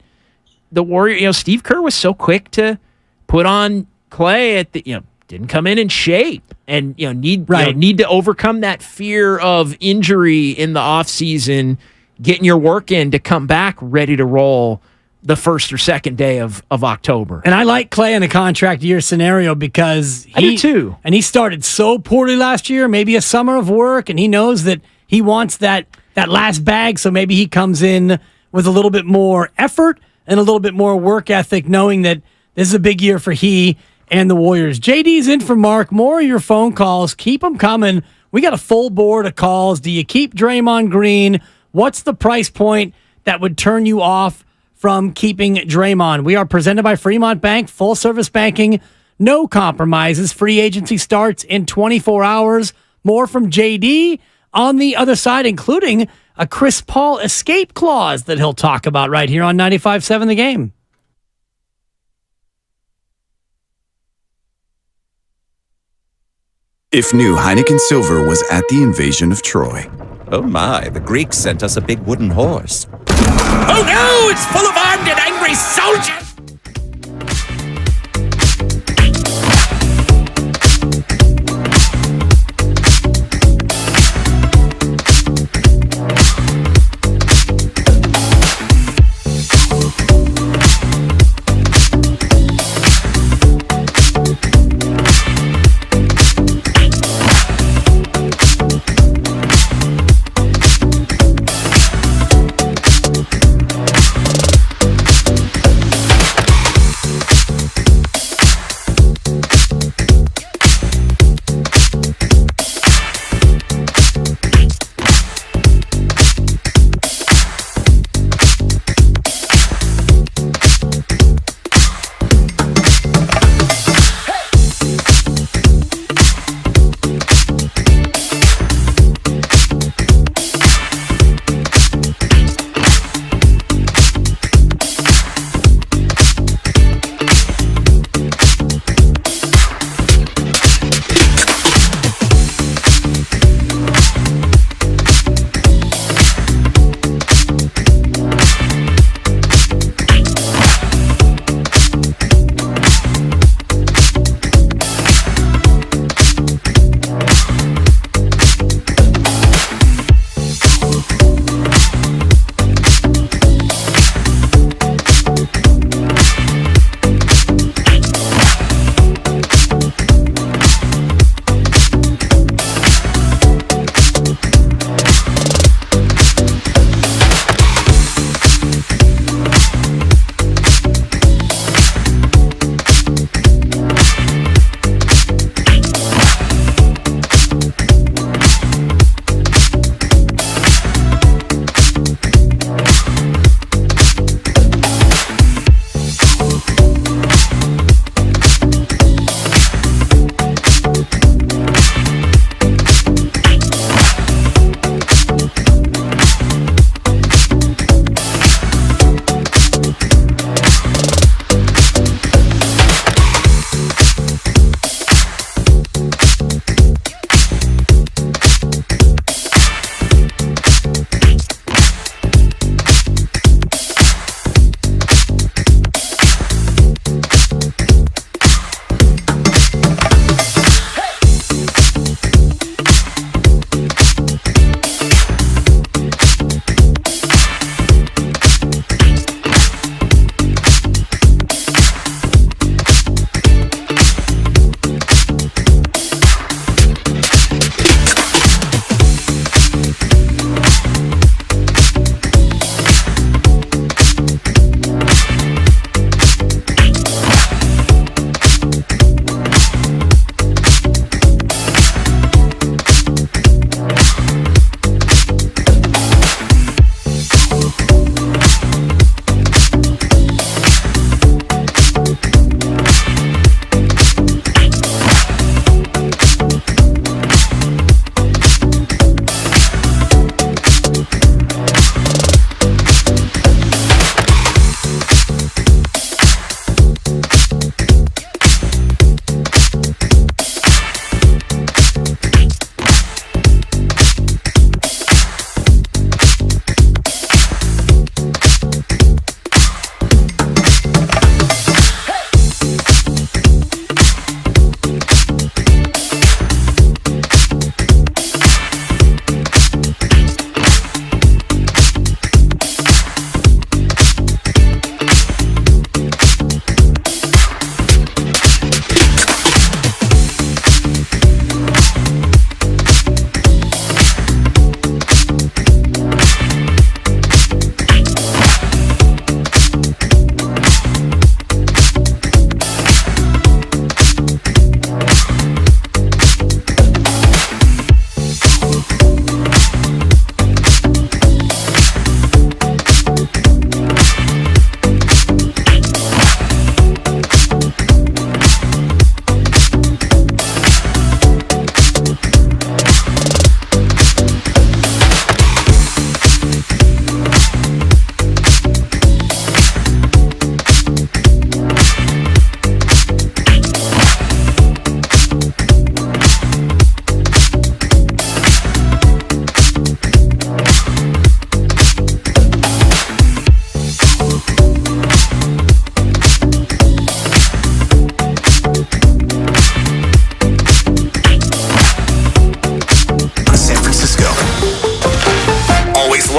the Warrior, Steve Kerr was so quick to put on Klay at the, didn't come in shape and need to overcome that fear of injury in the offseason, getting your work in to come back ready to roll the first or second day of October. And I like Klay in a contract year scenario because I do too. And he started so poorly last year, maybe a summer of work, and he knows that he wants that last bag, so maybe he comes in with a little bit more effort and a little bit more work ethic, knowing that this is a big year for he and the Warriors. JD's in for Mark. More of your phone calls. Keep them coming. We got a full board of calls. Do you keep Draymond Green? What's the price point that would turn you off from keeping Draymond? We are presented by Fremont Bank, full service banking, no compromises. Free agency starts in 24 hours. More from JD on the other side, including a Chris Paul escape clause that he'll talk about right here on 95.7 The Game. If new Heineken Silver was at the invasion of Troy. Oh my, the Greeks sent us a big wooden horse. Oh no, it's full of armed and angry soldiers!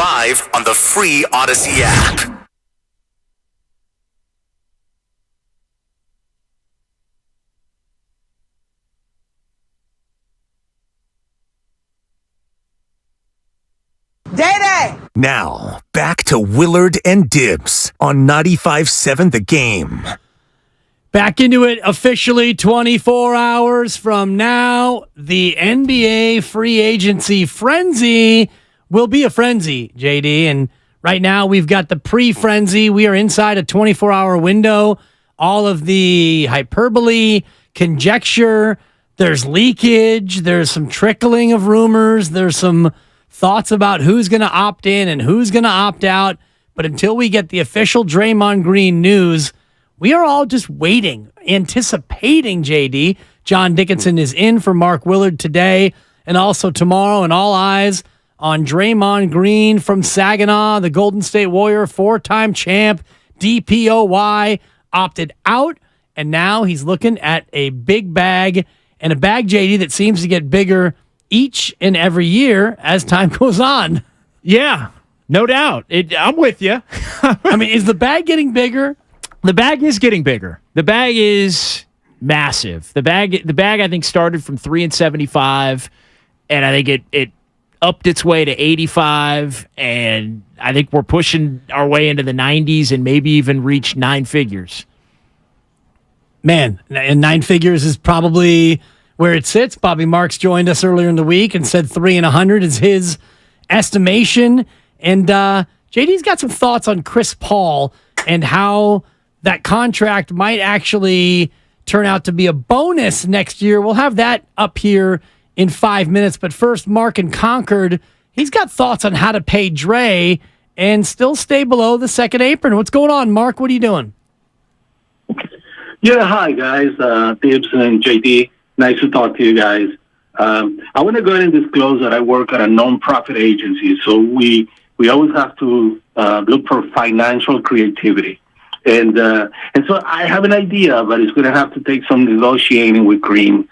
live on the free Odyssey app. Day-Day! Now, back to Willard and Dibbs on 95.7 The Game. Back into it officially 24 hours from now. The NBA free agency frenzy will be a frenzy, JD. And right now we've got the pre-frenzy. We are inside a 24-hour window. All of the hyperbole, conjecture, there's leakage, there's some trickling of rumors, there's some thoughts about who's going to opt in and who's going to opt out. But until we get the official Draymond Green news, we are all just waiting, anticipating, JD. John Dickinson is in for Mark Willard today and also tomorrow, and all eyes on Draymond Green from Saginaw, the Golden State Warrior, 4-time champ, DPOY, opted out, and now he's looking at a big bag, and a bag, JD, that seems to get bigger each and every year as time goes on. Yeah, no doubt. I'm with you. I mean, is the bag getting bigger? The bag is getting bigger. The bag is massive. The bag I think started from $375, and I think it upped its way to 85, and I think we're pushing our way into the 90s and maybe even reach 9 figures. Man, and 9 figures is probably where it sits. Bobby Marks joined us earlier in the week and said 300 is his estimation. And JD's got some thoughts on Chris Paul and how that contract might actually turn out to be a bonus next year. We'll have that up here in 5 minutes. But first, Mark in Concord, he's got thoughts on how to pay Dre and still stay below the second apron. What's going on, Mark? What are you doing? Yeah, hi, guys. Tibbs and JD. Nice to talk to you guys. I want to go ahead and disclose that I work at a non-profit agency, so we always have to look for financial creativity. And so I have an idea, but it's going to have to take some negotiating with Green.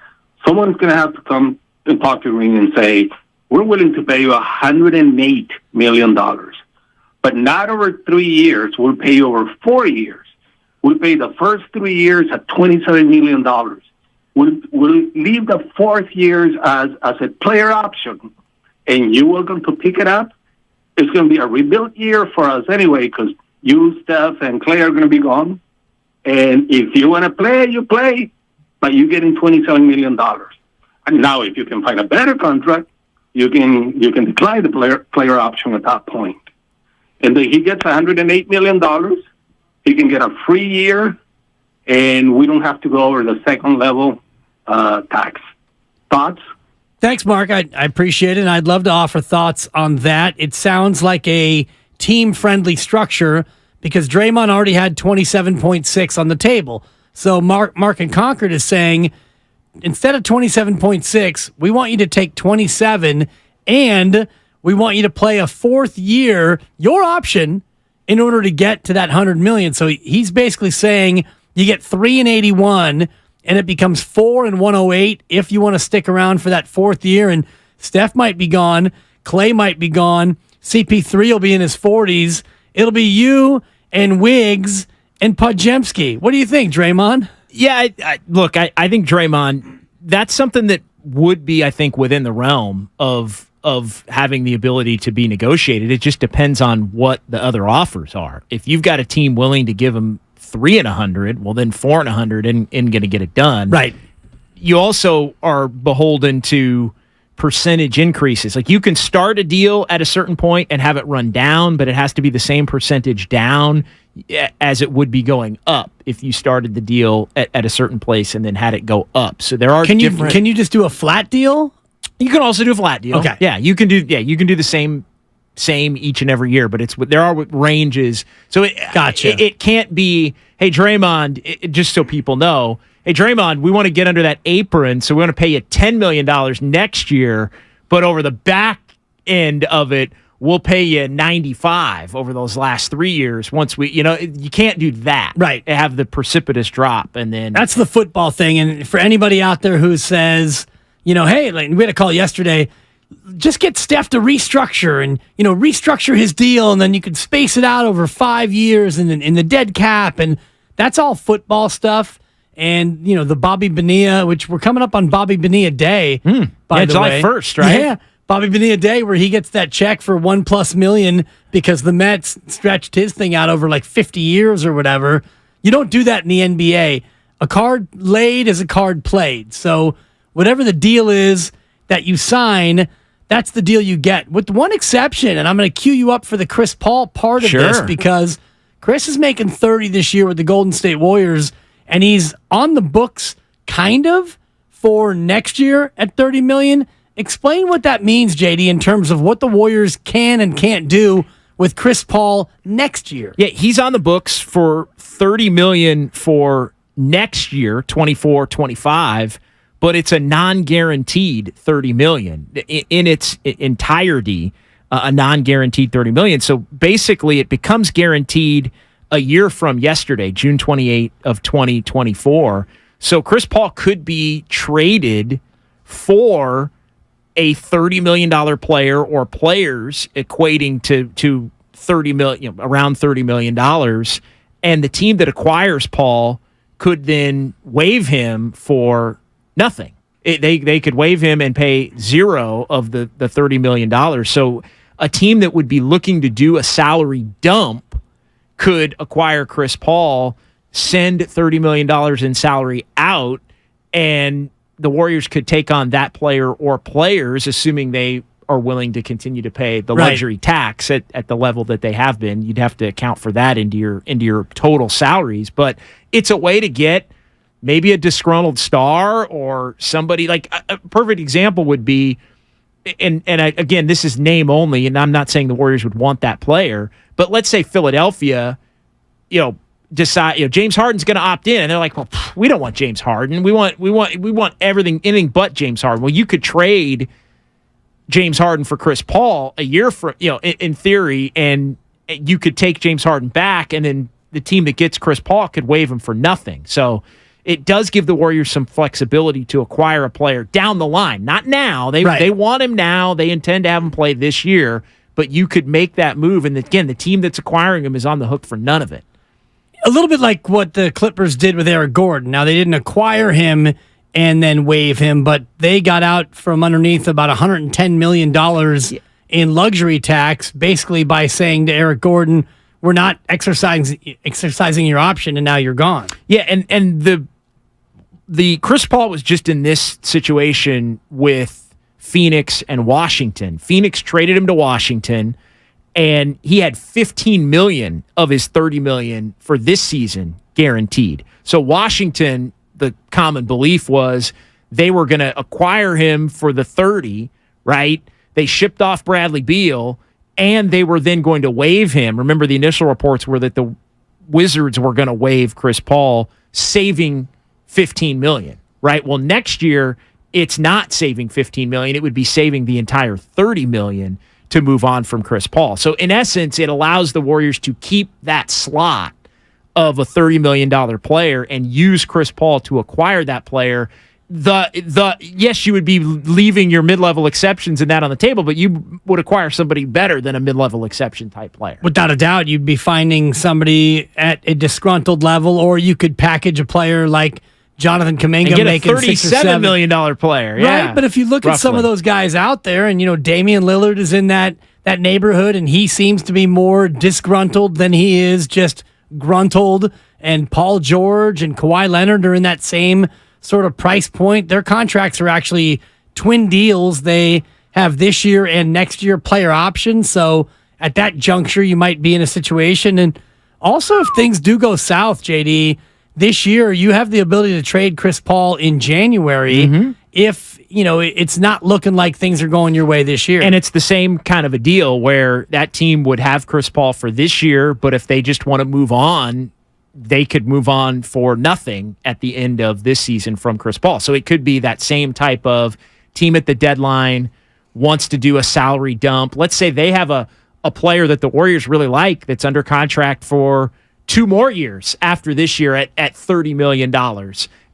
Someone's going to have to come and talk to Green and say, we're willing to pay you $108 million, but not over 3 years. We'll pay you over 4 years. We'll pay the first 3 years at $27 million. We'll leave the fourth years as a player option, and you're welcome to pick it up. It's going to be a rebuild year for us anyway, because you, Steph, and Clay are going to be gone. And if you want to play, you play, but you're getting $27 million. And now, if you can find a better contract, you can decline the player option at that point. And then he gets $108 million. He can get a free year, and we don't have to go over the second level tax. Thoughts? Thanks, Mark. I appreciate it, and I'd love to offer thoughts on that. It sounds like a team-friendly structure because Draymond already had 27.6 on the table. So Mark in Concord is saying, instead of 27.6, we want you to take 27, and we want you to play a fourth year, your option, in order to get to that $100 million. So he's basically saying you get 3 and 81, and it becomes 4 and 108 if you want to stick around for that fourth year. And Steph might be gone, Clay might be gone, CP3 will be in his 40s. It'll be you and Wiggs and Podziemski. What do you think, Draymond? Yeah, look, I think Draymond, that's something that would be, I think, within the realm of having the ability to be negotiated. It just depends on what the other offers are. If you've got a team willing to give him 3 and 100, well, then 4 and 100 isn't going to get it done. Right. You also are beholden to percentage increases. Like, you can start a deal at a certain point and have it run down, but it has to be the same percentage down as it would be going up if you started the deal at a certain place and then had it go up. So there are Can you just do a flat deal? You can also do a flat deal. Okay. Yeah, you can do the same each and every year, but there are ranges. So gotcha. It can't be, hey, Draymond, just so people know, hey, Draymond, we want to get under that apron, so we want to pay you $10 million next year, but over the back end of it, we'll pay you 95 over those last 3 years. Once you can't do that. Right. Have the precipitous drop, and then that's the football thing. And for anybody out there who says, hey, like we had a call yesterday, just get Steph to restructure and, restructure his deal, and then you can space it out over 5 years and in the dead cap. And that's all football stuff. And, the Bobby Bonilla, which we're coming up on Bobby Bonilla Day, by the July way. 1st, right? Yeah. Bobby Bonilla Day, where he gets that check for $1+ million because the Mets stretched his thing out over like 50 years or whatever. You don't do that in the NBA. A card laid is a card played. So whatever the deal is that you sign, that's the deal you get. With one exception, and I'm going to cue you up for the Chris Paul part of this, because Chris is making 30 this year with the Golden State Warriors, and he's on the books kind of for next year at $30 million. Explain what that means, JD, in terms of what the Warriors can and can't do with Chris Paul next year. Yeah, he's on the books for $30 million for next year, 24-25, but it's a non-guaranteed $30 million in its entirety, a non-guaranteed $30 million. So basically, it becomes guaranteed a year from yesterday, June 28 of 2024. So Chris Paul could be traded for a $30 million player or players equating to $30 million, around $30 million, and the team that acquires Paul could then waive him for nothing. They could waive him and pay zero of the $30 million. So a team that would be looking to do a salary dump could acquire Chris Paul, send $30 million in salary out, and the Warriors could take on that player or players, assuming they are willing to continue to pay the luxury tax at the level that they have been. You'd have to account for that into your total salaries. But it's a way to get maybe a disgruntled star or somebody like a perfect example would be, again, this is name only, and I'm not saying the Warriors would want that player, but let's say Philadelphia, decide James Harden's going to opt in, and they're like, well, we don't want James Harden. We want anything but James Harden. Well, you could trade James Harden for Chris Paul a year from in theory, and you could take James Harden back, and then the team that gets Chris Paul could waive him for nothing. So it does give the Warriors some flexibility to acquire a player down the line, not now. They want him now. They intend to have him play this year, but you could make that move, and again, the team that's acquiring him is on the hook for none of it. A little bit like what the Clippers did with Eric Gordon. Now, they didn't acquire him and then waive him, but they got out from underneath about $110 million in luxury tax, basically by saying to Eric Gordon, we're not exercising your option, and now you're gone. Yeah, and the Chris Paul was just in this situation with Phoenix and Washington. Phoenix traded him to Washington, and he had $15 million of his $30 million for this season guaranteed. So Washington, the common belief was they were going to acquire him for the 30, right? They shipped off Bradley Beal, and they were then going to waive him. Remember, the initial reports were that the Wizards were going to waive Chris Paul, saving $15 million, right? Well, next year, it's not saving $15 million. It would be saving the entire $30 million to move on from Chris Paul. So in essence, it allows the Warriors to keep that slot of a $30 million player and use Chris Paul to acquire that player. Yes, you would be leaving your mid-level exceptions and that on the table, but you would acquire somebody better than a mid-level exception type player. Without a doubt, you'd be finding somebody at a disgruntled level, or you could package a player like Jonathan Kuminga, and get making a $37 million player. Right, yeah, but if you look at some of those guys out there, and Damian Lillard is in that neighborhood, and he seems to be more disgruntled than he is just gruntled, and Paul George and Kawhi Leonard are in that same sort of price point. Their contracts are actually twin deals. They have this year and next year player options. So at that juncture, you might be in a situation. And also, if things do go south, JD, this year you have the ability to trade Chris Paul in January if it's not looking like things are going your way this year. And it's the same kind of a deal where that team would have Chris Paul for this year, but if they just want to move on, they could move on for nothing at the end of this season from Chris Paul. So it could be that same type of team at the deadline wants to do a salary dump. Let's say they have a player that the Warriors really like that's under contract for 2 more years after this year at $30 million.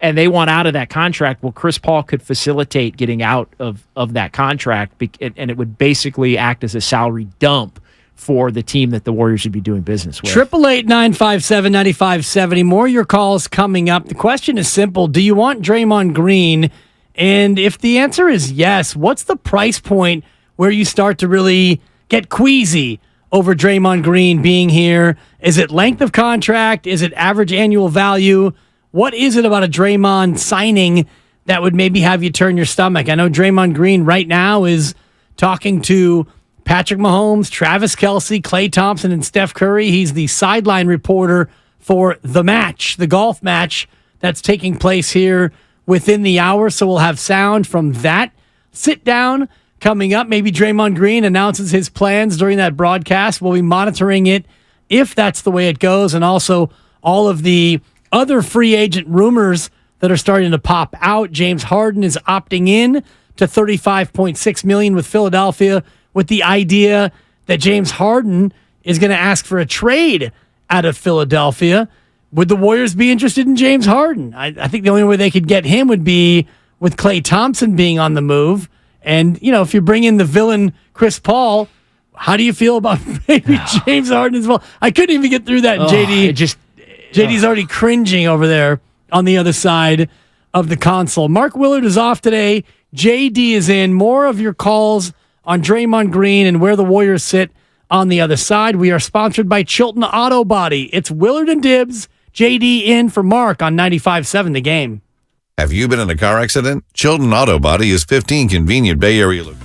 And they want out of that contract. Well, Chris Paul could facilitate getting out of that contract, and it would basically act as a salary dump for the team that the Warriors would be doing business with. 888-957-9570. More of your calls coming up. The question is simple. Do you want Draymond Green? And if the answer is yes, what's the price point where you start to really get queasy over Draymond Green being here? Is it length of contract? Is it average annual value? What is it about a Draymond signing that would maybe have you turn your stomach? I know Draymond Green right now is talking to Patrick Mahomes, Travis Kelce, Klay Thompson, and Steph Curry. He's the sideline reporter for the golf match that's taking place here within the hour. So we'll have sound from that sit down coming up. Maybe Draymond Green announces his plans during that broadcast. We'll be monitoring it if that's the way it goes, and also all of the other free agent rumors that are starting to pop out. James Harden is opting in to $35.6 million with Philadelphia, with the idea that James Harden is going to ask for a trade out of Philadelphia. Would the Warriors be interested in James Harden? I think the only way they could get him would be with Klay Thompson being on the move. And, if you bring in the villain Chris Paul, how do you feel about maybe James Harden as well? I couldn't even get through that, JD. JD's already cringing over there on the other side of the console. Mark Willard is off today. JD is in. More of your calls on Draymond Green and where the Warriors sit on the other side. We are sponsored by Chilton Auto Body. It's Willard and Dibbs. JD in for Mark on 95.7 The Game. Have you been in a car accident? Chilton Auto Body is 15 convenient Bay Area locations.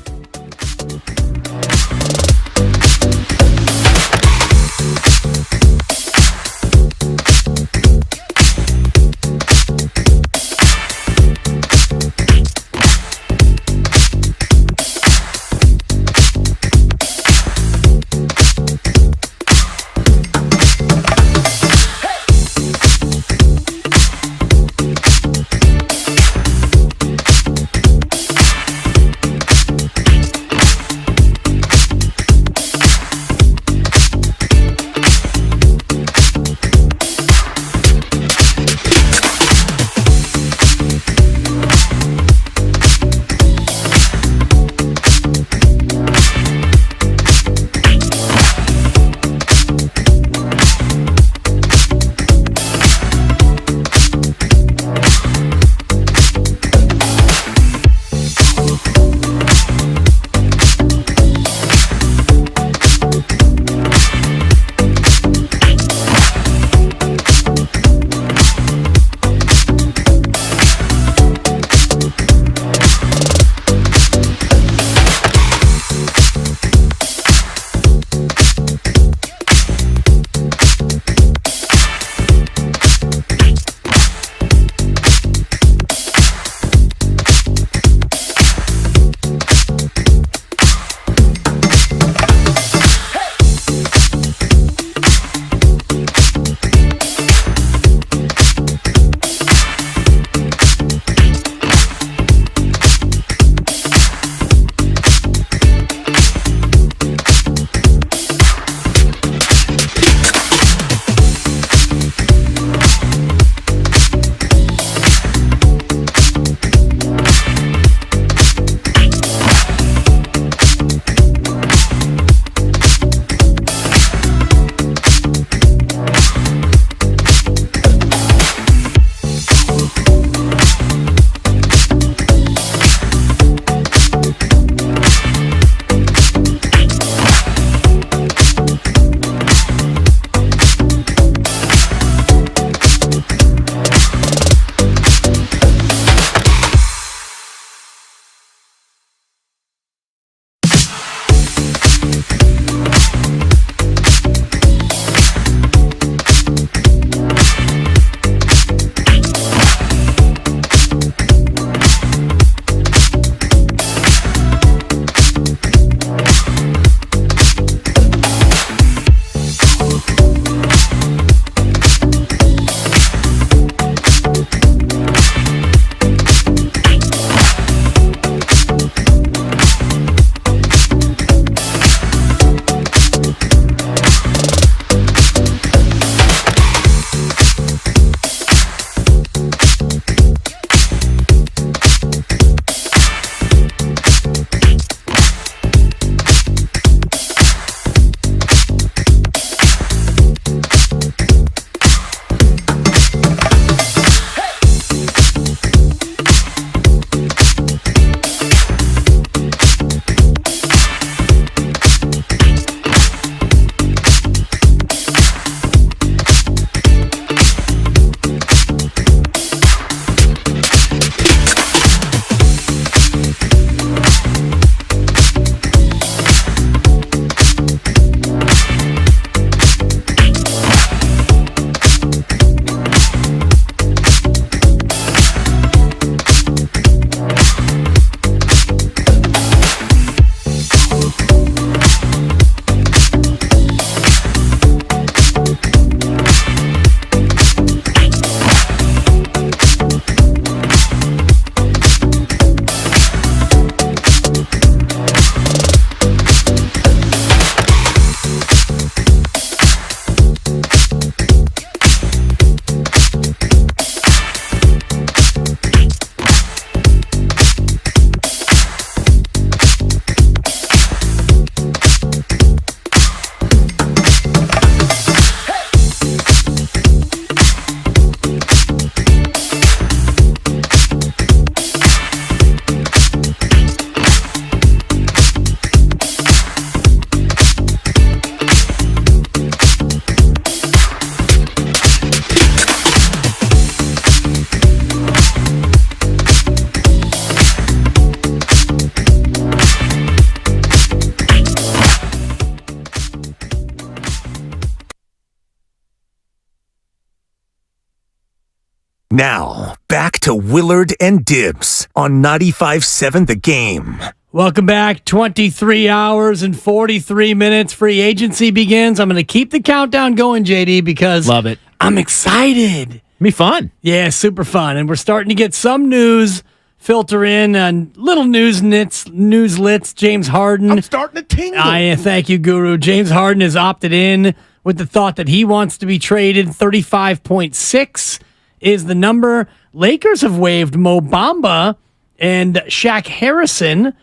Now, back to Willard and Dibs on 95.7 The Game. Welcome back. 23 hours and 43 minutes. Free agency begins. I'm going to keep the countdown going, JD, because love it. I'm excited. Be fun. Yeah, super fun. And we're starting to get some news filter in on little newslets. James Harden. I'm starting to tingle. Thank you, Guru. James Harden has opted in with the thought that he wants to be traded. 35.6 is the number. Lakers have waived Mo Bamba and Shaq Harrison.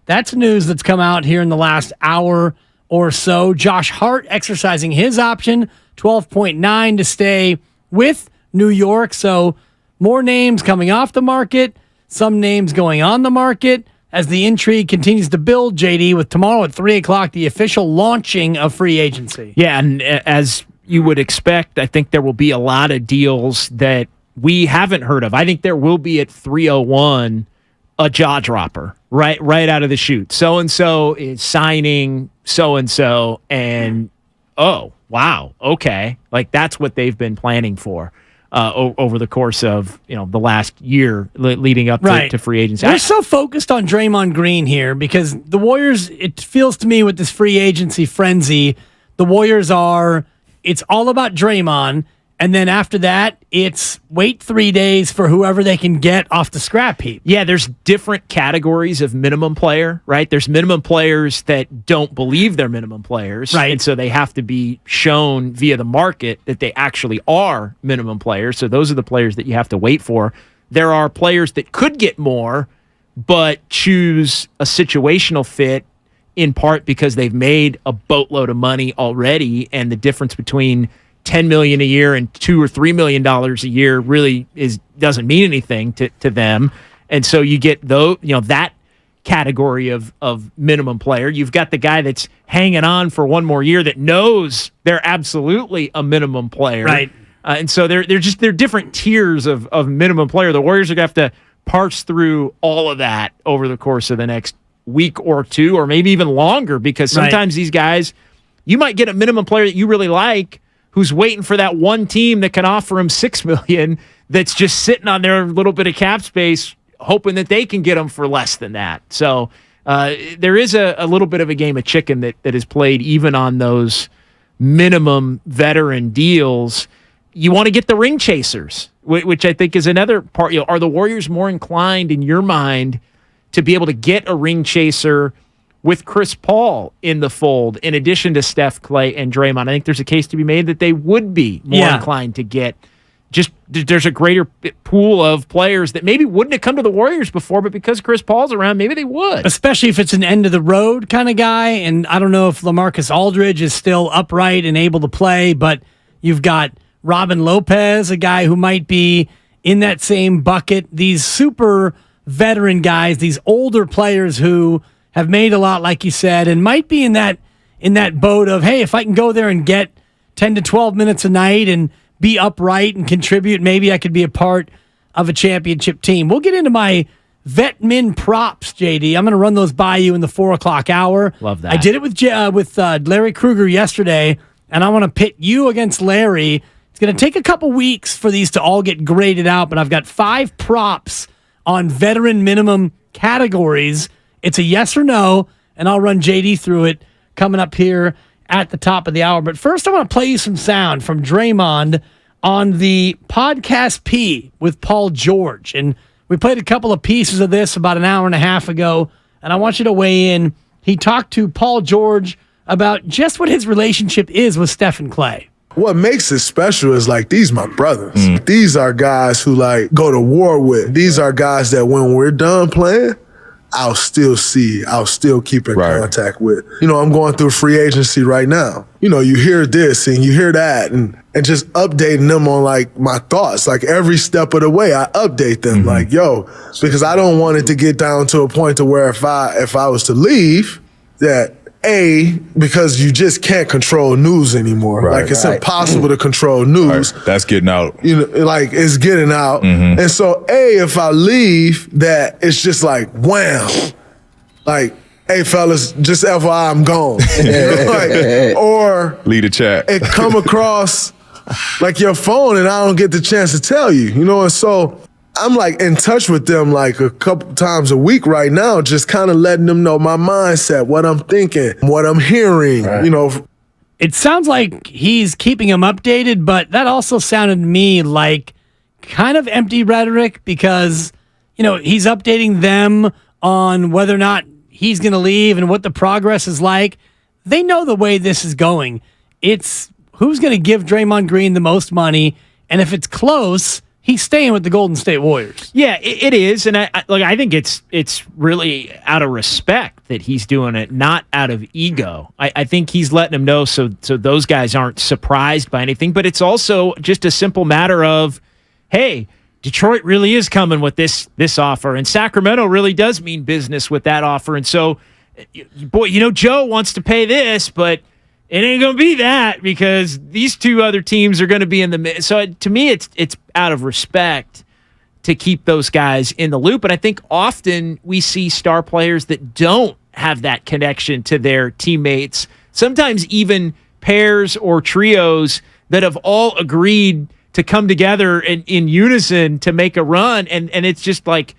That's news that's come out here in the last hour or so. Josh Hart exercising his option, 12.9 to stay with New York. So more names coming off the market, some names going on the market as the intrigue continues to build, JD, with tomorrow at 3 o'clock, the official launching of free agency. Yeah, and as you would expect, I think there will be a lot of deals that we haven't heard of. I think there will be at 3:01 a jaw dropper right out of the chute. So-and-so is signing so-and-so, and oh, wow, okay. Like, that's what they've been planning for over the course of the last year leading up to free agency. We're so focused on Draymond Green here because the Warriors, it feels to me with this free agency frenzy, the Warriors it's all about Draymond. And then after that, it's wait 3 days for whoever they can get off the scrap heap. Yeah, there's different categories of minimum player, right? There's minimum players that don't believe they're minimum players. Right. And so they have to be shown via the market that they actually are minimum players. So those are the players that you have to wait for. There are players that could get more, but choose a situational fit in part because they've made a boatload of money already, and the difference between $10 million a year and $2 or $3 million a year really doesn't mean anything to them. And so you get that category of minimum player. You've got the guy that's hanging on for one more year that knows they're absolutely a minimum player. Right. And so they're different tiers of minimum player. The Warriors are going to have to parse through all of that over the course of the next week or two, or maybe even longer, because sometimes these guys, you might get a minimum player that you really like who's waiting for that one team that can offer him $6 million that's just sitting on their little bit of cap space, hoping that they can get him for less than that. So there is a little bit of a game of chicken that is played even on those minimum veteran deals. You want to get the ring chasers, which I think is another part. Are the Warriors more inclined in your mind to be able to get a ring chaser with Chris Paul in the fold, in addition to Steph, Clay, and Draymond? I think there's a case to be made that they would be more inclined to get. Just there's a greater pool of players that maybe wouldn't have come to the Warriors before, but because Chris Paul's around, maybe they would. Especially if it's an end-of-the-road kind of guy, and I don't know if LaMarcus Aldridge is still upright and able to play, but you've got Robin Lopez, a guy who might be in that same bucket. These super veteran guys, these older players who have made a lot, like you said, and might be in that boat of, hey, if I can go there and get 10 to 12 minutes a night and be upright and contribute, maybe I could be a part of a championship team. We'll get into my vet min props, JD. I'm going to run those by you in the 4 o'clock hour. Love that. I did it with Larry Krueger yesterday, and I want to pit you against Larry. It's going to take a couple weeks for these to all get graded out, but I've got 5 props on veteran minimum categories. It's a yes or no, and I'll run JD through it coming up here at the top of the hour. But first, I want to play you some sound from Draymond on the podcast P with Paul George. And we played a couple of pieces of this about an hour and a half ago, and I want you to weigh in. He talked to Paul George about just what his relationship is with Steph and Clay. What makes it special is these my brothers. These are guys who go to war with. These are guys that when we're done playing, I'll still keep in contact with. I'm going through free agency right now. You hear this and you hear that and just updating them on my thoughts. Every step of the way I update them because I don't want it to get down to a point to where if I was to leave that because you just can't control news anymore. It's impossible to control news. That's getting out. It's getting out. And so, if I leave, that it's just wham. Hey, fellas, just FYI, I'm gone. Or lead a chat. It come across like your phone and I don't get the chance to tell you, you know? And so I'm like in touch with them like a couple times a week right now, just kind of letting them know my mindset, what I'm thinking, what I'm hearing, you know. It sounds like he's keeping them updated, but that also sounded to me like kind of empty rhetoric because, you know, he's updating them on whether or not he's going to leave and what the progress is like. They know the way this is going. It's who's going to give Draymond Green the most money, and if it's close, he's staying with the Golden State Warriors. Yeah, it is, and I think it's really out of respect that he's doing it, not out of ego. I think he's letting them know so those guys aren't surprised by anything, but it's also just a simple matter of, hey, Detroit really is coming with this offer, and Sacramento really does mean business with that offer, and so, boy, you know, Joe wants to pay this, but it ain't going to be that because these two other teams are going to be in the mid. So to me, it's out of respect to keep those guys in the loop. And I think often we see star players that don't have that connection to their teammates, sometimes even pairs or trios that have all agreed to come together in unison to make a run. And it's just like,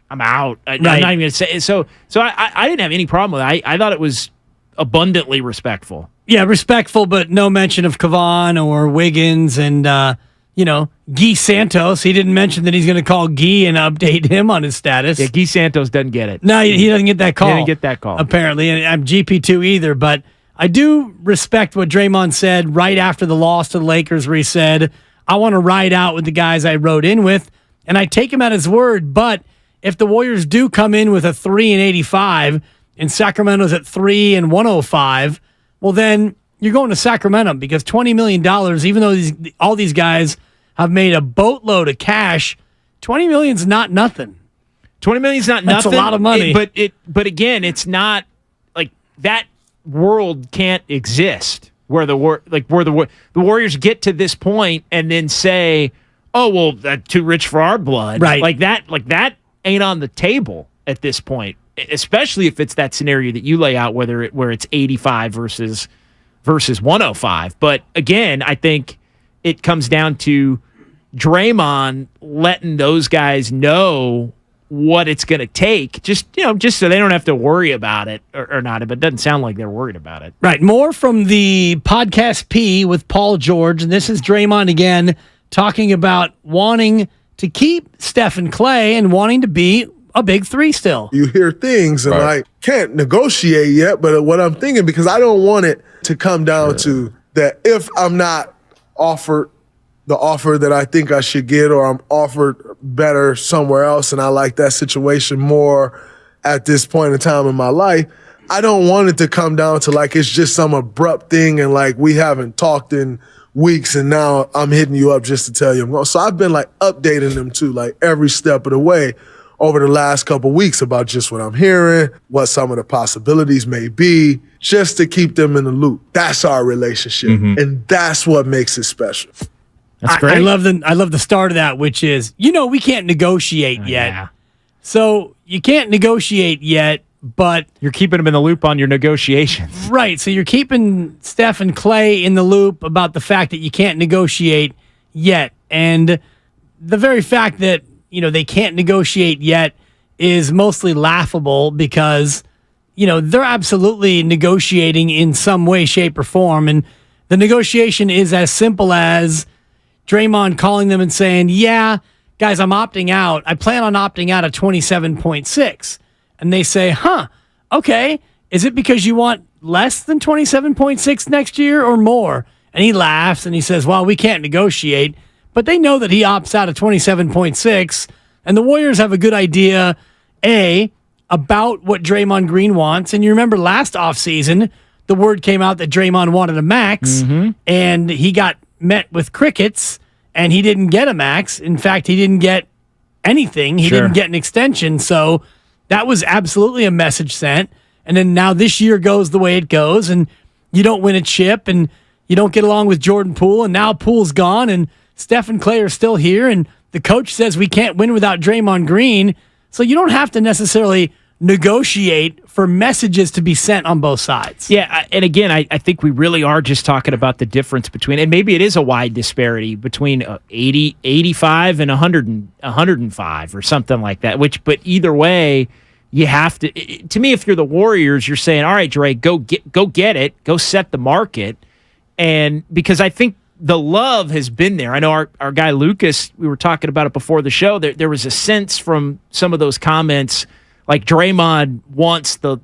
I'm out. I'm not even going to say it. So I didn't have any problem with it. I thought it was abundantly respectful. Yeah, respectful, but no mention of Kavan or Wiggins and, Guy Santos. He didn't mention that he's going to call Guy and update him on his status. Yeah, Guy Santos doesn't get it. No, he doesn't get that call. He didn't get that call. Apparently, and I'm GP2 either, but I do respect what Draymond said right after the loss to the Lakers where he said, I want to ride out with the guys I rode in with, and I take him at his word, but if the Warriors do come in with a 3-85 and Sacramento's at 3-105, well, then you're going to Sacramento because $20 million, even though all these guys have made a boatload of cash, $20 million's not nothing. $20 million's not nothing. That's a lot of money. But again, it's not like that world can't exist where the Warriors get to this point and then say, "Oh, well, that's too rich for our blood." Right. Like that ain't on the table at this point, especially if it's that scenario that you lay out, where it's 85 versus 105. But again, I think it comes down to Draymond letting those guys know what it's going to take, just so they don't have to worry about it or not. But it doesn't sound like they're worried about it. Right. More from the podcast P with Paul George, and this is Draymond again talking about wanting to keep Steph and Clay and wanting to be a big three still. You hear things and I can't negotiate yet, but what I'm thinking, because I don't want it to come down to that if I'm not offered the offer that I think I should get, or I'm offered better somewhere else and I like that situation more at this point in time in my life, I don't want it to come down to like it's just some abrupt thing and like we haven't talked in weeks and now I'm hitting you up just to tell you I'm going. So I've been like updating them too, like every step of the way over the last couple of weeks about just what I'm hearing, what some of the possibilities may be, just to keep them in the loop. That's our relationship, and that's what makes it special. That's great. I love the start of that, which is, we can't negotiate yet. Yeah. So you can't negotiate yet, but you're keeping them in the loop on your negotiations. Right. So you're keeping Steph and Clay in the loop about the fact that you can't negotiate yet. And the very fact that, they can't negotiate yet is mostly laughable because, they're absolutely negotiating in some way, shape, or form. And the negotiation is as simple as Draymond calling them and saying, yeah, guys, I'm opting out. I plan on opting out at 27.6. And they say, okay. Is it because you want less than 27.6 next year or more? And he laughs and he says, well, we can't negotiate. But they know that he opts out at 27.6. And the Warriors have a good idea, about what Draymond Green wants. And you remember last offseason, the word came out that Draymond wanted a max. And he got met with crickets. And he didn't get a max. In fact, he didn't get anything. He didn't get an extension. So that was absolutely a message sent. And then now this year goes the way it goes. And you don't win a chip. And you don't get along with Jordan Poole. And now Poole's gone. And Steph and Clay are still here. And the coach says we can't win without Draymond Green. So you don't have to necessarily negotiate for messages to be sent on both sides. Yeah, and again, I think we really are just talking about the difference between, and maybe it is a wide disparity between 80, 85 and 105 or something like that, but either way, you have to me, if you're the Warriors, you're saying, all right, Dre, go get it, go set the market. And because I think the love has been there. I know our guy Lucas, we were talking about it before the show, there was a sense from some of those comments like Draymond wants the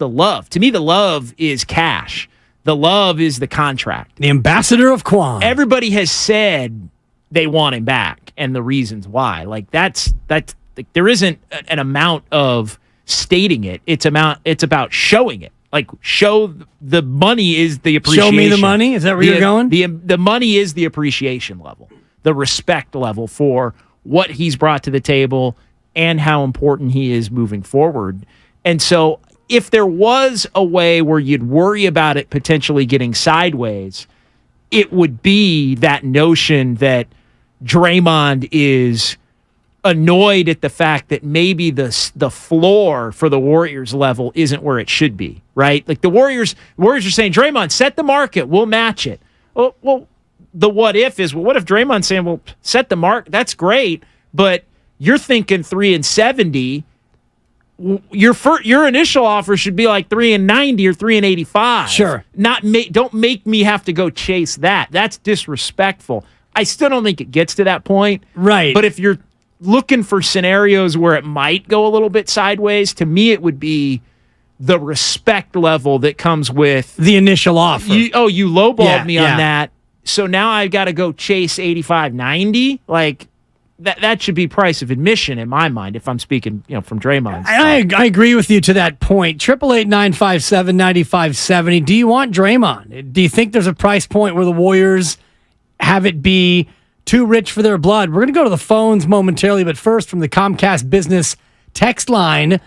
love. To me, the love is cash. The love is the contract. The ambassador of Quan. Everybody has said they want him back and the reasons why. Like that's like, there isn't an amount of stating it. It's about showing it. Like show the money is the appreciation. Show me the money? Is that where you're going? The money is the appreciation level, the respect level for what he's brought to the table and how important he is moving forward. And so if there was a way where you'd worry about it potentially getting sideways, it would be that notion that Draymond is annoyed at the fact that maybe the floor for the Warriors level isn't where it should be, right? Like the Warriors are saying, Draymond, set the market, we'll match it. Well, the what if is, well, what if Draymond's saying, well, set the mark, that's great, but you're thinking 3-70. Your initial offer should be like 3-90 or 3-85. Sure. Don't make me have to go chase that. That's disrespectful. I still don't think it gets to that point. Right. But if you're looking for scenarios where it might go a little bit sideways, to me it would be the respect level that comes with the initial offer. You lowballed me on that. So now I've got to go chase 85, 90. Like that should be price of admission in my mind if I'm speaking, from Draymond. I agree with you to that point. 888-957-9570. Do you want Draymond? Do you think there's a price point where the Warriors have it be too rich for their blood? We're going to go to the phones momentarily, but first from the Comcast Business text line,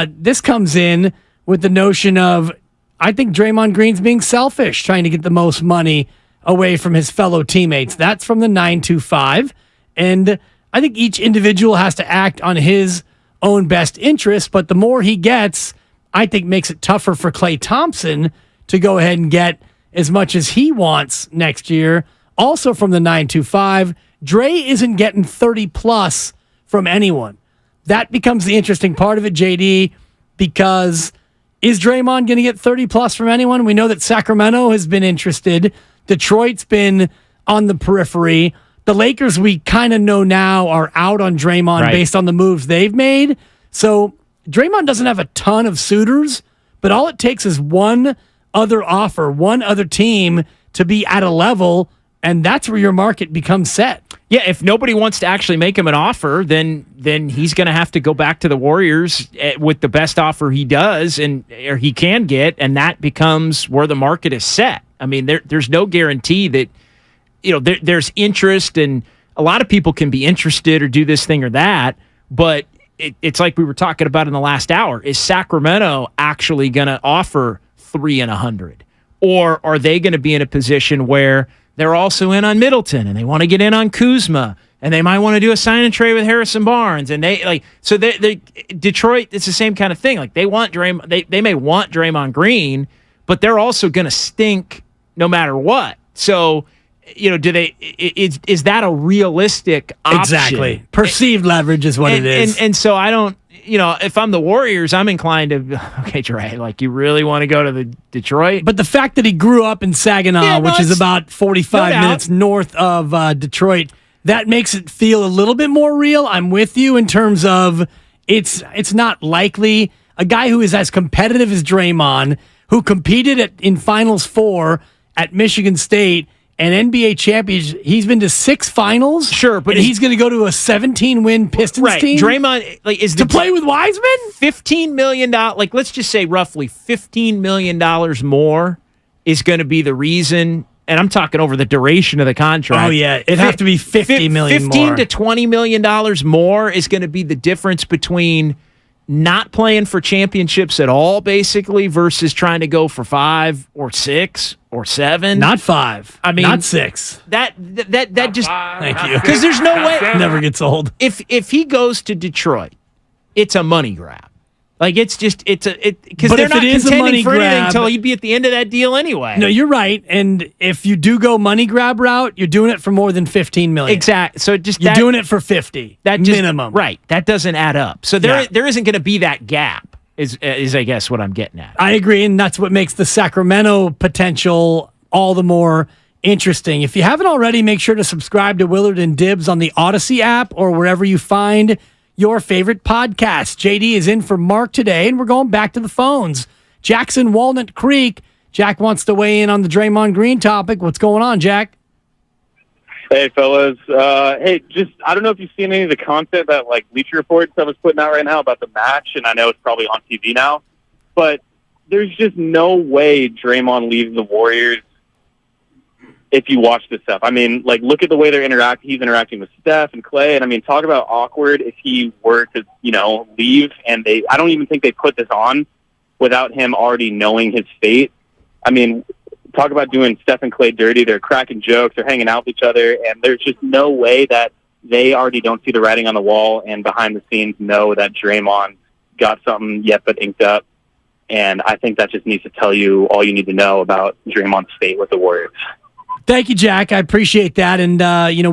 this comes in with the notion of, I think Draymond Green's being selfish, trying to get the most money away from his fellow teammates. That's from the 925. And I think each individual has to act on his own best interest, but the more he gets, I think makes it tougher for Klay Thompson to go ahead and get as much as he wants next year. Also from the 925, Dre isn't getting 30-plus from anyone. That becomes the interesting part of it, JD, because is Draymond going to get 30-plus from anyone? We know that Sacramento has been interested. Detroit's been on the periphery. The Lakers, we kind of know now, are out on Draymond based on the moves they've made. So Draymond doesn't have a ton of suitors, but all it takes is one other offer, one other team to be at a level, and that's where your market becomes set. Yeah, if nobody wants to actually make him an offer, then he's going to have to go back to the Warriors with the best offer he does or he can get, and that becomes where the market is set. I mean, there's no guarantee that there's interest, and a lot of people can be interested or do this thing or that, but it's like we were talking about in the last hour. Is Sacramento actually going to offer 3 and 100? Or are they going to be in a position where they're also in on Middleton and they want to get in on Kuzma and they might want to do a sign and trade with Harrison Barnes, and they Detroit, it's the same kind of thing. Like they want Draymond, they may want Draymond Green, but they're also going to stink no matter what. So is that a realistic option? Exactly. Perceived leverage is what it is. And so I don't, if I'm the Warriors, I'm inclined to, okay, Dre, like you really want to go to the Detroit? But the fact that he grew up in Saginaw, which is about 45 minutes north of Detroit, that makes it feel a little bit more real. I'm with you in terms of it's not likely. A guy who is as competitive as Draymond, who competed in Finals 4 at Michigan State, and NBA champions, he's been to 6 finals. Sure, but he's going to go to a 17-win Pistons team. Draymond is to play with Wiseman. $15 million. Like let's just say roughly $15 million more is going to be the reason. And I'm talking over the duration of the contract. Oh yeah, it'd have to be $50 million more. $15 to $20 million more is going to be the difference between not playing for championships at all, basically, versus trying to go for 5 or 6 or 7. Not 5. I mean, not 6. That just thank you, because there's no way never gets old. If he goes to Detroit, it's a money grab. Like because they're not contending for anything until he'd be at the end of that deal anyway. No, you're right. And if you do go money grab route, you're doing it for more than $15 million. Exactly. So you're doing it for 50 minimum. Right. That doesn't add up. So there isn't going to be that gap. Is I guess what I'm getting at. I agree, and that's what makes the Sacramento potential all the more interesting. If you haven't already, make sure to subscribe to Willard and Dibs on the Odyssey app or wherever you find your favorite podcast. JD is in for Mark today, and we're going back to the phones. Jackson, Walnut Creek. Jack wants to weigh in on the Draymond Green topic. What's going on, Jack? Hey, fellas. I don't know if you've seen any of the content that, like, Bleacher Report stuff is putting out right now about the match, and I know it's probably on TV now, but there's just no way Draymond leaves the Warriors if you watch this stuff. I mean, like, look at the way they're interacting. He's interacting with Steph and Clay, and I mean, talk about awkward if he were to, leave. And I don't even think they put this on without him already knowing his fate. I mean, talk about doing Steph and Clay dirty. They're cracking jokes. They're hanging out with each other, and there's just no way that they already don't see the writing on the wall and behind the scenes know that Draymond got something yet but inked up. And I think that just needs to tell you all you need to know about Draymond's fate with the Warriors. Thank you, Jack. I appreciate that. And,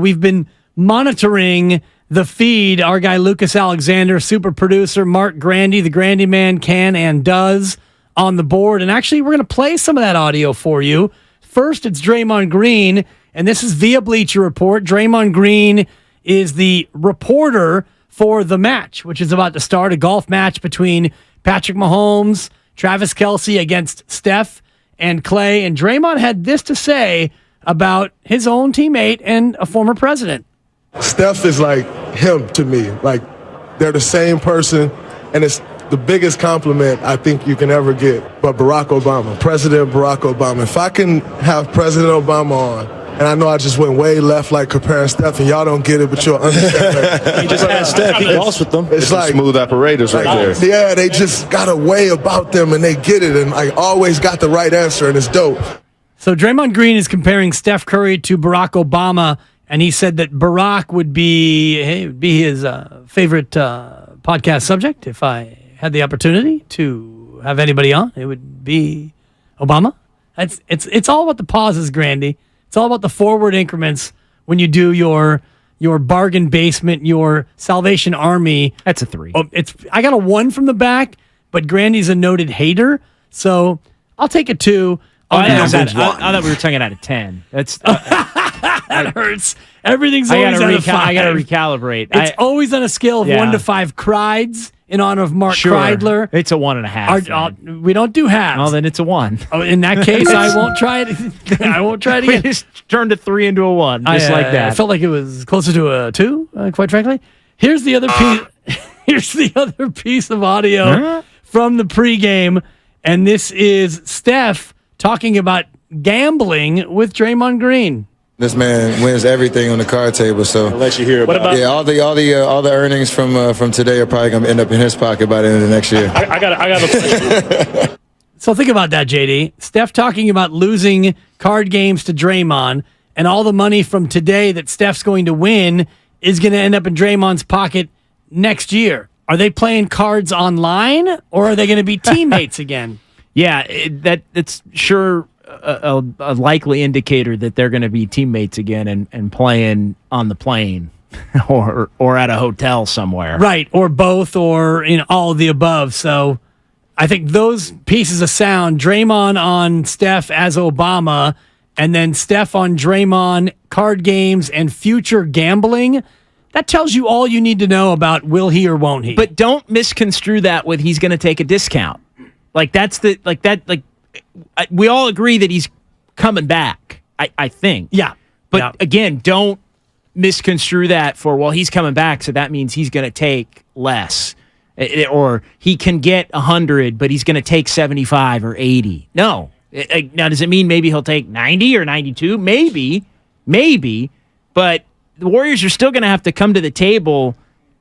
we've been monitoring the feed. Our guy, Lucas Alexander, super producer, Mark Grandy, the Grandy Man, can and does on the board. And actually, we're going to play some of that audio for you. First, it's Draymond Green, and this is via Bleacher Report. Draymond Green is the reporter for the match, which is about to start, a golf match between Patrick Mahomes, Travis Kelce against Steph and Clay. And Draymond had this to say about his own teammate and a former president. Steph is like him to me. Like, they're the same person, and it's the biggest compliment I think you can ever get. But Barack Obama, President Barack Obama, if I can have President Obama on, and I know I just went way left, like comparing Steph, and y'all don't get it, but you'll understand. You just had Steph. He golfs with them. It's like smooth apparatus right there. Yeah, they just got a way about them, and they get it, and I always got the right answer, and it's dope. So Draymond Green is comparing Steph Curry to Barack Obama, and he said that Barack would be his favorite podcast subject if I had the opportunity to have anybody on. It would be Obama. It's all about the pauses, Grandy. It's all about the forward increments when you do your bargain basement, your Salvation Army. That's a 3. I got a 1 from the back, but Grandy's a noted hater, so I'll take a 2. I thought we were talking out of 10. That's that hurts. Everything's always on a 5. I got to recalibrate. It's always on a scale of 1 to 5 crides in honor of Mark Kreidler. It's a 1.5. We don't do halves. Well, then it's a 1. Oh, in that case, I won't try it. I won't try it again. We just turned a 3 into a 1, just like that. I felt like it was closer to a 2, quite frankly. Here's the other piece. Here's the other piece of audio from the pregame, and this is Steph talking about gambling with Draymond Green. This man wins everything on the card table, so I'll let you hear about it. Yeah, all the earnings from today are probably going to end up in his pocket by the end of the next year. I got a question. So think about that, JD. Steph talking about losing card games to Draymond, and all the money from today that Steph's going to win is going to end up in Draymond's pocket next year. Are they playing cards online, or are they going to be teammates again? Yeah, it's sure a likely indicator that they're going to be teammates again and playing on the plane or at a hotel somewhere. Right, or both, or all of the above. So I think those pieces of sound, Draymond on Steph as Obama, and then Steph on Draymond, card games, and future gambling, that tells you all you need to know about will he or won't he. But don't misconstrue that with he's going to take a discount. We all agree that he's coming back, I think. Yeah. But again, don't misconstrue that for, well, he's coming back, so that means he's going to take less. Or he can get 100, but he's going to take 75 or 80. No. Now, does it mean maybe he'll take 90 or 92? Maybe. But the Warriors are still going to have to come to the table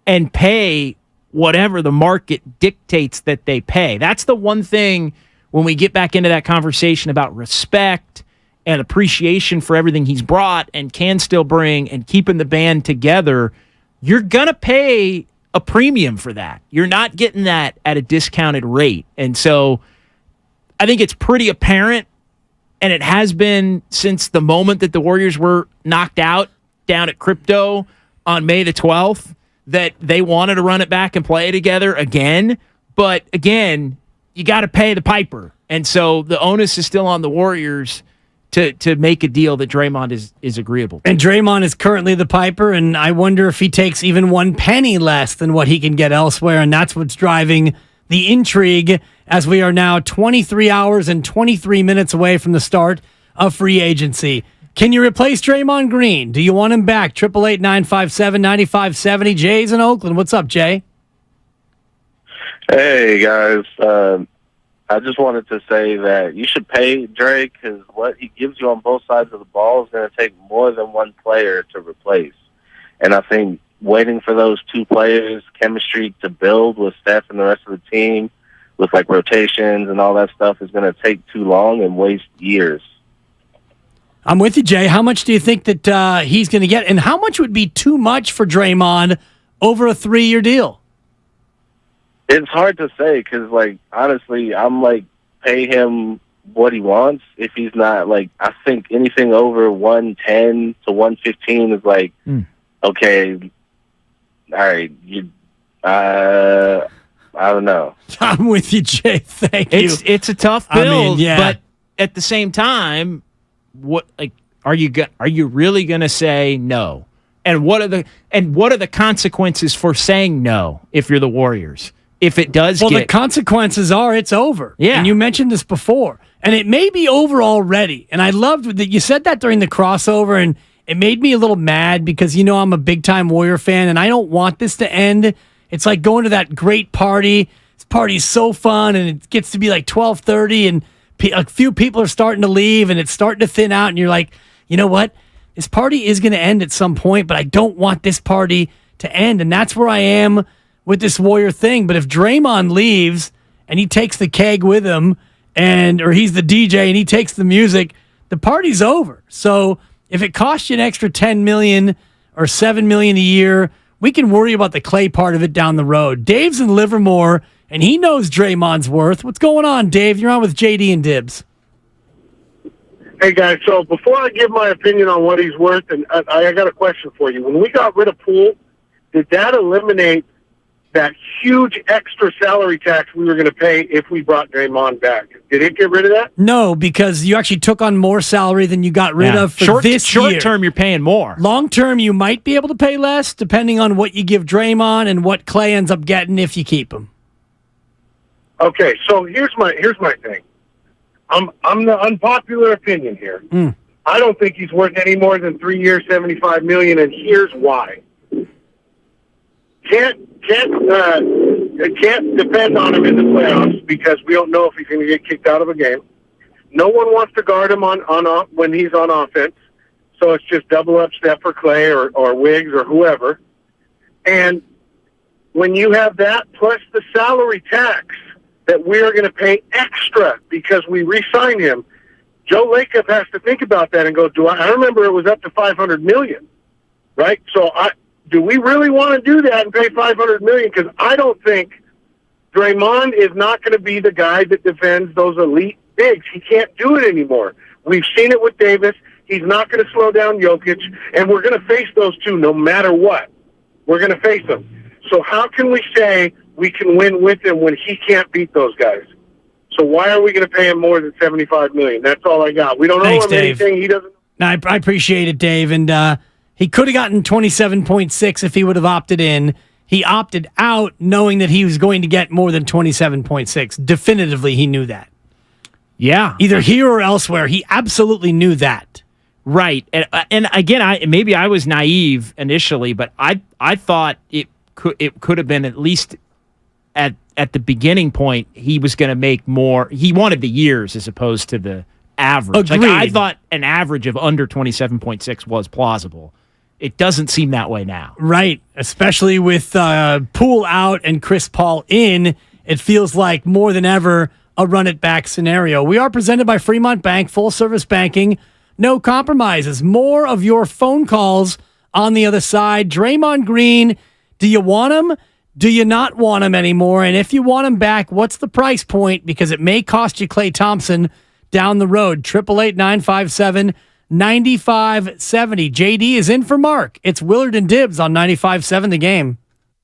and pay whatever the market dictates that they pay. That's the one thing when we get back into that conversation about respect and appreciation for everything he's brought and can still bring and keeping the band together, you're going to pay a premium for that. You're not getting that at a discounted rate. And so I think it's pretty apparent, and it has been since the moment that the Warriors were knocked out down at Crypto on May the 12th, that they wanted to run it back and play together again. But again, you got to pay the piper. And so the onus is still on the Warriors to make a deal that Draymond is agreeable to. And Draymond is currently the piper, and I wonder if he takes even one penny less than what he can get elsewhere, and that's what's driving the intrigue as we are now 23 hours and 23 minutes away from the start of free agency. Can you replace Draymond Green? Do you want him back? 888-957-9570. Jay's in Oakland. What's up, Jay? Hey, guys. I just wanted to say that you should pay Drake because what he gives you on both sides of the ball is going to take more than one player to replace. And I think waiting for those two players' chemistry to build with Steph and the rest of the team, with like rotations and all that stuff, is going to take too long and waste years. I'm with you, Jay. How much do you think that he's going to get? And how much would be too much for Draymond over a 3-year deal? It's hard to say because, like, honestly, I'm like, pay him what he wants. If he's not, like, I think anything over 110 to 115 is like, okay, all right, I don't know. I'm with you, Jay. Thank you. It's a tough build, I mean, yeah. But at the same time, what like are you really going to say no? And what are the consequences for saying no if you're the Warriors? If it does the consequences are it's over. Yeah. And you mentioned this before. And it may be over already. And I loved that you said that during the crossover, and it made me a little mad because, you know, I'm a big-time Warrior fan, and I don't want this to end. It's like going to that great party. This party's so fun, and it gets to be like 12:30, and a few people are starting to leave, and it's starting to thin out, and you're like, you know what? This party is going to end at some point, but I don't want this party to end. And that's where I am with this Warrior thing. But if Draymond leaves and he takes the keg with him, or he's the DJ and he takes the music, the party's over. So if it costs you an extra $10 million or $7 million a year, we can worry about the Clay part of it down the road. Dave's in Livermore, and he knows Draymond's worth. What's going on, Dave? You're on with JD and Dibs. Hey, guys, so before I give my opinion on what he's worth, and I got a question for you. When we got rid of Poole, did that eliminate that huge extra salary tax we were going to pay if we brought Draymond back? Did it get rid of that? No, because you actually took on more salary than you got rid of for this year. Short term, you're paying more. Long term, you might be able to pay less, depending on what you give Draymond and what Clay ends up getting if you keep him. Okay, so here's my thing. I'm the unpopular opinion here. I don't think he's worth any more than 3 years, $75 million, and here's why. Can't depend on him in the playoffs because we don't know if he's going to get kicked out of a game. No one wants to guard him on when he's on offense, so it's just double up Steph or Clay or Wiggs or whoever. And when you have that plus the salary tax that we're going to pay extra because we re-signed him, Joe Lacob has to think about that and go, I remember it was up to $500 million, right? So do we really want to do that and pay $500 million? Because I don't think Draymond is not going to be the guy that defends those elite bigs. He can't do it anymore. We've seen it with Davis. He's not going to slow down Jokic, and we're going to face those two no matter what. We're going to face them. So how can we say we can win with him when he can't beat those guys? So why are we going to pay him more than $75 million? That's all I got. We don't owe him anything. He doesn't. No, I appreciate it, Dave. And he could have gotten 27.6 if he would have opted in. He opted out knowing that he was going to get more than 27.6. Definitively, he knew that. Yeah. Either here or elsewhere. He absolutely knew that. Right. And again, maybe I was naive initially, but I thought it could have been at least at the beginning point he was going to make more. He wanted the years as opposed to the average. Agreed. Like I thought an average of under 27.6 was plausible. It doesn't seem that way now. Right. Especially with Poole out and Chris Paul in, it feels like more than ever a run-it-back scenario. We are presented by Fremont Bank, full-service banking, no compromises. More of your phone calls on the other side. Draymond Green, do you want him? Do you not want him anymore? And if you want him back, what's the price point? Because it may cost you Klay Thompson down the road. 888-957-9570. JD is in for Mark. It's Willard and Dibs on 95.7 The Game.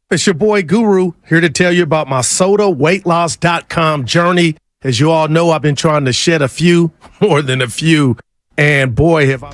It's your boy Guru here to tell you about my SodaWeightLoss.com journey. As you all know, I've been trying to shed a few, more than a few. And boy, have I...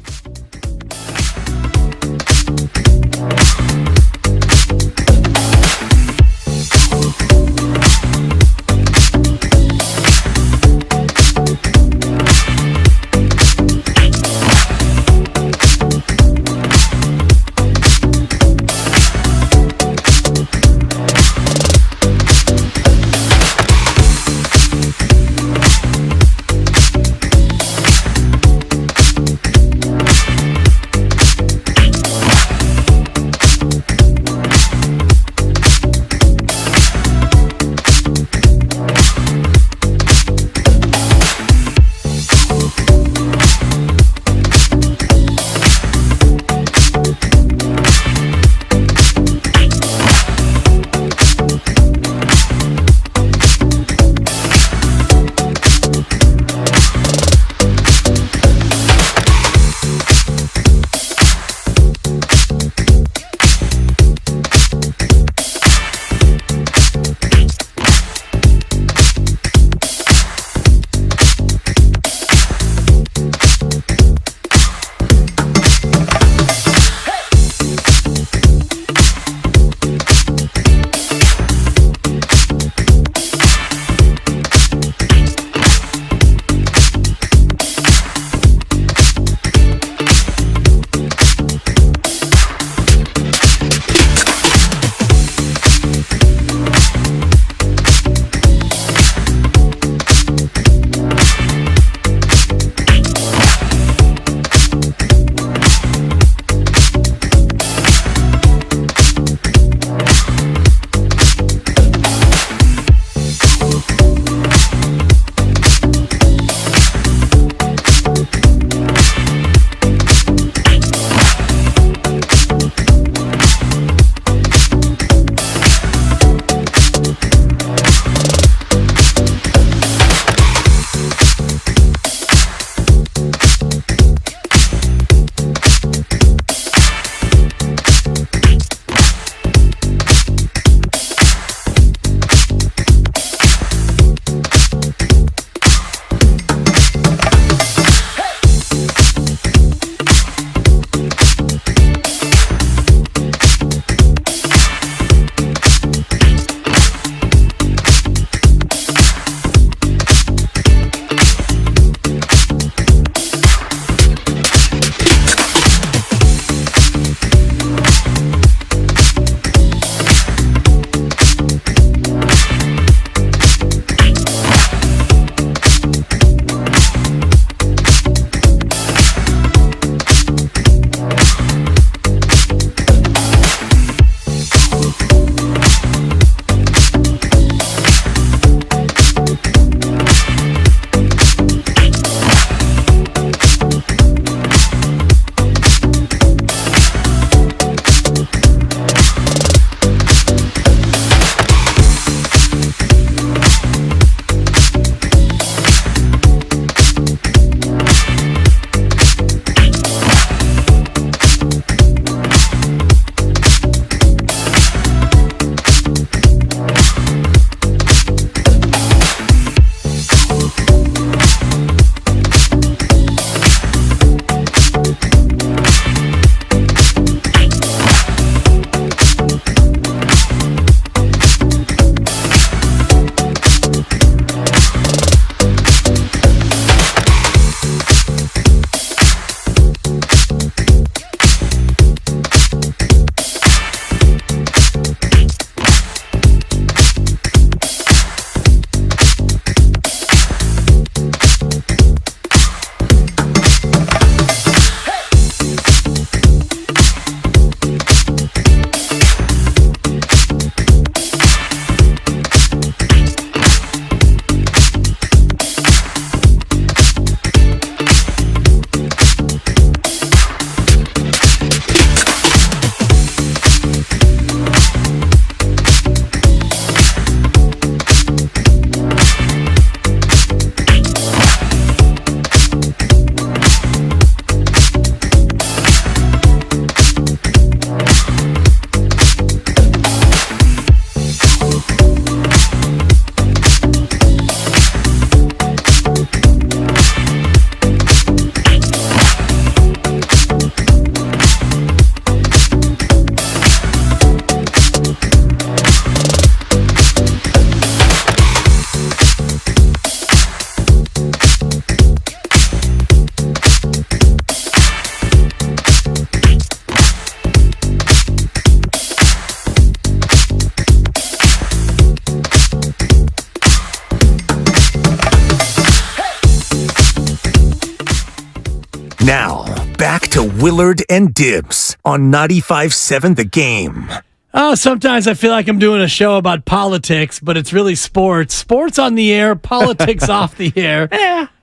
Now, back to Willard and Dibs on 95.7 The Game. Oh, sometimes I feel like I'm doing a show about politics, but it's really sports. Sports on the air, politics off the air.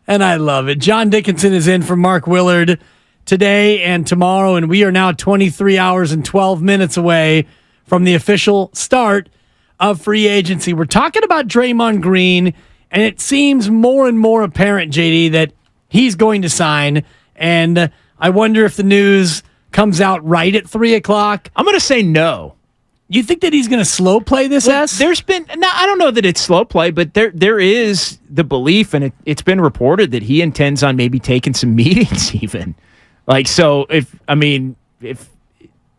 And I love it. John Dickinson is in for Mark Willard today and tomorrow, and we are now 23 hours and 12 minutes away from the official start of free agency. We're talking about Draymond Green, and it seems more and more apparent, JD, that he's going to sign, and I wonder if the news comes out right at 3 o'clock. I'm going to say no. You think that he's going to slow play this? There's been I don't know that it's slow play, but there is the belief, and it's been reported that he intends on maybe taking some meetings even. So if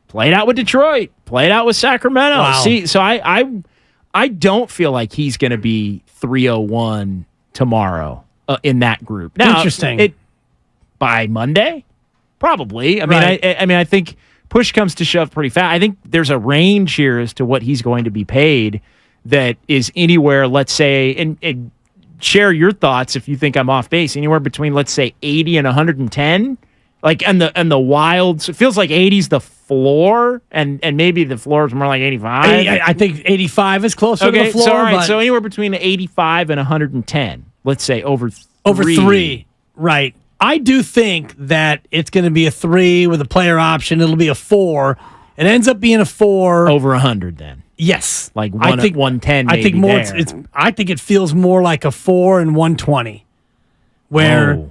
play it out with Detroit, play it out with Sacramento. Wow. See, so I don't feel like he's going to be 301 tomorrow in that group. Now, interesting. By Monday, probably. I think push comes to shove pretty fast. I think there's a range here as to what he's going to be paid that is anywhere, let's say, and share your thoughts if you think I'm off base, anywhere between, let's say, 80 and 110. And the wilds, it feels like 80's the floor, and maybe the floor is more like 85. I think 85 is closer to the floor. So, all right, so anywhere between 85 and 110, let's say, over three. Right. I do think that it's going to be a 3 with a player option. It'll be a 4. It ends up being a 4. Over 100 then. Yes. Like 110 maybe I think more. there. I think it feels more like a 4 and 120. Where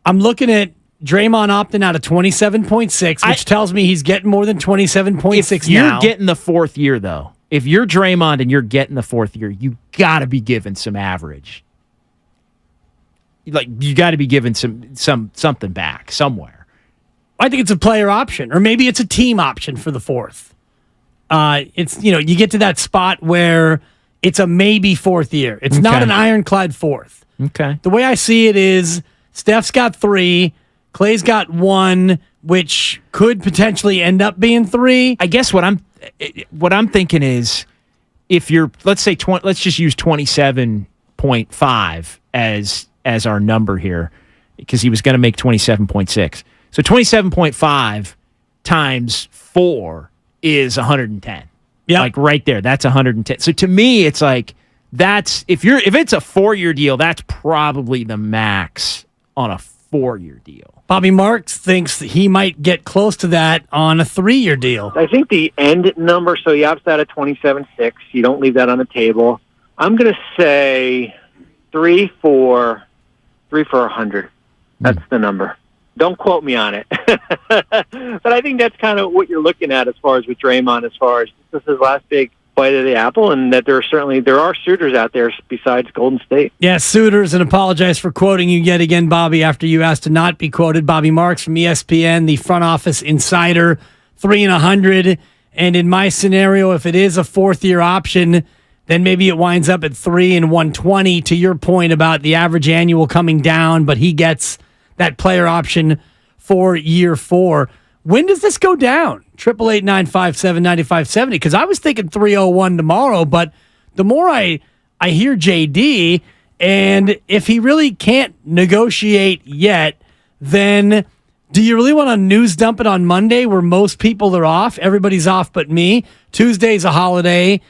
I'm looking at Draymond opting out of 27.6, which tells me he's getting more than 27.6 if you're getting the fourth year, though, if you're Draymond and you're getting the fourth year, you got to be given some average. You got to be given something back somewhere. I think it's a player option, or maybe it's a team option for the fourth. It's you get to that spot where it's a maybe fourth year. It's not an ironclad fourth. Okay. The way I see it is Steph's got 3, Klay's got 1, which could potentially end up being 3. I guess what I'm thinking is, if you're, let's say, let's just use 27.5 as our number here, because he was going to make 27.6. So 27.5 times 4 is 110. Yeah, right there. That's 110. So to me, it's like if it's a 4-year deal, that's probably the max on a 4-year deal. Bobby Marks thinks that he might get close to that on a 3-year deal. I think the end number, so he opts out at 27.6. You don't leave that on the table. I'm going to say 3 for 100. That's the number. Don't quote me on it. But I think that's kind of what you're looking at as far as with Draymond, as far as this is his last big bite of the apple, and that there are suitors out there besides Golden State. Yes, suitors, and apologize for quoting you yet again, Bobby, after you asked to not be quoted. Bobby Marks from ESPN, the front office insider, 3 and 100. And in my scenario, if it is a 4th-year option, then maybe it winds up at 3 and 120. To your point about the average annual coming down, but he gets that player option for year 4. When does this go down? 888-957-9570. Because I was thinking 301 tomorrow, but the more I hear JD, and if he really can't negotiate yet, then do you really want to news dump it on Monday where most people are off? Everybody's off but me. Tuesday's a holiday,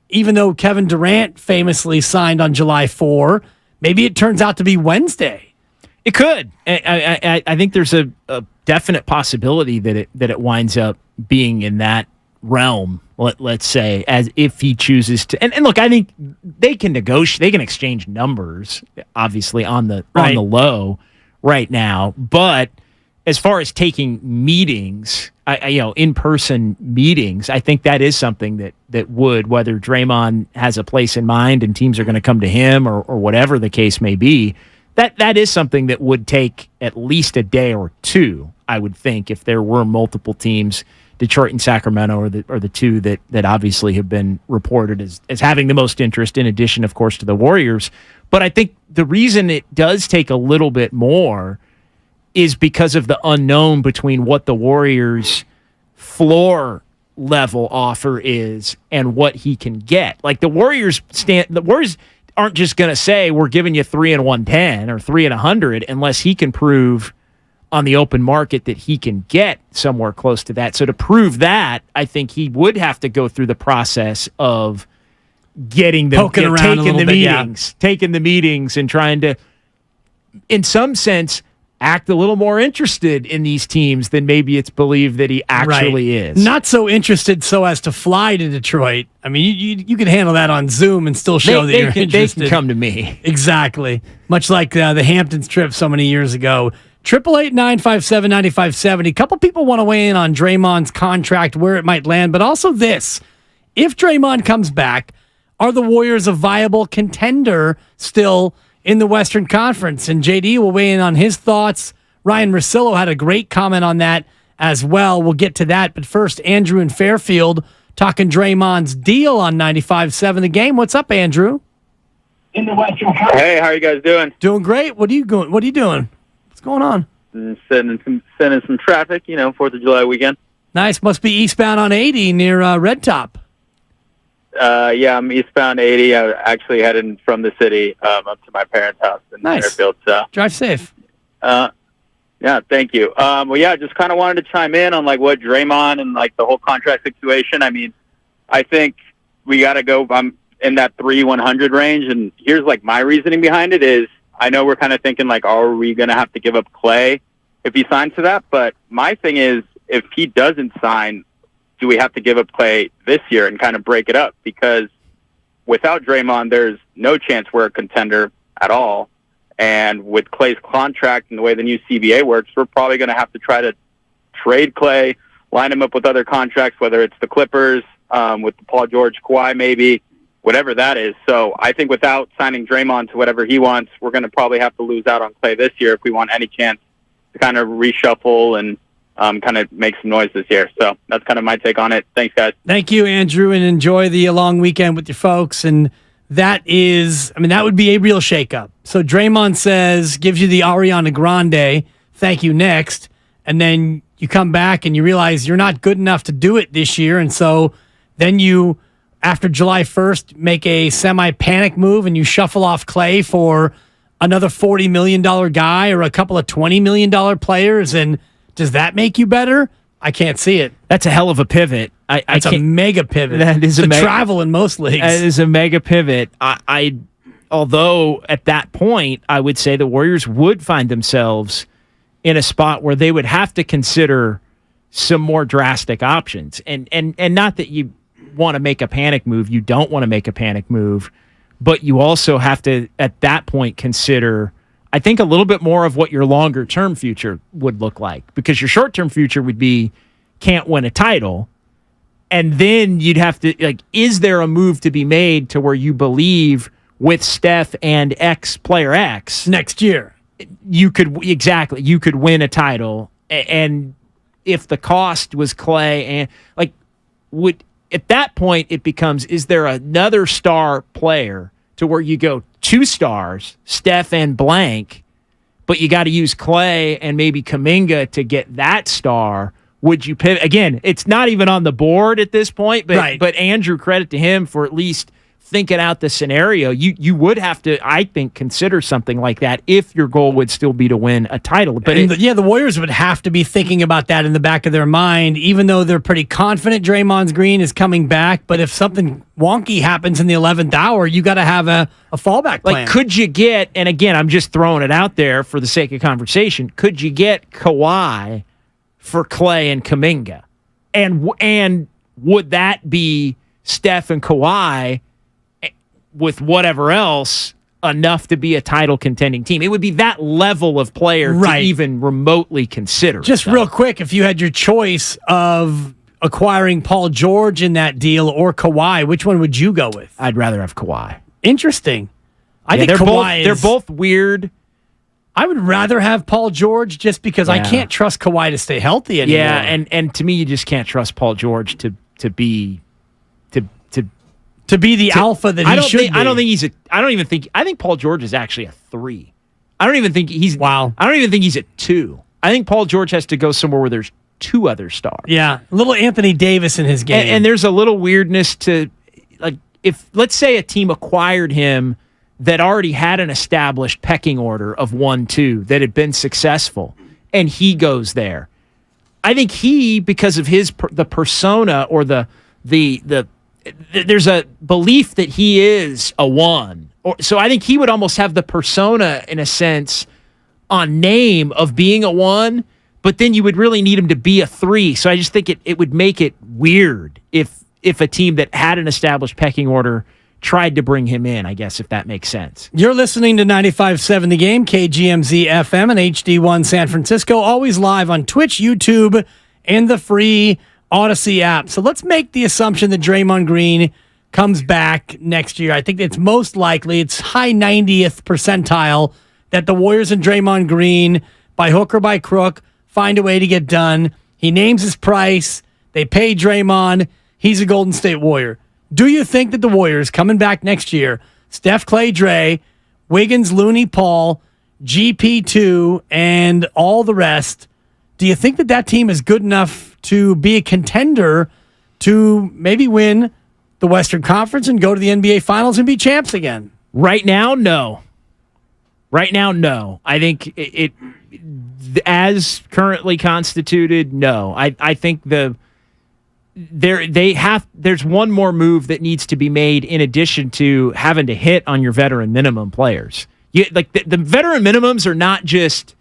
even though Kevin Durant famously signed on July 4. Maybe it turns out to be Wednesday. It could. I think there's a definite possibility that it winds up being in that realm. Let's say, as if he chooses to. And look, I think they can negotiate. They can exchange numbers, obviously on the low right now. But as far as taking meetings, in-person meetings, I think that is something that would, whether Draymond has a place in mind and teams are going to come to him or whatever the case may be. That is something that would take at least a day or 2, I would think, if there were multiple teams, Detroit and Sacramento are the two that obviously have been reported as having the most interest, in addition, of course, to the Warriors. But I think the reason it does take a little bit more is because of the unknown between what the Warriors' floor level offer is and what he can get. Like the Warriors aren't just going to say we're giving you 3 and 110 or 3 and 100 unless he can prove on the open market that he can get somewhere close to that. So to prove that, I think he would have to go through the process of getting the taking the meetings and trying to, in some sense, act a little more interested in these teams than maybe it's believed that he actually is. Not so interested so as to fly to Detroit. I mean, you can handle that on Zoom and still show that you're interested. They can come to me. Exactly. Much like the Hamptons trip so many years ago. 888-957-9570. A couple people want to weigh in on Draymond's contract, where it might land, but also this. If Draymond comes back, are the Warriors a viable contender still in the Western Conference? And JD will weigh in on his thoughts. Ryan Russillo had a great comment on that as well. We'll get to that. But first, Andrew in Fairfield talking Draymond's deal on 95.7 The Game. What's up, Andrew? In the Western Conference. Hey, how are you guys doing? Doing great. What are you doing? What's going on? Sending some traffic, 4th of July weekend. Nice. Must be eastbound on 80 near Red Top. Yeah, I'm eastbound 80. I actually headed from the city up to my parents' house in Fairfield. So drive safe. Yeah, thank you. Well, yeah, just kind of wanted to chime in on what Draymond and the whole contract situation. I mean, I think we got to go. I'm in that 3-100 range, and here's my reasoning behind it is I know we're kind of thinking are we going to have to give up Clay if he signs to that? But my thing is, if he doesn't sign, do we have to give up Clay this year and kind of break it up? Because without Draymond, there's no chance we're a contender at all. And with Clay's contract and the way the new CBA works, we're probably going to have to try to trade Clay, line him up with other contracts, whether it's the Clippers, with the Paul George, Kawhi maybe, whatever that is. So I think without signing Draymond to whatever he wants, we're going to probably have to lose out on Clay this year if we want any chance to kind of reshuffle and kind of make some noise this year. So that's kind of my take on it. Thanks, guys. Thank you, Andrew, and enjoy the long weekend with your folks. And that would be a real shakeup. So Draymond gives you the Ariana Grande, thank you, next. And then you come back and you realize you're not good enough to do it this year. And so then you, after July 1st, make a semi-panic move and you shuffle off Clay for another $40 million guy or a couple of $20 million players. And does that make you better? I can't see it. That's a hell of a pivot. It's a mega pivot. That is travel in most leagues. That is a mega pivot. Although at that point, I would say the Warriors would find themselves in a spot where they would have to consider some more drastic options. And not that you want to make a panic move. You don't want to make a panic move. But you also have to, at that point, consider, I think, a little bit more of what your longer-term future would look like. Because your short-term future would be, can't win a title. And then you'd have to, is there a move to be made to where you believe with Steph and player X next year you could win a title? And if the cost was Clay, and at that point it becomes, is there another star player to where you go 2 stars, Steph and blank, but you got to use Clay and maybe Kuminga to get that star? Would you pivot? Again, it's not even on the board at this point, but Andrew, credit to him for at least thinking out the scenario. You would have to, I think, consider something like that if your goal would still be to win a title. But the Warriors would have to be thinking about that in the back of their mind, even though they're pretty confident Draymond Green is coming back. But if something wonky happens in the 11th hour, you got to have a fallback plan. Could you get, and again, I'm just throwing it out there for the sake of conversation, could you get Kawhi for Clay and Kuminga? And would that be Steph and Kawhi with whatever else enough to be a title contending team? It would be that level of player to even remotely consider. Just real quick, if you had your choice of acquiring Paul George in that deal or Kawhi, which one would you go with? I'd rather have Kawhi. Interesting. I think they're both weird. I would rather have Paul George just because I can't trust Kawhi to stay healthy anymore. Yeah, and to me, you just can't trust Paul George to be the alpha that he should be. I think Paul George is actually a 3. I don't even think he's a 2. I think Paul George has to go somewhere where there's 2 other stars. Yeah, a little Anthony Davis in his game. And there's a little weirdness to, if let's say a team acquired him that already had an established pecking order of 1-2 that had been successful, and he goes there. I think he, because of the persona or the there's a belief that he is a 1. So I think he would almost have the persona, in a sense, on name of being a 1, but then you would really need him to be a 3. So I just think it would make it weird if a team that had an established pecking order tried to bring him in, I guess, if that makes sense. You're listening to 95.7 The Game, KGMZ FM and HD1 San Francisco, always live on Twitch, YouTube, and the free Odyssey app. So let's make the assumption that Draymond Green comes back next year. I think it's most likely, it's high 90th percentile, that the Warriors and Draymond Green, by hook or by crook, find a way to get done. He names his price. They pay Draymond. He's a Golden State Warrior. Do you think that the Warriors coming back next year, Steph, Clay, Dre, Wiggins, Looney, Paul, GP2, and all the rest, do you think that team is good enough to be a contender to maybe win the Western Conference and go to the NBA Finals and be champs again? Right now, no. Right now, no. I think it as currently constituted, no. I think there's one more move that needs to be made in addition to having to hit on your veteran minimum players. The veteran minimums are not just,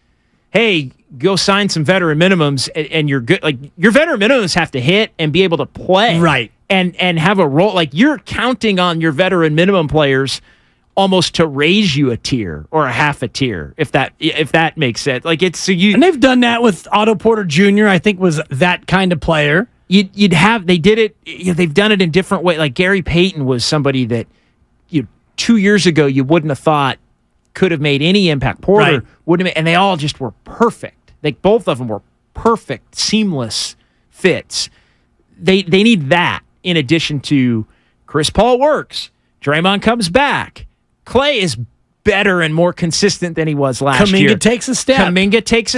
hey, go sign some veteran minimums and you're good. Like, your veteran minimums have to hit and be able to play, right? And have a role. Like, you're counting on your veteran minimum players almost to raise you a tier or a half a tier, if that makes sense. Like, it's so you, and they've done that with Otto Porter Jr. I think was that kind of player. They did it. They've done it in different ways. Like, Gary Payton was somebody that 2 years ago you wouldn't have thought could have made any impact. Porter wouldn't have, and they all just were perfect. Like, both of them were perfect, seamless fits. They need that in addition to Chris Paul works. Draymond comes back. Clay is better and more consistent than he was last year. Kuminga takes a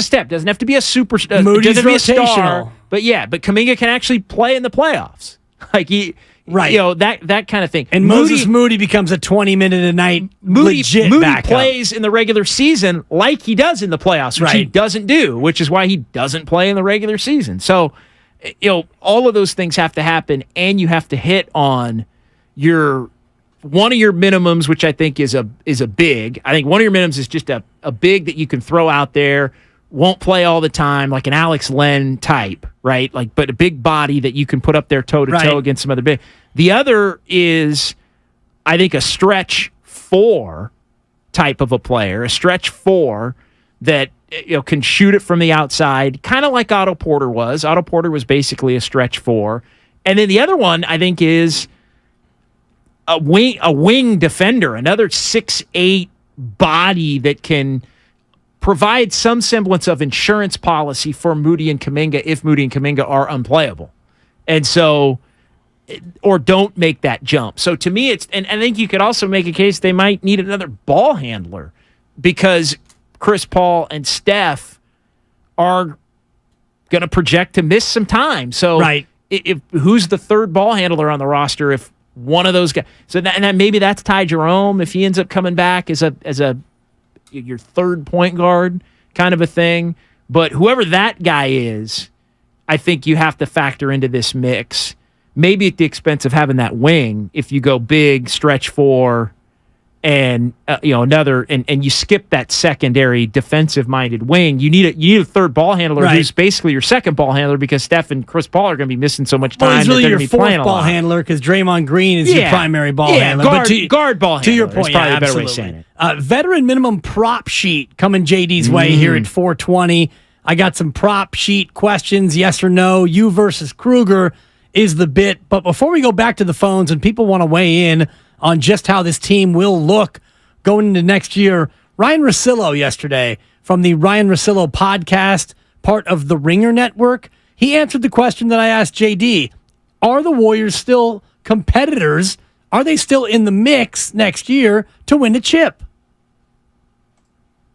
step. Doesn't have to be a superstar. Moody's doesn't have to be a rotational. star. But Kuminga can actually play in the playoffs. Like, that kind of thing. And Moses Moody becomes a 20-minute-a-night legit Moody backup. plays in the regular season like he does in the playoffs, which he doesn't do, which is why he doesn't play in the regular season. So, all of those things have to happen, and you have to hit on one of your minimums, which I think is a big. I think one of your minimums is just a big that you can throw out there, won't play all the time, like an Alex Len type, right? Like, but a big body that you can put up there toe-to-toe against some other big. The other is, I think, a stretch 4 type of a player, a stretch 4 that can shoot it from the outside, kind of like Otto Porter was. Otto Porter was basically a stretch 4. And then the other one, I think, is a wing defender, another 6'8" body that can provide some semblance of insurance policy for Moody and Kuminga if Moody and Kuminga are unplayable. And so, or don't make that jump. So to me, and I think you could also make a case they might need another ball handler because Chris Paul and Steph are going to project to miss some time. So if who's the third ball handler on the roster if one of those guys? So and maybe that's Ty Jerome if he ends up coming back as your third point guard kind of a thing. But whoever that guy is, I think you have to factor into this mix. Maybe at the expense of having that wing if you go big, stretch 4, and another, and you skip that secondary defensive-minded wing. You need a third ball handler who's basically your second ball handler because Steph and Chris Paul are going to be missing so much time. Well, he's really your fourth ball lot. handler because Draymond Green is your primary ball handler. Guard ball handler. To your point, probably a better way of saying it. Veteran minimum prop sheet coming JD's way here at 420. I got some prop sheet questions, yes or no. You versus Kruger is the bit. But before we go back to the phones and people want to weigh in on just how this team will look going into next year, Ryan Russillo yesterday from the Ryan Russillo podcast, part of the Ringer Network, he answered the question that I asked JD. Are the Warriors still competitors? Are they still in the mix next year to win a chip?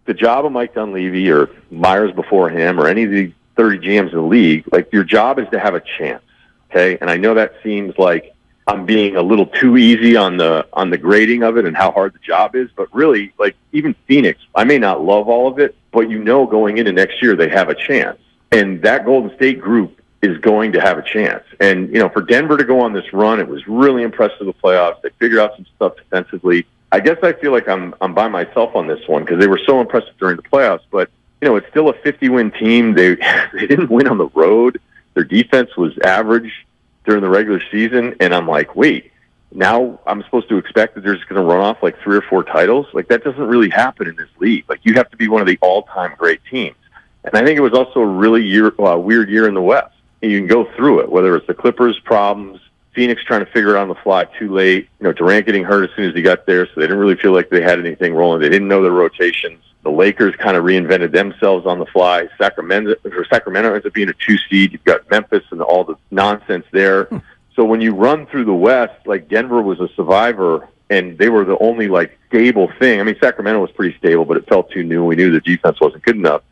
The job of Mike Dunleavy or Myers before him or any of the 30 GMs in the league, like, your job is to have a chance, okay? And I know that seems like I'm being a little too easy on the grading of it and how hard the job is. But really, like even Phoenix, I may not love all of it, but going into next year they have a chance, and that Golden State group is going to have a chance. And for Denver to go on this run, it was really impressive. The playoffs, they figured out some stuff defensively. I guess I feel like I'm by myself on this one because they were so impressive during the playoffs. But it's still a 50-win team. They didn't win on the road. Their defense was average during the regular season, and I'm like, wait, now I'm supposed to expect that they're just going to run off like 3 or 4 titles? Like that doesn't really happen in this league. Like you have to be one of the all-time great teams. And I think it was also a really weird year in the West. And you can go through it, whether it's the Clippers' problems, Phoenix trying to figure it out on the fly too late, Durant getting hurt as soon as he got there, so they didn't really feel like they had anything rolling. They didn't know their rotations. The Lakers kind of reinvented themselves on the fly. Sacramento ends up being a 2 seed. You've got Memphis and all the nonsense there. So when you run through the West, like Denver was a survivor, and they were the only stable thing. I mean, Sacramento was pretty stable, but it felt too new. We knew the defense wasn't good enough.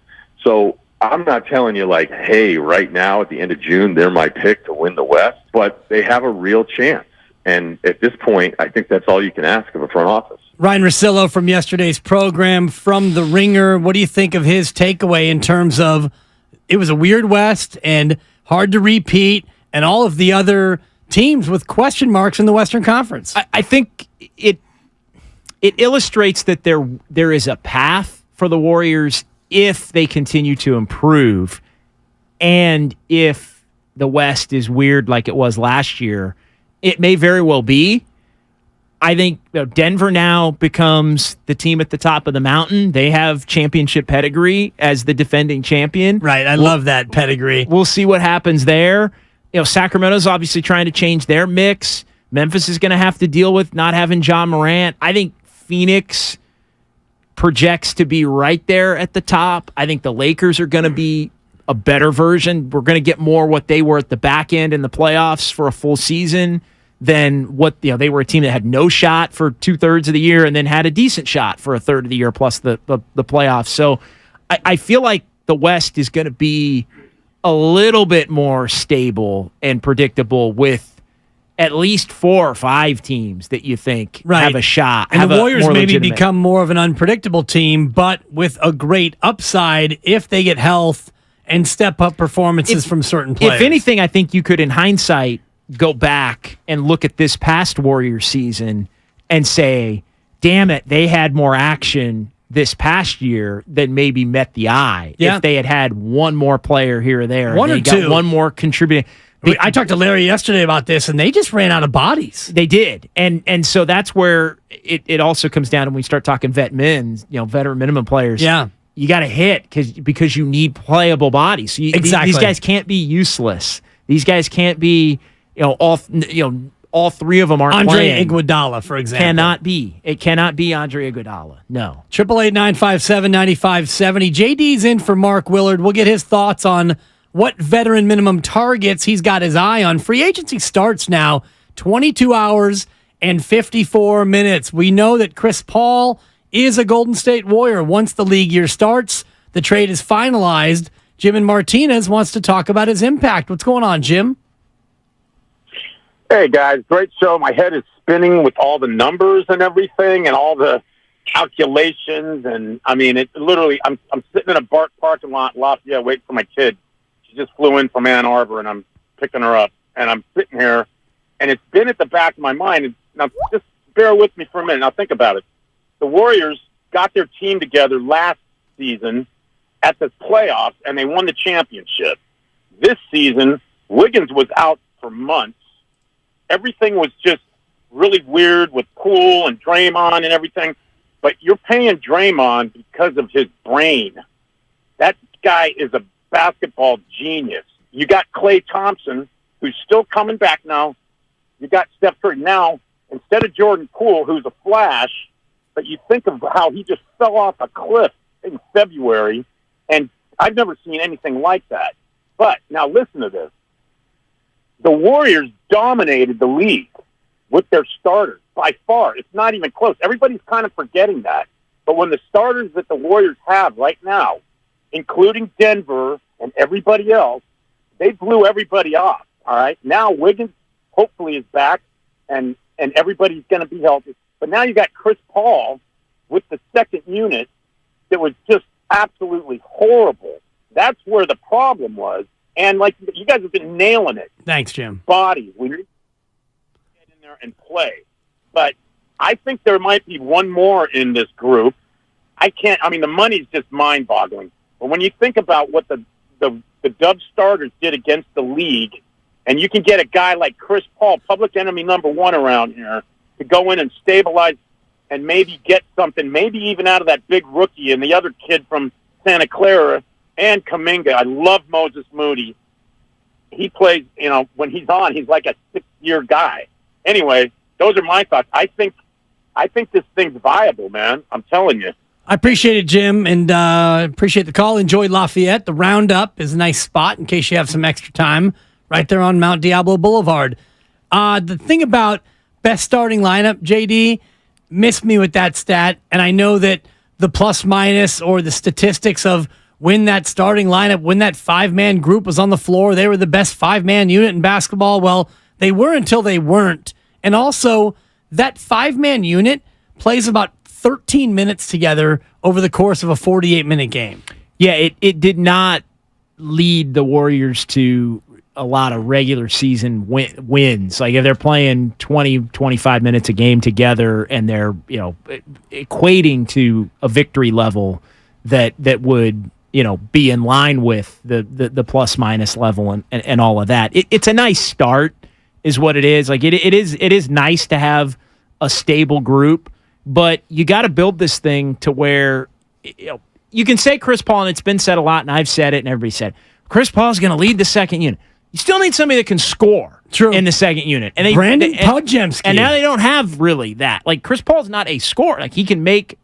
So I'm not telling you hey, right now at the end of June, they're my pick to win the West, but they have a real chance. And at this point, I think that's all you can ask of a front office. Ryan Russillo from yesterday's program from The Ringer. What do you think of his takeaway in terms of it was a weird West and hard to repeat and all of the other teams with question marks in the Western Conference? I think it illustrates that there is a path for the Warriors if they continue to improve, and if the West is weird like it was last year, it may very well be. I think Denver now becomes the team at the top of the mountain. They have championship pedigree as the defending champion. Right, I love that pedigree. We'll see what happens there. Sacramento's obviously trying to change their mix. Memphis is going to have to deal with not having John Morant. I think Phoenix projects to be right there at the top. I think the Lakers are going to be a better version. We're going to get more what they were at the back end in the playoffs for a full season than what they were a team that had no shot for 2/3 of the year and then had a decent shot for a third of the year plus the playoffs. So I feel like the West is going to be a little bit more stable and predictable with at least 4 or 5 teams that you think have a shot. And the Warriors maybe become more of an unpredictable team, but with a great upside if they get health and step up performances from certain players. If anything, I think you could, in hindsight, go back and look at this past Warriors season and say, damn it, they had more action this past year than maybe met the eye. Yeah. If they had one more player here or there. One or two. Got one more contributing. I talked to Larry yesterday about this, and they just ran out of bodies. They did. And so that's where it also comes down when we start talking veteran minimum players. Yeah. You got to hit because you need playable bodies. So exactly. These guys can't be useless. These guys can't be all 3 of them aren't Andre playing. Iguodala, for example. Cannot be. It cannot be Andre Iguodala. No. 888-957-9570. JD's in for Mark Willard. We'll get his thoughts on what veteran minimum targets he's got his eye on. Free agency starts now, 22 hours and 54 minutes. We know that Chris Paul is a Golden State Warrior. Once the league year starts, the trade is finalized. Jim and Martinez wants to talk about his impact. What's going on, Jim? Hey, guys, great show. My head is spinning with all the numbers and everything and all the calculations. And, I mean, it literally, I'm sitting in a parking lot in Lafayette waiting for my kid. She just flew in from Ann Arbor, and I'm picking her up. And I'm sitting here, and it's been at the back of my mind. And now, just bear with me for a minute. Now, think about it. The Warriors got their team together last season at the playoffs, and they won the championship. This season, Wiggins was out for months. Everything was just really weird with Poole and Draymond and everything. But you're paying Draymond because of his brain. That guy is a basketball genius. You got Klay Thompson, who's still coming back now. You got Steph Curry. Now, instead of Jordan Poole, who's a flash, but you think of how he just fell off a cliff in February, and I've never seen anything like that. But now listen to this. The Warriors dominated the league with their starters by far. It's not even close. Everybody's kind of forgetting that. But when the starters that the Warriors have right now, including Denver and everybody else, they blew everybody off, all right? Now Wiggins hopefully is back. and everybody's going to be healthy. But now you got Chris Paul with the second unit that was just absolutely horrible. That's where the problem was. And, like, you guys have been nailing it. Thanks, Jim. Body. We need to get in there and play. But I think there might be one more in this group. The money's just mind-boggling. But when you think about what the Dub starters did against the league, and you can get a guy like Chris Paul, public enemy number one around here, to go in and stabilize and maybe get something, maybe even out of that big rookie and the other kid from Santa Clara and Kuminga. I love Moses Moody. He plays, when he's on, he's like a 6-year guy. Anyway, those are my thoughts. I think this thing's viable, man. I'm telling you. I appreciate it, Jim, and appreciate the call. Enjoy Lafayette. The Roundup is a nice spot in case you have some extra time right there on Mount Diablo Boulevard. The thing about best starting lineup, JD, missed me with that stat, and I know that the plus-minus or the statistics of when that starting lineup, when that 5-man group was on the floor, they were the best 5-man unit in basketball. Well, they were until they weren't. And also, that 5-man unit plays about 13 minutes together over the course of a 48-minute game. Yeah, it did not lead the Warriors to a lot of regular season wins. Like if they're playing 20, 25 minutes a game together and they're, equating to a victory level that would, be in line with the plus minus level and all of that. It's a nice start is what it is. Like it is nice to have a stable group, but you got to build this thing to where, you can say Chris Paul, and it's been said a lot, and I've said it, and everybody said, Chris Paul is going to lead the second unit. You still need somebody that can score in the second unit. And Brandon Podjemski. And now they don't have really that. Like, Chris Paul's not a scorer. Like, he can make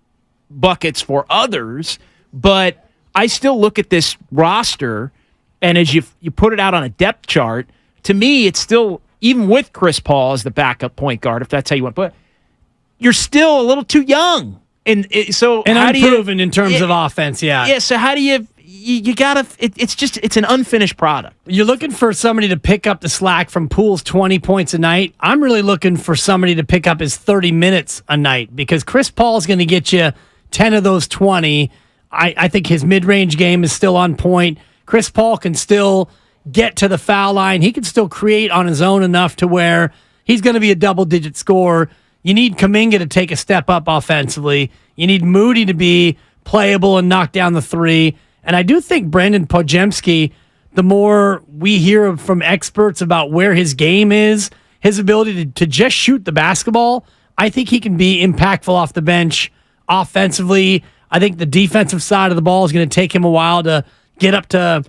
buckets for others, but I still look at this roster, and as you put it out on a depth chart, to me, it's still, even with Chris Paul as the backup point guard, if that's how you want to put it, you're still a little too young. And unproven in terms of offense, yeah. Yeah, so how do you gotta, it's an unfinished product. You're looking for somebody to pick up the slack from Poole's 20 points a night. I'm really looking for somebody to pick up his 30 minutes a night because Chris Paul's going to get you 10 of those 20. I think his mid-range game is still on point. Chris Paul can still get to the foul line. He can still create on his own enough to where he's going to be a double-digit scorer. You need Kuminga to take a step up offensively. You need Moody to be playable and knock down the three. And I do think Brandon Podjemski, the more we hear from experts about where his game is, his ability to just shoot the basketball, I think he can be impactful off the bench offensively. I think the defensive side of the ball is going to take him a while to get up to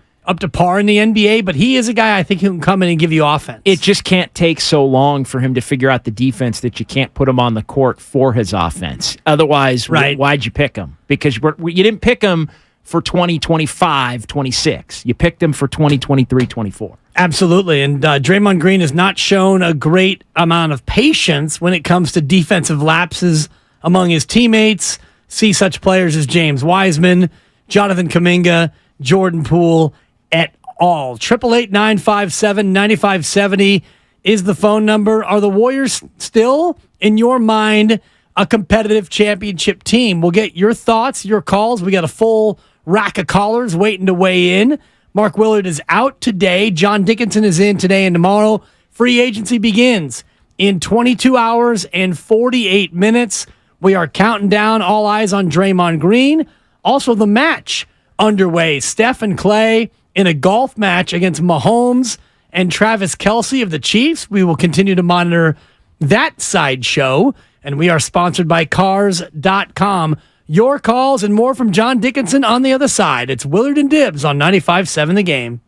par in the NBA, but he is a guy I think who can come in and give you offense. It just can't take so long for him to figure out the defense that you can't put him on the court for his offense. Otherwise, why'd you pick him? Because you didn't pick him for 2025, 26. You picked him for 2023, 24. Absolutely, and Draymond Green has not shown a great amount of patience when it comes to defensive lapses among his teammates. See such players as James Wiseman, Jonathan Kuminga, Jordan Poole, et al. 888-957-9570 is the phone number. Are the Warriors still, in your mind, a competitive championship team? We'll get your thoughts, your calls. We got a full rack of callers waiting to weigh in. Mark Willard is out today. John Dickinson is in today and tomorrow. Free agency begins in 22 hours and 48 minutes. We are counting down, all eyes on Draymond Green. Also, the match underway. Steph and Clay in a golf match against Mahomes and Travis Kelce of the Chiefs. We will continue to monitor that sideshow. And we are sponsored by Cars.com. Your calls and more from John Dickinson on the other side. It's Willard and Dibbs on 95.7 The Game.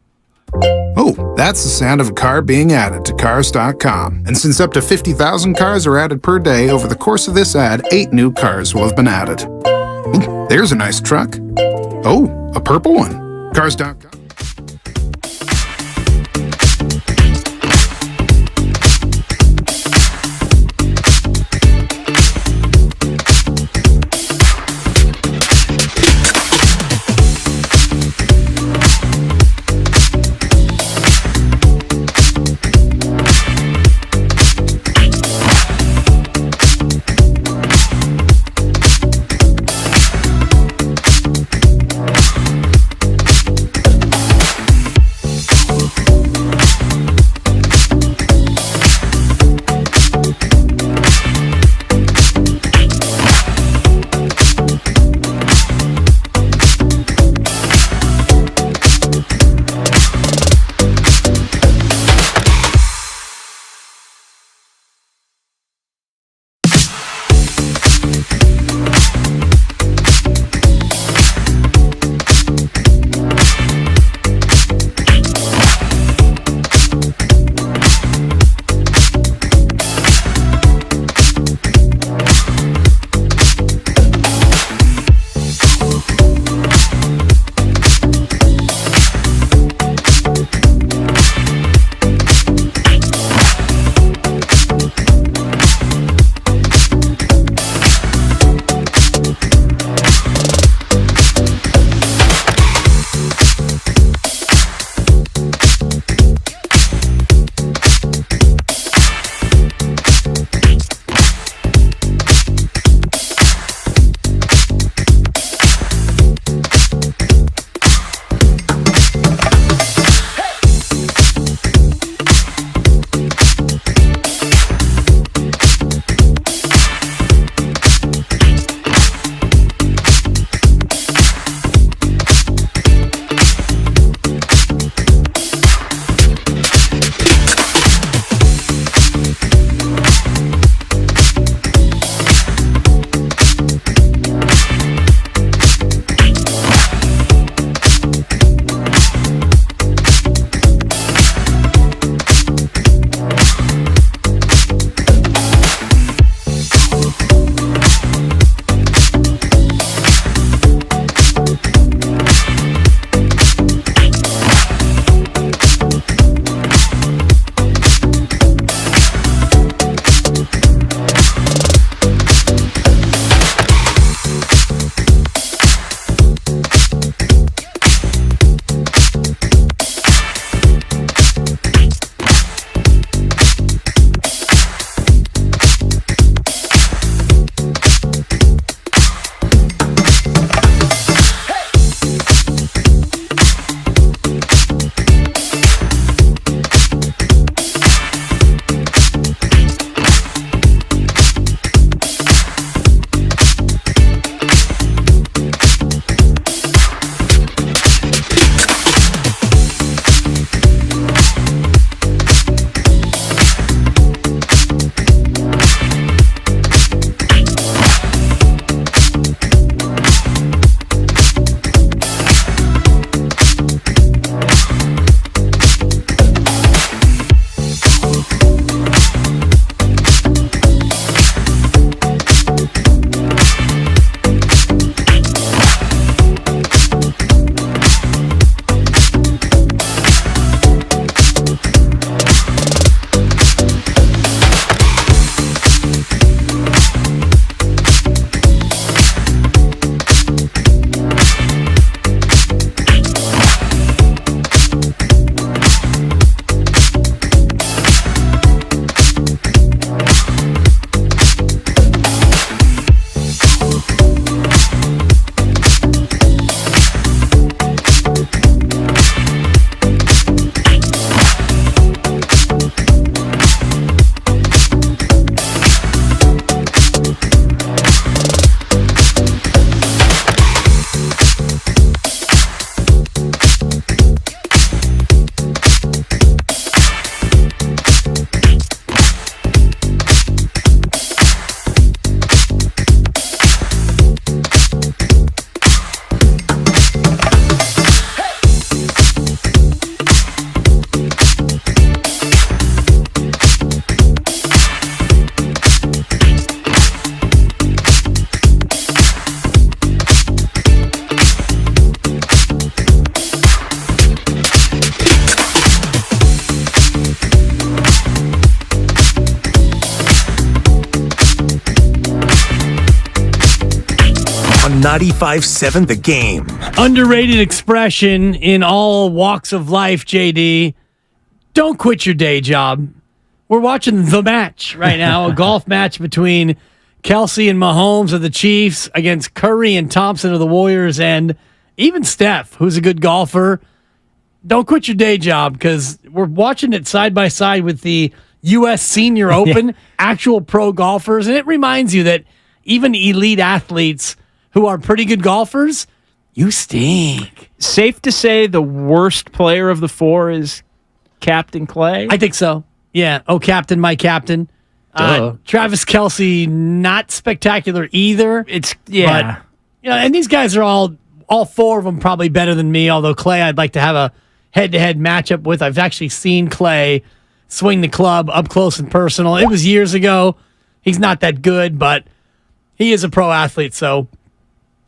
Oh, that's the sound of a car being added to Cars.com. And since up to 50,000 cars are added per day, over the course of this ad, 8 new cars will have been added. Ooh, there's a nice truck. Oh, a purple one. Cars.com. 95.7 The Game. Underrated expression in all walks of life, JD. Don't quit your day job. We're watching the match right now, a golf match between Kelsey and Mahomes of the Chiefs against Curry and Thompson of the Warriors, and even Steph, who's a good golfer. Don't quit your day job, because we're watching it side by side with the U.S. Senior Open, actual pro golfers, and it reminds you that even elite athletes who are pretty good golfers, you stink. Safe to say the worst player of the four is Captain Clay? I think so. Yeah. Oh, captain, my captain. Travis Kelsey, not spectacular either. But, and these guys are all four of them probably better than me, although Clay I'd like to have a head-to-head matchup with. I've actually seen Clay swing the club up close and personal. It was years ago. He's not that good, but he is a pro athlete, so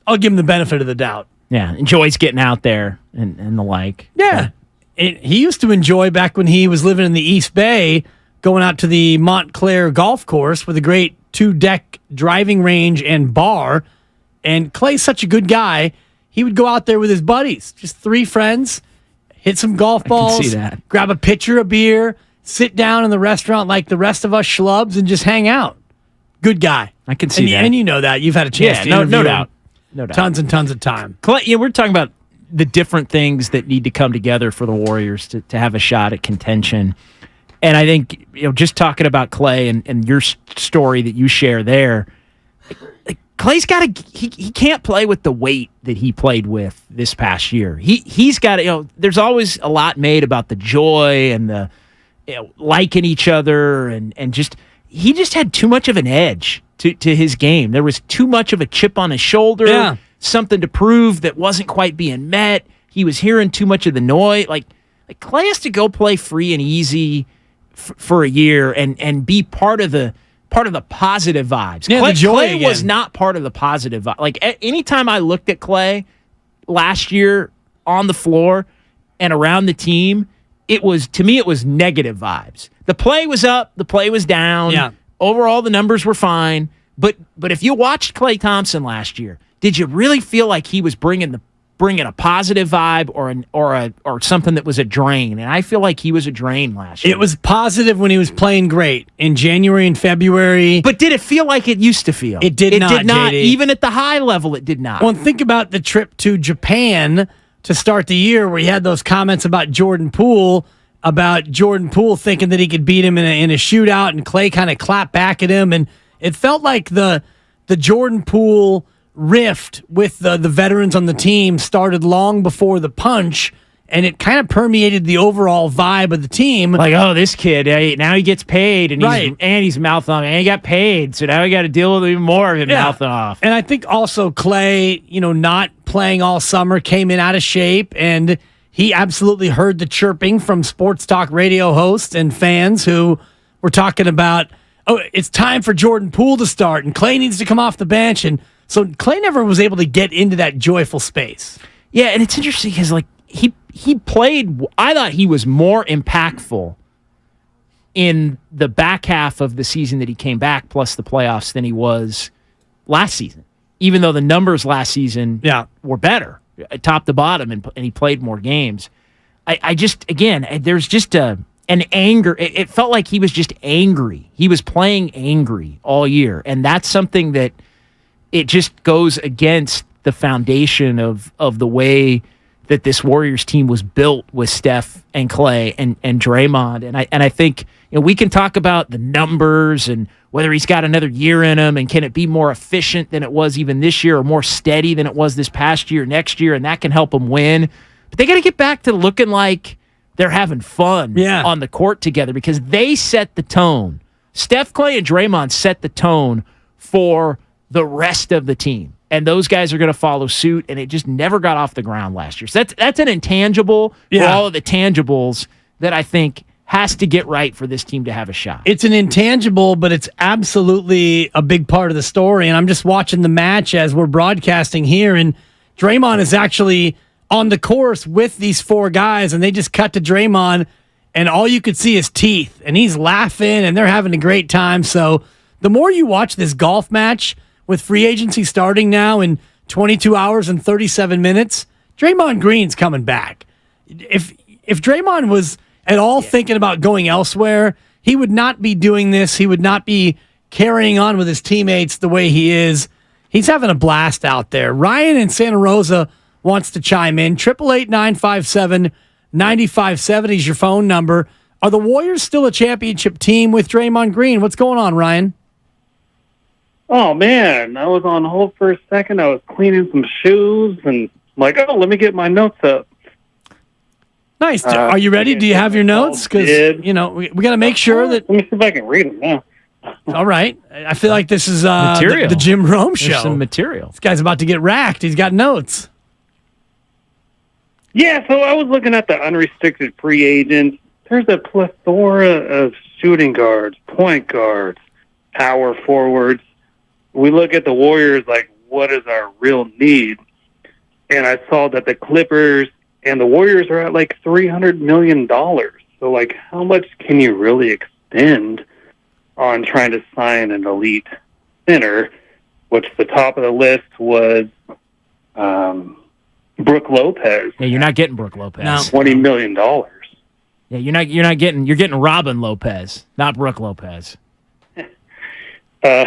I'll give him the benefit of the doubt. Yeah, enjoys getting out there and the like. Yeah. He used to enjoy, back when he was living in the East Bay, going out to the Montclair golf course with a great 2-deck driving range and bar. And Clay's such a good guy. He would go out there with his buddies, just 3 friends, hit some golf balls, I can see that. grab a pitcher of beer, sit down in the restaurant like the rest of us schlubs, and just hang out. Good guy. I can see that. And you know that. You've had a chance to interview no him doubt. No doubt. Tons and tons of time. Clay, we're talking about the different things that need to come together for the Warriors to have a shot at contention. And I think, just talking about Clay and your story that you share there, Clay's got to, he can't play with the weight that he played with this past year. He's got to, there's always a lot made about the joy and the liking each other and just, he just had too much of an edge to his game. There was too much of a chip on his shoulder, something to prove that wasn't quite being met. He was hearing too much of the noise. Like Clay has to go play free and easy for a year and be part of the positive vibes. Yeah, Clay was not part of the positive vibe. Like anytime I looked at Clay last year on the floor and around the team, to me it was negative vibes. The play was up, the play was down. Yeah. Overall, the numbers were fine. But if you watched Klay Thompson last year, did you really feel like he was bringing a positive vibe or something that was a drain? And I feel like he was a drain last year. It was positive when he was playing great in January and February. But did it feel like it used to feel? It did not, JD. Even at the high level, it did not. Well, think about the trip to Japan to start the year where he had those comments about Jordan Poole thinking that he could beat him in a shootout, and Clay kind of clapped back at him. And it felt like the Jordan Poole rift with the veterans on the team started long before the punch, and it kind of permeated the overall vibe of the team. Like, oh, this kid, now he gets paid, and he's mouthing off, and he got paid, so now we got to deal with even more of him mouthing off. And I think also Clay, not playing all summer, came in out of shape, and he absolutely heard the chirping from sports talk radio hosts and fans who were talking about, oh, it's time for Jordan Poole to start, and Clay needs to come off the bench. And so Clay never was able to get into that joyful space. Yeah, and it's interesting because he played. I thought he was more impactful in the back half of the season that he came back, plus the playoffs, than he was last season. Even though the numbers last season were better, top to bottom, and he played more games. I just, again, there's just an anger. It felt like he was just angry. He was playing angry all year, and that's something that it just goes against the foundation of the way that this Warriors team was built with Steph and Clay and Draymond. And I think we can talk about the numbers and whether he's got another year in him and can it be more efficient than it was even this year or more steady than it was this past year, next year, and that can help them win. But they got to get back to looking like they're having fun on the court together because they set the tone. Steph, Clay, and Draymond set the tone for the rest of the team. And those guys are going to follow suit, and it just never got off the ground last year. So that's an intangible for all of the tangibles that I think has to get right for this team to have a shot. It's an intangible, but it's absolutely a big part of the story. And I'm just watching the match as we're broadcasting here, and Draymond is actually on the course with these 4 guys, and they just cut to Draymond, and all you could see is teeth, and he's laughing, and they're having a great time. So the more you watch this golf match, with free agency starting now in 22 hours and 37 minutes. Draymond Green's coming back. If Draymond was at all thinking about going elsewhere, he would not be doing this. He would not be carrying on with his teammates the way he is. He's having a blast out there. Ryan in Santa Rosa wants to chime in. 888-957-9570 is your phone number. Are the Warriors still a championship team with Draymond Green? What's going on, Ryan? Oh, man. I was on hold for a second. I was cleaning some shoes and I'm like, let me get my notes up. Nice. Are you ready? Do you have your notes? Because, we got to make sure that... Let me see if I can read them now. All right. I feel like this is material. The Jim Rome show. There's some material. This guy's about to get racked. He's got notes. Yeah, so I was looking at the unrestricted free agents. There's a plethora of shooting guards, point guards, power forwards. We look at the Warriors like, what is our real need? And I saw that the Clippers and the Warriors are at like $300 million. So, like, how much can you really extend on trying to sign an elite center, which the top of the list was Brook Lopez. Yeah, you're not getting Brook Lopez. No. $20 million. Yeah, you're getting Robin Lopez, not Brook Lopez. Mo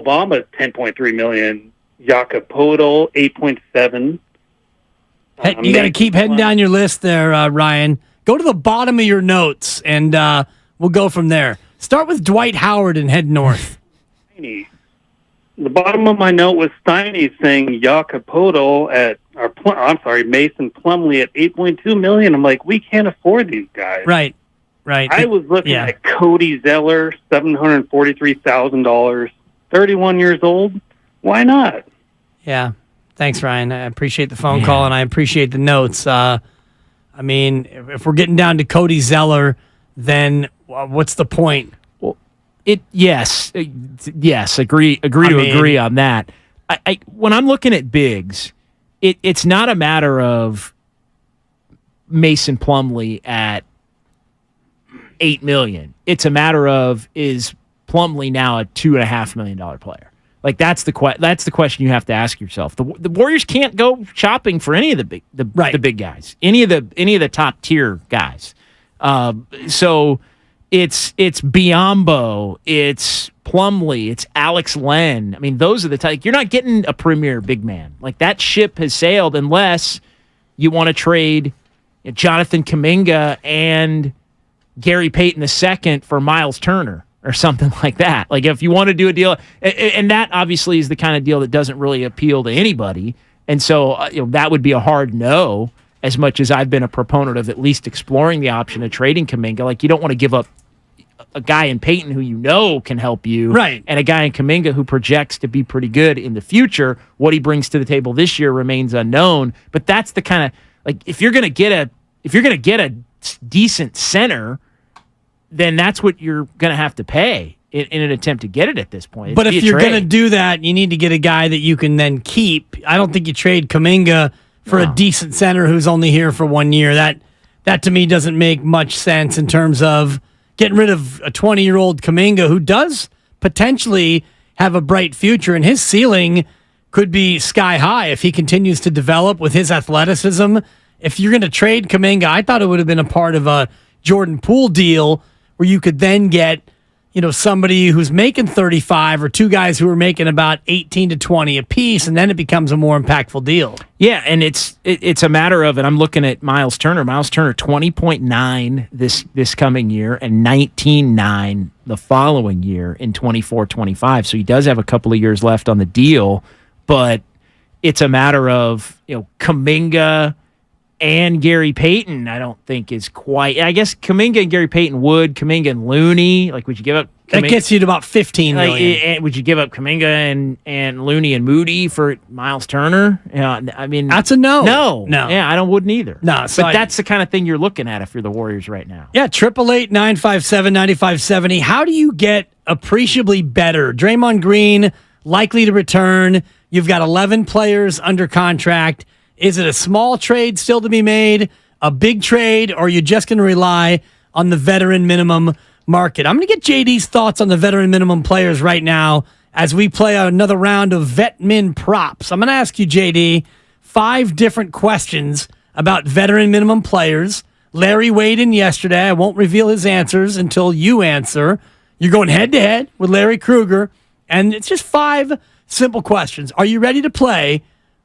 Bamba, $10.3 million. Jakob Podol, 8.7. You got to keep heading down your list there, Ryan. Go to the bottom of your notes, and we'll go from there. Start with Dwight Howard and head north. The bottom of my note was Steiny saying Jakob Podol Mason Plumlee at $8.2 million. I'm like, we can't afford these guys. Right. I was looking at Cody Zeller, $743,000, 31 years old. Why not? Yeah. Thanks, Ryan. I appreciate the phone call, and I appreciate the notes. If we're getting down to Cody Zeller, then what's the point? Well, yes, agree on that. I when I'm looking at bigs, it's not a matter of Mason Plumlee at $8 million. It's a matter of, is Plumlee now a $2.5 million player? Like, that's the question you have to ask yourself. The Warriors can't go shopping for any of the big guys, any of the top tier guys. So it's Biyombo, it's Plumlee, it's Alex Len. I mean, those are the type. You're not getting a premier big man. Like, that ship has sailed unless you want to trade Jonathan Kuminga and Gary Payton II for Miles Turner or something like that. Like, if you want to do a deal, and that obviously is the kind of deal that doesn't really appeal to anybody. And so that would be a hard no, as much as I've been a proponent of at least exploring the option of trading Kuminga. Like, you don't want to give up a guy in Payton who can help you, right? And a guy in Kuminga who projects to be pretty good in the future. What he brings to the table this year remains unknown. But that's the kind of, like, if you're gonna get a decent center, then that's what you're going to have to pay in an attempt to get it at this point. But if you're going to do that, you need to get a guy that you can then keep. I don't think you trade Kuminga for a decent center who's only here for 1 year. That to me doesn't make much sense in terms of getting rid of a 20-year-old Kuminga who does potentially have a bright future, and his ceiling could be sky high if he continues to develop with his athleticism. If you're going to trade Kuminga, I thought it would have been a part of a Jordan Poole deal where you could then get, somebody who's making 35 or two guys who are making about 18 to 20 apiece, and then it becomes a more impactful deal. Yeah, and it's a matter of, and I'm looking at Miles Turner. Miles Turner, 20.9 this coming year and 19.9 the following year in 24-25. So he does have a couple of years left on the deal, but it's a matter of, Kuminga and Gary Payton, I don't think is quite. I guess Kuminga and Gary Payton would. Kuminga and Looney, like, would you give up? That gets you to about $15 million. Would you give up Kuminga and Looney and Moody for Miles Turner? I mean, that's a no. No. Yeah, I wouldn't either. No, but that's the kind of thing you're looking at if you're the Warriors right now. Yeah, 888-957-9570. How do you get appreciably better? Draymond Green likely to return. You've got 11 players under contract. Is it a small trade still to be made, a big trade, or are you just going to rely on the veteran minimum market? I'm going to get JD's thoughts on the veteran minimum players right now as we play another round of Vet Min Props. I'm going to ask you, JD, 5 different questions about veteran minimum players. Larry weighed in yesterday. I won't reveal his answers until you answer. You're going head-to-head with Larry Krueger, and it's just 5 simple questions. Are you ready to play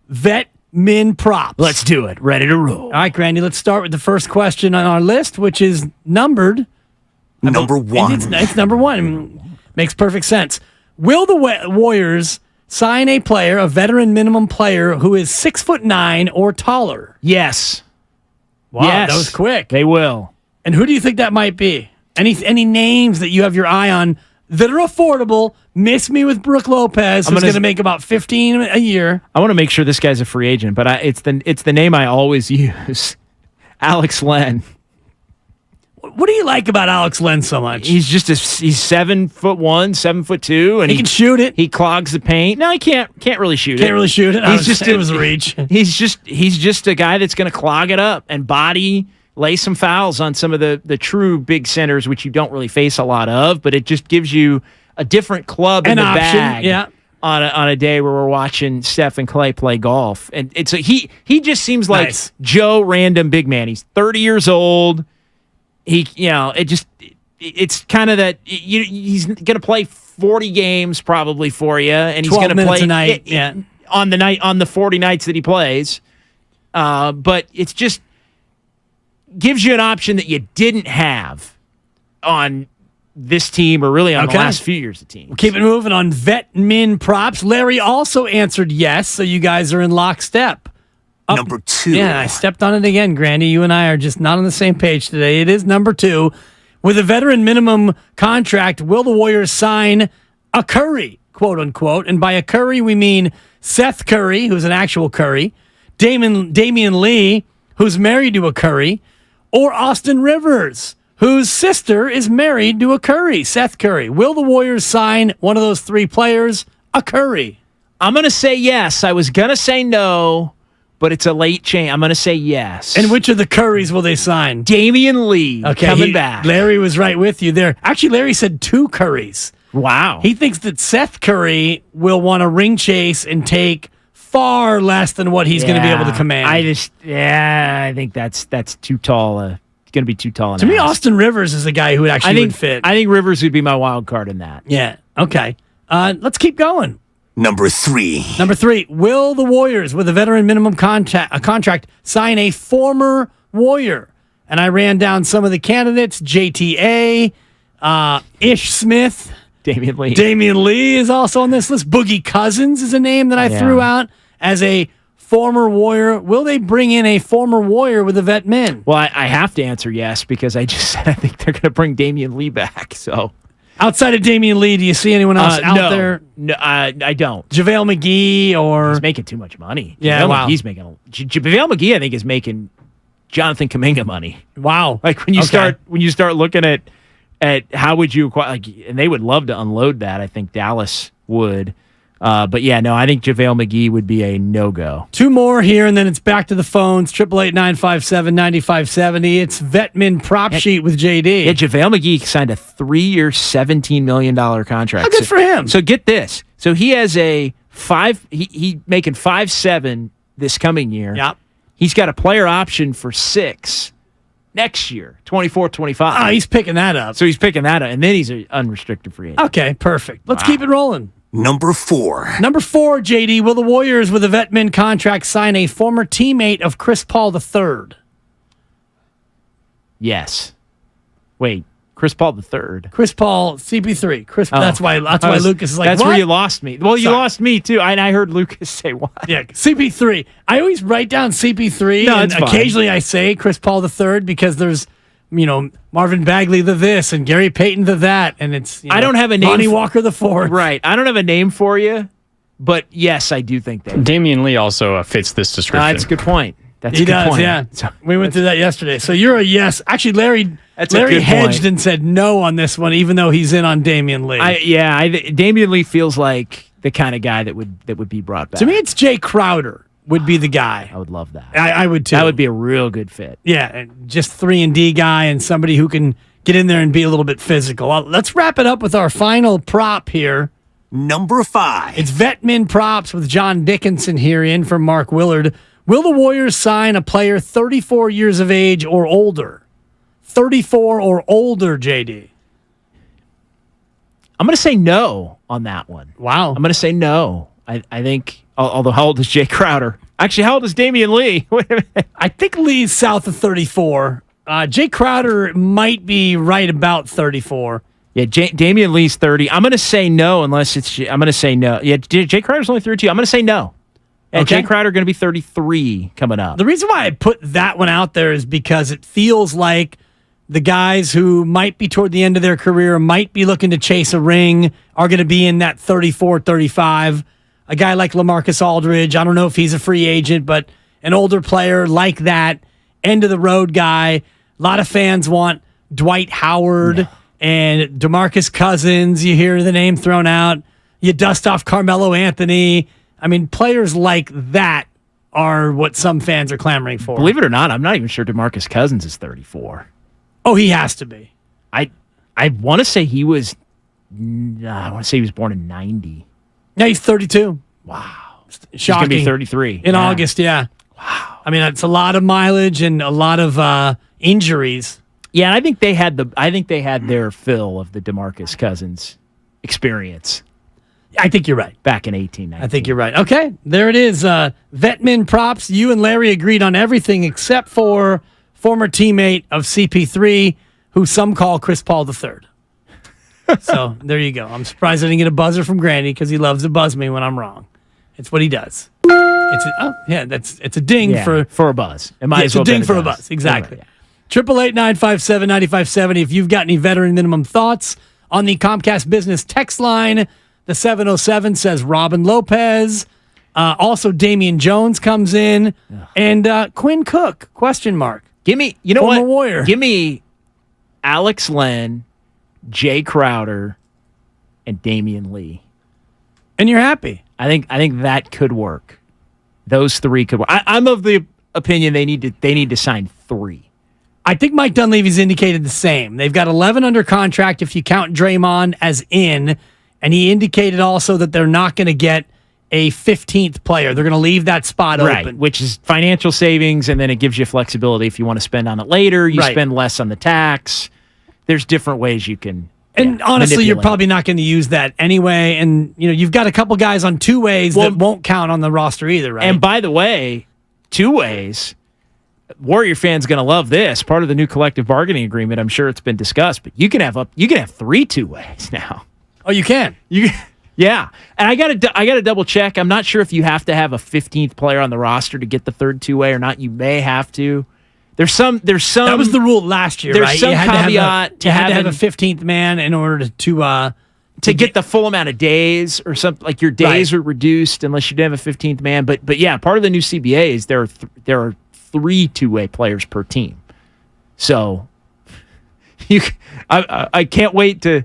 Vet Min Props? Let's do it. Ready to roll. All right, Grandy, let's start with the first question on our list, which is numbered. Number 1. It's number 1. Makes perfect sense. Will the Warriors sign a player, a veteran minimum player, who is 6'9" or taller? Yes. Wow, yes. That was quick. They will. And who do you think that might be? Any names that you have your eye on that are affordable? Miss me with Brooke Lopez, who's going to make about $15 a year. I want to make sure this guy's a free agent, but it's the name I always use. Alex Len. What do you like about Alex Len so much? He's just he's 7'1", 7'2", and he can shoot it. He clogs the paint. No, he can't really shoot it. Can't really shoot it. It was a reach. He's just a guy that's going to clog it up and lay some fouls on some of the true big centers, which you don't really face a lot of, but it just gives you a different club in the bag. Yeah. On a day where we're watching Steph and Clay play golf, and he just seems like Joe random big man. He's 30 years old. It's kind of that he's going to play 40 games probably for you, and he's going to play tonight. On the 40 nights that he plays. But it's just gives you an option that you didn't have on this team or really on the last few years of teams. We'll keep it moving on Vet Min Props. Larry also answered yes, so you guys are in lockstep. Number 2. Yeah, I stepped on it again, Grandy. You and I are just not on the same page today. It is number 2. With a veteran minimum contract, will the Warriors sign a Curry, quote unquote? And by a Curry, we mean Seth Curry, who's an actual Curry, Damian Lee, who's married to a Curry, or Austin Rivers, whose sister is married to a Curry, Seth Curry. Will the Warriors sign one of those 3 players, a Curry? I'm going to say yes. I was going to say no, but it's a late change. I'm going to say yes. And which of the Currys will they sign? Damian Lee coming back. Larry was right with you there. Actually, Larry said 2 Currys. Wow. He thinks that Seth Curry will want a ring chase and take far less than what he's going to be able to command. I think that's too tall. Going to be too tall. To me, Austin Rivers is a guy who would would fit. I think Rivers would be my wild card in that. Yeah. Okay. Let's keep going. Number 3. Number 3. Will the Warriors, with a veteran minimum contract, sign a former Warrior? And I ran down some of the candidates: JTA, Ish Smith, Damian Lee. Damian Lee is also on this list. Boogie Cousins is a name that I threw out as a former Warrior. Will they bring in a former Warrior with the vet men? Well, I have to answer yes, because I just said I think they're going to bring Damian Lee back. So, outside of Damian Lee, do you see anyone else out there? No, I don't. JaVale McGee, or he's making too much money. Yeah, JaVale McGee's making JaVale McGee, I think, is making Jonathan Kuminga money. Wow! Like when you start looking at how would you acquire, and they would love to unload that. I think Dallas would. But yeah, no, I think JaVale McGee would be a no-go. 2 more here, and then it's back to the phones. 888-957-9570. It's Vetmin Prop Sheet with JD. Yeah, JaVale McGee signed a 3-year, $17 million contract. How good for him. So get this. So he has he making 5.7 this coming year. Yep. He's got a player option for 6 next year, 24-25. Oh, he's picking that up. So he's picking that up, and then he's an unrestricted free agent. Okay, perfect. Let's keep it rolling. Number 4. Number 4, JD. Will the Warriors, with a Vetmin contract, sign a former teammate of Chris Paul III? Yes. Wait, Chris Paul III. Chris Paul, CP3. That's why Lucas is like, that's what? where you lost me. Well, you lost me too. I heard Lucas say what? Yeah, CP3. I always write down CP3, and occasionally I say Chris Paul III because there's, Marvin Bagley the this and Gary Payton the that, and it's I don't have a name. Lonnie Walker the fourth. Right. I don't have a name for you, but yes, I do think that. Damian Lee also fits this description. That's a good point. He does, yeah. We went through that yesterday. So you're a yes. Actually, Larry hedged and said no on this one, even though he's in on Damian Lee. Damian Lee feels like the kind of guy that would be brought back. To me, it's Jay Crowder would be the guy. I would love that. I would too. That would be a real good fit. Yeah, just 3-and-D guy and somebody who can get in there and be a little bit physical. Let's wrap it up with our final prop here. number 5. It's Vetmin Props with John Dickinson here in for Mark Willard. Will the Warriors sign a player 34 years of age or older? 34 or older, JD? I'm going to say no on that one. Wow. I'm going to say no. I think, although how old is Jay Crowder? Actually, how old is Damian Lee? Wait a minute. I think Lee's south of 34. Jay Crowder might be right about 34. Yeah, Damian Lee's 30. I'm going to say no unless it's... I'm going to say no. Yeah, Jay Crowder's only 32. I'm going to say no. And Okay. Jay Crowder going to be 33 coming up. The reason why I put that one out there is because it feels like the guys who might be toward the end of their career, might be looking to chase a ring, are going to be in that 34, 35. A guy like LaMarcus Aldridge, I don't know if he's a free agent, but an older player like that, end-of-the-road guy. A lot of fans want Dwight Howard and DeMarcus Cousins. You hear the name thrown out. You dust off Carmelo Anthony. I mean, players like that are what some fans are clamoring for. Believe it or not, I'm not even sure DeMarcus Cousins is 34. Oh, he has to be. I want to say he was... I want to say he was born in 90. Yeah, he's 32. Wow. Shocking. He's going to be 33. In August, yeah. Wow. I mean, it's a lot of mileage and a lot of injuries. Yeah, and I think they had their fill of the DeMarcus Cousins experience. I think you're right. Back in 1819. I think you're right. Okay, there it is. Vetmin Props. You and Larry agreed on everything except for former teammate of CP3, who some call Chris Paul III. So there you go. I'm surprised I didn't get a buzzer from Granny because he loves to buzz me when I'm wrong. It's what he does. It's a ding for a buzz. It might as well it's a ding be for a buzz. buzz. Exactly. 888-957-9570. If you've got any veteran minimum thoughts on the Comcast Business text line, the 707 says Robin Lopez. Also, Damian Jones comes in, and Quinn Cook? ? Give me, you know Former what? Warrior. Give me Alex Len, Jay Crowder, and Damian Lee. And you're happy. I think that could work. Those three could work. I'm of the opinion they need to sign 3. I think Mike Dunleavy's indicated the same. They've got 11 under contract if you count Draymond as in, and he indicated also that they're not going to get a 15th player. They're going to leave that spot open. Which is financial savings, and then it gives you flexibility if you want to spend on it later. You spend less on the tax. There's different ways you can. And honestly, you're probably not going to use that anyway. And you've got a couple guys on 2-ways that won't count on the roster either, right? And by the way, 2-ways. Warrior fans going to love this. Part of the new collective bargaining agreement. I'm sure it's been discussed, but you can have 3 2-ways now. Oh, you can. Yeah, and I gotta double check. I'm not sure if you have to have a 15th player on the roster to get the third 2-way or not. You may have to. There's some. That was the rule last year, there's right? some You had caveat to have a 15th man in order to get the full amount of days or something. Like your days are reduced unless you have a 15th man. But yeah, part of the new CBA is there are 3 2-way players per team. So I can't wait to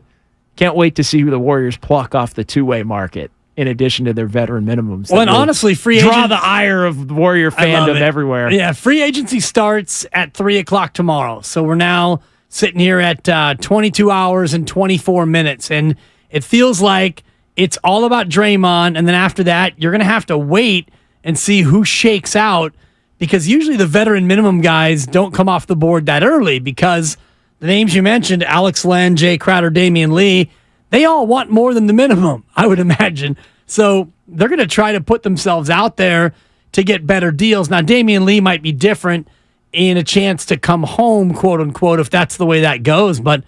see who the Warriors pluck off the 2-way market in addition to their veteran minimums. Well, and honestly, free draw agent the ire of Warrior fandom everywhere. Yeah, free agency starts at 3:00 tomorrow. So we're now sitting here at 22 hours and 24 minutes, and it feels like it's all about Draymond. And then after that, you're going to have to wait and see who shakes out, because usually the veteran minimum guys don't come off the board that early, because the names you mentioned, Alex Len, Jay Crowder, Damian Lee, they all want more than the minimum, I would imagine. So they're going to try to put themselves out there to get better deals. Now, Damian Lee might be different in a chance to come home, quote unquote, if that's the way that goes. But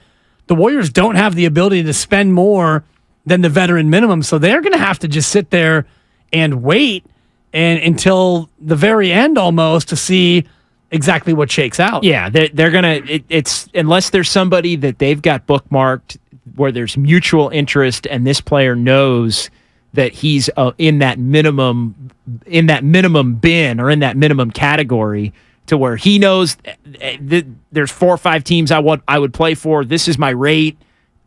the Warriors don't have the ability to spend more than the veteran minimum. So they're going to have to just sit there and wait until the very end almost to see exactly what shakes out. Yeah, they're gonna. It's unless there's somebody that they've got bookmarked where there's mutual interest, and this player knows that he's in that minimum bin or in that minimum category, to where he knows there's 4 or 5 teams I would play for. This is my rate.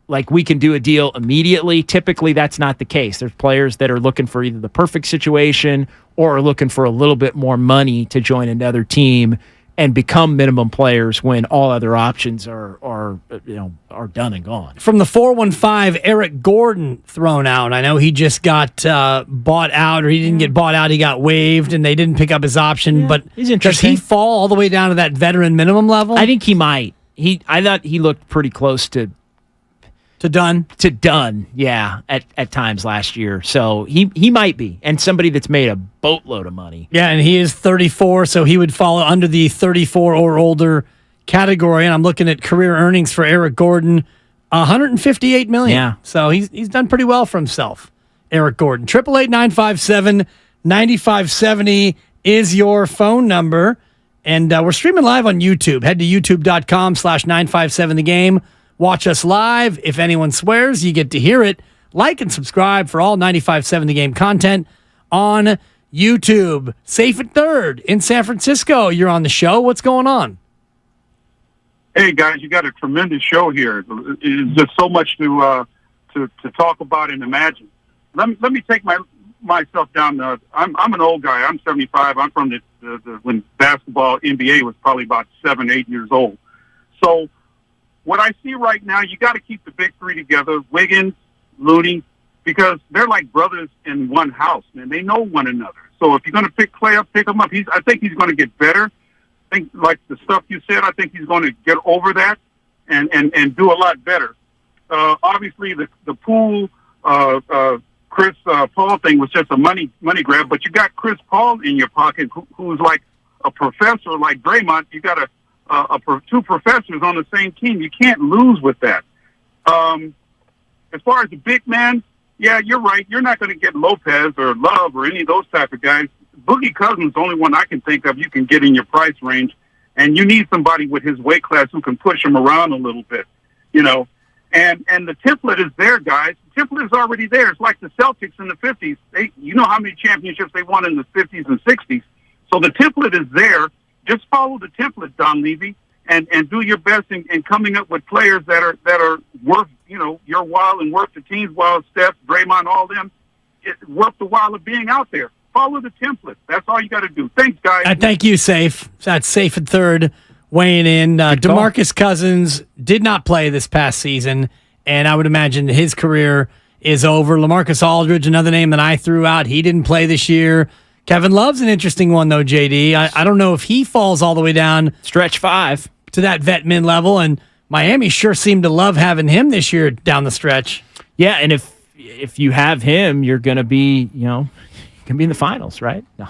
Like, we can do a deal immediately. Typically, that's not the case. There's players that are looking for either the perfect situation or are looking for a little bit more money to join another team. and become minimum players when all other options are done and gone. From the 415, Eric Gordon thrown out. I know he just got bought out, or he didn't get bought out. He got waived, and they didn't pick up his option. But he's interesting. Does he fall all the way down to that veteran minimum level? I think he might. I thought he looked pretty close to done. To done, yeah, at times last year. So he might be, and somebody that's made a boatload of money. Yeah, and he is 34, so he would fall under the 34 or older category. And I'm looking at career earnings for Eric Gordon, $158 million. Yeah. So he's done pretty well for himself, Eric Gordon. 888-957-9570 is your phone number. And we're streaming live on YouTube. Head to youtube.com/957thegame. Watch us live. If anyone swears, you get to hear it. Like and subscribe for all 95.7 The Game content on YouTube. Safe at third in San Francisco. You're on the show. What's going on? Hey, guys, you got a tremendous show here. It's just so much to talk about and imagine. Let me take myself down. I'm an old guy. I'm 75. I'm from the when basketball, NBA was probably about 7, 8 years old. So what I see right now, you got to keep the big three together, Wiggins, Looney, because they're like brothers in one house, man. They know one another. So if you're going to pick Clay up, pick him up. I think he's going to get better. I think, like the stuff you said, I think he's going to get over that and do a lot better. Obviously, the Poole, Chris Paul thing was just a money grab, but you got Chris Paul in your pocket, who's like a professor like Draymond. You got two professors on the same team. You can't lose with that. As far as the big man, yeah, you're right. You're not going to get Lopez or Love or any of those type of guys. Boogie Cousins is the only one I can think of you can get in your price range, and you need somebody with his weight class who can push him around a little bit, you know. And the template is there, guys. The template is already there. It's like the Celtics in the 50s. You know how many championships they won in the 50s and 60s. So the template is there. Just follow the template, Don Levy, and do your best in coming up with players that are worth, you know, your while and worth the team's while. Steph, Draymond, all them, worth the while of being out there. Follow the template. That's all you got to do. Thanks, guys. Thank you, Safe. That's Safe at third, weighing in. DeMarcus Cousins did not play this past season, and I would imagine his career is over. LaMarcus Aldridge, another name that I threw out. He didn't play this year. Kevin Love's an interesting one, though, JD. I don't know if he falls all the way down stretch 5 to that vet min level, and Miami sure seemed to love having him this year down the stretch. Yeah, and if you have him, you're going to be, can be in the finals, right? No,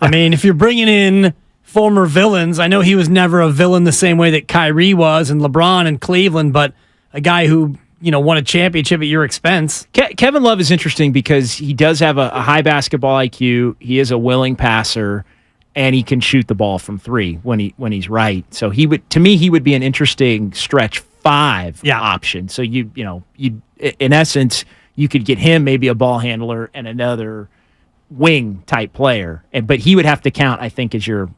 I mean, if you're bringing in former villains, I know he was never a villain the same way that Kyrie was and LeBron in Cleveland, but a guy who won a championship at your expense. Kevin Love is interesting because he does have a high basketball IQ. He is a willing passer, and he can shoot the ball from three when he's right. So he would be an interesting stretch 5 option. So you in essence you could get him maybe a ball handler and another wing type player, but he would have to count, I think, as your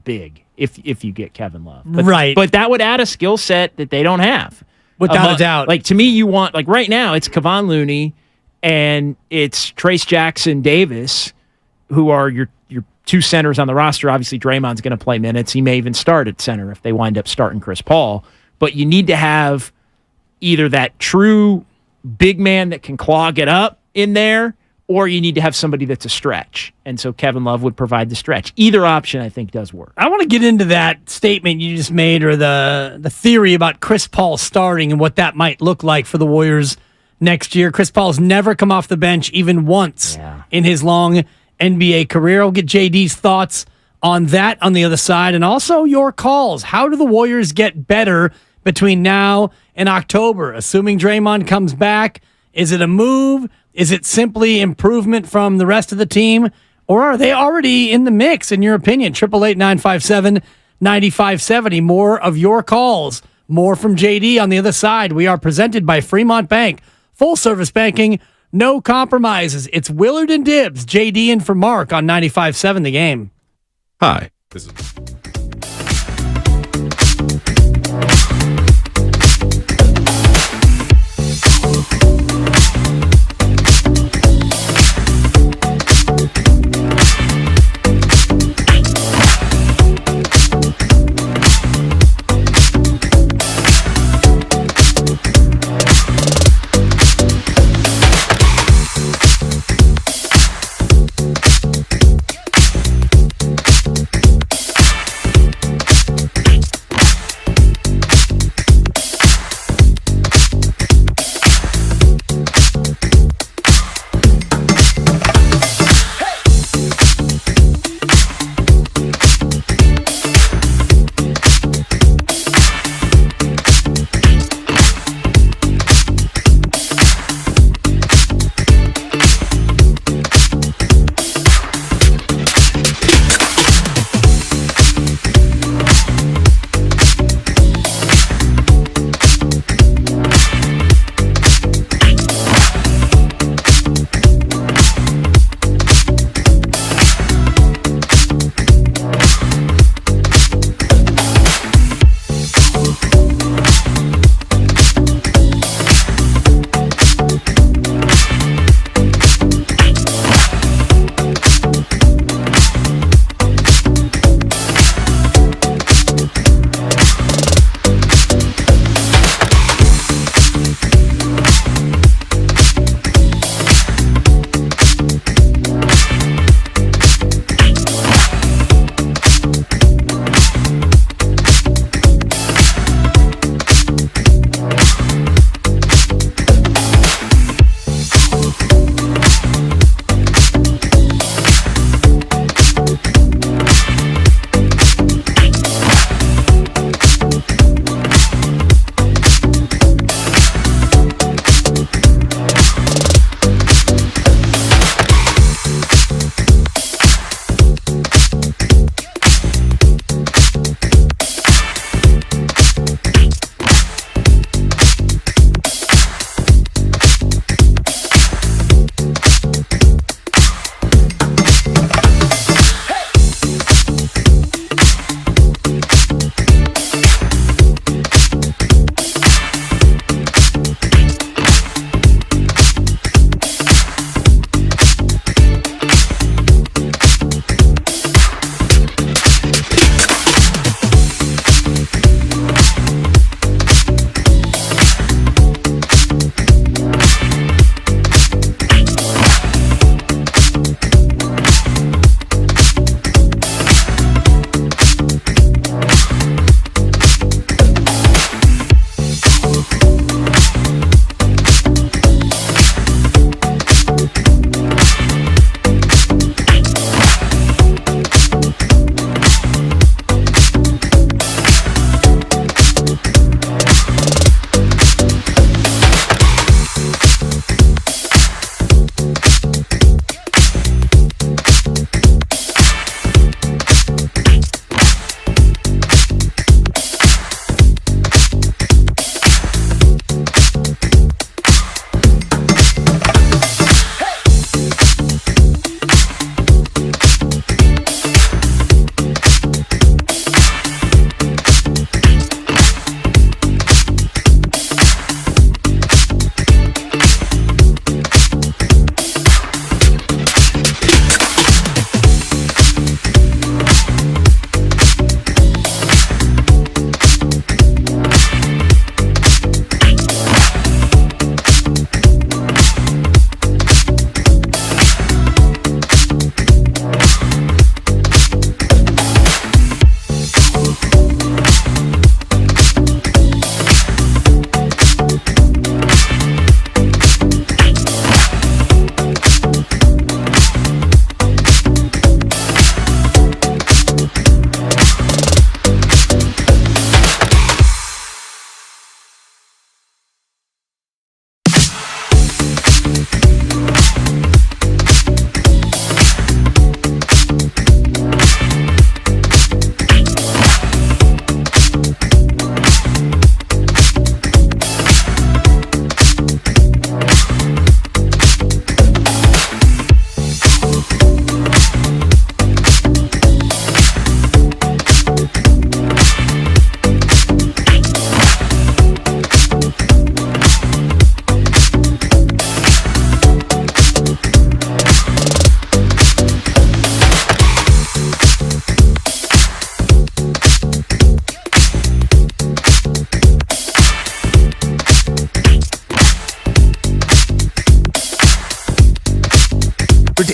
big if you get Kevin Love. Right. But that would add a skill set that they don't have. Without a doubt. Like, to me, you want, like, right now, it's Kevon Looney and it's Trace Jackson Davis, who are your two centers on the roster. Obviously, Draymond's going to play minutes. He may even start at center if they wind up starting Chris Paul. But you need to have either that true big man that can clog it up in there, or you need to have somebody that's a stretch. And so Kevin Love would provide the stretch. Either option, I think, does work. I want to get into that statement you just made, or the theory about Chris Paul starting and what that might look like for the Warriors next year. Chris Paul's never come off the bench even once in his long NBA career. I'll get JD's thoughts on that on the other side, and also your calls. How do the Warriors get better between now and October? Assuming Draymond comes back, is it a move? Is it simply improvement from the rest of the team? Or are they already in the mix, in your opinion? 888-957-9570. More of your calls. More from JD on the other side. We are presented by Fremont Bank. Full service banking, no compromises. It's Willard and Dibbs. JD in for Mark on 95.7 The Game. Hi, this is...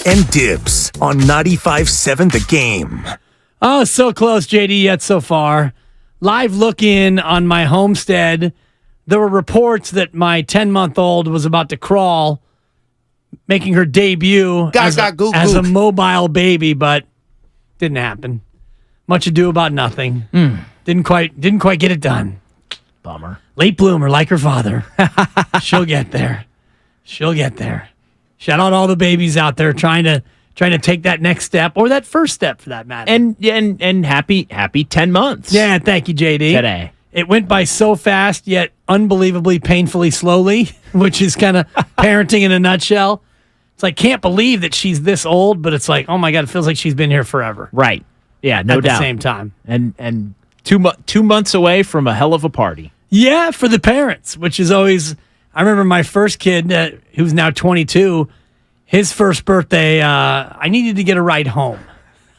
and Dibs on 95.7 The Game. Oh, so close, JD, yet so far. Live look-in on my homestead. There were reports that my 10-month-old was about to crawl, making her debut as a mobile baby, but didn't happen. Much ado about nothing. Didn't quite get it done. Bummer. Late bloomer like her father. She'll get there. She'll get there. Shout out all the babies out there trying to take that next step or that first step for that matter. And happy 10 months. Yeah, thank you, JD. Today. It went by so fast, yet unbelievably painfully slowly, which is kind of parenting in a nutshell. It's like, can't believe that she's this old, but it's like, oh my God, it feels like she's been here forever. Right. Yeah, no doubt. At the same time. And 2 months away from a hell of a party. Yeah, for the parents, which is always, I remember my first kid, who's now 22, his first birthday, I needed to get a ride home.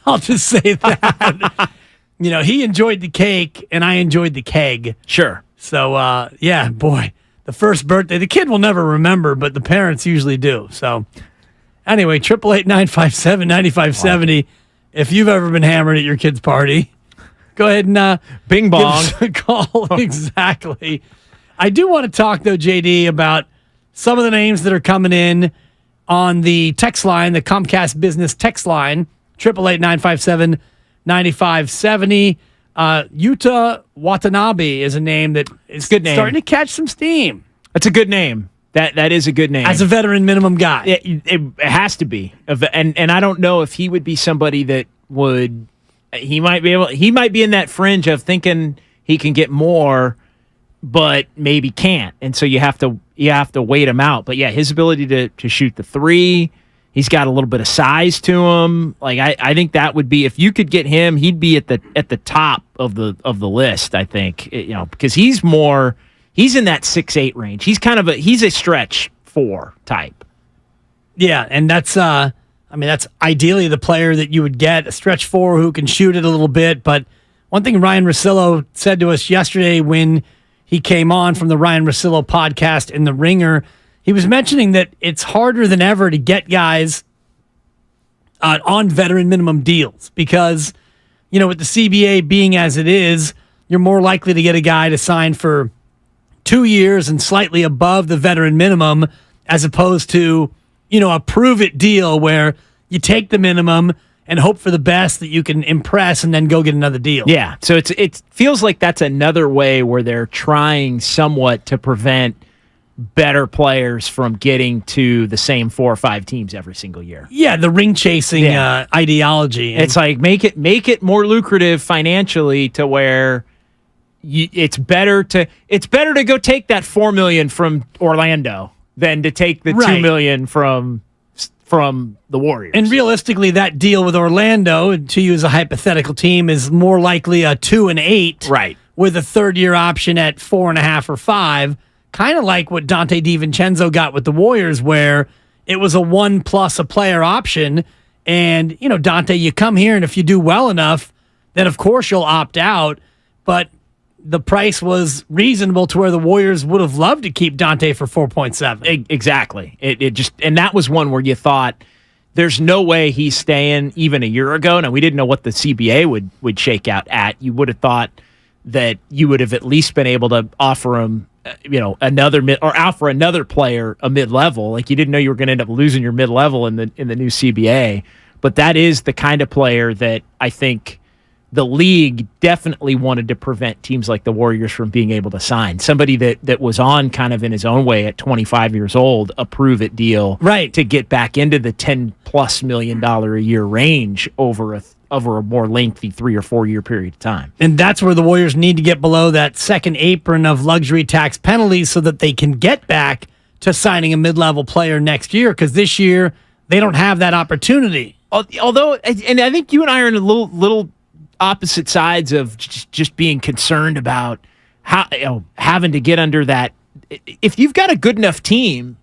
I'll just say that. He enjoyed the cake, and I enjoyed the keg. Sure. So, yeah, boy, the first birthday, the kid will never remember, but the parents usually do. So, anyway, 888-957-9570. If you've ever been hammered at your kid's party, go ahead and bing bong give us a call. Exactly. I do want to talk, though, JD, about some of the names that are coming in on the text line, the Comcast Business text line, 888-957-9570. Yuta Watanabe is a name that is good name. Starting to catch some steam. That's a good name. That is a good name. As a veteran minimum guy. It has to be. And I don't know if he would be somebody that would he might be in that fringe of thinking he can get more but maybe can't. And so you have to wait him out. But yeah, his ability to shoot the three, he's got a little bit of size to him. Like I think that would be, if you could get him, he'd be at the top of the list, I think. Because he's in that 6'8" range. He's a stretch 4 type. Yeah, and that's ideally the player that you would get, a stretch 4 who can shoot it a little bit. But one thing Ryan Russillo said to us yesterday when he came on from the Ryan Russillo podcast in The Ringer, he was mentioning that it's harder than ever to get guys on veteran minimum deals because, with the CBA being as it is, you're more likely to get a guy to sign for 2 years and slightly above the veteran minimum as opposed to, a prove-it deal where you take the minimum and hope for the best that you can impress and then go get another deal. Yeah, so it feels like that's another way where they're trying somewhat to prevent better players from getting to the same 4 or 5 teams every single year. Yeah, the ring chasing ideology. It's like make it more lucrative financially to where it's better to go take that $4 million from Orlando than to take the $2 million from the Warriors. And realistically, that deal with Orlando, to use a hypothetical team, is more likely a 2 and 8, right, with a third-year option at 4.5 or 5. Kind of like what Dante DiVincenzo got with the Warriors, where it was a 1+ a player option. And, Dante, you come here, and if you do well enough, then of course you'll opt out. But the price was reasonable to where the Warriors would have loved to keep Dante for 4.7. Exactly. And that was one where you thought there's no way he's staying even a year ago. Now, we didn't know what the CBA would shake out at. You would have thought that you would have at least been able to offer him offer another player a mid-level. Like, you didn't know you were going to end up losing your mid-level in the new CBA. But that is the kind of player that I think the league definitely wanted to prevent teams like the Warriors from being able to sign. Somebody that was on kind of in his own way at 25 years old, a prove-it deal, right, to get back into the $10+ million a year range over a more lengthy 3 or 4 year period of time. And that's where the Warriors need to get below that second apron of luxury tax penalties so that they can get back to signing a mid-level player next year, because this year they don't have that opportunity. Although, and I think you and I are in a little opposite sides of just being concerned about how having to get under that. If you've got a good enough team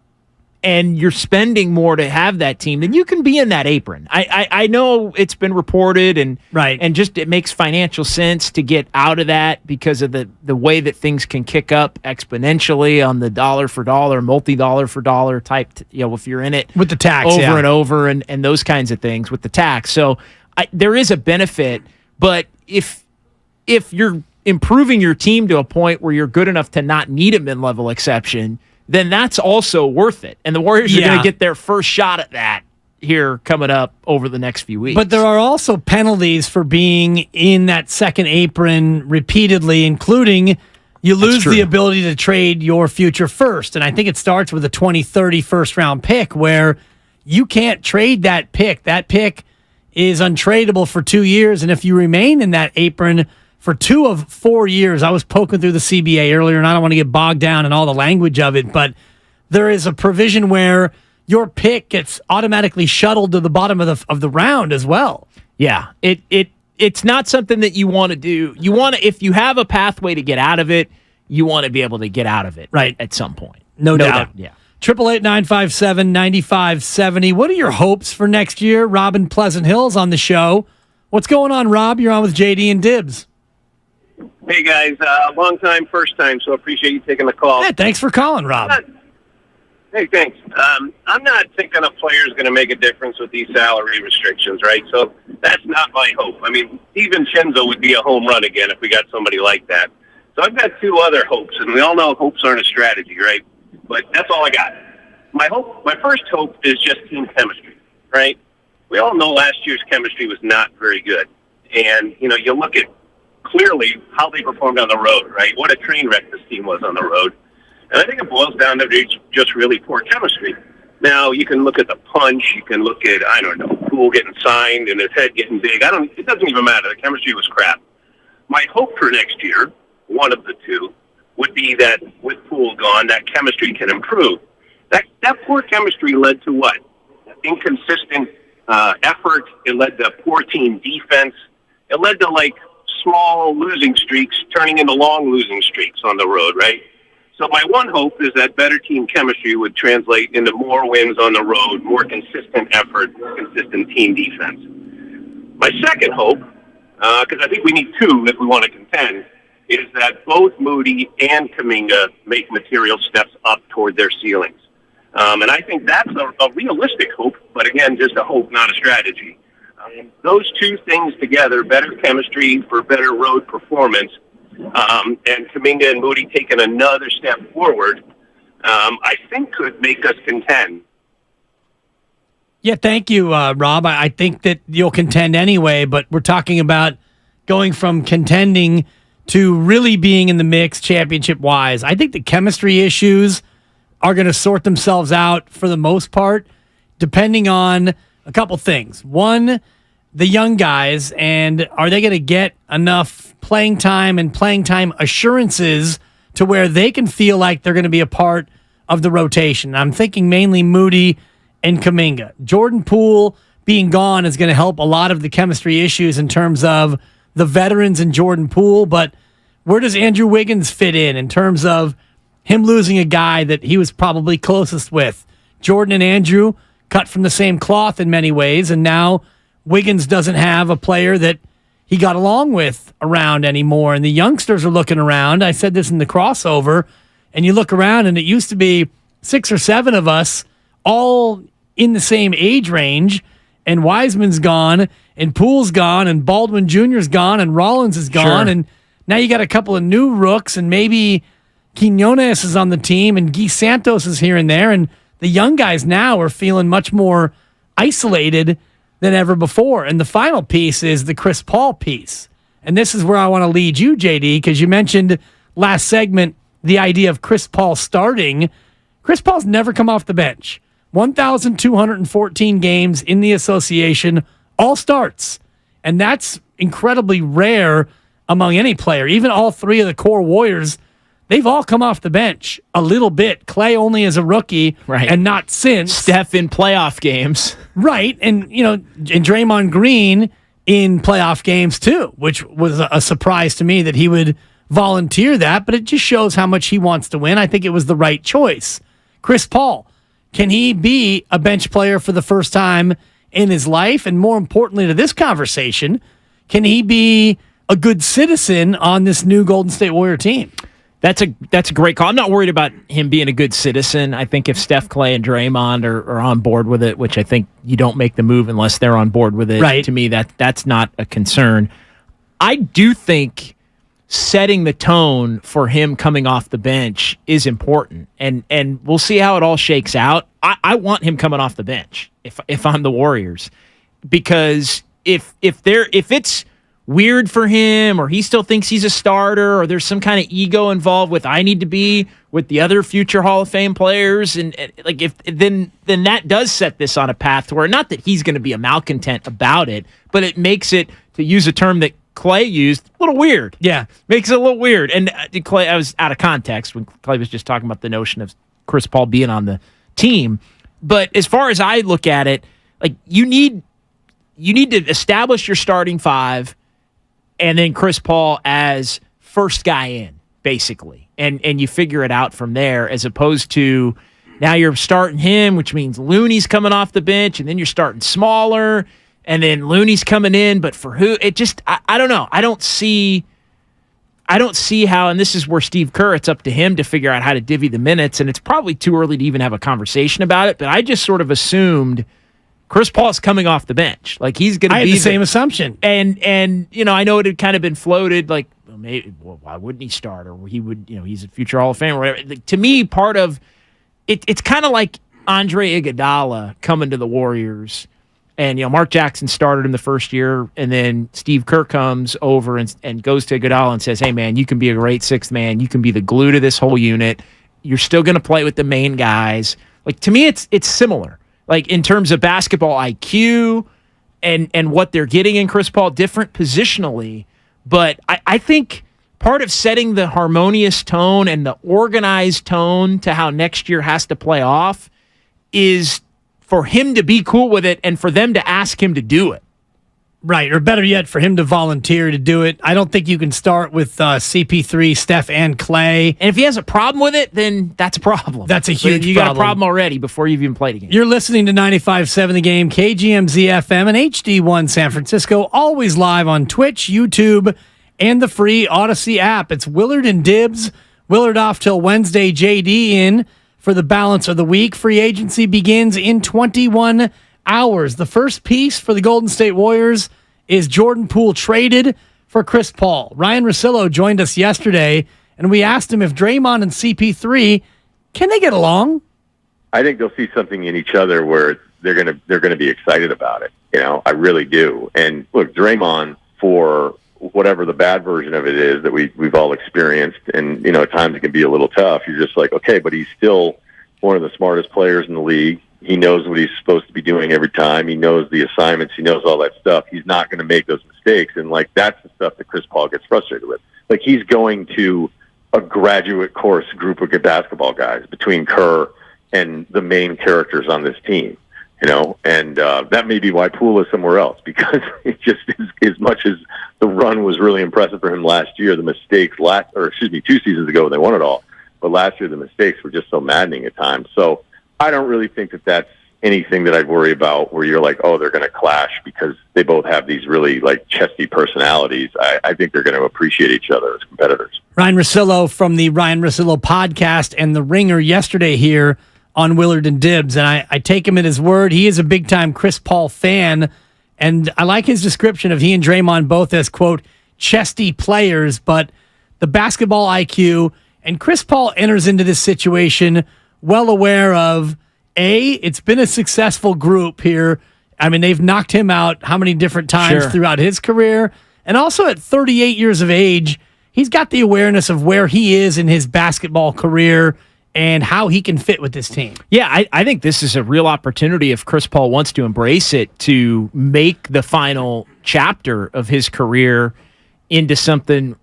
and you're spending more to have that team, then you can be in that apron. I know it's been reported and just it makes financial sense to get out of that because of the way that things can kick up exponentially on the dollar for dollar, multi-dollar for dollar type, if you're in it with the tax over and over and those kinds of things with the tax. So there is a benefit, but if you're improving your team to a point where you're good enough to not need a mid-level exception, then that's also worth it. And the Warriors are going to get their first shot at that here coming up over the next few weeks. But there are also penalties for being in that second apron repeatedly, including you lose the ability to trade your future first. And I think it starts with a 2030 first-round pick where you can't trade that pick. That pick is untradeable for 2 years, and if you remain in that apron for 2 of 4 years, I was poking through the CBA earlier, and I don't want to get bogged down in all the language of it, but there is a provision where your pick gets automatically shuttled to the bottom of the round as well. Yeah, it's not something that you want to do. You want to, if you have a pathway to get out of it, you want to be able to get out of it at some point. No doubt. Yeah. 888-957-9570. What are your hopes for next year? Rob in Pleasant Hills on the show. What's going on, Rob? You're on with JD and Dibs. Hey, guys. Long time, first time, so appreciate you taking the call. Yeah, thanks for calling, Rob. Hey, thanks. I'm not thinking a player's going to make a difference with these salary restrictions, right? So that's not my hope. I mean, DiVincenzo would be a home run again if we got somebody like that. So I've got 2 other hopes, and we all know hopes aren't a strategy, right? But that's all I got. My first hope is just team chemistry, right? We all know last year's chemistry was not very good. And, you look at clearly how they performed on the road, right? What a train wreck this team was on the road. And I think it boils down to just really poor chemistry. Now, you can look at the punch. You can look at, Poole getting signed and his head getting big. It doesn't even matter. The chemistry was crap. My hope for next year, one of the 2, would be that with Poole gone, that chemistry can improve. That poor chemistry led to what? Inconsistent effort. It led to poor team defense. It led to, small losing streaks turning into long losing streaks on the road, right? So my one hope is that better team chemistry would translate into more wins on the road, more consistent effort, consistent team defense. My second hope, because I think we need 2 if we want to contend, is that both Moody and Kuminga make material steps up toward their ceilings. And I think that's a realistic hope, but again, just a hope, not a strategy. Those 2 things together, better chemistry for better road performance, and Kuminga and Moody taking another step forward, I think could make us contend. Yeah, thank you, Rob. I think that you'll contend anyway, but we're talking about going from contending to really being in the mix championship-wise. I think the chemistry issues are going to sort themselves out for the most part, depending on a couple things. One, the young guys, and are they going to get enough playing time and playing time assurances to where they can feel like they're going to be a part of the rotation? I'm thinking mainly Moody and Kuminga. Jordan Poole being gone is going to help a lot of the chemistry issues in terms of the veterans and Jordan Poole, but where does Andrew Wiggins fit in terms of him losing a guy that he was probably closest with? Jordan and Andrew cut from the same cloth in many ways, and now Wiggins doesn't have a player that he got along with around anymore, and the youngsters are looking around. I said this in the crossover, and you look around, and it used to be 6 or 7 of us all in the same age range, and Wiseman's gone, and Poole's gone, and Baldwin Jr.'s gone, and Rollins is gone, and now you got a couple of new rooks, and maybe Quinones is on the team, and Guy Santos is here and there, and the young guys now are feeling much more isolated than ever before. And the final piece is the Chris Paul piece. And this is where I want to lead you, JD, because you mentioned last segment the idea of Chris Paul starting. Chris Paul's never come off the bench. 1,214 games in the association, all starts. And that's incredibly rare among any player. Even all 3 of the core Warriors, they've all come off the bench a little bit. Clay only as a rookie, and not since. Steph in playoff games. Right, and and Draymond Green in playoff games too, which was a surprise to me that he would volunteer that, but it just shows how much he wants to win. I think it was the right choice. Chris Paul, Can he be a bench player for the first time in his life? And more importantly to this conversation, can he be a good citizen on this new Golden State Warrior team? That's a great call. I'm not worried about him being a good citizen. I think if Steph, Clay, and Draymond are on board with it, which I think you don't make the move unless they're on board with it, right. To me, that's not a concern. I do think setting the tone for him coming off the bench is important, and we'll see how it all shakes out. I want him coming off the bench if I'm the Warriors, because if it's weird for him, or he still thinks he's a starter, or there's some kind of ego involved with I need to be with the other future Hall of Fame players, and like if then that does set this on a path where, not that he's going to be a malcontent about it, but it makes it, to use a term that Clay used, a little weird. Yeah, makes it a little weird. And Clay, I was out of context when Clay was just talking about the notion of Chris Paul being on the team, but as far as I look at it, like you need to establish your starting five, and then Chris Paul as first guy in, basically. And you figure it out from there, as opposed to now you're starting him, which means Looney's coming off the bench, and then you're starting smaller, and then Looney's coming in, but for who? It just, I don't know. I don't see how, and this is where Steve Kerr, it's up to him to figure out how to divvy the minutes, and it's probably too early to even have a conversation about it, but I just sort of assumed Chris Paul's coming off the bench. Like, he's going to be the same assumption. And I know it had kind of been floated, like, why wouldn't he start? Or he would, he's a future Hall of Famer or whatever. Like, to me, part of it's kind of like Andre Iguodala coming to the Warriors. And, Mark Jackson started him the first year, and then Steve Kerr comes over and goes to Iguodala and says, hey, man, you can be a great sixth man. You can be the glue to this whole unit. You're still going to play with the main guys. Like, to me, it's similar. Like, in terms of basketball IQ and what they're getting in Chris Paul, different positionally. But I think part of setting the harmonious tone and the organized tone to how next year has to play off is for him to be cool with it and for them to ask him to do it. Right, or better yet, for him to volunteer to do it. I don't think you can start with CP3, Steph, and Clay. And if he has a problem with it, then that's a problem. That's a huge problem. You got a problem already before you've even played a game. You're listening to 95.7 The Game, KGMZ FM, and HD1 San Francisco, always live on Twitch, YouTube, and the free Odyssey app. It's Willard and Dibs. Willard off till Wednesday, JD in for the balance of the week. Free agency begins in 21 hours. The first piece for the Golden State Warriors is Jordan Poole traded for Chris Paul. Ryan Russillo joined us yesterday, and we asked him if Draymond and CP3, can they get along? I think they'll see something in each other where they're gonna be excited about it. I really do. And look, Draymond, for whatever the bad version of it is that we've all experienced, and at times it can be a little tough. You're just like, okay, but he's still one of the smartest players in the league. He knows what he's supposed to be doing every time. He knows the assignments. He knows all that stuff. He's not going to make those mistakes. And, that's the stuff that Chris Paul gets frustrated with. Like, he's going to a graduate course group of good basketball guys between Kerr and the main characters on this team, and that may be why Poole is somewhere else, because it just is, as much as the run was really impressive for him last year, the mistakes 2 seasons ago when they won it all, but last year the mistakes were just so maddening at times. So I don't really think that that's anything that I'd worry about where you're like, oh, they're going to clash because they both have these really chesty personalities. I think they're going to appreciate each other as competitors. Ryan Russillo from the Ryan Russillo podcast and The Ringer yesterday here on Willard and Dibs. And I take him at his word. He is a big time Chris Paul fan. And I like his description of he and Draymond both as, quote, chesty players, but the basketball IQ. And Chris Paul enters into this situation well aware of, it's been a successful group here. I mean, they've knocked him out how many different times throughout his career? And also at 38 years of age, he's got the awareness of where he is in his basketball career and how he can fit with this team. Yeah, I think this is a real opportunity, if Chris Paul wants to embrace it, to make the final chapter of his career into something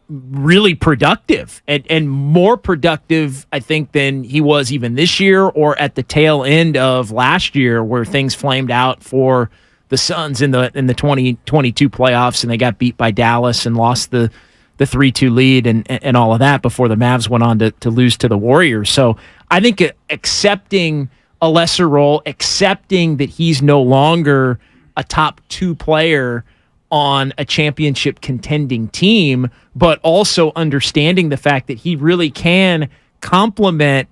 really productive and more productive, I think, than he was even this year or at the tail end of last year, where things flamed out for the Suns in the 2022 playoffs, and they got beat by Dallas and lost the 3-2 lead and all of that before the Mavs went on to lose to the Warriors. So I think accepting a lesser role, accepting that he's no longer a top 2 player on a championship contending team, but also understanding the fact that he really can complement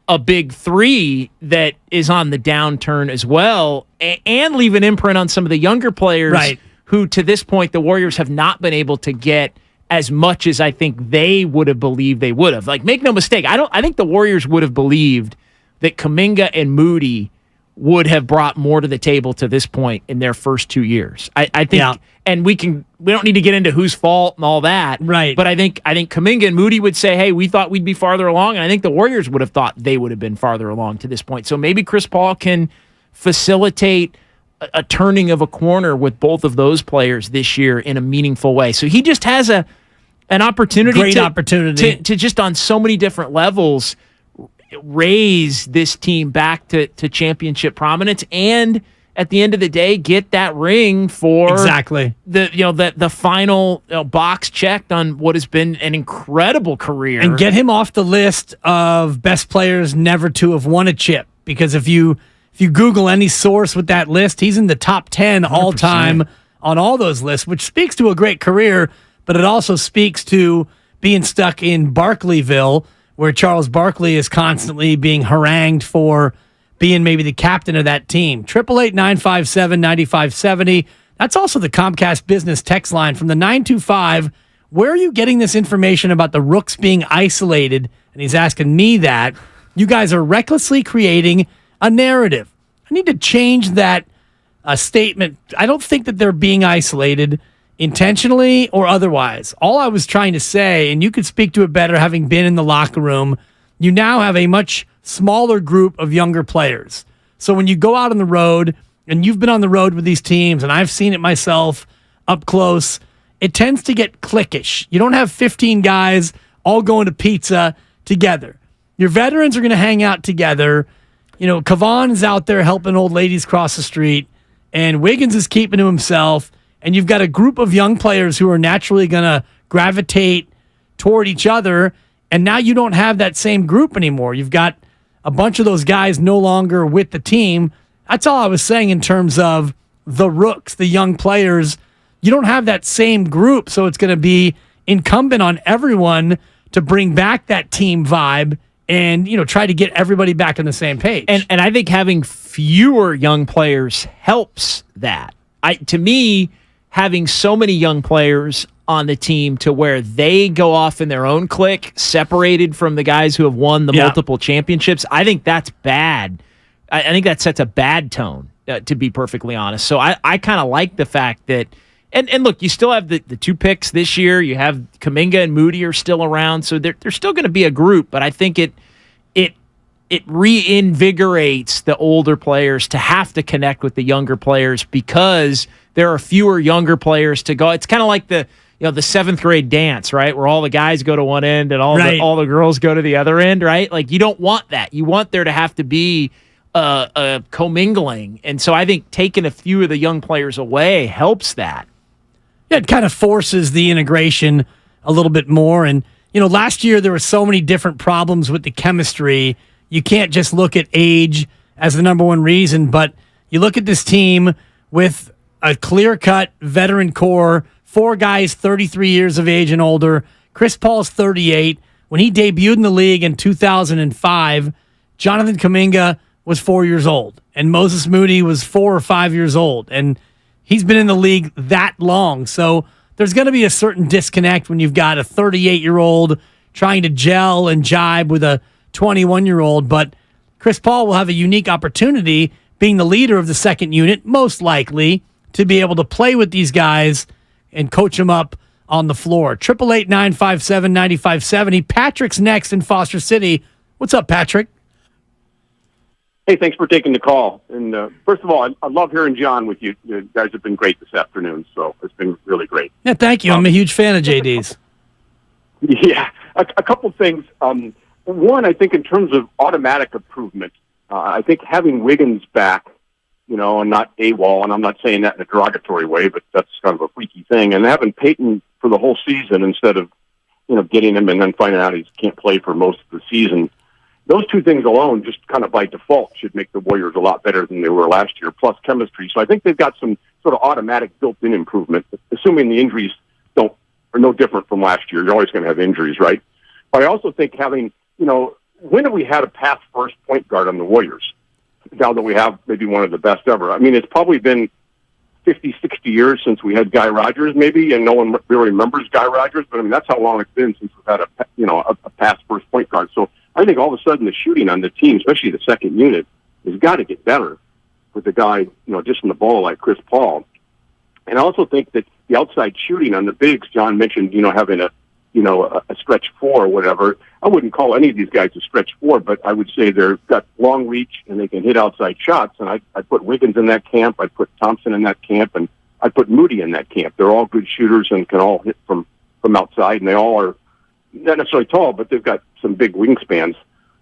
a big 3 that is on the downturn as well, and leave an imprint on some of the younger players who, to this point, the Warriors have not been able to get as much as I think they would have believed they would have. Like, make no mistake, I think the Warriors would have believed that Kuminga and Moody would have brought more to the table to this point in their first 2 years. I think, and we don't need to get into whose fault and all that. Right. But I think Kuminga and Moody would say, hey, we thought we'd be farther along. And I think the Warriors would have thought they would have been farther along to this point. So maybe Chris Paul can facilitate a turning of a corner with both of those players this year in a meaningful way. So he just has an opportunity. Great opportunity. To just on so many different levels raise this team back to championship prominence, and at the end of the day get that ring for the final box checked on what has been an incredible career, and get him off the list of best players never to have won a chip, because if you Google any source with that list, he's in the top 10 all time on all those lists, which speaks to a great career, but it also speaks to being stuck in Barkleyville, where Charles Barkley is constantly being harangued for being maybe the captain of that team. 888-957-9570. That's also the Comcast Business text line from the 925. Where are you getting this information about the Rooks being isolated? And he's asking me that. You guys are recklessly creating a narrative. I need to change that statement. I don't think that they're being isolated intentionally or otherwise. All I was trying to say, and you could speak to it better having been in the locker room, you now have a much smaller group of younger players. So when you go out on the road, and you've been on the road with these teams, and I've seen it myself up close, it tends to get cliquish. You don't have 15 guys all going to pizza together. Your veterans are going to hang out together. Kavon is out there helping old ladies cross the street, and Wiggins is keeping to himself. And you've got a group of young players who are naturally going to gravitate toward each other, and now you don't have that same group anymore. You've got a bunch of those guys no longer with the team. That's all I was saying in terms of the Rooks, the young players. You don't have that same group, so it's going to be incumbent on everyone to bring back that team vibe and try to get everybody back on the same page. And I think having fewer young players helps that. To me, having so many young players on the team to where they go off in their own clique, separated from the guys who have won the multiple championships, I think that's bad. I think that sets a bad tone, to be perfectly honest. So I kind of like the fact that, and look, you still have the 2 picks this year. You have Kuminga and Moody are still around, so they're still going to be a group, but I think it reinvigorates the older players to have to connect with the younger players because there are fewer younger players to go. It's kind of like the 7th grade dance, right? Where all the guys go to one end and all the girls go to the other end, right? Like, you don't want that. You want there to have to be a commingling. And so I think taking a few of the young players away helps that. Yeah, it kind of forces the integration a little bit more. And, last year there were so many different problems with the chemistry. You can't just look at age as the number one reason, but you look at this team with a clear-cut veteran core, 4 guys 33 years of age and older. Chris Paul's 38. When he debuted in the league in 2005, Jonathan Kuminga was 4 years old, and Moses Moody was 4 or 5 years old, and he's been in the league that long. So there's going to be a certain disconnect when you've got a 38-year-old trying to gel and jibe with a 21-year-old, but Chris Paul will have a unique opportunity, being the leader of the second unit, most likely, to be able to play with these guys and coach them up on the floor. 888-957-9570. Patrick's next in Foster City. What's up, Patrick? Hey, thanks for taking the call. And first of all, I love hearing John with you. You guys have been great this afternoon, so it's been really great. Yeah, thank you. I'm a huge fan of JD's. Yeah, a couple things. One, I think in terms of automatic improvement, I think having Wiggins back, and not AWOL, and I'm not saying that in a derogatory way, but that's kind of a freaky thing, and having Peyton for the whole season instead of, getting him and then finding out he can't play for most of the season, those two things alone, just kind of by default, should make the Warriors a lot better than they were last year, plus chemistry. So I think they've got some sort of automatic built-in improvement, assuming the injuries are no different from last year. You're always going to have injuries, right? But I also think having, when have we had a pass-first point guard on the Warriors? Now that we have maybe one of the best ever. I mean, it's probably been 50, 60 years since we had Guy Rodgers, maybe, and no one really remembers Guy Rodgers. But I mean, that's how long it's been since we've had a pass-first point guard. So I think all of a sudden the shooting on the team, especially the second unit, has got to get better with the guy, dishing the ball like Chris Paul. And I also think that the outside shooting on the bigs, John mentioned, having a stretch four or whatever. I wouldn't call any of these guys a stretch four, but I would say they've got long reach and they can hit outside shots. And I put Wiggins in that camp. I put Thompson in that camp, and I put Moody in that camp. They're all good shooters and can all hit from outside, and they all are not necessarily tall, but they've got some big wingspans.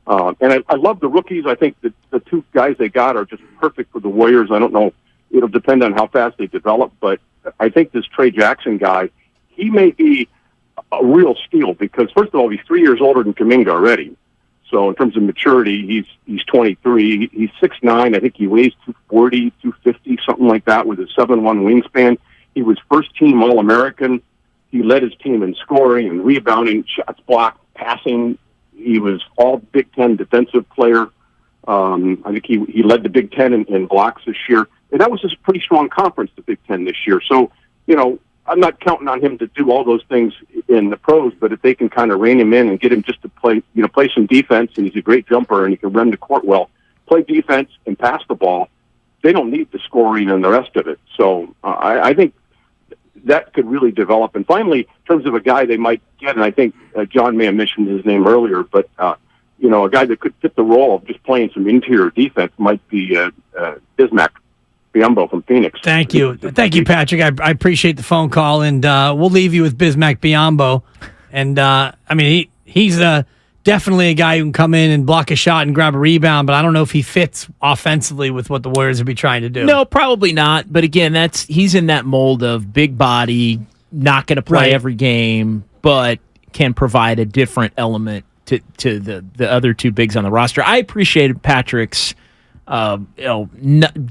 And I love the rookies. I think that the two guys they got are just perfect for the Warriors. I don't know. It'll depend on how fast they develop, but I think this Trey Jackson guy, he may be a real steal because, first of all, he's 3 years older than Kuminga already. So in terms of maturity, he's 23. He's 6'9". I think he weighs 240, 250, something like that, with a 7'1" wingspan. He was first-team All-American. He led his team in scoring and rebounding, shots blocked, passing. He was all Big Ten defensive player. I think he led the Big Ten in blocks this year. And that was just a pretty strong conference, the Big Ten this year. So, I'm not counting on him to do all those things in the pros, but if they can kind of rein him in and get him just to play some defense, and he's a great jumper and he can run the court well, play defense and pass the ball, they don't need the scoring and the rest of it. So I think that could really develop. And finally, in terms of a guy they might get, and I think John may have mentioned his name earlier, but a guy that could fit the role of just playing some interior defense might be Bismack Biyombo from Phoenix. Thank you, Patrick. I appreciate the phone call, and we'll leave you with Bismack Biyombo. And he's definitely a guy who can come in and block a shot and grab a rebound, but I don't know if he fits offensively with what the Warriors would be trying to do. No, probably not. But again, he's in that mold of big body, not going to play every game, but can provide a different element to the other two bigs on the roster. I appreciated Patrick's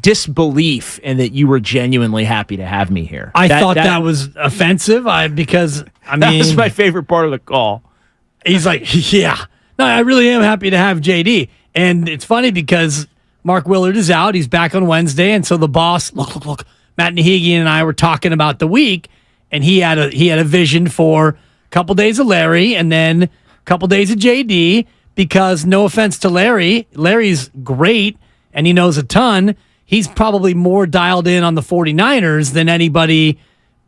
disbelief in that you were genuinely happy to have me here. I thought that was offensive because that was my favorite part of the call. He's like, yeah, no, I really am happy to have JD. And it's funny because Mark Willard is out. He's back on Wednesday. And so the boss, look, Matt Nahigian and I were talking about the week, and he had a vision for a couple days of Larry and then a couple days of JD, because no offense to Larry's great and he knows a ton. He's probably more dialed in on the 49ers than anybody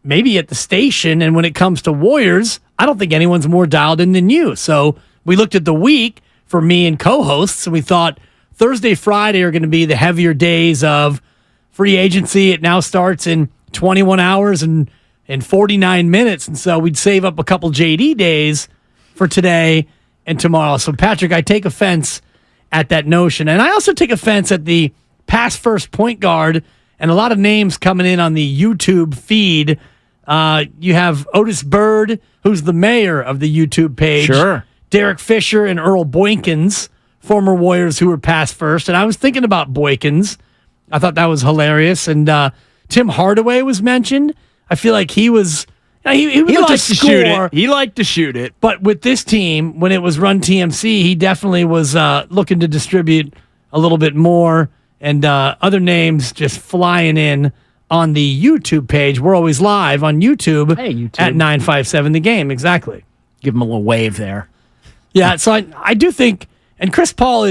maybe at the station. And when it comes to Warriors, I don't think anyone's more dialed in than you. So we looked at the week for me and co-hosts, and we thought Thursday, Friday are going to be the heavier days of free agency. It now starts in 21 hours and 49 minutes. And so we'd save up a couple JD days for today and tomorrow. So, Patrick, I take offense at that notion. And I also take offense at the pass first point guard and a lot of names coming in on the YouTube feed. You have Otis Bird, who's the mayor of the YouTube page. Sure. Derek Fisher and Earl Boykins, former Warriors who were pass first. And I was thinking about Boykins. I thought that was hilarious. And Tim Hardaway was mentioned. I feel like he was... He liked to shoot it. He liked to shoot it. But with this team, when it was Run TMC, he definitely was looking to distribute a little bit more. And other names just flying in on the YouTube page. We're always live on YouTube, at 957 The Game. Exactly. Give him a little wave there. Yeah, so I do think, and Chris Paul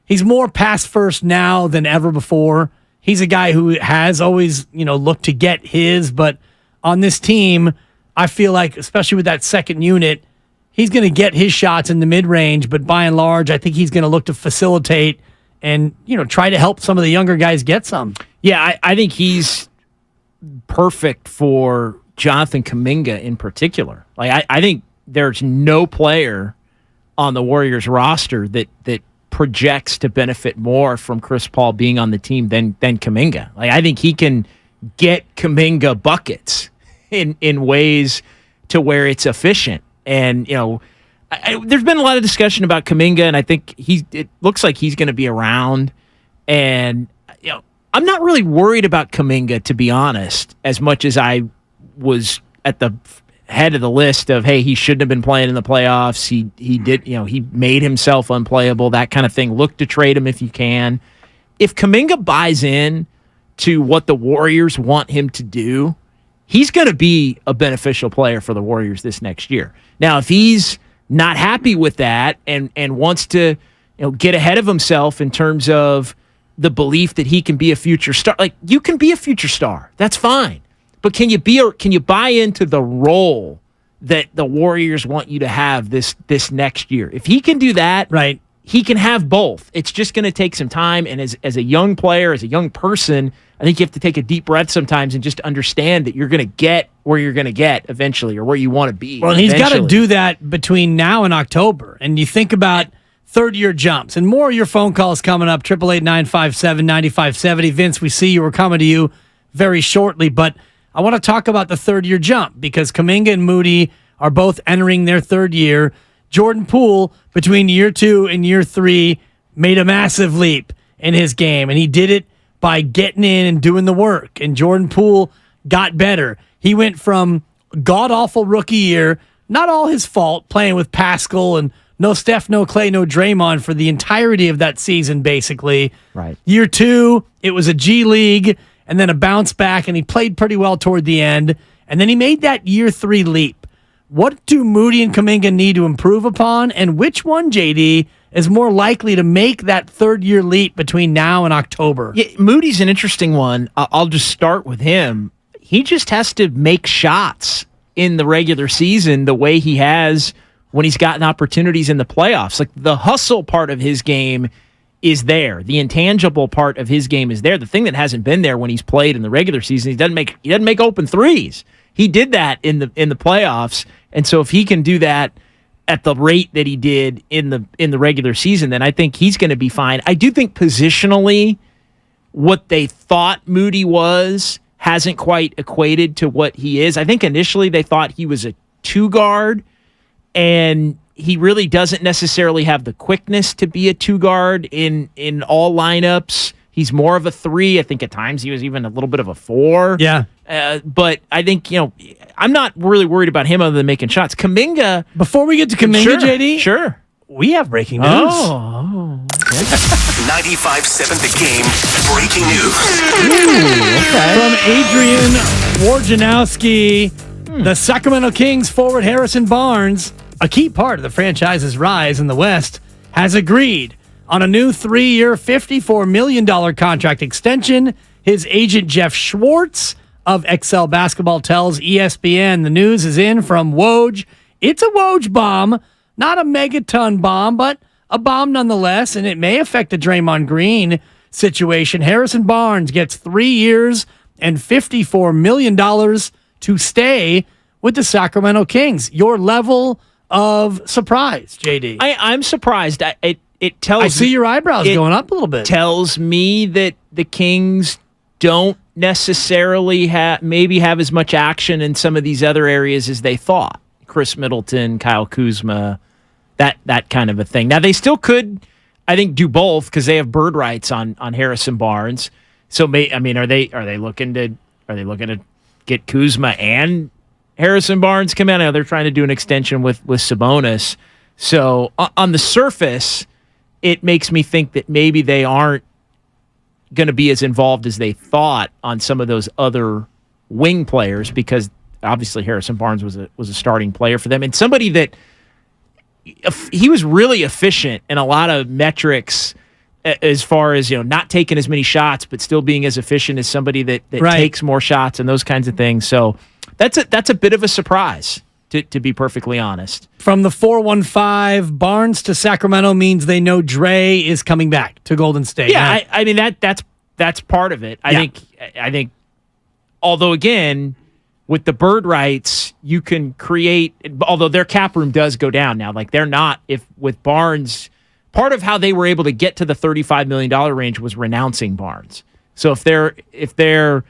he's more pass first now than ever before. He's a guy who has always, looked to get his, but on this team, I feel like, especially with that second unit, he's going to get his shots in the mid-range, but by and large, I think he's going to look to facilitate and, try to help some of the younger guys get some. Yeah, I think he's perfect for Jonathan Kuminga in particular. Like, I think there's no player on the Warriors roster that projects to benefit more from Chris Paul being on the team than Kuminga. Like, I think he can get Kuminga buckets in ways to where it's efficient. And, there's been a lot of discussion about Kuminga, and I think it looks like he's going to be around. And I'm not really worried about Kuminga, to be honest, as much as I was at the head of the list of, hey, he shouldn't have been playing in the playoffs. He did, he made himself unplayable, that kind of thing. Look to trade him if you can. If Kuminga buys in to what the Warriors want him to do, he's going to be a beneficial player for the Warriors this next year. Now, if he's not happy with that and wants to get ahead of himself in terms of the belief that he can be a future star, like, you can be a future star. That's fine. But can you buy into the role that the Warriors want you to have this next year? If he can do that, right, he can have both. It's just going to take some time. And as a young player, as a young person, I think you have to take a deep breath sometimes and just understand that you're going to get where you're going to get eventually, or where you want to be. Well, he's got to do that between now and October. And you think about third-year jumps. And more of your phone calls coming up, 888-957-9570. Vince, we see you. We're coming to you very shortly. But I want to talk about the third-year jump because Kuminga and Moody are both entering their third year. Jordan Poole, between year 2 and year 3, made a massive leap in his game, and he did it by getting in and doing the work. And Jordan Poole got better. He went from god-awful rookie year, not all his fault, playing with Pascal and no Steph, no Clay, no Draymond for the entirety of that season, basically. Right. Year 2, it was a G League, and then a bounce back, and he played pretty well toward the end. And then he made that year 3 leap. What do Moody and Kuminga need to improve upon? And which one, JD, is more likely to make that third-year leap between now and October? Yeah, Moody's an interesting one. I'll just start with him. He just has to make shots in the regular season the way he has when he's gotten opportunities in the playoffs. Like, the hustle part of his game is there. The intangible part of his game is there. The thing that hasn't been there when he's played in the regular season, he doesn't make open threes. He did that in the playoffs, and so if he can do that at the rate that he did in the regular season, then I think he's going to be fine. I do think positionally, what they thought Moody was hasn't quite equated to what he is. I think initially they thought he was a 2 guard, and he really doesn't necessarily have the quickness to be a 2 guard in all lineups. He's more of a 3. I think at times he was even a little bit of a 4. Yeah. But I think, I'm not really worried about him other than making shots. Kuminga. Before we get to Kuminga, sure, JD. Sure. We have breaking news. Oh. 95.7 The Game breaking news. From Adrian Wojnarowski, the Sacramento Kings forward Harrison Barnes, a key part of the franchise's rise in the West, has agreed on a new 3-year, $54 million contract extension. His agent, Jeff Schwartz of Excel Basketball, tells ESPN the news is in from Woj. It's a Woj bomb, not a megaton bomb, but a bomb nonetheless, and it may affect the Draymond Green situation. Harrison Barnes gets 3 years and $54 million to stay with the Sacramento Kings. Your level of surprise, JD? I'm surprised. It tells. I see your eyebrows going up a little bit. Tells me that the Kings don't necessarily have as much action in some of these other areas as they thought. Chris Middleton, Kyle Kuzma, that kind of a thing. Now they still could, I think, do both because they have bird rights on Harrison Barnes. So are they looking to get Kuzma and Harrison Barnes come in? I know they're trying to do an extension with Sabonis. So on the surface, it makes me think that maybe they aren't going to be as involved as they thought on some of those other wing players, because obviously Harrison Barnes was a starting player for them, and somebody that he was really efficient in a lot of metrics as far as not taking as many shots but still being as efficient as somebody that right. takes more shots and those kinds of things. So that's a bit of a surprise, to be perfectly honest. From the 415, Barnes to Sacramento means they know Dre is coming back to Golden State. Yeah, I mean that's part of it. I think although again, with the bird rights, you can create, although their cap room does go down now. Like, they're not, with Barnes, part of how they were able to get to the $35 million range was renouncing Barnes. So if they're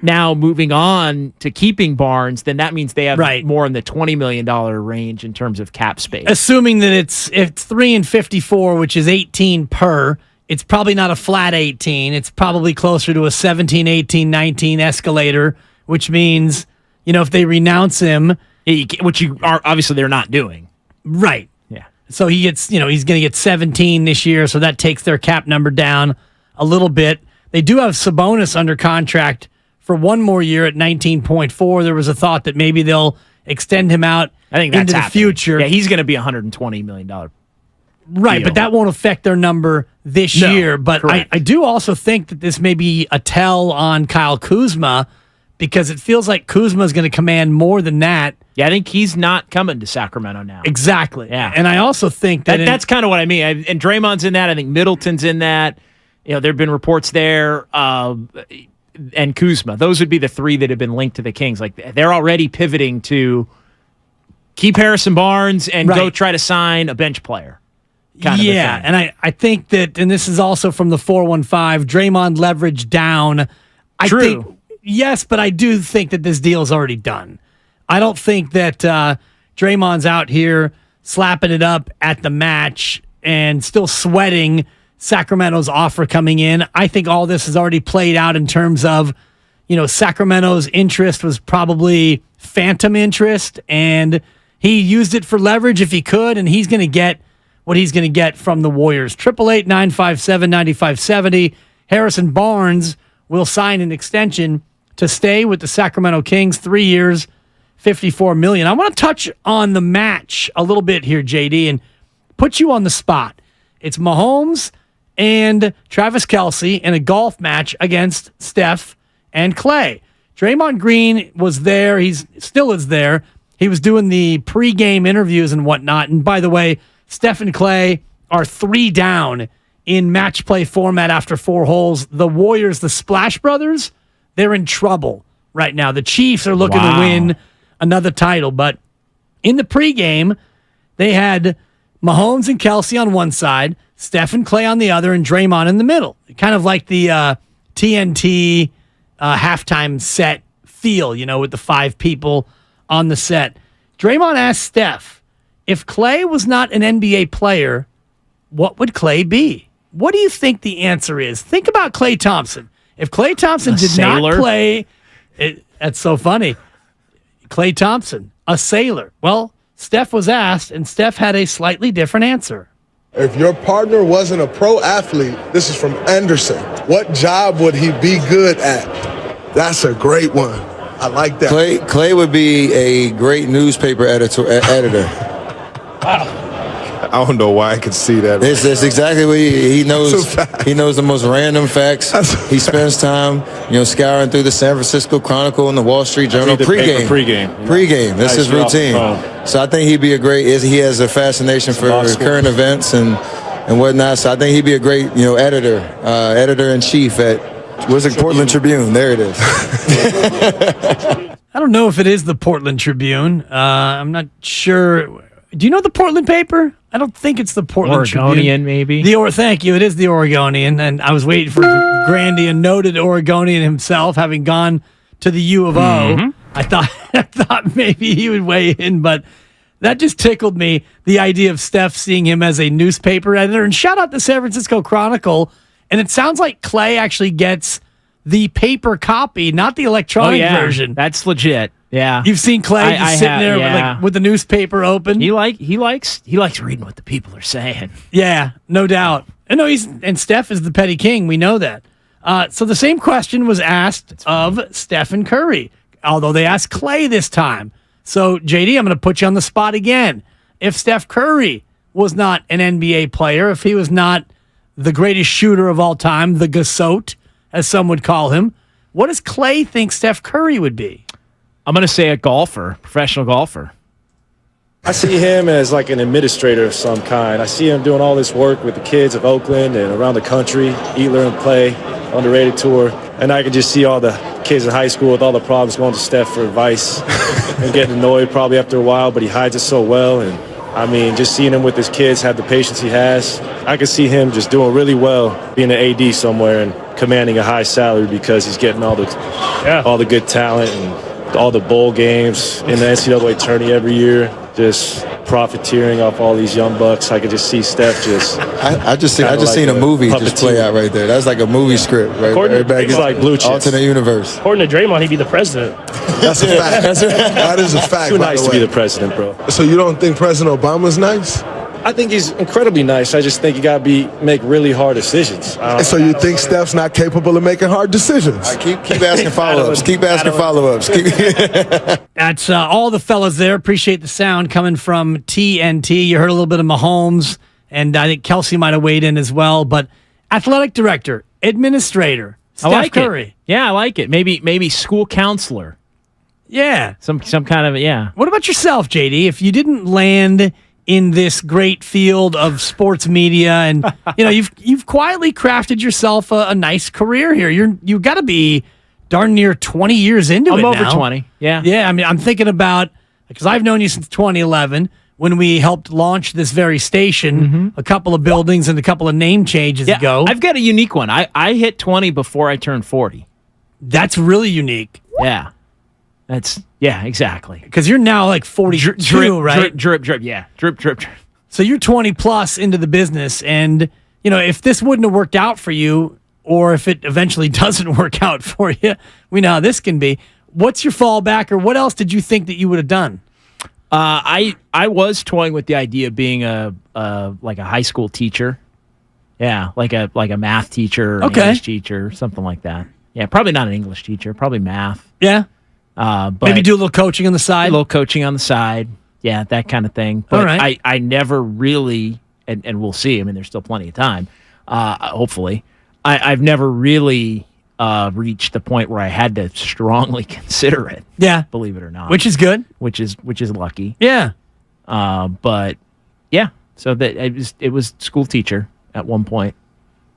now moving on to keeping Barnes, then that means they have more in the $20 million range in terms of cap space. Assuming that it's 3 and 54, which is 18 per, it's probably not a flat 18. It's probably closer to a 17, 18, 19 escalator, which means, if they renounce him, which you are obviously they're not doing. Right. Yeah. So he gets, he's going to get 17 this year, so that takes their cap number down a little bit. They do have Sabonis under contract for one more year at 19.4. There was a thought that maybe they'll extend him out into the future. Yeah, he's going to be $120 million. Right, deal. but that won't affect their number this year. But I do also think that this may be a tell on Kyle Kuzma, because it feels like Kuzma is going to command more than that. Yeah, I think he's not coming to Sacramento now. Exactly. Yeah. And I also think that's kind of what I mean. And Draymond's in that. I think Middleton's in that. There have been reports there. And Kuzma. Those would be the three that have been linked to the Kings. Like, they're already pivoting to keep Harrison Barnes and go try to sign a bench player. Yeah, and I think that, and this is also from the 415, Draymond leverage down. True. Yes, but I do think that this deal is already done. I don't think that Draymond's out here slapping it up at the match and still sweating Sacramento's offer coming in. I think all this is already played out in terms of, Sacramento's interest was probably phantom interest, and he used it for leverage if he could, and he's going to get what he's going to get from the Warriors. 888-957-9570. Harrison Barnes will sign an extension to stay with the Sacramento Kings, 3 years, $54 million. I want to touch on the match a little bit here, JD, and put you on the spot. It's Mahomes and Travis Kelce in a golf match against Steph and Clay. Draymond Green was there. He still is there. He was doing the pregame interviews and whatnot. And by the way, Steph and Clay are 3 down in match play format after 4 holes. The Warriors, the Splash Brothers, they're in trouble right now. The Chiefs are looking to win another title. But in the pregame, they had Mahomes and Kelce on one side, Steph and Clay on the other, and Draymond in the middle. Kind of like the TNT halftime set feel, with the 5 people on the set. Draymond asked Steph, if Clay was not an NBA player, what would Clay be? What do you think the answer is? Think about Klay Thompson. If Klay Thompson did not play, that's so funny. Klay Thompson, a sailor. Well, Steph was asked, and Steph had a slightly different answer. If your partner wasn't a pro athlete, this is from Anderson, what job would he be good at? That's a great one. I like that. Clay would be a great newspaper editor. Wow. I don't know why I could see that. That's exactly what he knows. He knows the most random facts. He spends time, scouring through the San Francisco Chronicle and the Wall Street Journal pregame. Pregame. That's his routine. So I think he'd be a great. He has a fascination for current events and whatnot. So I think he'd be a great, editor in chief at Portland Tribune. There it is. I don't know if it is the Portland Tribune. I'm not sure. Do you know the Portland paper? I don't think it's the Portland Oregonian, Tribune. maybe. Thank you. It is the Oregonian, and I was waiting for Grandy, a noted Oregonian himself, having gone to the U of O. Mm-hmm. I thought maybe he would weigh in, but that just tickled me. The idea of Steph seeing him as a newspaper editor. And shout out the San Francisco Chronicle. And it sounds like Clay actually gets the paper copy, not the electronic version. That's legit. Yeah, you've seen Clay just sitting there with the newspaper open. He likes reading what the people are saying. Yeah, no doubt. And Steph is the petty king. We know that. So the same question was asked of Stephen Curry, although they asked Clay this time. So JD, I'm going to put you on the spot again. If Steph Curry was not an NBA player, if he was not the greatest shooter of all time, the GOAT, as some would call him, what does Clay think Steph Curry would be? I'm going to say a golfer, professional golfer. I see him as like an administrator of some kind. I see him doing all this work with the kids of Oakland and around the country, Eat, Learn, Play, Underrated Tour. And I can just see all the kids in high school with all the problems going to Steph for advice and getting annoyed probably after a while, but he hides it so well. And I mean, just seeing him with his kids have the patience he has, I can see him just doing really well being an AD somewhere and commanding a high salary because he's getting all the good talent and all the bowl games in the NCAA tourney every year, just profiteering off all these young bucks. I could just see Steph just. I just seen a movie just play out right there. That's like a movie script, right? It's like blue chips. Alternate universe. According to Draymond, he'd be the president. That's a fact. That is a fact. Too nice to be the president, bro. So you don't think President Obama's nice? I think he's incredibly nice. I just think you got to make really hard decisions. So you think Steph's not capable of making hard decisions? Keep asking follow-ups. Keep asking follow-ups. That's all the fellas there. Appreciate the sound coming from TNT. You heard a little bit of Mahomes, and I think Kelsey might have weighed in as well. But athletic director, administrator, Steph Curry. Yeah, I like it. Maybe school counselor. Yeah. Some kind of, yeah. What about yourself, JD? If you didn't land in this great field of sports media, and you've quietly crafted yourself a nice career here. You've got to be darn near 20 years into it now. I'm over 20. Yeah. Yeah, I mean, I'm thinking about, because I've known you since 2011 when we helped launch this very station, a couple of buildings and a couple of name changes ago. I've got a unique one. I hit 20 before I turned 40. That's really unique. Yeah. Exactly. Because you're now like 42, right? Drip. Yeah. Drip. So you're 20 plus into the business. And, if this wouldn't have worked out for you, or if it eventually doesn't work out for you, we know how this can be. What's your fallback, or what else did you think that you would have done? I was toying with the idea of being a high school teacher. Yeah, like a math teacher, or English teacher, something like that. Yeah, probably not an English teacher, probably math. Yeah. But maybe do a little coaching on the side. Yeah, that kind of thing. But all right. I never really, and we'll see. I mean, there's still plenty of time. Hopefully, I've never really reached the point where I had to strongly consider it. Yeah, believe it or not, which is good. Which is lucky. Yeah. But yeah, so that it was school teacher at one point.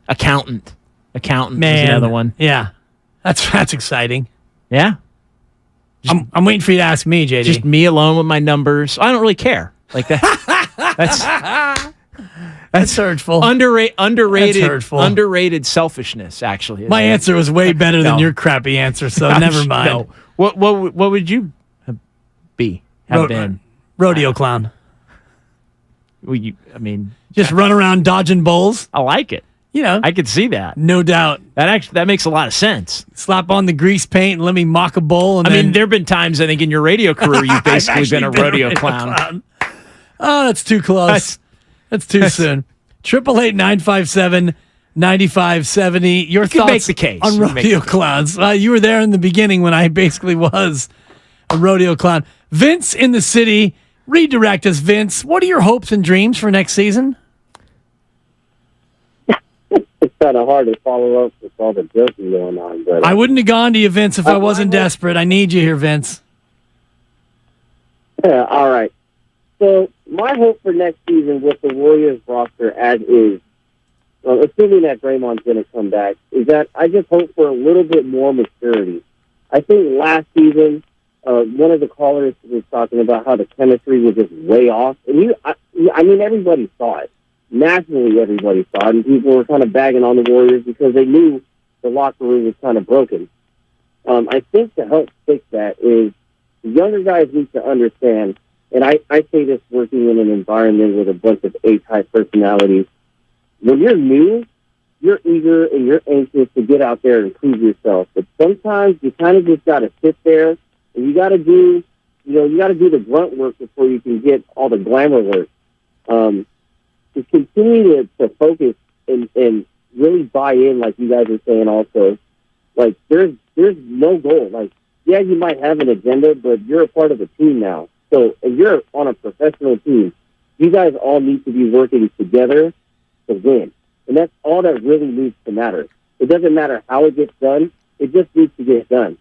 Accountant is another one. Yeah, that's exciting. Yeah. I'm waiting for you to ask me, JD. Just me alone with my numbers. I don't really care. Like that. That's hurtful. Underrated selfishness. Actually, my answer was way better than your crappy answer. So never mind. No. What would you have been? Rodeo clown. Well, just run around dodging bulls. I like it. I could see that. No doubt. That makes a lot of sense. Slap on the grease paint and let me mock a bull. And there have been times, I think, in your radio career, you've basically been a rodeo clown. Oh, that's too close. That's too soon. 888-957-9570. Your thoughts make the case. On rodeo clowns. You were there in the beginning when I basically was a rodeo clown. Vince in the city. Redirect us, Vince. What are your hopes and dreams for next season? It's kind of hard to follow up with all the joking going on. But I wouldn't have gone to you, Vince, if I wasn't desperate. I need you here, Vince. Yeah, all right. So my hope for next season with the Warriors roster as is, assuming that Draymond's going to come back, is that I just hope for a little bit more maturity. I think last season, one of the callers was talking about how the chemistry was just way off. And everybody saw it. Nationally, everybody saw it, and people were kind of bagging on the Warriors because they knew the locker room was kind of broken. I think to help fix that is the younger guys need to understand, and I say this working in an environment with a bunch of A-type personalities. When you're new, you're eager and you're anxious to get out there and prove yourself. But sometimes you kind of just got to sit there and you got to do the grunt work before you can get all the glamour work. Just continue to focus and really buy in, like you guys are saying also. Like, there's no goal. Like, yeah, you might have an agenda, but you're a part of a team now. So, if you're on a professional team, you guys all need to be working together to win. And that's all that really needs to matter. It doesn't matter how it gets done. It just needs to get done.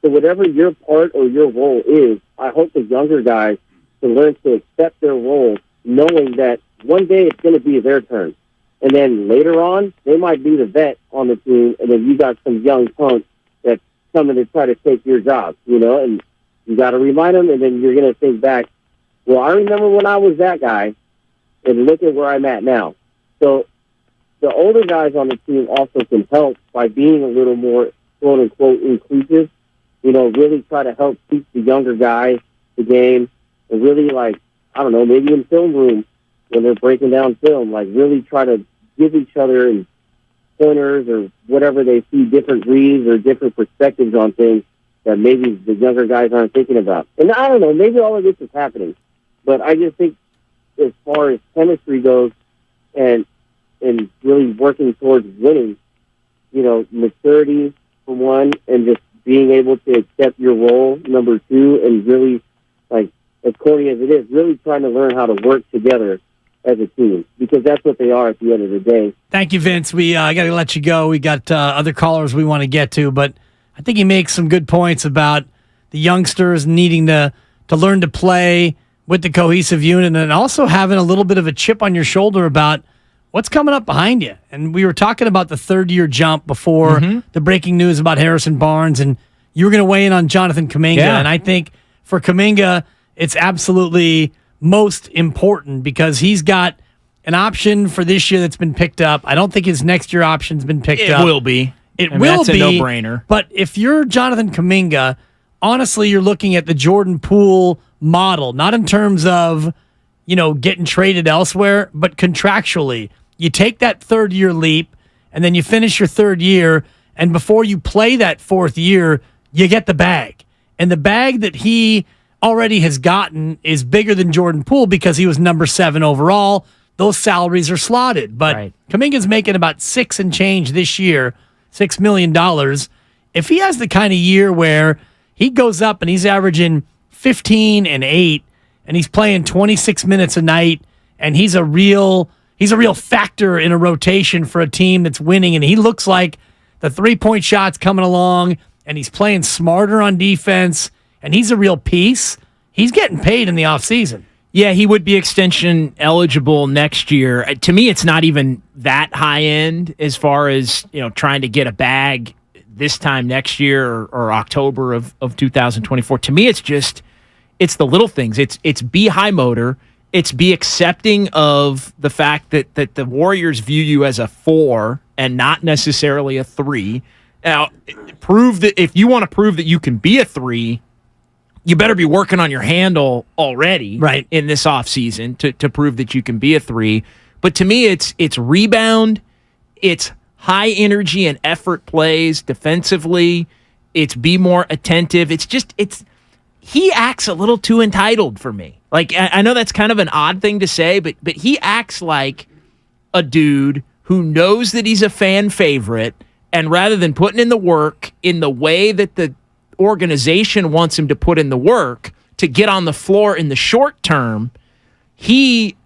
So whatever your part or your role is, I hope the younger guys can learn to accept their role, knowing that one day it's going to be their turn. And then later on, they might be the vet on the team, and then you got some young punks that's coming to try to take your job, and you got to remind them, and then you're going to think back, well, I remember when I was that guy, and look at where I'm at now. So the older guys on the team also can help by being a little more, quote unquote, inclusive. Really try to help teach the younger guys the game, and really, like, I don't know, maybe in film room when they're breaking down film, like, really try to give each other pointers or whatever they see, different reads or different perspectives on things that maybe the younger guys aren't thinking about. And I don't know, maybe all of this is happening, but I just think as far as chemistry goes and really working towards winning, maturity for one, and just being able to accept your role, number two, and really, like, as corny as it is, really trying to learn how to work together as a team, because that's what they are at the end of the day. Thank you, Vince. I got to let you go. We got other callers we want to get to, but I think he makes some good points about the youngsters needing to learn to play with the cohesive unit, and also having a little bit of a chip on your shoulder about what's coming up behind you. And we were talking about the third-year jump before the breaking news about Harrison Barnes, and you were going to weigh in on Jonathan Kuminga. Yeah. And I think for Kuminga, it's absolutely most important because he's got an option for this year that's been picked up. I don't think his next year option's been picked up. It will be. It will be. That's a no-brainer. But if you're Jonathan Kuminga, honestly, you're looking at the Jordan Poole model, not in terms of, getting traded elsewhere, but contractually. You take that third-year leap, and then you finish your third year, and before you play that fourth year, you get the bag. And the bag that he already has gotten is bigger than Jordan Poole because he was number 7 overall. Those salaries are slotted. But Kuminga's making about $6 and change this year, $6 million. If he has the kind of year where he goes up and he's averaging 15 and 8, and he's playing 26 minutes a night, and he's a real factor in a rotation for a team that's winning, and he looks like the three-point shot's coming along, and he's playing smarter on defense, and he's a real piece, he's getting paid in the offseason. Yeah, he would be extension eligible next year. To me, it's not even that high end as far as trying to get a bag this time next year or October of 2024. To me, it's the little things. It's be high motor. It's be accepting of the fact that the Warriors view you as a 4 and not necessarily a 3. Now, prove that if you want to prove that you can be a 3, you better be working on your handle already in this offseason to prove that you can be a 3. But to me, it's rebound, it's high energy and effort plays defensively, it's be more attentive. He acts a little too entitled for me. Like, I know that's kind of an odd thing to say, but he acts like a dude who knows that he's a fan favorite, and rather than putting in the work in the way that the organization wants him to put in the work to get on the floor in the short term, he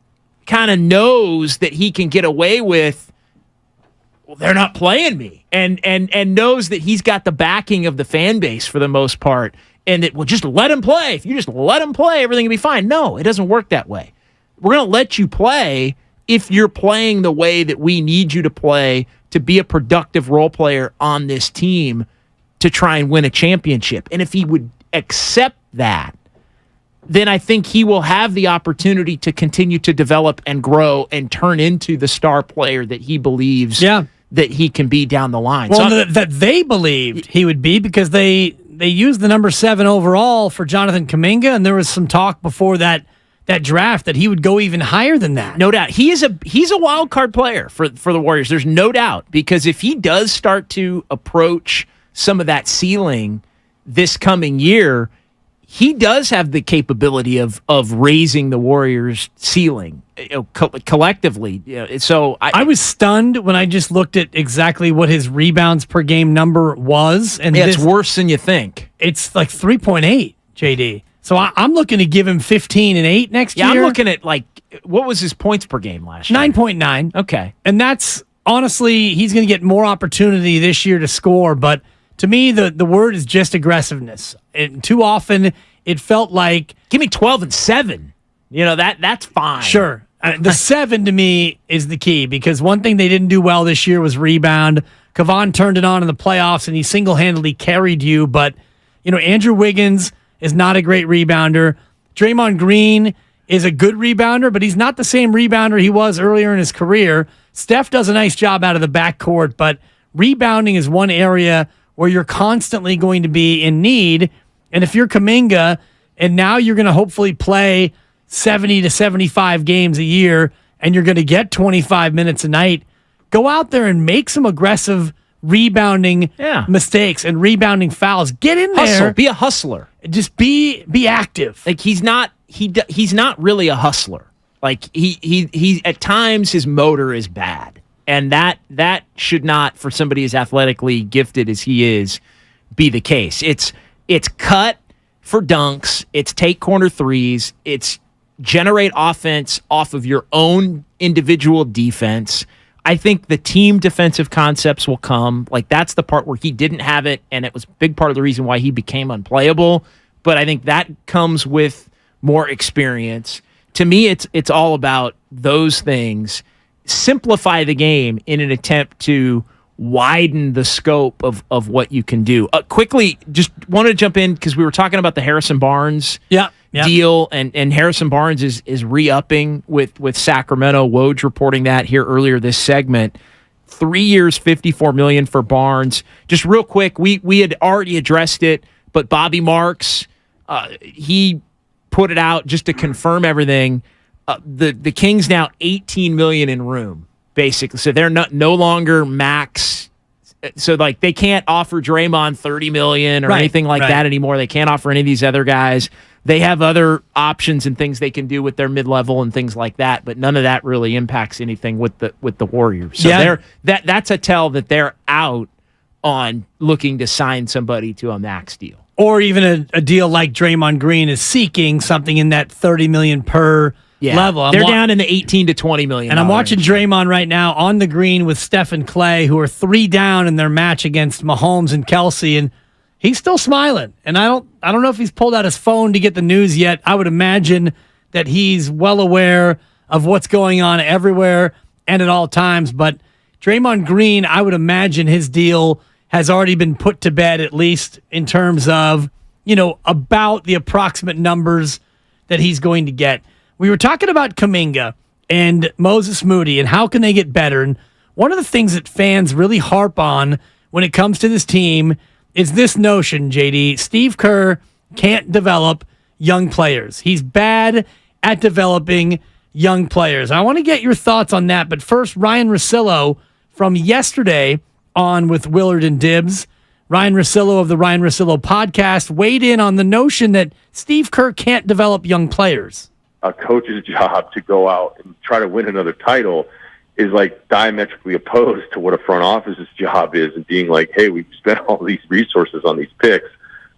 kind of knows that he can get away with, well, they're not playing me, and knows that he's got the backing of the fan base for the most part, and that, well, just let him play. If you just let him play, everything will be fine. No, it doesn't work that way. We're going to let you play if you're playing the way that we need you to play to be a productive role player on this team to try and win a championship. And if he would accept that, then I think he will have the opportunity to continue to develop and grow and turn into the star player that he believes that he can be down the line. Well, that they believed he would be, because they used the number 7 overall for Jonathan Kuminga, and there was some talk before that draft that he would go even higher than that. No doubt. He's a wild card player for the Warriors. There's no doubt, because if he does start to approach some of that ceiling this coming year, he does have the capability of raising the Warriors' ceiling collectively. So I was stunned when I just looked at exactly what his rebounds per game number was, and it's worse than you think. It's like 3.8, JD. So I'm looking to give him 15 and 8 next year. Yeah, I'm looking at, like, what was his points per game last year? 9.9. Okay. And that's, honestly, he's going to get more opportunity this year to score, but to me, the word is just aggressiveness. And too often, it felt like, give me 12 and 7. That's fine. Sure. The 7 to me is the key, because one thing they didn't do well this year was rebound. Kevon turned it on in the playoffs, and he single-handedly carried you. But, Andrew Wiggins is not a great rebounder. Draymond Green is a good rebounder, but he's not the same rebounder he was earlier in his career. Steph does a nice job out of the backcourt, but rebounding is one area where you're constantly going to be in need. And if you're Kuminga, and now you're going to hopefully play 70 to 75 games a year, and you're going to get 25 minutes a night, go out there and make some aggressive rebounding mistakes and rebounding fouls. Get in there. Hustle. Be a hustler. Just be active. Like he's not really a hustler. Like he at times his motor is bad. And that should not, for somebody as athletically gifted as he is, be the case. It's cut for dunks. It's take corner threes. It's generate offense off of your own individual defense. I think the team defensive concepts will come. Like, that's the part where he didn't have it, and it was a big part of the reason why he became unplayable. But I think that comes with more experience. To me, it's all about those things. Simplify the game in an attempt to widen the scope of what you can do. Quickly, just want to jump in because we were talking about the Harrison Barnes deal, and Harrison Barnes is re-upping with Sacramento. Woj reporting that here earlier this segment. 3 years, $54 million for Barnes. Just real quick, we had already addressed it, but Bobby Marks, he put it out just to confirm everything. The Kings now $18 million in room, basically. So they're no longer max. So like they can't offer Draymond $30 million or anything like that anymore. They can't offer any of these other guys. They have other options and things they can do with their mid-level and things like that, but none of that really impacts anything with the Warriors. So that's a tell that they're out on looking to sign somebody to a max deal. Or even a deal like Draymond Green is seeking, something in that $30 million per level. They're down in the $18 to $20 million. And I'm watching Draymond right now on the green with Steph and Clay, who are 3 down in their match against Mahomes and Kelsey, and he's still smiling. And I don't know if he's pulled out his phone to get the news yet. I would imagine that he's well aware of what's going on everywhere and at all times. But Draymond Green, I would imagine his deal has already been put to bed, at least in terms of, about the approximate numbers that he's going to get. We were talking about Kuminga and Moses Moody and how can they get better. And one of the things that fans really harp on when it comes to this team is this notion, JD. Steve Kerr can't develop young players. He's bad at developing young players. I want to get your thoughts on that. But first, Ryan Russillo from yesterday on with Willard and Dibbs. Ryan Russillo of the Ryan Russillo podcast weighed in on the notion that Steve Kerr can't develop young players. A coach's job to go out and try to win another title is like diametrically opposed to what a front office's job is, and being like, hey, we've spent all these resources on these picks.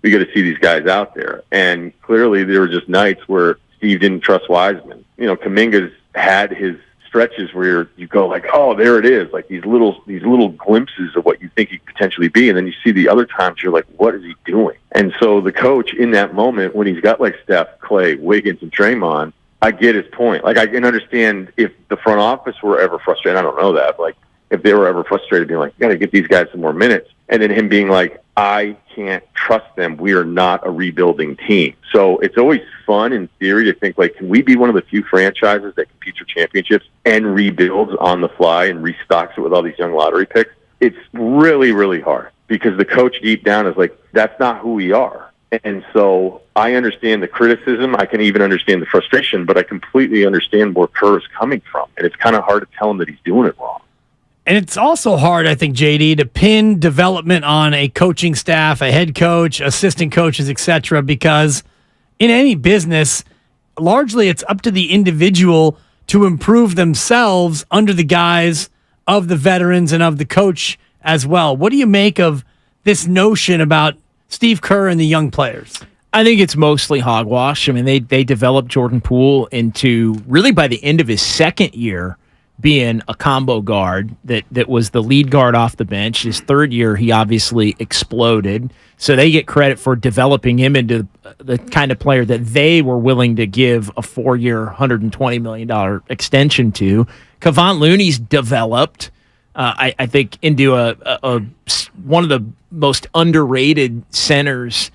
We got to see these guys out there. And clearly there were just nights where Steve didn't trust Wiseman. Kuminga's had his stretches where you go like, oh, there it is, like these little glimpses of what you think he could potentially be, and then you see the other times you're like, what is he doing? And so the coach in that moment, when he's got like Steph, Clay, Wiggins, and Draymond, I get his point. Like, I can understand if the front office were ever frustrated. I don't know that. Like, if they were ever frustrated, being like, you got to get these guys some more minutes. And then him being like, I can't trust them. We are not a rebuilding team. So it's always fun in theory to think, like, can we be one of the few franchises that competes for championships and rebuilds on the fly and restocks it with all these young lottery picks? It's really, really hard because the coach deep down is like, that's not who we are. And so I understand the criticism. I can even understand the frustration, but I completely understand where Kerr is coming from. And it's kind of hard to tell him that he's doing it wrong. And it's also hard, I think, JD, to pin development on a coaching staff, a head coach, assistant coaches, etc., because in any business, largely it's up to the individual to improve themselves under the guise of the veterans and of the coach as well. What do you make of this notion about Steve Kerr and the young players? I think it's mostly hogwash. I mean, they developed Jordan Poole into, really by the end of his second year, being a combo guard that was the lead guard off the bench. His third year, he obviously exploded. So they get credit for developing him into the kind of player that they were willing to give a 4-year, $120 million extension to. Kevon Looney's developed, I think, into a one of the most underrated centers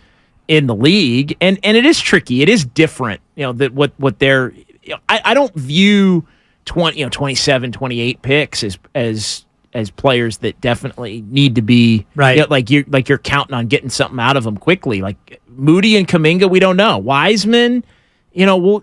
in the league, and it is tricky. It is different, that what they're. I don't view 27, 28 picks as players that definitely need to be right. Like you're counting on getting something out of them quickly. Like Moody and Kuminga, we don't know. Wiseman, we'll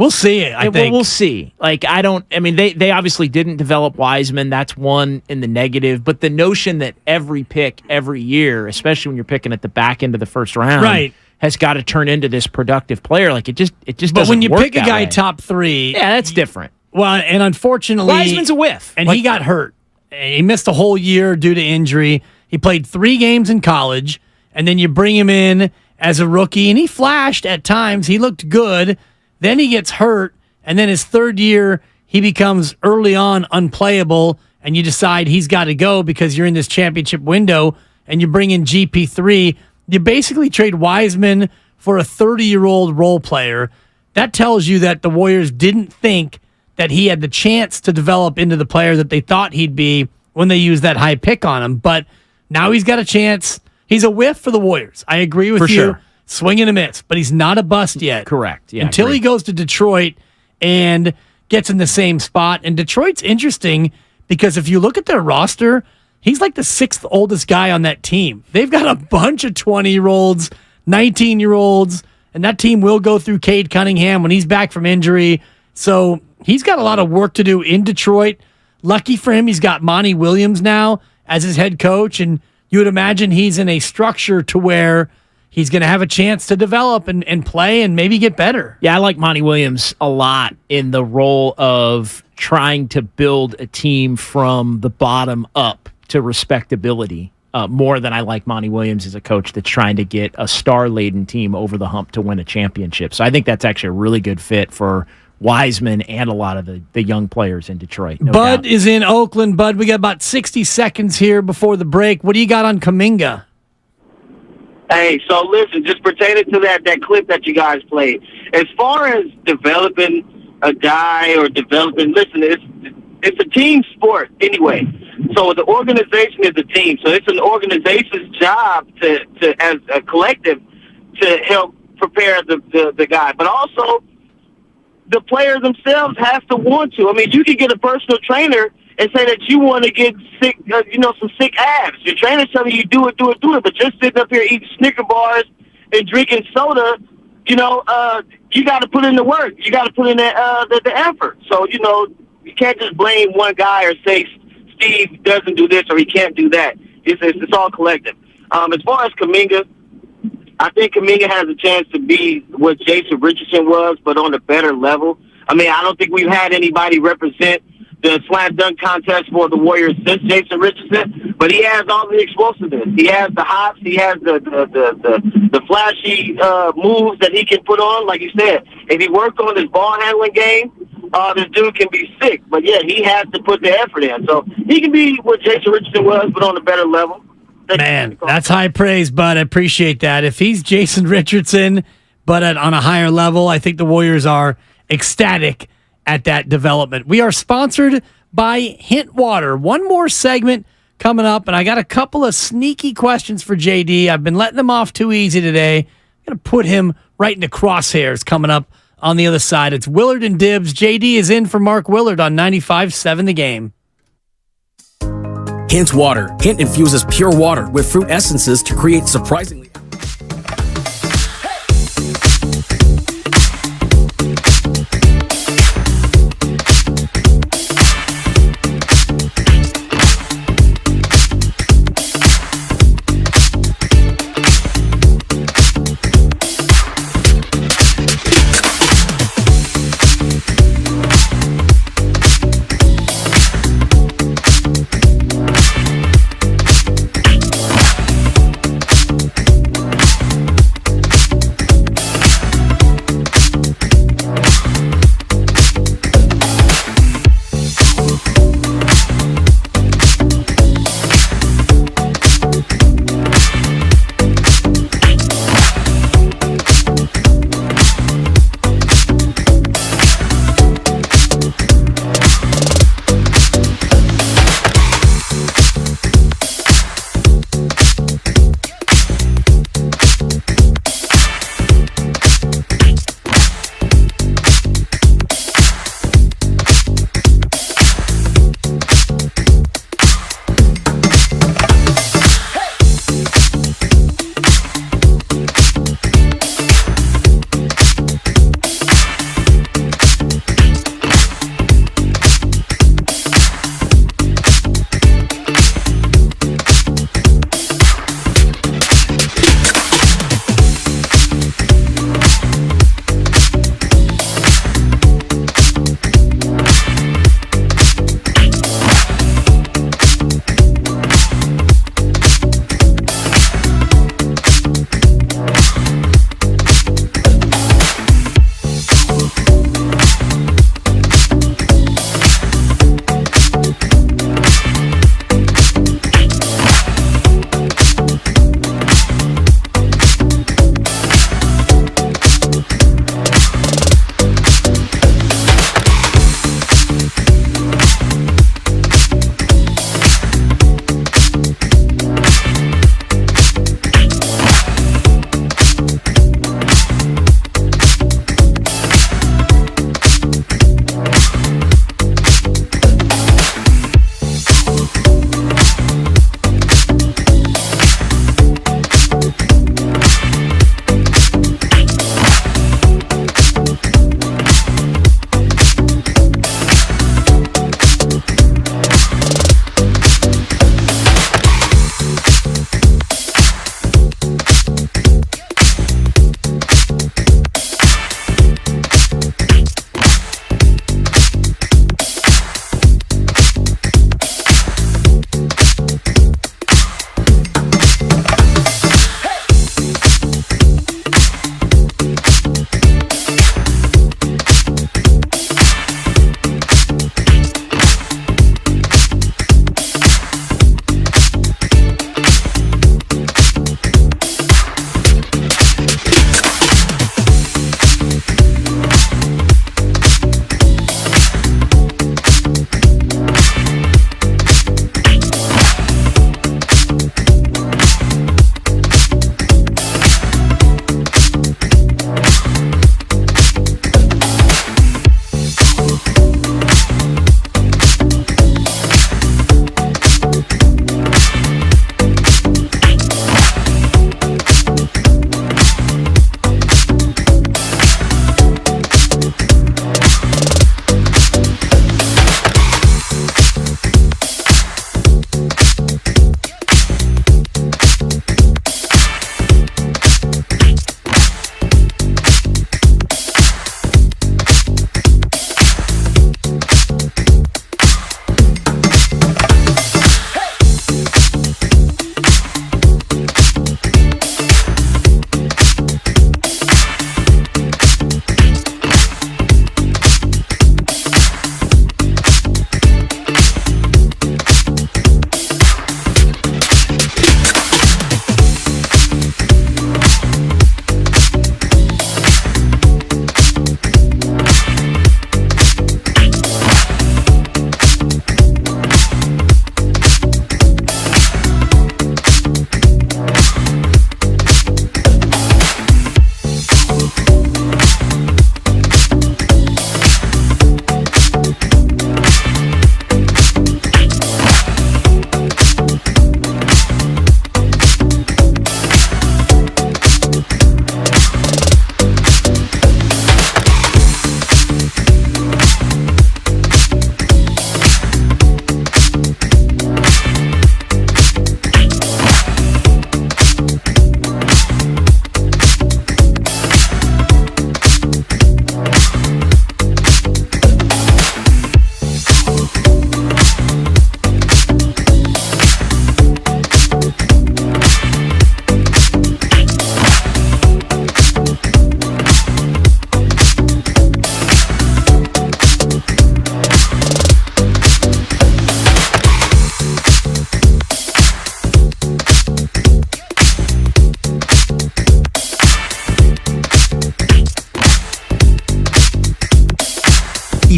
see it. I think we'll see. They obviously didn't develop Wiseman. That's one in the negative. But the notion that every pick every year, especially when you're picking at the back end of the first round, right, has got to turn into this productive player. Like it just doesn't. But when you work pick a guy way. top 3, that's different. Well, and unfortunately, Wiseman's a whiff, and he got hurt. He missed a whole year due to injury. He played 3 games in college, and then you bring him in as a rookie, and he flashed at times. He looked good. Then he gets hurt, and then his 3rd year, he becomes early on unplayable, and you decide he's got to go because you're in this championship window, and you bring in GP3. You basically trade Wiseman for a 30-year-old role player. That tells you that the Warriors didn't think that he had the chance to develop into the player that they thought he'd be when they used that high pick on him. But now he's got a chance. He's a whiff for the Warriors. I agree with you. Sure. Swing and a miss, but he's not a bust yet. Correct. Yeah, until he goes to Detroit and gets in the same spot. And Detroit's interesting because if you look at their roster, he's like the 6th oldest guy on that team. They've got a bunch of 20-year-olds, 19-year-olds, and that team will go through Cade Cunningham when he's back from injury. So he's got a lot of work to do in Detroit. Lucky for him, he's got Monty Williams now as his head coach, and you would imagine he's in a structure to where he's going to have a chance to develop and play and maybe get better. Yeah, I like Monty Williams a lot in the role of trying to build a team from the bottom up to respectability. More than I like Monty Williams as a coach that's trying to get a star-laden team over the hump to win a championship. So I think that's actually a really good fit for Wiseman and a lot of the young players in Detroit. No Bud doubt. is in Oakland. Bud, we got about 60 seconds here before the break. What do you got on Kuminga? Hey, so listen, just pertaining to that clip that you guys played, as far as developing a guy or developing, listen, it's a team sport anyway. So the organization is a team. So it's an organization's job to as a collective, to help prepare the guy. But also, the players themselves have to want to. I mean, you can get a personal trainer and say that you want to get sick, some sick abs. Your trainer's telling you do it, but you're sitting up here eating Snicker bars and drinking soda. You got to put in the work. You got to put in the effort. So, you can't just blame one guy or say Steve doesn't do this or he can't do that. It's all collective. As far as Kuminga, I think Kuminga has a chance to be what Jason Richardson was, but on a better level. I mean, I don't think we've had anybody represent the slam dunk contest for the Warriors since Jason Richardson, but he has all the explosiveness. He has the hops. He has the flashy moves that he can put on. Like you said, if he worked on his ball handling game, this dude can be sick. But yeah, he has to put the effort in. So he can be what Jason Richardson was, but on a better level. Man, that's high praise, Bud. I appreciate that. If he's Jason Richardson, but on a higher level, I think the Warriors are ecstatic at that development. We are sponsored by Hint Water. One more segment coming up, and I got a couple of sneaky questions for JD. I've been letting them off too easy today. I'm going to put him right into crosshairs coming up on the other side. It's Willard and Dibs. JD is in for Mark Willard on 95.7 The Game. Hint Water. Hint infuses pure water with fruit essences to create surprisingly...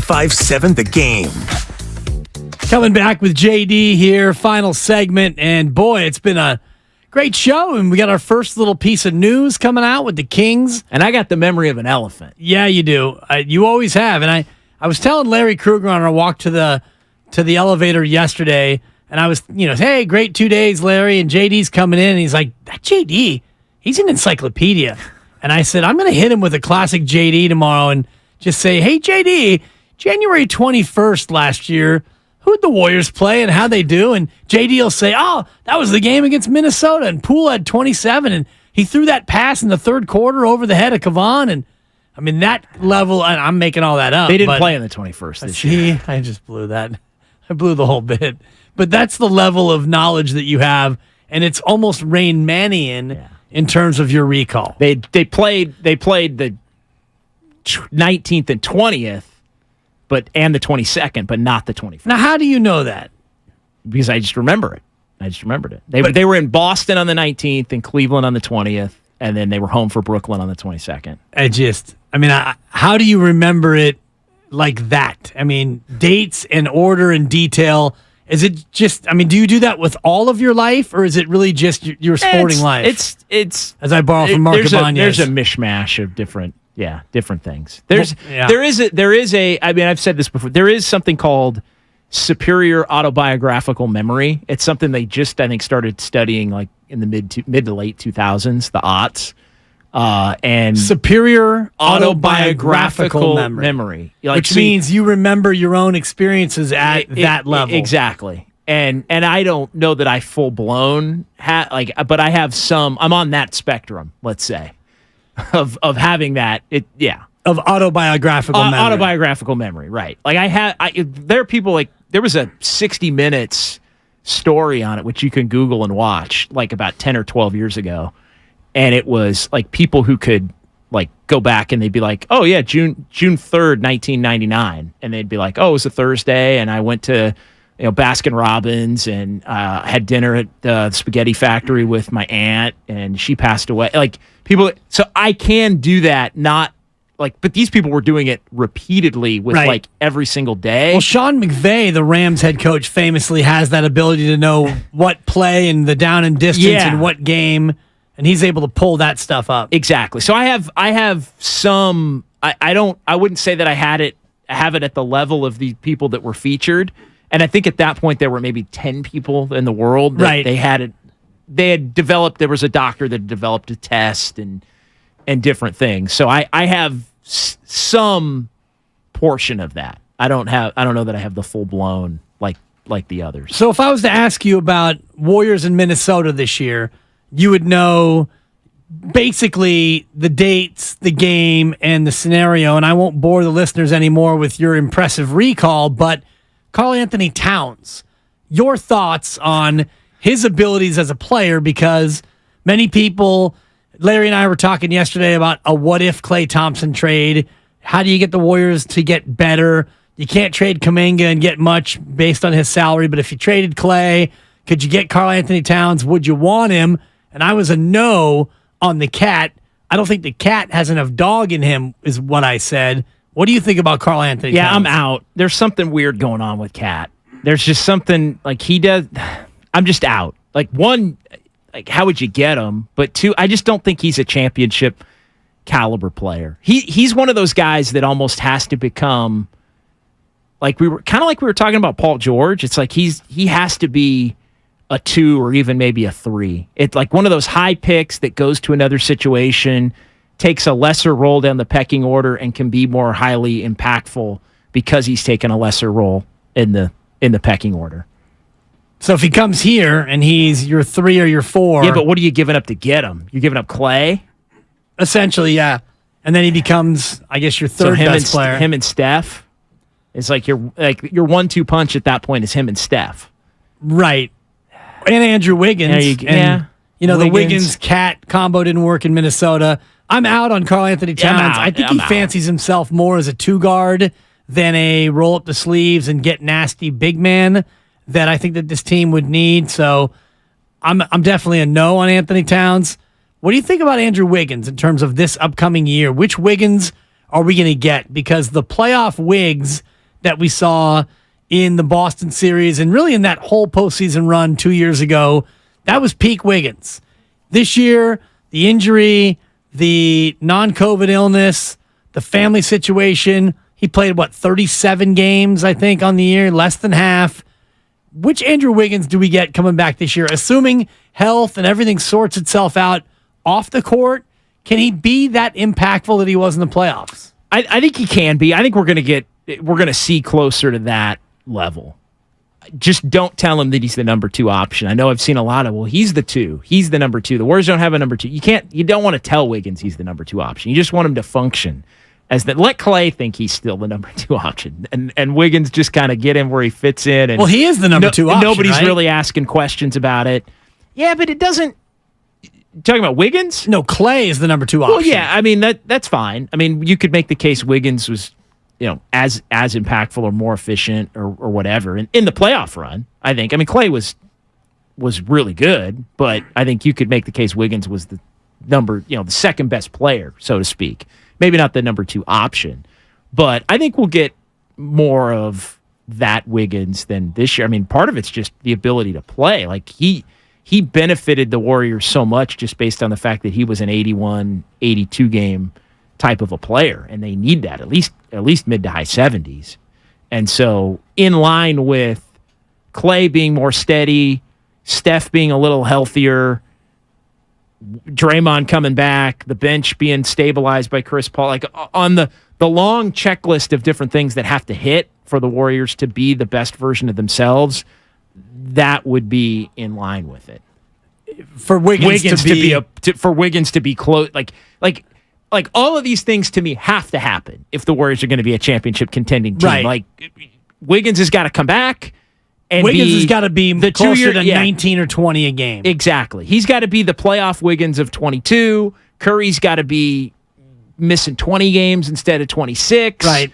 95.7 The Game. Coming back with JD here, final segment, and boy, it's been a great show, and we got our first little piece of news coming out with the Kings. And I got the memory of an elephant. Yeah, you do. You always have. And I was telling Larry Kruger on our walk to the elevator yesterday, and I was, hey, great 2 days, Larry, and JD's coming in, and he's like, that JD, he's an encyclopedia. And I said, I'm going to hit him with a classic JD tomorrow and just say, hey, JD, January 21st last year, who'd the Warriors play and how they do? And JD will say, oh, that was the game against Minnesota, and Poole had 27, and he threw that pass in the third quarter over the head of Kavan. And, I mean, that level, and I'm making all that up. They didn't play in the 21st this year. I just blew that. I blew the whole bit. But that's the level of knowledge that you have, and it's almost Rain Manian in terms of your recall. They played the 19th and 20th, and the 22nd, but not the 21st. Now, how do you know that? Because I just remember it. I just remembered it. They were in Boston on the 19th and Cleveland on the 20th, and then they were home for Brooklyn on the 22nd. How do you remember it like that? I mean, dates and order and detail. Is it just, do you do that with all of your life, or is it really just your sporting life? It's as I borrow from Mark Ibanez. There's a mishmash of different things. I've said this before. There is something called superior autobiographical memory. It's something they just, I think, started studying like in the mid to late 2000s, the aughts. And superior autobiographical memory. Which means you remember your own experiences at that level. Exactly. And I don't know that I full blown but I have some. I'm on that spectrum, let's say, of having that. Of autobiographical memory. Autobiographical memory, right? There are people like there was a 60 Minutes story on it, which you can Google and watch, like about 10 or 12 years ago. And it was like people who could like go back and they'd be like, oh yeah, June 3rd, 1999. And they'd be like, oh, it was a Thursday. And I went to, Baskin Robbins and had dinner at the spaghetti factory with my aunt, and she passed away. Like people, so I can do that, but these people were doing it repeatedly with like every single day. Well, Sean McVay, the Rams head coach, famously has that ability to know what play and the down and distance and what game. And he's able to pull that stuff up. Exactly. So I have some. I wouldn't say that I have it at the level of the people that were featured. And I think at that point there were maybe 10 people in the world that they had it. They had developed. There was a doctor that developed a test and different things. So I have some portion of that. I don't know that I have the full blown like the others. So if I was to ask you about Warriors in Minnesota this year, you would know basically the dates, the game, and the scenario, and I won't bore the listeners anymore with your impressive recall, but Karl Anthony Towns, your thoughts on his abilities as a player, because many people, Larry and I were talking yesterday about a what-if Klay Thompson trade. How do you get the Warriors to get better? You can't trade Kuminga and get much based on his salary, but if you traded Klay, could you get Karl Anthony Towns? Would you want him? And I was a no on the Cat. I don't think the Cat has enough dog in him, is what I said. What do you think about Karl Anthony Towns? Yeah, I'm out. There's something weird going on with Cat. There's just something like he does. I'm just out. Like, one, like how would you get him? But two, I just don't think he's a championship caliber player. He's one of those guys that almost has to become like we were talking about Paul George. It's like he has to be a 2 or even maybe a 3. It's like one of those high picks that goes to another situation, takes a lesser role down the pecking order, and can be more highly impactful because he's taken a lesser role in the pecking order. So if he comes here and he's your 3 or your 4. Yeah, but what are you giving up to get him? You're giving up Klay? Essentially, yeah. And then he becomes, I guess, your third best player. Him and Steph. It's like your 1-2 punch at that point is him and Steph. Right. And Andrew Wiggins. The Wiggins-Cat combo didn't work in Minnesota. I'm out on Karl Anthony Towns. I think he fancies himself more as a 2-guard than a roll up the sleeves and get nasty big man that I think that this team would need. So I'm definitely a no on Anthony Towns. What do you think about Andrew Wiggins in terms of this upcoming year? Which Wiggins are we going to get? Because the playoff Wiggs that we saw in the Boston series and really in that whole postseason run 2 years ago, that was peak Wiggins. This year, the injury, the non-COVID illness, the family situation, he played, 37 games, I think, on the year, less than half. Which Andrew Wiggins do we get coming back this year? Assuming health and everything sorts itself out off the court, can he be that impactful that he was in the playoffs? I think he can be. I think we're going to see closer to that level. Just don't tell him that he's the number 2 option. I know I've seen a lot of, he's the 2. He's the number 2. The Warriors don't have a number 2. You don't want to tell Wiggins he's the number 2 option. You just want him to function as that. Let Clay think he's still the number 2 option. And Wiggins just kind of get him where he fits in. And he is the number 2 option. Nobody's right? really asking questions about it. Yeah, but it doesn't. Talking about Wiggins? No, Clay is the number 2 option. Well, yeah, I mean that's fine. I mean, you could make the case Wiggins was, as impactful or more efficient or whatever in the playoff run. I think. I mean, Clay was really good, but I think you could make the case Wiggins was the the second best player, so to speak. Maybe not the number 2 option, but I think we'll get more of that Wiggins than this year. I mean, part of it's just the ability to play. Like he benefited the Warriors so much just based on the fact that he was an 81, 82 game type of a player, and they need that at least mid to high 70s. And so in line with Clay being more steady, Steph being a little healthier, Draymond coming back, the bench being stabilized by Chris Paul, like on the long checklist of different things that have to hit for the Warriors to be the best version of themselves, that would be in line with it. For Wiggins to be close, like all of these things to me have to happen if the Warriors are going to be a championship contending team. Right. Like Wiggins has got to come back. And Wiggins has got to be the closer to 19 or 20 a game. Exactly. He's got to be the playoff Wiggins of 22. Curry's got to be missing 20 games instead of 26. Right.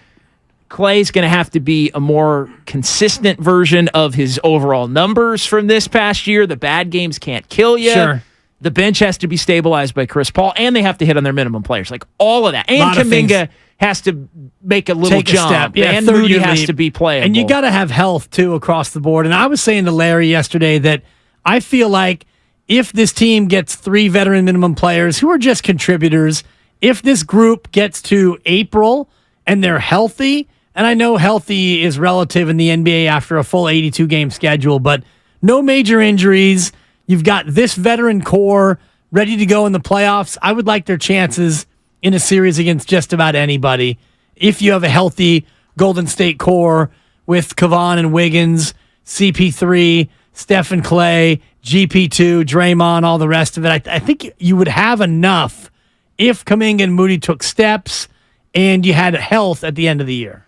Clay's going to have to be a more consistent version of his overall numbers from this past year. The bad games can't kill you. Sure. The bench has to be stabilized by Chris Paul, and they have to hit on their minimum players. Like all of that. And Kuminga has to make a little jump. Step. Yeah, and Moody has to be playable. And you got to have health, too, across the board. And I was saying to Larry yesterday that I feel like if this team gets 3 veteran minimum players who are just contributors, if this group gets to April and they're healthy, and I know healthy is relative in the NBA after a full 82-game schedule, but no major injuries, you've got this veteran core ready to go in the playoffs, I would like their chances in a series against just about anybody. If you have a healthy Golden State core with Kevon and Wiggins, CP3, Stephen Clay, GP2, Draymond, all the rest of it, I think you would have enough if Kuminga and Moody took steps and you had health at the end of the year.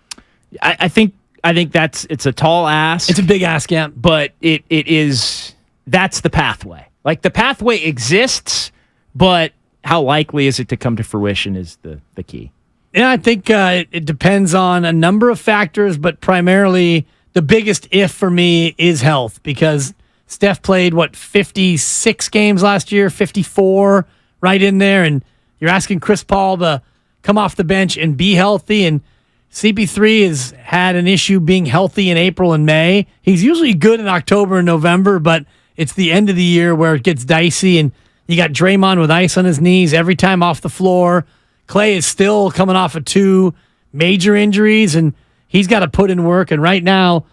I think it's a tall ask. It's a big ask, yeah. But that's the pathway. Like the pathway exists, but how likely is it to come to fruition is the key. Yeah, I think it depends on a number of factors, but primarily the biggest if for me is health, because Steph played, 56 games last year, 54 right in there, and you're asking Chris Paul to come off the bench and be healthy, and CP3 has had an issue being healthy in April and May. He's usually good in October and November, but it's the end of the year where it gets dicey, and you got Draymond with ice on his knees every time off the floor. Clay is still coming off of 2 major injuries, and he's got to put in work. And right now,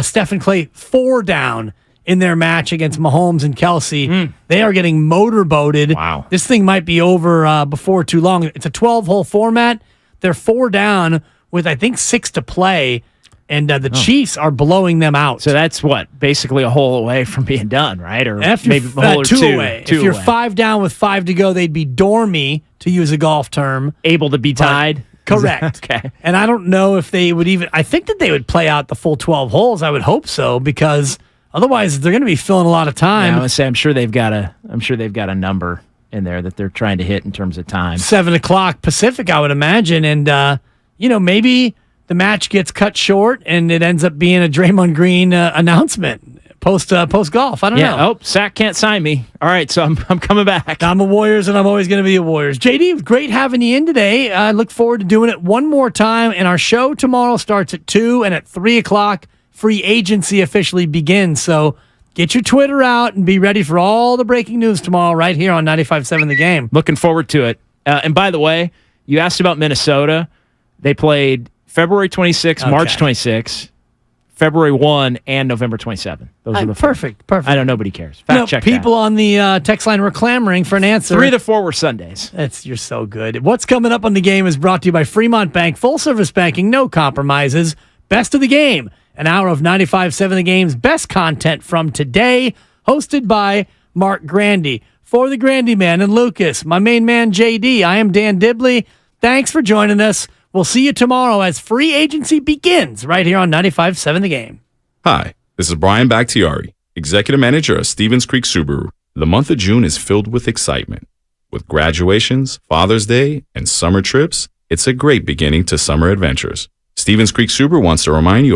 Steph and Clay 4 down in their match against Mahomes and Kelsey. They are getting motorboated. Wow. This thing might be over before too long. It's a 12-hole format. They're 4 down with, I think, 6 to play. And the Chiefs are blowing them out. So that's basically a hole away from being done, right? Or after maybe a hole or 2 away. If you're 5 down with 5 to go, they'd be dormy, to use a golf term. Able to be tied? Correct. Okay. And I don't know if they would even, I think that they would play out the full 12 holes. I would hope so, because otherwise they're going to be filling a lot of time. Yeah, I would say I'm sure they've got a number in there that they're trying to hit in terms of time. 7 o'clock Pacific, I would imagine. And, maybe the match gets cut short and it ends up being a Draymond Green announcement. post golf. I don't know. Oh, Sack can't sign me. All right, so I'm coming back. I'm a Warriors, and I'm always going to be a Warriors. JD, great having you in today. I look forward to doing it one more time. And our show tomorrow starts at 2, and at 3 o'clock, free agency officially begins. So get your Twitter out and be ready for all the breaking news tomorrow right here on 95.7 The Game. Looking forward to it. And by the way, you asked about Minnesota. They played February 26, March 26, February 1, and November 27. Those are the perfect. I know nobody cares. Fact check people on the text line were clamoring for an answer. 3 to 4 were Sundays. You're so good. What's coming up on The Game is brought to you by Fremont Bank. Full service banking, no compromises. Best of the Game. An hour of 95.7 The Game's best content from today. Hosted by Mark Grandy. For the Grandy Man and Lucas, my main man JD, I am Dan Dibley. Thanks for joining us. We'll see you tomorrow as free agency begins right here on 95.7 The Game. Hi, this is Brian Bakhtiari, Executive Manager of Stevens Creek Subaru. The month of June is filled with excitement. With graduations, Father's Day, and summer trips, it's a great beginning to summer adventures. Stevens Creek Subaru wants to remind you